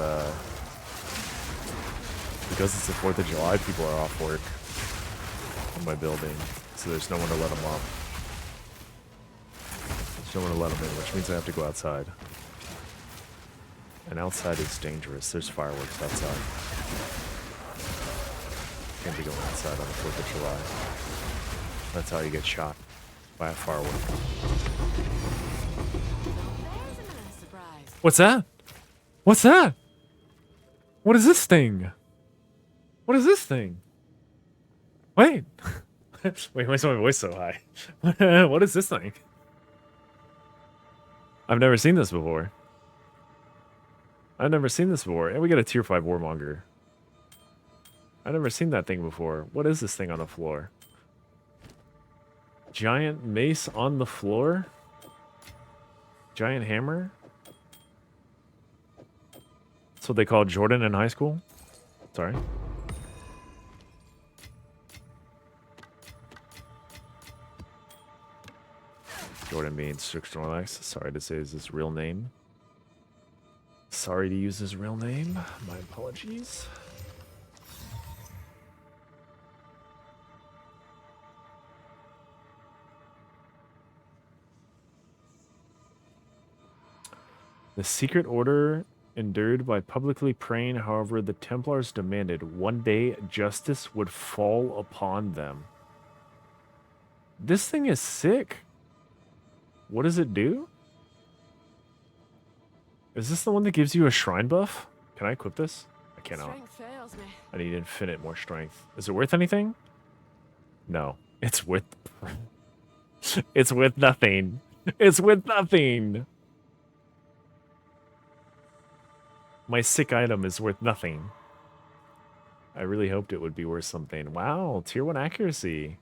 it's the 4th of July, people are off work in my building. So there's no one to let them up. There's no one to let them in, which means I have to go outside. And outside is dangerous. There's fireworks outside. Can't be going outside on the 4th of July. That's how you get shot, by a firework. What's that? What's that? What is this thing? What is this thing? Wait. Wait, why is my voice so high? What is this thing? I've never seen this before. I've never seen this before. And we got a tier 5 warmonger. I've never seen that thing before. What is this thing on the floor? Giant mace on the floor? Giant hammer? That's what they called Jordan in high school? Sorry. Jordan being Snorlax. Sorry to say is his real name. Sorry to use his real name. My apologies. The secret order endured by publicly praying, however, the Templars demanded one day justice would fall upon them. This thing is sick. What does it do? Is this the one that gives you a shrine buff? Can I equip this? I cannot. Fails me. I need infinite more strength. Is it worth anything? No. It's worth... it's worth nothing. It's worth nothing. My sick item is worth nothing. I really hoped it would be worth something. Wow, tier 1 accuracy.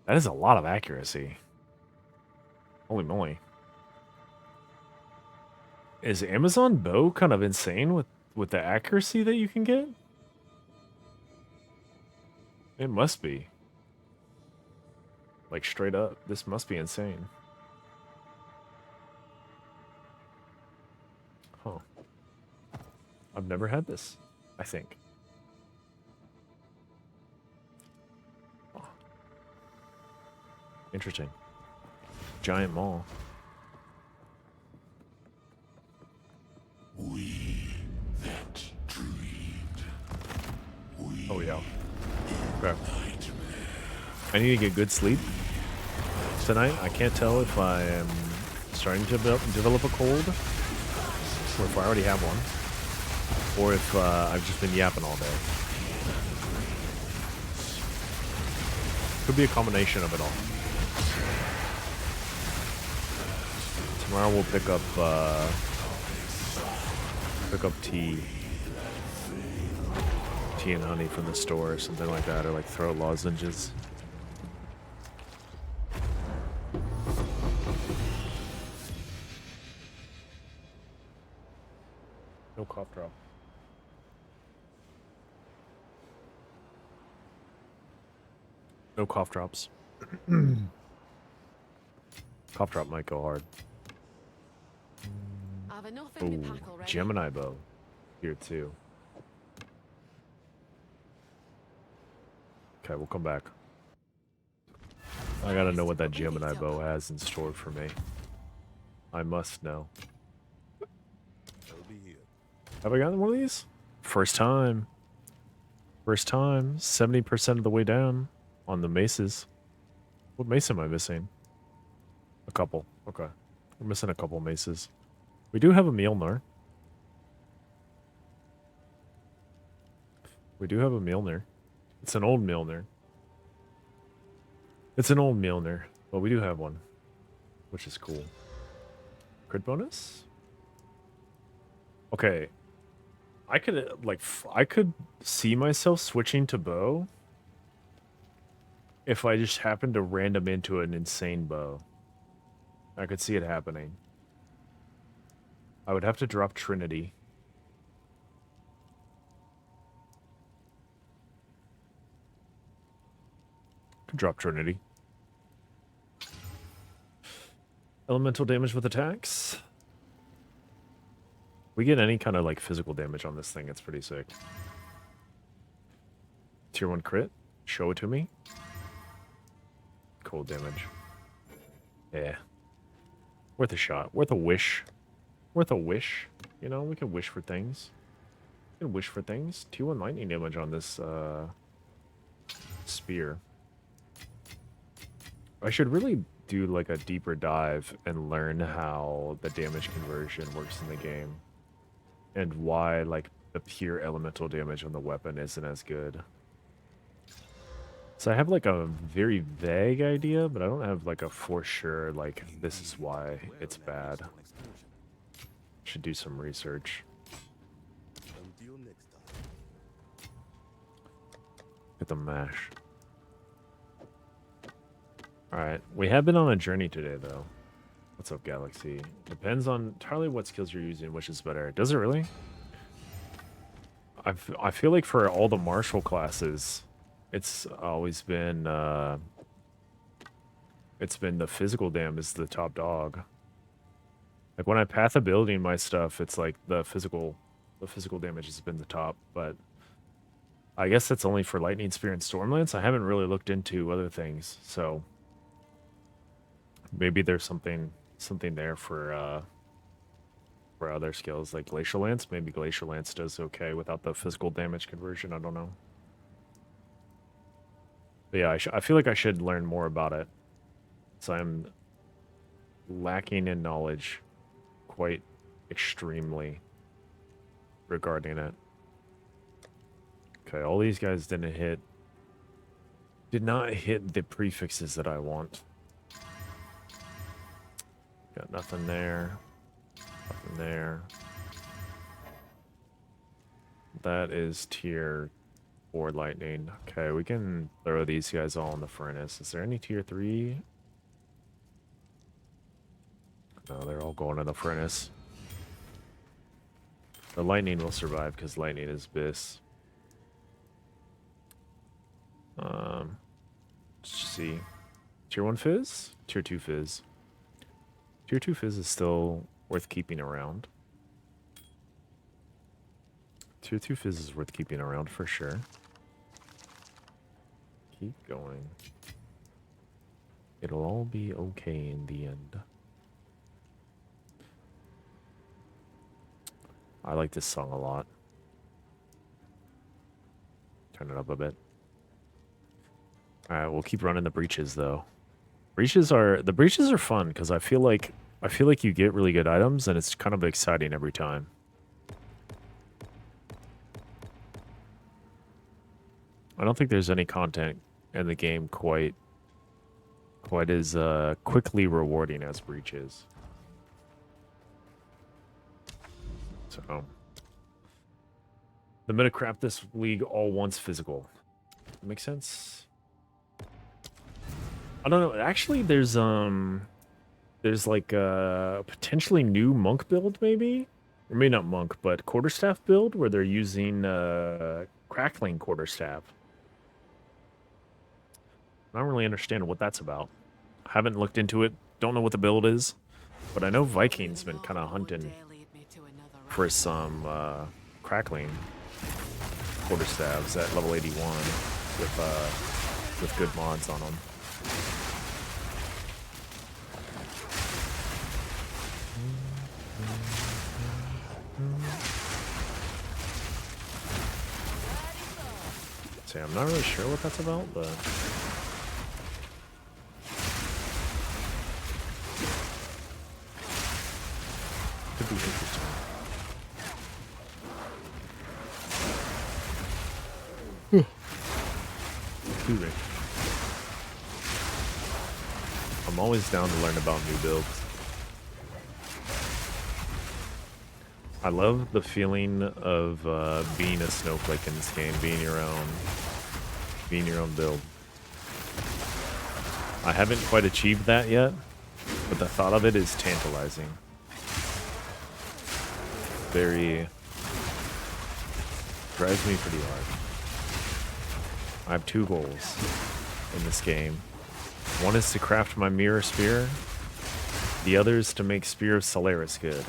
That is a lot of accuracy. Holy moly. Is Amazon Bow kind of insane with the accuracy that you can get? It must be. Like straight up. This must be insane. Huh. I've never had this, I think. Oh. Interesting. Giant mall. Oh yeah. Okay. I need to get good sleep tonight. I can't tell if I am starting to develop a cold, or if I already have one, or if I've just been yapping all day. Could be a combination of it all. Tomorrow we'll pick up tea and honey from the store or something like that, or like throat lozenges. No cough drop. No cough drops. Cough drop might go hard. I've enough in Ooh, my pack already. Gemini bow here too. Okay, we'll come back. I gotta know what that Gemini bow has in store for me. I must know. They'll be here. Have I gotten one of these? First time. First time. 70% of the way down on the maces. What mace am I missing? A couple. Okay. We're missing a couple maces. We do have a Mjolnir. We do have a Mjolnir. It's an old Mjolnir. It's an old Mjolnir, but we do have one, which is cool. Crit bonus? Okay. I could, like, I could see myself switching to bow if I just happened to random into an insane bow. I could see it happening. I would have to drop Trinity. Could drop Trinity. Elemental damage with attacks. We get any kind of like physical damage on this thing, it's pretty sick. Tier 1 crit. Show it to me. Cold damage. Yeah. Worth a shot. Worth a wish. Worth a wish. You know, we can wish for things. We can wish for things. Tier 1 lightning damage on this spear. I should really do like a deeper dive and learn how the damage conversion works in the game. And why like the pure elemental damage on the weapon isn't as good. So I have like a very vague idea, but I don't have like a for sure like this is why it's bad. Should do some research. Until next time. Get the mash. Alright, we have been on a journey today, though. What's up, Galaxy? Depends on entirely what skills you're using, which is better. Does it really? I feel like for all the martial classes, it's always been, the physical dam is the top dog. Like, when I path a building my stuff, it's like the physical damage has been the top, but I guess that's only for Lightning Spear and Stormlance. I haven't really looked into other things, so maybe there's something there for other skills like Glacial Lance. Maybe Glacial Lance does okay without the physical damage conversion. I don't know. But yeah, I feel like I should learn more about it. So I'm lacking in knowledge quite extremely regarding it. Okay, all these guys did not hit the prefixes that I want. Got nothing there. Nothing there. That is tier 4 lightning. Okay, we can throw these guys all in the furnace. Is there any tier 3? No, they're all going in the furnace. The lightning will survive because lightning is bis. Let's see. Tier 1 Fizz? Tier 2 Fizz. Tier 2 Fizz is still worth keeping around. Tier 2 Fizz is worth keeping around for sure. Keep going. It'll all be okay in the end. I like this song a lot. Turn it up a bit. Alright, we'll keep running the breaches though. The breaches are fun because I feel like you get really good items and it's kind of exciting every time. I don't think there's any content in the game quite as quickly rewarding as breaches. So the mirrorcraft this league all wants physical. Make sense? I don't know. Actually, there's like a potentially new monk build, maybe, or maybe not monk, but quarterstaff build where they're using crackling quarterstaff. I don't really understand what that's about. I haven't looked into it. Don't know what the build is, but I know Viking's been kind of hunting for some crackling quarterstaffs at level 81 with good mods on them. See, I'm not really sure what that's about, but could be interesting. I'm always down to learn about new builds. I love the feeling of being a snowflake in this game, being your own build. I haven't quite achieved that yet, but the thought of it is tantalizing. Very drives me pretty hard. I have two goals in this game. One is to craft my mirror spear. The other is to make Spear of Solaris good.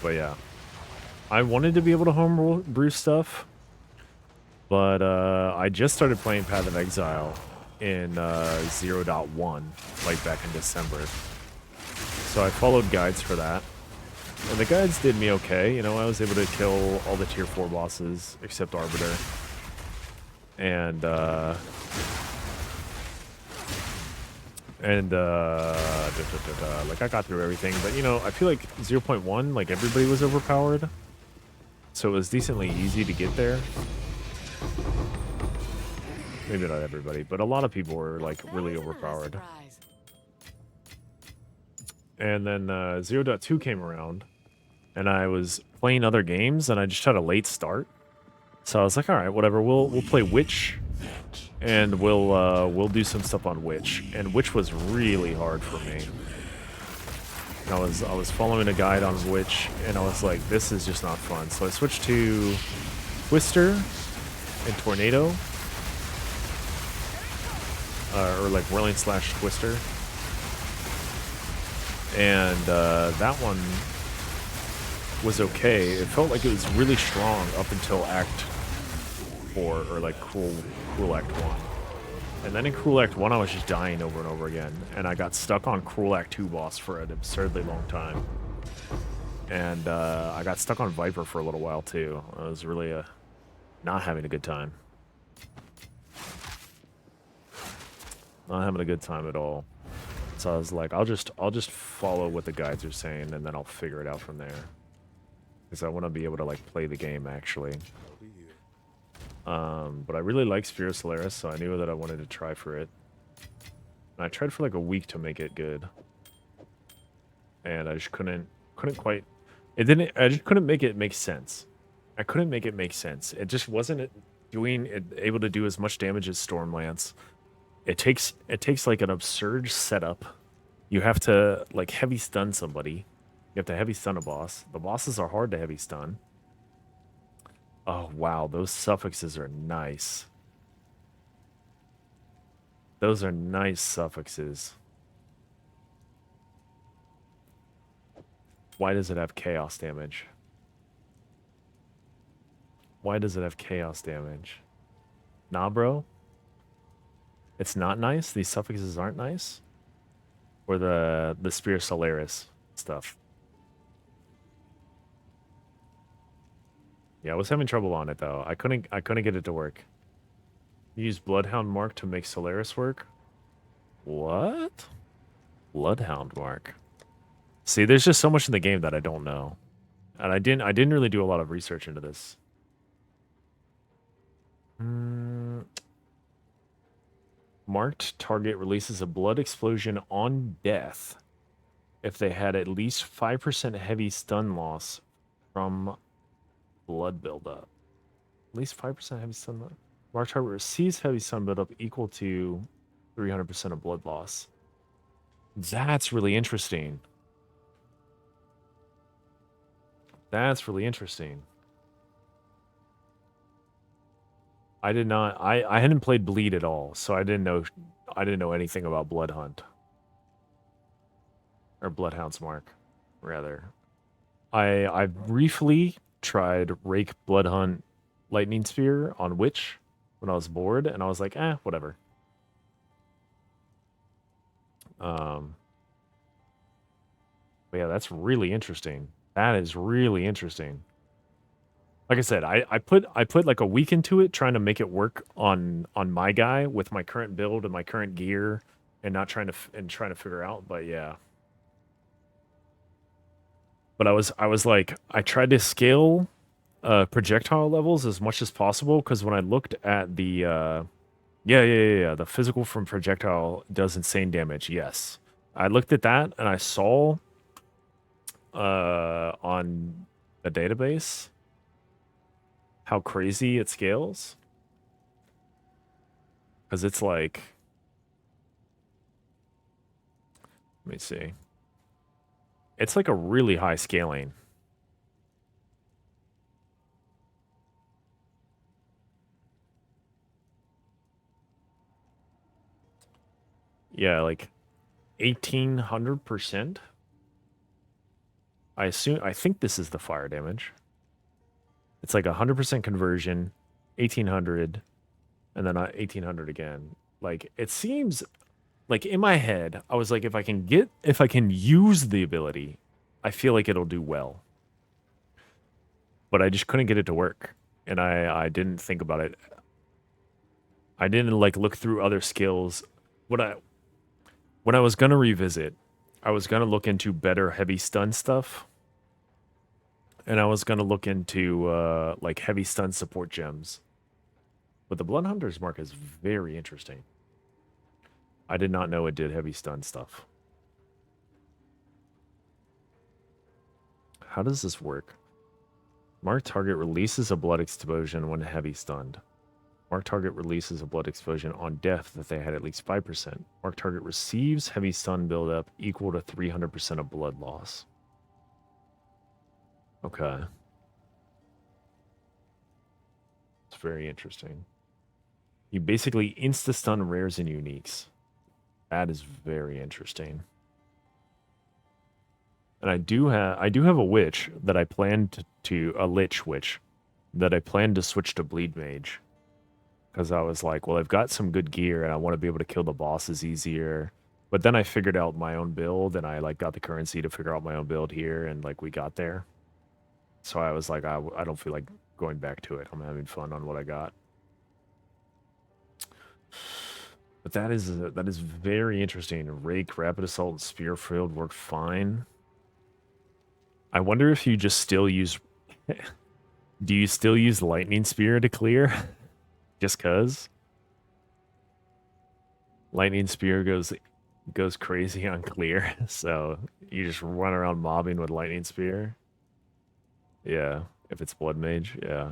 But yeah, I wanted to be able to homebrew stuff, but I just started playing Path of Exile in 0.1, like back in December. So I followed guides for that. And the guides did me okay. You know, I was able to kill all the tier 4 bosses except Arbiter. And like I got through everything, but you know, I feel like 0.1, like everybody was overpowered. So it was decently easy to get there. Maybe not everybody, but a lot of people were like really overpowered. And then 0.2 came around, and I was playing other games, and I just had a late start. So I was like, all right, whatever. We'll play Witch, and we'll do some stuff on Witch. And Witch was really hard for me. And I was following a guide on Witch, and I was like, this is just not fun. So I switched to Twister and Tornado, or like Whirling slash Twister. And that one was okay. It felt like it was really strong up until Act 4, or like Cruel Act 1. And then in Cruel Act 1, I was just dying over and over again. And I got stuck on Cruel Act 2 boss for an absurdly long time. And I got stuck on Viper for a little while too. I was really not having a good time. Not having a good time at all. So I was like, I'll just follow what the guides are saying, and then I'll figure it out from there. Because I want to be able to like play the game actually. But I really like Spear of Solaris, so I knew that I wanted to try for it. And I tried for like a week to make it good, and I just couldn't quite. I just couldn't make it make sense. I couldn't make it make sense. It just wasn't able to do as much damage as Stormlance. It takes like an absurd setup. You have to like heavy stun somebody. You have to heavy stun a boss. The bosses are hard to heavy stun. Oh, wow. Those suffixes are nice. Those are nice suffixes. Why does it have chaos damage? Why does it have chaos damage? Nah, bro. It's not nice? These suffixes aren't nice? Or the Spear Solaris stuff? Yeah, I was having trouble on it though. I couldn't get it to work. Use Bloodhound Mark to make Solaris work? What? Bloodhound Mark. See, there's just so much in the game that I don't know. And I didn't really do a lot of research into this. Marked target releases a blood explosion on death if they had at least 5% heavy stun loss from blood buildup. At least 5% heavy stun loss. Marked target receives heavy stun buildup equal to 300% of blood loss. That's really interesting. That's really interesting. I did not. I hadn't played Bleed at all, so I didn't know anything about Blood Hunt or Bloodhound's Mark, rather. I briefly tried Rake Blood Hunt Lightning Spear on Witch when I was bored, and I was like, whatever. But yeah, that's really interesting. That is really interesting. Like I said, I put like a week into it trying to make it work on my guy with my current build and my current gear, and not trying to figure out. But yeah. But I was like, I tried to scale projectile levels as much as possible, because when I looked at the the physical from projectile does insane damage. Yes, I looked at that and I saw on a database how crazy it scales, because it's like, let me see, it's like a really high scaling. Yeah, like 1800%. I think this is the fire damage. It's like 100% conversion, 1800, and then 1800 again. Like, it seems like in my head, I was like, if I can use the ability, I feel like it'll do well. But I just couldn't get it to work, and I didn't think about it. I didn't like look through other skills. When I was gonna revisit, I was gonna look into better heavy stun stuff. And I was going to look into, like, heavy stun support gems. But the Bloodhunter's Mark is very interesting. I did not know it did heavy stun stuff. How does this work? Mark target releases a blood explosion when heavy stunned. Mark target releases a blood explosion on death if they had at least 5%. Mark target receives heavy stun buildup equal to 300% of blood loss. Okay. It's very interesting. You basically insta-stun rares and uniques. That is very interesting. And I do have a witch that I planned to a lich witch that I planned to switch to bleed mage. Because I was like, well, I've got some good gear and I want to be able to kill the bosses easier. But then I figured out my own build, and I like got the currency to figure out my own build here, and like we got there. So I was like, I don't feel like going back to it. I'm having fun on what I got. But that is very interesting. Rake, Rapid Assault, and Spear Field work fine. I wonder if you just still use... Do you still use Lightning Spear to clear? Just cuz? Lightning Spear goes crazy on clear, so you just run around mobbing with Lightning Spear. Yeah, if it's Blood Mage, yeah.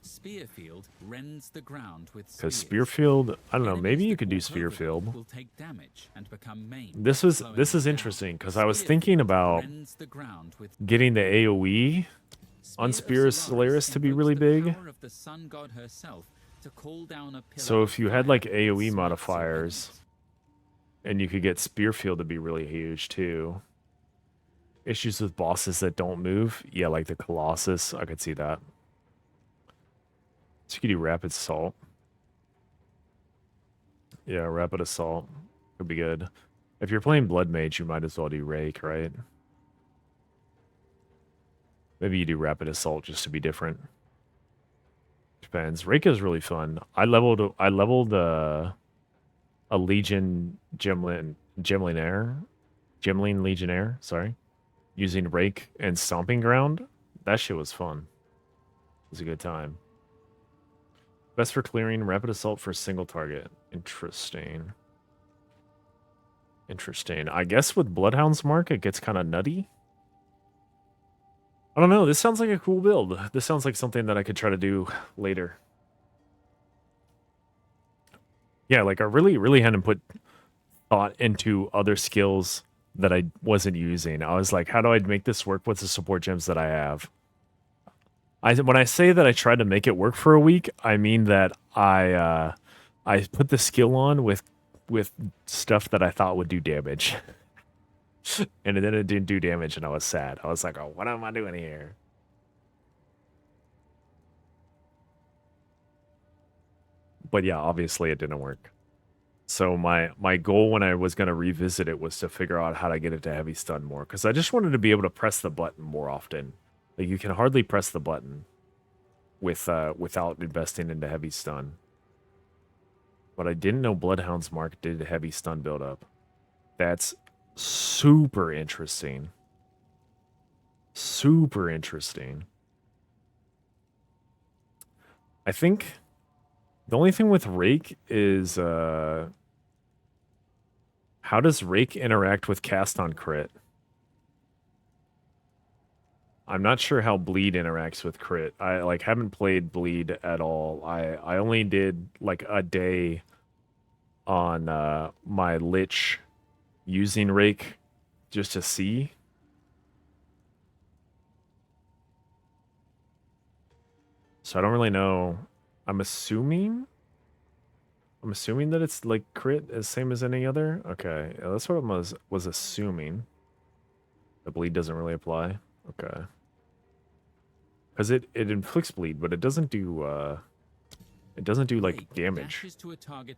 Spearfield rends the ground with Because spears. Spearfield, I don't know, Enemies maybe you that could do walk over them Spearfield. will take damage and become maimed, This slowing is them interesting, down. because I was thinking Spearfield about rends the ground with getting the AoE Unspear Solaris to be really big. Power of the sun god herself to call down a pillar So of if you had fire like that AoE smites modifiers, your and you could get Spearfield to be really huge too. Issues with bosses that don't move, yeah, like the Colossus, I could see that. So you could do Rapid Assault. Yeah, Rapid Assault could be good. If you're playing Blood Mage, you might as well do Rake, right? Maybe you do Rapid Assault just to be different. Depends. Rake is really fun. I leveled a Legion Gemlinaire, sorry, using Rake and Stomping Ground. That shit was fun. It was a good time. Best for clearing, Rapid Assault for single target. Interesting. Interesting. I guess with Bloodhound's Mark, it gets kind of nutty. I don't know. This sounds like a cool build. This sounds like something that I could try to do later. Yeah, like I really hadn't put thought into other skills that I wasn't using. I was like, how do I make this work with the support gems that I have? When I say that I tried to make it work for a week, I mean that I put the skill on with stuff that I thought would do damage. And then it didn't do damage and I was sad. I was like, oh, what am I doing here? But yeah, obviously it didn't work. So my goal when I was going to revisit it was to figure out how to get it to heavy stun more. Because I just wanted to be able to press the button more often. Like you can hardly press the button without investing into heavy stun. But I didn't know Bloodhound's Mark did a heavy stun buildup. That's super interesting. Super interesting. I think the only thing with Rake is how does Rake interact with cast on crit? I'm not sure how Bleed interacts with crit. I like haven't played Bleed at all. I only did like a day on my Lich using Rake just to see. So I don't really know. I'm assuming that it's like crit as same as any other. Okay, yeah, that's what I was assuming. The bleed doesn't really apply. Okay. Because it inflicts bleed, but it doesn't do like damage,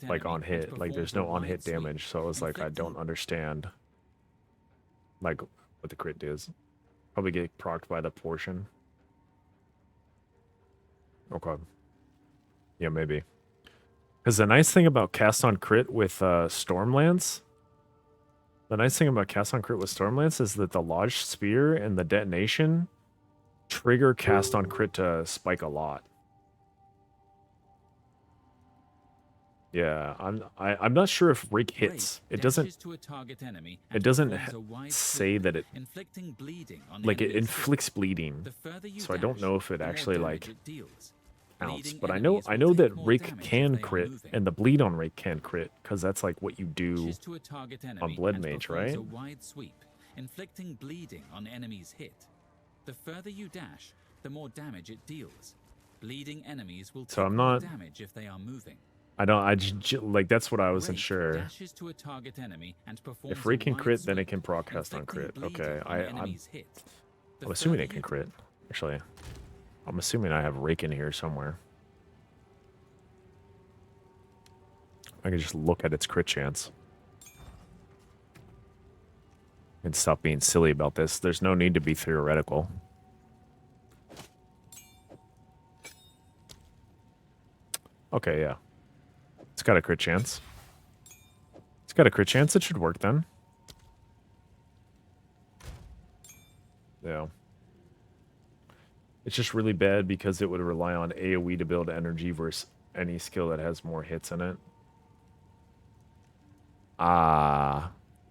like on hit. Like there's no on hit damage. So I was like, I don't understand like what the crit does. Probably get procced by the portion. Okay. Yeah, maybe. Because the nice thing about cast on crit with Stormlance, is that the Lodge Spear and the detonation trigger cast on crit to spike a lot. Yeah, I'm not sure if Rake hits. It doesn't say that it like it inflicts bleeding. So I don't know if it actually like counts. But I know that Rake can crit and the bleed on Rake can crit because that's like what you do on Blood Mage, right? Inflicting bleeding on enemies hit. The further you dash, the more damage it deals. Bleeding enemies will take more damage if they are moving. Like that's what I wasn't sure. If Rake can crit, then it can proc cast on crit. Okay, I'm assuming it can crit. Actually, I'm assuming I have Rake in here somewhere. I can just look at its crit chance. And stop being silly about this. There's no need to be theoretical. Okay, yeah. It's got a crit chance. It's got a crit chance. It should work then. Yeah. It's just really bad because it would rely on AoE to build energy versus any skill that has more hits in it.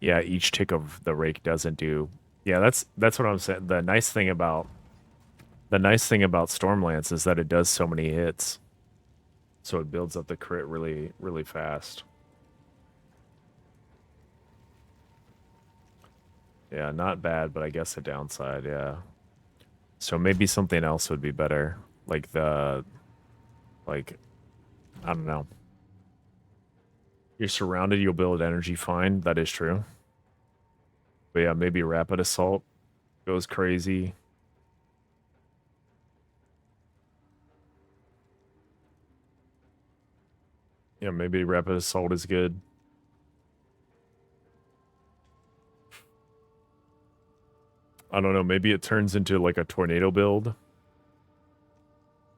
Yeah, each tick of the Rake doesn't do. Yeah, that's what I'm saying. The nice thing about Stormlance is that it does so many hits. So it builds up the crit really, really fast. Yeah, not bad, but I guess the downside, yeah. So maybe something else would be better. Like I don't know. You're surrounded, you'll build energy fine. That is true. But yeah, maybe rapid assault goes crazy. Yeah, maybe rapid assault is good. I don't know, maybe it turns into like a tornado build.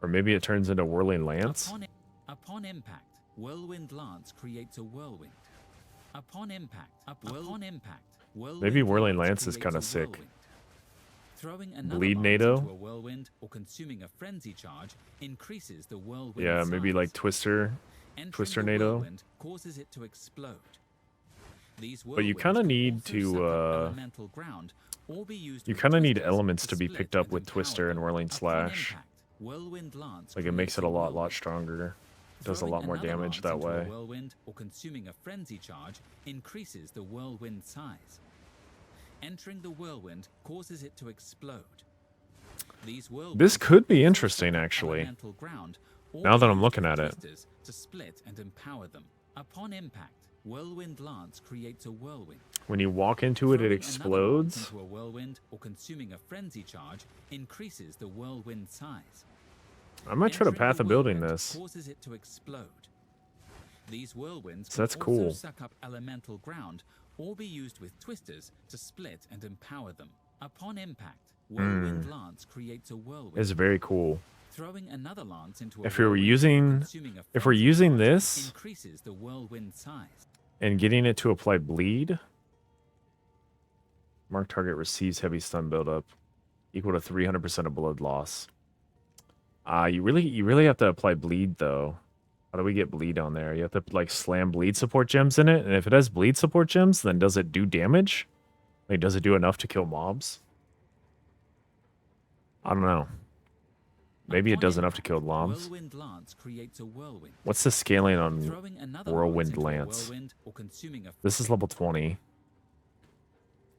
Or maybe it turns into whirling lance. Upon impact, whirlwind lance creates a whirlwind. Upon impact, maybe whirling lance is kind of sick. Whirlwind. Throwing another Bleed lance NATO? into a whirlwind or consuming a frenzy charge increases the whirlwind Yeah, maybe size. like Twister. Entering Twister the NATO. whirlwind causes it to explode. These But you whirlwinds kind of can need also to, suck up elemental ground or be used you with kind of need twisters elements to be split picked up and with empower Twister and them. Whirling Upon Slash. impact, whirlwind lance Like it makes creates it a lot whirlwind. stronger. Does a Throwing lot more another damage lance that into a way. whirlwind or consuming a frenzy charge increases the whirlwind size. Entering the whirlwind causes it to explode. These whirlwinds This could be also interesting, suck up actually. elemental ground or Now that be I'm used looking with at it. twisters to split and empower them. Upon impact, whirlwind lance creates a whirlwind. When you walk into it, it Throwing another explodes. lance into a whirlwind or consuming a frenzy charge increases the whirlwind size. I might try to Entering path the of building whirlwind this. causes it to explode. These whirlwinds So that's can also cool. suck up elemental ground or be used with twisters to split and empower them. Upon impact, whirlwind lance creates a whirlwind. It's very cool. Throwing another lance into a If we were whirlwind or using, consuming a if we're frenzy using charge this increases the whirlwind size. and getting it to apply bleed, mark target receives heavy stun buildup, equal to 300% of blood loss. You really have to apply bleed though. How do we get bleed on there? You have to like slam bleed support gems in it, and if it has bleed support gems, then does it do damage? Like, does it do enough to kill mobs? I don't know. Maybe it Upon does enough to impact, kill mobs. Whirlwind lance creates a whirlwind. What's the scaling on Throwing another Whirlwind into a Lance? whirlwind or consuming a This is level 20.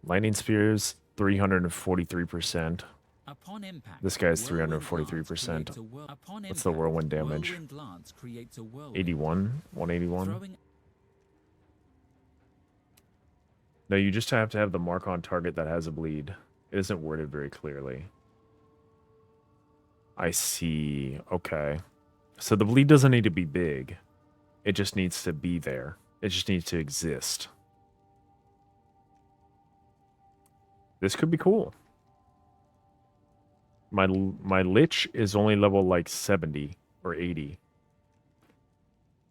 Lightning Spears, 343%. Upon impact, This guy's whirlwind 343%. lance creates a upon What's the impact, whirlwind damage? whirlwind lance creates a whirlwind. 81? 181? Throwing No, you just have to have the mark on target that has a bleed. It isn't worded very clearly. I see. Okay. So the bleed doesn't need to be big. It just needs to be there. It just needs to exist. This could be cool. My Lich is only level like 70 or 80.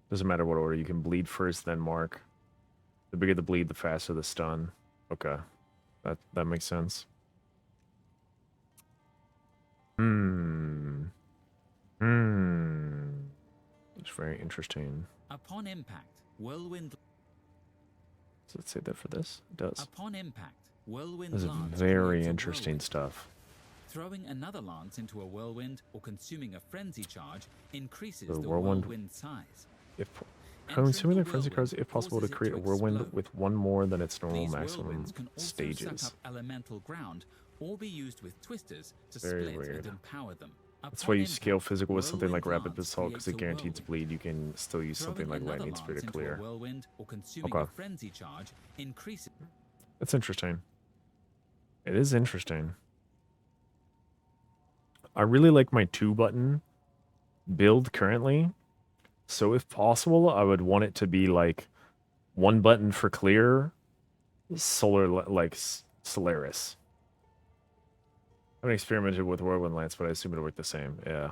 Doesn't matter what order. You can bleed first, then mark. The bigger the bleed, the faster the stun. Okay. That makes sense. It's very interesting. upon impact, whirlwind. Does it say that for this? It does. Upon impact, whirlwind This is lance very creates a interesting whirlwind. stuff. Throwing another lance into a whirlwind or consuming a frenzy charge increases The the whirlwind- whirlwind size. If Entering consuming the the frenzy cards, whirlwind if possible, to causes it create a to whirlwind explode. with one more than its normal These maximum whirlwinds can also stages. suck up elemental ground or be used with twisters to Very split weird. and empower them. That's Upon why you scale impact, physical with something like whirlwind rapid lance assault because it creates a guarantees whirlwind. bleed. You can still use something Throwing like another lightning spear to lance into a clear. whirlwind or consuming Okay. a frenzy charge increases. That's interesting. It is interesting. I really like my 2-button build currently. So if possible, I would want it to be like 1 button for clear, Solaris. I haven't experimented with Whirlwind Lance, but I assume it'll work the same. Yeah.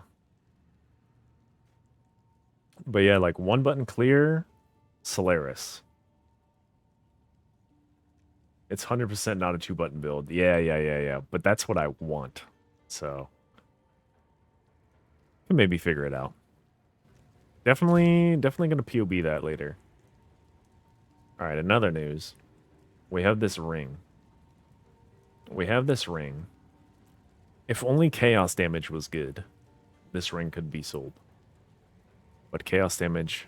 But yeah, like 1 button clear, Solaris. It's 100% not a 2-button build. Yeah. But that's what I want. So, can maybe figure it out. Definitely gonna POB that later. All right, another news. We have this ring. If only chaos damage was good, this ring could be sold. But chaos damage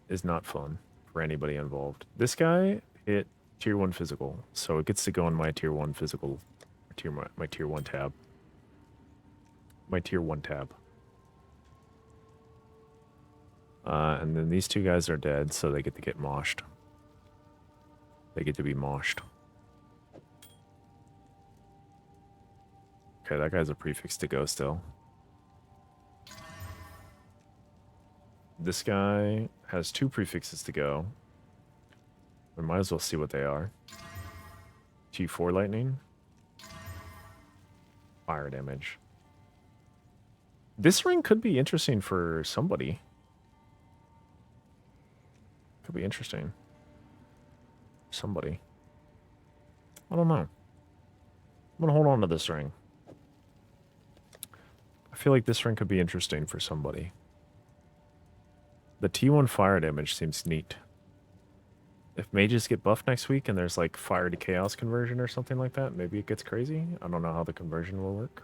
is not fun for anybody involved. This guy hit tier 1 physical, so it gets to go in my tier 1 physical, my tier 1 tab. my tier 1 tab. And then these two guys are dead, so they get to get moshed. They get to be moshed. Okay, that guy's a prefix to go still. This guy has 2 prefixes to go. We might as well see what they are. T4 lightning. Fire damage. This ring could be interesting for somebody. Could be interesting. Somebody. I don't know. I'm gonna hold on to this ring. I feel like this ring could be interesting for somebody. The T1 fire damage seems neat. If mages get buffed next week and there's like fire to chaos conversion or something like that, maybe it gets crazy. I don't know how the conversion will work.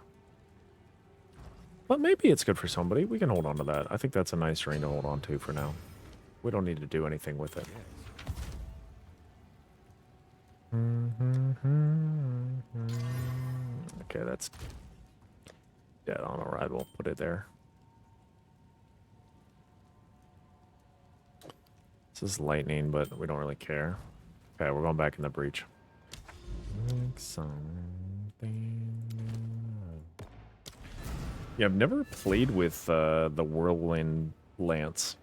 But maybe it's good for somebody. We can hold on to that. I think that's a nice ring to hold on to for now. We don't need to do anything with it. Okay, that's dead on arrival. Put it there. This is lightning, but we don't really care. Okay, we're going back in the breach. Yeah, I've never played with the Whirlwind Lance.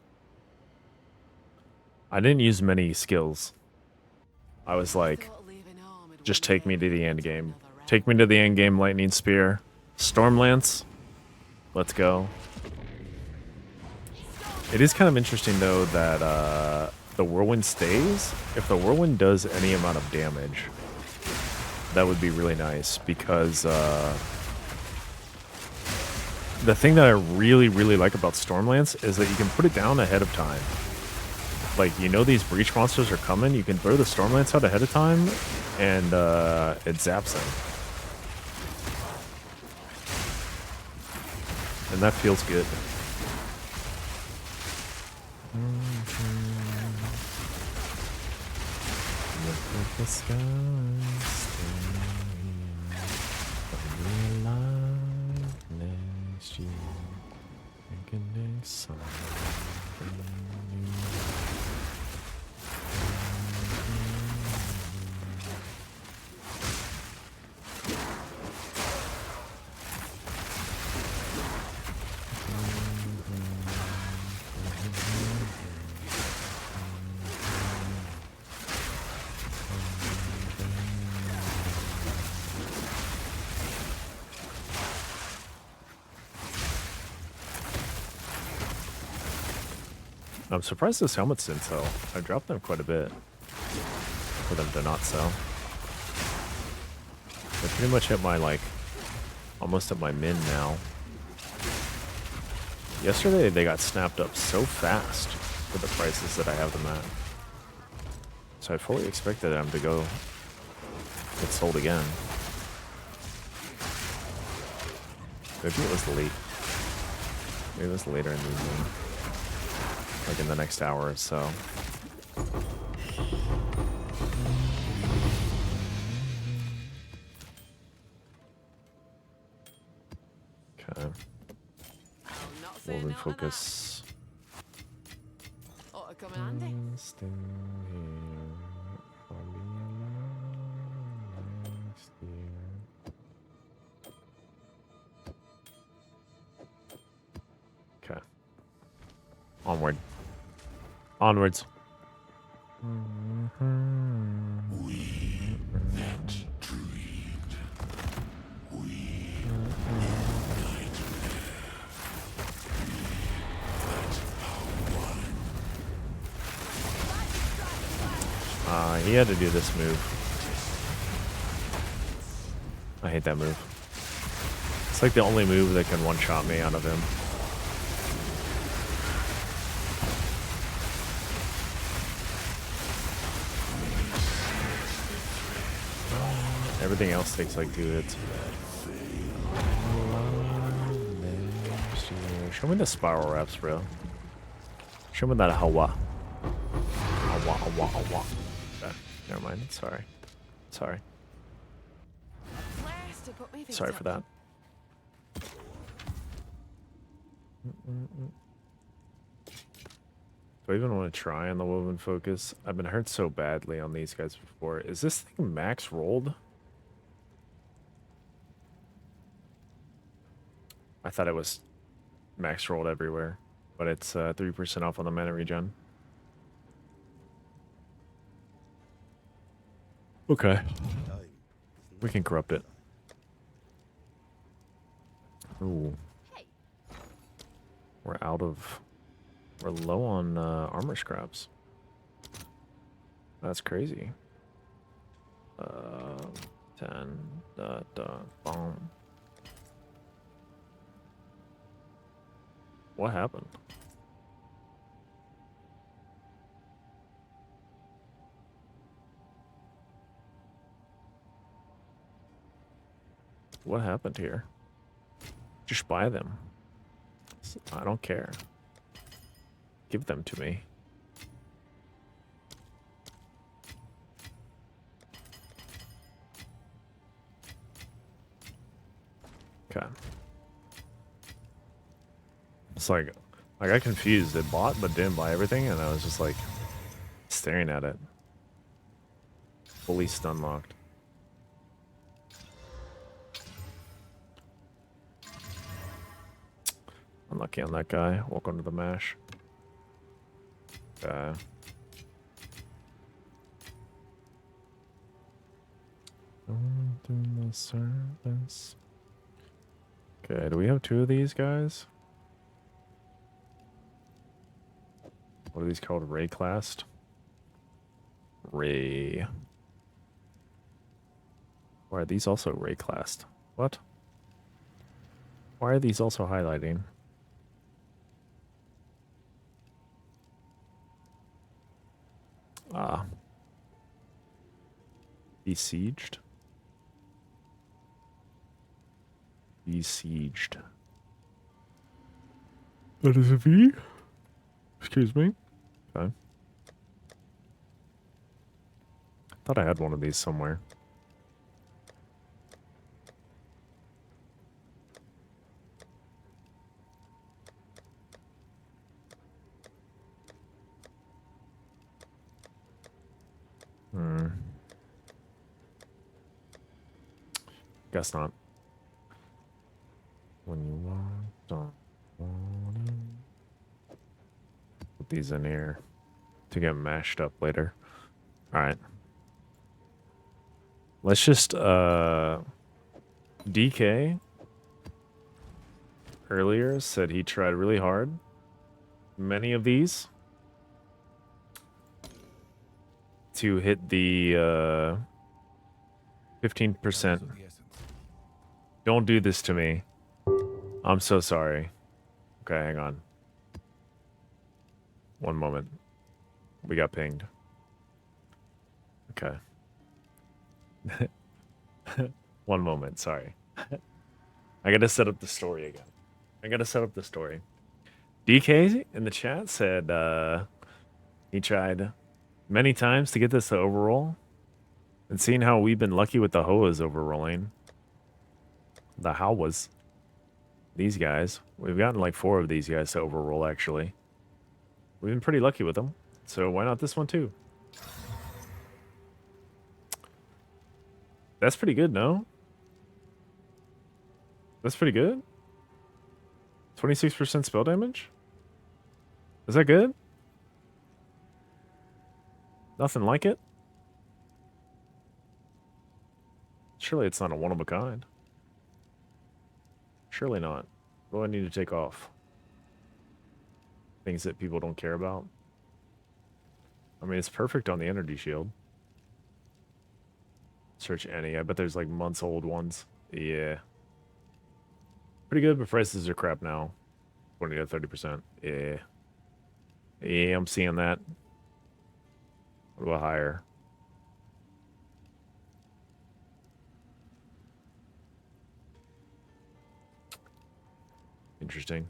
I didn't use many skills. I was like, just take me to the end game. Take me to the end game, Lightning Spear. Storm Lance. Let's go. It is kind of interesting, though, that the Whirlwind stays. If the Whirlwind does any amount of damage, that would be really nice, because the thing that I really, really like about Storm Lance is that you can put it down ahead of time. Like, you know these breach monsters are coming, you can throw the Storm Lance out ahead of time, and it zaps them. And that feels good. The sky next year. Next I'm surprised this helmet's didn't sell. I dropped them quite a bit for them to not sell. I pretty much hit my, like, almost at my min now. Yesterday they got snapped up so fast for the prices that I have them at. So I fully expected them to go get sold again. Maybe it was late. Maybe it was later in the evening. Like in the next hour or so. Okay. We'll refocus. Ought to come in handy. Stay here. I'll be alive next year. Okay. Onward. Onwards. We that dreamed. We he had to do this move. I hate that move. It's like the only move that can one-shot me out of him. Everything else takes like 2 hits. Show me the spiral wraps, bro. Show me that hawa. Hawa, hawa, hawa. Okay, never mind. Sorry. Sorry. Blessed to put me feet Sorry up. for that. Do I even want to try on the woven focus? I've been hurt so badly on these guys before. Is this thing max rolled? I thought it was max rolled everywhere, but it's 3% off on the mana regen. Okay. We can corrupt it. Ooh. We're out of... We're low on armor scraps. That's crazy. 10... bomb. What happened? What happened here? Just buy them. I don't care. Give them to me. Okay. It's like I got confused. It bought but didn't buy everything, and I was just like staring at it. Fully stun locked. Unlucky on that guy. Welcome to the mash. Okay. Doing the service. Okay, do we have two of these guys? What are these called? Ray classed? Ray. Why are these also Ray classed? What? Why are these also highlighting? Ah. Besieged? Besieged. That is a V? Excuse me? Okay. Thought I had one of these somewhere. Guess not. When you want, don't want it. Put these in here to get mashed up later. Alright. Let's just, DK earlier said he tried really hard. Many of these. To hit the, 15%. Don't do this to me. I'm so sorry. Okay, hang on. One moment. We got pinged. Okay. One moment, sorry. I gotta set up the story again. I gotta set up the story. DK in the chat said he tried many times to get this to overroll. And seeing how we've been lucky with the Hoas overrolling. The Howas. These guys. We've gotten like 4 of these guys to overroll, actually. We've been pretty lucky with them. So why not this one, too? That's pretty good, no? That's pretty good? 26% spell damage? Is that good? Nothing like it? Surely it's not a one of a kind. Surely not. What do I need to take off? Things that people don't care about? I mean, it's perfect on the energy shield. Search any. I bet there's like months old ones. Yeah. Pretty good, but prices are crap now. 20 to 30%. Yeah. Yeah, I'm seeing that. What about higher? Interesting.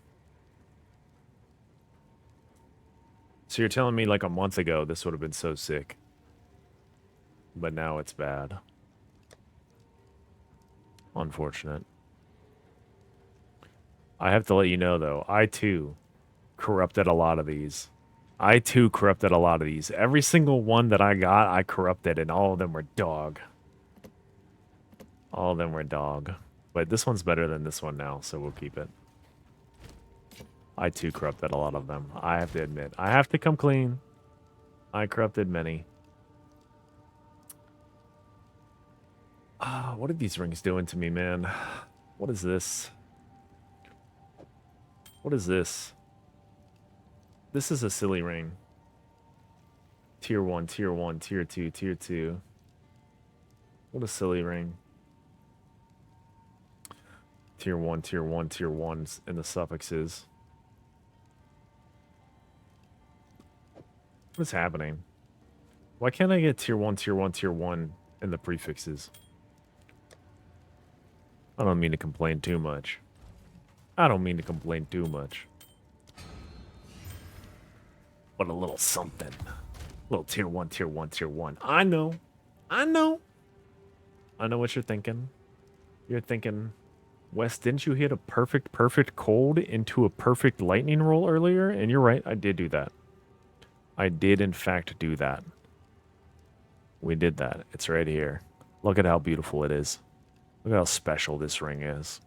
So you're telling me like a month ago this would have been so sick. But now it's bad. Unfortunate. I have to let you know, though, I too corrupted a lot of these. I too corrupted a lot of these. Every single one that I got, I corrupted, and all of them were dog. All of them were dog. But this one's better than this one now, so we'll keep it. I too corrupted a lot of them. I have to admit. I have to come clean. I corrupted many. What are these rings doing to me, man? What is this? What is this? This is a silly ring. Tier 1, Tier 1, Tier 2, Tier 2. What a silly ring. Tier 1, Tier 1, Tier 1s in the suffixes. What's happening? Why can't I get Tier 1, Tier 1, Tier 1 in the prefixes? I don't mean to complain too much. I don't mean to complain too much. But a little something. A little Tier 1, Tier 1, Tier 1. I know. I know. I know what you're thinking. You're thinking, Wes, didn't you hit a perfect cold into a perfect lightning roll earlier? And you're right, I did do that. I did, in fact, do that. We did that. It's right here. Look at how beautiful it is. Look at how special this ring is.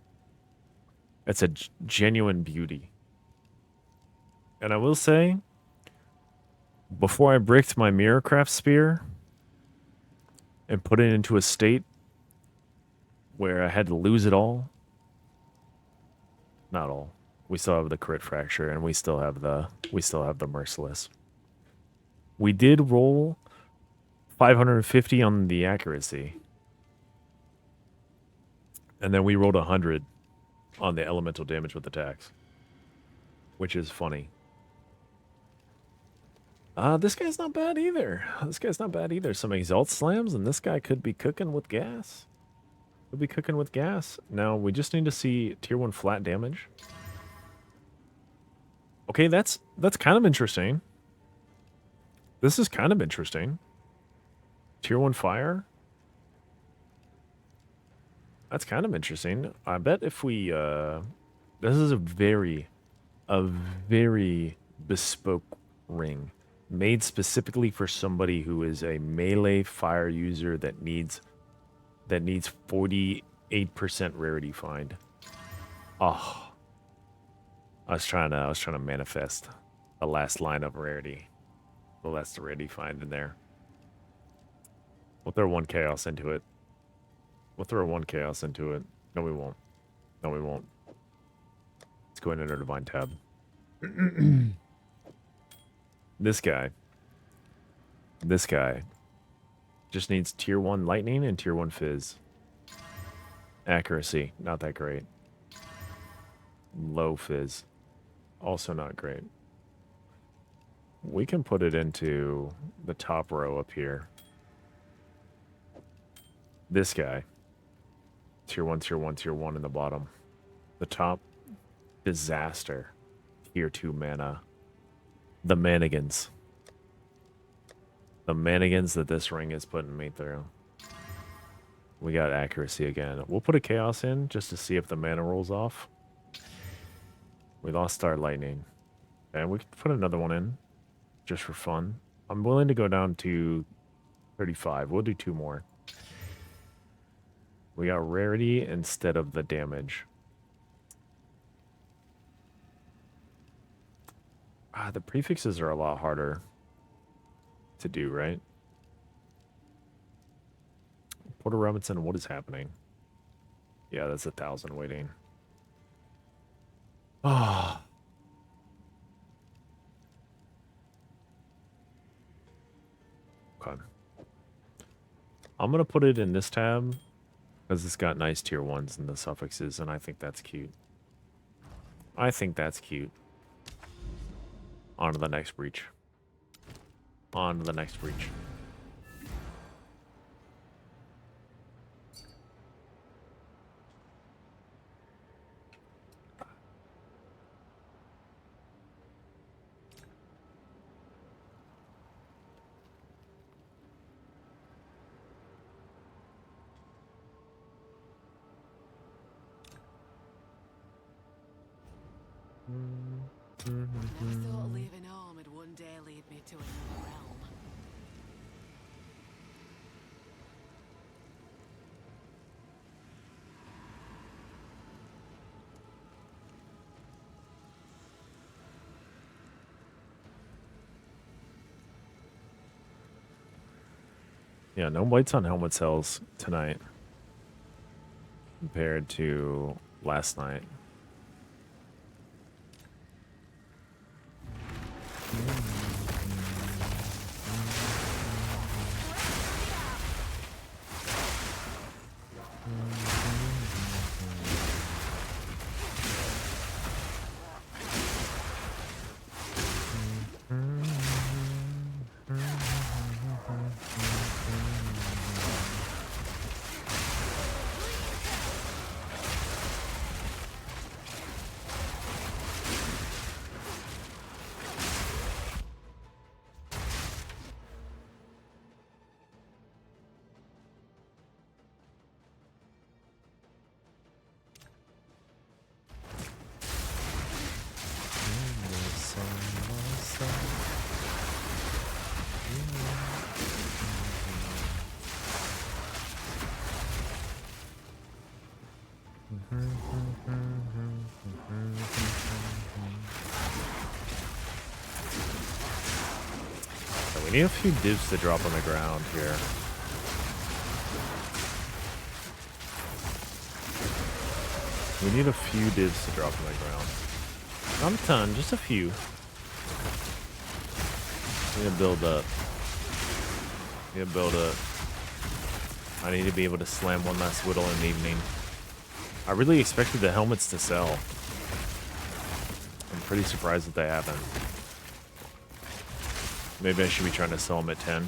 It's a genuine beauty. And I will say, before I bricked my mirrorcraft spear and put it into a state where I had to lose it all, not all. We still have the crit fracture, and we still have the merciless. We did roll 550 on the accuracy. And then we rolled 100 on the elemental damage with attacks. Which is funny. This guy's not bad either. This guy's not bad either. Some exalt slams, and this guy could be cooking with gas. Could be cooking with gas. Now, we just need to see tier 1 flat damage. Okay, that's kind of interesting. This is kind of interesting. Tier 1 fire. That's kind of interesting. I bet if we, this is a very bespoke ring. Made specifically for somebody who is a melee fire user that needs 48% rarity find. Oh. I was trying to manifest the last line of rarity. The last rarity find in there. We'll throw 1 chaos into it. We'll throw 1 chaos into it. No, we won't. No, we won't. Let's go into our divine tab. This guy just needs tier 1 lightning and tier 1 fizz. Accuracy, not that great. Low fizz, also not great. We can put it into the top row up here. This guy. Tier 1, tier 1, tier 1 in the bottom. The top, disaster. Tier 2 mana. The manigans. The manigans that this ring is putting me through. We got accuracy again. We'll put a chaos in just to see if the mana rolls off. We lost our lightning. And we could put another one in just for fun. I'm willing to go down to 35. We'll do 2 more. We got rarity instead of the damage. The prefixes are a lot harder to do, right? Porter Robinson, what is happening? Yeah, that's 1,000 waiting. Ah. Okay. I'm going to put it in this tab because it's got nice tier 1s in the suffixes, and I think that's cute. I think that's cute. On to the next breach. On to the next breach. Never thought leaving home would one day lead me to another realm. Yeah, no whites on helmet cells tonight compared to last night. We need a few divs to drop on the ground here. We need a few divs to drop on the ground. Not a ton, just a few. Need to build up. Need to build up. I need to be able to slam one last whittle in the evening. I really expected the helmets to sell. I'm pretty surprised that they haven't. Maybe I should be trying to sell them at 10.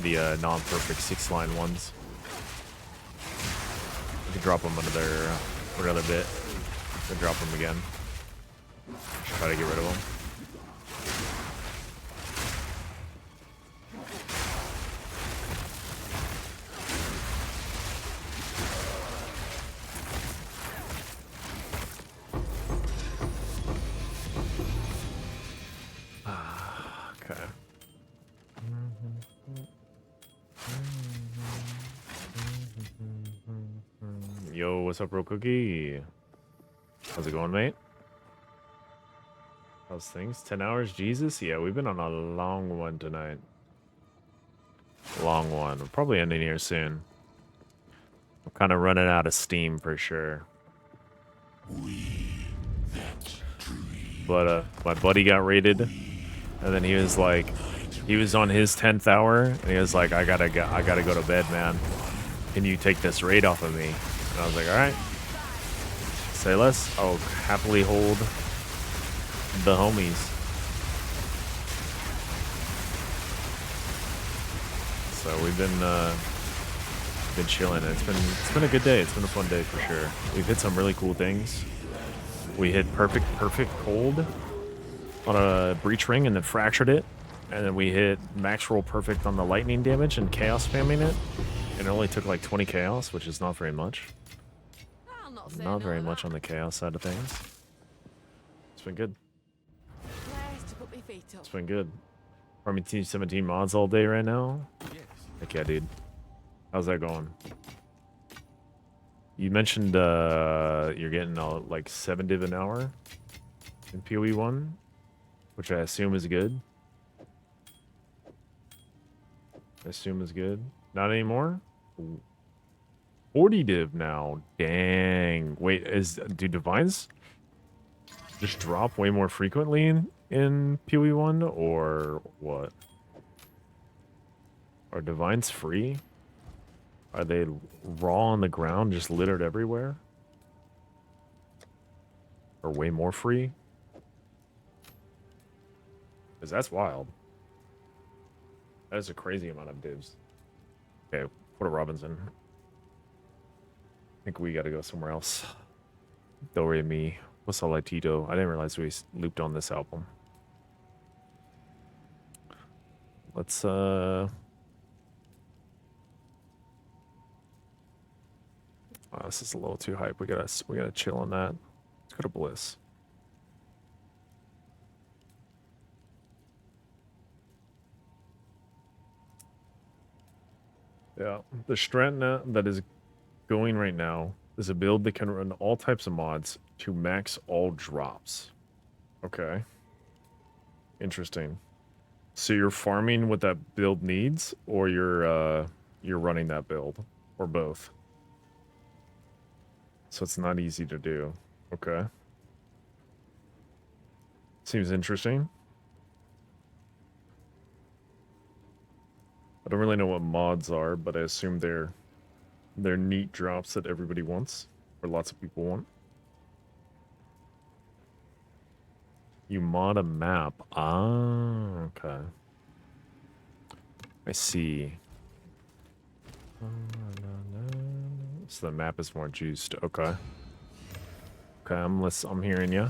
The non-perfect 6-line ones. I could drop them for another bit. Then drop them again. Try to get rid of them. Yo, what's up, Real Cookie? How's it going, mate? How's things? 10 hours, Jesus? Yeah, we've been on a long one tonight. Long one. We're probably ending here soon. I'm kind of running out of steam for sure. But my buddy got raided, and then he was like, he was on his 10th hour, and he was like, I gotta go to bed, man. Can you take this raid off of me? And I was like, all right. Say less. I'll happily hold the homies. So we've been chilling. It's been a good day. It's been a fun day for sure. We've hit some really cool things. We hit perfect cold on a breach ring and then fractured it. And then we hit max roll perfect on the lightning damage and chaos spamming it. And it only took like 20 chaos, which is not very much. I'll not say Not no very to much that. on the chaos side of things. It's been good. Place to put my feet up. It's been good. Farming Team 17 mods all day right now. Heck yeah, dude. How's that going? You mentioned you're getting like 7 div an hour in PoE 1, which I assume is good. I assume is good. Not anymore? 40 div now. Dang. Wait, do divines just drop way more frequently in PoE 1 or what? Are divines free? Are they raw on the ground, just littered everywhere? Or way more free? Because that's wild. That is a crazy amount of divs. Okay, put a Robinson. I think we gotta go somewhere else. Do re mi. What's all like Tito? I didn't realize we looped on this album. Let's Oh, this is a little too hype. We gotta chill on that. Let's go to Bliss. Yeah, the Stratna that is going right now is a build that can run all types of mods to max all drops. Okay. Interesting. So you're farming what that build needs, or you're running that build, or both. So it's not easy to do. Okay. Seems interesting. I don't really know what mods are, but I assume they're neat drops that everybody wants, or lots of people want. You mod a map. Ah, okay. I see. So the map is more juiced. Okay. Okay, I'm hearing you.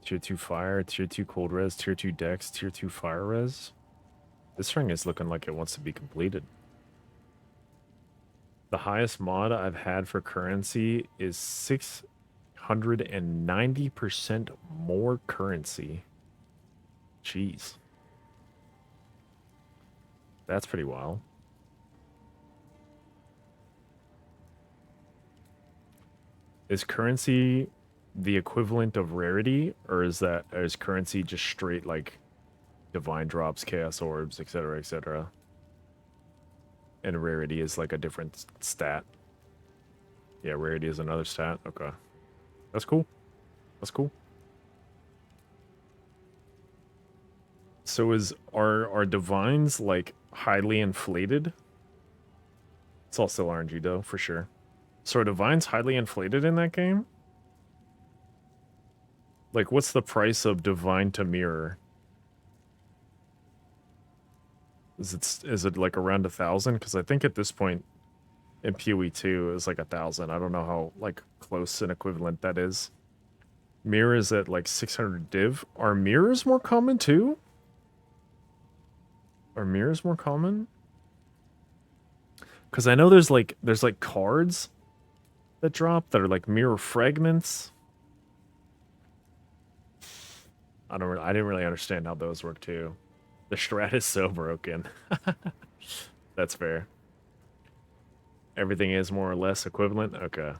Tier 2 fire, tier 2 cold res, tier 2 dex, tier 2 fire res. This ring is looking like it wants to be completed. The highest mod I've had for currency is 690% more currency. Jeez. That's pretty wild. Is currency the equivalent of rarity, or is currency just straight like divine drops, chaos orbs, etc., etc.? And rarity is like a different stat. Yeah, rarity is another stat. Okay. That's cool. That's cool. So are divines like highly inflated? It's all still RNG though, for sure. So are divines highly inflated in that game? Like, what's the price of divine to mirror? Is it like around 1,000? Because I think at this point in PoE 2 is like 1,000. I don't know how like close an equivalent that is. Mirror is at like 600 div. Are mirrors more common too? Are mirrors more common? Because I know there's like cards that drop that are like mirror fragments. I didn't really understand how those work too. The strat is so broken. That's fair. Everything is more or less equivalent? Okay.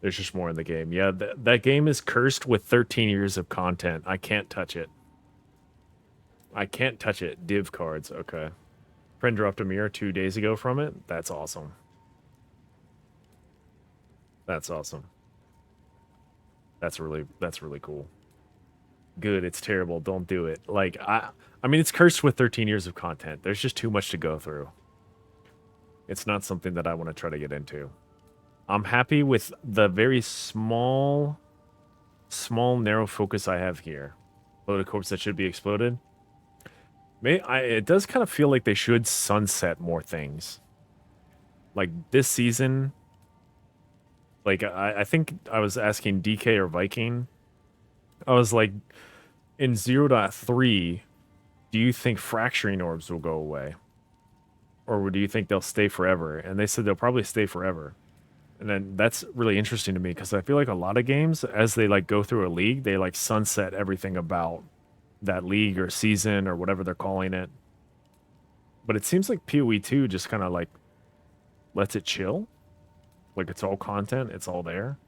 There's just more in the game. Yeah, that game is cursed with 13 years of content. I can't touch it. I can't touch it. Div cards. Okay. Friend dropped a mirror 2 days ago from it. That's awesome. That's awesome. That's really cool. Good, it's terrible. Don't do it. Like, I mean, it's cursed with 13 years of content. There's just too much to go through. It's not something that I want to try to get into. I'm happy with the very small, narrow focus I have here. Load of corpse that should be exploded. It does kind of feel like they should sunset more things. Like, this season, like, I think I was asking DK or Viking. I was like, in 0.3, do you think fracturing orbs will go away? Or do you think they'll stay forever? And they said they'll probably stay forever. And then that's really interesting to me because I feel like a lot of games, as they like go through a league, they like sunset everything about that league or season or whatever they're calling it. But it seems like PoE 2 just kind of like lets it chill. Like it's all content, it's all there.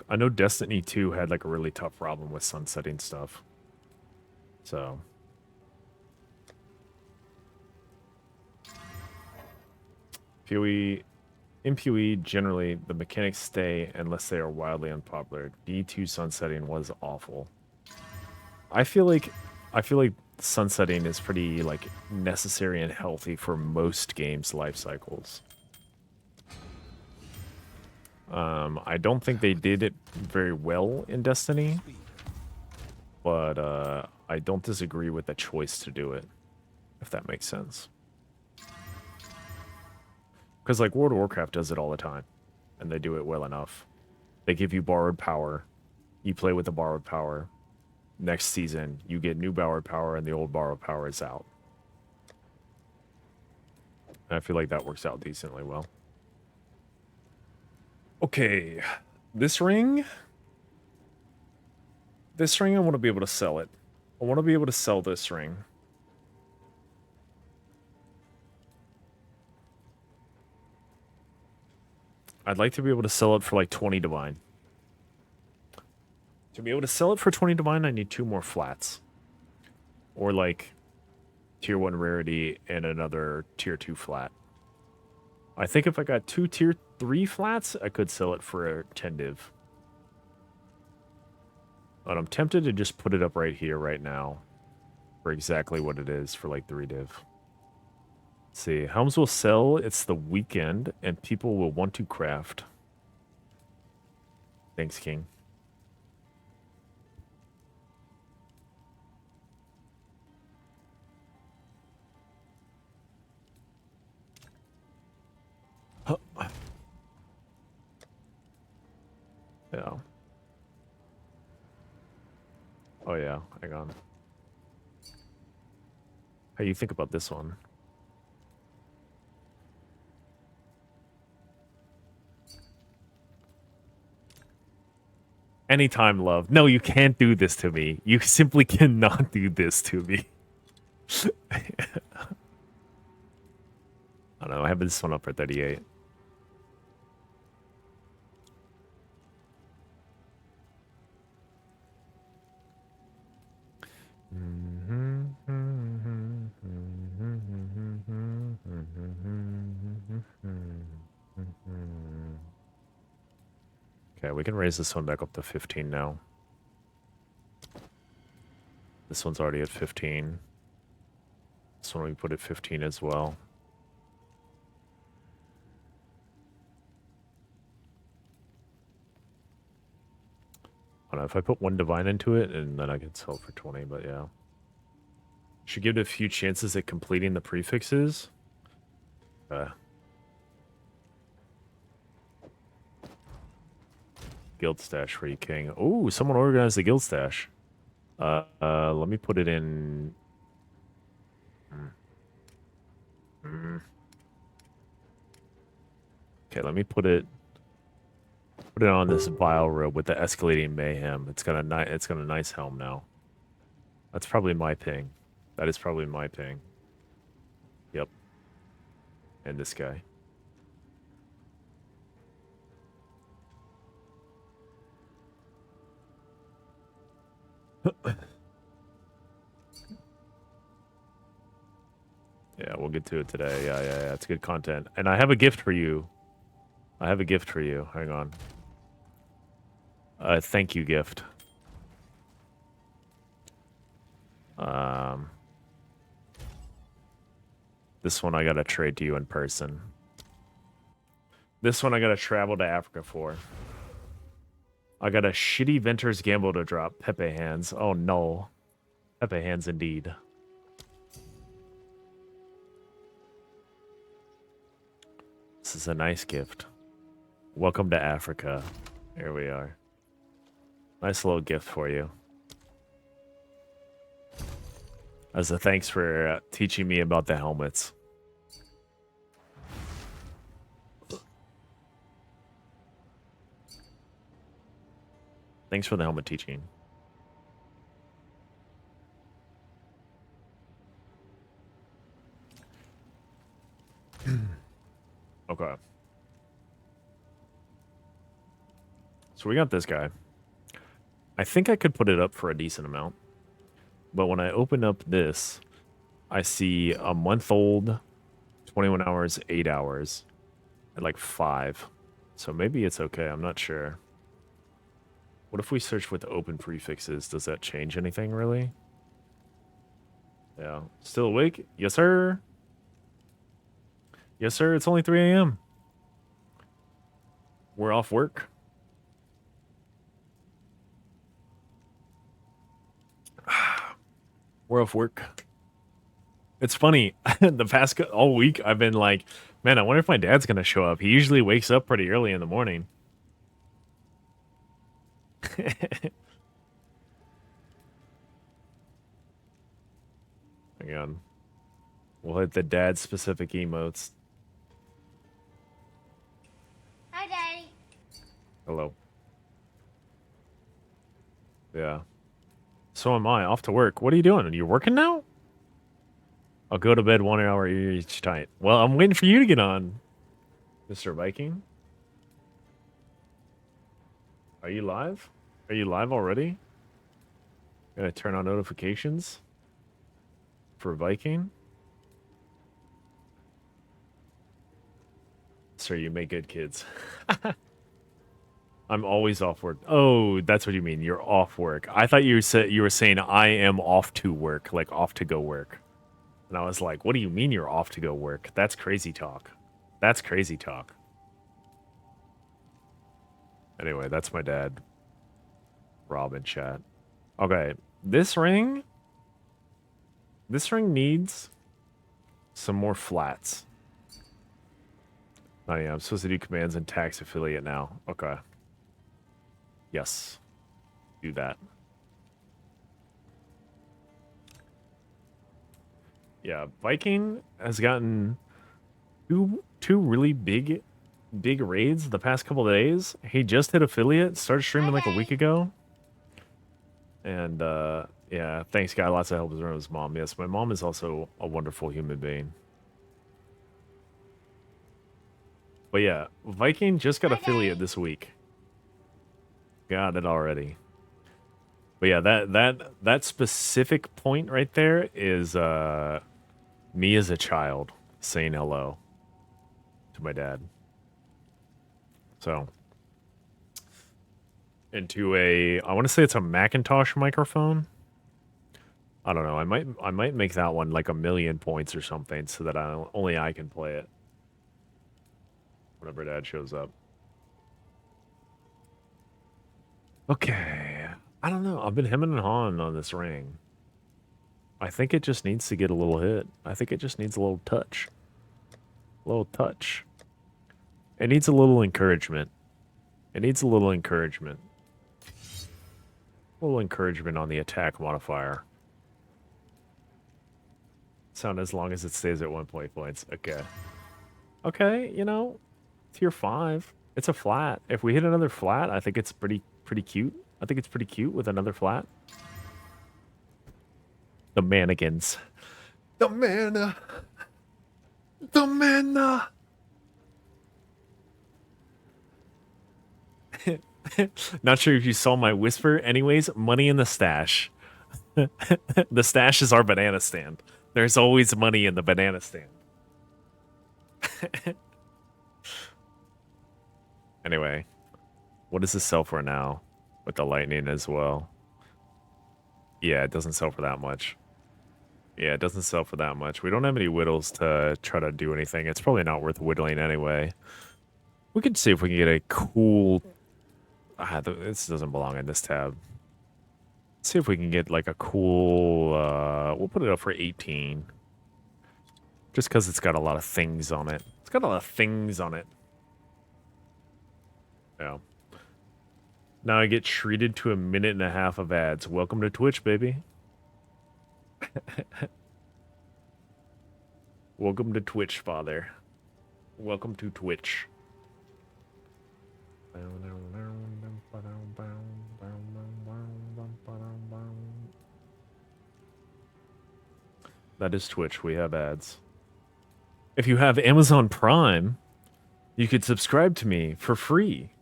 I know Destiny 2 had like a really tough problem with sunsetting stuff. So in PoE, generally the mechanics stay unless they are wildly unpopular. D2 sunsetting was awful. I feel like sunsetting is pretty like necessary and healthy for most games' life cycles. I don't think they did it very well in Destiny, but I don't disagree with the choice to do it, if that makes sense. Because like World of Warcraft does it all the time, and they do it well enough. They give you borrowed power. You play with the borrowed power. Next season, you get new borrowed power, and the old borrowed power is out. And I feel like that works out decently well. Okay, this ring. This ring, I want to be able to sell it. I want to be able to sell this ring. I'd like to be able to sell it for like 20 divine. To be able to sell it for 20 divine, I need 2 more flats. Or like tier 1 rarity and another tier 2 flat. I think if I got 2 tier 3 flats, I could sell it for 10 div. But I'm tempted to just put it up right here, right now. For exactly what it is, for like 3 div. Let's see, Helms will sell, it's the weekend, and people will want to craft. Thanks, King. Yeah. Oh yeah, hang on. How do you think about this one? Anytime, love. No, you can't do this to me. You simply cannot do this to me. I don't know, I have this one up for 38. Okay, we can raise this one back up to 15 now. This one's already at 15. This one we put at 15 as well. I don't know, if I put 1 divine into it, and then I can sell it for 20, but yeah. Should give it a few chances at completing the prefixes. Guild stash for you, King. Oh, someone organized the guild stash. Let me put it in. Okay, let me put it on this vile robe with the escalating mayhem. It's got a nice helm now. That's probably my ping. That is probably my ping. Yep. And this guy. Yeah, we'll get to it today. Yeah. It's good content. And I have a gift for you. Hang on. Thank you gift. This one I gotta trade to you in person. This one I gotta travel to Africa for. I got a shitty Venter's Gamble to drop. Pepe hands. Oh no. Pepe hands indeed. This is a nice gift. Welcome to Africa. Here we are. Nice little gift for you. As a thanks for teaching me about the helmets. Thanks for the helmet teaching. Okay. So we got this guy. I think I could put it up for a decent amount. But when I open up this, I see a month old, 21 hours, 8 hours, and like 5. So maybe it's okay. I'm not sure. What if we search with open prefixes? Does that change anything, really? Yeah. Still awake? Yes, sir. Yes, sir. It's only 3 a.m. We're off work. We're off work. It's funny. The past all week, I've been like, man, I wonder if my dad's gonna show up. He usually wakes up pretty early in the morning. Hang on. We'll hit the dad-specific emotes. Hi, Daddy. Hello. Yeah. So am I. Off to work. What are you doing? Are you working now? I'll go to bed 1 hour each night. Well, I'm waiting for you to get on, Mr. Viking. Are you live? Are you live already? Gonna turn on notifications for Viking. Sir, you make good kids. I'm always off work. Oh, that's what you mean. You're off work. I thought you were saying I am off to work, like off to go work. And I was like, what do you mean you're off to go work? That's crazy talk. That's crazy talk. Anyway, that's my dad. Rob in chat. Okay, this ring needs some more flats. Oh yeah, I'm supposed to do commands and tax affiliate now. Okay. Yes. Do that. Yeah, Viking has gotten two really big raids the past couple of days. He just hit affiliate, started streaming like a week ago. And yeah, thanks guy, lots of help from his mom. Yes, my mom is also a wonderful human being. But yeah, Viking just got affiliate this week. Got it already. But yeah, that specific point right there is me as a child saying hello to my dad. So, into I want to say it's a Macintosh microphone. I don't know. I might make that one like 1,000,000 points or something, so that only I can play it whenever Dad shows up. Okay. I don't know. I've been hemming and hawing on this ring. I think it just needs to get a little hit. I think it just needs a little touch. A little touch. It needs a little encouragement. It needs a little encouragement. A little encouragement on the attack modifier. Sound as long as it stays at 1 point points. Okay. Okay, you know, tier 5. It's a flat. If we hit another flat, I think it's pretty cute. I think it's pretty cute with another flat. The mannequins. The mana. The mana. Not sure if you saw my whisper. Anyways, money in the stash. The stash is our banana stand. There's always money in the banana stand. Anyway, what does this sell for now? With the lightning as well. Yeah, it doesn't sell for that much. Yeah, it doesn't sell for that much. We don't have any whittles to try to do anything. It's probably not worth whittling anyway. We could see if we can get a cool... this doesn't belong in this tab. Let's see if we can get like a cool... we'll put it up for 18. Just because it's got a lot of things on it. It's got a lot of things on it. Yeah. Now I get treated to 1.5 minutes of ads. Welcome to Twitch, baby. Welcome to Twitch, father. Welcome to Twitch. That is Twitch. We have ads. If you have Amazon Prime, you could subscribe to me for free.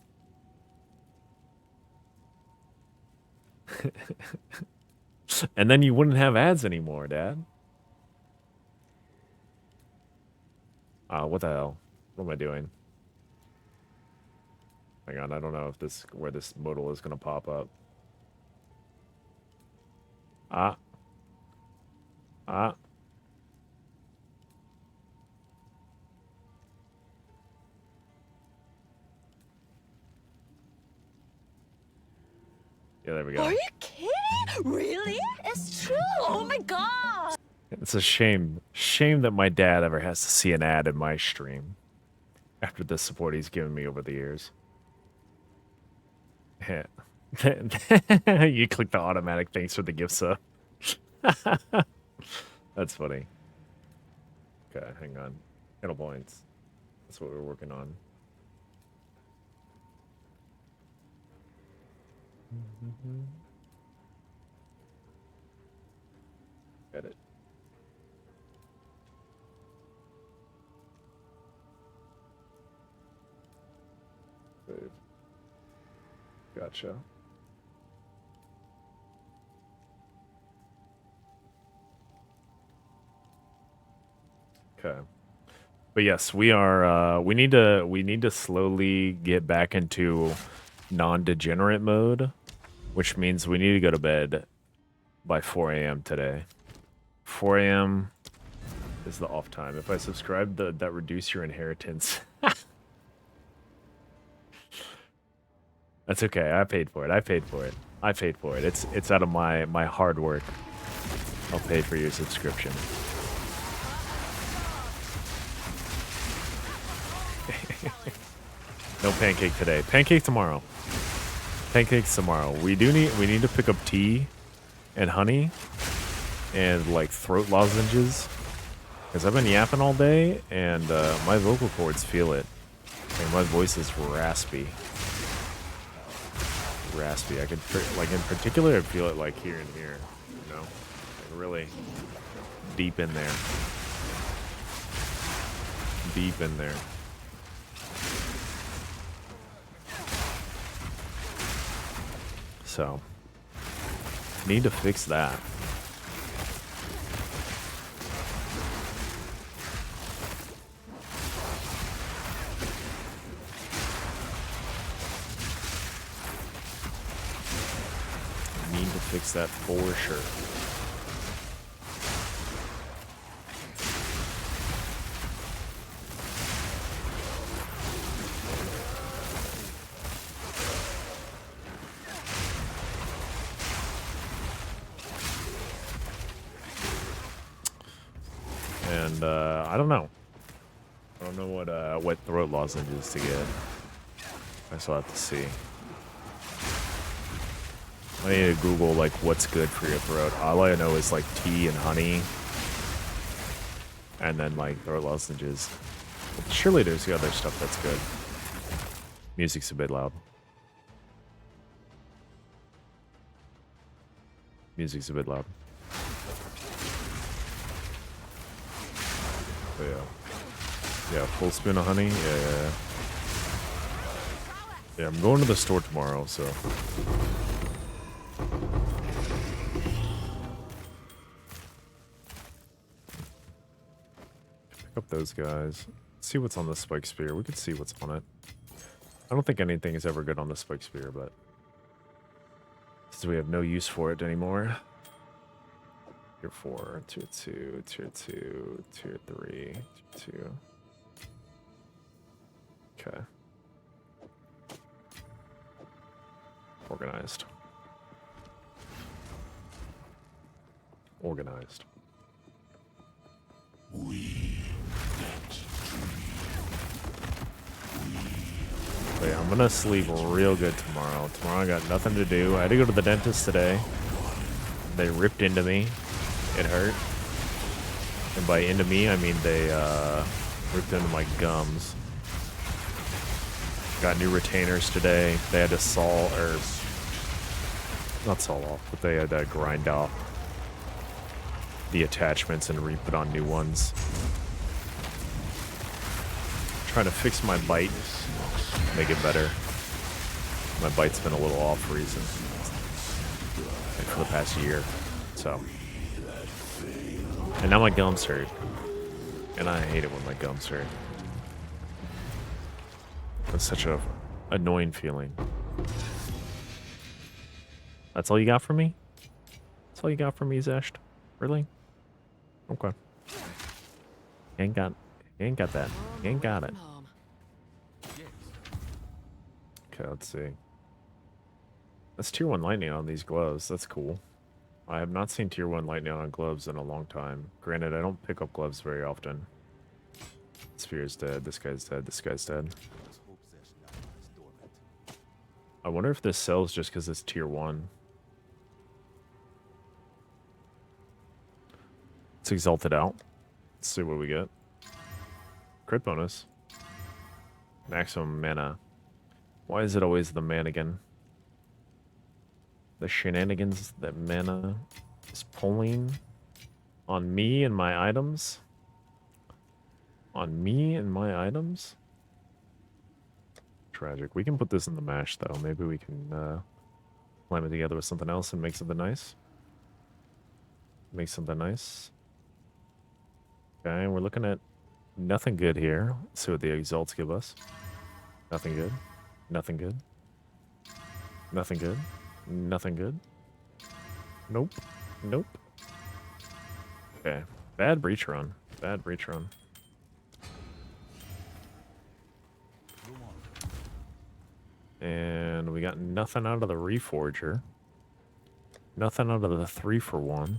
And then you wouldn't have ads anymore, Dad. What the hell? What am I doing? Hang on, I don't know if where this modal is gonna pop up. Ah. Yeah, there we go. Are you kidding? Really? It's true. Oh my god. It's a shame. Shame that my dad ever has to see an ad in my stream after the support he's given me over the years. Yeah. You click the automatic thanks for the gift sub. That's funny. Okay, hang on. Kettle points. That's what we're working on. Got it. Save. Gotcha. Okay. But yes, we are we need to slowly get back into non-degenerate mode, which means we need to go to bed by 4 a.m. today. 4 a.m. is the off time. If I subscribe, that reduce your inheritance. That's okay. I paid for it. I paid for it. I paid for it. It's out of my hard work. I'll pay for your subscription. No pancake today. Pancake tomorrow. Pancakes tomorrow. We need to pick up tea and honey and like throat lozenges because I've been yapping all day and my vocal cords feel it. Like my voice is raspy. Raspy. I could like in particular I feel it like here and here, you know, like really deep in there. Deep in there. So, need to fix that. Need to fix that for sure. And I don't know. I don't know what throat lozenges to get. I still have to see. I need to Google like what's good for your throat. All I know is like tea and honey, and then like throat lozenges. But surely there's the other stuff that's good. Music's a bit loud. Music's a bit loud. Oh, yeah. Yeah, full spoon of honey. Yeah. Yeah, I'm going to the store tomorrow, so. Pick up those guys. See what's on the spike spear. We could see what's on it. I don't think anything is ever good on the spike spear, but since we have no use for it anymore. Tier 4, Tier 2, Tier 2, Tier 3, Tier 2. Okay. Organized. Organized. But yeah, I'm gonna sleep real good tomorrow. Tomorrow I got nothing to do. I had to go to the dentist today. They ripped into me. It hurt. And by into me, I mean they ripped into my gums. Got new retainers today. They had to not saw off, but they had to grind off the attachments and re-put on new ones. Trying to fix my bite, make it better. My bite's been a little off recent, like for the past year, so. And now my gums hurt. And I hate it when my gums hurt. It's such a annoying feeling. That's all you got for me? That's all you got for me, Zesht? Really? Okay. You ain't got that. You ain't got it. Okay, let's see. That's tier 1 lightning on these gloves. That's cool. I have not seen tier 1 lightning on gloves in a long time. Granted, I don't pick up gloves very often. Sphere is dead. This guy's dead. This guy's dead. Does hope possession now lies dormant? I wonder if this sells just because it's tier 1. Let's exalt it out. Let's see what we get. Crit bonus. Maximum mana. Why is it always the mannequin? The shenanigans that mana is pulling on me and my items? On me and my items? Tragic. We can put this in the mash, though. Maybe we can climb it together with something else and make something nice. Make something nice. Okay, we're looking at nothing good here. Let's see what the exalts give us. Nothing good. Nothing good. Nothing good. Nothing good. Nope. Nope. Okay. Bad breach run. Bad breach run. And we got nothing out of the Reforger. Nothing out of the 3-for-1.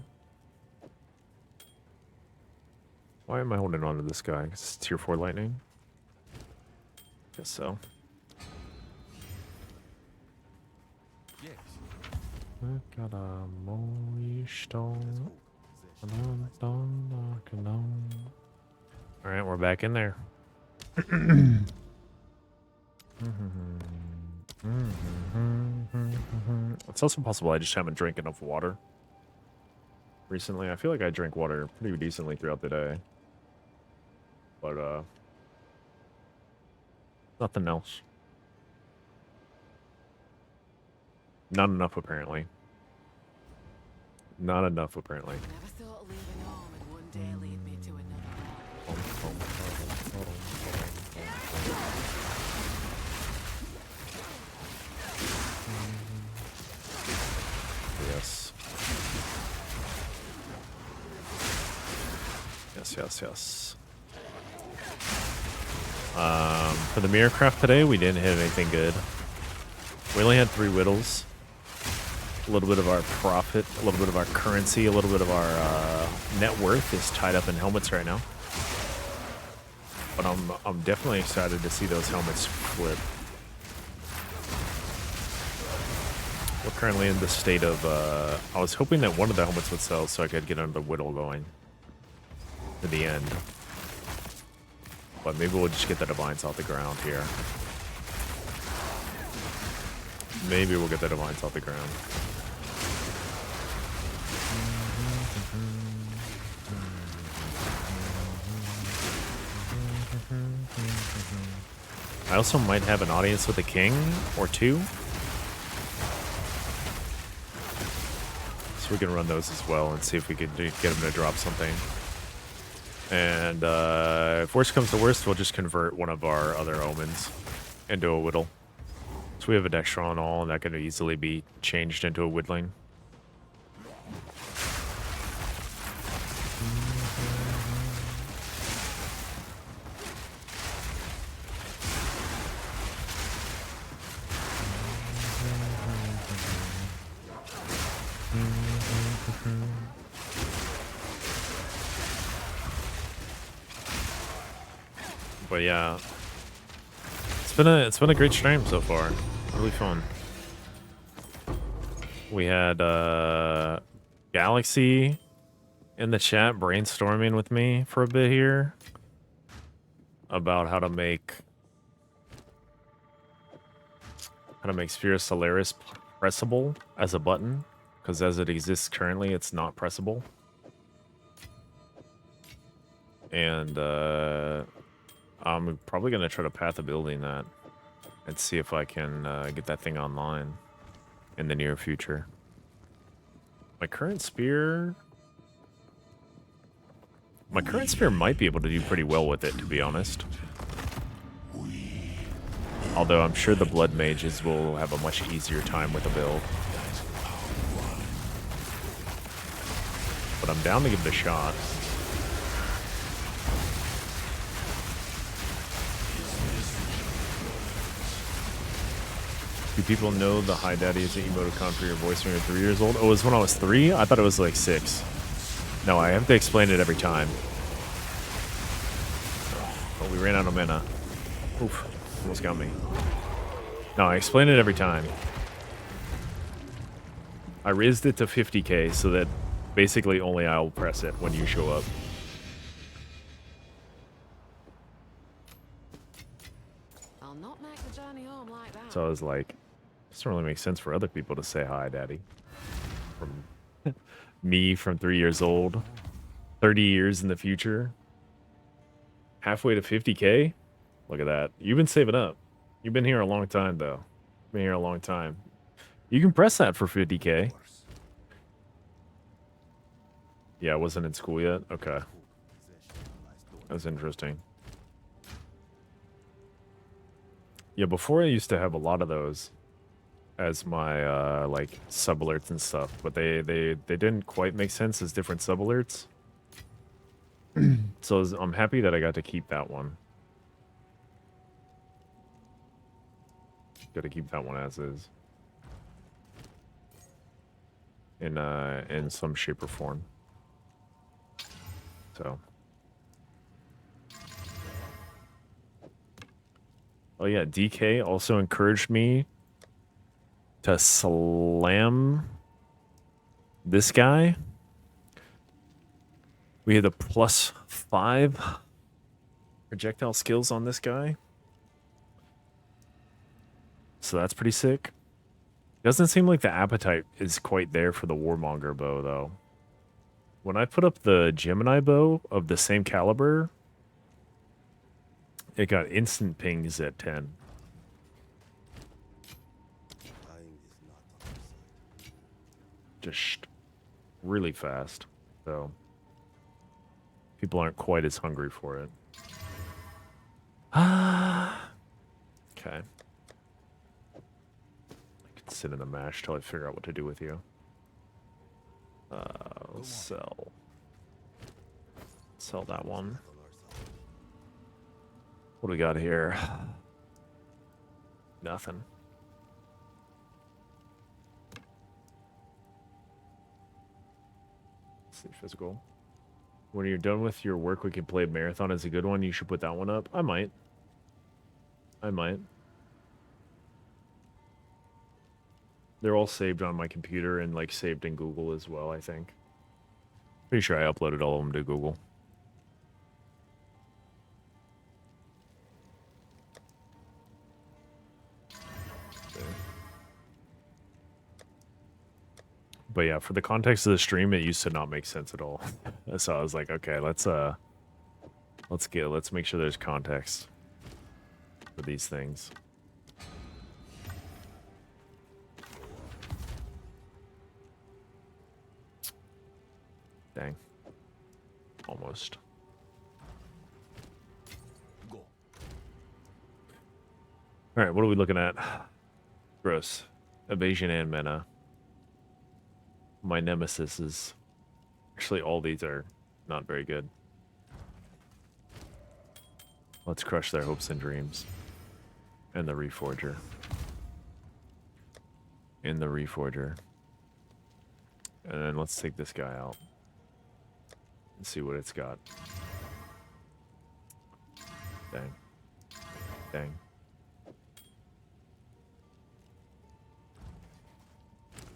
Why am I holding on to this guy? 'Cause it's tier 4 lightning? Guess so. Yes. Got a stone. Alright, we're back in there. It's also possible I just haven't drank enough water recently. I feel like I drink water pretty decently throughout the day. But, nothing else. Not enough, apparently. Not enough, apparently. Never thought leaving home would one day lead me to another Yes. Yes, yes, yes. For the mirrorcraft today, we didn't hit anything good. We only had 3 whittles. A little bit of our profit, a little bit of our currency, a little bit of our net worth is tied up in helmets right now. But I'm definitely excited to see those helmets flip. We're currently in the state of, I was hoping that one of the helmets would sell so I could get another whittle going to the end. But maybe we'll just get the divines off the ground here. Maybe we'll get the divines off the ground. I also might have an audience with a king or 2. So we can run those as well and see if we can get him to drop something. And if worst comes to worst, we'll just convert one of our other omens into a whittle. So we have a Dextron on all, and that can easily be changed into a whittling. But yeah, it's been a great stream so far. Really fun. We had Galaxy in the chat brainstorming with me for a bit here about how to make Sphere Solaris pressable as a button, because as it exists currently, it's not pressable. And I'm probably going to try to path a building that and see if I can get that thing online in the near future. My current spear might be able to do pretty well with it, to be honest. Although I'm sure the blood mages will have a much easier time with the build. But I'm down to give it a shot. Do people know the Hi Daddy is an emoticon for your voice when you're 3 years old? Oh, it was when I was 3? I thought it was like 6. No, I have to explain it every time. Oh, we ran out of mana. Oof, almost got me. No, I explain it every time. I raised it to 50k so that basically only I'll press it when you show up. I'll not make the journey home like that. So I was like, it doesn't really make sense for other people to say hi, Daddy. From me from 3 years old, 30 years in the future, halfway to 50k. Look at that. You've been saving up. You've been here a long time, though. Been here a long time. You can press that for 50k. Yeah, I wasn't in school yet. Okay. That's interesting. Yeah, before I used to have a lot of those as my like sub alerts and stuff, but they didn't quite make sense as different sub alerts. So I'm happy that I got to keep that one. Got to keep that one as is. In some shape or form. So. Oh yeah, DK also encouraged me to slam this guy. We had a +5 projectile skills on this guy. So that's pretty sick. Doesn't seem like the appetite is quite there for the Warmonger bow, though. When I put up the Gemini bow of the same caliber, it got instant pings at 10. Just really fast, so people aren't quite as hungry for it. Okay. Sit in the mash till I figure out what to do with you. Sell that one. What do we got here? Nothing. Let's see, physical. When you're done with your work, we can play Marathon is a good one. You should put that one up. I might. They're all saved on my computer and like saved in Google as well, I think. Pretty sure I uploaded all of them to Google. But yeah, for the context of the stream, it used to not make sense at all. So I was like, okay, let's make sure there's context for these things. Dang. Almost. Alright, what are we looking at? Gross. Evasion and mana. My nemesis is... Actually, all these are not very good. Let's crush their hopes and dreams. And the Reforger. And then let's take this guy out. And see what it's got. Dang. Dang.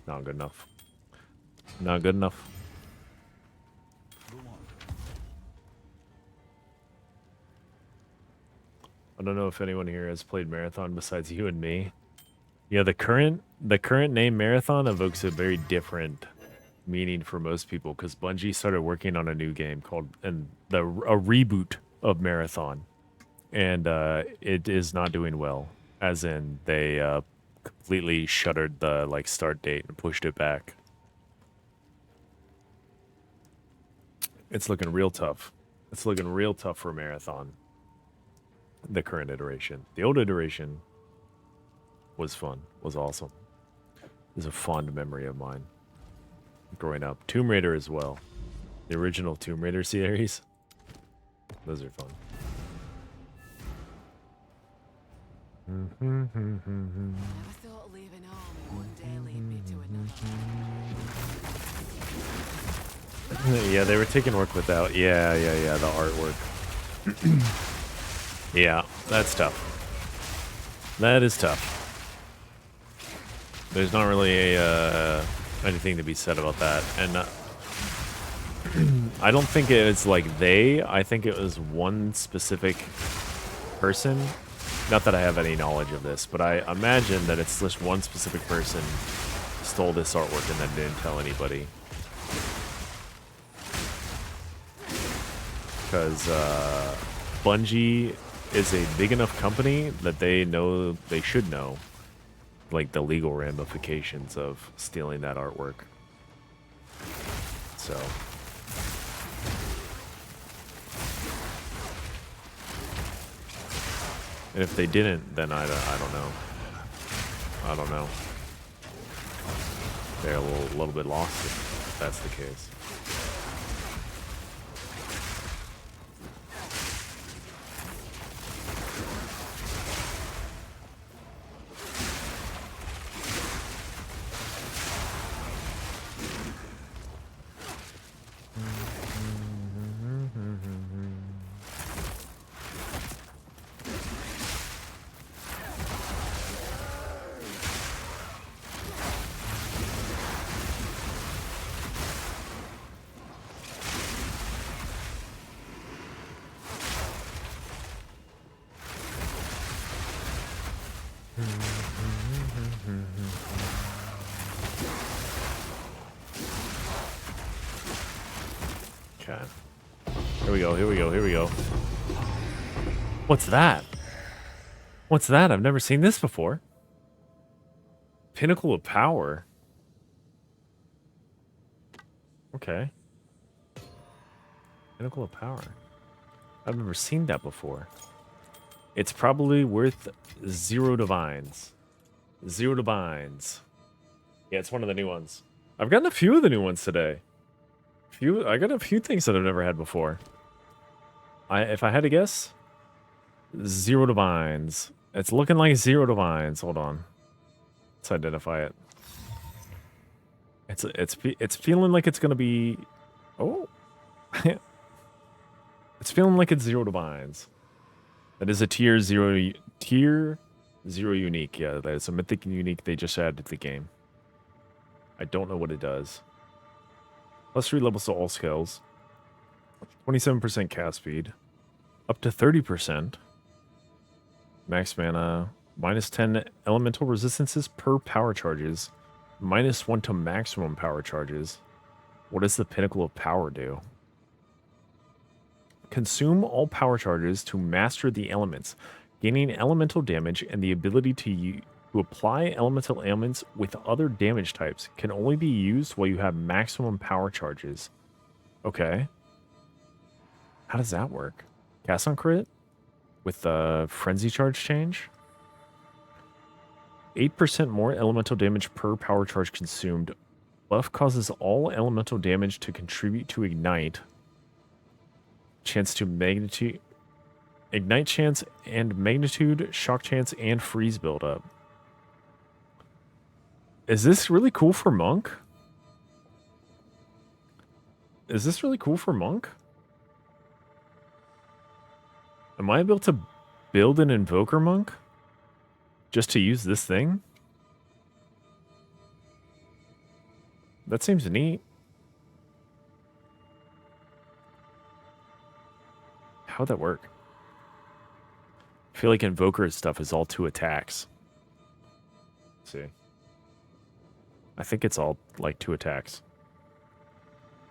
Not good enough. Not good enough. I don't know if anyone here has played Marathon besides you and me. Yeah, the current name Marathon evokes a very different meaning for most people because Bungie started working on a new game called a reboot of Marathon, and it is not doing well. As in, they completely shuttered the start date and pushed it back. It's looking real tough. It's looking real tough for Marathon. The current iteration. The old iteration was fun. Was awesome. It's a fond memory of mine. Growing up. Tomb Raider as well. The original Tomb Raider series. Those are fun. Never thought of Yeah, they were taking work without. Yeah, the artwork. Yeah, that's tough. That is tough. There's not really anything to be said about that. And I don't think it was like they. I think it was one specific person. Not that I have any knowledge of this, but I imagine that it's just one specific person stole this artwork and then didn't tell anybody. Because Bungie is a big enough company that they should know, like, the legal ramifications of stealing that artwork. So. And if they didn't, then I don't know. I don't know. They're a little bit lost if that's the case. Okay. Here we go, here we go, here we go. What's that? What's that? I've never seen this before. Pinnacle of Power. Okay. Pinnacle of Power. I've never seen that before. It's probably worth 0 divines. 0 divines. Yeah, it's one of the new ones. I've gotten a few of the new ones today. I got a few things that I've never had before. If I had to guess, 0 divines. It's looking like 0 divines. Hold on. Let's identify it. It's feeling like it's gonna be. Oh. It's feeling like it's 0 divines. That is a tier 0 unique. Yeah, that is a mythic unique they just added to the game. I don't know what it does. Plus 3 levels to all skills. 27% cast speed. Up to 30%. Max mana. Minus 10 elemental resistances per power charges. Minus 1 to maximum power charges. What does the Pinnacle of Power do? Consume all power charges to master the elements, gaining elemental damage and the ability to apply elemental ailments with other damage types. Can only be used while you have maximum power charges. Okay. How does that work? Cast on crit? With the frenzy charge change? 8% more elemental damage per power charge consumed. Buff causes all elemental damage to contribute to ignite. Chance to magnitude. Ignite chance and magnitude, shock chance, and freeze buildup. Is this really cool for Monk? Is this really cool for Monk? Am I able to build an Invoker Monk? Just to use this thing? That seems neat. How'd that work? I feel like Invoker stuff is all 2 attacks. Let's see. I think it's all like 2 attacks.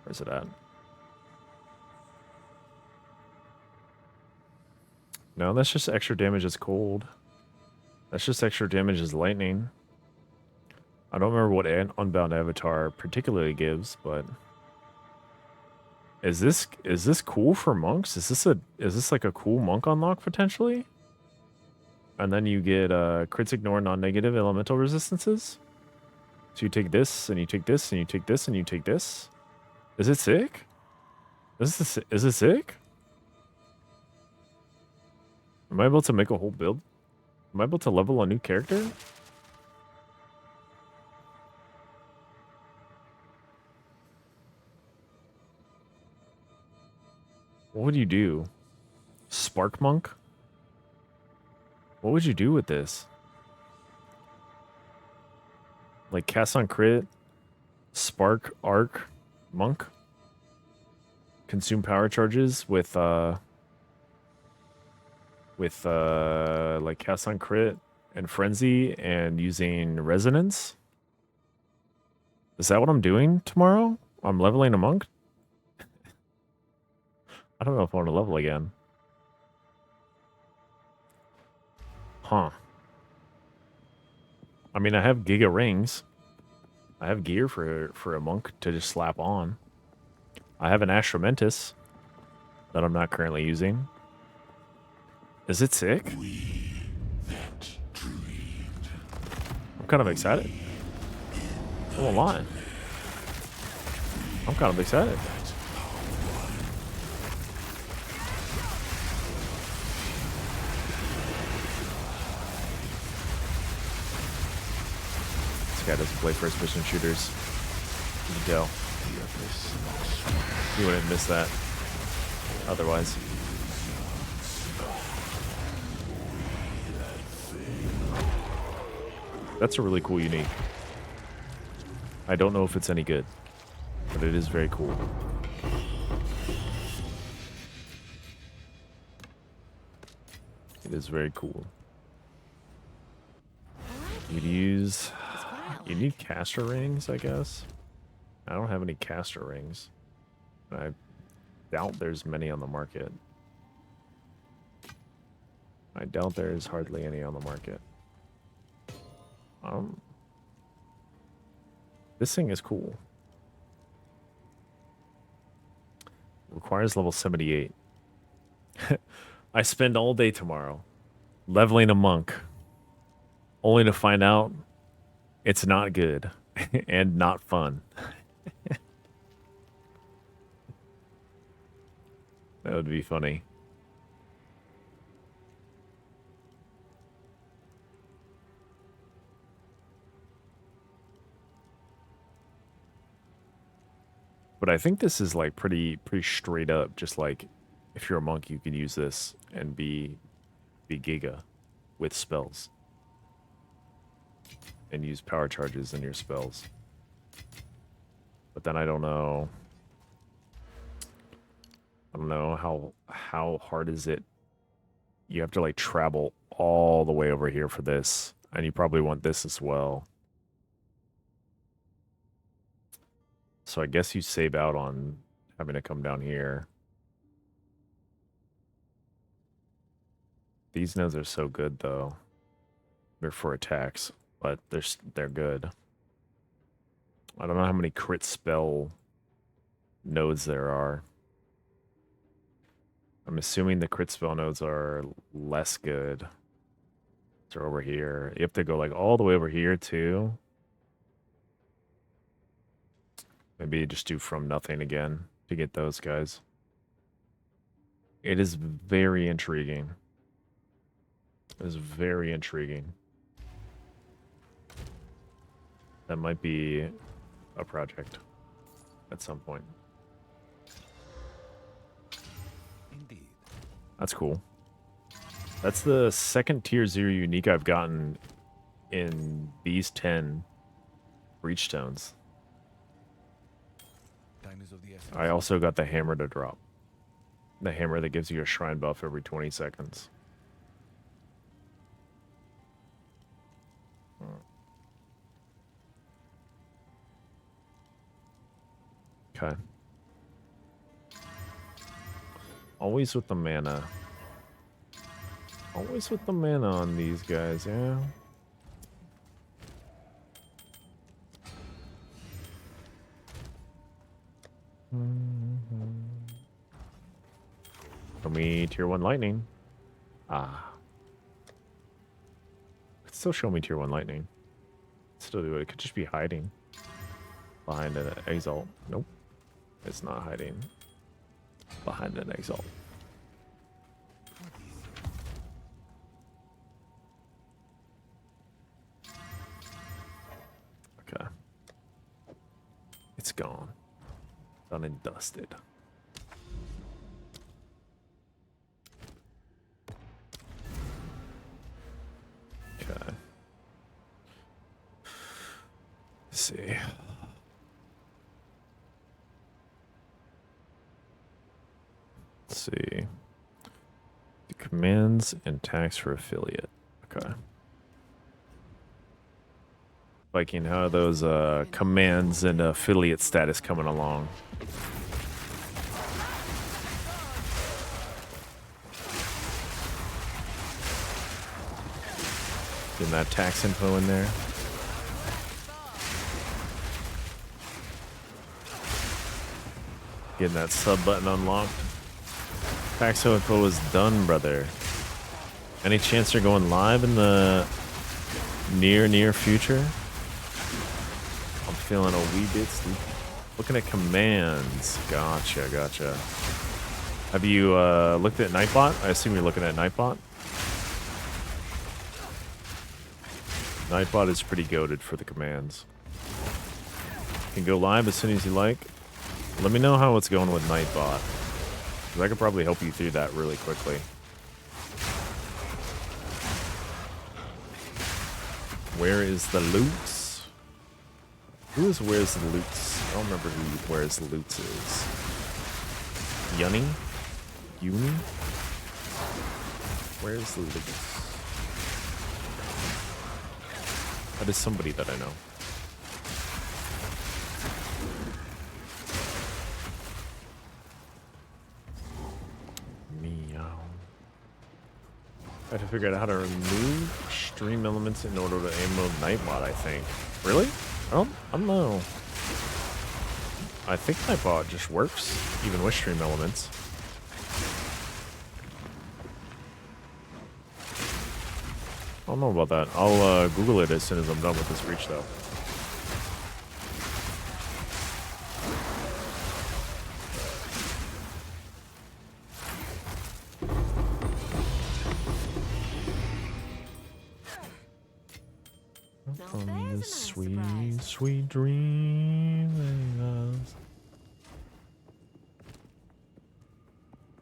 Where's it at? No, that's just extra damage as cold. That's just extra damage as lightning. I don't remember what an Unbound Avatar particularly gives, but is this cool for monks? Is this like a cool monk unlock potentially? And then you get crits ignore non-negative elemental resistances. So you take this and you take this and you take this and you take this. Is it sick? Is it sick? Am I able to make a whole build? Am I able to level a new character? What would you do? Spark Monk? What would you do with this? Like cast on crit, Spark, Arc, Monk? Consume power charges with like cast on crit and frenzy and using resonance? Is that what I'm doing tomorrow? I'm leveling a monk? I don't know if I want to level again. Huh. I mean, I have Giga Rings. I have gear for a monk to just slap on. I have an Astromentus that I'm not currently using. Is it sick? I'm kind of excited. I won't lie. I'm kind of excited. This guy doesn't play first person shooters. You can tell. You wouldn't miss that otherwise. That's a really cool unique. I don't know if it's any good, but it is very cool. It is very cool. You'd use... You need caster rings, I guess. I don't have any caster rings. I doubt there's many on the market. I doubt there's hardly any on the market. This thing is cool. Requires level 78. I spend all day tomorrow leveling a monk, only to find out it's not good and not fun. That would be funny. But I think this is like pretty straight up. Just like if you're a monk, you can use this and be Giga with spells and use power charges in your spells. But then I don't know. I don't know how hard is it. You have to like travel all the way over here for this, and you probably want this as well. So I guess you save out on having to come down here. These nodes are so good though. They're for attacks, but they're good. I don't know how many crit spell nodes there are. I'm assuming the crit spell nodes are less good. They're over here. You have to go like all the way over here too. Maybe just do from nothing again to get those guys. It is very intriguing. It is very intriguing. That might be a project at some point. Indeed. That's cool. That's the second tier 0 unique I've gotten in these 10 breach stones. Time is of the essence. I also got the hammer to drop. The hammer that gives you a shrine buff every 20 seconds. Okay. Always with the mana. Always with the mana on these guys, yeah. Show me tier 1 lightning. Ah. Could still show me tier 1 lightning. Still do it. It could just be hiding behind an exalt. Nope. It's not hiding behind an exalt. Okay. It's gone. Done and dusted. Let's see. The commands and tax for affiliate. Okay. Viking, how are those commands and affiliate status coming along? Getting that tax info in there. Getting that sub button unlocked. Tax info is done, brother. Any chance you're going live in the near future? I'm feeling a wee bit sleepy. Looking at commands. Gotcha. Have you looked at Nightbot? I assume you're looking at Nightbot. Nightbot is pretty goated for the commands. You can go live as soon as you like. Let me know how it's going with Nightbot, because I could probably help you through that really quickly. Where is the loots? Who is where's the loots? I don't remember who where's the loots is. Yunny? Uni? Where's the loots? That is somebody that I know. Meow. I have to figure out how to remove stream elements in order to aim mode Nightbot, I think. Really? I don't know. I think Nightbot just works, even with stream elements. I don't know about that. I'll Google it as soon as I'm done with this reach, though. From the sweet dream of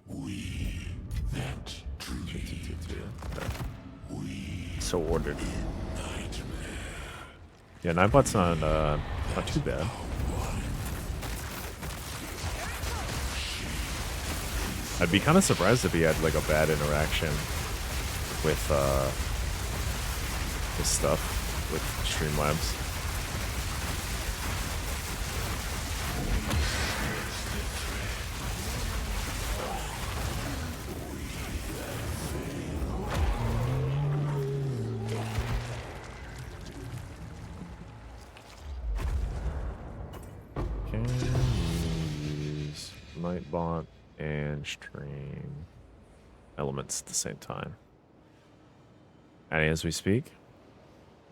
we that so ordered. Yeah, Nightbot's not too bad. I'd be kind of surprised if he had like a bad interaction with his stuff with Streamlabs. Can use Nightbot and stream elements at the same time. Adding as we speak.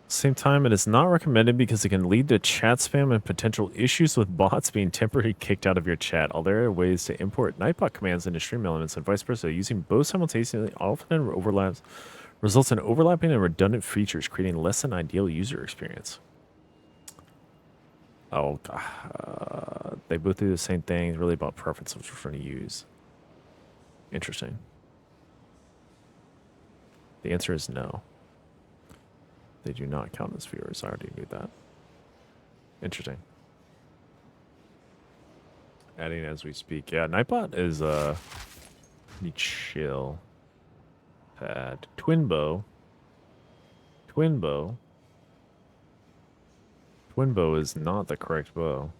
Same time, it is not recommended because it can lead to chat spam and potential issues with bots being temporarily kicked out of your chat. Although there are ways to import Nightbot commands into stream elements and vice versa, using both simultaneously often overlaps results in overlapping and redundant features, creating less than ideal user experience. Oh, they both do the same thing. It's really about preference of which we're going to use. Interesting. The answer is no. They do not count as viewers. I already knew that. Interesting. Adding as we speak. Yeah, Nightbot is pretty chill. Pad. Twinbow. Twinbow is not the correct bow.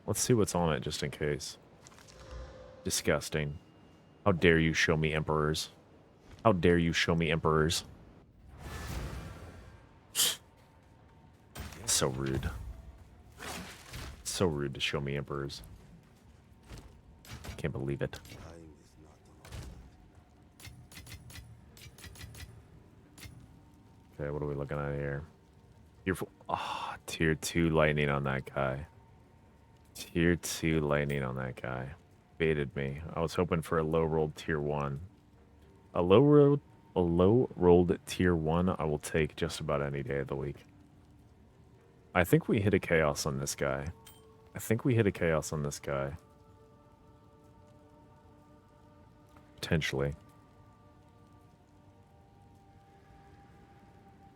Let's see what's on it just in case. Disgusting. How dare you show me emperors? How dare you show me emperors? So rude. So rude to show me emperors. Can't believe it. Okay, what are we looking at here? Tier 2 lightning on that guy. Tier 2 lightning on that guy. Baited me. I was hoping for a low rolled tier 1. A low rolled tier 1 I will take just about any day of the week. I think we hit a chaos on this guy. Potentially.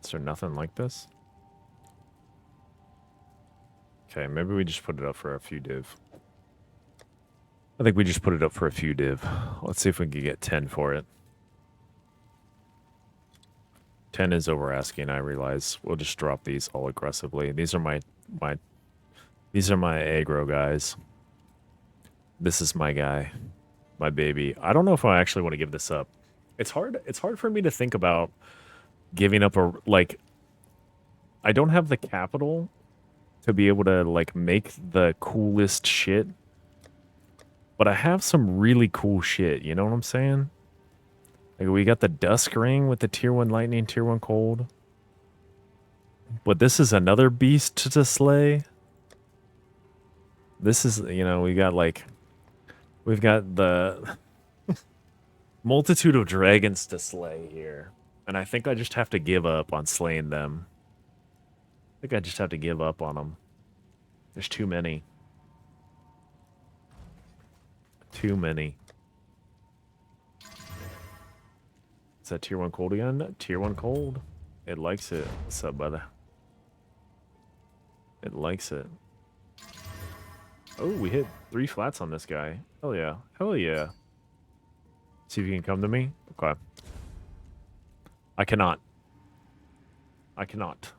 Is there nothing like this? Okay, maybe we just put it up for a few div. I think we just put it up for a few div. Let's see if we can get 10 for it. 10 is over asking, I realize. We'll just drop these all aggressively. These are my aggro guys. This is my guy. My baby. I don't know if I actually want to give this up. It's hard for me to think about giving up a like I don't have the capital to be able to like make the coolest shit. But I have some really cool shit, you know what I'm saying? Like we got the Dusk Ring with the tier 1 lightning, tier 1 cold. But this is another beast to slay. This is, you know, we've got the multitude of dragons to slay here. And I think I just have to give up on slaying them. I think I just have to give up on them. There's too many. Too many. Is that tier 1 cold again? Tier 1 cold. It likes it. What's up, brother? It likes it. Oh, we hit 3 flats on this guy. Hell yeah. Hell yeah. See if you can come to me. Okay. I cannot. I cannot.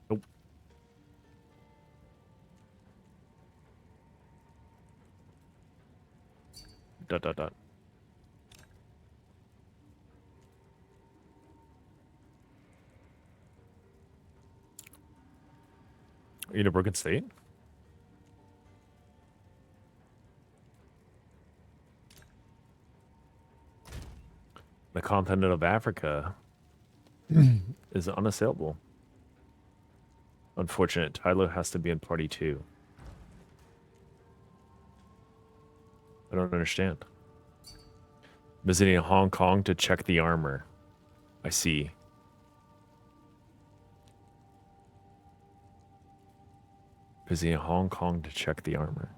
Nope. Dot, dot, dot. Are you in a broken state? The continent of Africa is unassailable. Unfortunate. Tyler has to be in party 2. I don't understand. Visiting Hong Kong to check the armor. I see. Visiting Hong Kong to check the armor.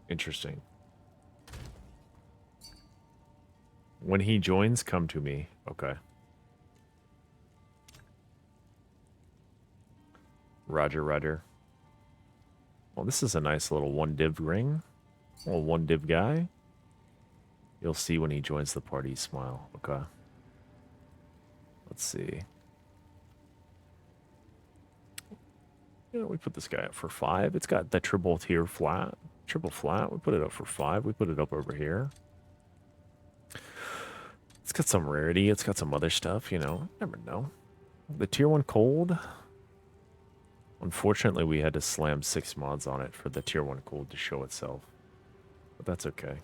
Interesting. When he joins, come to me. Okay. Roger, roger. Well, this is a nice little 1 div ring. Little 1 div guy. You'll see when he joins the party. Smile. Okay. Let's see. Yeah, we put this guy up for 5. It's got the triple tier flat. Triple flat. We put it up for 5. We put it up over here. It's got some rarity. It's got some other stuff, you know. Never know. The tier 1 cold. Unfortunately, we had to slam 6 mods on it for the tier 1 cold to show itself. But that's okay.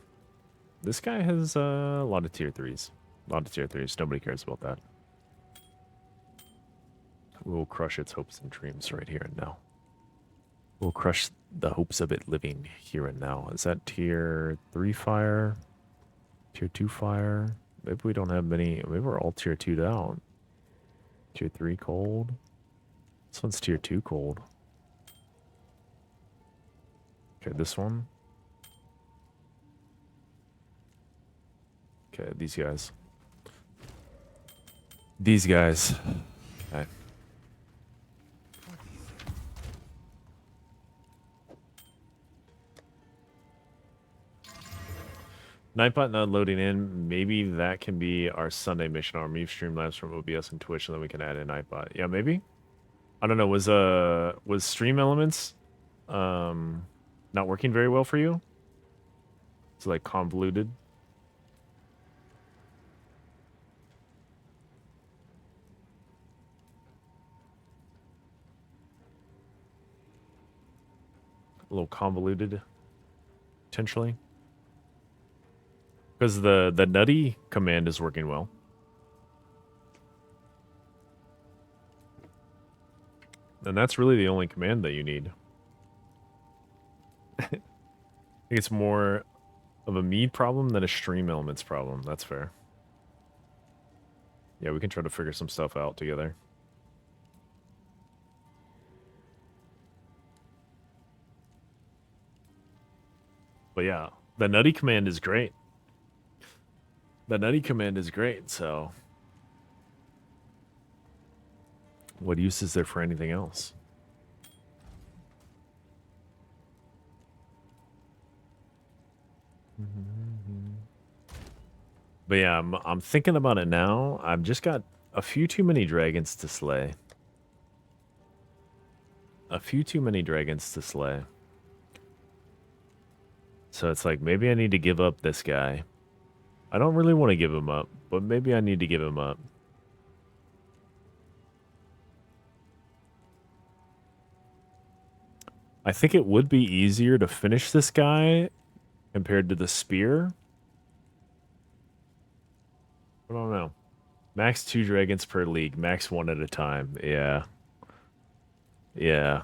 This guy has a lot of tier 3s. A lot of tier 3s. Nobody cares about that. We'll crush its hopes and dreams right here and now. We'll crush the hopes of it living here and now. Is that tier 3 fire? Tier 2 fire? Maybe we don't have many. Maybe we're all tier 2 down. Tier 3 cold. This one's tier 2 cold. Okay, this one. Okay, these guys. These guys. Okay. Nightbot not loading in. Maybe that can be our Sunday mission. Our remove Streamlabs from OBS and Twitch, and then we can add in Nightbot. Yeah, maybe. I don't know. Was Stream Elements not working very well for you? It's like convoluted. A little convoluted, potentially. Because the nutty command is working well. And that's really the only command that you need. I think it's more of a me problem than a Stream Elements problem. That's fair. Yeah, we can try to figure some stuff out together. But yeah, the nutty command is great. The nutty command is great, so what use is there for anything else? But yeah, I'm thinking about it now. I've just got a few too many dragons to slay. A few too many dragons to slay. So it's like, maybe I need to give up this guy. I don't really want to give him up, but maybe I need to give him up. I think it would be easier to finish this guy compared to the spear. I don't know. Max 2 dragons per league. Max 1 at a time. Yeah. Yeah.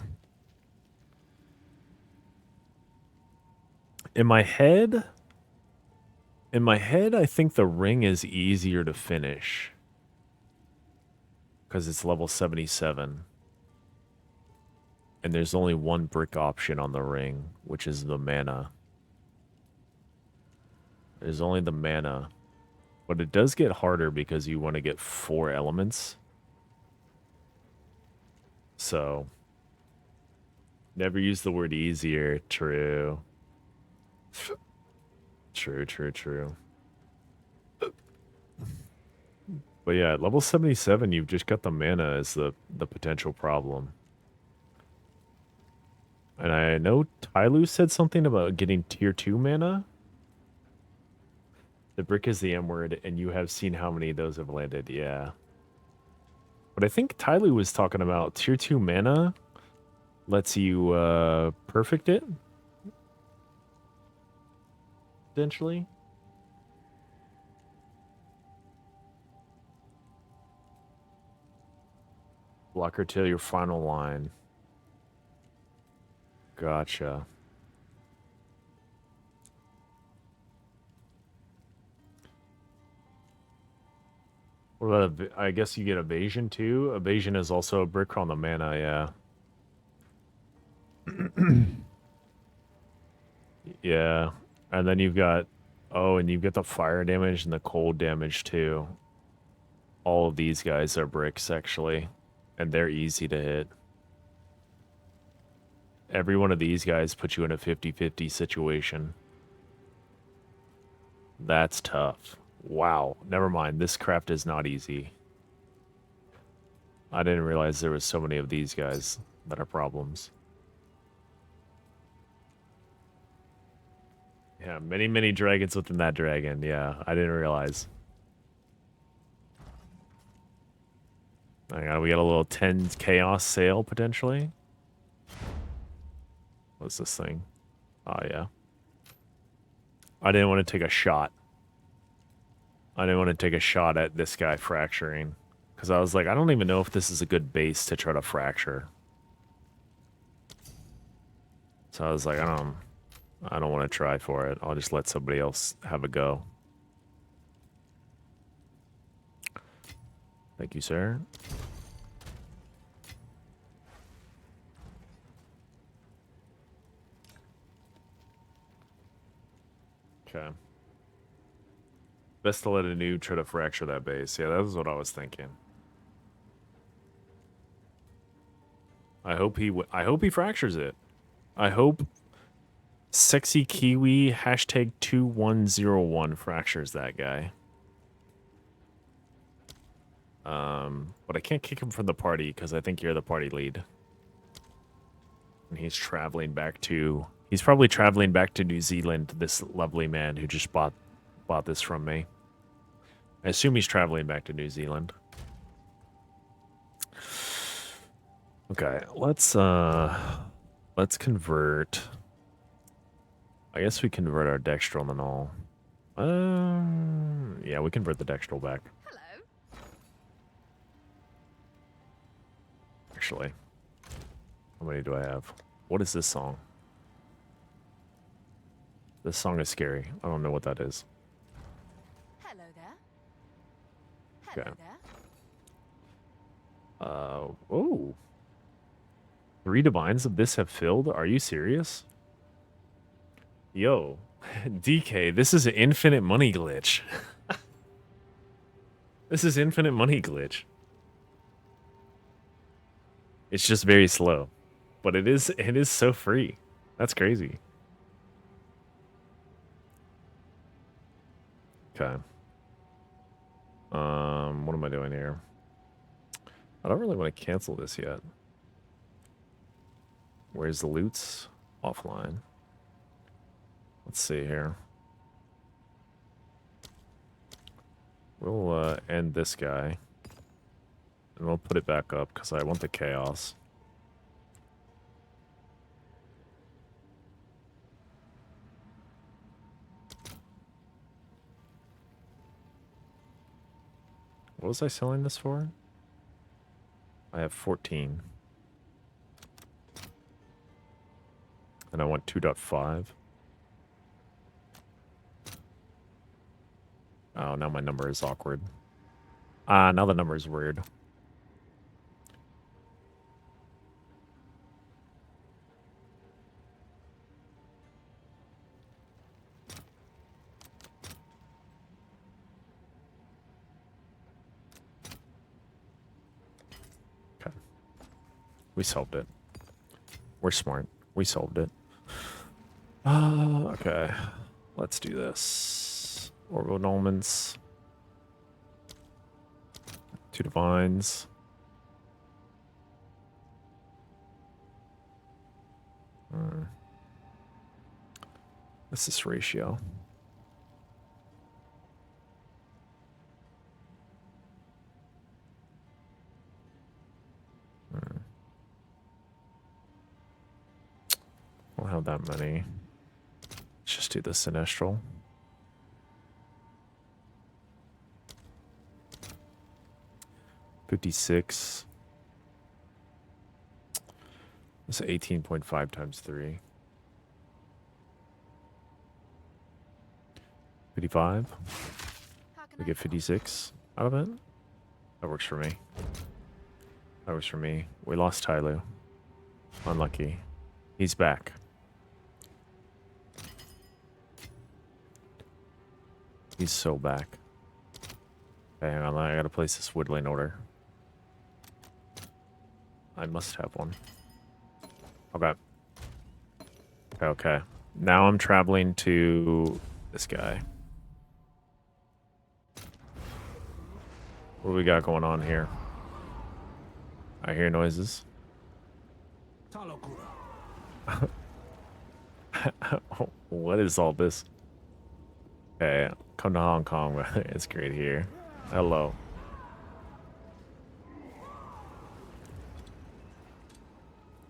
In my head, I think the ring is easier to finish. Because it's level 77. And there's only one brick option on the ring, which is the mana. There's only the mana. But it does get harder because you want to get 4 elements. So, never use the word easier. True. True. But yeah, at level 77, you've just got the mana as the potential problem. And I know Tyloo said something about getting tier 2 mana. The brick is the M word, and you have seen how many of those have landed, yeah. But I think Tyloo was talking about tier 2 mana lets you perfect it. Potentially. Blocker till your final line. Gotcha. What about, I guess you get evasion too? Evasion is also a brick on the mana, yeah. Yeah. And then you've got, oh, and you've got the fire damage and the cold damage too. All of these guys are bricks, actually. And they're easy to hit. Every one of these guys puts you in a 50-50 situation. That's tough. Wow. Never mind. This craft is not easy. I didn't realize there was so many of these guys that are problems. Yeah, many dragons within that dragon. Yeah, I didn't realize. Hang on, we got a little 10 chaos sale potentially. What's this thing? Oh, yeah. I didn't want to take a shot. I didn't want to take a shot at this guy fracturing. Because I was like, I don't even know if this is a good base to try to fracture. So I was like, I don't want to try for it. I'll just let somebody else have a go. Thank you, sir. Okay. Best to let a noob try to fracture that base. Yeah, that was what I was thinking. I hope he fractures it. I hope Sexy Kiwi #2101 fractures that guy. But I can't kick him from the party because I think you're the party lead. And he's traveling back to... He's probably traveling back to New Zealand, this lovely man who just bought this from me. I assume he's traveling back to New Zealand. Okay, let's convert... I guess we convert our Dextral and all. Yeah, we convert the Dextral back. Hello. Actually, how many do I have? What is this song? This song is scary. I don't know what that is. Hello there. Hello Okay. there. Oh. 3 divines of this have filled? Are you serious? Yo, DK, this is an infinite money glitch. This is infinite money glitch. It's just very slow. But it is so free. That's crazy. Okay. What am I doing here? I don't really want to cancel this yet. Where's the loots? Offline. Let's see here. We'll end this guy. And we'll put it back up because I want the chaos. What was I selling this for? I have 14. And I want 2.5. Oh, now my number is awkward. Now the number is weird. Okay. We solved it. We're smart. We solved it. Okay. Let's do this. Orbital annulments. 2 divines. What's this ratio? We'll have that many. Let's just do the Sinestral. $56. That's 18.5 times 3. 55. We get 56 out of it. That works for me. That works for me. We lost Tyloo. Unlucky. He's back. He's so back. Okay, hang on. I gotta place this woodland order. I must have one. Okay. Okay. Now I'm traveling to this guy. What do we got going on here? I hear noises. What is all this? Okay, come to Hong Kong. It's great here. Hello.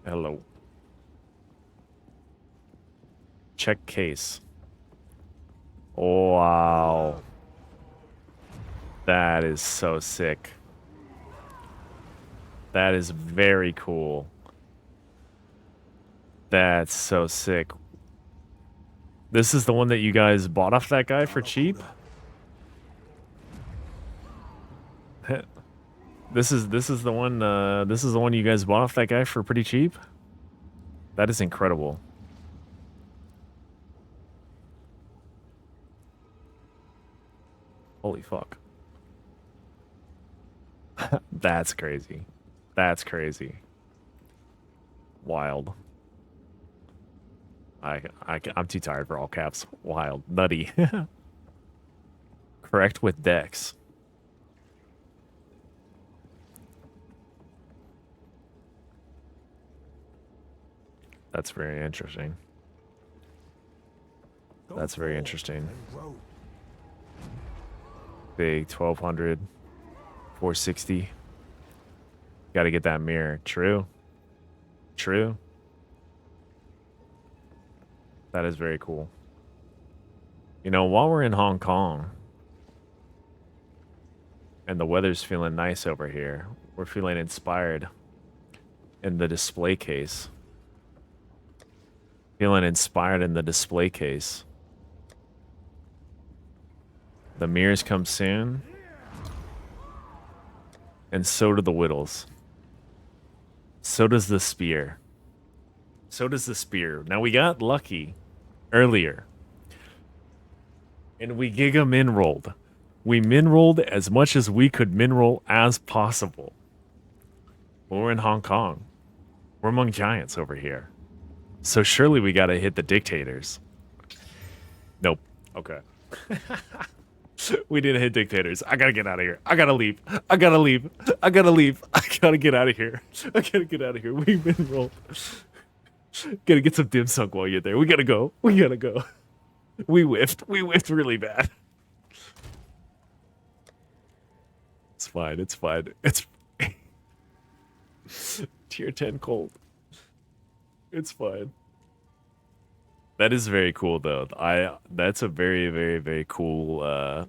Hello. Check case. Wow. That is so sick. That is very cool. That's so sick. This is the one that you guys bought off that guy for cheap? This is the one you guys bought off that guy for pretty cheap? That is incredible. Holy fuck. That's crazy. That's crazy. Wild. I'm too tired for all caps. Wild. Nutty. Correct with Dex. That's very interesting. That's very interesting. Big 1200. 460. Gotta get that mirror. True. True. That is very cool. You know, while we're in Hong Kong and the weather's feeling nice over here, we're feeling inspired in the display case. Feeling inspired in the display case. The mirrors come soon. And so do the whittles. So does the spear. So does the spear. Now we got lucky earlier. And we giga min-rolled. We min-rolled as much as we could min-roll as possible. We're in Hong Kong. We're among giants over here. So surely we gotta hit the dictators. Nope. Okay. We didn't hit dictators. I gotta get out of here. I gotta leave. I gotta leave. I gotta leave. I gotta get out of here. I gotta get out of here. We've been rolled. Gotta get some dim sum while you're there. We gotta go. We gotta go. We whiffed. We whiffed really bad. It's fine. It's fine. It's tier 10 cold. It's fine. That is very cool though. That's a very, very, very cool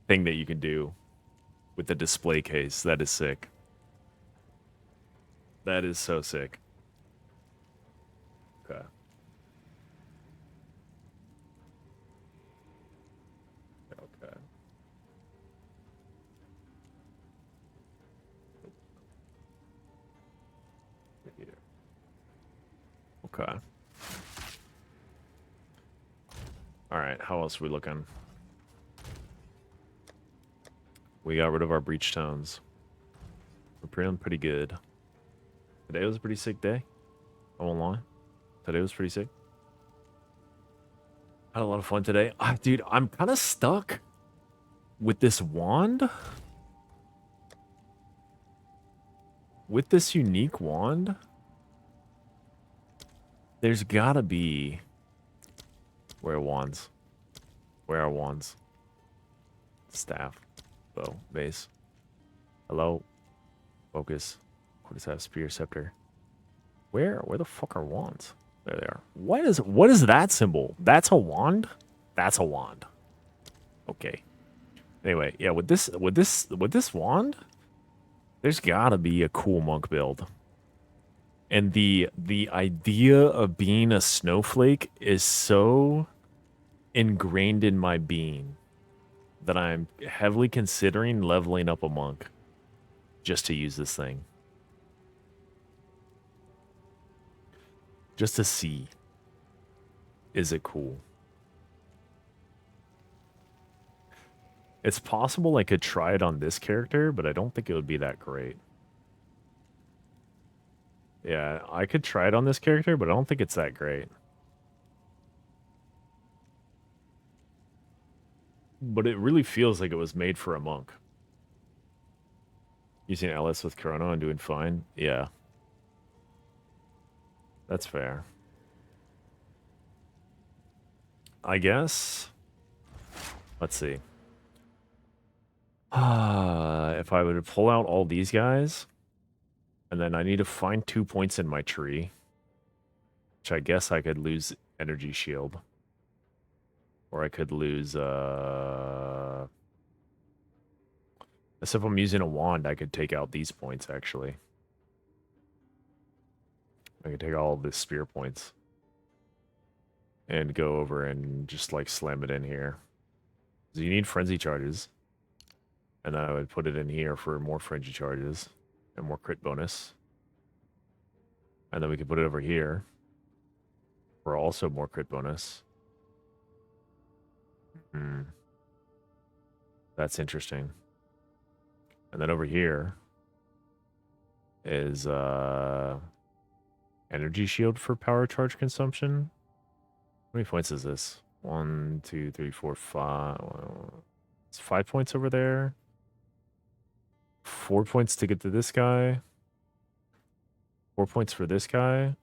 thing that you can do with the display case. That is sick. That is so sick. Okay. Okay. Okay. All right, how else are we looking? We got rid of our breach tones. We're feeling pretty good. Today was a pretty sick day. I won't lie. Today was pretty sick. Had a lot of fun today. Dude, I'm kind of stuck with this wand. With this unique wand. There's gotta be... Where are wands? Where are wands? Staff. Bow. Base. Hello? Focus. What does that? Spear, scepter. Where the fuck are wands? There they are. What is that symbol? That's a wand? That's a wand. Okay. Anyway, yeah, with this wand, there's gotta be a cool monk build. And the idea of being a snowflake is so ingrained in my being that I'm heavily considering leveling up a monk just to use this thing. Just to see. Is it cool? It's possible I could try it on this character, but I don't think it would be that great. Yeah, I could try it on this character, but I don't think it's that great. But it really feels like it was made for a monk. Using LS with Chrono and doing fine? Yeah. That's fair. I guess. Let's see. If I would pull out all these guys, and then I need to find 2 points in my tree, which I guess I could lose energy shield. Or I could lose, as if I'm using a wand, I could take out these points, actually. I could take all of the spear points. And go over and just, like, slam it in here. So you need frenzy charges. And then I would put it in here for more frenzy charges. And more crit bonus. And then we can put it over here. For also more crit bonus. That's interesting. And then over here is energy shield for power charge consumption. How many points is this? 1, 2, 3, 4, 5. It's 5 points over there. 4 points to get to this guy. 4 points for this guy.